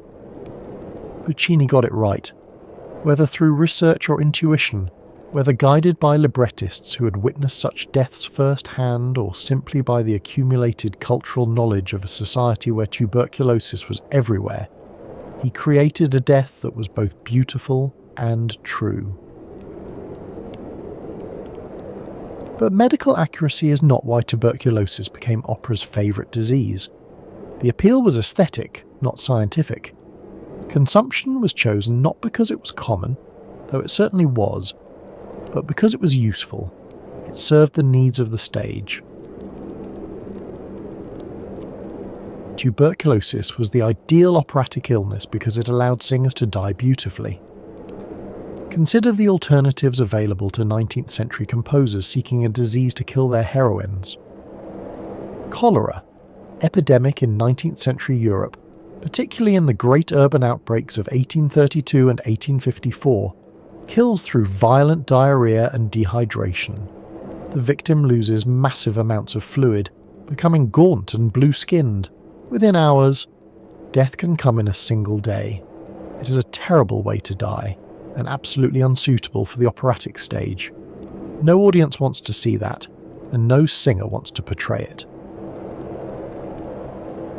Puccini got it right. Whether through research or intuition, whether guided by librettists who had witnessed such deaths firsthand or simply by the accumulated cultural knowledge of a society where tuberculosis was everywhere, he created a death that was both beautiful and true. But medical accuracy is not why tuberculosis became opera's favourite disease. The appeal was aesthetic, not scientific. Consumption was chosen not because it was common, though it certainly was, but because it was useful. It served the needs of the stage. Tuberculosis was the ideal operatic illness because it allowed singers to die beautifully. Consider the alternatives available to 19th century composers seeking a disease to kill their heroines. Cholera, epidemic in 19th century Europe, particularly in the great urban outbreaks of 1832 and 1854, kills through violent diarrhea and dehydration. The victim loses massive amounts of fluid, becoming gaunt and blue-skinned. Within hours, death can come in a single day. It is a terrible way to die, and absolutely unsuitable for the operatic stage. No audience wants to see that, and no singer wants to portray it.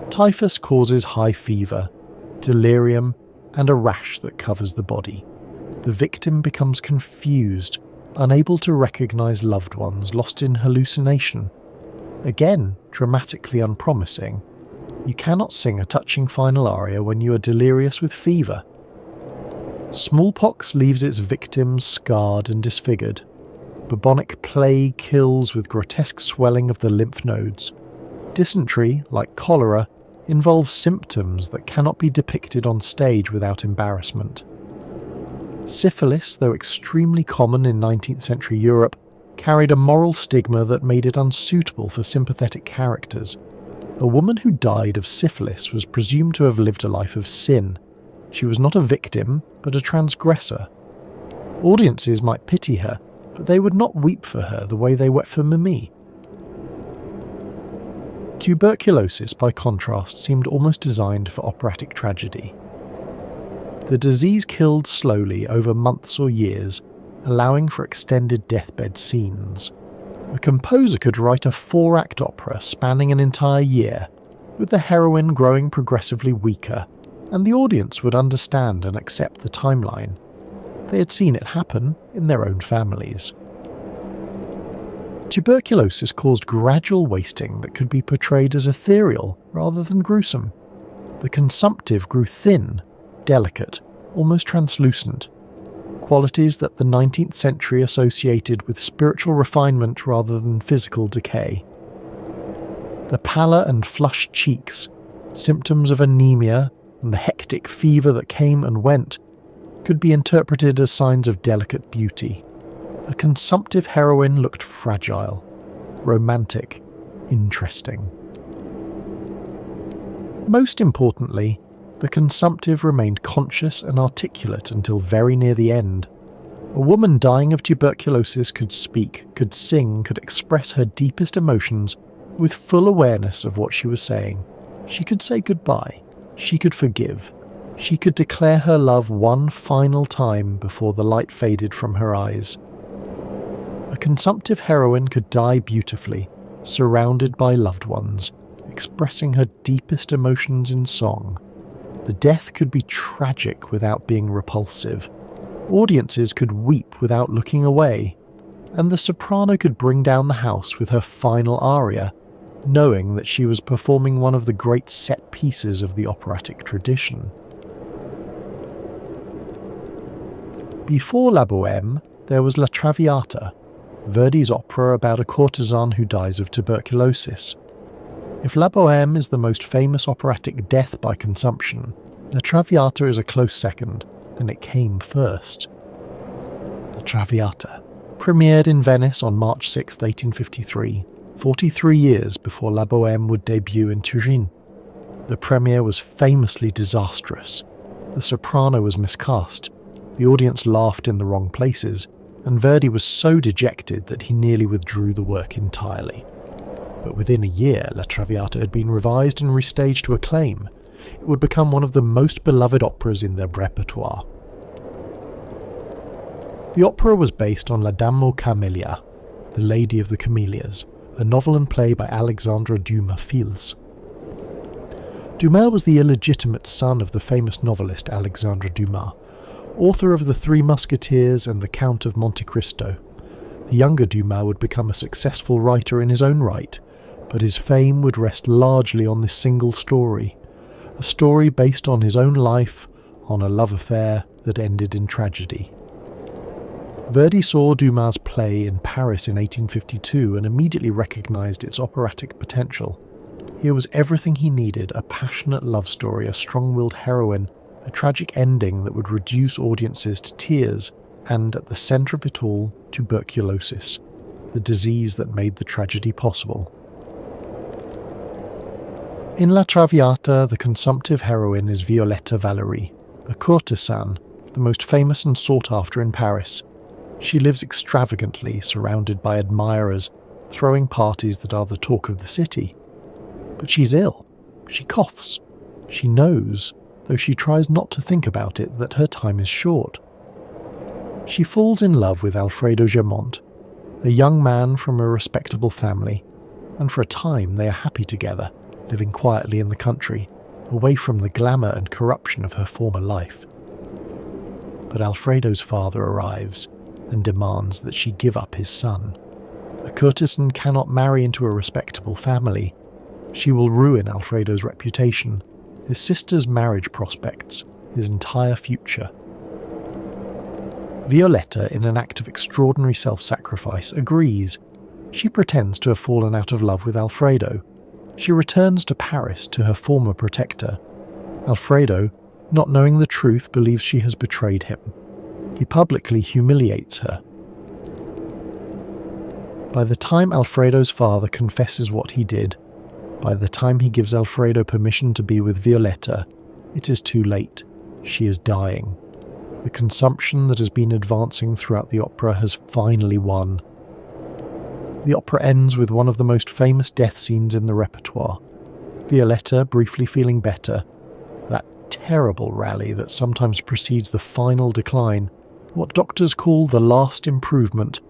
Typhus causes high fever, delirium, and a rash that covers the body. The victim becomes confused, unable to recognize loved ones, lost in hallucination. Again, dramatically unpromising. You cannot sing a touching final aria when you are delirious with fever. Smallpox leaves its victims scarred and disfigured. Bubonic plague kills with grotesque swelling of the lymph nodes. Dysentery, like cholera, involves symptoms that cannot be depicted on stage without embarrassment. Syphilis, though extremely common in 19th century Europe, carried a moral stigma that made it unsuitable for sympathetic characters. A woman who died of syphilis was presumed to have lived a life of sin. She was not a victim, but a transgressor. Audiences might pity her, but they would not weep for her the way they wept for Mimi. Tuberculosis, by contrast, seemed almost designed for operatic tragedy. The disease killed slowly over months or years, allowing for extended deathbed scenes. A composer could write a 4-act opera spanning an entire year, with the heroine growing progressively weaker, and the audience would understand and accept the timeline. They had seen it happen in their own families. Tuberculosis caused gradual wasting that could be portrayed as ethereal rather than gruesome. The consumptive grew thin, delicate, almost translucent, qualities that the 19th century associated with spiritual refinement rather than physical decay. The pallor and flushed cheeks, symptoms of anemia, and the hectic fever that came and went, could be interpreted as signs of delicate beauty. A consumptive heroine looked fragile, romantic, interesting. Most importantly, the consumptive remained conscious and articulate until very near the end. A woman dying of tuberculosis could speak, could sing, could express her deepest emotions with full awareness of what she was saying. She could say goodbye. She could forgive. She could declare her love one final time before the light faded from her eyes. A consumptive heroine could die beautifully, surrounded by loved ones, expressing her deepest emotions in song. The death could be tragic without being repulsive. Audiences could weep without looking away, and the soprano could bring down the house with her final aria, knowing that she was performing one of the great set pieces of the operatic tradition. Before La Bohème, there was La Traviata, Verdi's opera about a courtesan who dies of tuberculosis. If La Bohème is the most famous operatic death by consumption, La Traviata is a close second, and it came first. La Traviata premiered in Venice on March 6, 1853, 43 years before La Bohème would debut in Turin. The premiere was famously disastrous. The soprano was miscast, the audience laughed in the wrong places, and Verdi was so dejected that he nearly withdrew the work entirely. But within a year, La Traviata had been revised and restaged to acclaim. It would become one of the most beloved operas in their repertoire. The opera was based on La Dame aux Camélias, The Lady of the Camellias, a novel and play by Alexandre Dumas Fils. Dumas was the illegitimate son of the famous novelist Alexandre Dumas, author of The Three Musketeers and The Count of Monte Cristo. The younger Dumas would become a successful writer in his own right, but his fame would rest largely on this single story, a story based on his own life, on a love affair that ended in tragedy. Verdi saw Dumas' play in Paris in 1852 and immediately recognised its operatic potential. Here was everything he needed: a passionate love story, a strong-willed heroine, a tragic ending that would reduce audiences to tears, and at the centre of it all, tuberculosis, the disease that made the tragedy possible. In La Traviata, the consumptive heroine is Violetta Valery, a courtesan, the most famous and sought after in Paris. She lives extravagantly, surrounded by admirers, throwing parties that are the talk of the city. But she's ill. She coughs. She knows, though she tries not to think about it, that her time is short. She falls in love with Alfredo Germont, a young man from a respectable family, and for a time they are happy together, living quietly in the country, away from the glamour and corruption of her former life. But Alfredo's father arrives and demands that she give up his son. A courtesan cannot marry into a respectable family. She will ruin Alfredo's reputation, his sister's marriage prospects, his entire future. Violetta, in an act of extraordinary self-sacrifice, agrees. She pretends to have fallen out of love with Alfredo. She returns to Paris to her former protector. Alfredo, not knowing the truth, believes she has betrayed him. He publicly humiliates her. By the time Alfredo's father confesses what he did, by the time he gives Alfredo permission to be with Violetta, it is too late. She is dying. The consumption that has been advancing throughout the opera has finally won. The opera ends with one of the most famous death scenes in the repertoire. Violetta briefly feeling better, that terrible rally that sometimes precedes the final decline, what doctors call the last improvement,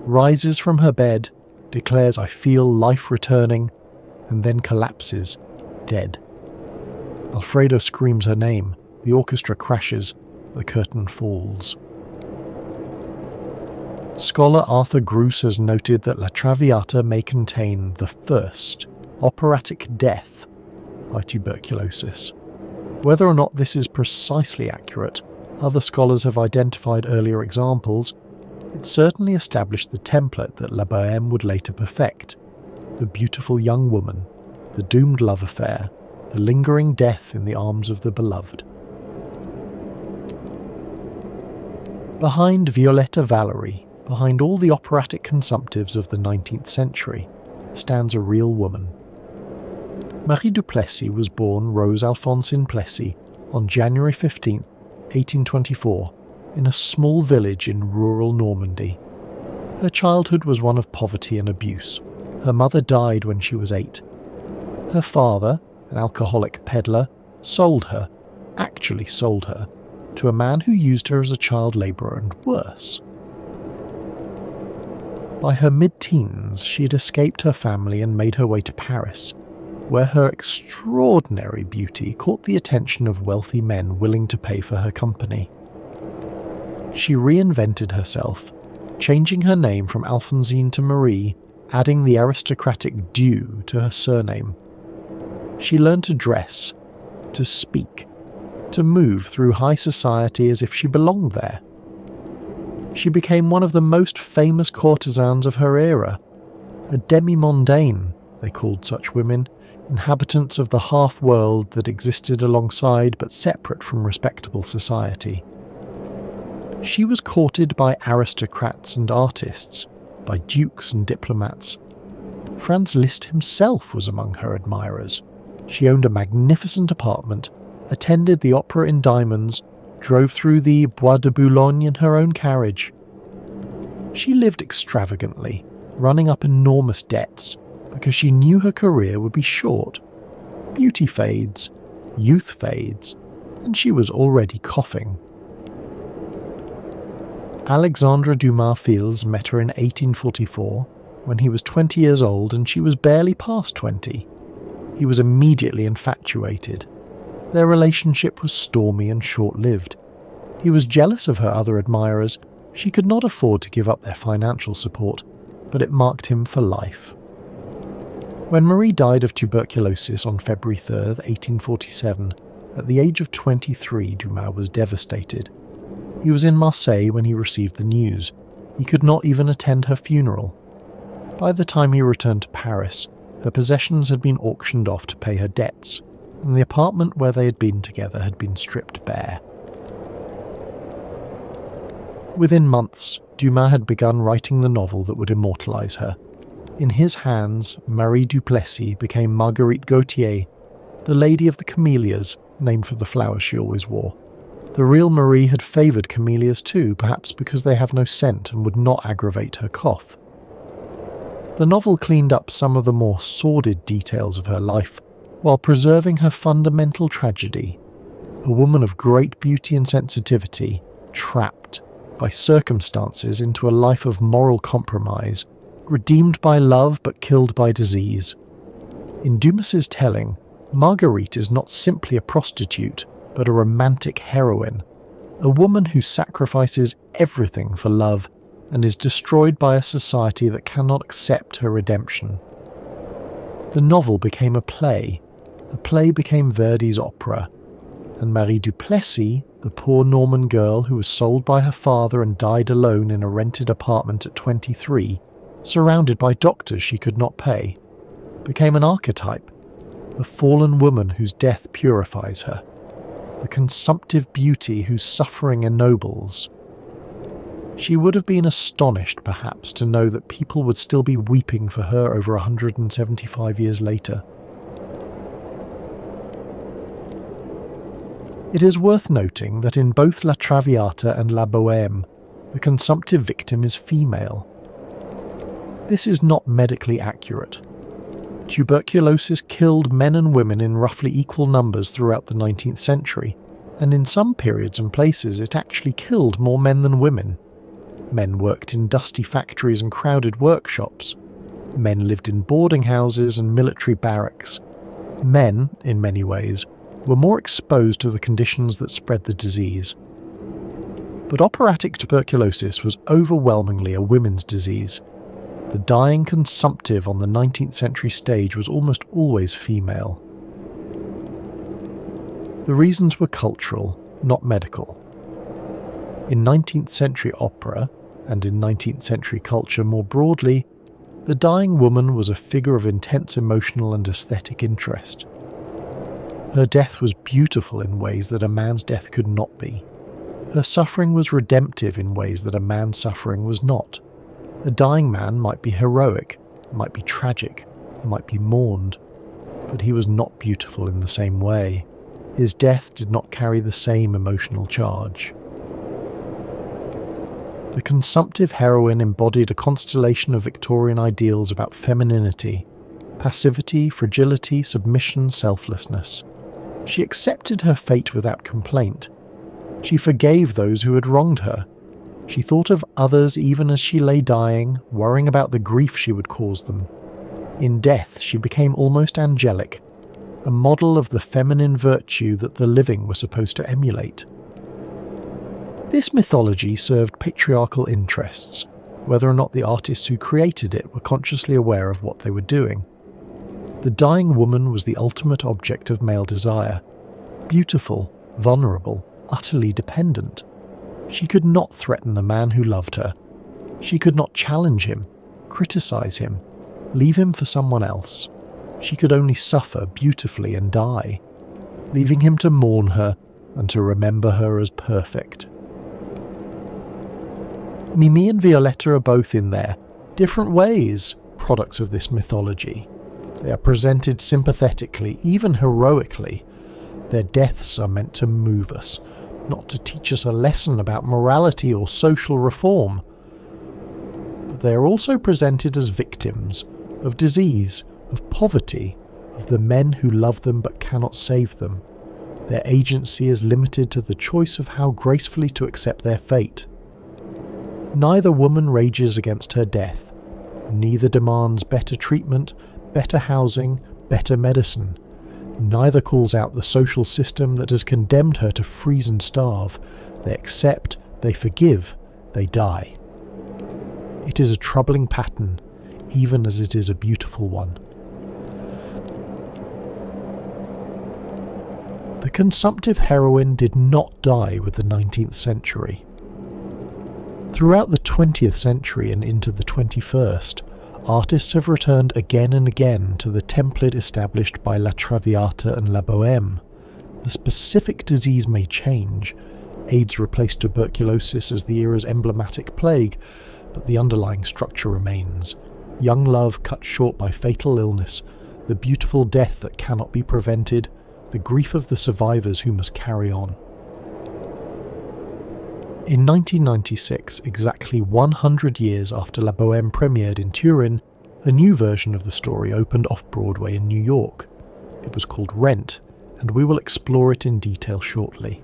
rises from her bed, declares "I feel life returning," and then collapses, dead. Alfredo screams her name, the orchestra crashes, the curtain falls. Scholar Arthur Gruss has noted that La Traviata may contain the first operatic death by tuberculosis. Whether or not this is precisely accurate, other scholars have identified earlier examples. It certainly established the template that La Bohème would later perfect: the beautiful young woman, the doomed love affair, the lingering death in the arms of the beloved. Behind Violetta Valery, behind all the operatic consumptives of the 19th century, stands a real woman. Marie du Plessis was born Rose Alphonsine Plessis on January 15, 1824, in a small village in rural Normandy. Her childhood was one of poverty and abuse. Her mother died when she was 8. Her father, an alcoholic peddler, actually sold her, to a man who used her as a child labourer and worse. By her mid-teens, she had escaped her family and made her way to Paris, where her extraordinary beauty caught the attention of wealthy men willing to pay for her company. She reinvented herself, changing her name from Alphonsine to Marie, adding the aristocratic du to her surname. She learned to dress, to speak, to move through high society as if she belonged there. She became one of the most famous courtesans of her era, a demi-mondaine, they called such women, inhabitants of the half-world that existed alongside but separate from respectable society. She was courted by aristocrats and artists, by dukes and diplomats. Franz Liszt himself was among her admirers. She owned a magnificent apartment, attended the opera in diamonds, drove through the Bois de Boulogne in her own carriage. She lived extravagantly, running up enormous debts, because she knew her career would be short. Beauty fades, youth fades, and she was already coughing. Alexandre Dumas Fils met her in 1844, when he was 20 years old and she was barely past 20. He was immediately infatuated. Their relationship was stormy and short-lived. He was jealous of her other admirers. She could not afford to give up their financial support, but it marked him for life. When Marie died of tuberculosis on February 3, 1847, at the age of 23, Dumas was devastated. He was in Marseille when he received the news. He could not even attend her funeral. By the time he returned to Paris, her possessions had been auctioned off to pay her debts, and the apartment where they had been together had been stripped bare. Within months, Dumas had begun writing the novel that would immortalize her. In his hands, Marie du Plessis became Marguerite Gautier, the Lady of the Camellias, named for the flowers she always wore. The real Marie had favoured camellias too, perhaps because they have no scent and would not aggravate her cough. The novel cleaned up some of the more sordid details of her life, while preserving her fundamental tragedy, a woman of great beauty and sensitivity, trapped by circumstances into a life of moral compromise, redeemed by love but killed by disease. In Dumas's telling, Marguerite is not simply a prostitute, but a romantic heroine, a woman who sacrifices everything for love and is destroyed by a society that cannot accept her redemption. The novel became a play, the play became Verdi's opera, and Marie Duplessis, the poor Norman girl who was sold by her father and died alone in a rented apartment at 23, surrounded by doctors she could not pay, became an archetype, the fallen woman whose death purifies her, the consumptive beauty whose suffering ennobles. She would have been astonished, perhaps, to know that people would still be weeping for her over 175 years later. It is worth noting that in both La Traviata and La Bohème, the consumptive victim is female. This is not medically accurate. Tuberculosis killed men and women in roughly equal numbers throughout the 19th century, and in some periods and places it actually killed more men than women. Men worked in dusty factories and crowded workshops. Men lived in boarding houses and military barracks. Men, in many ways, were more exposed to the conditions that spread the disease. But operatic tuberculosis was overwhelmingly a women's disease. The dying consumptive on the 19th century stage was almost always female. The reasons were cultural, not medical. In 19th century opera, and in 19th century culture more broadly, the dying woman was a figure of intense emotional and aesthetic interest. Her death was beautiful in ways that a man's death could not be. Her suffering was redemptive in ways that a man's suffering was not. A dying man might be heroic, might be tragic, might be mourned, but he was not beautiful in the same way. His death did not carry the same emotional charge. The consumptive heroine embodied a constellation of Victorian ideals about femininity, passivity, fragility, submission, selflessness. She accepted her fate without complaint. She forgave those who had wronged her. She thought of others even as she lay dying, worrying about the grief she would cause them. In death, she became almost angelic, a model of the feminine virtue that the living were supposed to emulate. This mythology served patriarchal interests, whether or not the artists who created it were consciously aware of what they were doing. The dying woman was the ultimate object of male desire, beautiful, vulnerable, utterly dependent. She could not threaten the man who loved her. She could not challenge him, criticize him, leave him for someone else. She could only suffer beautifully and die, leaving him to mourn her and to remember her as perfect. Mimi and Violetta are both in their different ways products of this mythology. They are presented sympathetically, even heroically. Their deaths are meant to move us, not to teach us a lesson about morality or social reform. But they are also presented as victims of disease, of poverty, of the men who love them but cannot save them. Their agency is limited to the choice of how gracefully to accept their fate. Neither woman rages against her death. Neither demands better treatment, better housing, better medicine. Neither calls out the social system that has condemned her to freeze and starve. They accept, they forgive, they die. It is a troubling pattern, even as it is a beautiful one. The consumptive heroine did not die with the 19th century. Throughout the 20th century and into the 21st, artists have returned again and again to the template established by La Traviata and La Bohème. The specific disease may change. AIDS replaced tuberculosis as the era's emblematic plague, but the underlying structure remains. Young love cut short by fatal illness, the beautiful death that cannot be prevented, the grief of the survivors who must carry on. In 1996, exactly 100 years after La Bohème premiered in Turin, a new version of the story opened off-Broadway in New York. It was called Rent, and we will explore it in detail shortly.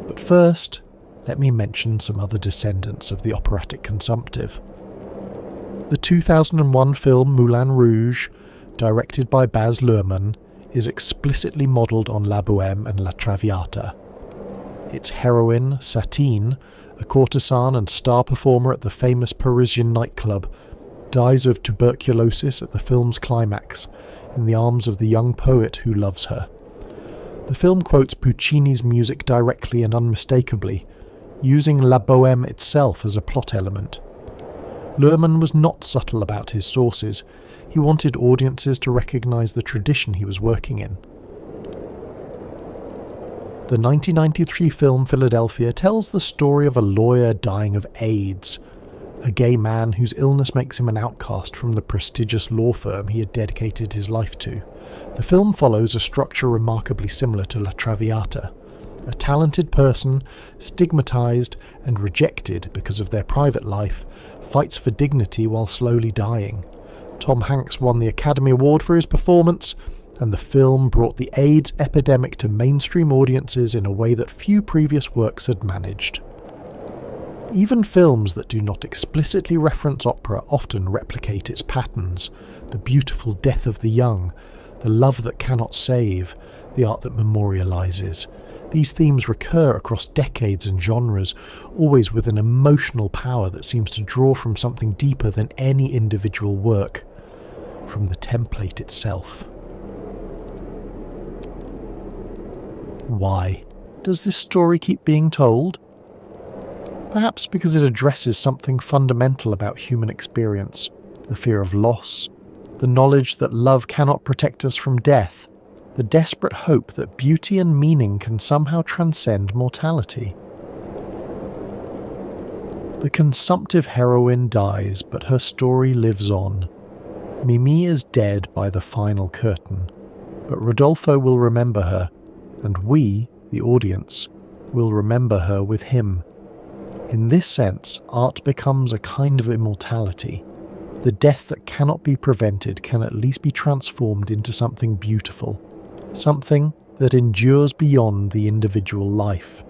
But first, let me mention some other descendants of the operatic consumptive. The 2001 film Moulin Rouge, directed by Baz Luhrmann, is explicitly modelled on La Bohème and La Traviata. Its heroine, Satine, a courtesan and star performer at the famous Parisian nightclub, dies of tuberculosis at the film's climax, in the arms of the young poet who loves her. The film quotes Puccini's music directly and unmistakably, using La Bohème itself as a plot element. Luhrmann was not subtle about his sources. He wanted audiences to recognise the tradition he was working in. The 1993 film Philadelphia tells the story of a lawyer dying of AIDS, a gay man whose illness makes him an outcast from the prestigious law firm he had dedicated his life to. The film follows a structure remarkably similar to La Traviata. A talented person, stigmatized and rejected because of their private life, fights for dignity while slowly dying. Tom Hanks won the Academy Award for his performance, and the film brought the AIDS epidemic to mainstream audiences in a way that few previous works had managed. Even films that do not explicitly reference opera often replicate its patterns: the beautiful death of the young, the love that cannot save, the art that memorializes. These themes recur across decades and genres, always with an emotional power that seems to draw from something deeper than any individual work, from the template itself. Why does this story keep being told? Perhaps because it addresses something fundamental about human experience: the fear of loss, the knowledge that love cannot protect us from death, the desperate hope that beauty and meaning can somehow transcend mortality. The consumptive heroine dies, but her story lives on. Mimi is dead by the final curtain, but Rodolfo will remember her, and we, the audience, will remember her with him. In this sense, art becomes a kind of immortality. The death that cannot be prevented can at least be transformed into something beautiful, something that endures beyond the individual life.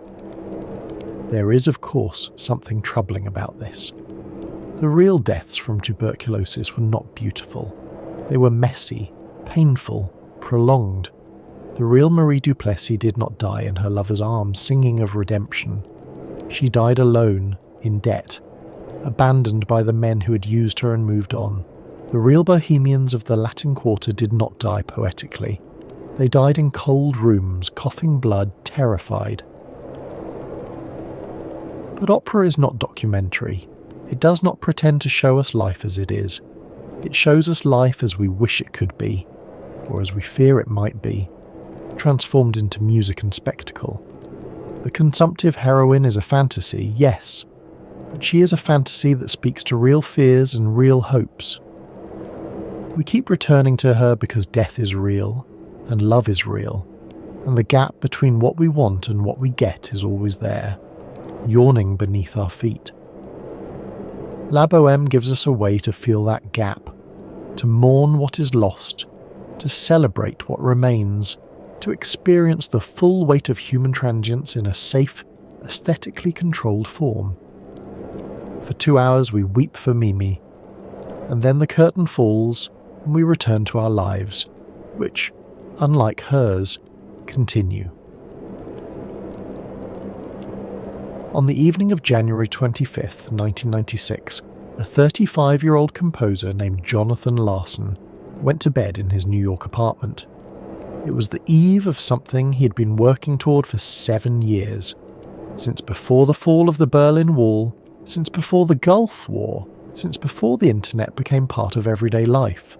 There is, of course, something troubling about this. The real deaths from tuberculosis were not beautiful. They were messy, painful, prolonged. The real Marie Duplessis did not die in her lover's arms singing of redemption. She died alone, in debt, abandoned by the men who had used her and moved on. The real bohemians of the Latin Quarter did not die poetically. They died in cold rooms, coughing blood, terrified. But opera is not documentary. It does not pretend to show us life as it is. It shows us life as we wish it could be, or as we fear it might be, transformed into music and spectacle. The consumptive heroine is a fantasy, yes, but she is a fantasy that speaks to real fears and real hopes. We keep returning to her because death is real, and love is real, and the gap between what we want and what we get is always there, yawning beneath our feet. La Bohème gives us a way to feel that gap, to mourn what is lost, to celebrate what remains, to experience the full weight of human transience in a safe, aesthetically controlled form. For 2 hours we weep for Mimi, and then the curtain falls and we return to our lives, which, unlike hers, continue. On the evening of January 25th, 1996, a 35-year-old composer named Jonathan Larson went to bed in his New York apartment. It was the eve of something he had been working toward for 7 years, since before the fall of the Berlin Wall, since before the Gulf War, since before the internet became part of everyday life.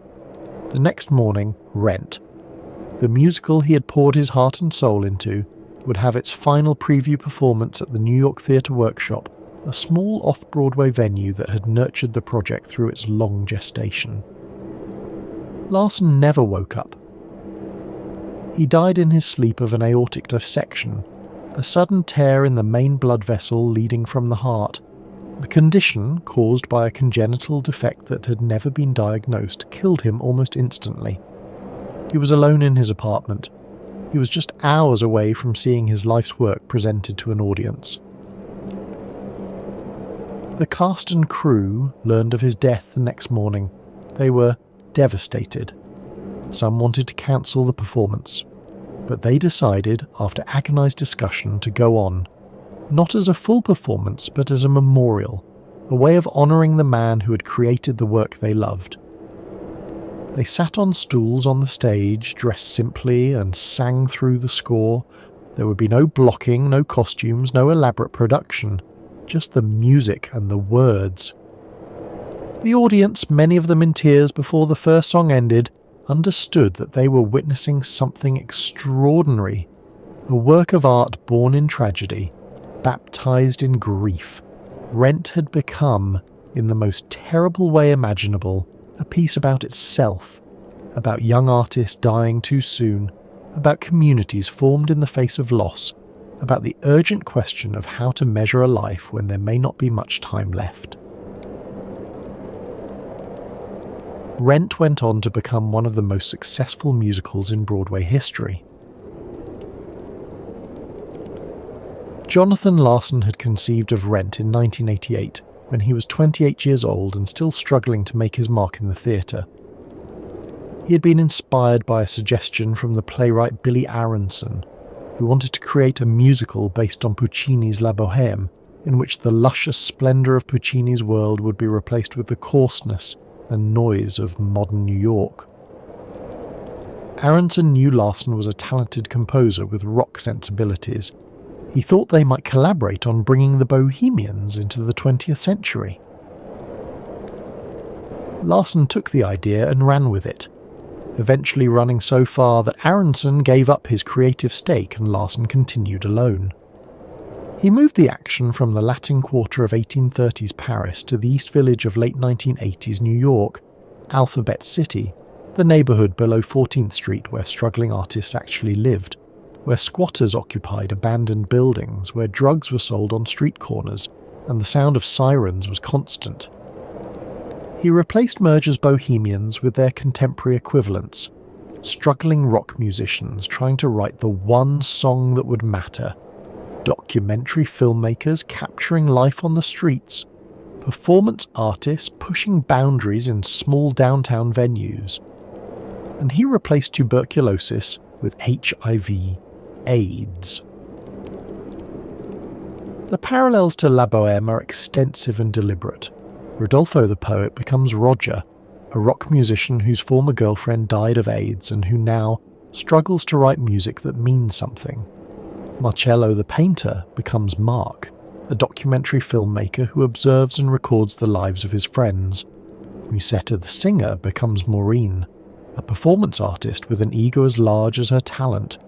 The next morning, Rent, the musical he had poured his heart and soul into, would have its final preview performance at the New York Theatre Workshop, a small off-Broadway venue that had nurtured the project through its long gestation. Larson never woke up. He died in his sleep of an aortic dissection, a sudden tear in the main blood vessel leading from the heart. The condition, caused by a congenital defect that had never been diagnosed, killed him almost instantly. He was alone in his apartment. He was just hours away from seeing his life's work presented to an audience. The cast and crew learned of his death the next morning. They were devastated. Some wanted to cancel the performance, but they decided, after agonized discussion, to go on, not as a full performance but as a memorial, a way of honoring the man who had created the work they loved. They sat on stools on the stage, dressed simply, and sang through the score. There would be no blocking, no costumes, no elaborate production, just the music and the words. The audience, many of them in tears before the first song ended, understood that they were witnessing something extraordinary, a work of art born in tragedy, baptized in grief. Rent had become, in the most terrible way imaginable, a piece about itself, about young artists dying too soon, about communities formed in the face of loss, about the urgent question of how to measure a life when there may not be much time left. Rent went on to become one of the most successful musicals in Broadway history. Jonathan Larson had conceived of Rent in 1988, when he was 28 years old and still struggling to make his mark in the theatre. He had been inspired by a suggestion from the playwright Billy Aronson, who wanted to create a musical based on Puccini's La Bohème, in which the luscious splendour of Puccini's world would be replaced with the coarseness and noise of modern New York. Aronson knew Larson was a talented composer with rock sensibilities. He thought they might collaborate on bringing the Bohemians into the 20th century. Larson took the idea and ran with it, eventually running so far that Aronson gave up his creative stake and Larson continued alone. He moved the action from the Latin Quarter of 1830s Paris to the East Village of late 1980s New York, Alphabet City, the neighbourhood below 14th Street where struggling artists actually lived, where squatters occupied abandoned buildings, where drugs were sold on street corners, and the sound of sirens was constant. He replaced Merger's bohemians with their contemporary equivalents, struggling rock musicians trying to write the one song that would matter, documentary filmmakers capturing life on the streets, performance artists pushing boundaries in small downtown venues. And he replaced tuberculosis with HIV/AIDS. The parallels to La Bohème are extensive and deliberate. Rodolfo the poet becomes Roger, a rock musician whose former girlfriend died of AIDS and who now struggles to write music that means something. Marcello the painter becomes Mark, a documentary filmmaker who observes and records the lives of his friends. Musetta the singer becomes Maureen, a performance artist with an ego as large as her talent.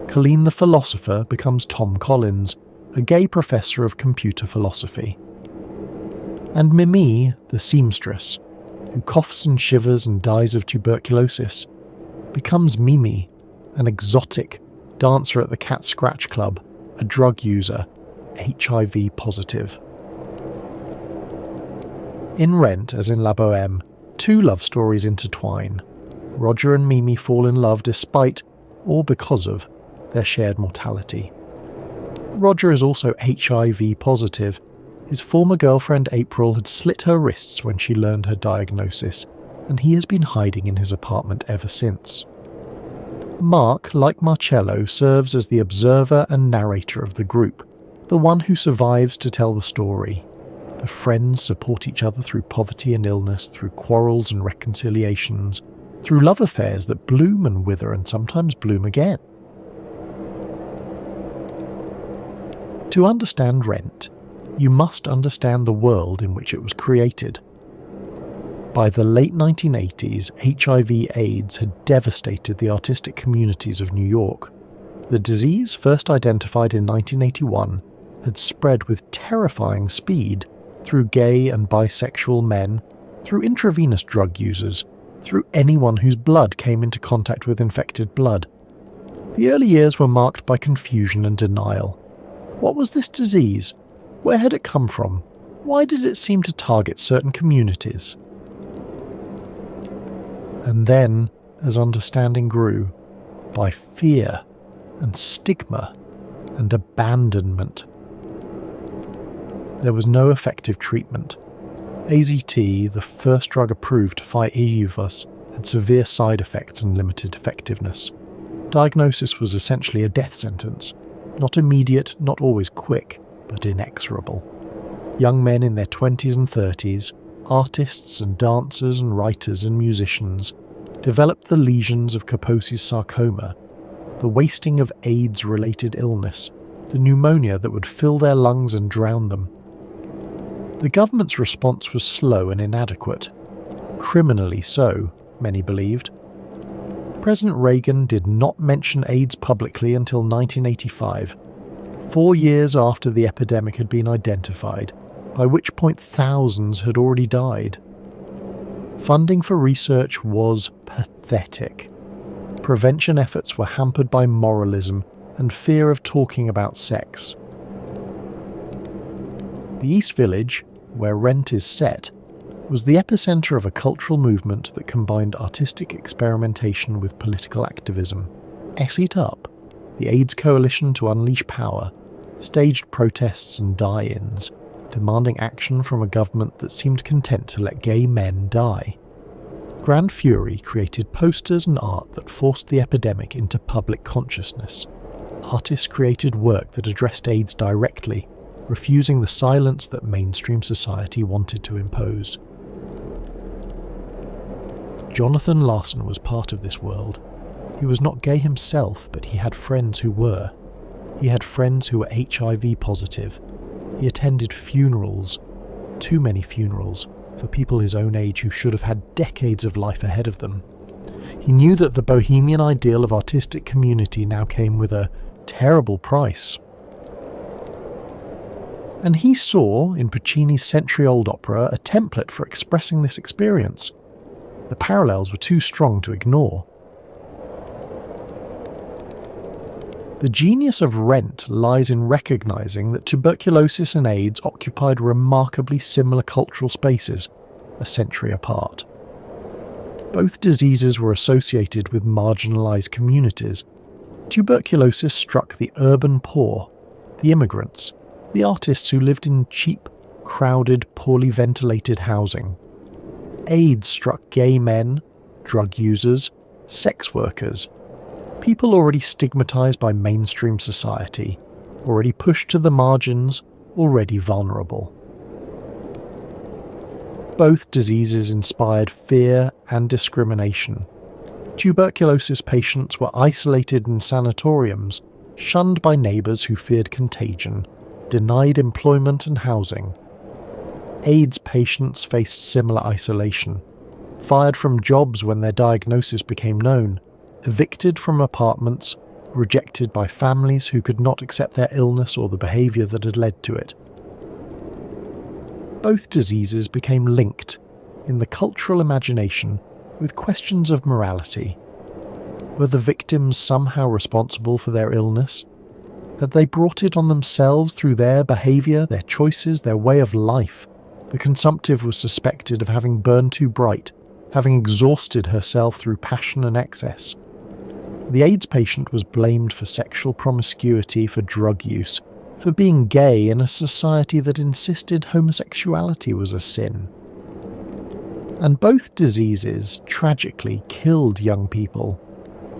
Colleen the philosopher becomes Tom Collins, a gay professor of computer philosophy. And Mimi, the seamstress, who coughs and shivers and dies of tuberculosis, becomes Mimi, an exotic dancer at the Cat Scratch Club, a drug user, HIV positive. In Rent, as in La Bohème, two love stories intertwine. Roger and Mimi fall in love despite, or because of, their shared mortality. Roger is also HIV positive. His former girlfriend April had slit her wrists when she learned her diagnosis, and he has been hiding in his apartment ever since. Mark, like Marcello, serves as the observer and narrator of the group, the one who survives to tell the story. The friends support each other through poverty and illness, through quarrels and reconciliations, through love affairs that bloom and wither and sometimes bloom again. To understand Rent, you must understand the world in which it was created. By the late 1980s, HIV/AIDS had devastated the artistic communities of New York. The disease, first identified in 1981, had spread with terrifying speed through gay and bisexual men, through intravenous drug users, through anyone whose blood came into contact with infected blood. The early years were marked by confusion and denial. What was this disease? Where had it come from? Why did it seem to target certain communities? And then, as understanding grew, by fear and stigma and abandonment. There was no effective treatment. AZT, the first drug approved to fight EUVUS, had severe side effects and limited effectiveness. Diagnosis was essentially a death sentence. Not immediate, not always quick, but inexorable. Young men in their 20s and 30s, artists and dancers and writers and musicians, developed the lesions of Kaposi's sarcoma, the wasting of AIDS-related illness, the pneumonia that would fill their lungs and drown them. The government's response was slow and inadequate. Criminally so, many believed. President Reagan did not mention AIDS publicly until 1985, 4 years after the epidemic had been identified, by which point thousands had already died. Funding for research was pathetic. Prevention efforts were hampered by moralism and fear of talking about sex. The East Village, where Rent is set, was the epicenter of a cultural movement that combined artistic experimentation with political activism. S It Up, the AIDS coalition to unleash power, staged protests and die-ins, demanding action from a government that seemed content to let gay men die. Grand Fury created posters and art that forced the epidemic into public consciousness. Artists created work that addressed AIDS directly, refusing the silence that mainstream society wanted to impose. Jonathan Larson was part of this world. He was not gay himself, but he had friends who were. He had friends who were HIV positive. He attended funerals, too many funerals, for people his own age who should have had decades of life ahead of them. He knew that the bohemian ideal of artistic community now came with a terrible price. And he saw, in Puccini's century-old opera, a template for expressing this experience. The parallels were too strong to ignore. The genius of Rent lies in recognizing that tuberculosis and AIDS occupied remarkably similar cultural spaces, a century apart. Both diseases were associated with marginalized communities. Tuberculosis struck the urban poor, the immigrants, the artists who lived in cheap, crowded, poorly ventilated housing. AIDS struck gay men, drug users, sex workers, people already stigmatized by mainstream society, already pushed to the margins, already vulnerable. Both diseases inspired fear and discrimination. Tuberculosis patients were isolated in sanatoriums, shunned by neighbours who feared contagion, denied employment and housing. AIDS patients faced similar isolation, fired from jobs when their diagnosis became known, evicted from apartments, rejected by families who could not accept their illness or the behaviour that had led to it. Both diseases became linked, in the cultural imagination, with questions of morality. Were the victims somehow responsible for their illness? Had they brought it on themselves through their behaviour, their choices, their way of life? The consumptive was suspected of having burned too bright, having exhausted herself through passion and excess. The AIDS patient was blamed for sexual promiscuity, for drug use, for being gay in a society that insisted homosexuality was a sin. And both diseases tragically killed young people,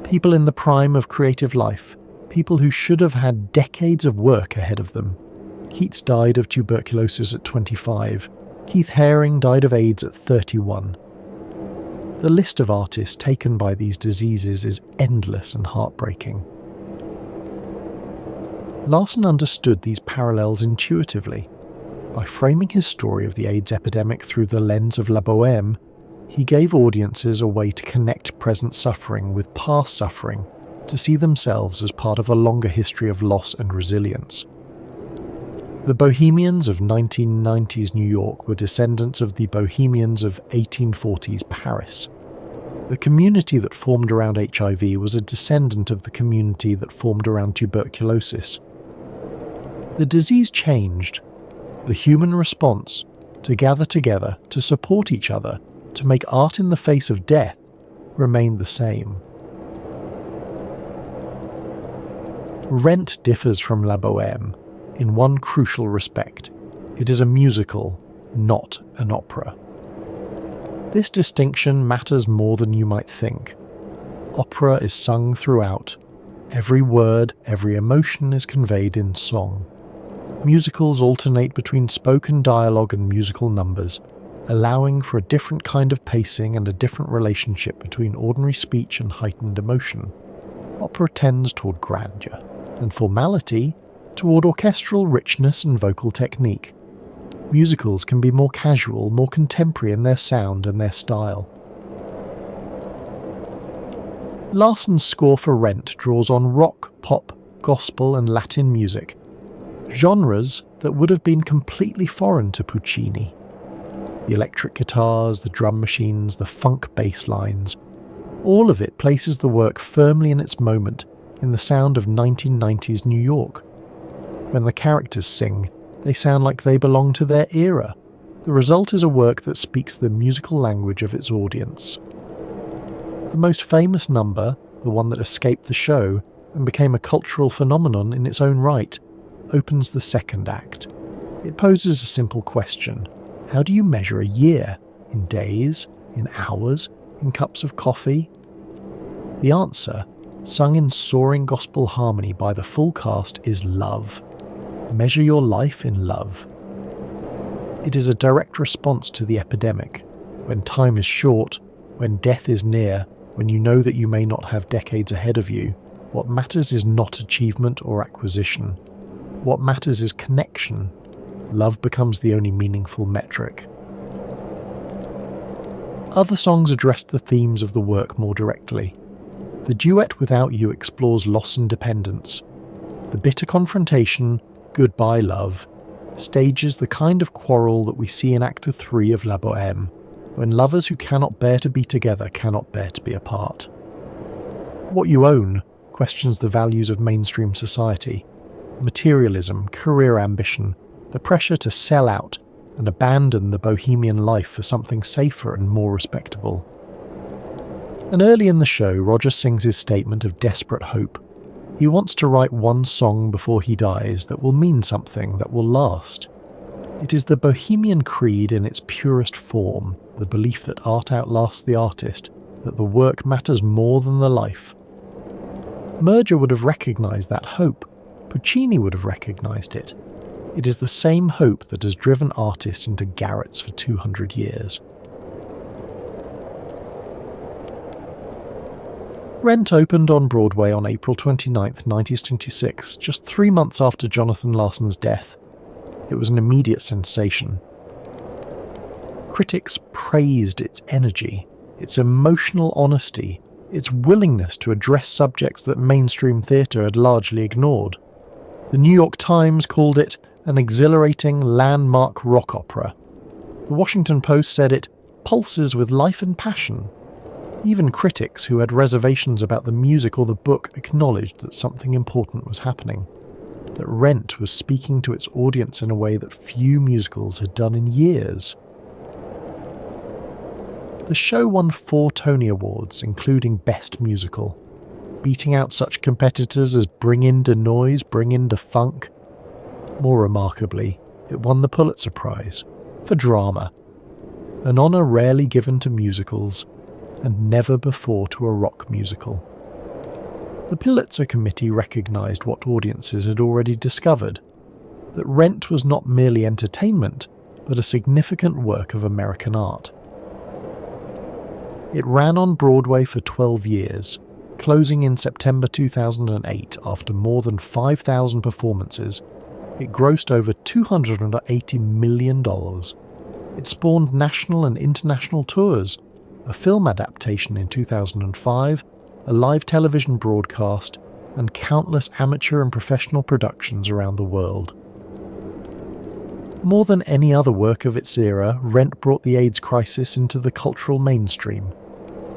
people in the prime of creative life, people who should have had decades of work ahead of them. Keats died of tuberculosis at 25. Keith Haring died of AIDS at 31. The list of artists taken by these diseases is endless and heartbreaking. Larson understood these parallels intuitively. By framing his story of the AIDS epidemic through the lens of La Bohème, he gave audiences a way to connect present suffering with past suffering, to see themselves as part of a longer history of loss and resilience. The Bohemians of 1990s New York were descendants of the Bohemians of 1840s Paris. The community that formed around HIV was a descendant of the community that formed around tuberculosis. The disease changed. The human response to gather together, to support each other, to make art in the face of death remained the same. Rent differs from La Bohème in one crucial respect. It is a musical, not an opera. This distinction matters more than you might think. Opera is sung throughout. Every word, every emotion is conveyed in song. Musicals alternate between spoken dialogue and musical numbers, allowing for a different kind of pacing and a different relationship between ordinary speech and heightened emotion. Opera tends toward grandeur, and formality toward orchestral richness and vocal technique. Musicals can be more casual, more contemporary in their sound and their style. Larsen's score for Rent draws on rock, pop, gospel and Latin music, genres that would have been completely foreign to Puccini. The electric guitars, the drum machines, the funk bass lines, all of it places the work firmly in its moment in the sound of 1990s New York. When the characters sing, they sound like they belong to their era. The result is a work that speaks the musical language of its audience. The most famous number, the one that escaped the show and became a cultural phenomenon in its own right, opens the second act. It poses a simple question. How do you measure a year? In days? In hours? In cups of coffee? The answer, sung in soaring gospel harmony by the full cast, is love. Measure your life in love. It is a direct response to the epidemic. When time is short, when death is near, when you know that you may not have decades ahead of you, what matters is not achievement or acquisition. What matters is connection. Love becomes the only meaningful metric. Other songs address the themes of the work more directly. The duet Without You explores loss and dependence. The bitter confrontation, Goodbye Love, stages the kind of quarrel that we see in Act 3 of La Bohème, when lovers who cannot bear to be together cannot bear to be apart. What You Own questions the values of mainstream society. Materialism, career ambition, the pressure to sell out and abandon the bohemian life for something safer and more respectable. And early in the show, Roger sings his statement of desperate hope. He wants to write one song before he dies that will mean something, that will last. It is the Bohemian creed in its purest form, the belief that art outlasts the artist, that the work matters more than the life. Murger would have recognised that hope. Puccini would have recognised it. It is the same hope that has driven artists into garrets for 200 years. Rent opened on Broadway on April 29, 1926, just 3 months after Jonathan Larsen's death. It was an immediate sensation. Critics praised its energy, its emotional honesty, its willingness to address subjects that mainstream theatre had largely ignored. The New York Times called it an exhilarating landmark rock opera. The Washington Post said it pulses with life and passion. Even critics who had reservations about the music or the book acknowledged that something important was happening, that Rent was speaking to its audience in a way that few musicals had done in years. The show won 4 Tony Awards, including Best Musical, beating out such competitors as Bring In Da Noise, Bring In Da Funk. More remarkably, it won the Pulitzer Prize for drama, an honour rarely given to musicals, and never before to a rock musical. The Pulitzer Committee recognised what audiences had already discovered, that Rent was not merely entertainment, but a significant work of American art. It ran on Broadway for 12 years, closing in September 2008 after more than 5,000 performances. It grossed over $280 million. It spawned national and international tours, a film adaptation in 2005, a live television broadcast, and countless amateur and professional productions around the world. More than any other work of its era, Rent brought the AIDS crisis into the cultural mainstream.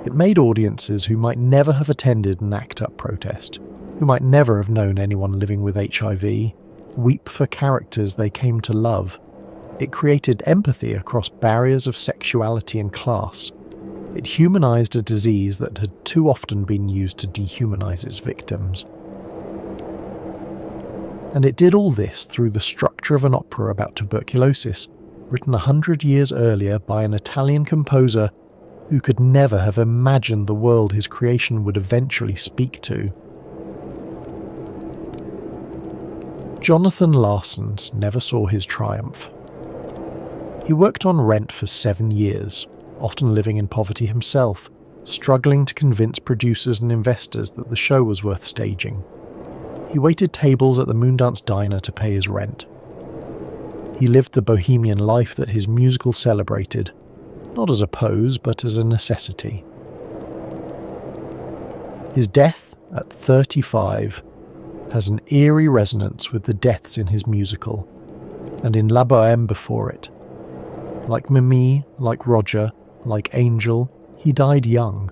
It made audiences who might never have attended an ACT UP protest, who might never have known anyone living with HIV, weep for characters they came to love. It created empathy across barriers of sexuality and class. It humanized a disease that had too often been used to dehumanize its victims. And it did all this through the structure of an opera about tuberculosis, written 100 years earlier by an Italian composer who could never have imagined the world his creation would eventually speak to. Jonathan Larson's never saw his triumph. He worked on Rent for 7 years, often living in poverty himself, struggling to convince producers and investors that the show was worth staging. He waited tables at the Moondance Diner to pay his rent. He lived the bohemian life that his musical celebrated, not as a pose, but as a necessity. His death, at 35, has an eerie resonance with the deaths in his musical, and in La Bohème before it. Like Mimi, like Roger, like Angel, he died young,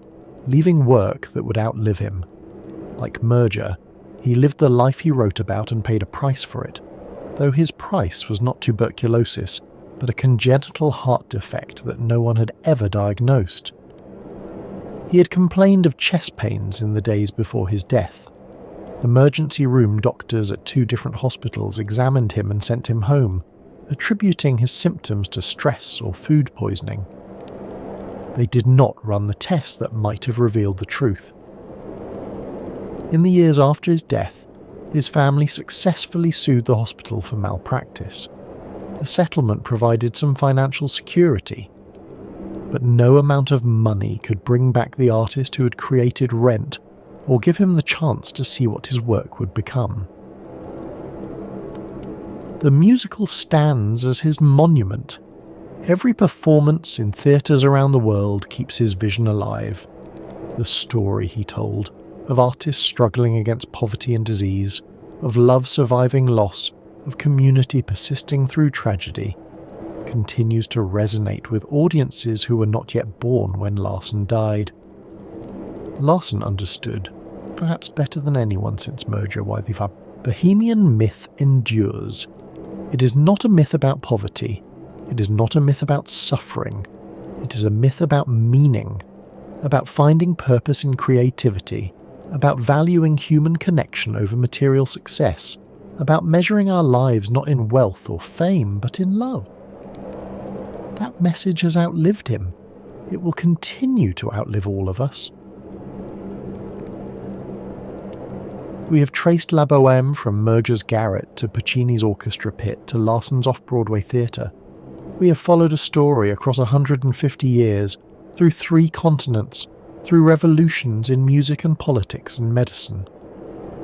leaving work that would outlive him. Like Merger, he lived the life he wrote about and paid a price for it, though his price was not tuberculosis, but a congenital heart defect that no one had ever diagnosed. He had complained of chest pains in the days before his death. Emergency room doctors at 2 different hospitals examined him and sent him home, attributing his symptoms to stress or food poisoning. They did not run the tests that might have revealed the truth. In the years after his death, his family successfully sued the hospital for malpractice. The settlement provided some financial security, but no amount of money could bring back the artist who had created Rent or give him the chance to see what his work would become. The musical stands as his monument. Every performance in theatres around the world keeps his vision alive. The story he told, of artists struggling against poverty and disease, of love surviving loss, of community persisting through tragedy, continues to resonate with audiences who were not yet born when Larson died. Larson understood, perhaps better than anyone since Merger, why the Bohemian myth endures. It is not a myth about poverty. It is not a myth about suffering. It is a myth about meaning, about finding purpose in creativity, about valuing human connection over material success, about measuring our lives not in wealth or fame, but in love. That message has outlived him. It will continue to outlive all of us. We have traced La Bohème from Merger's garret to Puccini's orchestra pit to Larson's off-Broadway theatre. We have followed a story across 150 years, through 3 continents, through revolutions in music and politics and medicine.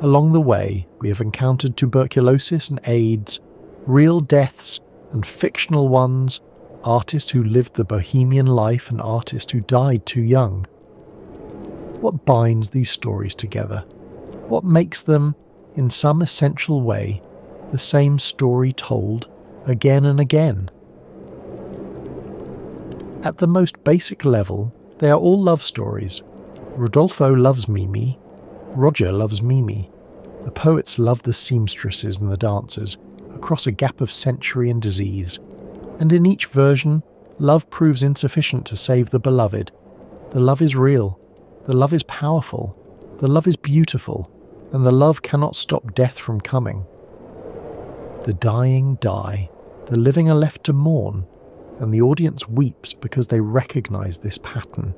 Along the way, we have encountered tuberculosis and AIDS, real deaths and fictional ones, artists who lived the bohemian life and artists who died too young. What binds these stories together? What makes them, in some essential way, the same story told again and again? At the most basic level, they are all love stories. Rodolfo loves Mimi. Roger loves Mimi. The poets love the seamstresses and the dancers, across a gap of century and disease. And in each version, love proves insufficient to save the beloved. The love is real. The love is powerful. The love is beautiful. And the love cannot stop death from coming. The dying die. The living are left to mourn. And the audience weeps because they recognize this pattern.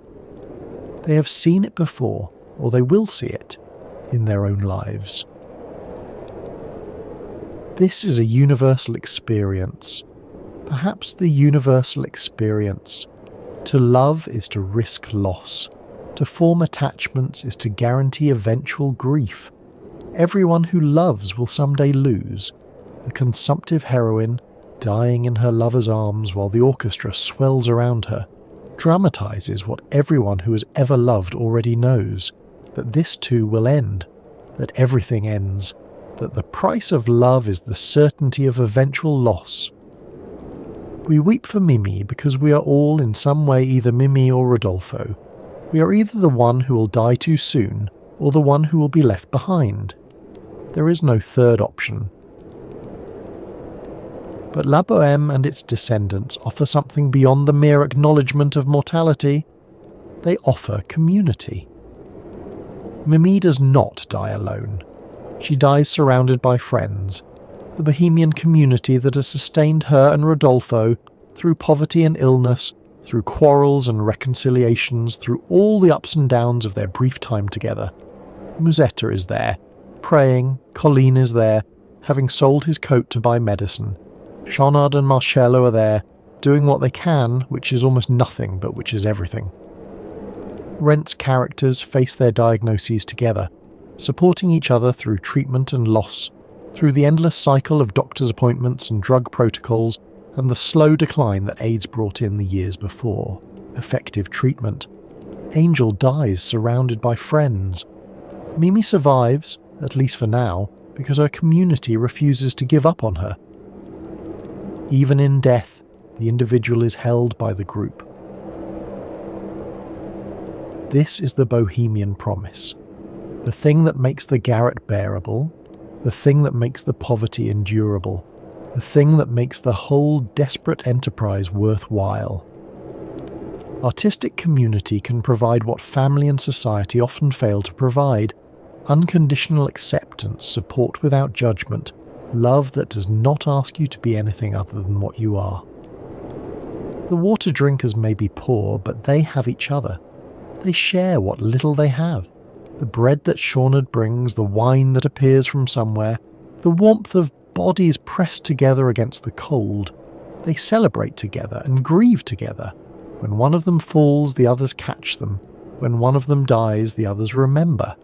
They have seen it before, or they will see it, in their own lives. This is a universal experience, perhaps the universal experience. To love is to risk loss. To form attachments is to guarantee eventual grief. Everyone who loves will someday lose. The consumptive heroine, dying in her lover's arms while the orchestra swells around her, dramatizes what everyone who has ever loved already knows, that this too will end, that everything ends, that the price of love is the certainty of eventual loss. We weep for Mimi because we are all in some way either Mimi or Rodolfo. We are either the one who will die too soon, or the one who will be left behind. There is no third option. But La Bohème and its descendants offer something beyond the mere acknowledgement of mortality. They offer community. Mimi does not die alone. She dies surrounded by friends, the bohemian community that has sustained her and Rodolfo through poverty and illness, through quarrels and reconciliations, through all the ups and downs of their brief time together. Musetta is there, praying. Colline is there, having sold his coat to buy medicine. Schaunard and Marcello are there, doing what they can, which is almost nothing, but which is everything. Rent's characters face their diagnoses together, supporting each other through treatment and loss, through the endless cycle of doctor's appointments and drug protocols, and the slow decline that AIDS brought in the years before. Effective treatment. Angel dies surrounded by friends. Mimi survives, at least for now, because her community refuses to give up on her. Even in death, the individual is held by the group. This is the bohemian promise. The thing that makes the garret bearable, the thing that makes the poverty endurable, the thing that makes the whole desperate enterprise worthwhile. Artistic community can provide what family and society often fail to provide: unconditional acceptance, support without judgment, love that does not ask you to be anything other than what you are. The water drinkers may be poor, but they have each other. They share what little they have. The bread that Schaunard brings, the wine that appears from somewhere, the warmth of bodies pressed together against the cold. They celebrate together and grieve together. When one of them falls, the others catch them. When one of them dies, the others remember.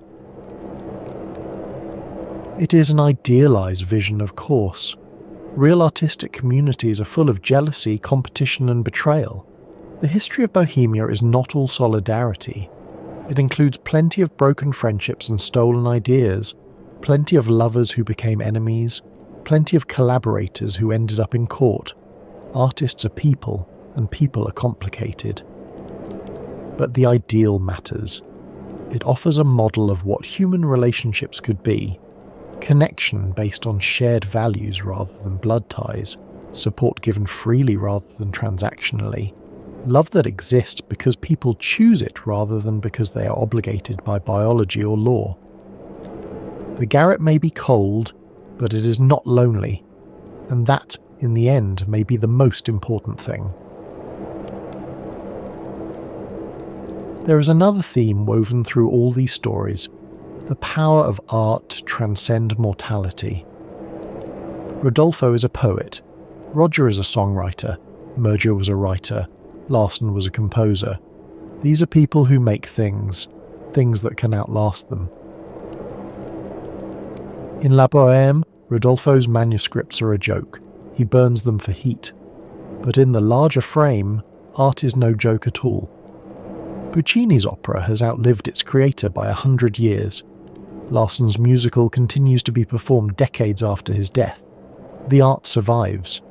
It is an idealized vision, of course. Real artistic communities are full of jealousy, competition, and betrayal. The history of Bohemia is not all solidarity. It includes plenty of broken friendships and stolen ideas, plenty of lovers who became enemies, plenty of collaborators who ended up in court. Artists are people, and people are complicated. But the ideal matters. It offers a model of what human relationships could be: connection based on shared values rather than blood ties, support given freely rather than transactionally, love that exists because people choose it rather than because they are obligated by biology or law. The garret may be cold, but it is not lonely, and that, in the end, may be the most important thing. There is another theme woven through all these stories: the power of art to transcend mortality. Rodolfo is a poet, Roger is a songwriter, Merger was a writer, Larsen was a composer. These are people who make things that can outlast them. In La Bohème, Rodolfo's manuscripts are a joke. He burns them for heat. But in the larger frame, art is no joke at all. Puccini's opera has outlived its creator by 100 years. Larsen's musical continues to be performed decades after his death. The art survives.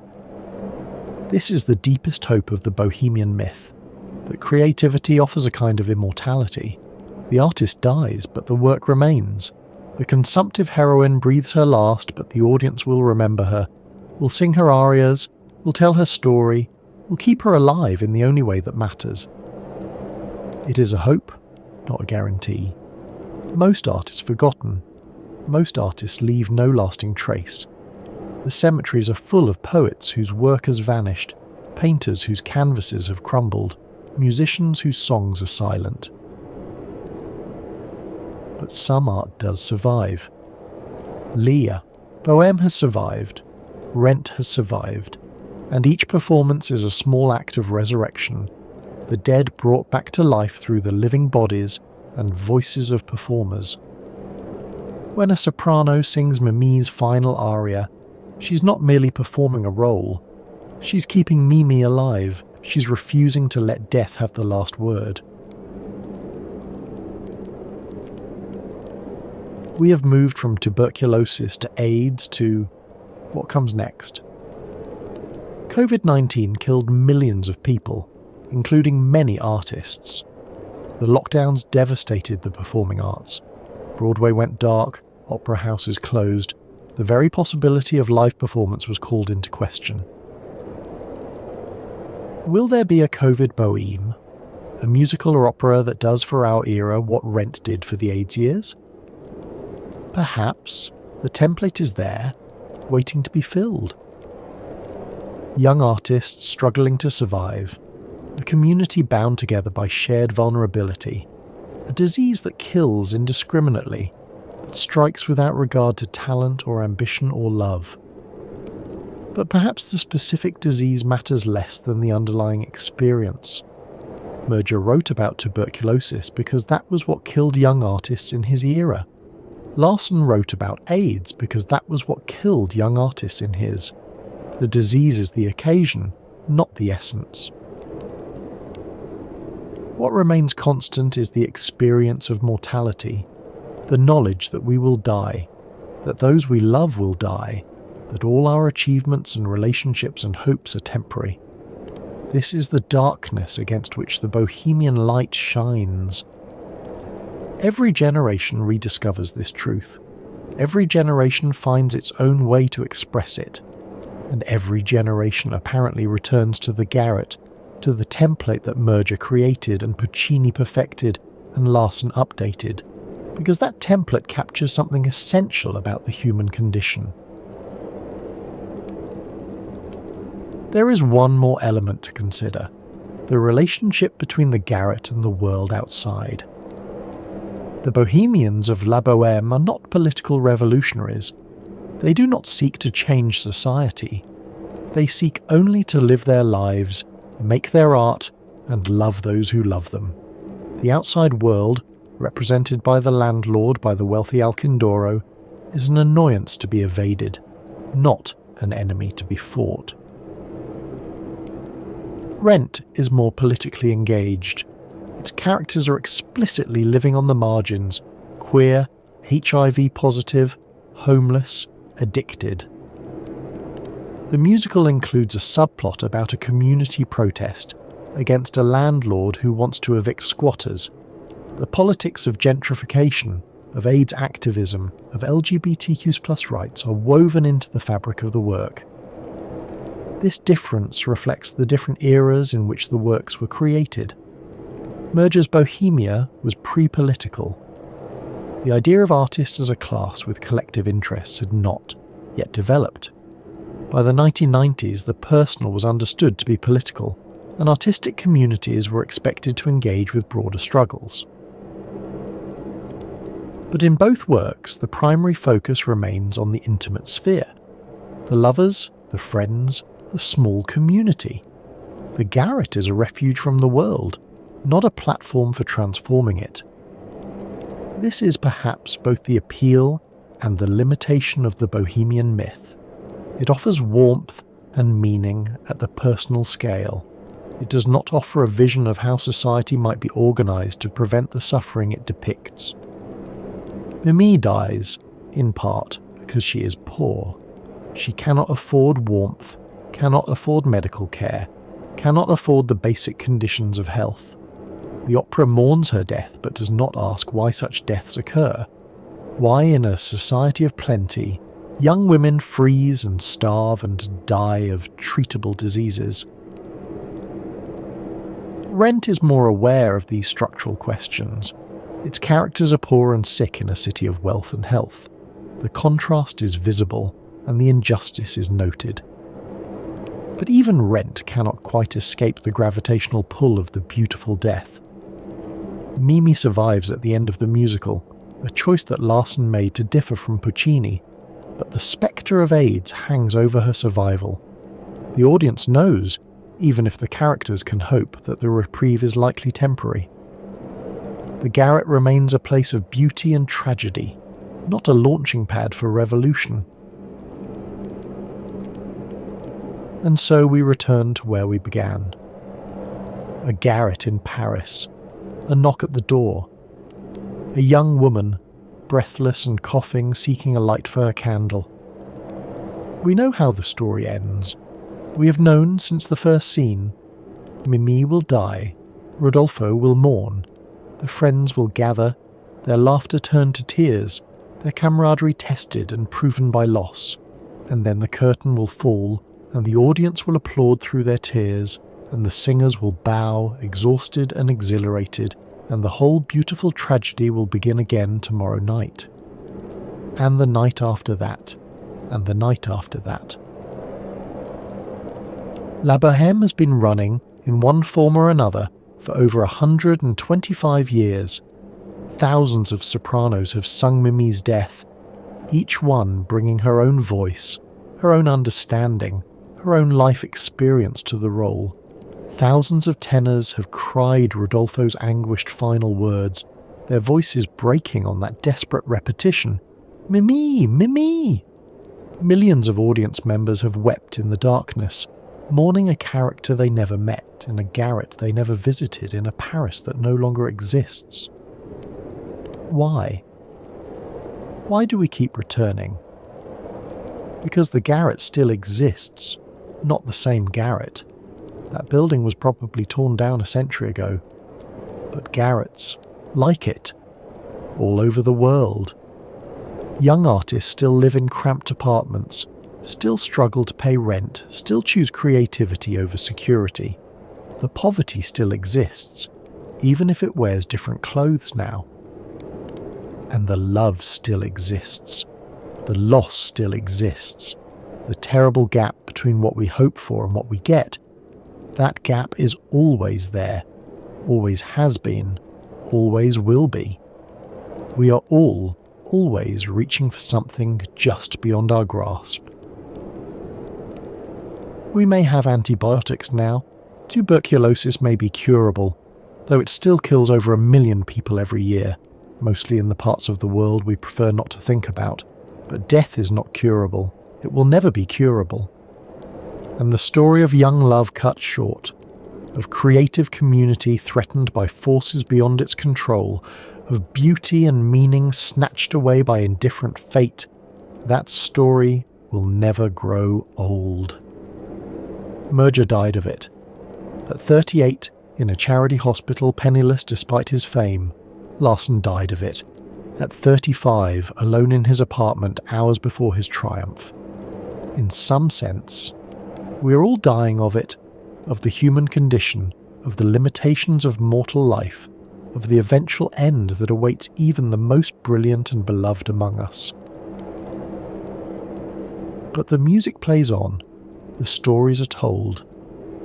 This is the deepest hope of the Bohemian myth, that creativity offers a kind of immortality. The artist dies, but the work remains. The consumptive heroine breathes her last, but the audience will remember her, will sing her arias, will tell her story, will keep her alive in the only way that matters. It is a hope, not a guarantee. Most art is forgotten. Most artists leave no lasting trace. The cemeteries are full of poets whose work has vanished, painters whose canvases have crumbled, musicians whose songs are silent. But some art does survive. Lear, Bohème has survived, Rent has survived, and each performance is a small act of resurrection, the dead brought back to life through the living bodies and voices of performers. When a soprano sings Mimi's final aria, she's not merely performing a role. She's keeping Mimi alive. She's refusing to let death have the last word. We have moved from tuberculosis to AIDS to what comes next. COVID-19 killed millions of people, including many artists. The lockdowns devastated the performing arts. Broadway went dark, opera houses closed, The very possibility of live performance was called into question. Will there be a COVID Bohème? A musical or opera that does for our era what Rent did for the AIDS years? Perhaps. The template is there, waiting to be filled. Young artists struggling to survive, a community bound together by shared vulnerability, a disease that kills indiscriminately, that strikes without regard to talent or ambition or love. But perhaps the specific disease matters less than the underlying experience. Murger wrote about tuberculosis because that was what killed young artists in his era. Larson wrote about AIDS because that was what killed young artists in his. The disease is the occasion, not the essence. What remains constant is the experience of mortality, the knowledge that we will die, that those we love will die, that all our achievements and relationships and hopes are temporary. This is the darkness against which the bohemian light shines. Every generation rediscovers this truth. Every generation finds its own way to express it. And every generation apparently returns to the garret, to the template that Murger created and Puccini perfected and Larson updated, because that template captures something essential about the human condition. There is one more element to consider, the relationship between the garret and the world outside. The Bohemians of La Bohème are not political revolutionaries. They do not seek to change society. They seek only to live their lives, make their art, and love those who love them. The outside world, represented by the landlord, by the wealthy Alcindoro, is an annoyance to be evaded, not an enemy to be fought. Rent is more politically engaged. Its characters are explicitly living on the margins, queer, HIV positive, homeless, addicted. The musical includes a subplot about a community protest against a landlord who wants to evict squatters. The politics of gentrification, of AIDS activism, of LGBTQ+ rights are woven into the fabric of the work. This difference reflects the different eras in which the works were created. Murger's Bohemia was pre-political. The idea of artists as a class with collective interests had not yet developed. By the 1990s, the personal was understood to be political, and artistic communities were expected to engage with broader struggles. But in both works, the primary focus remains on the intimate sphere. The lovers, the friends, the small community. The garret is a refuge from the world, not a platform for transforming it. This is perhaps both the appeal and the limitation of the Bohemian myth. It offers warmth and meaning at the personal scale. It does not offer a vision of how society might be organized to prevent the suffering it depicts. Mimi dies, in part, because she is poor. She cannot afford warmth, cannot afford medical care, cannot afford the basic conditions of health. The opera mourns her death but does not ask why such deaths occur. Why in a society of plenty, young women freeze and starve and die of treatable diseases. Rent is more aware of these structural questions. Its characters are poor and sick in a city of wealth and health. The contrast is visible, and the injustice is noted. But even Rent cannot quite escape the gravitational pull of the beautiful death. Mimi survives at the end of the musical, a choice that Larson made to differ from Puccini, but the spectre of AIDS hangs over her survival. The audience knows, even if the characters can hope, that the reprieve is likely temporary. The garret remains a place of beauty and tragedy, not a launching pad for revolution. And so we return to where we began. A garret in Paris, a knock at the door, a young woman, breathless and coughing, seeking a light for her candle. We know how the story ends. We have known since the first scene. Mimi will die, Rodolfo will mourn, the friends will gather, their laughter turn to tears, their camaraderie tested and proven by loss, and then the curtain will fall and the audience will applaud through their tears, and the singers will bow, exhausted and exhilarated, and the whole beautiful tragedy will begin again tomorrow night. And the night after that, and the night after that. La Bohème has been running, in one form or another, for over 125 years. Thousands of sopranos have sung Mimi's death, each one bringing her own voice, her own understanding, her own life experience to the role. Thousands of tenors have cried Rodolfo's anguished final words, their voices breaking on that desperate repetition. Mimi! Mimi! Millions of audience members have wept in the darkness, mourning a character they never met, in a garret they never visited, in a Paris that no longer exists. Why? Why do we keep returning? Because the garret still exists, not the same garret. That building was probably torn down a century ago, but garrets, like it, all over the world. Young artists still live in cramped apartments, still struggle to pay rent, still choose creativity over security. The poverty still exists, even if it wears different clothes now. And the love still exists. The loss still exists. The terrible gap between what we hope for and what we get, that gap is always there, always has been, always will be. We are all always reaching for something just beyond our grasp. We may have antibiotics now. Tuberculosis may be curable, though it still kills over 1 million people every year, mostly in the parts of the world we prefer not to think about. But death is not curable. It will never be curable. And the story of young love cut short, of creative community threatened by forces beyond its control, of beauty and meaning snatched away by indifferent fate, that story will never grow old. Murger died of it. At 38, in a charity hospital penniless despite his fame, Larsen died of it. At 35, alone in his apartment hours before his triumph. In some sense, we are all dying of it, of the human condition, of the limitations of mortal life, of the eventual end that awaits even the most brilliant and beloved among us. But the music plays on, the stories are told.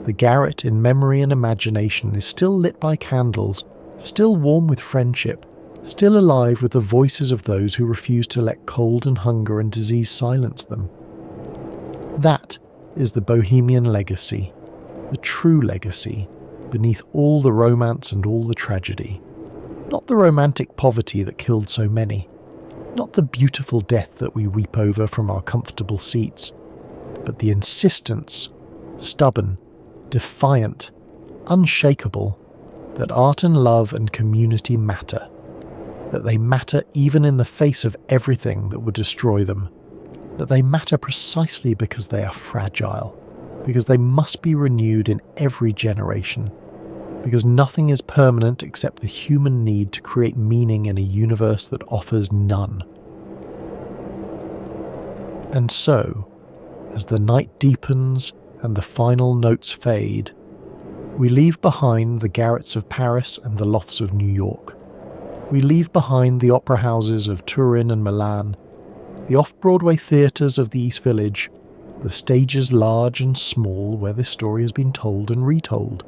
The garret in memory and imagination is still lit by candles, still warm with friendship, still alive with the voices of those who refuse to let cold and hunger and disease silence them. That is the Bohemian legacy, the true legacy, beneath all the romance and all the tragedy. Not the romantic poverty that killed so many, not the beautiful death that we weep over from our comfortable seats, but the insistence, stubborn, defiant, unshakable, that art and love and community matter, that they matter even in the face of everything that would destroy them, that they matter precisely because they are fragile, because they must be renewed in every generation, because nothing is permanent except the human need to create meaning in a universe that offers none. And so, as the night deepens and the final notes fade, we leave behind the garrets of Paris and the lofts of New York. We leave behind the opera houses of Turin and Milan, the off-Broadway theatres of the East Village, the stages large and small where this story has been told and retold.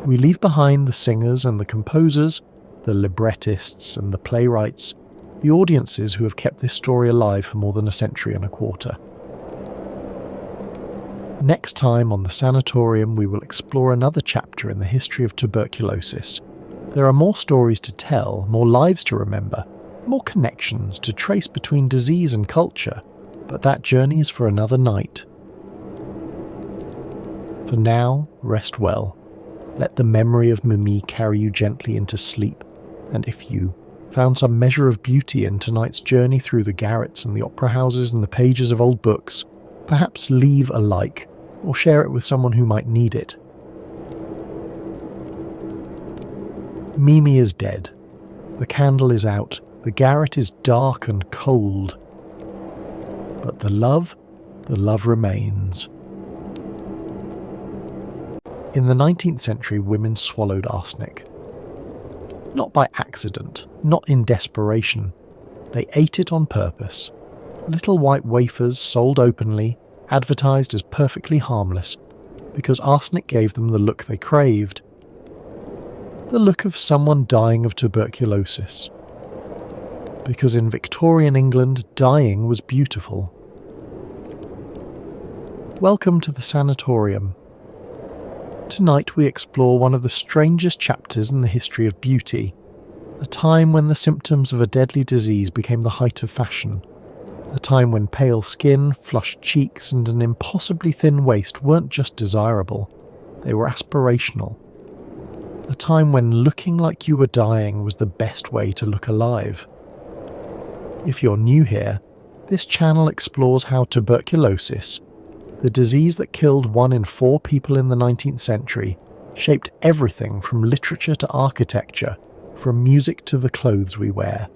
We leave behind the singers and the composers, the librettists and the playwrights, the audiences who have kept this story alive for more than a century and a quarter. Next time on the Sanatorium, we will explore another chapter in the history of tuberculosis. There are more stories to tell, more lives to remember, more connections to trace between disease and culture, but that journey is for another night. For now, rest well. Let the memory of Mimi carry you gently into sleep, and if you found some measure of beauty in tonight's journey through the garrets and the opera houses and the pages of old books, perhaps leave a like, or share it with someone who might need it. Mimi is dead. The candle is out. The garret is dark and cold. But the love remains. In the 19th century, women swallowed arsenic. Not by accident, not in desperation. They ate it on purpose. Little white wafers sold openly, advertised as perfectly harmless, because arsenic gave them the look they craved. The look of someone dying of tuberculosis. Because in Victorian England, dying was beautiful. Welcome to the Sanatorium. Tonight we explore one of the strangest chapters in the history of beauty, a time when the symptoms of a deadly disease became the height of fashion, a time when pale skin, flushed cheeks and an impossibly thin waist weren't just desirable, they were aspirational, a time when looking like you were dying was the best way to look alive. If you're new here, this channel explores how tuberculosis, the disease that killed 1 in 4 people in the 19th century, shaped everything from literature to architecture, from music to the clothes we wear.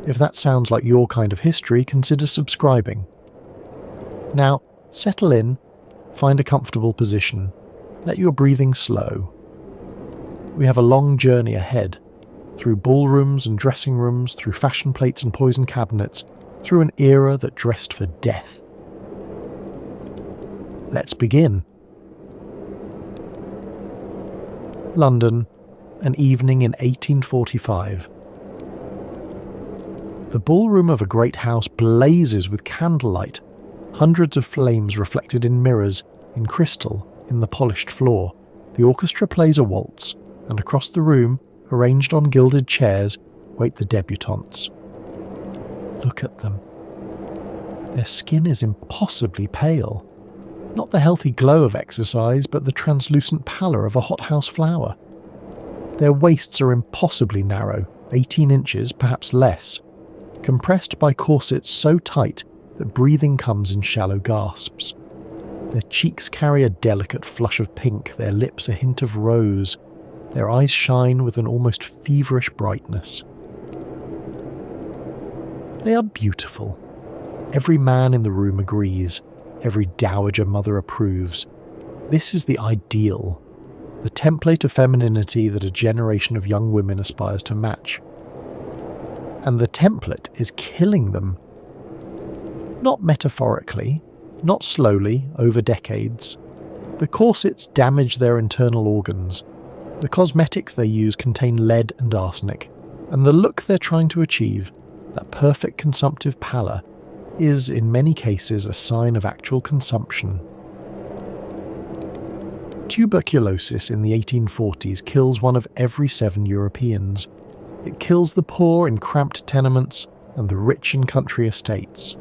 If that sounds like your kind of history, consider subscribing. Now, settle in, find a comfortable position, let your breathing slow. We have a long journey ahead, through ballrooms and dressing rooms, through fashion plates and poison cabinets, through an era that dressed for death. Let's begin. London, an evening in 1845. The ballroom of a great house blazes with candlelight, hundreds of flames reflected in mirrors, in crystal, in the polished floor. The orchestra plays a waltz, and across the room, arranged on gilded chairs, wait the debutantes. Look at them. Their skin is impossibly pale. Not the healthy glow of exercise, but the translucent pallor of a hothouse flower. Their waists are impossibly narrow, 18 inches, perhaps less, compressed by corsets so tight that breathing comes in shallow gasps. Their cheeks carry a delicate flush of pink, their lips a hint of rose, their eyes shine with an almost feverish brightness. They are beautiful. Every man in the room agrees. Every dowager mother approves. This is the ideal, the template of femininity that a generation of young women aspires to match. And the template is killing them. Not metaphorically, not slowly, over decades. The corsets damage their internal organs. The cosmetics they use contain lead and arsenic. And the look they're trying to achieve, that perfect consumptive pallor, is in many cases a sign of actual consumption. Tuberculosis in the 1840s kills 1 of every 7 Europeans. It kills the poor in cramped tenements and the rich in country estates.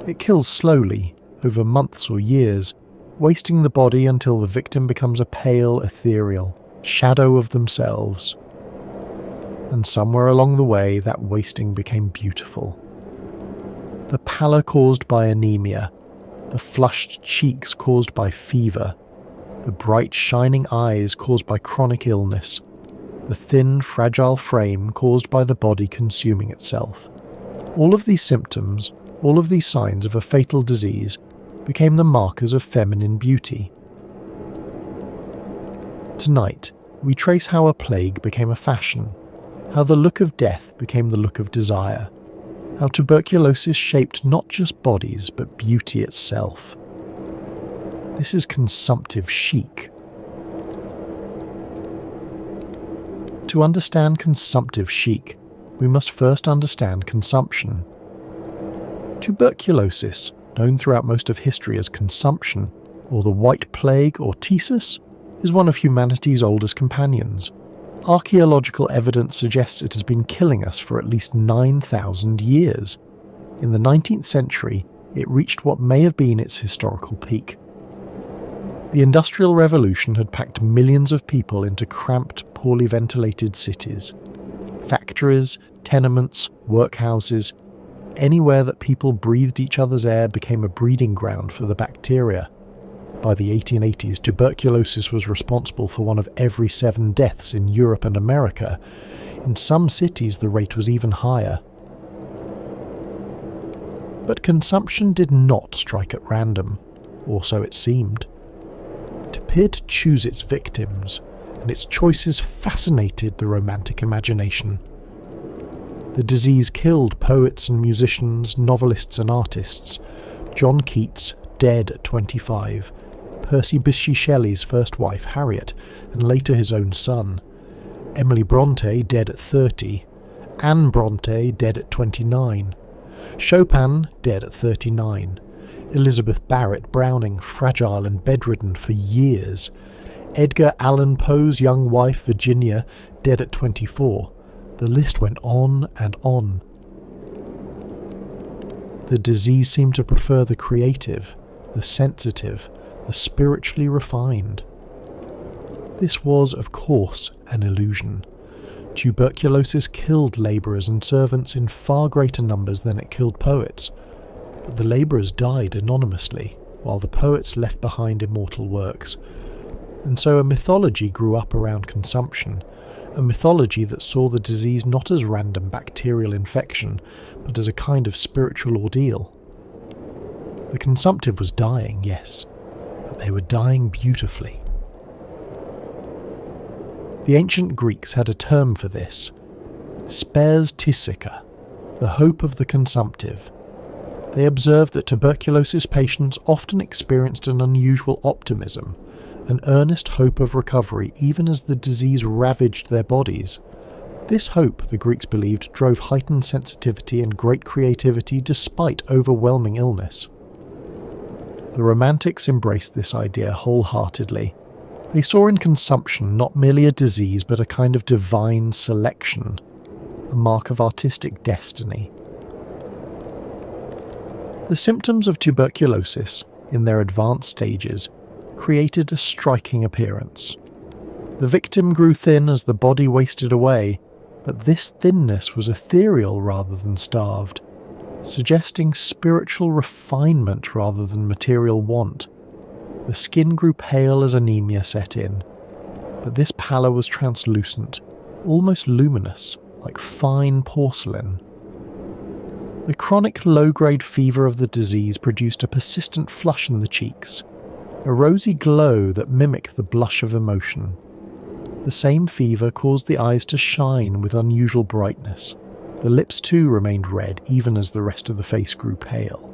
It kills slowly, over months or years, wasting the body until the victim becomes a pale, ethereal shadow of themselves. And somewhere along the way, that wasting became beautiful. The pallor caused by anemia, the flushed cheeks caused by fever, the bright shining eyes caused by chronic illness, the thin fragile frame caused by the body consuming itself. All of these symptoms, all of these signs of a fatal disease, became the markers of feminine beauty. Tonight, we trace how a plague became a fashion, how the look of death became the look of desire, how tuberculosis shaped not just bodies but beauty itself. This is consumptive chic. To understand consumptive chic, we must first understand consumption. Tuberculosis, known throughout most of history as consumption, or the White Plague or Ptosis, is one of humanity's oldest companions. Archaeological evidence suggests it has been killing us for at least 9,000 years. In the 19th century, it reached what may have been its historical peak. The Industrial Revolution had packed millions of people into cramped, poorly ventilated cities. Factories, tenements, workhouses, anywhere that people breathed each other's air became a breeding ground for the bacteria. By the 1880s, tuberculosis was responsible for 1 of every 7 deaths in Europe and America. In some cities the rate was even higher. But consumption did not strike at random, or so it seemed. It appeared to choose its victims, and its choices fascinated the romantic imagination. The disease killed poets and musicians, novelists and artists. John Keats, dead at 25, Percy Bysshe Shelley's first wife Harriet, and later his own son, Emily Bronte, dead at 30, Anne Bronte, dead at 29, Chopin, dead at 39, Elizabeth Barrett Browning, fragile and bedridden for years, Edgar Allan Poe's young wife Virginia, dead at 24. The list went on and on. The disease seemed to prefer the creative, the sensitive, the spiritually refined. This was, of course, an illusion. Tuberculosis killed labourers and servants in far greater numbers than it killed poets, but the labourers died anonymously, while the poets left behind immortal works. And so a mythology grew up around consumption, a mythology that saw the disease not as random bacterial infection, but as a kind of spiritual ordeal. The consumptive was dying, yes, but they were dying beautifully. The ancient Greeks had a term for this, spes tisica, the hope of the consumptive. They observed that tuberculosis patients often experienced an unusual optimism, an earnest hope of recovery even as the disease ravaged their bodies. This hope, the Greeks believed, drove heightened sensitivity and great creativity despite overwhelming illness. The Romantics embraced this idea wholeheartedly. They saw in consumption not merely a disease but a kind of divine selection, a mark of artistic destiny. The symptoms of tuberculosis, in their advanced stages, created a striking appearance. The victim grew thin as the body wasted away, but this thinness was ethereal rather than starved, suggesting spiritual refinement rather than material want. The skin grew pale as anemia set in, but this pallor was translucent, almost luminous, like fine porcelain. The chronic low-grade fever of the disease produced a persistent flush in the cheeks, a rosy glow that mimicked the blush of emotion. The same fever caused the eyes to shine with unusual brightness. The lips too remained red even as the rest of the face grew pale.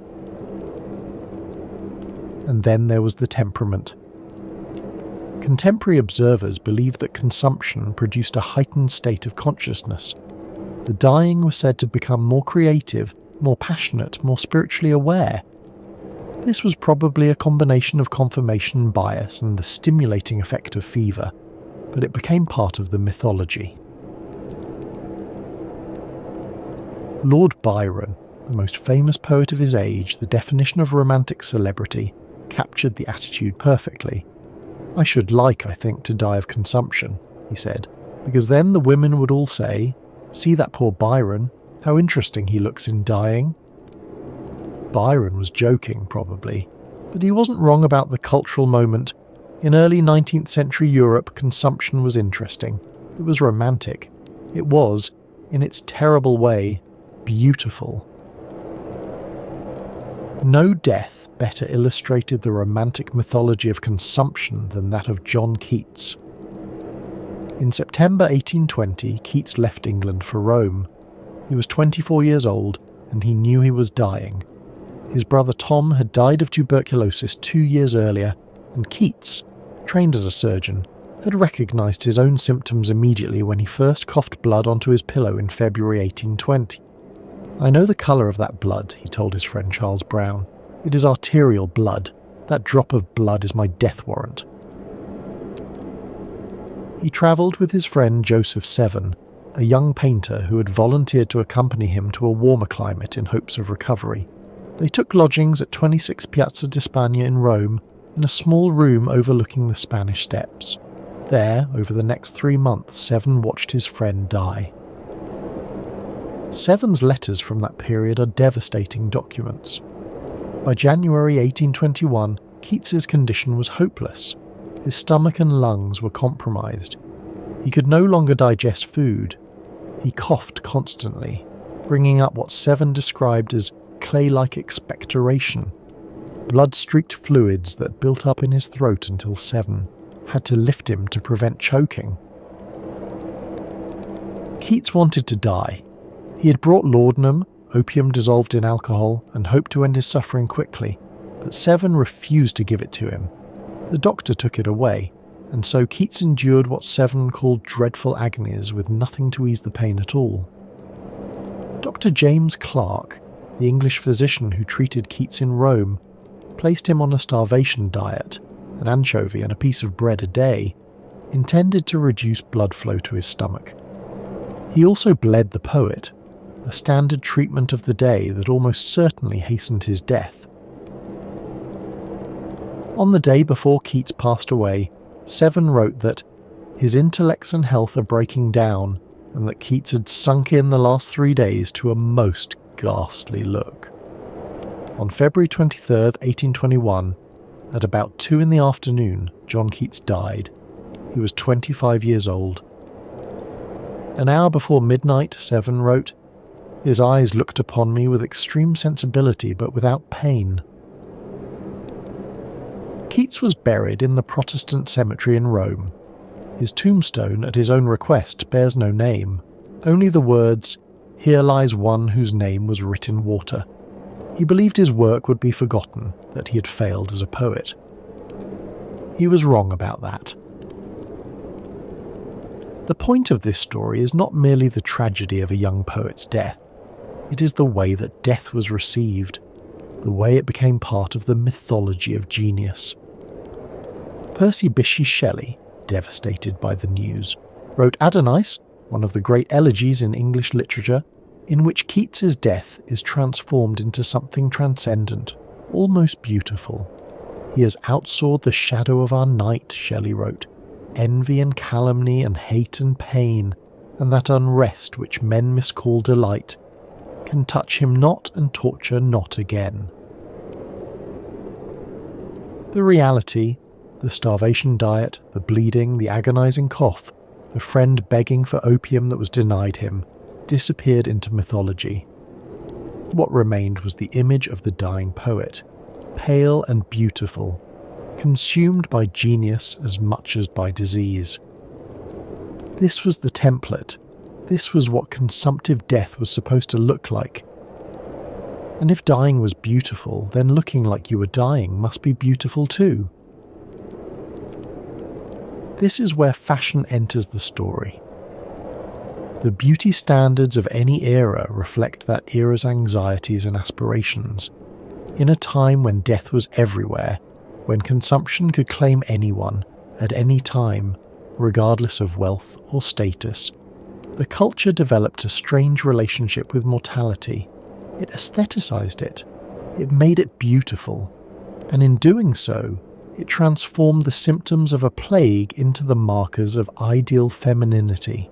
And then there was the temperament. Contemporary observers believed that consumption produced a heightened state of consciousness. The dying were said to become more creative, more passionate, more spiritually aware. This was probably a combination of confirmation bias and the stimulating effect of fever, but it became part of the mythology. Lord Byron, the most famous poet of his age, the definition of romantic celebrity, captured the attitude perfectly. "I should like, I think, to die of consumption," he said, "because then the women would all say, 'See that poor Byron, how interesting he looks in dying.'" Byron was joking, probably, but he wasn't wrong about the cultural moment. In early 19th century Europe, consumption was interesting. It was romantic. It was, in its terrible way, beautiful. No death better illustrated the romantic mythology of consumption than that of John Keats. In September 1820, Keats left England for Rome. He was 24 years old, and he knew he was dying. His brother Tom had died of tuberculosis 2 years earlier, and Keats, trained as a surgeon, had recognised his own symptoms immediately when he first coughed blood onto his pillow in February 1820. "I know the colour of that blood," he told his friend Charles Brown. "It is arterial blood. That drop of blood is my death warrant." He travelled with his friend Joseph Seven, a young painter who had volunteered to accompany him to a warmer climate in hopes of recovery. They took lodgings at 26 Piazza di Spagna in Rome, in a small room overlooking the Spanish Steps. There, over the next 3 months, Seven watched his friend die. Seven's letters from that period are devastating documents. By January 1821, Keats's condition was hopeless. His stomach and lungs were compromised. He could no longer digest food. He coughed constantly, bringing up what Seven described as clay-like expectoration, blood-streaked fluids that built up in his throat until Seven had to lift him to prevent choking. Keats wanted to die. He had brought laudanum, opium dissolved in alcohol, and hoped to end his suffering quickly, but Seven refused to give it to him. The doctor took it away, and so Keats endured what Seven called dreadful agonies with nothing to ease the pain at all. Dr. James Clark, the English physician who treated Keats in Rome, placed him on a starvation diet, an anchovy and a piece of bread a day, intended to reduce blood flow to his stomach. He also bled the poet, a standard treatment of the day that almost certainly hastened his death. On the day before Keats passed away, Seven wrote that his intellects and health are breaking down, and that Keats had sunk in the last 3 days to a most ghastly look. On February 23rd, 1821, at about 2 in the afternoon, John Keats died. He was 25 years old. An hour before midnight, Seven wrote, "His eyes looked upon me with extreme sensibility but without pain." Keats was buried in the Protestant cemetery in Rome. His tombstone, at his own request, bears no name, only the words, "Here lies one whose name was writ in water." He believed his work would be forgotten, that he had failed as a poet. He was wrong about that. The point of this story is not merely the tragedy of a young poet's death. It is the way that death was received, the way it became part of the mythology of genius. Percy Bysshe Shelley, devastated by the news, wrote Adonais, one of the great elegies in English literature, in which Keats's death is transformed into something transcendent, almost beautiful. "He has outsoared the shadow of our night," Shelley wrote, "envy and calumny and hate and pain, and that unrest which men miscall delight, can touch him not and torture not again." The reality, the starvation diet, the bleeding, the agonizing cough, the friend begging for opium that was denied him, disappeared into mythology. What remained was the image of the dying poet, pale and beautiful, consumed by genius as much as by disease. This was the template. This was what consumptive death was supposed to look like. And if dying was beautiful, then looking like you were dying must be beautiful too. This is where fashion enters the story. The beauty standards of any era reflect that era's anxieties and aspirations. In a time when death was everywhere, when consumption could claim anyone, at any time, regardless of wealth or status, the culture developed a strange relationship with mortality. It aestheticized it. It made it beautiful. And in doing so, it transformed the symptoms of a plague into the markers of ideal femininity.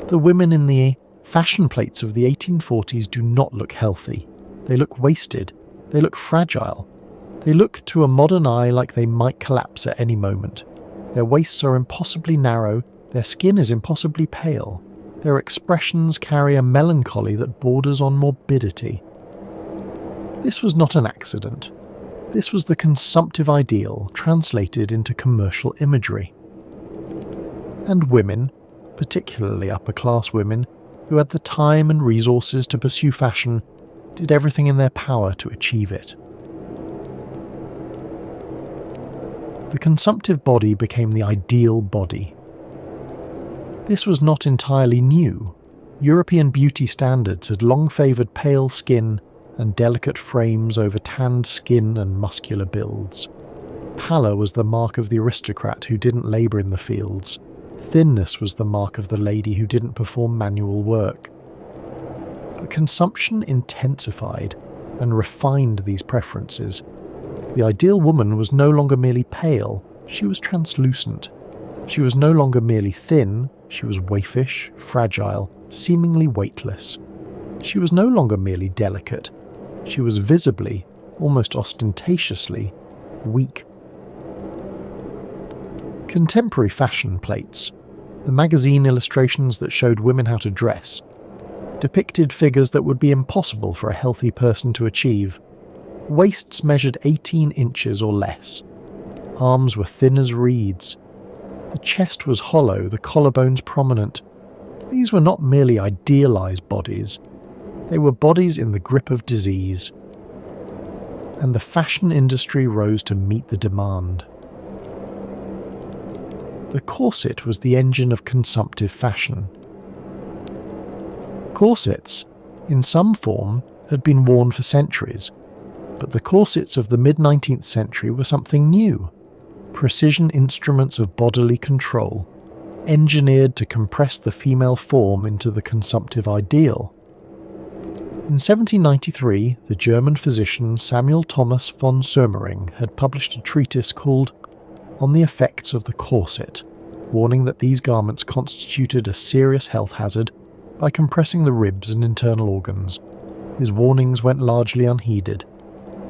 The women in the fashion plates of the 1840s do not look healthy. They look wasted. They look fragile. They look to a modern eye like they might collapse at any moment. Their waists are impossibly narrow. Their skin is impossibly pale. Their expressions carry a melancholy that borders on morbidity. This was not an accident. This was the consumptive ideal translated into commercial imagery. And women, particularly upper-class women, who had the time and resources to pursue fashion, did everything in their power to achieve it. The consumptive body became the ideal body. This was not entirely new. European beauty standards had long favoured pale skin and delicate frames over tanned skin and muscular builds. Pallor was the mark of the aristocrat who didn't labour in the fields. Thinness was the mark of the lady who didn't perform manual work. But consumption intensified and refined these preferences. The ideal woman was no longer merely pale, she was translucent. She was no longer merely thin, she was waifish, fragile, seemingly weightless. She was no longer merely delicate, she was visibly, almost ostentatiously, weak. Contemporary fashion plates, The magazine illustrations that showed women how to dress depicted figures that would be impossible for a healthy person to achieve. Waists measured 18 inches or less. Arms were thin as reeds. The chest was hollow, the collarbones prominent. These were not merely idealized bodies. They were bodies in the grip of disease. And the fashion industry rose to meet the demand. The corset was the engine of consumptive fashion. Corsets, in some form, had been worn for centuries, but the corsets of the mid-19th century were something new. Precision instruments of bodily control, engineered to compress the female form into the consumptive ideal. In 1793, the German physician Samuel Thomas von Soemmerring had published a treatise called On the Effects of the Corset, warning that these garments constituted a serious health hazard by compressing the ribs and internal organs. His warnings went largely unheeded.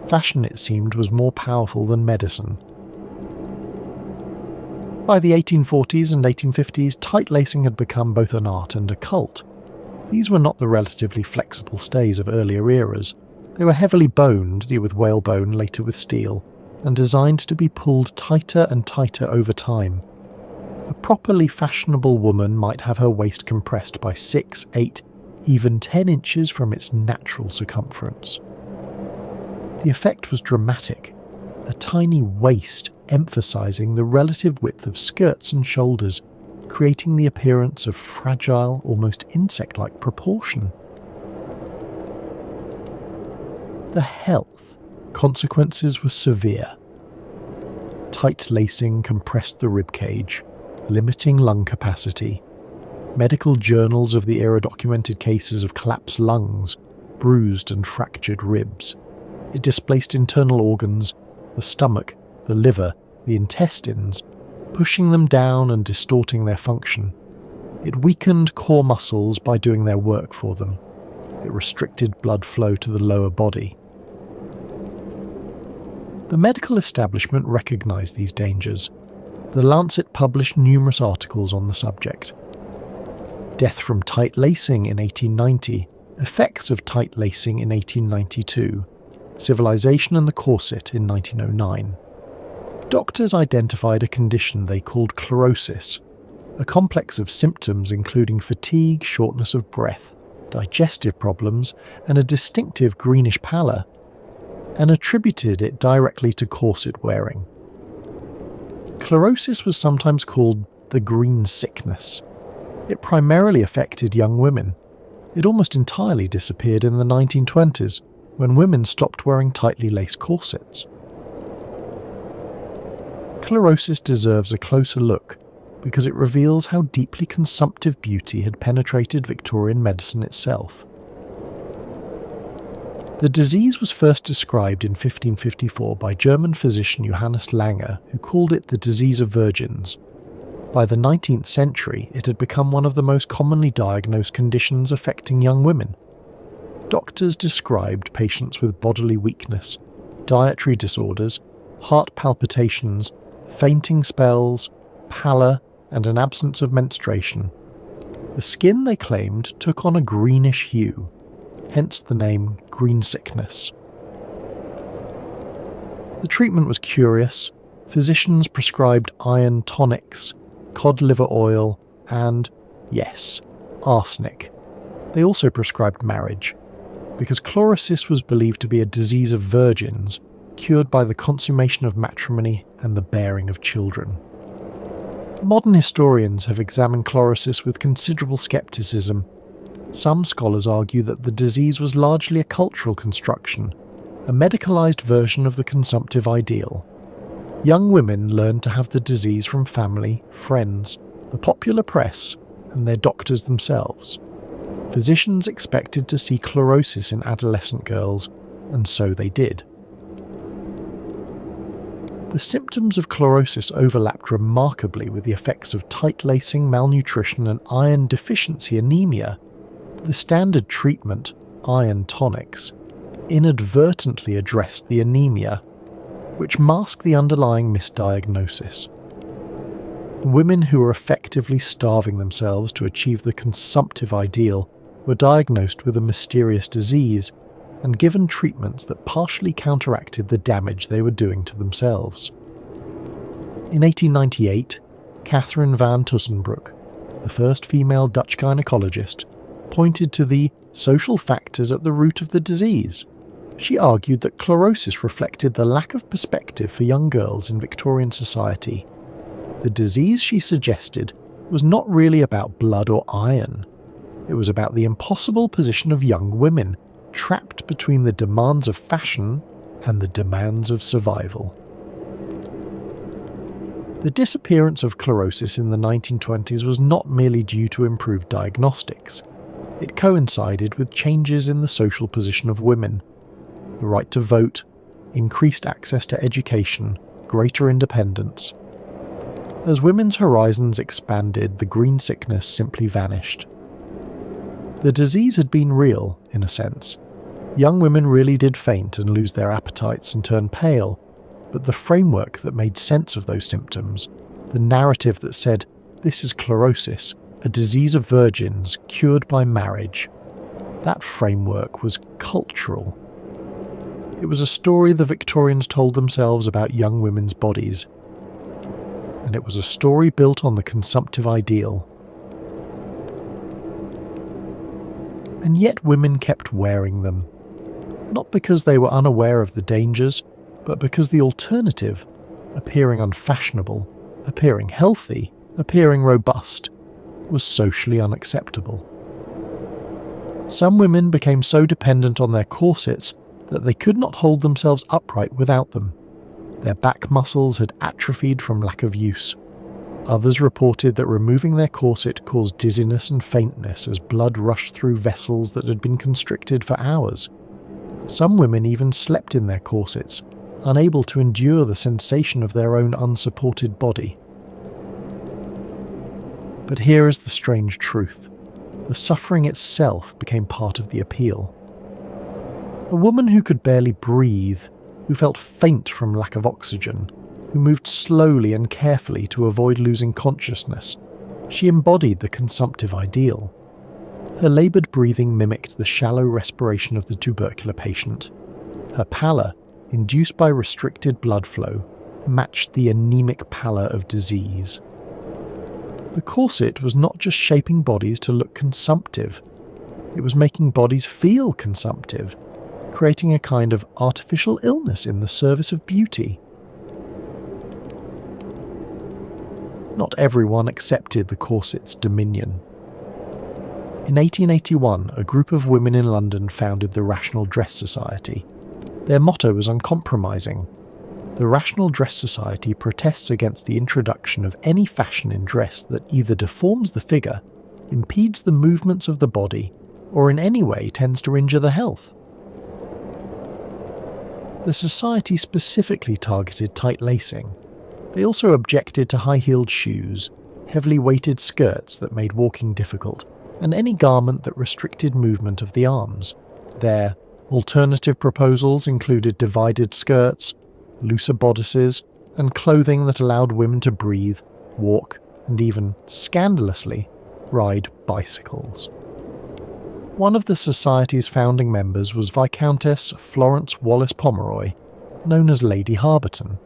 Fashion, it seemed, was more powerful than medicine. By the 1840s and 1850s, tight lacing had become both an art and a cult. These were not the relatively flexible stays of earlier eras. They were heavily boned, with whalebone, later with steel, and designed to be pulled tighter and tighter over time. A properly fashionable woman might have her waist compressed by 6, 8, even 10 inches from its natural circumference. The effect was dramatic. A tiny waist emphasizing the relative width of skirts and shoulders, creating the appearance of fragile, almost insect-like proportion. The health consequences were severe. Tight lacing compressed the rib cage, limiting lung capacity. Medical journals of the era documented cases of collapsed lungs, bruised and fractured ribs. It displaced internal organs, the stomach, the liver, the intestines, pushing them down and distorting their function. It weakened core muscles by doing their work for them. It restricted blood flow to the lower body. The medical establishment recognized these dangers. The Lancet published numerous articles on the subject. Death from tight lacing in 1890, effects of tight lacing in 1892, civilization and the corset in 1909. Doctors identified a condition they called chlorosis, a complex of symptoms including fatigue, shortness of breath, digestive problems, and a distinctive greenish pallor, and attributed it directly to corset wearing. Chlorosis was sometimes called the green sickness. It primarily affected young women. It almost entirely disappeared in the 1920s, when women stopped wearing tightly laced corsets. Chlorosis deserves a closer look because it reveals how deeply consumptive beauty had penetrated Victorian medicine itself. The disease was first described in 1554 by German physician Johannes Langer, who called it the disease of virgins. By the 19th century, it had become one of the most commonly diagnosed conditions affecting young women. Doctors described patients with bodily weakness, dietary disorders, heart palpitations, fainting spells, pallor, and an absence of menstruation. The skin, they claimed, took on a greenish hue, hence the name green sickness. The treatment was curious. Physicians prescribed iron tonics, cod liver oil, and, yes, arsenic. They also prescribed marriage, because chlorosis was believed to be a disease of virgins, cured by the consummation of matrimony and the bearing of children. Modern historians have examined chlorosis with considerable skepticism. Some scholars argue that the disease was largely a cultural construction, a medicalized version of the consumptive ideal. Young women learned to have the disease from family, friends, the popular press, and their doctors themselves. Physicians expected to see chlorosis in adolescent girls, and so they did. The symptoms of chlorosis overlapped remarkably with the effects of tight lacing, malnutrition, and iron deficiency anemia. The standard treatment, iron tonics, inadvertently addressed the anemia, which masked the underlying misdiagnosis. Women who were effectively starving themselves to achieve the consumptive ideal were diagnosed with a mysterious disease and given treatments that partially counteracted the damage they were doing to themselves. In 1898, Catherine van Tussenbroek, the first female Dutch gynecologist, pointed to the social factors at the root of the disease. She argued that chlorosis reflected the lack of perspective for young girls in Victorian society. The disease, she suggested, was not really about blood or iron. It was about the impossible position of young women, trapped between the demands of fashion and the demands of survival. The disappearance of chlorosis in the 1920s was not merely due to improved diagnostics. It coincided with changes in the social position of women. The right to vote, increased access to education, greater independence. As women's horizons expanded, the green sickness simply vanished. The disease had been real, in a sense. Young women really did faint and lose their appetites and turn pale, but the framework that made sense of those symptoms, the narrative that said, "This is chlorosis, a disease of virgins cured by marriage," that framework was cultural. It was a story the Victorians told themselves about young women's bodies, and it was a story built on the consumptive ideal. And yet women kept wearing them, not because they were unaware of the dangers, but because the alternative, appearing unfashionable, appearing healthy, appearing robust, was socially unacceptable. Some women became so dependent on their corsets that they could not hold themselves upright without them. Their back muscles had atrophied from lack of use. Others reported that removing their corset caused dizziness and faintness as blood rushed through vessels that had been constricted for hours. Some women even slept in their corsets, unable to endure the sensation of their own unsupported body. But here is the strange truth. The suffering itself became part of the appeal. A woman who could barely breathe, who felt faint from lack of oxygen, who moved slowly and carefully to avoid losing consciousness, she embodied the consumptive ideal. Her laboured breathing mimicked the shallow respiration of the tubercular patient. Her pallor, induced by restricted blood flow, matched the anemic pallor of disease. The corset was not just shaping bodies to look consumptive, it was making bodies feel consumptive, creating a kind of artificial illness in the service of beauty. Not everyone accepted the corset's dominion. In 1881, a group of women in London founded the Rational Dress Society. Their motto was uncompromising. The Rational Dress Society protests against the introduction of any fashion in dress that either deforms the figure, impedes the movements of the body, or in any way tends to injure the health. The society specifically targeted tight lacing. They also objected to high-heeled shoes, heavily weighted skirts that made walking difficult, and any garment that restricted movement of the arms. Their alternative proposals included divided skirts, looser bodices, and clothing that allowed women to breathe, walk, and even, scandalously, ride bicycles. One of the Society's founding members was Viscountess Florence Wallace Pomeroy, known as Lady Harberton.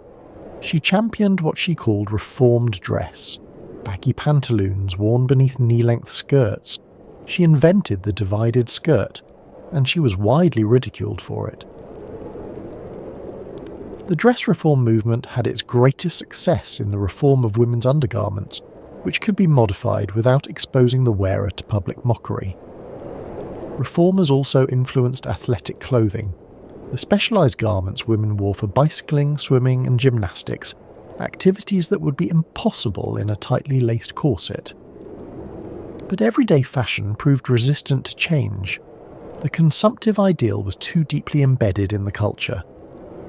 She championed what she called reformed dress, baggy pantaloons worn beneath knee-length skirts. She invented the divided skirt, and she was widely ridiculed for it. The dress reform movement had its greatest success in the reform of women's undergarments, which could be modified without exposing the wearer to public mockery. Reformers also influenced athletic clothing, the specialised garments women wore for bicycling, swimming and gymnastics, activities that would be impossible in a tightly laced corset. But everyday fashion proved resistant to change. The consumptive ideal was too deeply embedded in the culture.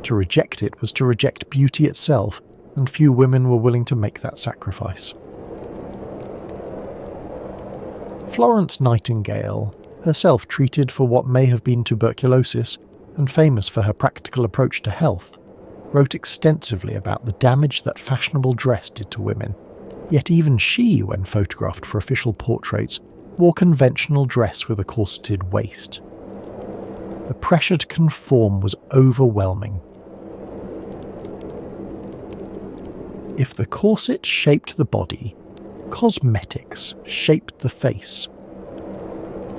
To reject it was to reject beauty itself, and few women were willing to make that sacrifice. Florence Nightingale, herself treated for what may have been tuberculosis, and famous for her practical approach to health, wrote extensively about the damage that fashionable dress did to women. Yet even she, when photographed for official portraits, wore conventional dress with a corseted waist. The pressure to conform was overwhelming. If the corset shaped the body, cosmetics shaped the face.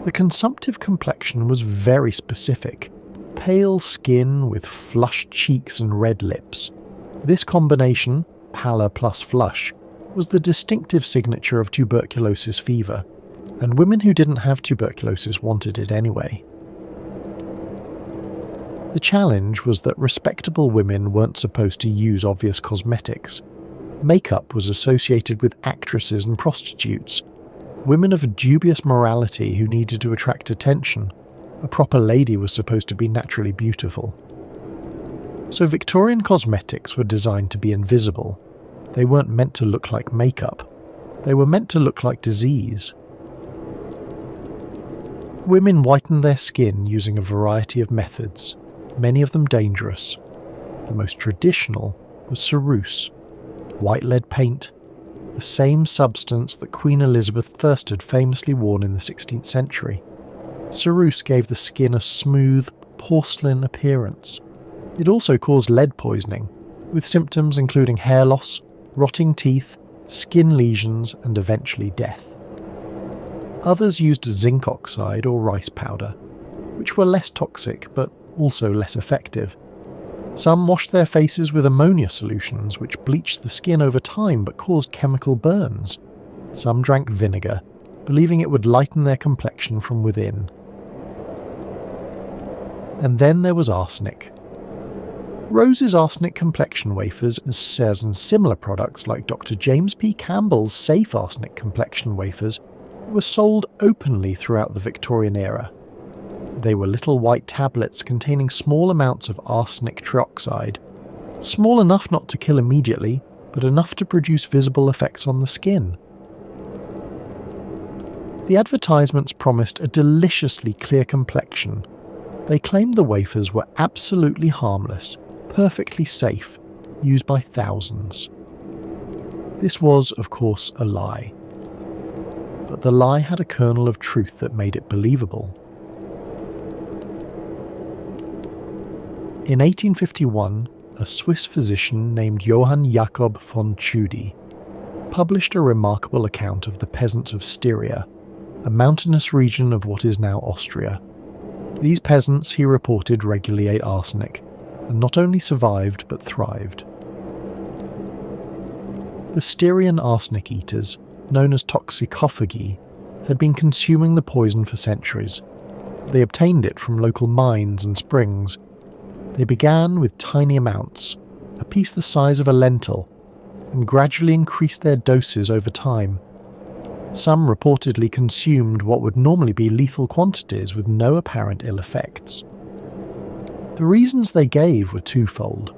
The consumptive complexion was very specific. Pale skin with flushed cheeks and red lips. This combination, pallor plus flush, was the distinctive signature of tuberculosis fever, and women who didn't have tuberculosis wanted it anyway. The challenge was that respectable women weren't supposed to use obvious cosmetics. Makeup was associated with actresses and prostitutes, women of dubious morality who needed to attract attention. A proper lady was supposed to be naturally beautiful. So Victorian cosmetics were designed to be invisible. They weren't meant to look like makeup. They were meant to look like disease. Women whitened their skin using a variety of methods, many of them dangerous. The most traditional was ceruse, white lead paint, the same substance that Queen Elizabeth I had famously worn in the 16th century. Ceruse gave the skin a smooth, porcelain appearance. It also caused lead poisoning, with symptoms including hair loss, rotting teeth, skin lesions, and eventually death. Others used zinc oxide or rice powder, which were less toxic but also less effective. Some washed their faces with ammonia solutions, which bleached the skin over time but caused chemical burns. Some drank vinegar, believing it would lighten their complexion from within. And then there was arsenic. Rose's arsenic complexion wafers and similar products like Dr. James P. Campbell's safe arsenic complexion wafers were sold openly throughout the Victorian era. They were little white tablets containing small amounts of arsenic trioxide, small enough not to kill immediately, but enough to produce visible effects on the skin. The advertisements promised a deliciously clear complexion. They claimed the wafers were absolutely harmless, perfectly safe, used by thousands. This was, of course, a lie. But the lie had a kernel of truth that made it believable. In 1851, a Swiss physician named Johann Jakob von Tschudi published a remarkable account of the peasants of Styria, a mountainous region of what is now Austria. These peasants, he reported, regularly ate arsenic, and not only survived but thrived. The Styrian arsenic eaters, known as toxicophagi, had been consuming the poison for centuries. They obtained it from local mines and springs. They began with tiny amounts, a piece the size of a lentil, and gradually increased their doses over time. Some reportedly consumed what would normally be lethal quantities with no apparent ill effects. The reasons they gave were twofold.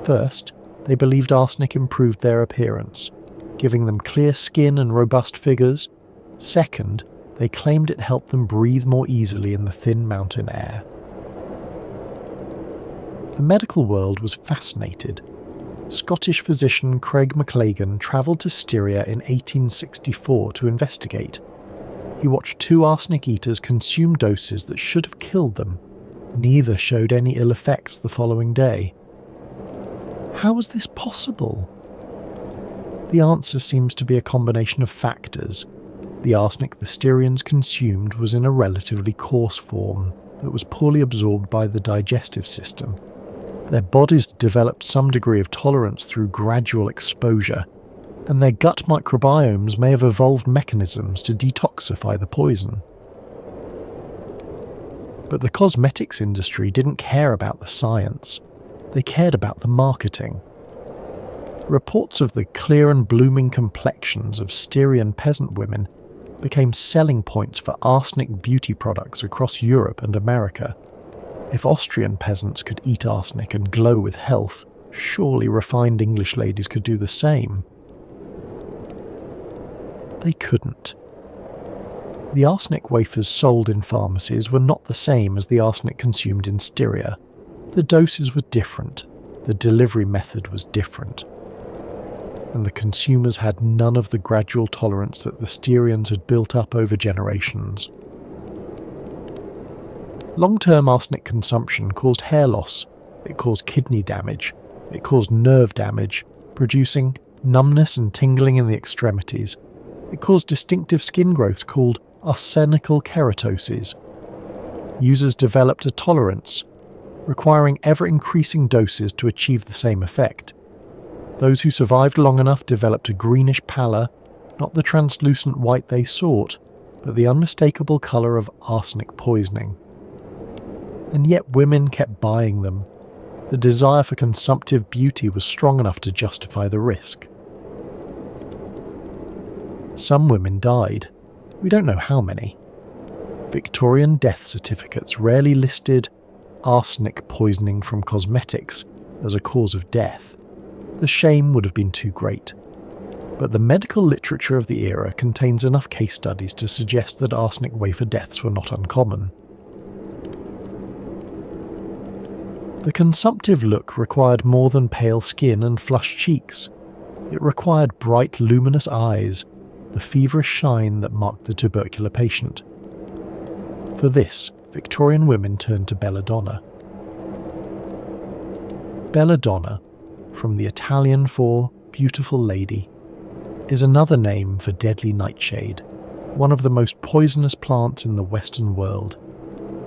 First, they believed arsenic improved their appearance, giving them clear skin and robust figures. Second, they claimed it helped them breathe more easily in the thin mountain air. The medical world was fascinated. Scottish physician Craig MacLagan travelled to Styria in 1864 to investigate. He watched two arsenic eaters consume doses that should have killed them. Neither showed any ill effects the following day. How was this possible? The answer seems to be a combination of factors. The arsenic the Styrians consumed was in a relatively coarse form that was poorly absorbed by the digestive system. Their bodies developed some degree of tolerance through gradual exposure, and their gut microbiomes may have evolved mechanisms to detoxify the poison. But the cosmetics industry didn't care about the science. They cared about the marketing. Reports of the clear and blooming complexions of Styrian peasant women became selling points for arsenic beauty products across Europe and America. If Austrian peasants could eat arsenic and glow with health, surely refined English ladies could do the same. They couldn't. The arsenic wafers sold in pharmacies were not the same as the arsenic consumed in Styria. The doses were different. The delivery method was different. and the consumers had none of the gradual tolerance that the Styrians had built up over generations. Long-term arsenic consumption caused hair loss, it caused kidney damage, it caused nerve damage, producing numbness and tingling in the extremities. It caused distinctive skin growths called arsenical keratoses. Users developed a tolerance, requiring ever-increasing doses to achieve the same effect. Those who survived long enough developed a greenish pallor, not the translucent white they sought, but the unmistakable colour of arsenic poisoning. And yet women kept buying them. The desire for consumptive beauty was strong enough to justify the risk. Some women died. We don't know how many. Victorian death certificates rarely listed arsenic poisoning from cosmetics as a cause of death. The shame would have been too great. But the medical literature of the era contains enough case studies to suggest that arsenic wafer deaths were not uncommon. The consumptive look required more than pale skin and flushed cheeks. It required bright, luminous eyes, the feverish shine that marked the tubercular patient. For this, Victorian women turned to belladonna. Belladonna, from the Italian for beautiful lady, is another name for deadly nightshade, one of the most poisonous plants in the Western world.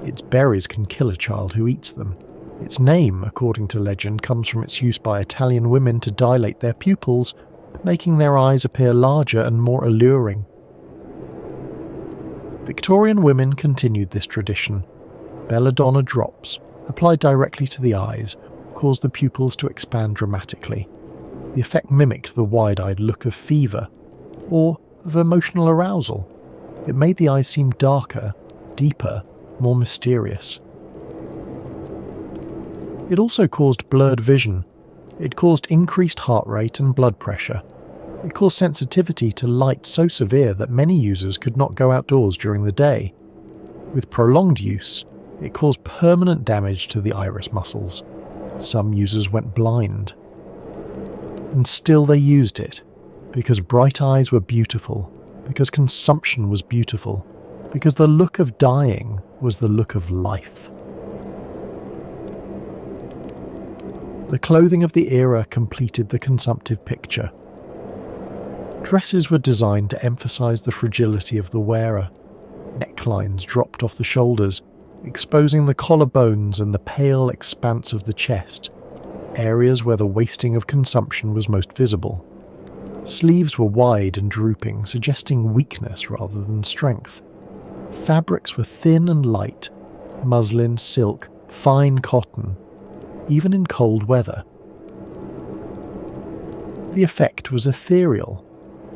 Its berries can kill a child who eats them. Its name, according to legend, comes from its use by Italian women to dilate their pupils, making their eyes appear larger and more alluring. Victorian women continued this tradition. Belladonna drops, applied directly to the eyes, caused the pupils to expand dramatically. The effect mimicked the wide-eyed look of fever, or of emotional arousal. It made the eyes seem darker, deeper, more mysterious. It also caused blurred vision. It caused increased heart rate and blood pressure. It caused sensitivity to light so severe that many users could not go outdoors during the day. With prolonged use, it caused permanent damage to the iris muscles. Some users went blind. And still they used it, because bright eyes were beautiful, because consumption was beautiful, because the look of dying was the look of life. The clothing of the era completed the consumptive picture. Dresses were designed to emphasize the fragility of the wearer. Necklines dropped off the shoulders, exposing the collarbones and the pale expanse of the chest, areas where the wasting of consumption was most visible. Sleeves were wide and drooping, suggesting weakness rather than strength. Fabrics were thin and light, muslin, silk, fine cotton, even in cold weather. The effect was ethereal.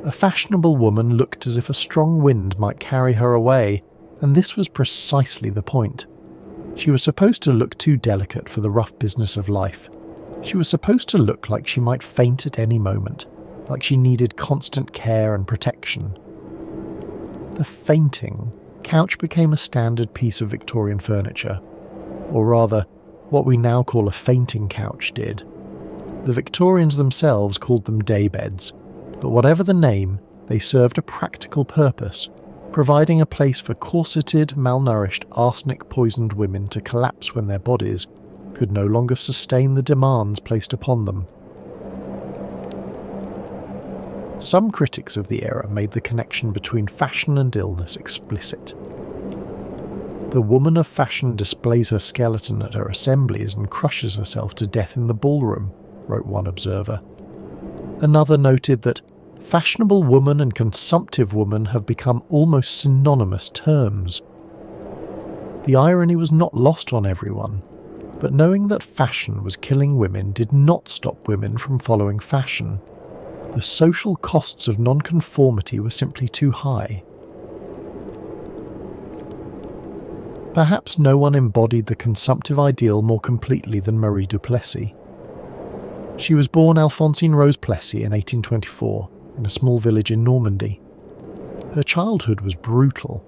A fashionable woman looked as if a strong wind might carry her away, and this was precisely the point. She was supposed to look too delicate for the rough business of life. She was supposed to look like she might faint at any moment, like she needed constant care and protection. The fainting couch became a standard piece of Victorian furniture, or rather, what we now call a fainting couch did. The Victorians themselves called them daybeds, but whatever the name, they served a practical purpose, providing a place for corseted, malnourished, arsenic-poisoned women to collapse when their bodies could no longer sustain the demands placed upon them. Some critics of the era made the connection between fashion and illness explicit. The woman of fashion displays her skeleton at her assemblies and crushes herself to death in the ballroom, wrote one observer. Another noted that fashionable woman and consumptive woman have become almost synonymous terms. The irony was not lost on everyone, but knowing that fashion was killing women did not stop women from following fashion. The social costs of nonconformity were simply too high. Perhaps no one embodied the consumptive ideal more completely than Marie du Plessis. She was born Alphonsine Rose Plessis in 1824 in a small village in Normandy. Her childhood was brutal.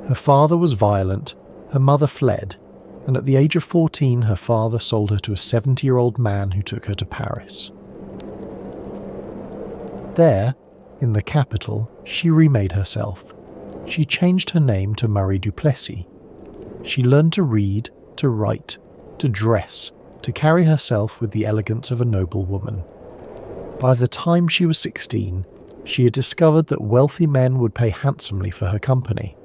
Her father was violent, her mother fled, and at the age of 14 her father sold her to a 70-year-old man who took her to Paris. There, in the capital, she remade herself. She changed her name to Marie Duplessis. She learned to read, to write, to dress, to carry herself with the elegance of a noble woman. By the time she was 16, she had discovered that wealthy men would pay handsomely for her company.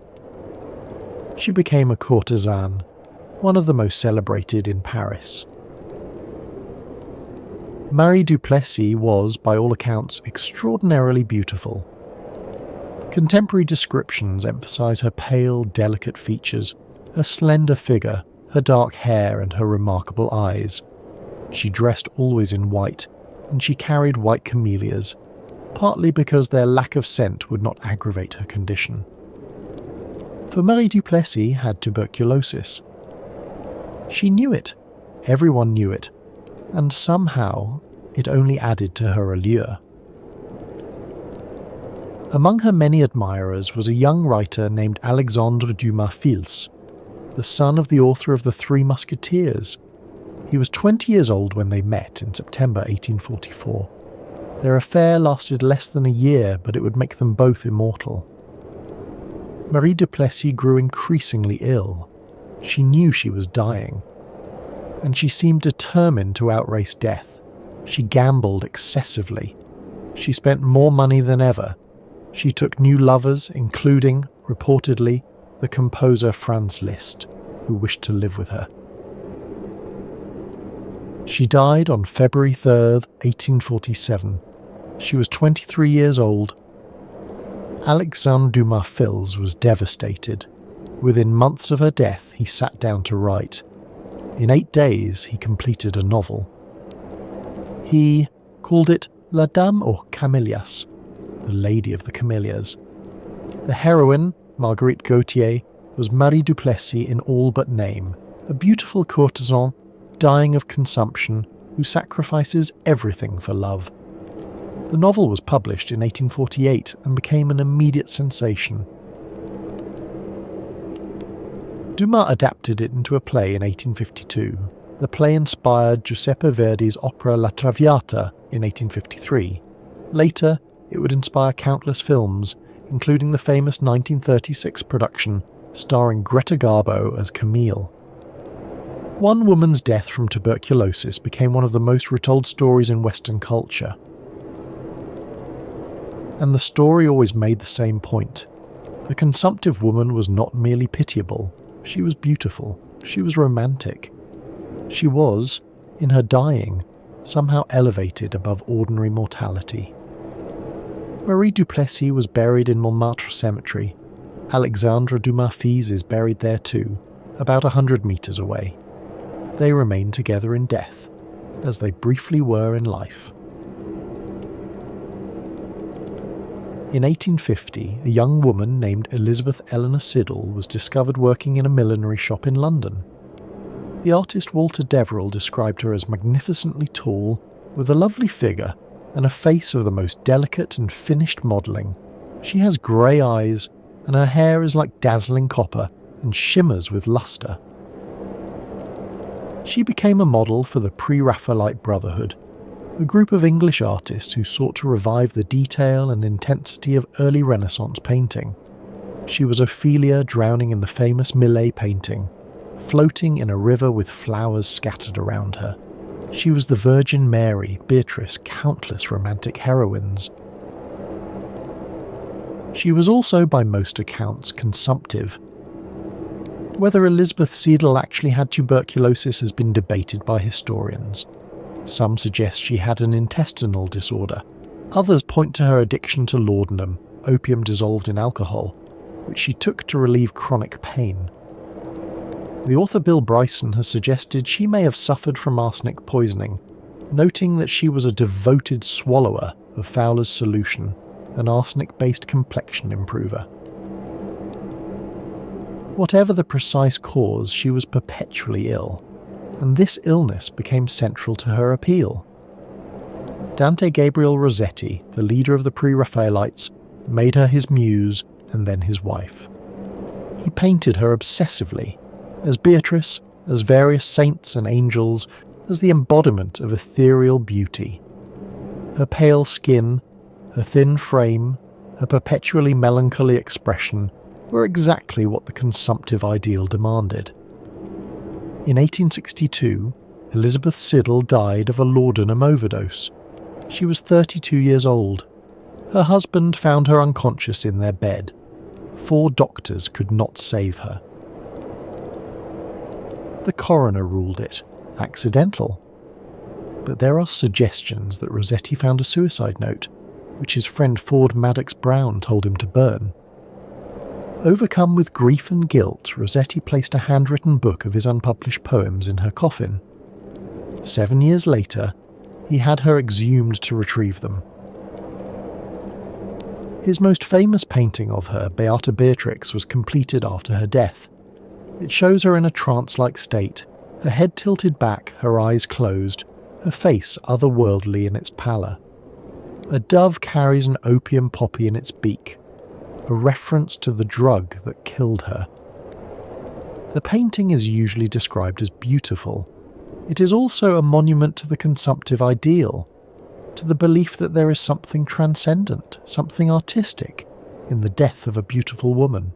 She became a courtesan, one of the most celebrated in Paris. Marie Duplessis was, by all accounts, extraordinarily beautiful. Contemporary descriptions emphasize her pale, delicate features, her slender figure, her dark hair and her remarkable eyes. She dressed always in white, and she carried white camellias, partly because their lack of scent would not aggravate her condition. For Marie Duplessis had tuberculosis. She knew it, everyone knew it, and somehow it only added to her allure. Among her many admirers was a young writer named Alexandre Dumas Fils, the son of the author of The Three Musketeers. He was 20 years old when they met in September 1844. Their affair lasted less than a year, but it would make them both immortal. Marie Duplessis grew increasingly ill. She knew she was dying, and she seemed determined to outrace death. She gambled excessively. She spent more money than ever. She took new lovers, including, reportedly, the composer Franz Liszt, who wished to live with her. She died on February 3rd, 1847. She was 23 years old. Alexandre Dumas Fils was devastated. Within months of her death, he sat down to write. In 8 days, he completed a novel. He called it La Dame aux Camélias, the Lady of the Camellias. The heroine, Marguerite Gautier, was Marie Duplessis in all but name, a beautiful courtesan dying of consumption who sacrifices everything for love. The novel was published in 1848 and became an immediate sensation. Dumas adapted it into a play in 1852. The play inspired Giuseppe Verdi's opera La Traviata in 1853. Later, it would inspire countless films, including the famous 1936 production starring Greta Garbo as Camille. One woman's death from tuberculosis became one of the most retold stories in Western culture. And the story always made the same point. The consumptive woman was not merely pitiable, she was beautiful, she was romantic. She was, in her dying, somehow elevated above ordinary mortality. Marie Duplessis was buried in Montmartre Cemetery. Alexandre Dumas Fils is buried there too, about 100 meters away. They remain together in death, as they briefly were in life. In 1850, a young woman named Elizabeth Eleanor Siddal was discovered working in a millinery shop in London. The artist Walter Deverell described her as magnificently tall, with a lovely figure and a face of the most delicate and finished modelling. She has grey eyes, and her hair is like dazzling copper and shimmers with lustre. She became a model for the Pre-Raphaelite Brotherhood, a group of English artists who sought to revive the detail and intensity of early Renaissance painting. She was Ophelia drowning in the famous Millet painting, floating in a river with flowers scattered around her. She was the Virgin Mary, Beatrice, countless romantic heroines. She was also, by most accounts, consumptive. Whether Elizabeth Siddal actually had tuberculosis has been debated by historians. Some suggest she had an intestinal disorder. Others point to her addiction to laudanum, opium dissolved in alcohol, which she took to relieve chronic pain. The author Bill Bryson has suggested she may have suffered from arsenic poisoning, noting that she was a devoted swallower of Fowler's solution, an arsenic-based complexion improver. Whatever the precise cause, she was perpetually ill, and this illness became central to her appeal. Dante Gabriel Rossetti, the leader of the Pre-Raphaelites, made her his muse and then his wife. He painted her obsessively, as Beatrice, as various saints and angels, as the embodiment of ethereal beauty. Her pale skin, Her thin frame, her perpetually melancholy expression were exactly what the consumptive ideal demanded. In 1862, Elizabeth Siddal died of a laudanum overdose. She was 32 years old. Her husband found her unconscious in their bed. 4 doctors could not save her. The coroner ruled it accidental. But there are suggestions that Rossetti found a suicide note, which his friend Ford Madox Brown told him to burn. Overcome with grief and guilt, Rossetti placed a handwritten book of his unpublished poems in her coffin. 7 years later, he had her exhumed to retrieve them. His most famous painting of her, Beata Beatrix, was completed after her death. It shows her in a trance-like state, her head tilted back, her eyes closed, her face otherworldly in its pallor. A dove carries an opium poppy in its beak, a reference to the drug that killed her. The painting is usually described as beautiful. It is also a monument to the consumptive ideal, to the belief that there is something transcendent, something artistic, in the death of a beautiful woman.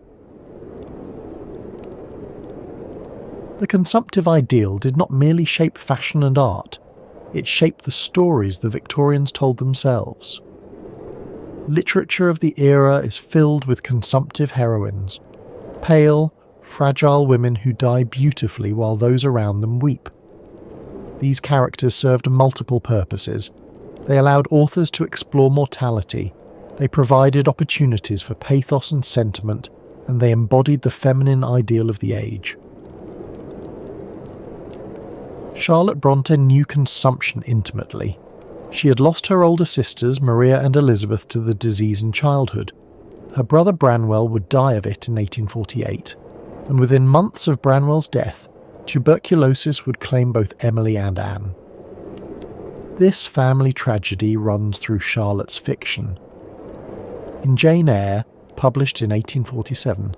The consumptive ideal did not merely shape fashion and art, it shaped the stories the Victorians told themselves. Literature of the era is filled with consumptive heroines, pale, fragile women who die beautifully while those around them weep. These characters served multiple purposes. They allowed authors to explore mortality, they provided opportunities for pathos and sentiment, and they embodied the feminine ideal of the age. Charlotte Bronte knew consumption intimately. She had lost her older sisters, Maria and Elizabeth, to the disease in childhood. Her brother Branwell would die of it in 1848, and within months of Branwell's death, tuberculosis would claim both Emily and Anne. This family tragedy runs through Charlotte's fiction. In Jane Eyre, published in 1847,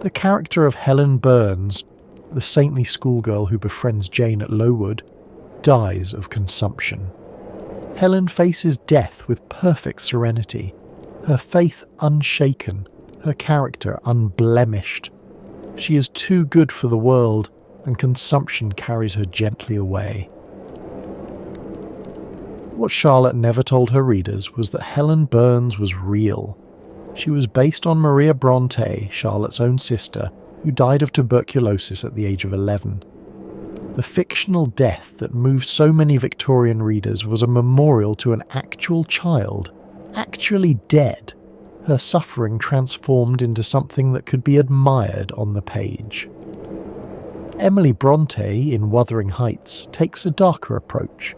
the character of Helen Burns, the saintly schoolgirl who befriends Jane at Lowood, dies of consumption. Helen faces death with perfect serenity, her faith unshaken, her character unblemished. She is too good for the world, and consumption carries her gently away. What Charlotte never told her readers was that Helen Burns was real. She was based on Maria Bronte, Charlotte's own sister, who died of tuberculosis at the age of 11. The fictional death that moved so many Victorian readers was a memorial to an actual child, actually dead, her suffering transformed into something that could be admired on the page. Emily Bronte, in Wuthering Heights, takes a darker approach.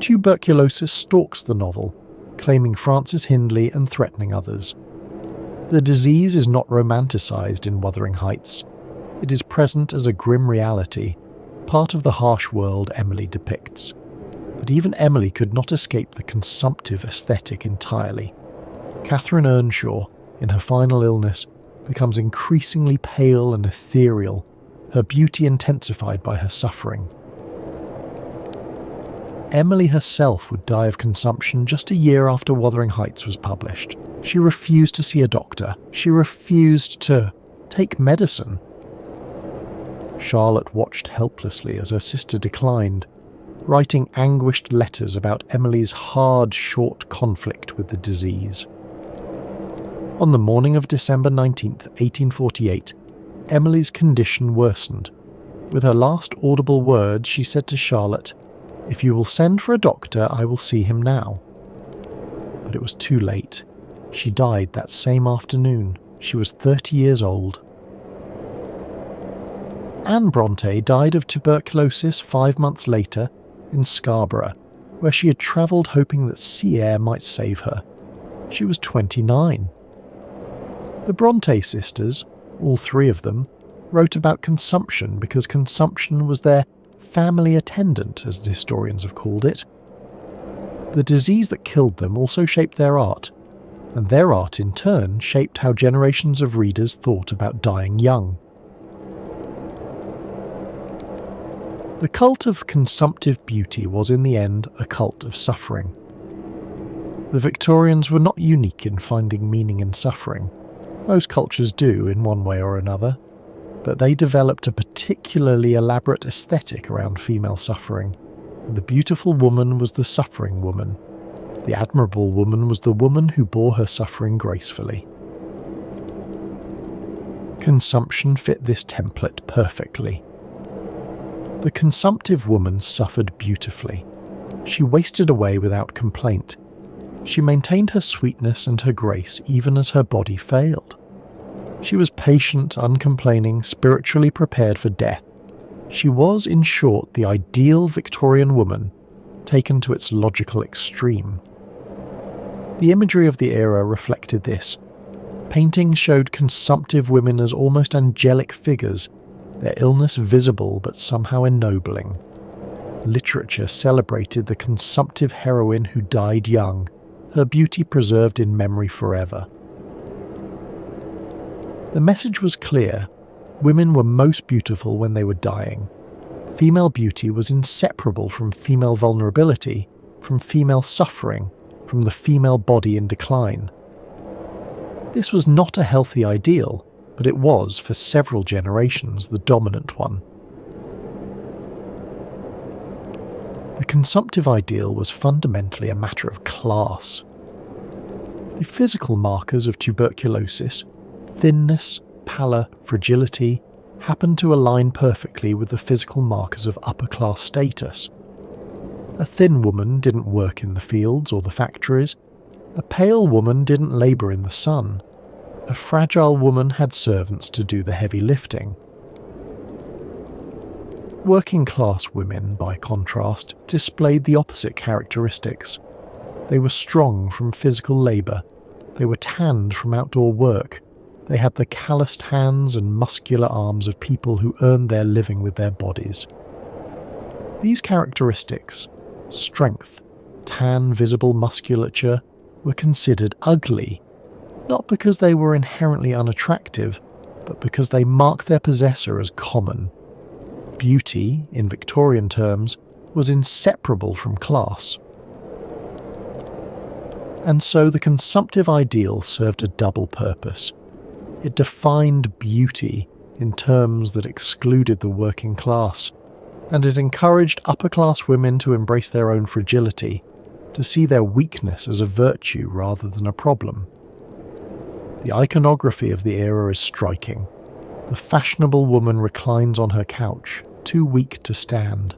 Tuberculosis stalks the novel, claiming Frances Hindley and threatening others. The disease is not romanticised in Wuthering Heights. It is present as a grim reality, part of the harsh world Emily depicts. But even Emily could not escape the consumptive aesthetic entirely. Catherine Earnshaw, in her final illness, becomes increasingly pale and ethereal, her beauty intensified by her suffering. Emily herself would die of consumption just a year after Wuthering Heights was published. She refused to see a doctor. She refused to take medicine. Charlotte watched helplessly as her sister declined, writing anguished letters about Emily's hard, short conflict with the disease. On the morning of December 19th, 1848, Emily's condition worsened. With her last audible words, she said to Charlotte, "If you will send for a doctor, I will see him now." But it was too late. She died that same afternoon. She was 30 years old. Anne Bronte died of tuberculosis 5 months later in Scarborough, where she had travelled hoping that sea air might save her. She was 29. The Bronte sisters, all 3 of them, wrote about consumption because consumption was their family attendant, as the historians have called it. The disease that killed them also shaped their art, and their art in turn shaped how generations of readers thought about dying young. The cult of consumptive beauty was in the end a cult of suffering. The Victorians were not unique in finding meaning in suffering. Most cultures do in one way or another, but they developed a particularly elaborate aesthetic around female suffering. The beautiful woman was the suffering woman. The admirable woman was the woman who bore her suffering gracefully. Consumption fit this template perfectly. The consumptive woman suffered beautifully. She wasted away without complaint. She maintained her sweetness and her grace even as her body failed. She was patient, uncomplaining, spiritually prepared for death. She was, in short, the ideal Victorian woman, taken to its logical extreme. The imagery of the era reflected this. Paintings showed consumptive women as almost angelic figures, their illness visible but somehow ennobling. Literature celebrated the consumptive heroine who died young, her beauty preserved in memory forever. The message was clear. Women were most beautiful when they were dying. Female beauty was inseparable from female vulnerability, from female suffering, from the female body in decline. This was not a healthy ideal, but it was, for several generations, the dominant one. The consumptive ideal was fundamentally a matter of class. The physical markers of tuberculosis, thinness, pallor, fragility, happened to align perfectly with the physical markers of upper-class status. A thin woman didn't work in the fields or the factories. A pale woman didn't labour in the sun. A fragile woman had servants to do the heavy lifting. Working-class women, by contrast, displayed the opposite characteristics. They were strong from physical labour. They were tanned from outdoor work. They had the calloused hands and muscular arms of people who earned their living with their bodies. These characteristics, strength, tan, visible musculature, were considered ugly, not because they were inherently unattractive, but because they marked their possessor as common. Beauty, in Victorian terms, was inseparable from class. And so the consumptive ideal served a double purpose. It defined beauty in terms that excluded the working class, and it encouraged upper-class women to embrace their own fragility, to see their weakness as a virtue rather than a problem. The iconography of the era is striking. The fashionable woman reclines on her couch, too weak to stand.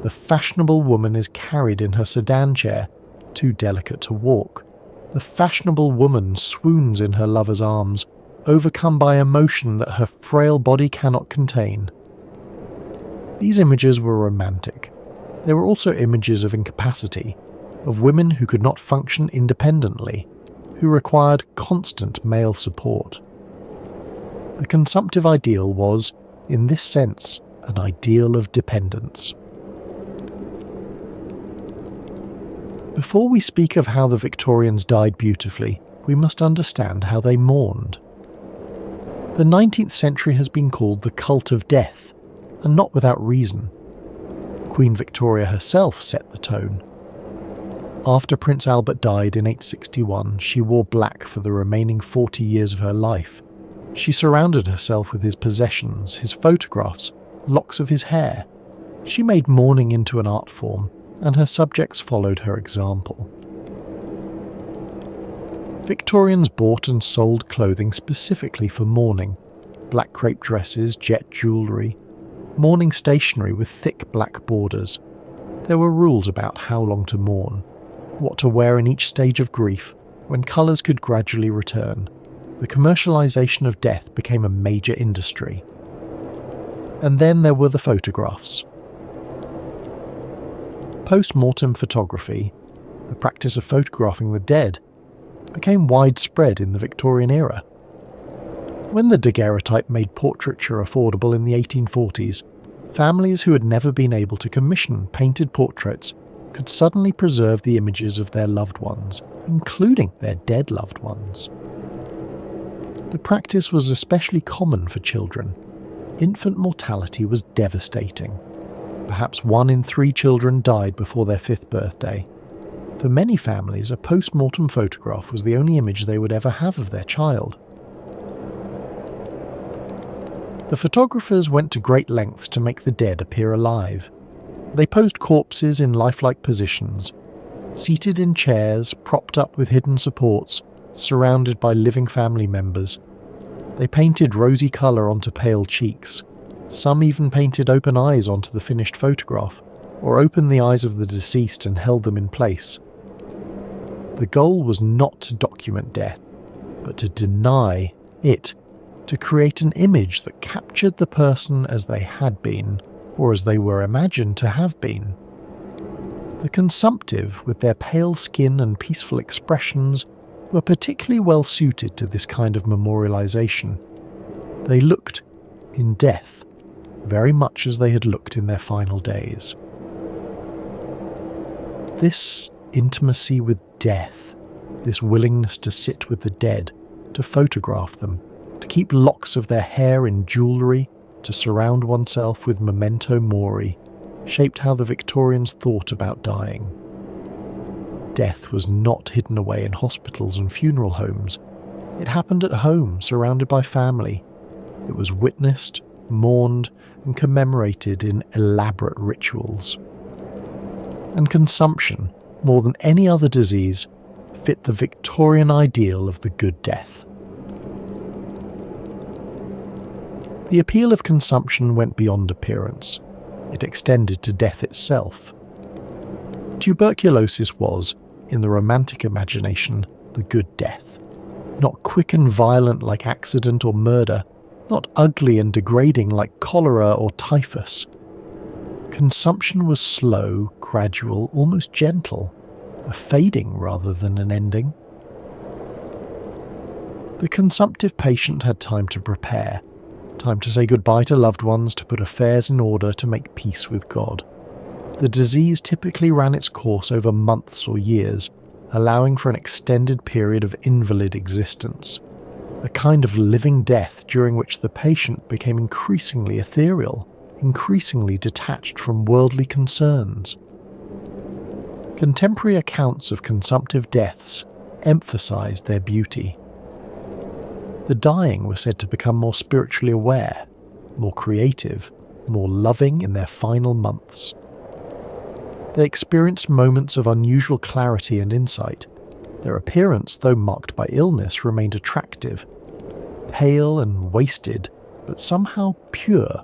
The fashionable woman is carried in her sedan chair, too delicate to walk. The fashionable woman swoons in her lover's arms, overcome by emotion that her frail body cannot contain. These images were romantic. They were also images of incapacity, of women who could not function independently, who required constant male support. The consumptive ideal was, in this sense, an ideal of dependence. Before we speak of how the Victorians died beautifully, we must understand how they mourned. The 19th century has been called the cult of death, and not without reason. Queen Victoria herself set the tone. After Prince Albert died in 861, she wore black for the remaining 40 years of her life. She surrounded herself with his possessions, his photographs, locks of his hair. She made mourning into an art form, and her subjects followed her example. Victorians bought and sold clothing specifically for mourning: black crepe dresses, jet jewellery, mourning stationery with thick black borders. There were rules about how long to mourn, what to wear in each stage of grief, when colours could gradually return. The commercialisation of death became a major industry. And then there were the photographs. Post-mortem photography, the practice of photographing the dead, became widespread in the Victorian era. When the daguerreotype made portraiture affordable in the 1840s, families who had never been able to commission painted portraits could suddenly preserve the images of their loved ones, including their dead loved ones. The practice was especially common for children. Infant mortality was devastating. Perhaps 1 in 3 children died before their 5th birthday. For many families, a post-mortem photograph was the only image they would ever have of their child. The photographers went to great lengths to make the dead appear alive. They posed corpses in lifelike positions, seated in chairs, propped up with hidden supports, surrounded by living family members. They painted rosy colour onto pale cheeks. Some even painted open eyes onto the finished photograph, or opened the eyes of the deceased and held them in place. The goal was not to document death, but to deny it, to create an image that captured the person as they had been, or as they were imagined to have been. The consumptive, with their pale skin and peaceful expressions, were particularly well suited to this kind of memorialization. They looked, in death, very much as they had looked in their final days. This intimacy with death, this willingness to sit with the dead, to photograph them, to keep locks of their hair in jewellery, to surround oneself with memento mori, shaped how the Victorians thought about dying. Death was not hidden away in hospitals and funeral homes. It happened at home, surrounded by family. It was witnessed, mourned, and commemorated in elaborate rituals. And consumption, more than any other disease, fit the Victorian ideal of the good death. The appeal of consumption went beyond appearance. It extended to death itself. Tuberculosis was, in the romantic imagination, the good death. Not quick and violent like accident or murder, not ugly and degrading like cholera or typhus. Consumption was slow, gradual, almost gentle, a fading rather than an ending. The consumptive patient had time to prepare, time to say goodbye to loved ones, to put affairs in order, to make peace with God. The disease typically ran its course over months or years, allowing for an extended period of invalid existence, a kind of living death during which the patient became increasingly ethereal, increasingly detached from worldly concerns. Contemporary accounts of consumptive deaths emphasized their beauty. The dying were said to become more spiritually aware, more creative, more loving in their final months. They experienced moments of unusual clarity and insight. Their appearance, though marked by illness, remained attractive, pale and wasted, but somehow pure,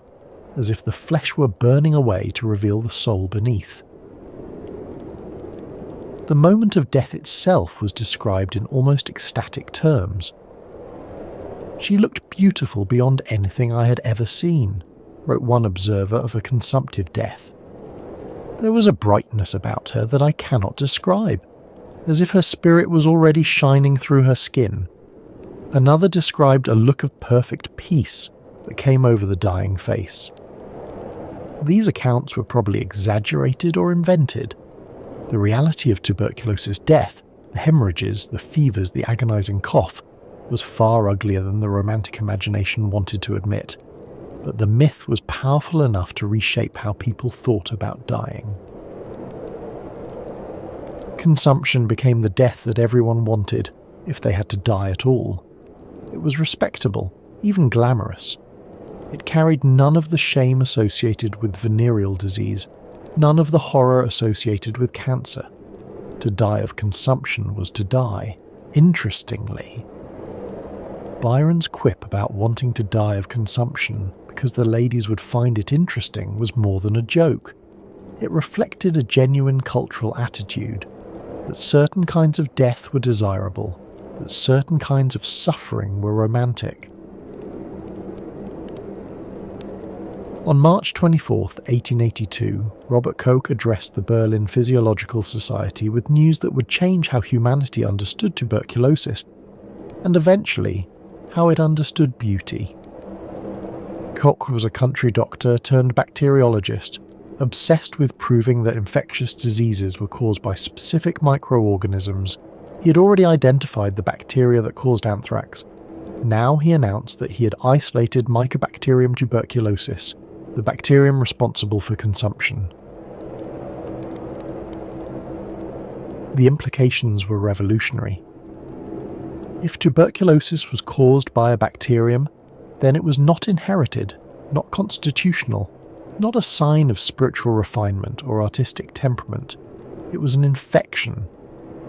as if the flesh were burning away to reveal the soul beneath. The moment of death itself was described in almost ecstatic terms. "She looked beautiful beyond anything I had ever seen," wrote one observer of a consumptive death. "There was a brightness about her that I cannot describe, as if her spirit was already shining through her skin." Another described a look of perfect peace that came over the dying face. These accounts were probably exaggerated or invented. The reality of tuberculosis death, the hemorrhages, the fevers, the agonizing cough, was far uglier than the romantic imagination wanted to admit, but the myth was powerful enough to reshape how people thought about dying. Consumption became the death that everyone wanted, if they had to die at all. It was respectable, even glamorous. It carried none of the shame associated with venereal disease, none of the horror associated with cancer. To die of consumption was to die, interestingly. Byron's quip about wanting to die of consumption because the ladies would find it interesting was more than a joke. It reflected a genuine cultural attitude, that certain kinds of death were desirable, that certain kinds of suffering were romantic. On March 24, 1882, Robert Koch addressed the Berlin Physiological Society with news that would change how humanity understood tuberculosis, and eventually, how it understood beauty. Koch was a country doctor turned bacteriologist, obsessed with proving that infectious diseases were caused by specific microorganisms. He had already identified the bacteria that caused anthrax. Now he announced that he had isolated Mycobacterium tuberculosis, the bacterium responsible for consumption. The implications were revolutionary. If tuberculosis was caused by a bacterium, then it was not inherited, not constitutional, not a sign of spiritual refinement or artistic temperament. It was an infection.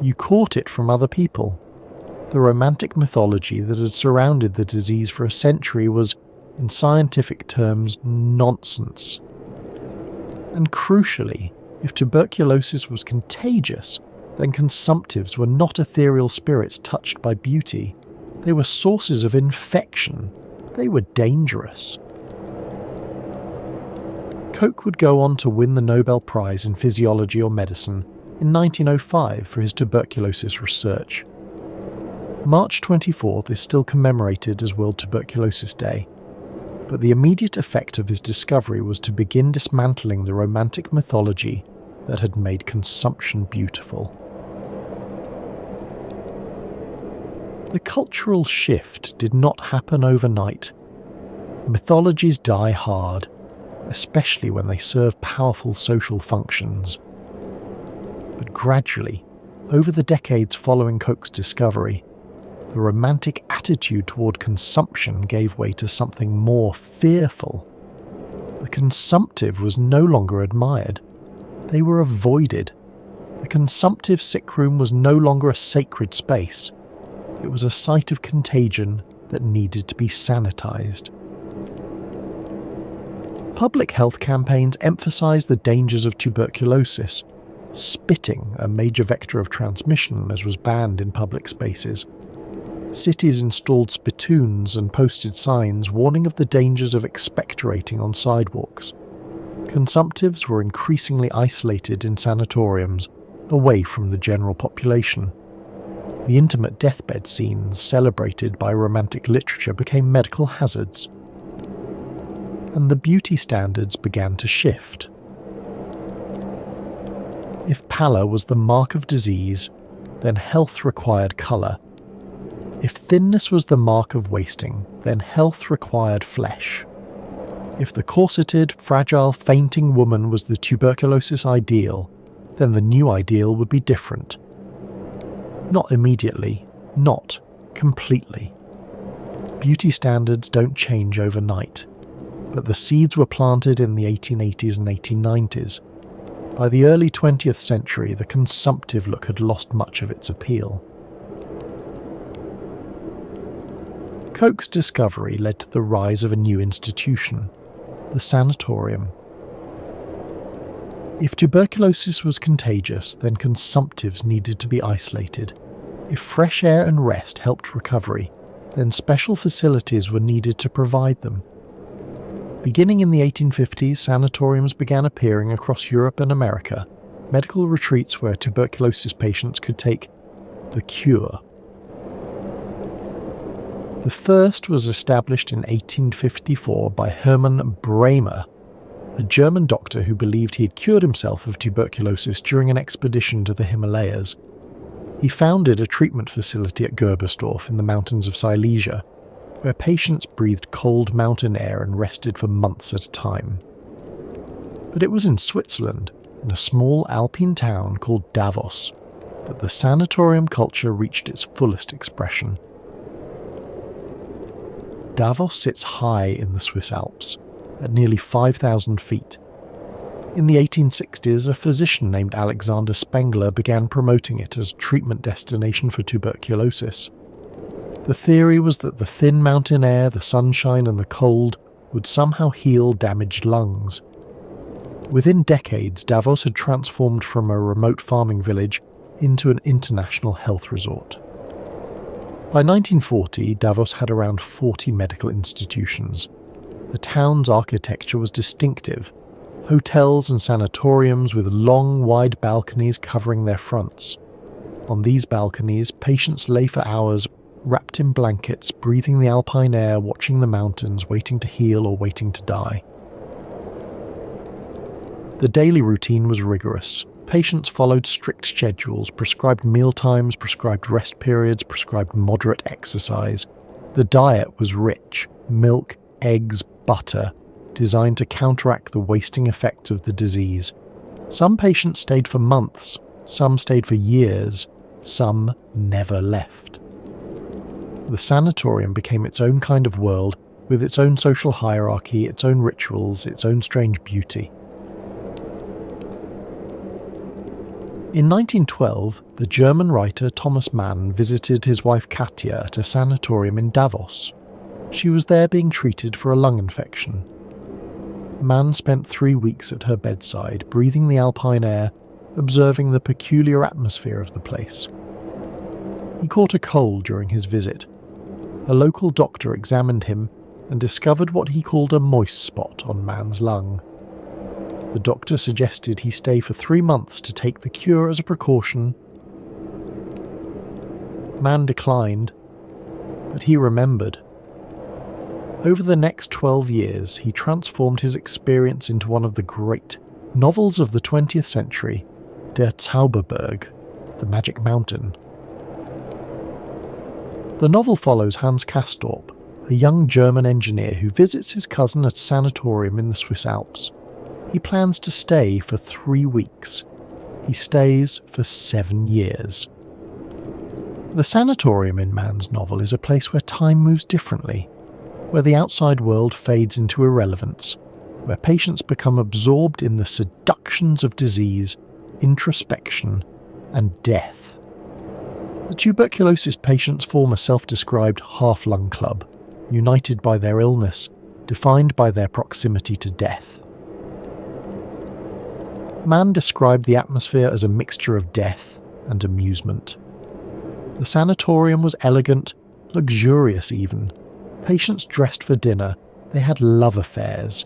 You caught it from other people. The romantic mythology that had surrounded the disease for a century was, in scientific terms, nonsense. And crucially, if tuberculosis was contagious, then consumptives were not ethereal spirits touched by beauty. They were sources of infection. They were dangerous. Koch would go on to win the Nobel Prize in Physiology or Medicine in 1905 for his tuberculosis research. March 24th is still commemorated as World Tuberculosis Day, but the immediate effect of his discovery was to begin dismantling the romantic mythology that had made consumption beautiful. The cultural shift did not happen overnight. Mythologies die hard, especially when they serve powerful social functions. But gradually, over the decades following Koch's discovery, the romantic attitude toward consumption gave way to something more fearful. The consumptive was no longer admired. They were avoided. The consumptive sick room was no longer a sacred space. It was a site of contagion that needed to be sanitized. Public health campaigns emphasized the dangers of tuberculosis. Spitting, a major vector of transmission, as was banned in public spaces. Cities installed spittoons and posted signs warning of the dangers of expectorating on sidewalks. Consumptives were increasingly isolated in sanatoriums, away from the general population. The intimate deathbed scenes celebrated by romantic literature became medical hazards. And the beauty standards began to shift. If pallor was the mark of disease, then health required colour. If thinness was the mark of wasting, then health required flesh. If the corseted, fragile, fainting woman was the tuberculosis ideal, then the new ideal would be different. Not immediately, not completely. Beauty standards don't change overnight, but the seeds were planted in the 1880s and 1890s. By the early 20th century, the consumptive look had lost much of its appeal. Koch's discovery led to the rise of a new institution, the sanatorium. If tuberculosis was contagious, then consumptives needed to be isolated. If fresh air and rest helped recovery, then special facilities were needed to provide them. Beginning in the 1850s, sanatoriums began appearing across Europe and America, medical retreats where tuberculosis patients could take the cure. The first was established in 1854 by Hermann Bremer, a German doctor who believed he had cured himself of tuberculosis during an expedition to the Himalayas. He founded a treatment facility at Gerbersdorf in the mountains of Silesia, where patients breathed cold mountain air and rested for months at a time. But it was in Switzerland, in a small alpine town called Davos, that the sanatorium culture reached its fullest expression. Davos sits high in the Swiss Alps, at nearly 5,000 feet. In the 1860s, a physician named Alexander Spengler began promoting it as a treatment destination for tuberculosis. The theory was that the thin mountain air, the sunshine and the cold would somehow heal damaged lungs. Within decades, Davos had transformed from a remote farming village into an international health resort. By 1940, Davos had around 40 medical institutions. The town's architecture was distinctive. Hotels and sanatoriums with long, wide balconies covering their fronts. On these balconies, patients lay for hours, wrapped in blankets, breathing the alpine air, watching the mountains, waiting to heal or waiting to die. The daily routine was rigorous. Patients followed strict schedules, prescribed mealtimes, prescribed rest periods, prescribed moderate exercise. The diet was rich: milk, eggs, butter, designed to counteract the wasting effects of the disease. Some patients stayed for months, Some stayed for years, some never left. The sanatorium became its own kind of world, with its own social hierarchy, its own rituals, its own strange beauty. In 1912, the German writer Thomas Mann visited his wife Katja at a sanatorium in Davos. She was there being treated for a lung infection. Mann spent 3 weeks at her bedside, breathing the alpine air, observing the peculiar atmosphere of the place. He caught a cold during his visit. A local doctor examined him and discovered what he called a moist spot on Mann's lung. The doctor suggested he stay for 3 months to take the cure as a precaution. Mann declined, but he remembered. Over the next 12 years, he transformed his experience into one of the great novels of the 20th century, Der Zauberberg, The Magic Mountain. The novel follows Hans Castorp, a young German engineer who visits his cousin at a sanatorium in the Swiss Alps. He plans to stay for 3 weeks. He stays for 7 years. The sanatorium in Mann's novel is a place where time moves differently, where the outside world fades into irrelevance, where patients become absorbed in the seductions of disease, introspection, and death. The tuberculosis patients form a self-described half-lung club, united by their illness, defined by their proximity to death. Mann described the atmosphere as a mixture of death and amusement. The sanatorium was elegant, luxurious even. Patients dressed for dinner, they had love affairs,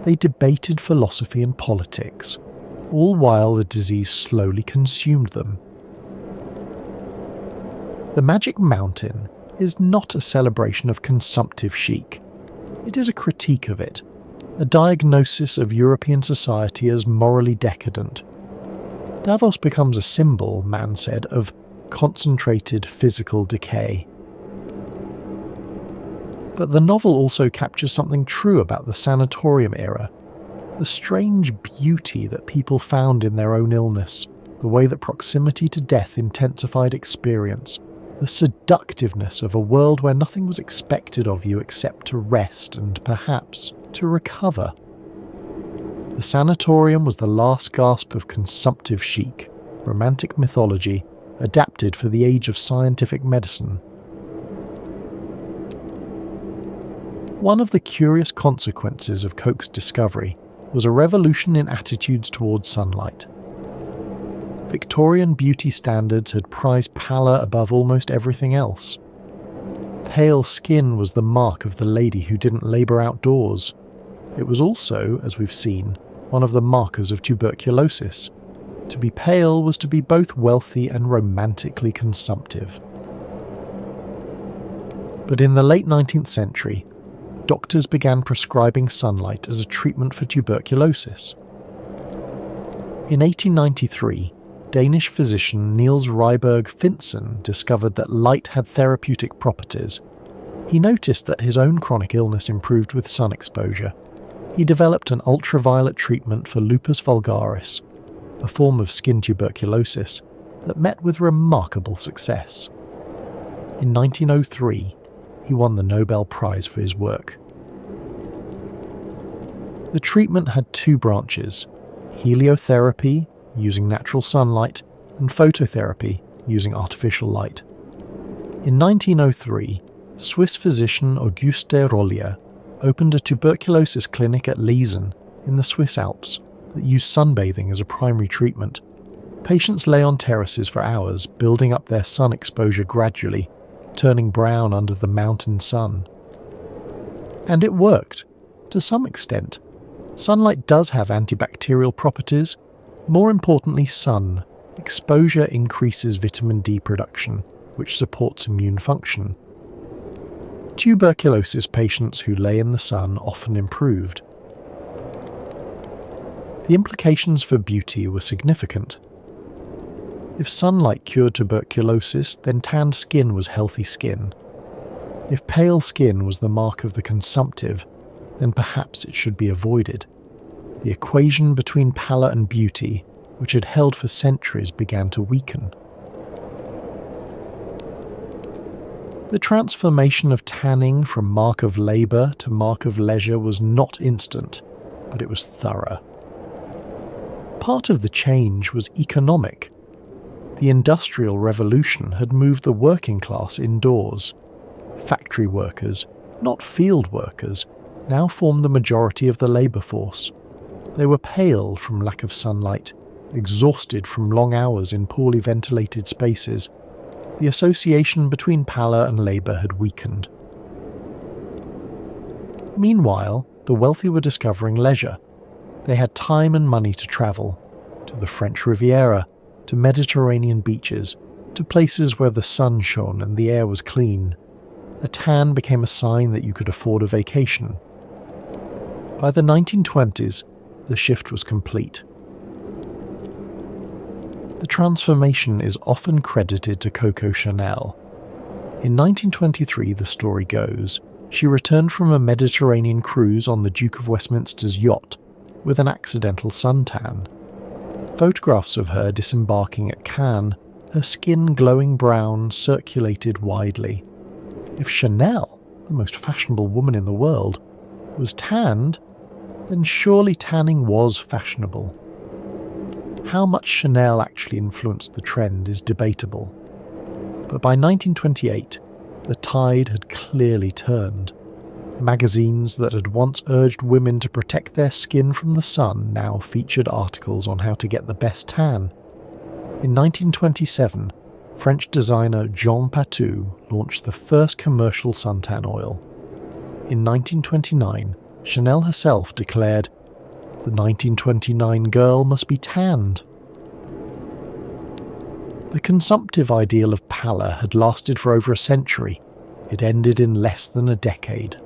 they debated philosophy and politics, all while the disease slowly consumed them. The Magic Mountain is not a celebration of consumptive chic. It is a critique of it, a diagnosis of European society as morally decadent. Davos becomes a symbol, Mann said, of concentrated physical decay. But the novel also captures something true about the sanatorium era, the strange beauty that people found in their own illness, the way that proximity to death intensified experience, the seductiveness of a world where nothing was expected of you except to rest and, perhaps, to recover. The sanatorium was the last gasp of consumptive chic, romantic mythology, adapted for the age of scientific medicine. One of the curious consequences of Koch's discovery was a revolution in attitudes towards sunlight. Victorian beauty standards had prized pallor above almost everything else. Pale skin was the mark of the lady who didn't labour outdoors. It was also, as we've seen, one of the markers of tuberculosis. To be pale was to be both wealthy and romantically consumptive. But in the late 19th century, doctors began prescribing sunlight as a treatment for tuberculosis. In 1893, Danish physician Niels Ryberg Finsen discovered that light had therapeutic properties. He noticed that his own chronic illness improved with sun exposure. He developed an ultraviolet treatment for lupus vulgaris, a form of skin tuberculosis, that met with remarkable success. In 1903, he won the Nobel Prize for his work. The treatment had 2 branches: heliotherapy, using natural sunlight, and phototherapy, using artificial light. In 1903, Swiss physician Auguste Rollier opened a tuberculosis clinic at Liesen, in the Swiss Alps, that used sunbathing as a primary treatment. Patients lay on terraces for hours, building up their sun exposure gradually, turning brown under the mountain sun. And it worked, to some extent. Sunlight does have antibacterial properties. More importantly, sun. Exposure increases vitamin D production, which supports immune function. Tuberculosis patients who lay in the sun often improved. The implications for beauty were significant. If sunlight cured tuberculosis, then tanned skin was healthy skin. If pale skin was the mark of the consumptive, then perhaps it should be avoided. The equation between pallor and beauty which had held for centuries, began to weaken. The transformation of tanning from mark of labour to mark of leisure was not instant, but it was thorough. Part of the change was economic. The Industrial Revolution had moved the working class indoors. Factory workers, not field workers, now formed the majority of the labour force. They were pale from lack of sunlight, exhausted from long hours in poorly ventilated spaces. The association between pallor and labour had weakened. Meanwhile, the wealthy were discovering leisure. They had time and money to travel, to the French Riviera, to Mediterranean beaches, to places where the sun shone and the air was clean. A tan became a sign that you could afford a vacation. By the 1920s, the shift was complete. The transformation is often credited to Coco Chanel. In 1923, the story goes, she returned from a Mediterranean cruise on the Duke of Westminster's yacht with an accidental suntan. Photographs of her disembarking at Cannes, her skin glowing brown, circulated widely. If Chanel, the most fashionable woman in the world, was tanned, then surely tanning was fashionable. How much Chanel actually influenced the trend is debatable. But by 1928, the tide had clearly turned. Magazines that had once urged women to protect their skin from the sun now featured articles on how to get the best tan. In 1927, French designer Jean Patou launched the first commercial suntan oil. In 1929, Chanel herself declared, "The 1929 girl must be tanned." The consumptive ideal of pallor had lasted for over a century. It ended in less than a decade.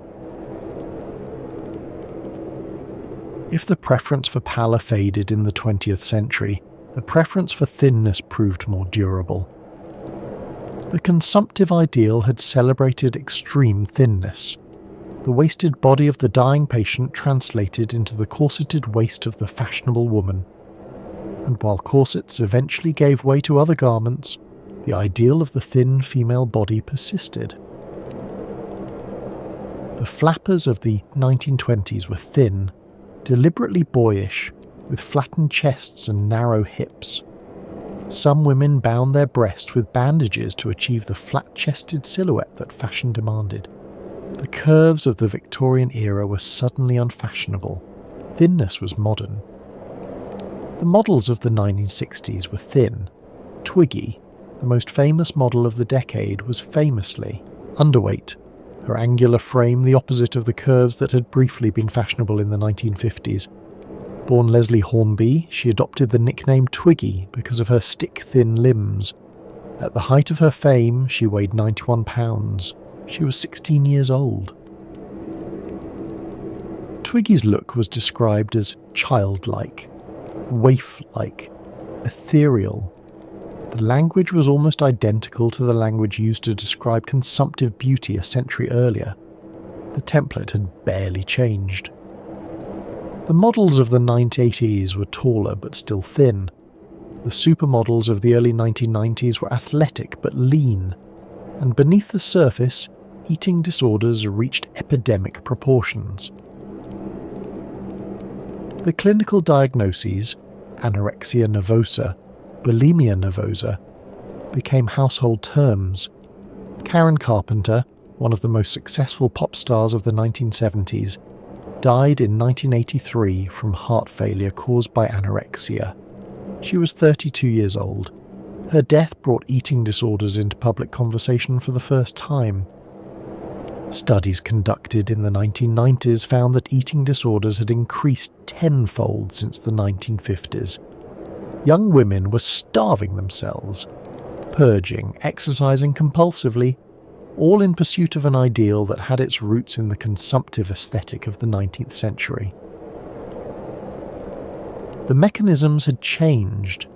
If the preference for pallor faded in the 20th century, the preference for thinness proved more durable. The consumptive ideal had celebrated extreme thinness. The wasted body of the dying patient translated into the corseted waist of the fashionable woman. And while corsets eventually gave way to other garments, the ideal of the thin female body persisted. The flappers of the 1920s were thin, deliberately boyish, with flattened chests and narrow hips. Some women bound their breasts with bandages to achieve the flat-chested silhouette that fashion demanded. The curves of the Victorian era were suddenly unfashionable. Thinness was modern. The models of the 1960s were thin. Twiggy, the most famous model of the decade, was famously underweight, her angular frame the opposite of the curves that had briefly been fashionable in the 1950s. Born Leslie Hornby, she adopted the nickname Twiggy because of her stick-thin limbs. At the height of her fame, she weighed 91 pounds. She was 16 years old. Twiggy's look was described as childlike, waif-like, ethereal. The language was almost identical to the language used to describe consumptive beauty a century earlier. The template had barely changed. The models of the 1980s were taller but still thin. The supermodels of the early 1990s were athletic but lean, and beneath the surface, eating disorders reached epidemic proportions. The clinical diagnoses, anorexia nervosa, bulimia nervosa, became household terms. Karen Carpenter, one of the most successful pop stars of the 1970s, died in 1983 from heart failure caused by anorexia. She was 32 years old. Her death brought eating disorders into public conversation for the first time. Studies conducted in the 1990s found that eating disorders had increased tenfold since the 1950s. Young women were starving themselves, purging, exercising compulsively, all in pursuit of an ideal that had its roots in the consumptive aesthetic of the 19th century. The mechanisms had changed.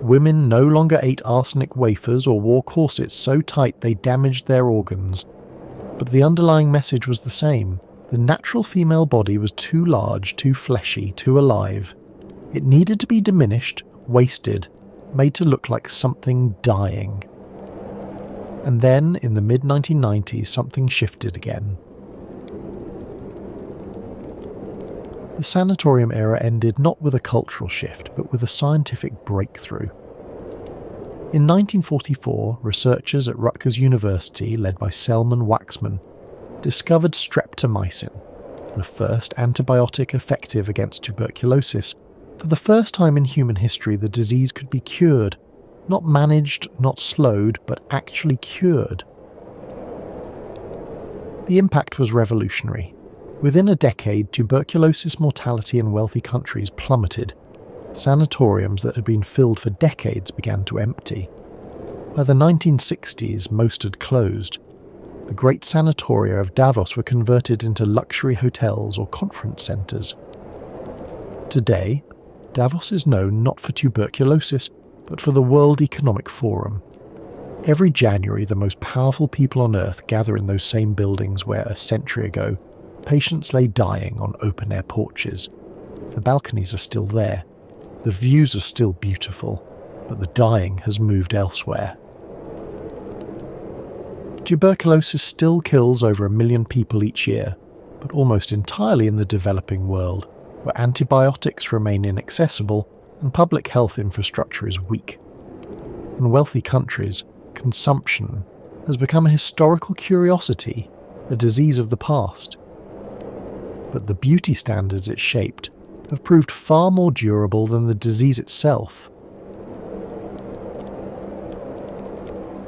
Women no longer ate arsenic wafers or wore corsets so tight they damaged their organs. But the underlying message was the same. The natural female body was too large, too fleshy, too alive. It needed to be diminished wasted, made to look like something dying. And then, in the mid-1990s, something shifted again. The sanatorium era ended not with a cultural shift, but with a scientific breakthrough. In 1944, researchers at Rutgers University, led by Selman Waxman, discovered streptomycin, the first antibiotic effective against tuberculosis. For the first time in human history, the disease could be cured, not managed, not slowed, but actually cured. The impact was revolutionary. Within a decade, tuberculosis mortality in wealthy countries plummeted. Sanatoriums that had been filled for decades began to empty. By the 1960s, most had closed. The great sanatoria of Davos were converted into luxury hotels or conference centres. Today, Davos is known not for tuberculosis, but for the World Economic Forum. Every January, the most powerful people on Earth gather in those same buildings where, a century ago, patients lay dying on open-air porches. The balconies are still there. The views are still beautiful, but the dying has moved elsewhere. Tuberculosis still kills over 1 million people each year, but almost entirely in the developing world, where antibiotics remain inaccessible and public health infrastructure is weak. In wealthy countries, consumption has become a historical curiosity, a disease of the past. But the beauty standards it shaped have proved far more durable than the disease itself.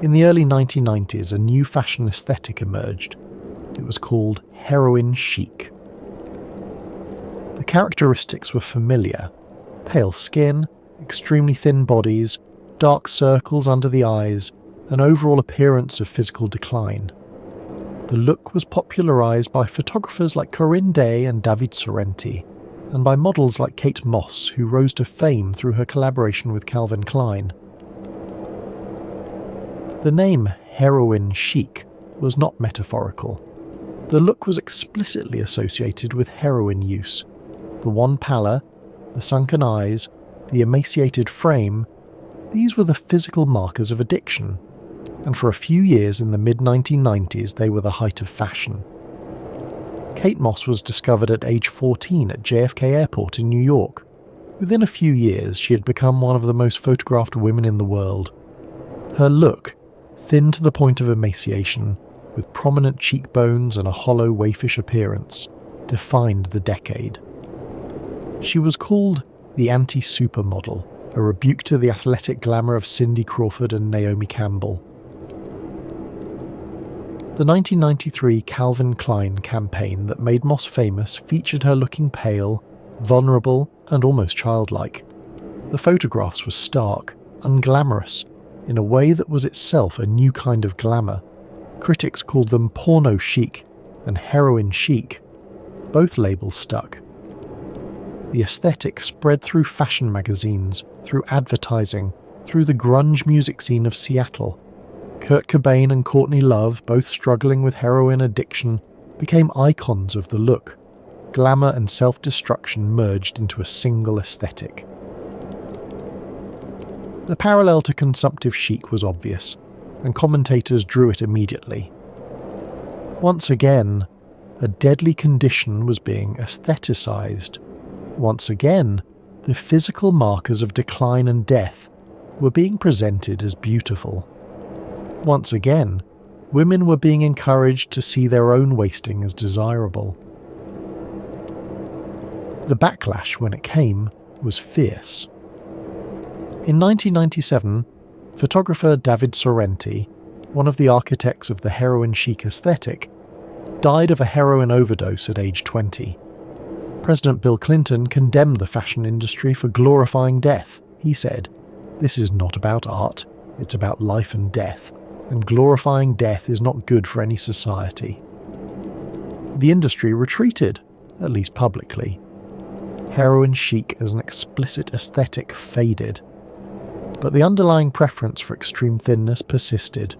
In the early 1990s, a new fashion aesthetic emerged. It was called heroin chic. The characteristics were familiar: pale skin, extremely thin bodies, dark circles under the eyes, an overall appearance of physical decline. The look was popularised by photographers like Corinne Day and David Sorrenti, and by models like Kate Moss, who rose to fame through her collaboration with Calvin Klein. The name heroin chic was not metaphorical. The look was explicitly associated with heroin use. The wan pallor, the sunken eyes, the emaciated frame, these were the physical markers of addiction, and for a few years in the mid-1990s they were the height of fashion. Kate Moss was discovered at age 14 at JFK Airport in New York. Within a few years she had become one of the most photographed women in the world. Her look, thin to the point of emaciation, with prominent cheekbones and a hollow, waifish appearance, defined the decade. She was called the anti-supermodel, a rebuke to the athletic glamour of Cindy Crawford and Naomi Campbell. The 1993 Calvin Klein campaign that made Moss famous featured her looking pale, vulnerable, and almost childlike. The photographs were stark, unglamorous, in a way that was itself a new kind of glamour. Critics called them porno chic and heroin chic. Both labels stuck. The aesthetic spread through fashion magazines, through advertising, through the grunge music scene of Seattle. Kurt Cobain and Courtney Love, both struggling with heroin addiction, became icons of the look. Glamour and self-destruction merged into a single aesthetic. The parallel to consumptive chic was obvious, and commentators drew it immediately. Once again, a deadly condition was being aestheticized. Once again, the physical markers of decline and death were being presented as beautiful. Once again, women were being encouraged to see their own wasting as desirable. The backlash, when it came, was fierce. In 1997, photographer David Sorrenti, one of the architects of the heroin chic aesthetic, died of a heroin overdose at age 20. President Bill Clinton condemned the fashion industry for glorifying death. He said, "This is not about art, it's about life and death, and glorifying death is not good for any society." The industry retreated, at least publicly. Heroin chic as an explicit aesthetic faded, but the underlying preference for extreme thinness persisted.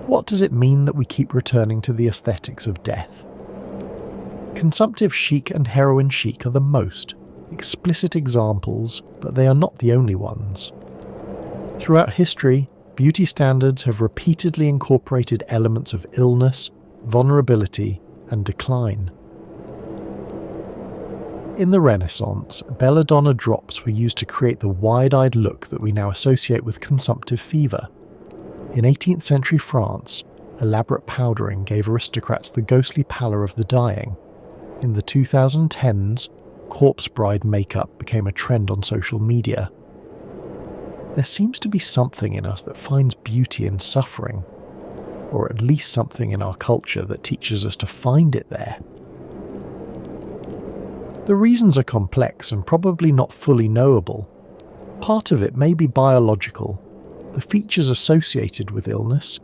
What does it mean that we keep returning to the aesthetics of death? Consumptive chic and heroin chic are the most, explicit examples, but they are not the only ones. Throughout history, beauty standards have repeatedly incorporated elements of illness, vulnerability, and decline. In the Renaissance, belladonna drops were used to create the wide-eyed look that we now associate with consumptive fever. In 18th century France, elaborate powdering gave aristocrats the ghostly pallor of the dying. In the 2010s, corpse bride makeup became a trend on social media. There seems to be something in us that finds beauty in suffering, or at least something in our culture that teaches us to find it there. The reasons are complex and probably not fully knowable. Part of it may be biological. The features associated with illness,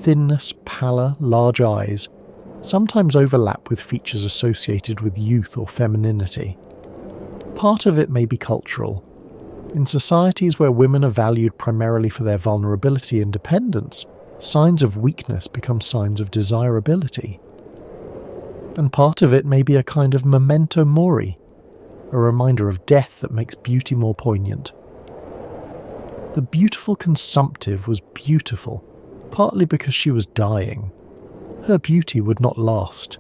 thinness, pallor, large eyes, sometimes overlap with features associated with youth or femininity. Part of it may be cultural. In societies where women are valued primarily for their vulnerability and dependence, signs of weakness become signs of desirability. And part of it may be a kind of memento mori, a reminder of death that makes beauty more poignant. The beautiful consumptive was beautiful, partly because she was dying. Her beauty would not last.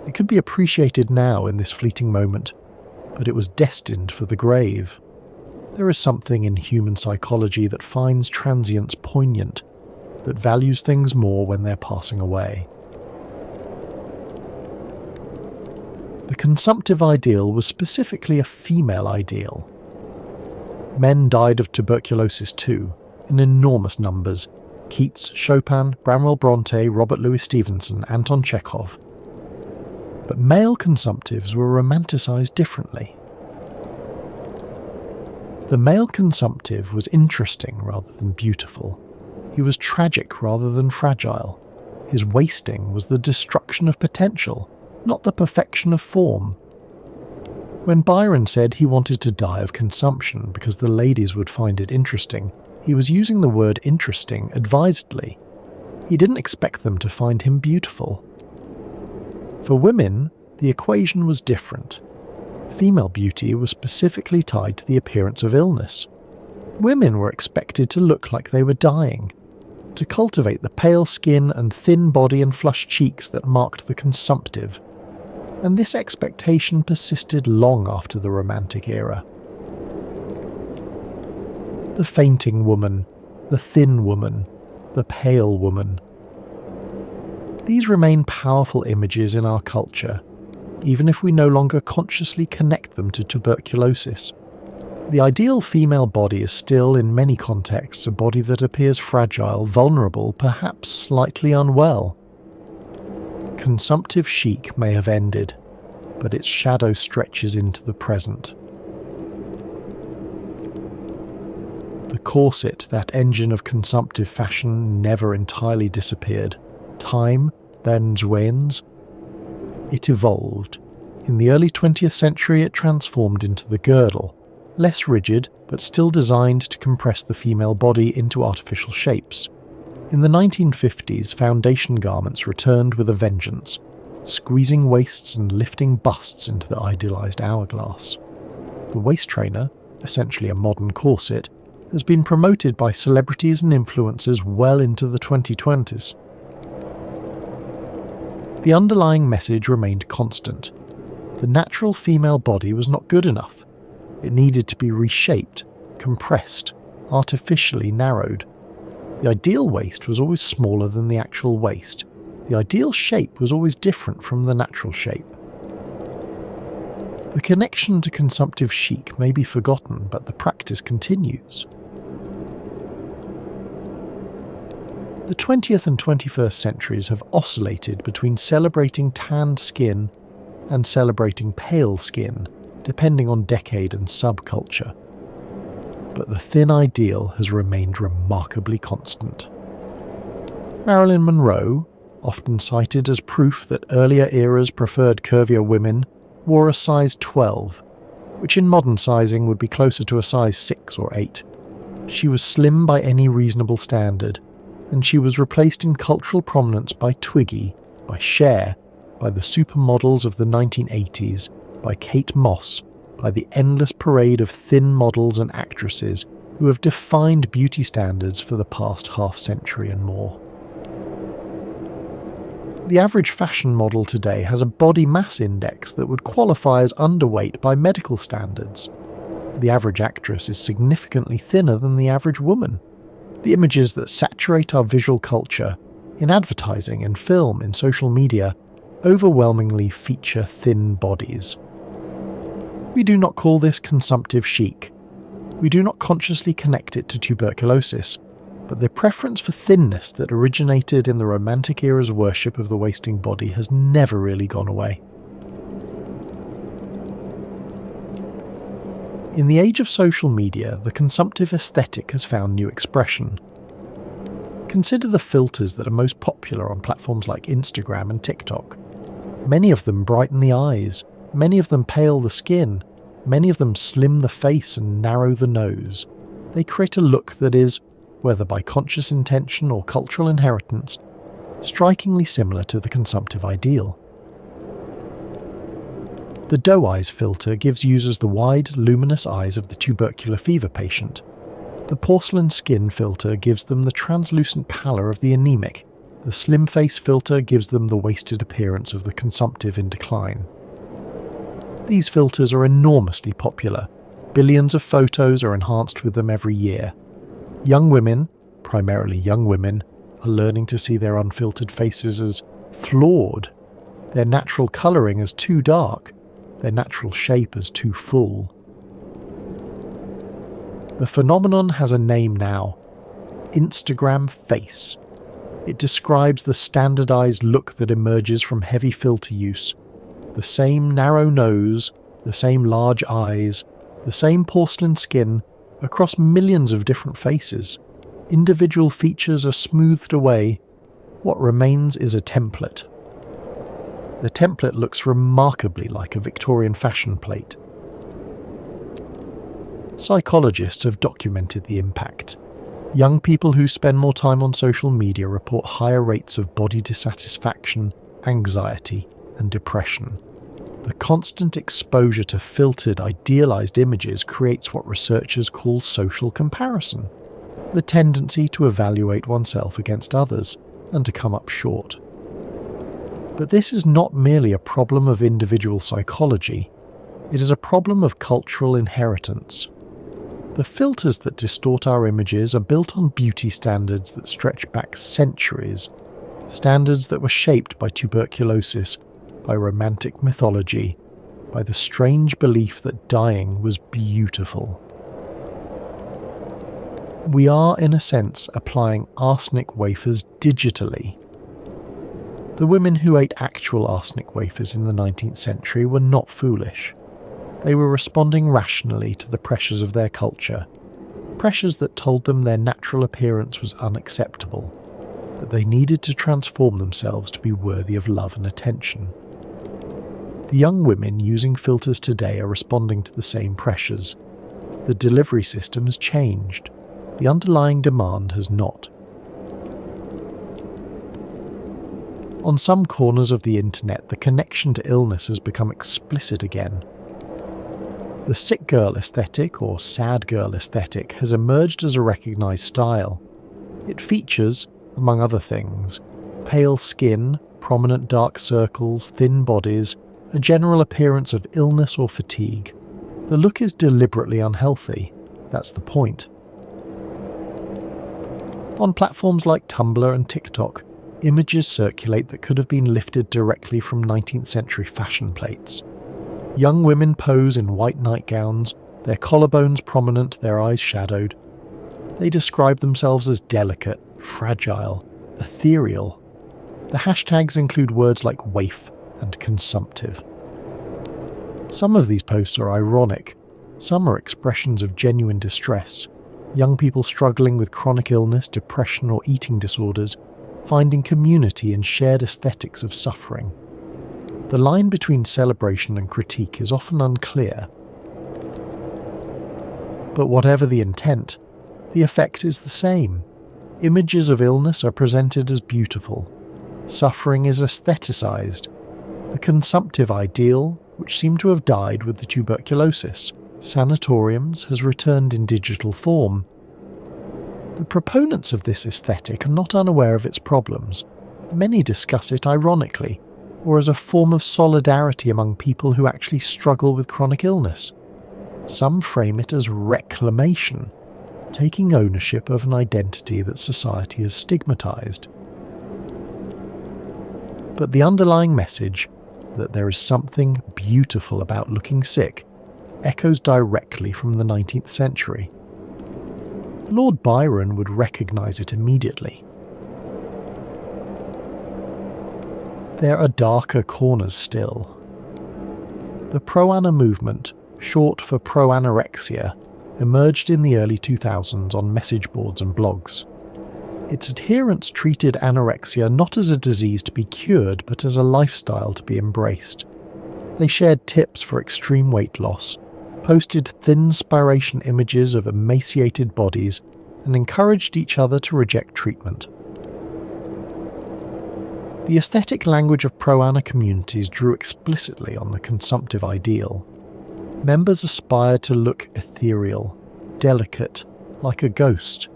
It could be appreciated now in this fleeting moment, but it was destined for the grave. There is something in human psychology that finds transience poignant, that values things more when they're passing away. The consumptive ideal was specifically a female ideal. Men died of tuberculosis too, in enormous numbers. Keats, Chopin, Branwell Bronte, Robert Louis Stevenson, Anton Chekhov. But male consumptives were romanticised differently. The male consumptive was interesting rather than beautiful. He was tragic rather than fragile. His wasting was the destruction of potential, not the perfection of form. When Byron said he wanted to die of consumption because the ladies would find it interesting, he was using the word interesting advisedly. He didn't expect them to find him beautiful. For women, the equation was different. Female beauty was specifically tied to the appearance of illness. Women were expected to look like they were dying, to cultivate the pale skin and thin body and flushed cheeks that marked the consumptive. And this expectation persisted long after the Romantic era. The fainting woman, the thin woman, the pale woman. These remain powerful images in our culture, even if we no longer consciously connect them to tuberculosis. The ideal female body is still, in many contexts, a body that appears fragile, vulnerable, perhaps slightly unwell. Consumptive chic may have ended, but its shadow stretches into the present. The corset, that engine of consumptive fashion, never entirely disappeared. Time, then wanes. It evolved. In the early 20th century it transformed into the girdle, less rigid but still designed to compress the female body into artificial shapes. In the 1950s, foundation garments returned with a vengeance, squeezing waists and lifting busts into the idealized hourglass. The waist trainer, essentially a modern corset, has been promoted by celebrities and influencers well into the 2020s. The underlying message remained constant. The natural female body was not good enough. It needed to be reshaped, compressed, artificially narrowed. The ideal waist was always smaller than the actual waist. The ideal shape was always different from the natural shape. The connection to consumptive chic may be forgotten, but the practice continues. The 20th and 21st centuries have oscillated between celebrating tanned skin and celebrating pale skin, depending on decade and subculture. But the thin ideal has remained remarkably constant. Marilyn Monroe, often cited as proof that earlier eras preferred curvier women, wore a size 12, which in modern sizing would be closer to a size 6 or 8. She was slim by any reasonable standard, and she was replaced in cultural prominence by Twiggy, by Cher, by the supermodels of the 1980s, by Kate Moss, by the endless parade of thin models and actresses who have defined beauty standards for the past half-century and more. The average fashion model today has a body mass index that would qualify as underweight by medical standards. The average actress is significantly thinner than the average woman. The images that saturate our visual culture, in advertising, in film, in social media, overwhelmingly feature thin bodies. We do not call this consumptive chic. We do not consciously connect it to tuberculosis, but the preference for thinness that originated in the Romantic era's worship of the wasting body has never really gone away. In the age of social media, the consumptive aesthetic has found new expression. Consider the filters that are most popular on platforms like Instagram and TikTok. Many of them brighten the eyes, many of them pale the skin, many of them slim the face and narrow the nose. They create a look that is, whether by conscious intention or cultural inheritance, strikingly similar to the consumptive ideal. The doe eyes filter gives users the wide, luminous eyes of the tubercular fever patient. The porcelain skin filter gives them the translucent pallor of the anemic. The slim face filter gives them the wasted appearance of the consumptive in decline. These filters are enormously popular. Billions of photos are enhanced with them every year. Young women, primarily young women, are learning to see their unfiltered faces as flawed, their natural colouring as too dark, their natural shape as too full. The phenomenon has a name now: Instagram face. It describes the standardized look that emerges from heavy filter use. The same narrow nose, the same large eyes, the same porcelain skin, across millions of different faces. Individual features are smoothed away. What remains is a template. The template looks remarkably like a Victorian fashion plate. Psychologists have documented the impact. Young people who spend more time on social media report higher rates of body dissatisfaction, anxiety, and depression. The constant exposure to filtered, idealized images creates what researchers call social comparison, the tendency to evaluate oneself against others and to come up short. But this is not merely a problem of individual psychology, it is a problem of cultural inheritance. The filters that distort our images are built on beauty standards that stretch back centuries, standards that were shaped by tuberculosis, by romantic mythology, by the strange belief that dying was beautiful. We are, in a sense, applying arsenic wafers digitally. The women who ate actual arsenic wafers in the 19th century were not foolish. They were responding rationally to the pressures of their culture, pressures that told them their natural appearance was unacceptable, that they needed to transform themselves to be worthy of love and attention. The young women using filters today are responding to the same pressures. The delivery system has changed. The underlying demand has not. On some corners of the internet, the connection to illness has become explicit again. The sick girl aesthetic, or sad girl aesthetic, has emerged as a recognised style. It features, among other things, pale skin, prominent dark circles, thin bodies, a general appearance of illness or fatigue. The look is deliberately unhealthy. That's the point. On platforms like Tumblr and TikTok, images circulate that could have been lifted directly from 19th century fashion plates. Young women pose in white nightgowns, their collarbones prominent, their eyes shadowed. They describe themselves as delicate, fragile, ethereal. The hashtags include words like waif and consumptive. Some of these posts are ironic, some are expressions of genuine distress. Young people struggling with chronic illness, depression or eating disorders, finding community in shared aesthetics of suffering. The line between celebration and critique is often unclear. But whatever the intent, the effect is the same. Images of illness are presented as beautiful. Suffering is aestheticized. The consumptive ideal, which seem to have died with the tuberculosis. Sanatoriums has returned in digital form. The proponents of this aesthetic are not unaware of its problems. Many discuss it ironically, or as a form of solidarity among people who actually struggle with chronic illness. Some frame it as reclamation, taking ownership of an identity that society has stigmatized. But the underlying message, that there is something beautiful about looking sick, echoes directly from the 19th century. Lord Byron would recognise it immediately. There are darker corners still. The pro-ana movement, short for pro-anorexia, emerged in the early 2000s on message boards and blogs. Its adherents treated anorexia not as a disease to be cured, but as a lifestyle to be embraced. They shared tips for extreme weight loss, posted thin-spiration images of emaciated bodies, and encouraged each other to reject treatment. The aesthetic language of pro-ana communities drew explicitly on the consumptive ideal. Members aspired to look ethereal, delicate, like a ghost.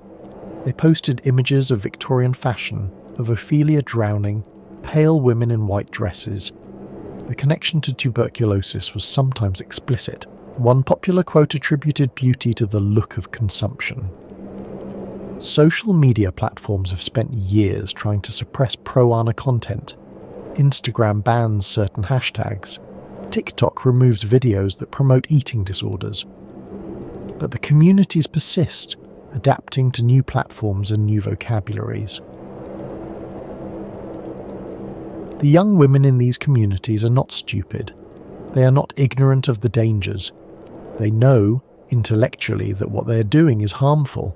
They posted images of Victorian fashion, of Ophelia drowning, pale women in white dresses. The connection to tuberculosis was sometimes explicit. One popular quote attributed beauty to the look of consumption. Social media platforms have spent years trying to suppress pro-ana content. Instagram bans certain hashtags. TikTok removes videos that promote eating disorders. But the communities persist, adapting to new platforms and new vocabularies. The young women in these communities are not stupid. They are not ignorant of the dangers. They know, intellectually, that what they are doing is harmful,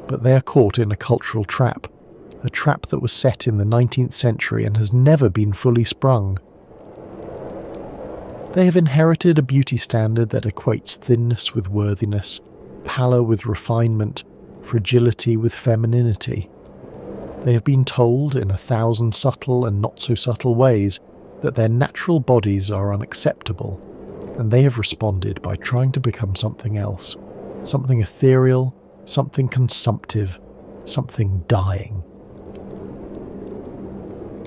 but they are caught in a cultural trap, a trap that was set in the 19th century and has never been fully sprung. They have inherited a beauty standard that equates thinness with worthiness, pallor with refinement, fragility with femininity. They have been told in 1,000 subtle and not-so-subtle ways that their natural bodies are unacceptable, and they have responded by trying to become something else, something ethereal, something consumptive, something dying.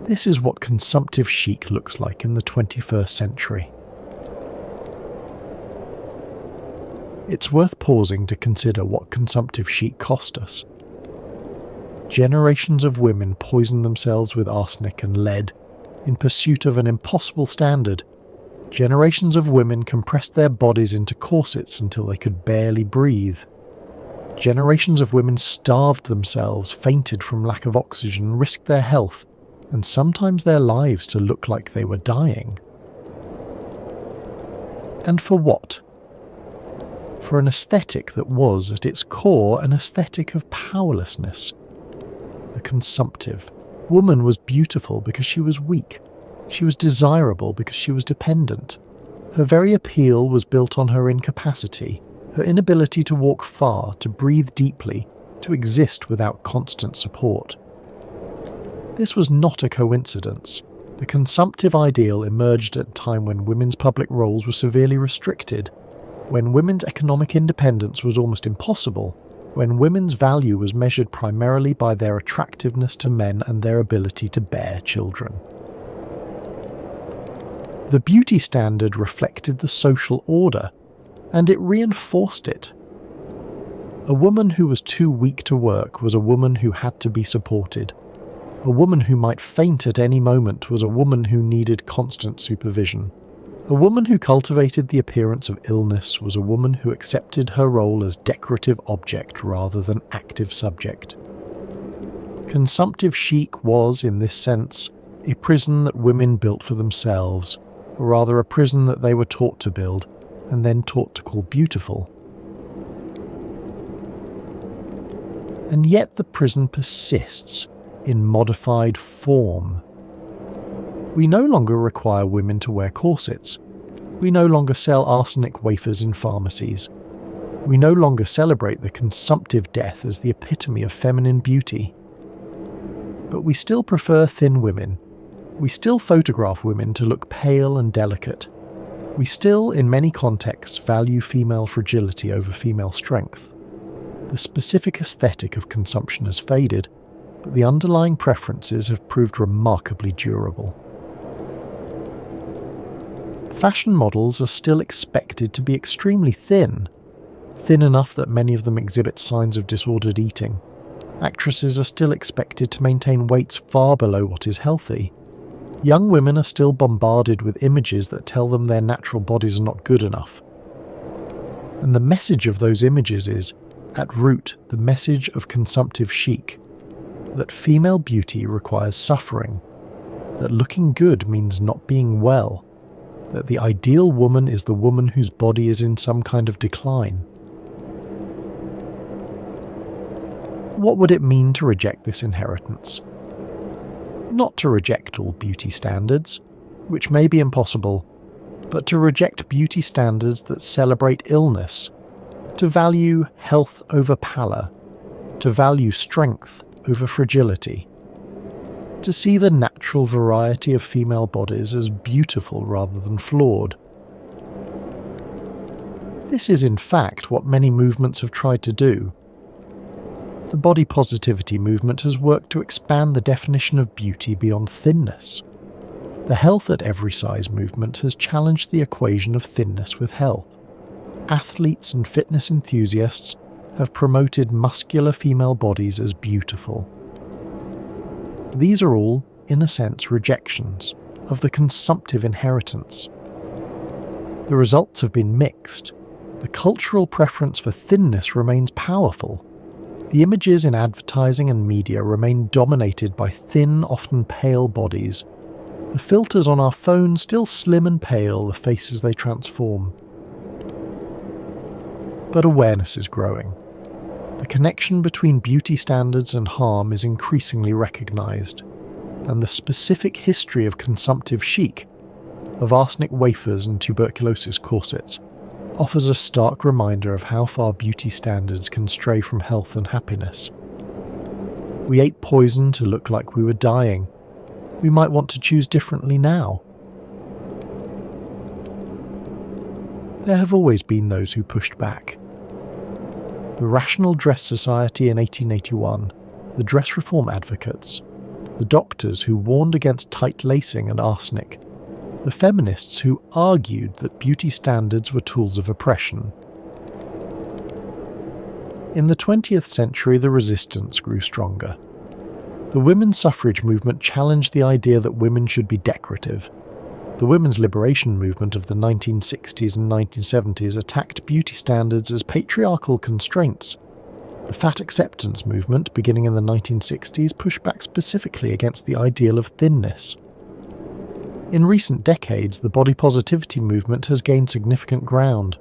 This is what consumptive chic looks like in the 21st century. It's worth pausing to consider what consumptive chic cost us. Generations of women poisoned themselves with arsenic and lead in pursuit of an impossible standard. Generations of women compressed their bodies into corsets until they could barely breathe. Generations of women starved themselves, fainted from lack of oxygen, risked their health, and sometimes their lives to look like they were dying. And for what? For an aesthetic that was, at its core, an aesthetic of powerlessness. The consumptive. Woman was beautiful because she was weak. She was desirable because she was dependent. Her very appeal was built on her incapacity, her inability to walk far, to breathe deeply, to exist without constant support. This was not a coincidence. The consumptive ideal emerged at a time when women's public roles were severely restricted, when women's economic independence was almost impossible, when women's value was measured primarily by their attractiveness to men and their ability to bear children. The beauty standard reflected the social order, and it reinforced it. A woman who was too weak to work was a woman who had to be supported. A woman who might faint at any moment was a woman who needed constant supervision. A woman who cultivated the appearance of illness was a woman who accepted her role as decorative object rather than active subject. Consumptive chic was, in this sense, a prison that women built for themselves, or rather a prison that they were taught to build, and then taught to call beautiful. And yet the prison persists, in modified form. We no longer require women to wear corsets. We no longer sell arsenic wafers in pharmacies. We no longer celebrate the consumptive death as the epitome of feminine beauty. But we still prefer thin women. We still photograph women to look pale and delicate. We still, in many contexts, value female fragility over female strength. The specific aesthetic of consumption has faded, but the underlying preferences have proved remarkably durable. Fashion models are still expected to be extremely thin enough that many of them exhibit signs of disordered eating. Actresses are still expected to maintain weights far below what is healthy. Young women are still bombarded with images that tell them their natural bodies are not good enough. And the message of those images is, at root, the message of consumptive chic, that female beauty requires suffering, that looking good means not being well, that the ideal woman is the woman whose body is in some kind of decline. What would it mean to reject this inheritance? Not to reject all beauty standards, which may be impossible, but to reject beauty standards that celebrate illness, to value health over pallor, to value strength over fragility, to see the natural variety of female bodies as beautiful rather than flawed. This is in fact what many movements have tried to do. The body positivity movement has worked to expand the definition of beauty beyond thinness. The health at every size movement has challenged the equation of thinness with health. Athletes and fitness enthusiasts have promoted muscular female bodies as beautiful. These are all, in a sense, rejections of the consumptive inheritance. The results have been mixed. The cultural preference for thinness remains powerful. The images in advertising and media remain dominated by thin, often pale bodies. The filters on our phones still slim and pale the faces they transform. But awareness is growing. The connection between beauty standards and harm is increasingly recognised, and the specific history of consumptive chic, of arsenic wafers and tuberculosis corsets, offers a stark reminder of how far beauty standards can stray from health and happiness. We ate poison to look like we were dying. We might want to choose differently now. There have always been those who pushed back. The Rational Dress Society in 1881, the dress reform advocates, the doctors who warned against tight lacing and arsenic, the feminists who argued that beauty standards were tools of oppression. In the 20th century, the resistance grew stronger. The women's suffrage movement challenged the idea that women should be decorative. The women's liberation movement of the 1960s and 1970s attacked beauty standards as patriarchal constraints. The fat acceptance movement, beginning in the 1960s, pushed back specifically against the ideal of thinness. In recent decades, the body positivity movement has gained significant ground.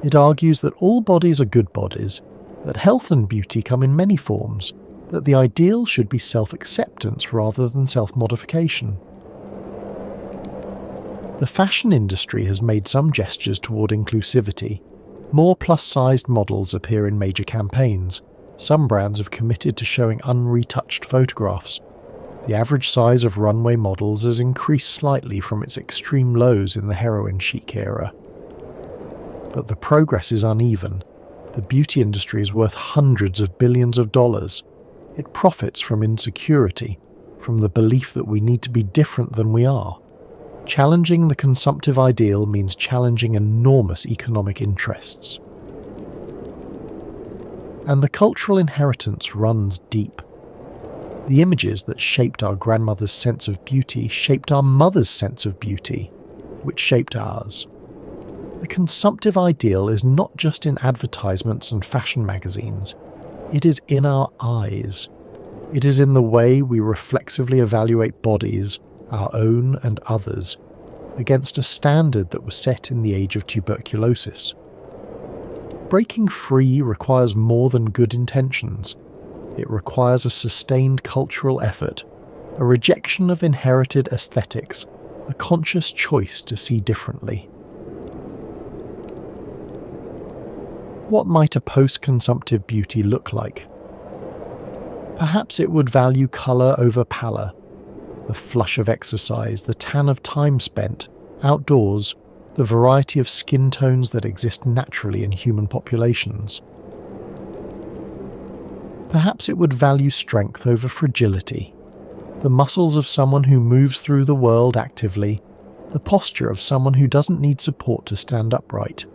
It argues that all bodies are good bodies, that health and beauty come in many forms, that the ideal should be self-acceptance rather than self-modification. The fashion industry has made some gestures toward inclusivity. More plus-sized models appear in major campaigns. Some brands have committed to showing unretouched photographs. The average size of runway models has increased slightly from its extreme lows in the heroin chic era. But the progress is uneven. The beauty industry is worth hundreds of billions of dollars. It profits from insecurity, from the belief that we need to be different than we are. Challenging the consumptive ideal means challenging enormous economic interests. And the cultural inheritance runs deep. The images that shaped our grandmother's sense of beauty shaped our mother's sense of beauty, which shaped ours. The consumptive ideal is not just in advertisements and fashion magazines. It is in our eyes. It is in the way we reflexively evaluate bodies, our own and others, against a standard that was set in the age of tuberculosis. Breaking free requires more than good intentions. It requires a sustained cultural effort, a rejection of inherited aesthetics, a conscious choice to see differently. What might a post-consumptive beauty look like? Perhaps it would value colour over pallor, the flush of exercise, the tan of time spent outdoors, the variety of skin tones that exist naturally in human populations. Perhaps it would value strength over fragility, the muscles of someone who moves through the world actively, the posture of someone who doesn't need support to stand upright.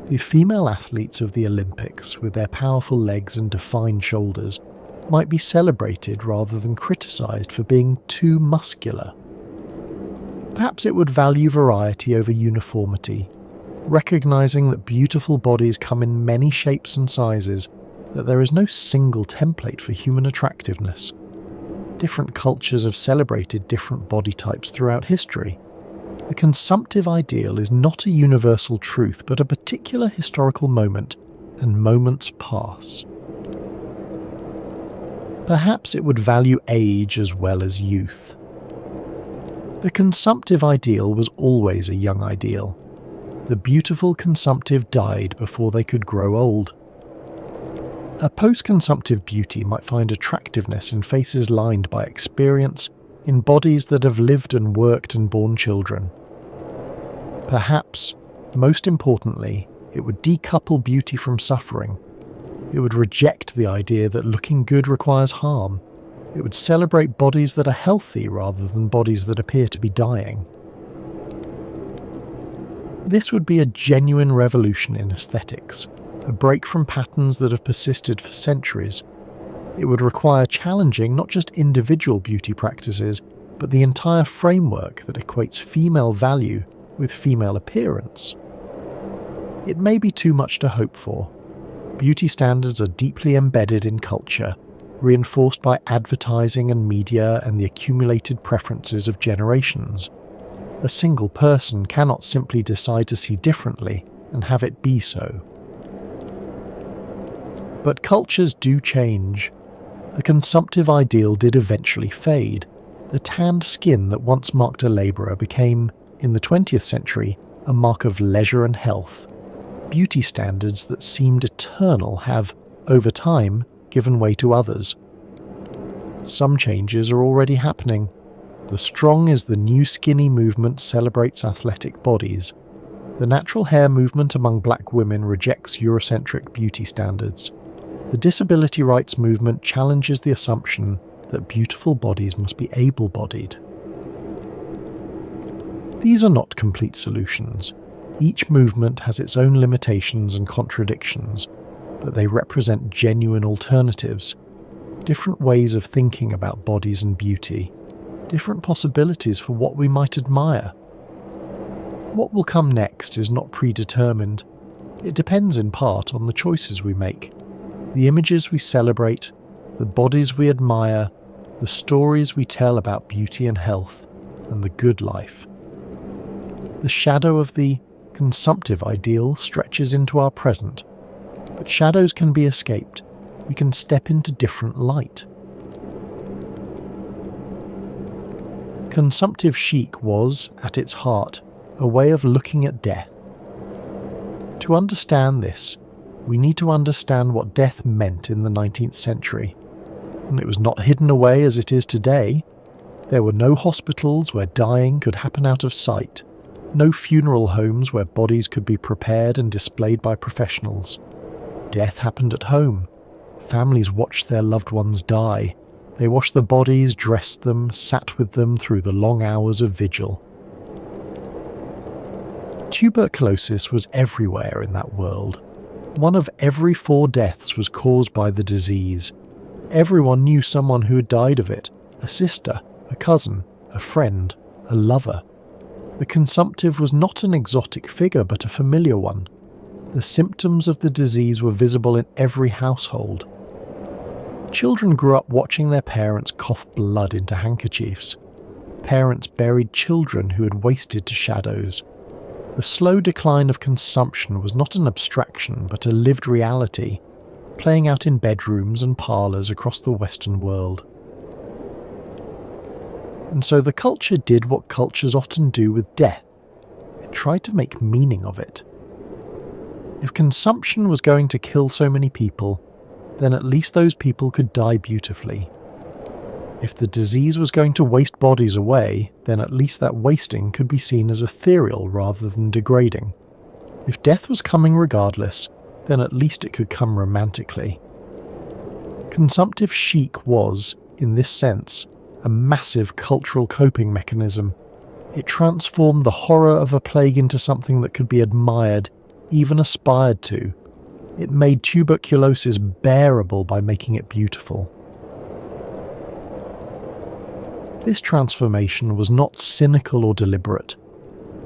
The female athletes of the Olympics, with their powerful legs and defined shoulders, might be celebrated rather than criticised for being too muscular. Perhaps it would value variety over uniformity, recognising that beautiful bodies come in many shapes and sizes, that there is no single template for human attractiveness. Different cultures have celebrated different body types throughout history. The consumptive ideal is not a universal truth, but a particular historical moment, and moments pass. Perhaps it would value age as well as youth. The consumptive ideal was always a young ideal. The beautiful consumptive died before they could grow old. A post-consumptive beauty might find attractiveness in faces lined by experience, in bodies that have lived and worked and borne children. Perhaps, most importantly, it would decouple beauty from suffering. It would reject the idea that looking good requires harm. It would celebrate bodies that are healthy rather than bodies that appear to be dying. This would be a genuine revolution in aesthetics, a break from patterns that have persisted for centuries. It would require challenging not just individual beauty practices, but the entire framework that equates female value with female appearance. It may be too much to hope for. Beauty standards are deeply embedded in culture, reinforced by advertising and media and the accumulated preferences of generations. A single person cannot simply decide to see differently and have it be so. But cultures do change. The consumptive ideal did eventually fade. The tanned skin that once marked a labourer became, in the 20th century, a mark of leisure and health. Beauty standards that seemed eternal have, over time, given way to others. Some changes are already happening. The strong is the new skinny movement celebrates athletic bodies. The natural hair movement among black women rejects Eurocentric beauty standards. The disability rights movement challenges the assumption that beautiful bodies must be able-bodied. These are not complete solutions. Each movement has its own limitations and contradictions, but they represent genuine alternatives, different ways of thinking about bodies and beauty, different possibilities for what we might admire. What will come next is not predetermined. It depends in part on the choices we make, the images we celebrate, the bodies we admire, the stories we tell about beauty and health, and the good life. The shadow of the consumptive ideal stretches into our present, but shadows can be escaped. We can step into different light. Consumptive chic was, at its heart, a way of looking at death. To understand this, we need to understand what death meant in the 19th century. And it was not hidden away as it is today. There were no hospitals where dying could happen out of sight, no funeral homes where bodies could be prepared and displayed by professionals. Death happened at home. Families watched their loved ones die. They washed the bodies, dressed them, sat with them through the long hours of vigil. Tuberculosis was everywhere in that world. One of every 4 deaths was caused by the disease. Everyone knew someone who had died of it, a sister, a cousin, a friend, a lover. The consumptive was not an exotic figure but a familiar one. The symptoms of the disease were visible in every household. Children grew up watching their parents cough blood into handkerchiefs. Parents buried children who had wasted to shadows. The slow decline of consumption was not an abstraction but a lived reality, playing out in bedrooms and parlours across the Western world. And so the culture did what cultures often do with death. It tried to make meaning of it. If consumption was going to kill so many people, then at least those people could die beautifully. If the disease was going to waste bodies away, then at least that wasting could be seen as ethereal rather than degrading. If death was coming regardless, then at least it could come romantically. Consumptive chic was, in this sense, a massive cultural coping mechanism. It transformed the horror of a plague into something that could be admired, even aspired to. It made tuberculosis bearable by making it beautiful. This transformation was not cynical or deliberate.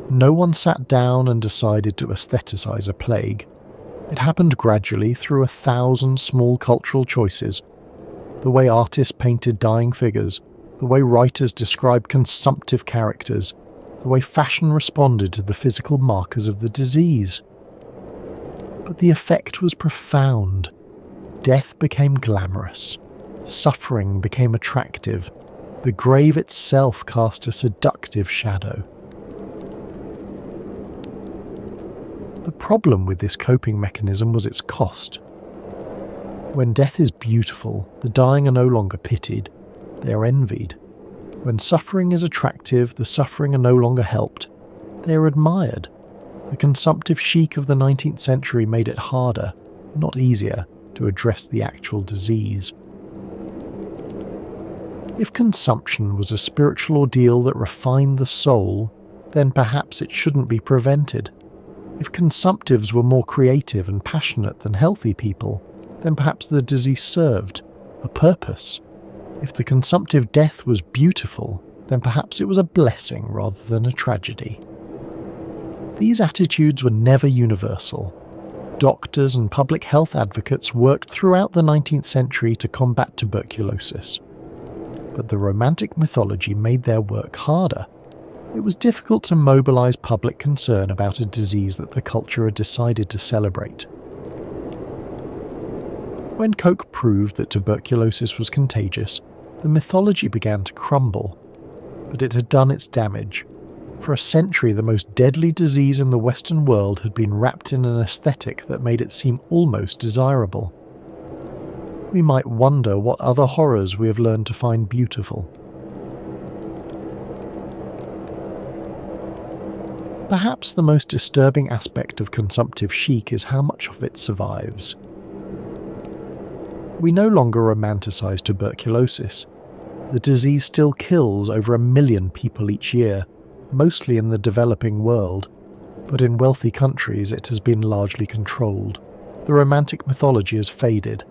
No one sat down and decided to aestheticize a plague. It happened gradually through 1,000 small cultural choices. The way artists painted dying figures, the way writers described consumptive characters, the way fashion responded to the physical markers of the disease. But the effect was profound. Death became glamorous. Suffering became attractive. The grave itself cast a seductive shadow. The problem with this coping mechanism was its cost. When death is beautiful, the dying are no longer pitied, they are envied. When suffering is attractive, the suffering are no longer helped, they are admired. The consumptive chic of the 19th century made it harder, not easier, to address the actual disease. If consumption was a spiritual ordeal that refined the soul, then perhaps it shouldn't be prevented. If consumptives were more creative and passionate than healthy people, then perhaps the disease served a purpose. If the consumptive death was beautiful, then perhaps it was a blessing rather than a tragedy. These attitudes were never universal. Doctors and public health advocates worked throughout the 19th century to combat tuberculosis. But the Romantic mythology made their work harder. It was difficult to mobilize public concern about a disease that the culture had decided to celebrate. When Koch proved that tuberculosis was contagious, the mythology began to crumble. But it had done its damage. For a century, the most deadly disease in the Western world had been wrapped in an aesthetic that made it seem almost desirable. We might wonder what other horrors we have learned to find beautiful. Perhaps the most disturbing aspect of consumptive chic is how much of it survives. We no longer romanticize tuberculosis. The disease still kills over 1 million people each year, mostly in the developing world, but in wealthy countries it has been largely controlled. The Romantic mythology has faded.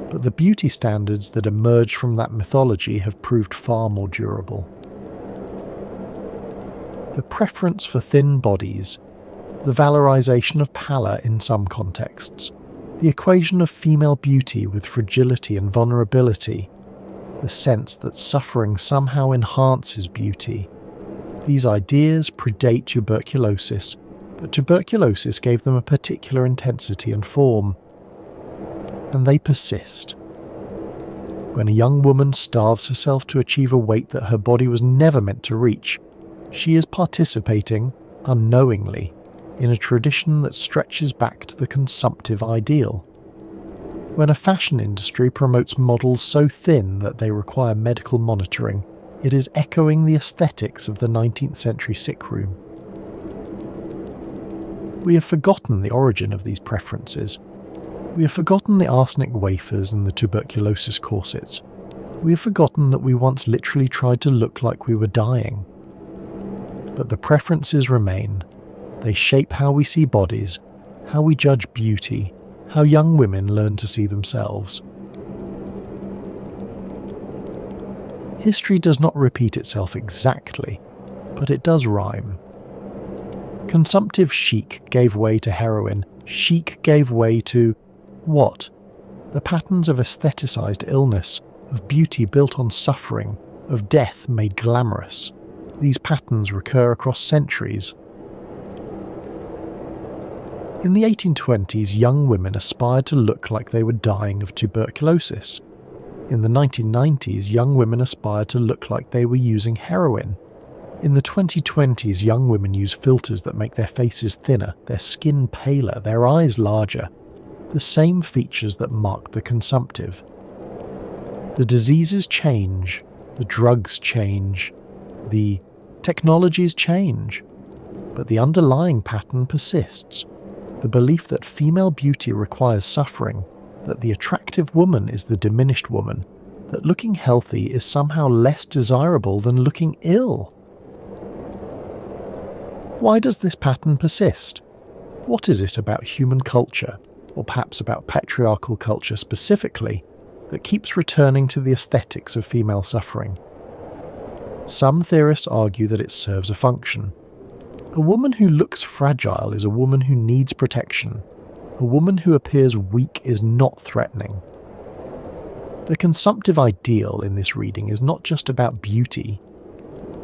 But the beauty standards that emerged from that mythology have proved far more durable. The preference for thin bodies, the valorization of pallor in some contexts, the equation of female beauty with fragility and vulnerability, the sense that suffering somehow enhances beauty. These ideas predate tuberculosis, but tuberculosis gave them a particular intensity and form. And they persist. When a young woman starves herself to achieve a weight that her body was never meant to reach, she is participating, unknowingly, in a tradition that stretches back to the consumptive ideal. When a fashion industry promotes models so thin that they require medical monitoring, it is echoing the aesthetics of the 19th century sickroom. We have forgotten the origin of these preferences. We have forgotten the arsenic wafers and the tuberculosis corsets. We have forgotten that we once literally tried to look like we were dying. But the preferences remain. They shape how we see bodies, how we judge beauty, how young women learn to see themselves. History does not repeat itself exactly, but it does rhyme. Consumptive chic gave way to heroin. Chic gave way to what? The patterns of aestheticized illness, of beauty built on suffering, of death made glamorous. These patterns recur across centuries. In the 1820s, young women aspired to look like they were dying of tuberculosis. In the 1990s, young women aspired to look like they were using heroin. In the 2020s, young women use filters that make their faces thinner, their skin paler, their eyes larger. The same features that mark the consumptive. The diseases change, the drugs change, the technologies change, but the underlying pattern persists. The belief that female beauty requires suffering, that the attractive woman is the diminished woman, that looking healthy is somehow less desirable than looking ill. Why does this pattern persist? What is it about human culture, or perhaps about patriarchal culture specifically, that keeps returning to the aesthetics of female suffering? Some theorists argue that it serves a function. A woman who looks fragile is a woman who needs protection. A woman who appears weak is not threatening. The consumptive ideal in this reading is not just about beauty.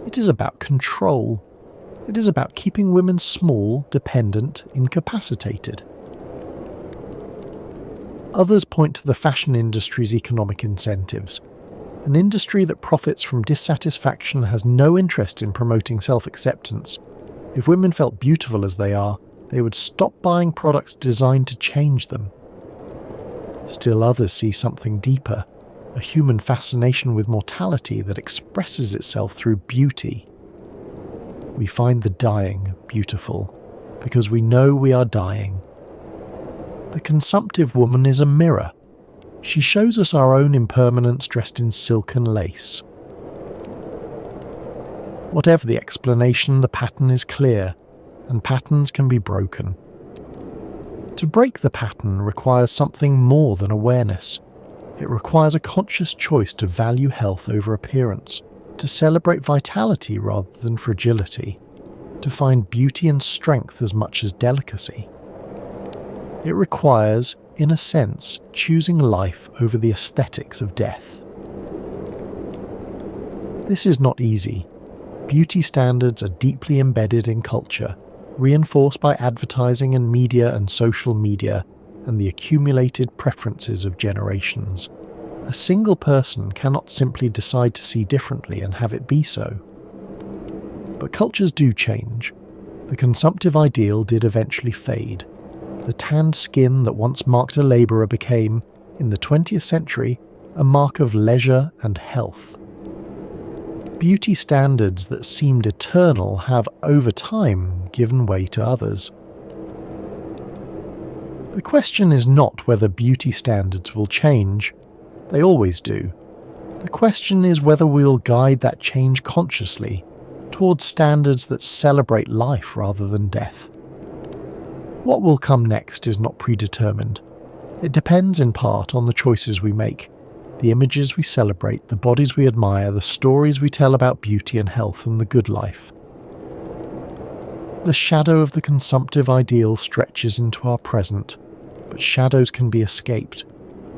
It is about control. It is about keeping women small, dependent, incapacitated. Others point to the fashion industry's economic incentives. An industry that profits from dissatisfaction has no interest in promoting self-acceptance. If women felt beautiful as they are, they would stop buying products designed to change them. Still others see something deeper, a human fascination with mortality that expresses itself through beauty. We find the dying beautiful, because we know we are dying. The consumptive woman is a mirror. She shows us our own impermanence dressed in silk and lace. Whatever the explanation, the pattern is clear, and patterns can be broken. To break the pattern requires something more than awareness. It requires a conscious choice to value health over appearance, to celebrate vitality rather than fragility, to find beauty and strength as much as delicacy. It requires, in a sense, choosing life over the aesthetics of death. This is not easy. Beauty standards are deeply embedded in culture, reinforced by advertising and media and social media, and the accumulated preferences of generations. A single person cannot simply decide to see differently and have it be so. But cultures do change. The consumptive ideal did eventually fade. The tanned skin that once marked a labourer became, in the 20th century, a mark of leisure and health. Beauty standards that seemed eternal have, over time, given way to others. The question is not whether beauty standards will change. They always do. The question is whether we'll guide that change consciously, towards standards that celebrate life rather than death. What will come next is not predetermined. It depends in part on the choices we make, the images we celebrate, the bodies we admire, the stories we tell about beauty and health and the good life. The shadow of the consumptive ideal stretches into our present, but shadows can be escaped.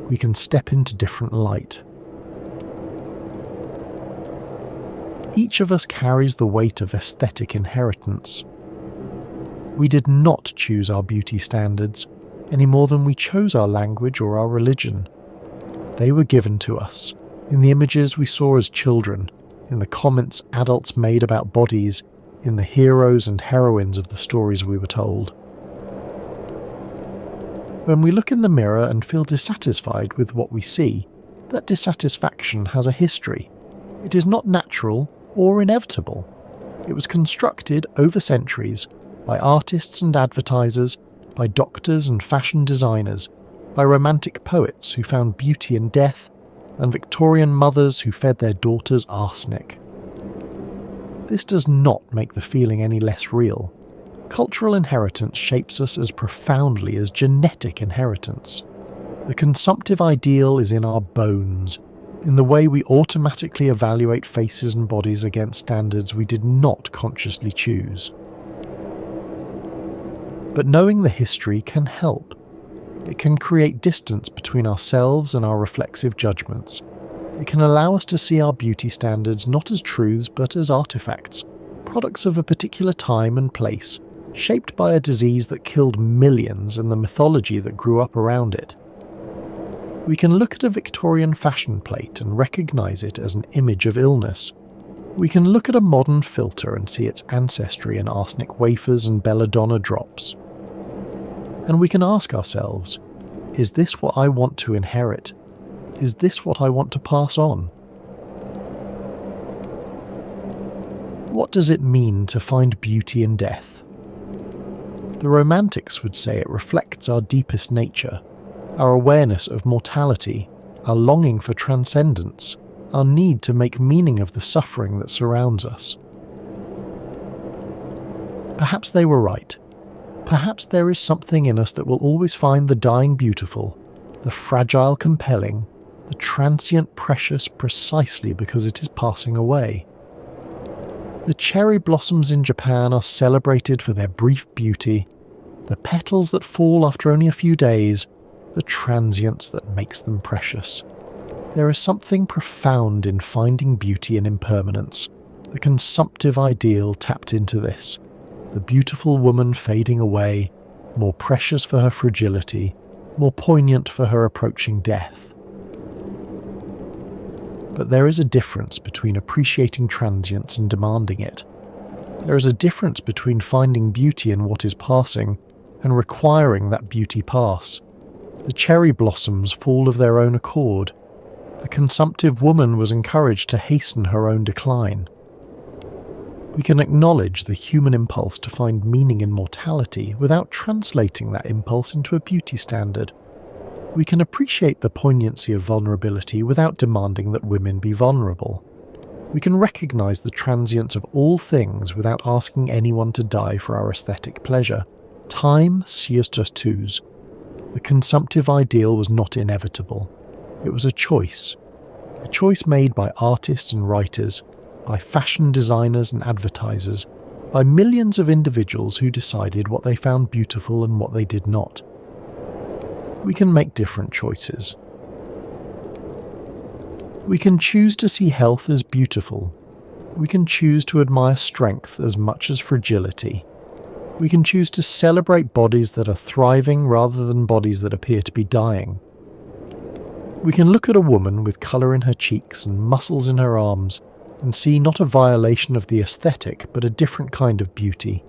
We can step into different light. Each of us carries the weight of aesthetic inheritance. We did not choose our beauty standards, any more than we chose our language or our religion. They were given to us, in the images we saw as children, in the comments adults made about bodies, in the heroes and heroines of the stories we were told. When we look in the mirror and feel dissatisfied with what we see, that dissatisfaction has a history. It is not natural or inevitable. It was constructed over centuries by artists and advertisers, by doctors and fashion designers, by romantic poets who found beauty in death, and Victorian mothers who fed their daughters arsenic. This does not make the feeling any less real. Cultural inheritance shapes us as profoundly as genetic inheritance. The consumptive ideal is in our bones, in the way we automatically evaluate faces and bodies against standards we did not consciously choose. But knowing the history can help. It can create distance between ourselves and our reflexive judgments. It can allow us to see our beauty standards not as truths but as artifacts, products of a particular time and place, shaped by a disease that killed millions and the mythology that grew up around it. We can look at a Victorian fashion plate and recognise it as an image of illness. We can look at a modern filter and see its ancestry in arsenic wafers and belladonna drops. And we can ask ourselves, is this what I want to inherit? Is this what I want to pass on? What does it mean to find beauty in death? The Romantics would say it reflects our deepest nature, our awareness of mortality, our longing for transcendence, our need to make meaning of the suffering that surrounds us. Perhaps they were right. Perhaps there is something in us that will always find the dying beautiful, the fragile compelling, the transient precious precisely because it is passing away. The cherry blossoms in Japan are celebrated for their brief beauty, the petals that fall after only a few days, the transience that makes them precious. There is something profound in finding beauty in impermanence. The consumptive ideal tapped into this. The beautiful woman fading away, more precious for her fragility, more poignant for her approaching death. But there is a difference between appreciating transience and demanding it. There is a difference between finding beauty in what is passing and requiring that beauty pass. The cherry blossoms fall of their own accord. The consumptive woman was encouraged to hasten her own decline. We can acknowledge the human impulse to find meaning in mortality without translating that impulse into a beauty standard. We can appreciate the poignancy of vulnerability without demanding that women be vulnerable. We can recognize the transience of all things without asking anyone to die for our aesthetic pleasure. Time siest us tous. The consumptive ideal was not inevitable. It was a choice made by artists and writers, by fashion designers and advertisers, by millions of individuals who decided what they found beautiful and what they did not. We can make different choices. We can choose to see health as beautiful. We can choose to admire strength as much as fragility. We can choose to celebrate bodies that are thriving rather than bodies that appear to be dying. We can look at a woman with colour in her cheeks and muscles in her arms and see not a violation of the aesthetic but a different kind of beauty,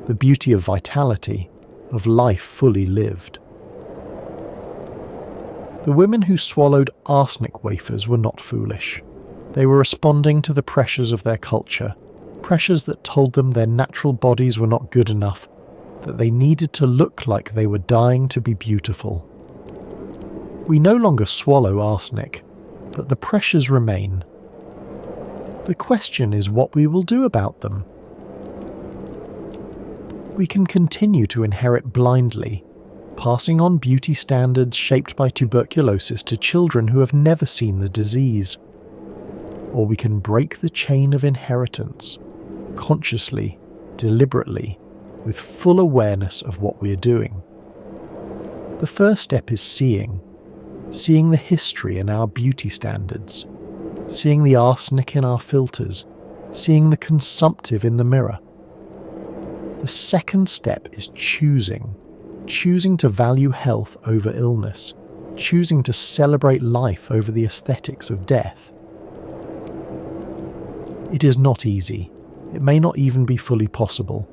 the beauty of vitality, of life fully lived. The women who swallowed arsenic wafers were not foolish. They were responding to the pressures of their culture, pressures that told them their natural bodies were not good enough, that they needed to look like they were dying to be beautiful. We no longer swallow arsenic, but the pressures remain. The question is what we will do about them. We can continue to inherit blindly, passing on beauty standards shaped by tuberculosis to children who have never seen the disease. Or we can break the chain of inheritance, consciously, deliberately, with full awareness of what we are doing. The first step is seeing the history in our beauty standards, seeing the arsenic in our filters, seeing the consumptive in the mirror. The second step is choosing to value health over illness, choosing to celebrate life over the aesthetics of death. It is not easy. It may not even be fully possible.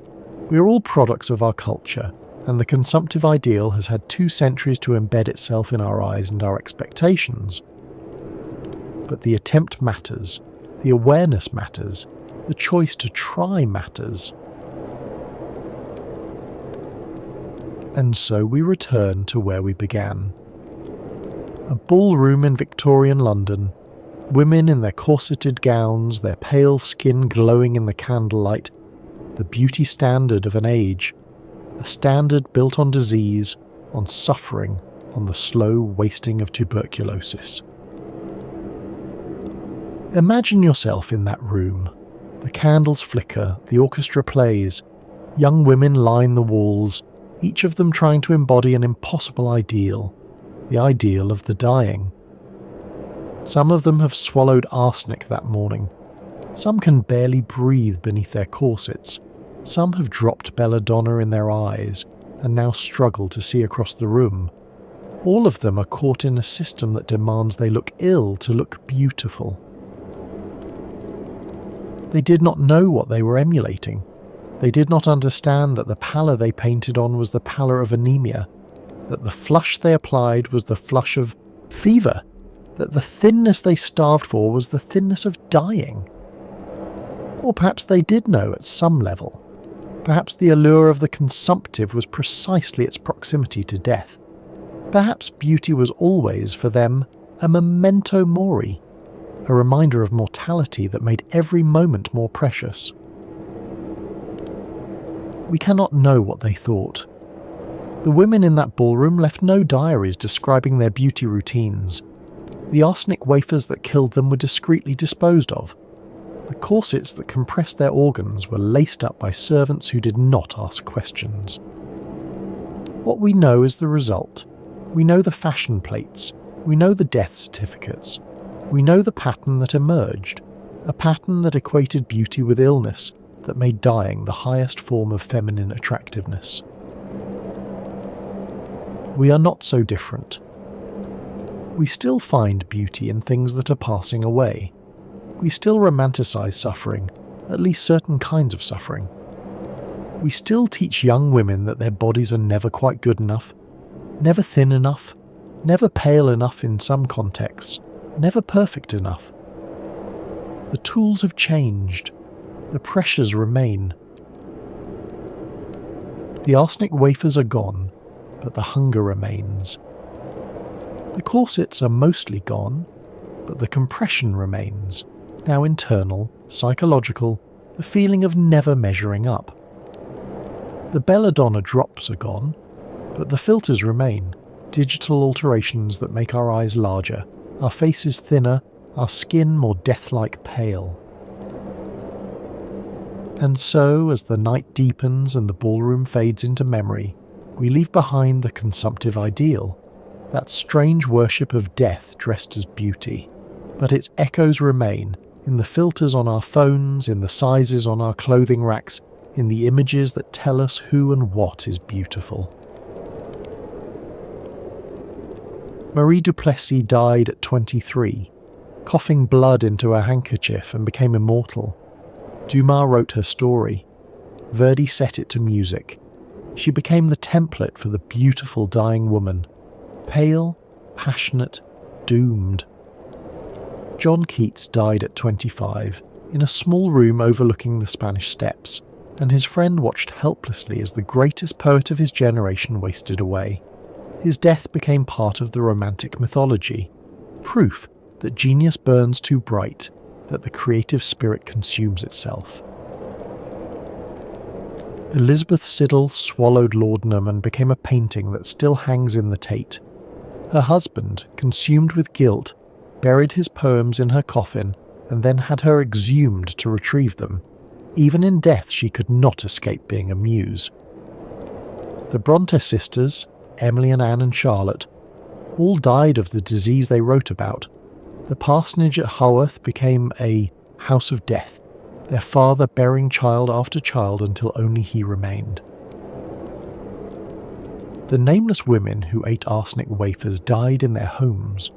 We are all products of our culture, and the consumptive ideal has had 2 centuries to embed itself in our eyes and our expectations. But the attempt matters, the awareness matters, the choice to try matters. And so we return to where we began. A ballroom in Victorian London, women in their corseted gowns, their pale skin glowing in the candlelight, the beauty standard of an age, a standard built on disease, on suffering, on the slow wasting of tuberculosis. Imagine yourself in that room. The candles flicker, the orchestra plays, young women line the walls, each of them trying to embody an impossible ideal, the ideal of the dying. Some of them have swallowed arsenic that morning. Some can barely breathe beneath their corsets. Some have dropped belladonna in their eyes and now struggle to see across the room. All of them are caught in a system that demands they look ill to look beautiful. They did not know what they were emulating. They did not understand that the pallor they painted on was the pallor of anemia, that the flush they applied was the flush of fever. that the thinness they starved for was the thinness of dying. Or perhaps they did know at some level. Perhaps the allure of the consumptive was precisely its proximity to death. Perhaps beauty was always, for them, a memento mori, a reminder of mortality that made every moment more precious. We cannot know what they thought. The women in that ballroom left no diaries describing their beauty routines. The arsenic wafers that killed them were discreetly disposed of. The corsets that compressed their organs were laced up by servants who did not ask questions. What we know is the result. We know the fashion plates. We know the death certificates. We know the pattern that emerged, a pattern that equated beauty with illness, that made dying the highest form of feminine attractiveness. We are not so different. We still find beauty in things that are passing away. We still romanticize suffering, at least certain kinds of suffering. We still teach young women that their bodies are never quite good enough, never thin enough, never pale enough in some contexts, never perfect enough. The tools have changed. The pressures remain. The arsenic wafers are gone, but the hunger remains. The corsets are mostly gone, but the compression remains, now internal, psychological, the feeling of never measuring up. The belladonna drops are gone, but the filters remain, digital alterations that make our eyes larger, our faces thinner, our skin more death-like pale. And so, as the night deepens and the ballroom fades into memory, we leave behind the consumptive ideal, that strange worship of death dressed as beauty. But its echoes remain, in the filters on our phones, in the sizes on our clothing racks, in the images that tell us who and what is beautiful. Marie Duplessis died at 23, coughing blood into her handkerchief, and became immortal. Dumas wrote her story. Verdi set it to music. She became the template for the beautiful dying woman. Pale, passionate, doomed. John Keats died at 25, in a small room overlooking the Spanish Steps, and his friend watched helplessly as the greatest poet of his generation wasted away. His death became part of the Romantic mythology, proof that genius burns too bright, that the creative spirit consumes itself. Elizabeth Siddal swallowed laudanum and became a painting that still hangs in the Tate. Her husband, consumed with guilt, buried his poems in her coffin and then had her exhumed to retrieve them. Even in death she could not escape being a muse. The Bronte sisters, Emily and Anne and Charlotte, all died of the disease they wrote about. The parsonage at Haworth became a house of death, their father burying child after child until only he remained. The nameless women who ate arsenic wafers died in their homes,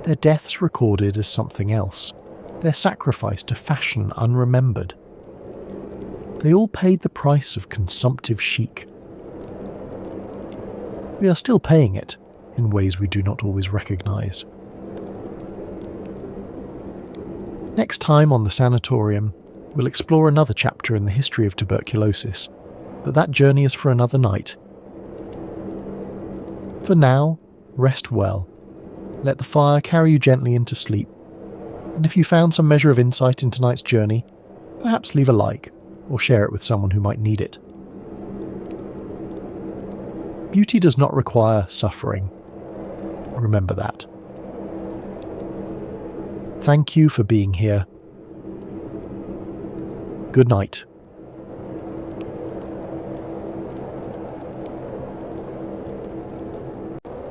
their deaths recorded as something else, their sacrifice to fashion unremembered. They all paid the price of consumptive chic. We are still paying it, in ways we do not always recognise. Next time on the Sanatorium, we'll explore another chapter in the history of tuberculosis, but that journey is for another night. For now, rest well. Let the fire carry you gently into sleep, and if you found some measure of insight in tonight's journey, perhaps leave a like, or share it with someone who might need it. Beauty does not require suffering. Remember that. Thank you for being here. Good night.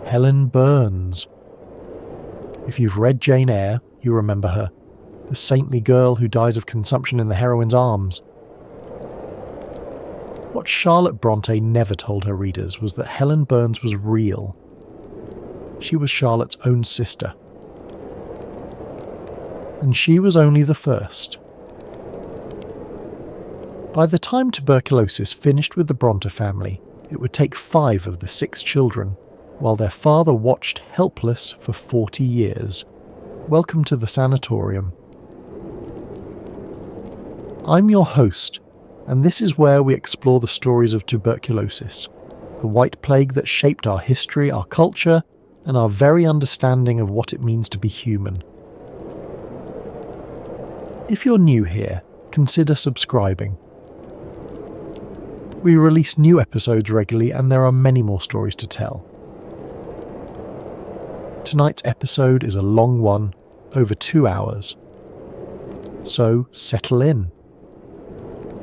Helen Burns. If you've read Jane Eyre, you remember her, the saintly girl who dies of consumption in the heroine's arms. What Charlotte Bronte never told her readers was that Helen Burns was real. She was Charlotte's own sister. And she was only the first. By the time tuberculosis finished with the Bronte family, it would take 5 of the 6 children, while their father watched helpless for 40 years. Welcome to the Sanatorium. I'm your host, and this is where we explore the stories of tuberculosis, the white plague that shaped our history, our culture, and our very understanding of what it means to be human. If you're new here, consider subscribing. We release new episodes regularly, and there are many more stories to tell. Tonight's episode is a long one, over 2 hours. So settle in.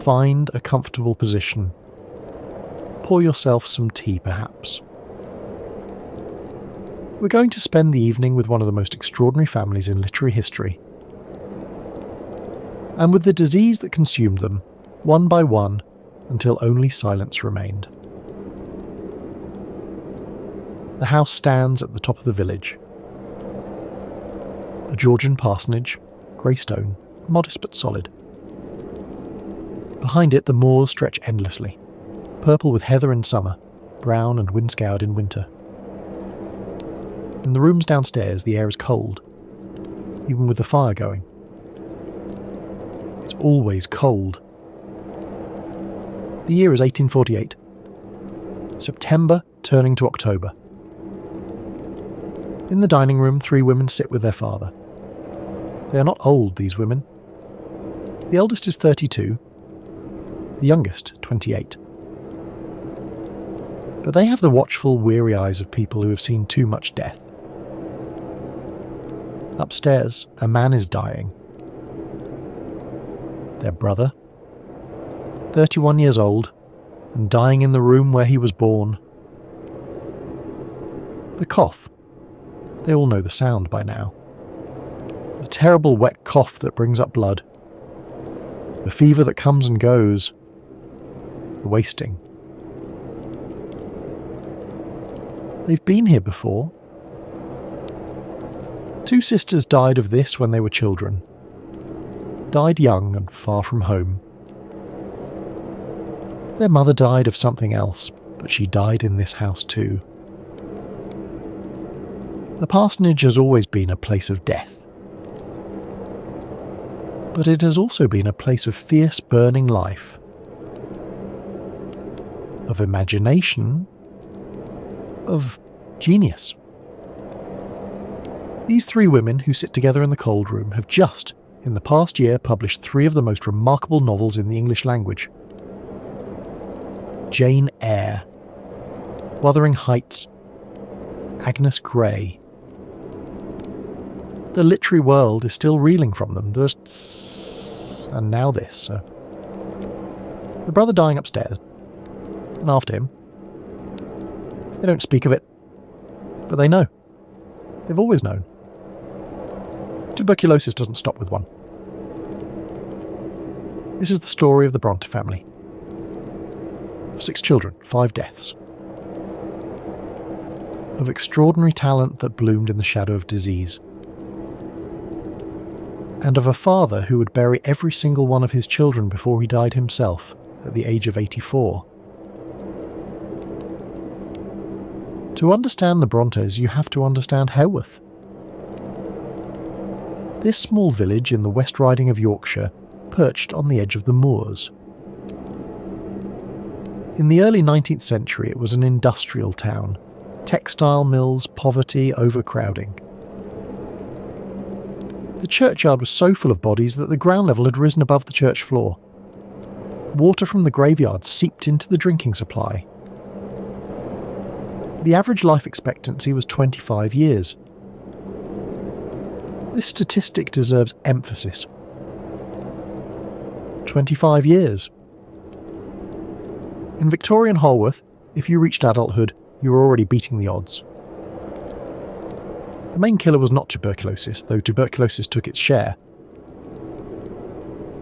Find a comfortable position. Pour yourself some tea, perhaps. We're going to spend the evening with one of the most extraordinary families in literary history. And with the disease that consumed them, one by one, until only silence remained. The house stands at the top of the village. A Georgian parsonage, grey stone, modest but solid. Behind it the moors stretch endlessly, purple with heather in summer, brown and wind-scoured in winter. In the rooms downstairs the air is cold, even with the fire going. It's always cold. The year is 1848. September turning to October. In the dining room, 3 women sit with their father. They are not old, these women. The eldest is 32, the youngest 28. But they have the watchful, weary eyes of people who have seen too much death. Upstairs, a man is dying. Their brother, 31 years old, and dying in the room where he was born. The cough. They all know the sound by now. The terrible wet cough that brings up blood. The fever that comes and goes. The wasting. They've been here before. 2 sisters died of this when they were children. Died young and far from home. Their mother died of something else, but she died in this house too. The parsonage has always been a place of death. But it has also been a place of fierce burning life. Of imagination. Of genius. These 3 women who sit together in the cold room have just, in the past year, published 3 of the most remarkable novels in the English language. Jane Eyre, Wuthering Heights, Agnes Grey. The literary world is still reeling from them. And now this. The brother dying upstairs, and after him. They don't speak of it, but they know. They've always known. Tuberculosis doesn't stop with one. This is the story of the Bronte family. Of 6 children, 5 deaths. Of extraordinary talent that bloomed in the shadow of disease. And of a father who would bury every single one of his children before he died himself, at the age of 84. To understand the Brontes, you have to understand Haworth. This small village in the West Riding of Yorkshire, perched on the edge of the moors. In the early 19th century it was an industrial town. Textile mills, poverty, overcrowding. The churchyard was so full of bodies that the ground level had risen above the church floor. Water from the graveyard seeped into the drinking supply. The average life expectancy was 25 years. This statistic deserves emphasis. 25 years. In Victorian Haworth, if you reached adulthood, you were already beating the odds. The main killer was not tuberculosis, though tuberculosis took its share.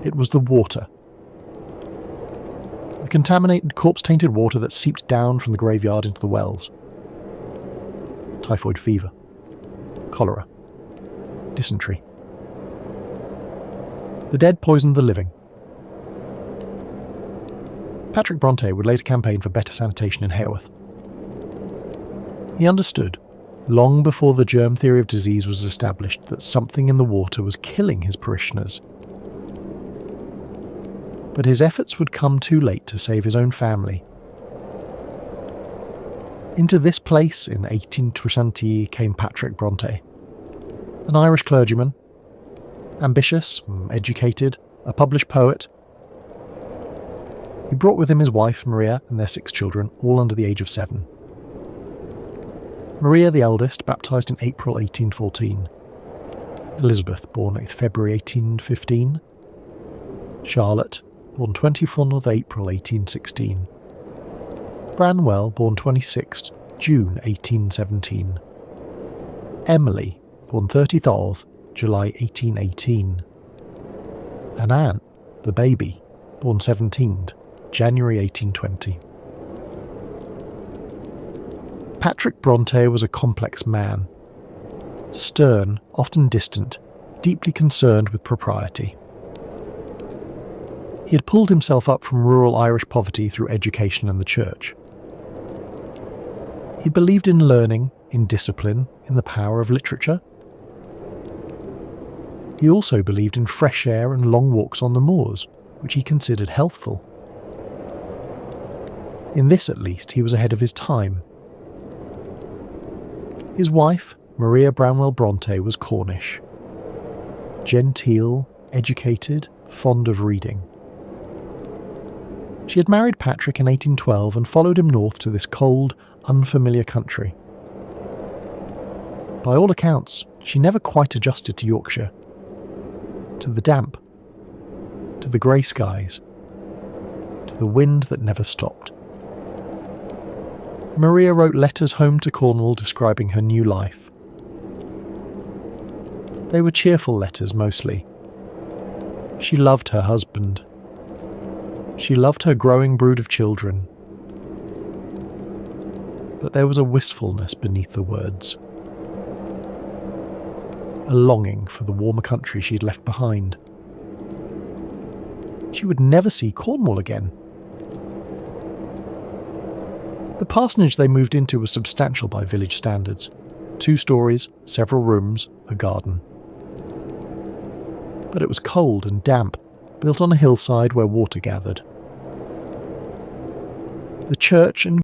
It was the water. The contaminated, corpse-tainted water that seeped down from the graveyard into the wells. Typhoid fever. Cholera. Dysentery. The dead poisoned the living. Patrick Bronte would later campaign for better sanitation in Haworth. He understood. long before the germ theory of disease was established that something in the water was killing his parishioners. But his efforts would come too late to save his own family. Into this place in 1820 came Patrick Bronte, an Irish clergyman, ambitious, educated, a published poet. He brought with him his wife, Maria, and their 6 children, all under the age of 7. Maria, the eldest, baptised in April 1814. Elizabeth, born 8th February 1815. Charlotte, born 24th April 1816. Branwell, born 26th June 1817. Emily, born 30th July 1818. And Anne, the baby, born 17th January 1820. Patrick Bronte was a complex man. Stern, often distant, deeply concerned with propriety. He had pulled himself up from rural Irish poverty through education and the church. He believed in learning, in discipline, in the power of literature. He also believed in fresh air and long walks on the moors, which he considered healthful. In this, at least, he was ahead of his time. His wife, Maria Branwell Bronte, was Cornish. Genteel, educated, fond of reading. She had married Patrick in 1812 and followed him north to this cold, unfamiliar country. By all accounts, she never quite adjusted to Yorkshire, to the damp, to the grey skies, to the wind that never stopped. Maria wrote letters home to Cornwall describing her new life. They were cheerful letters mostly. She loved her husband. She loved her growing brood of children. But there was a wistfulness beneath the words. A longing for the warmer country she had left behind. She would never see Cornwall again. The parsonage they moved into was substantial by village standards. 2 stories, several rooms, a garden. But it was cold and damp, built on a hillside where water gathered. The church and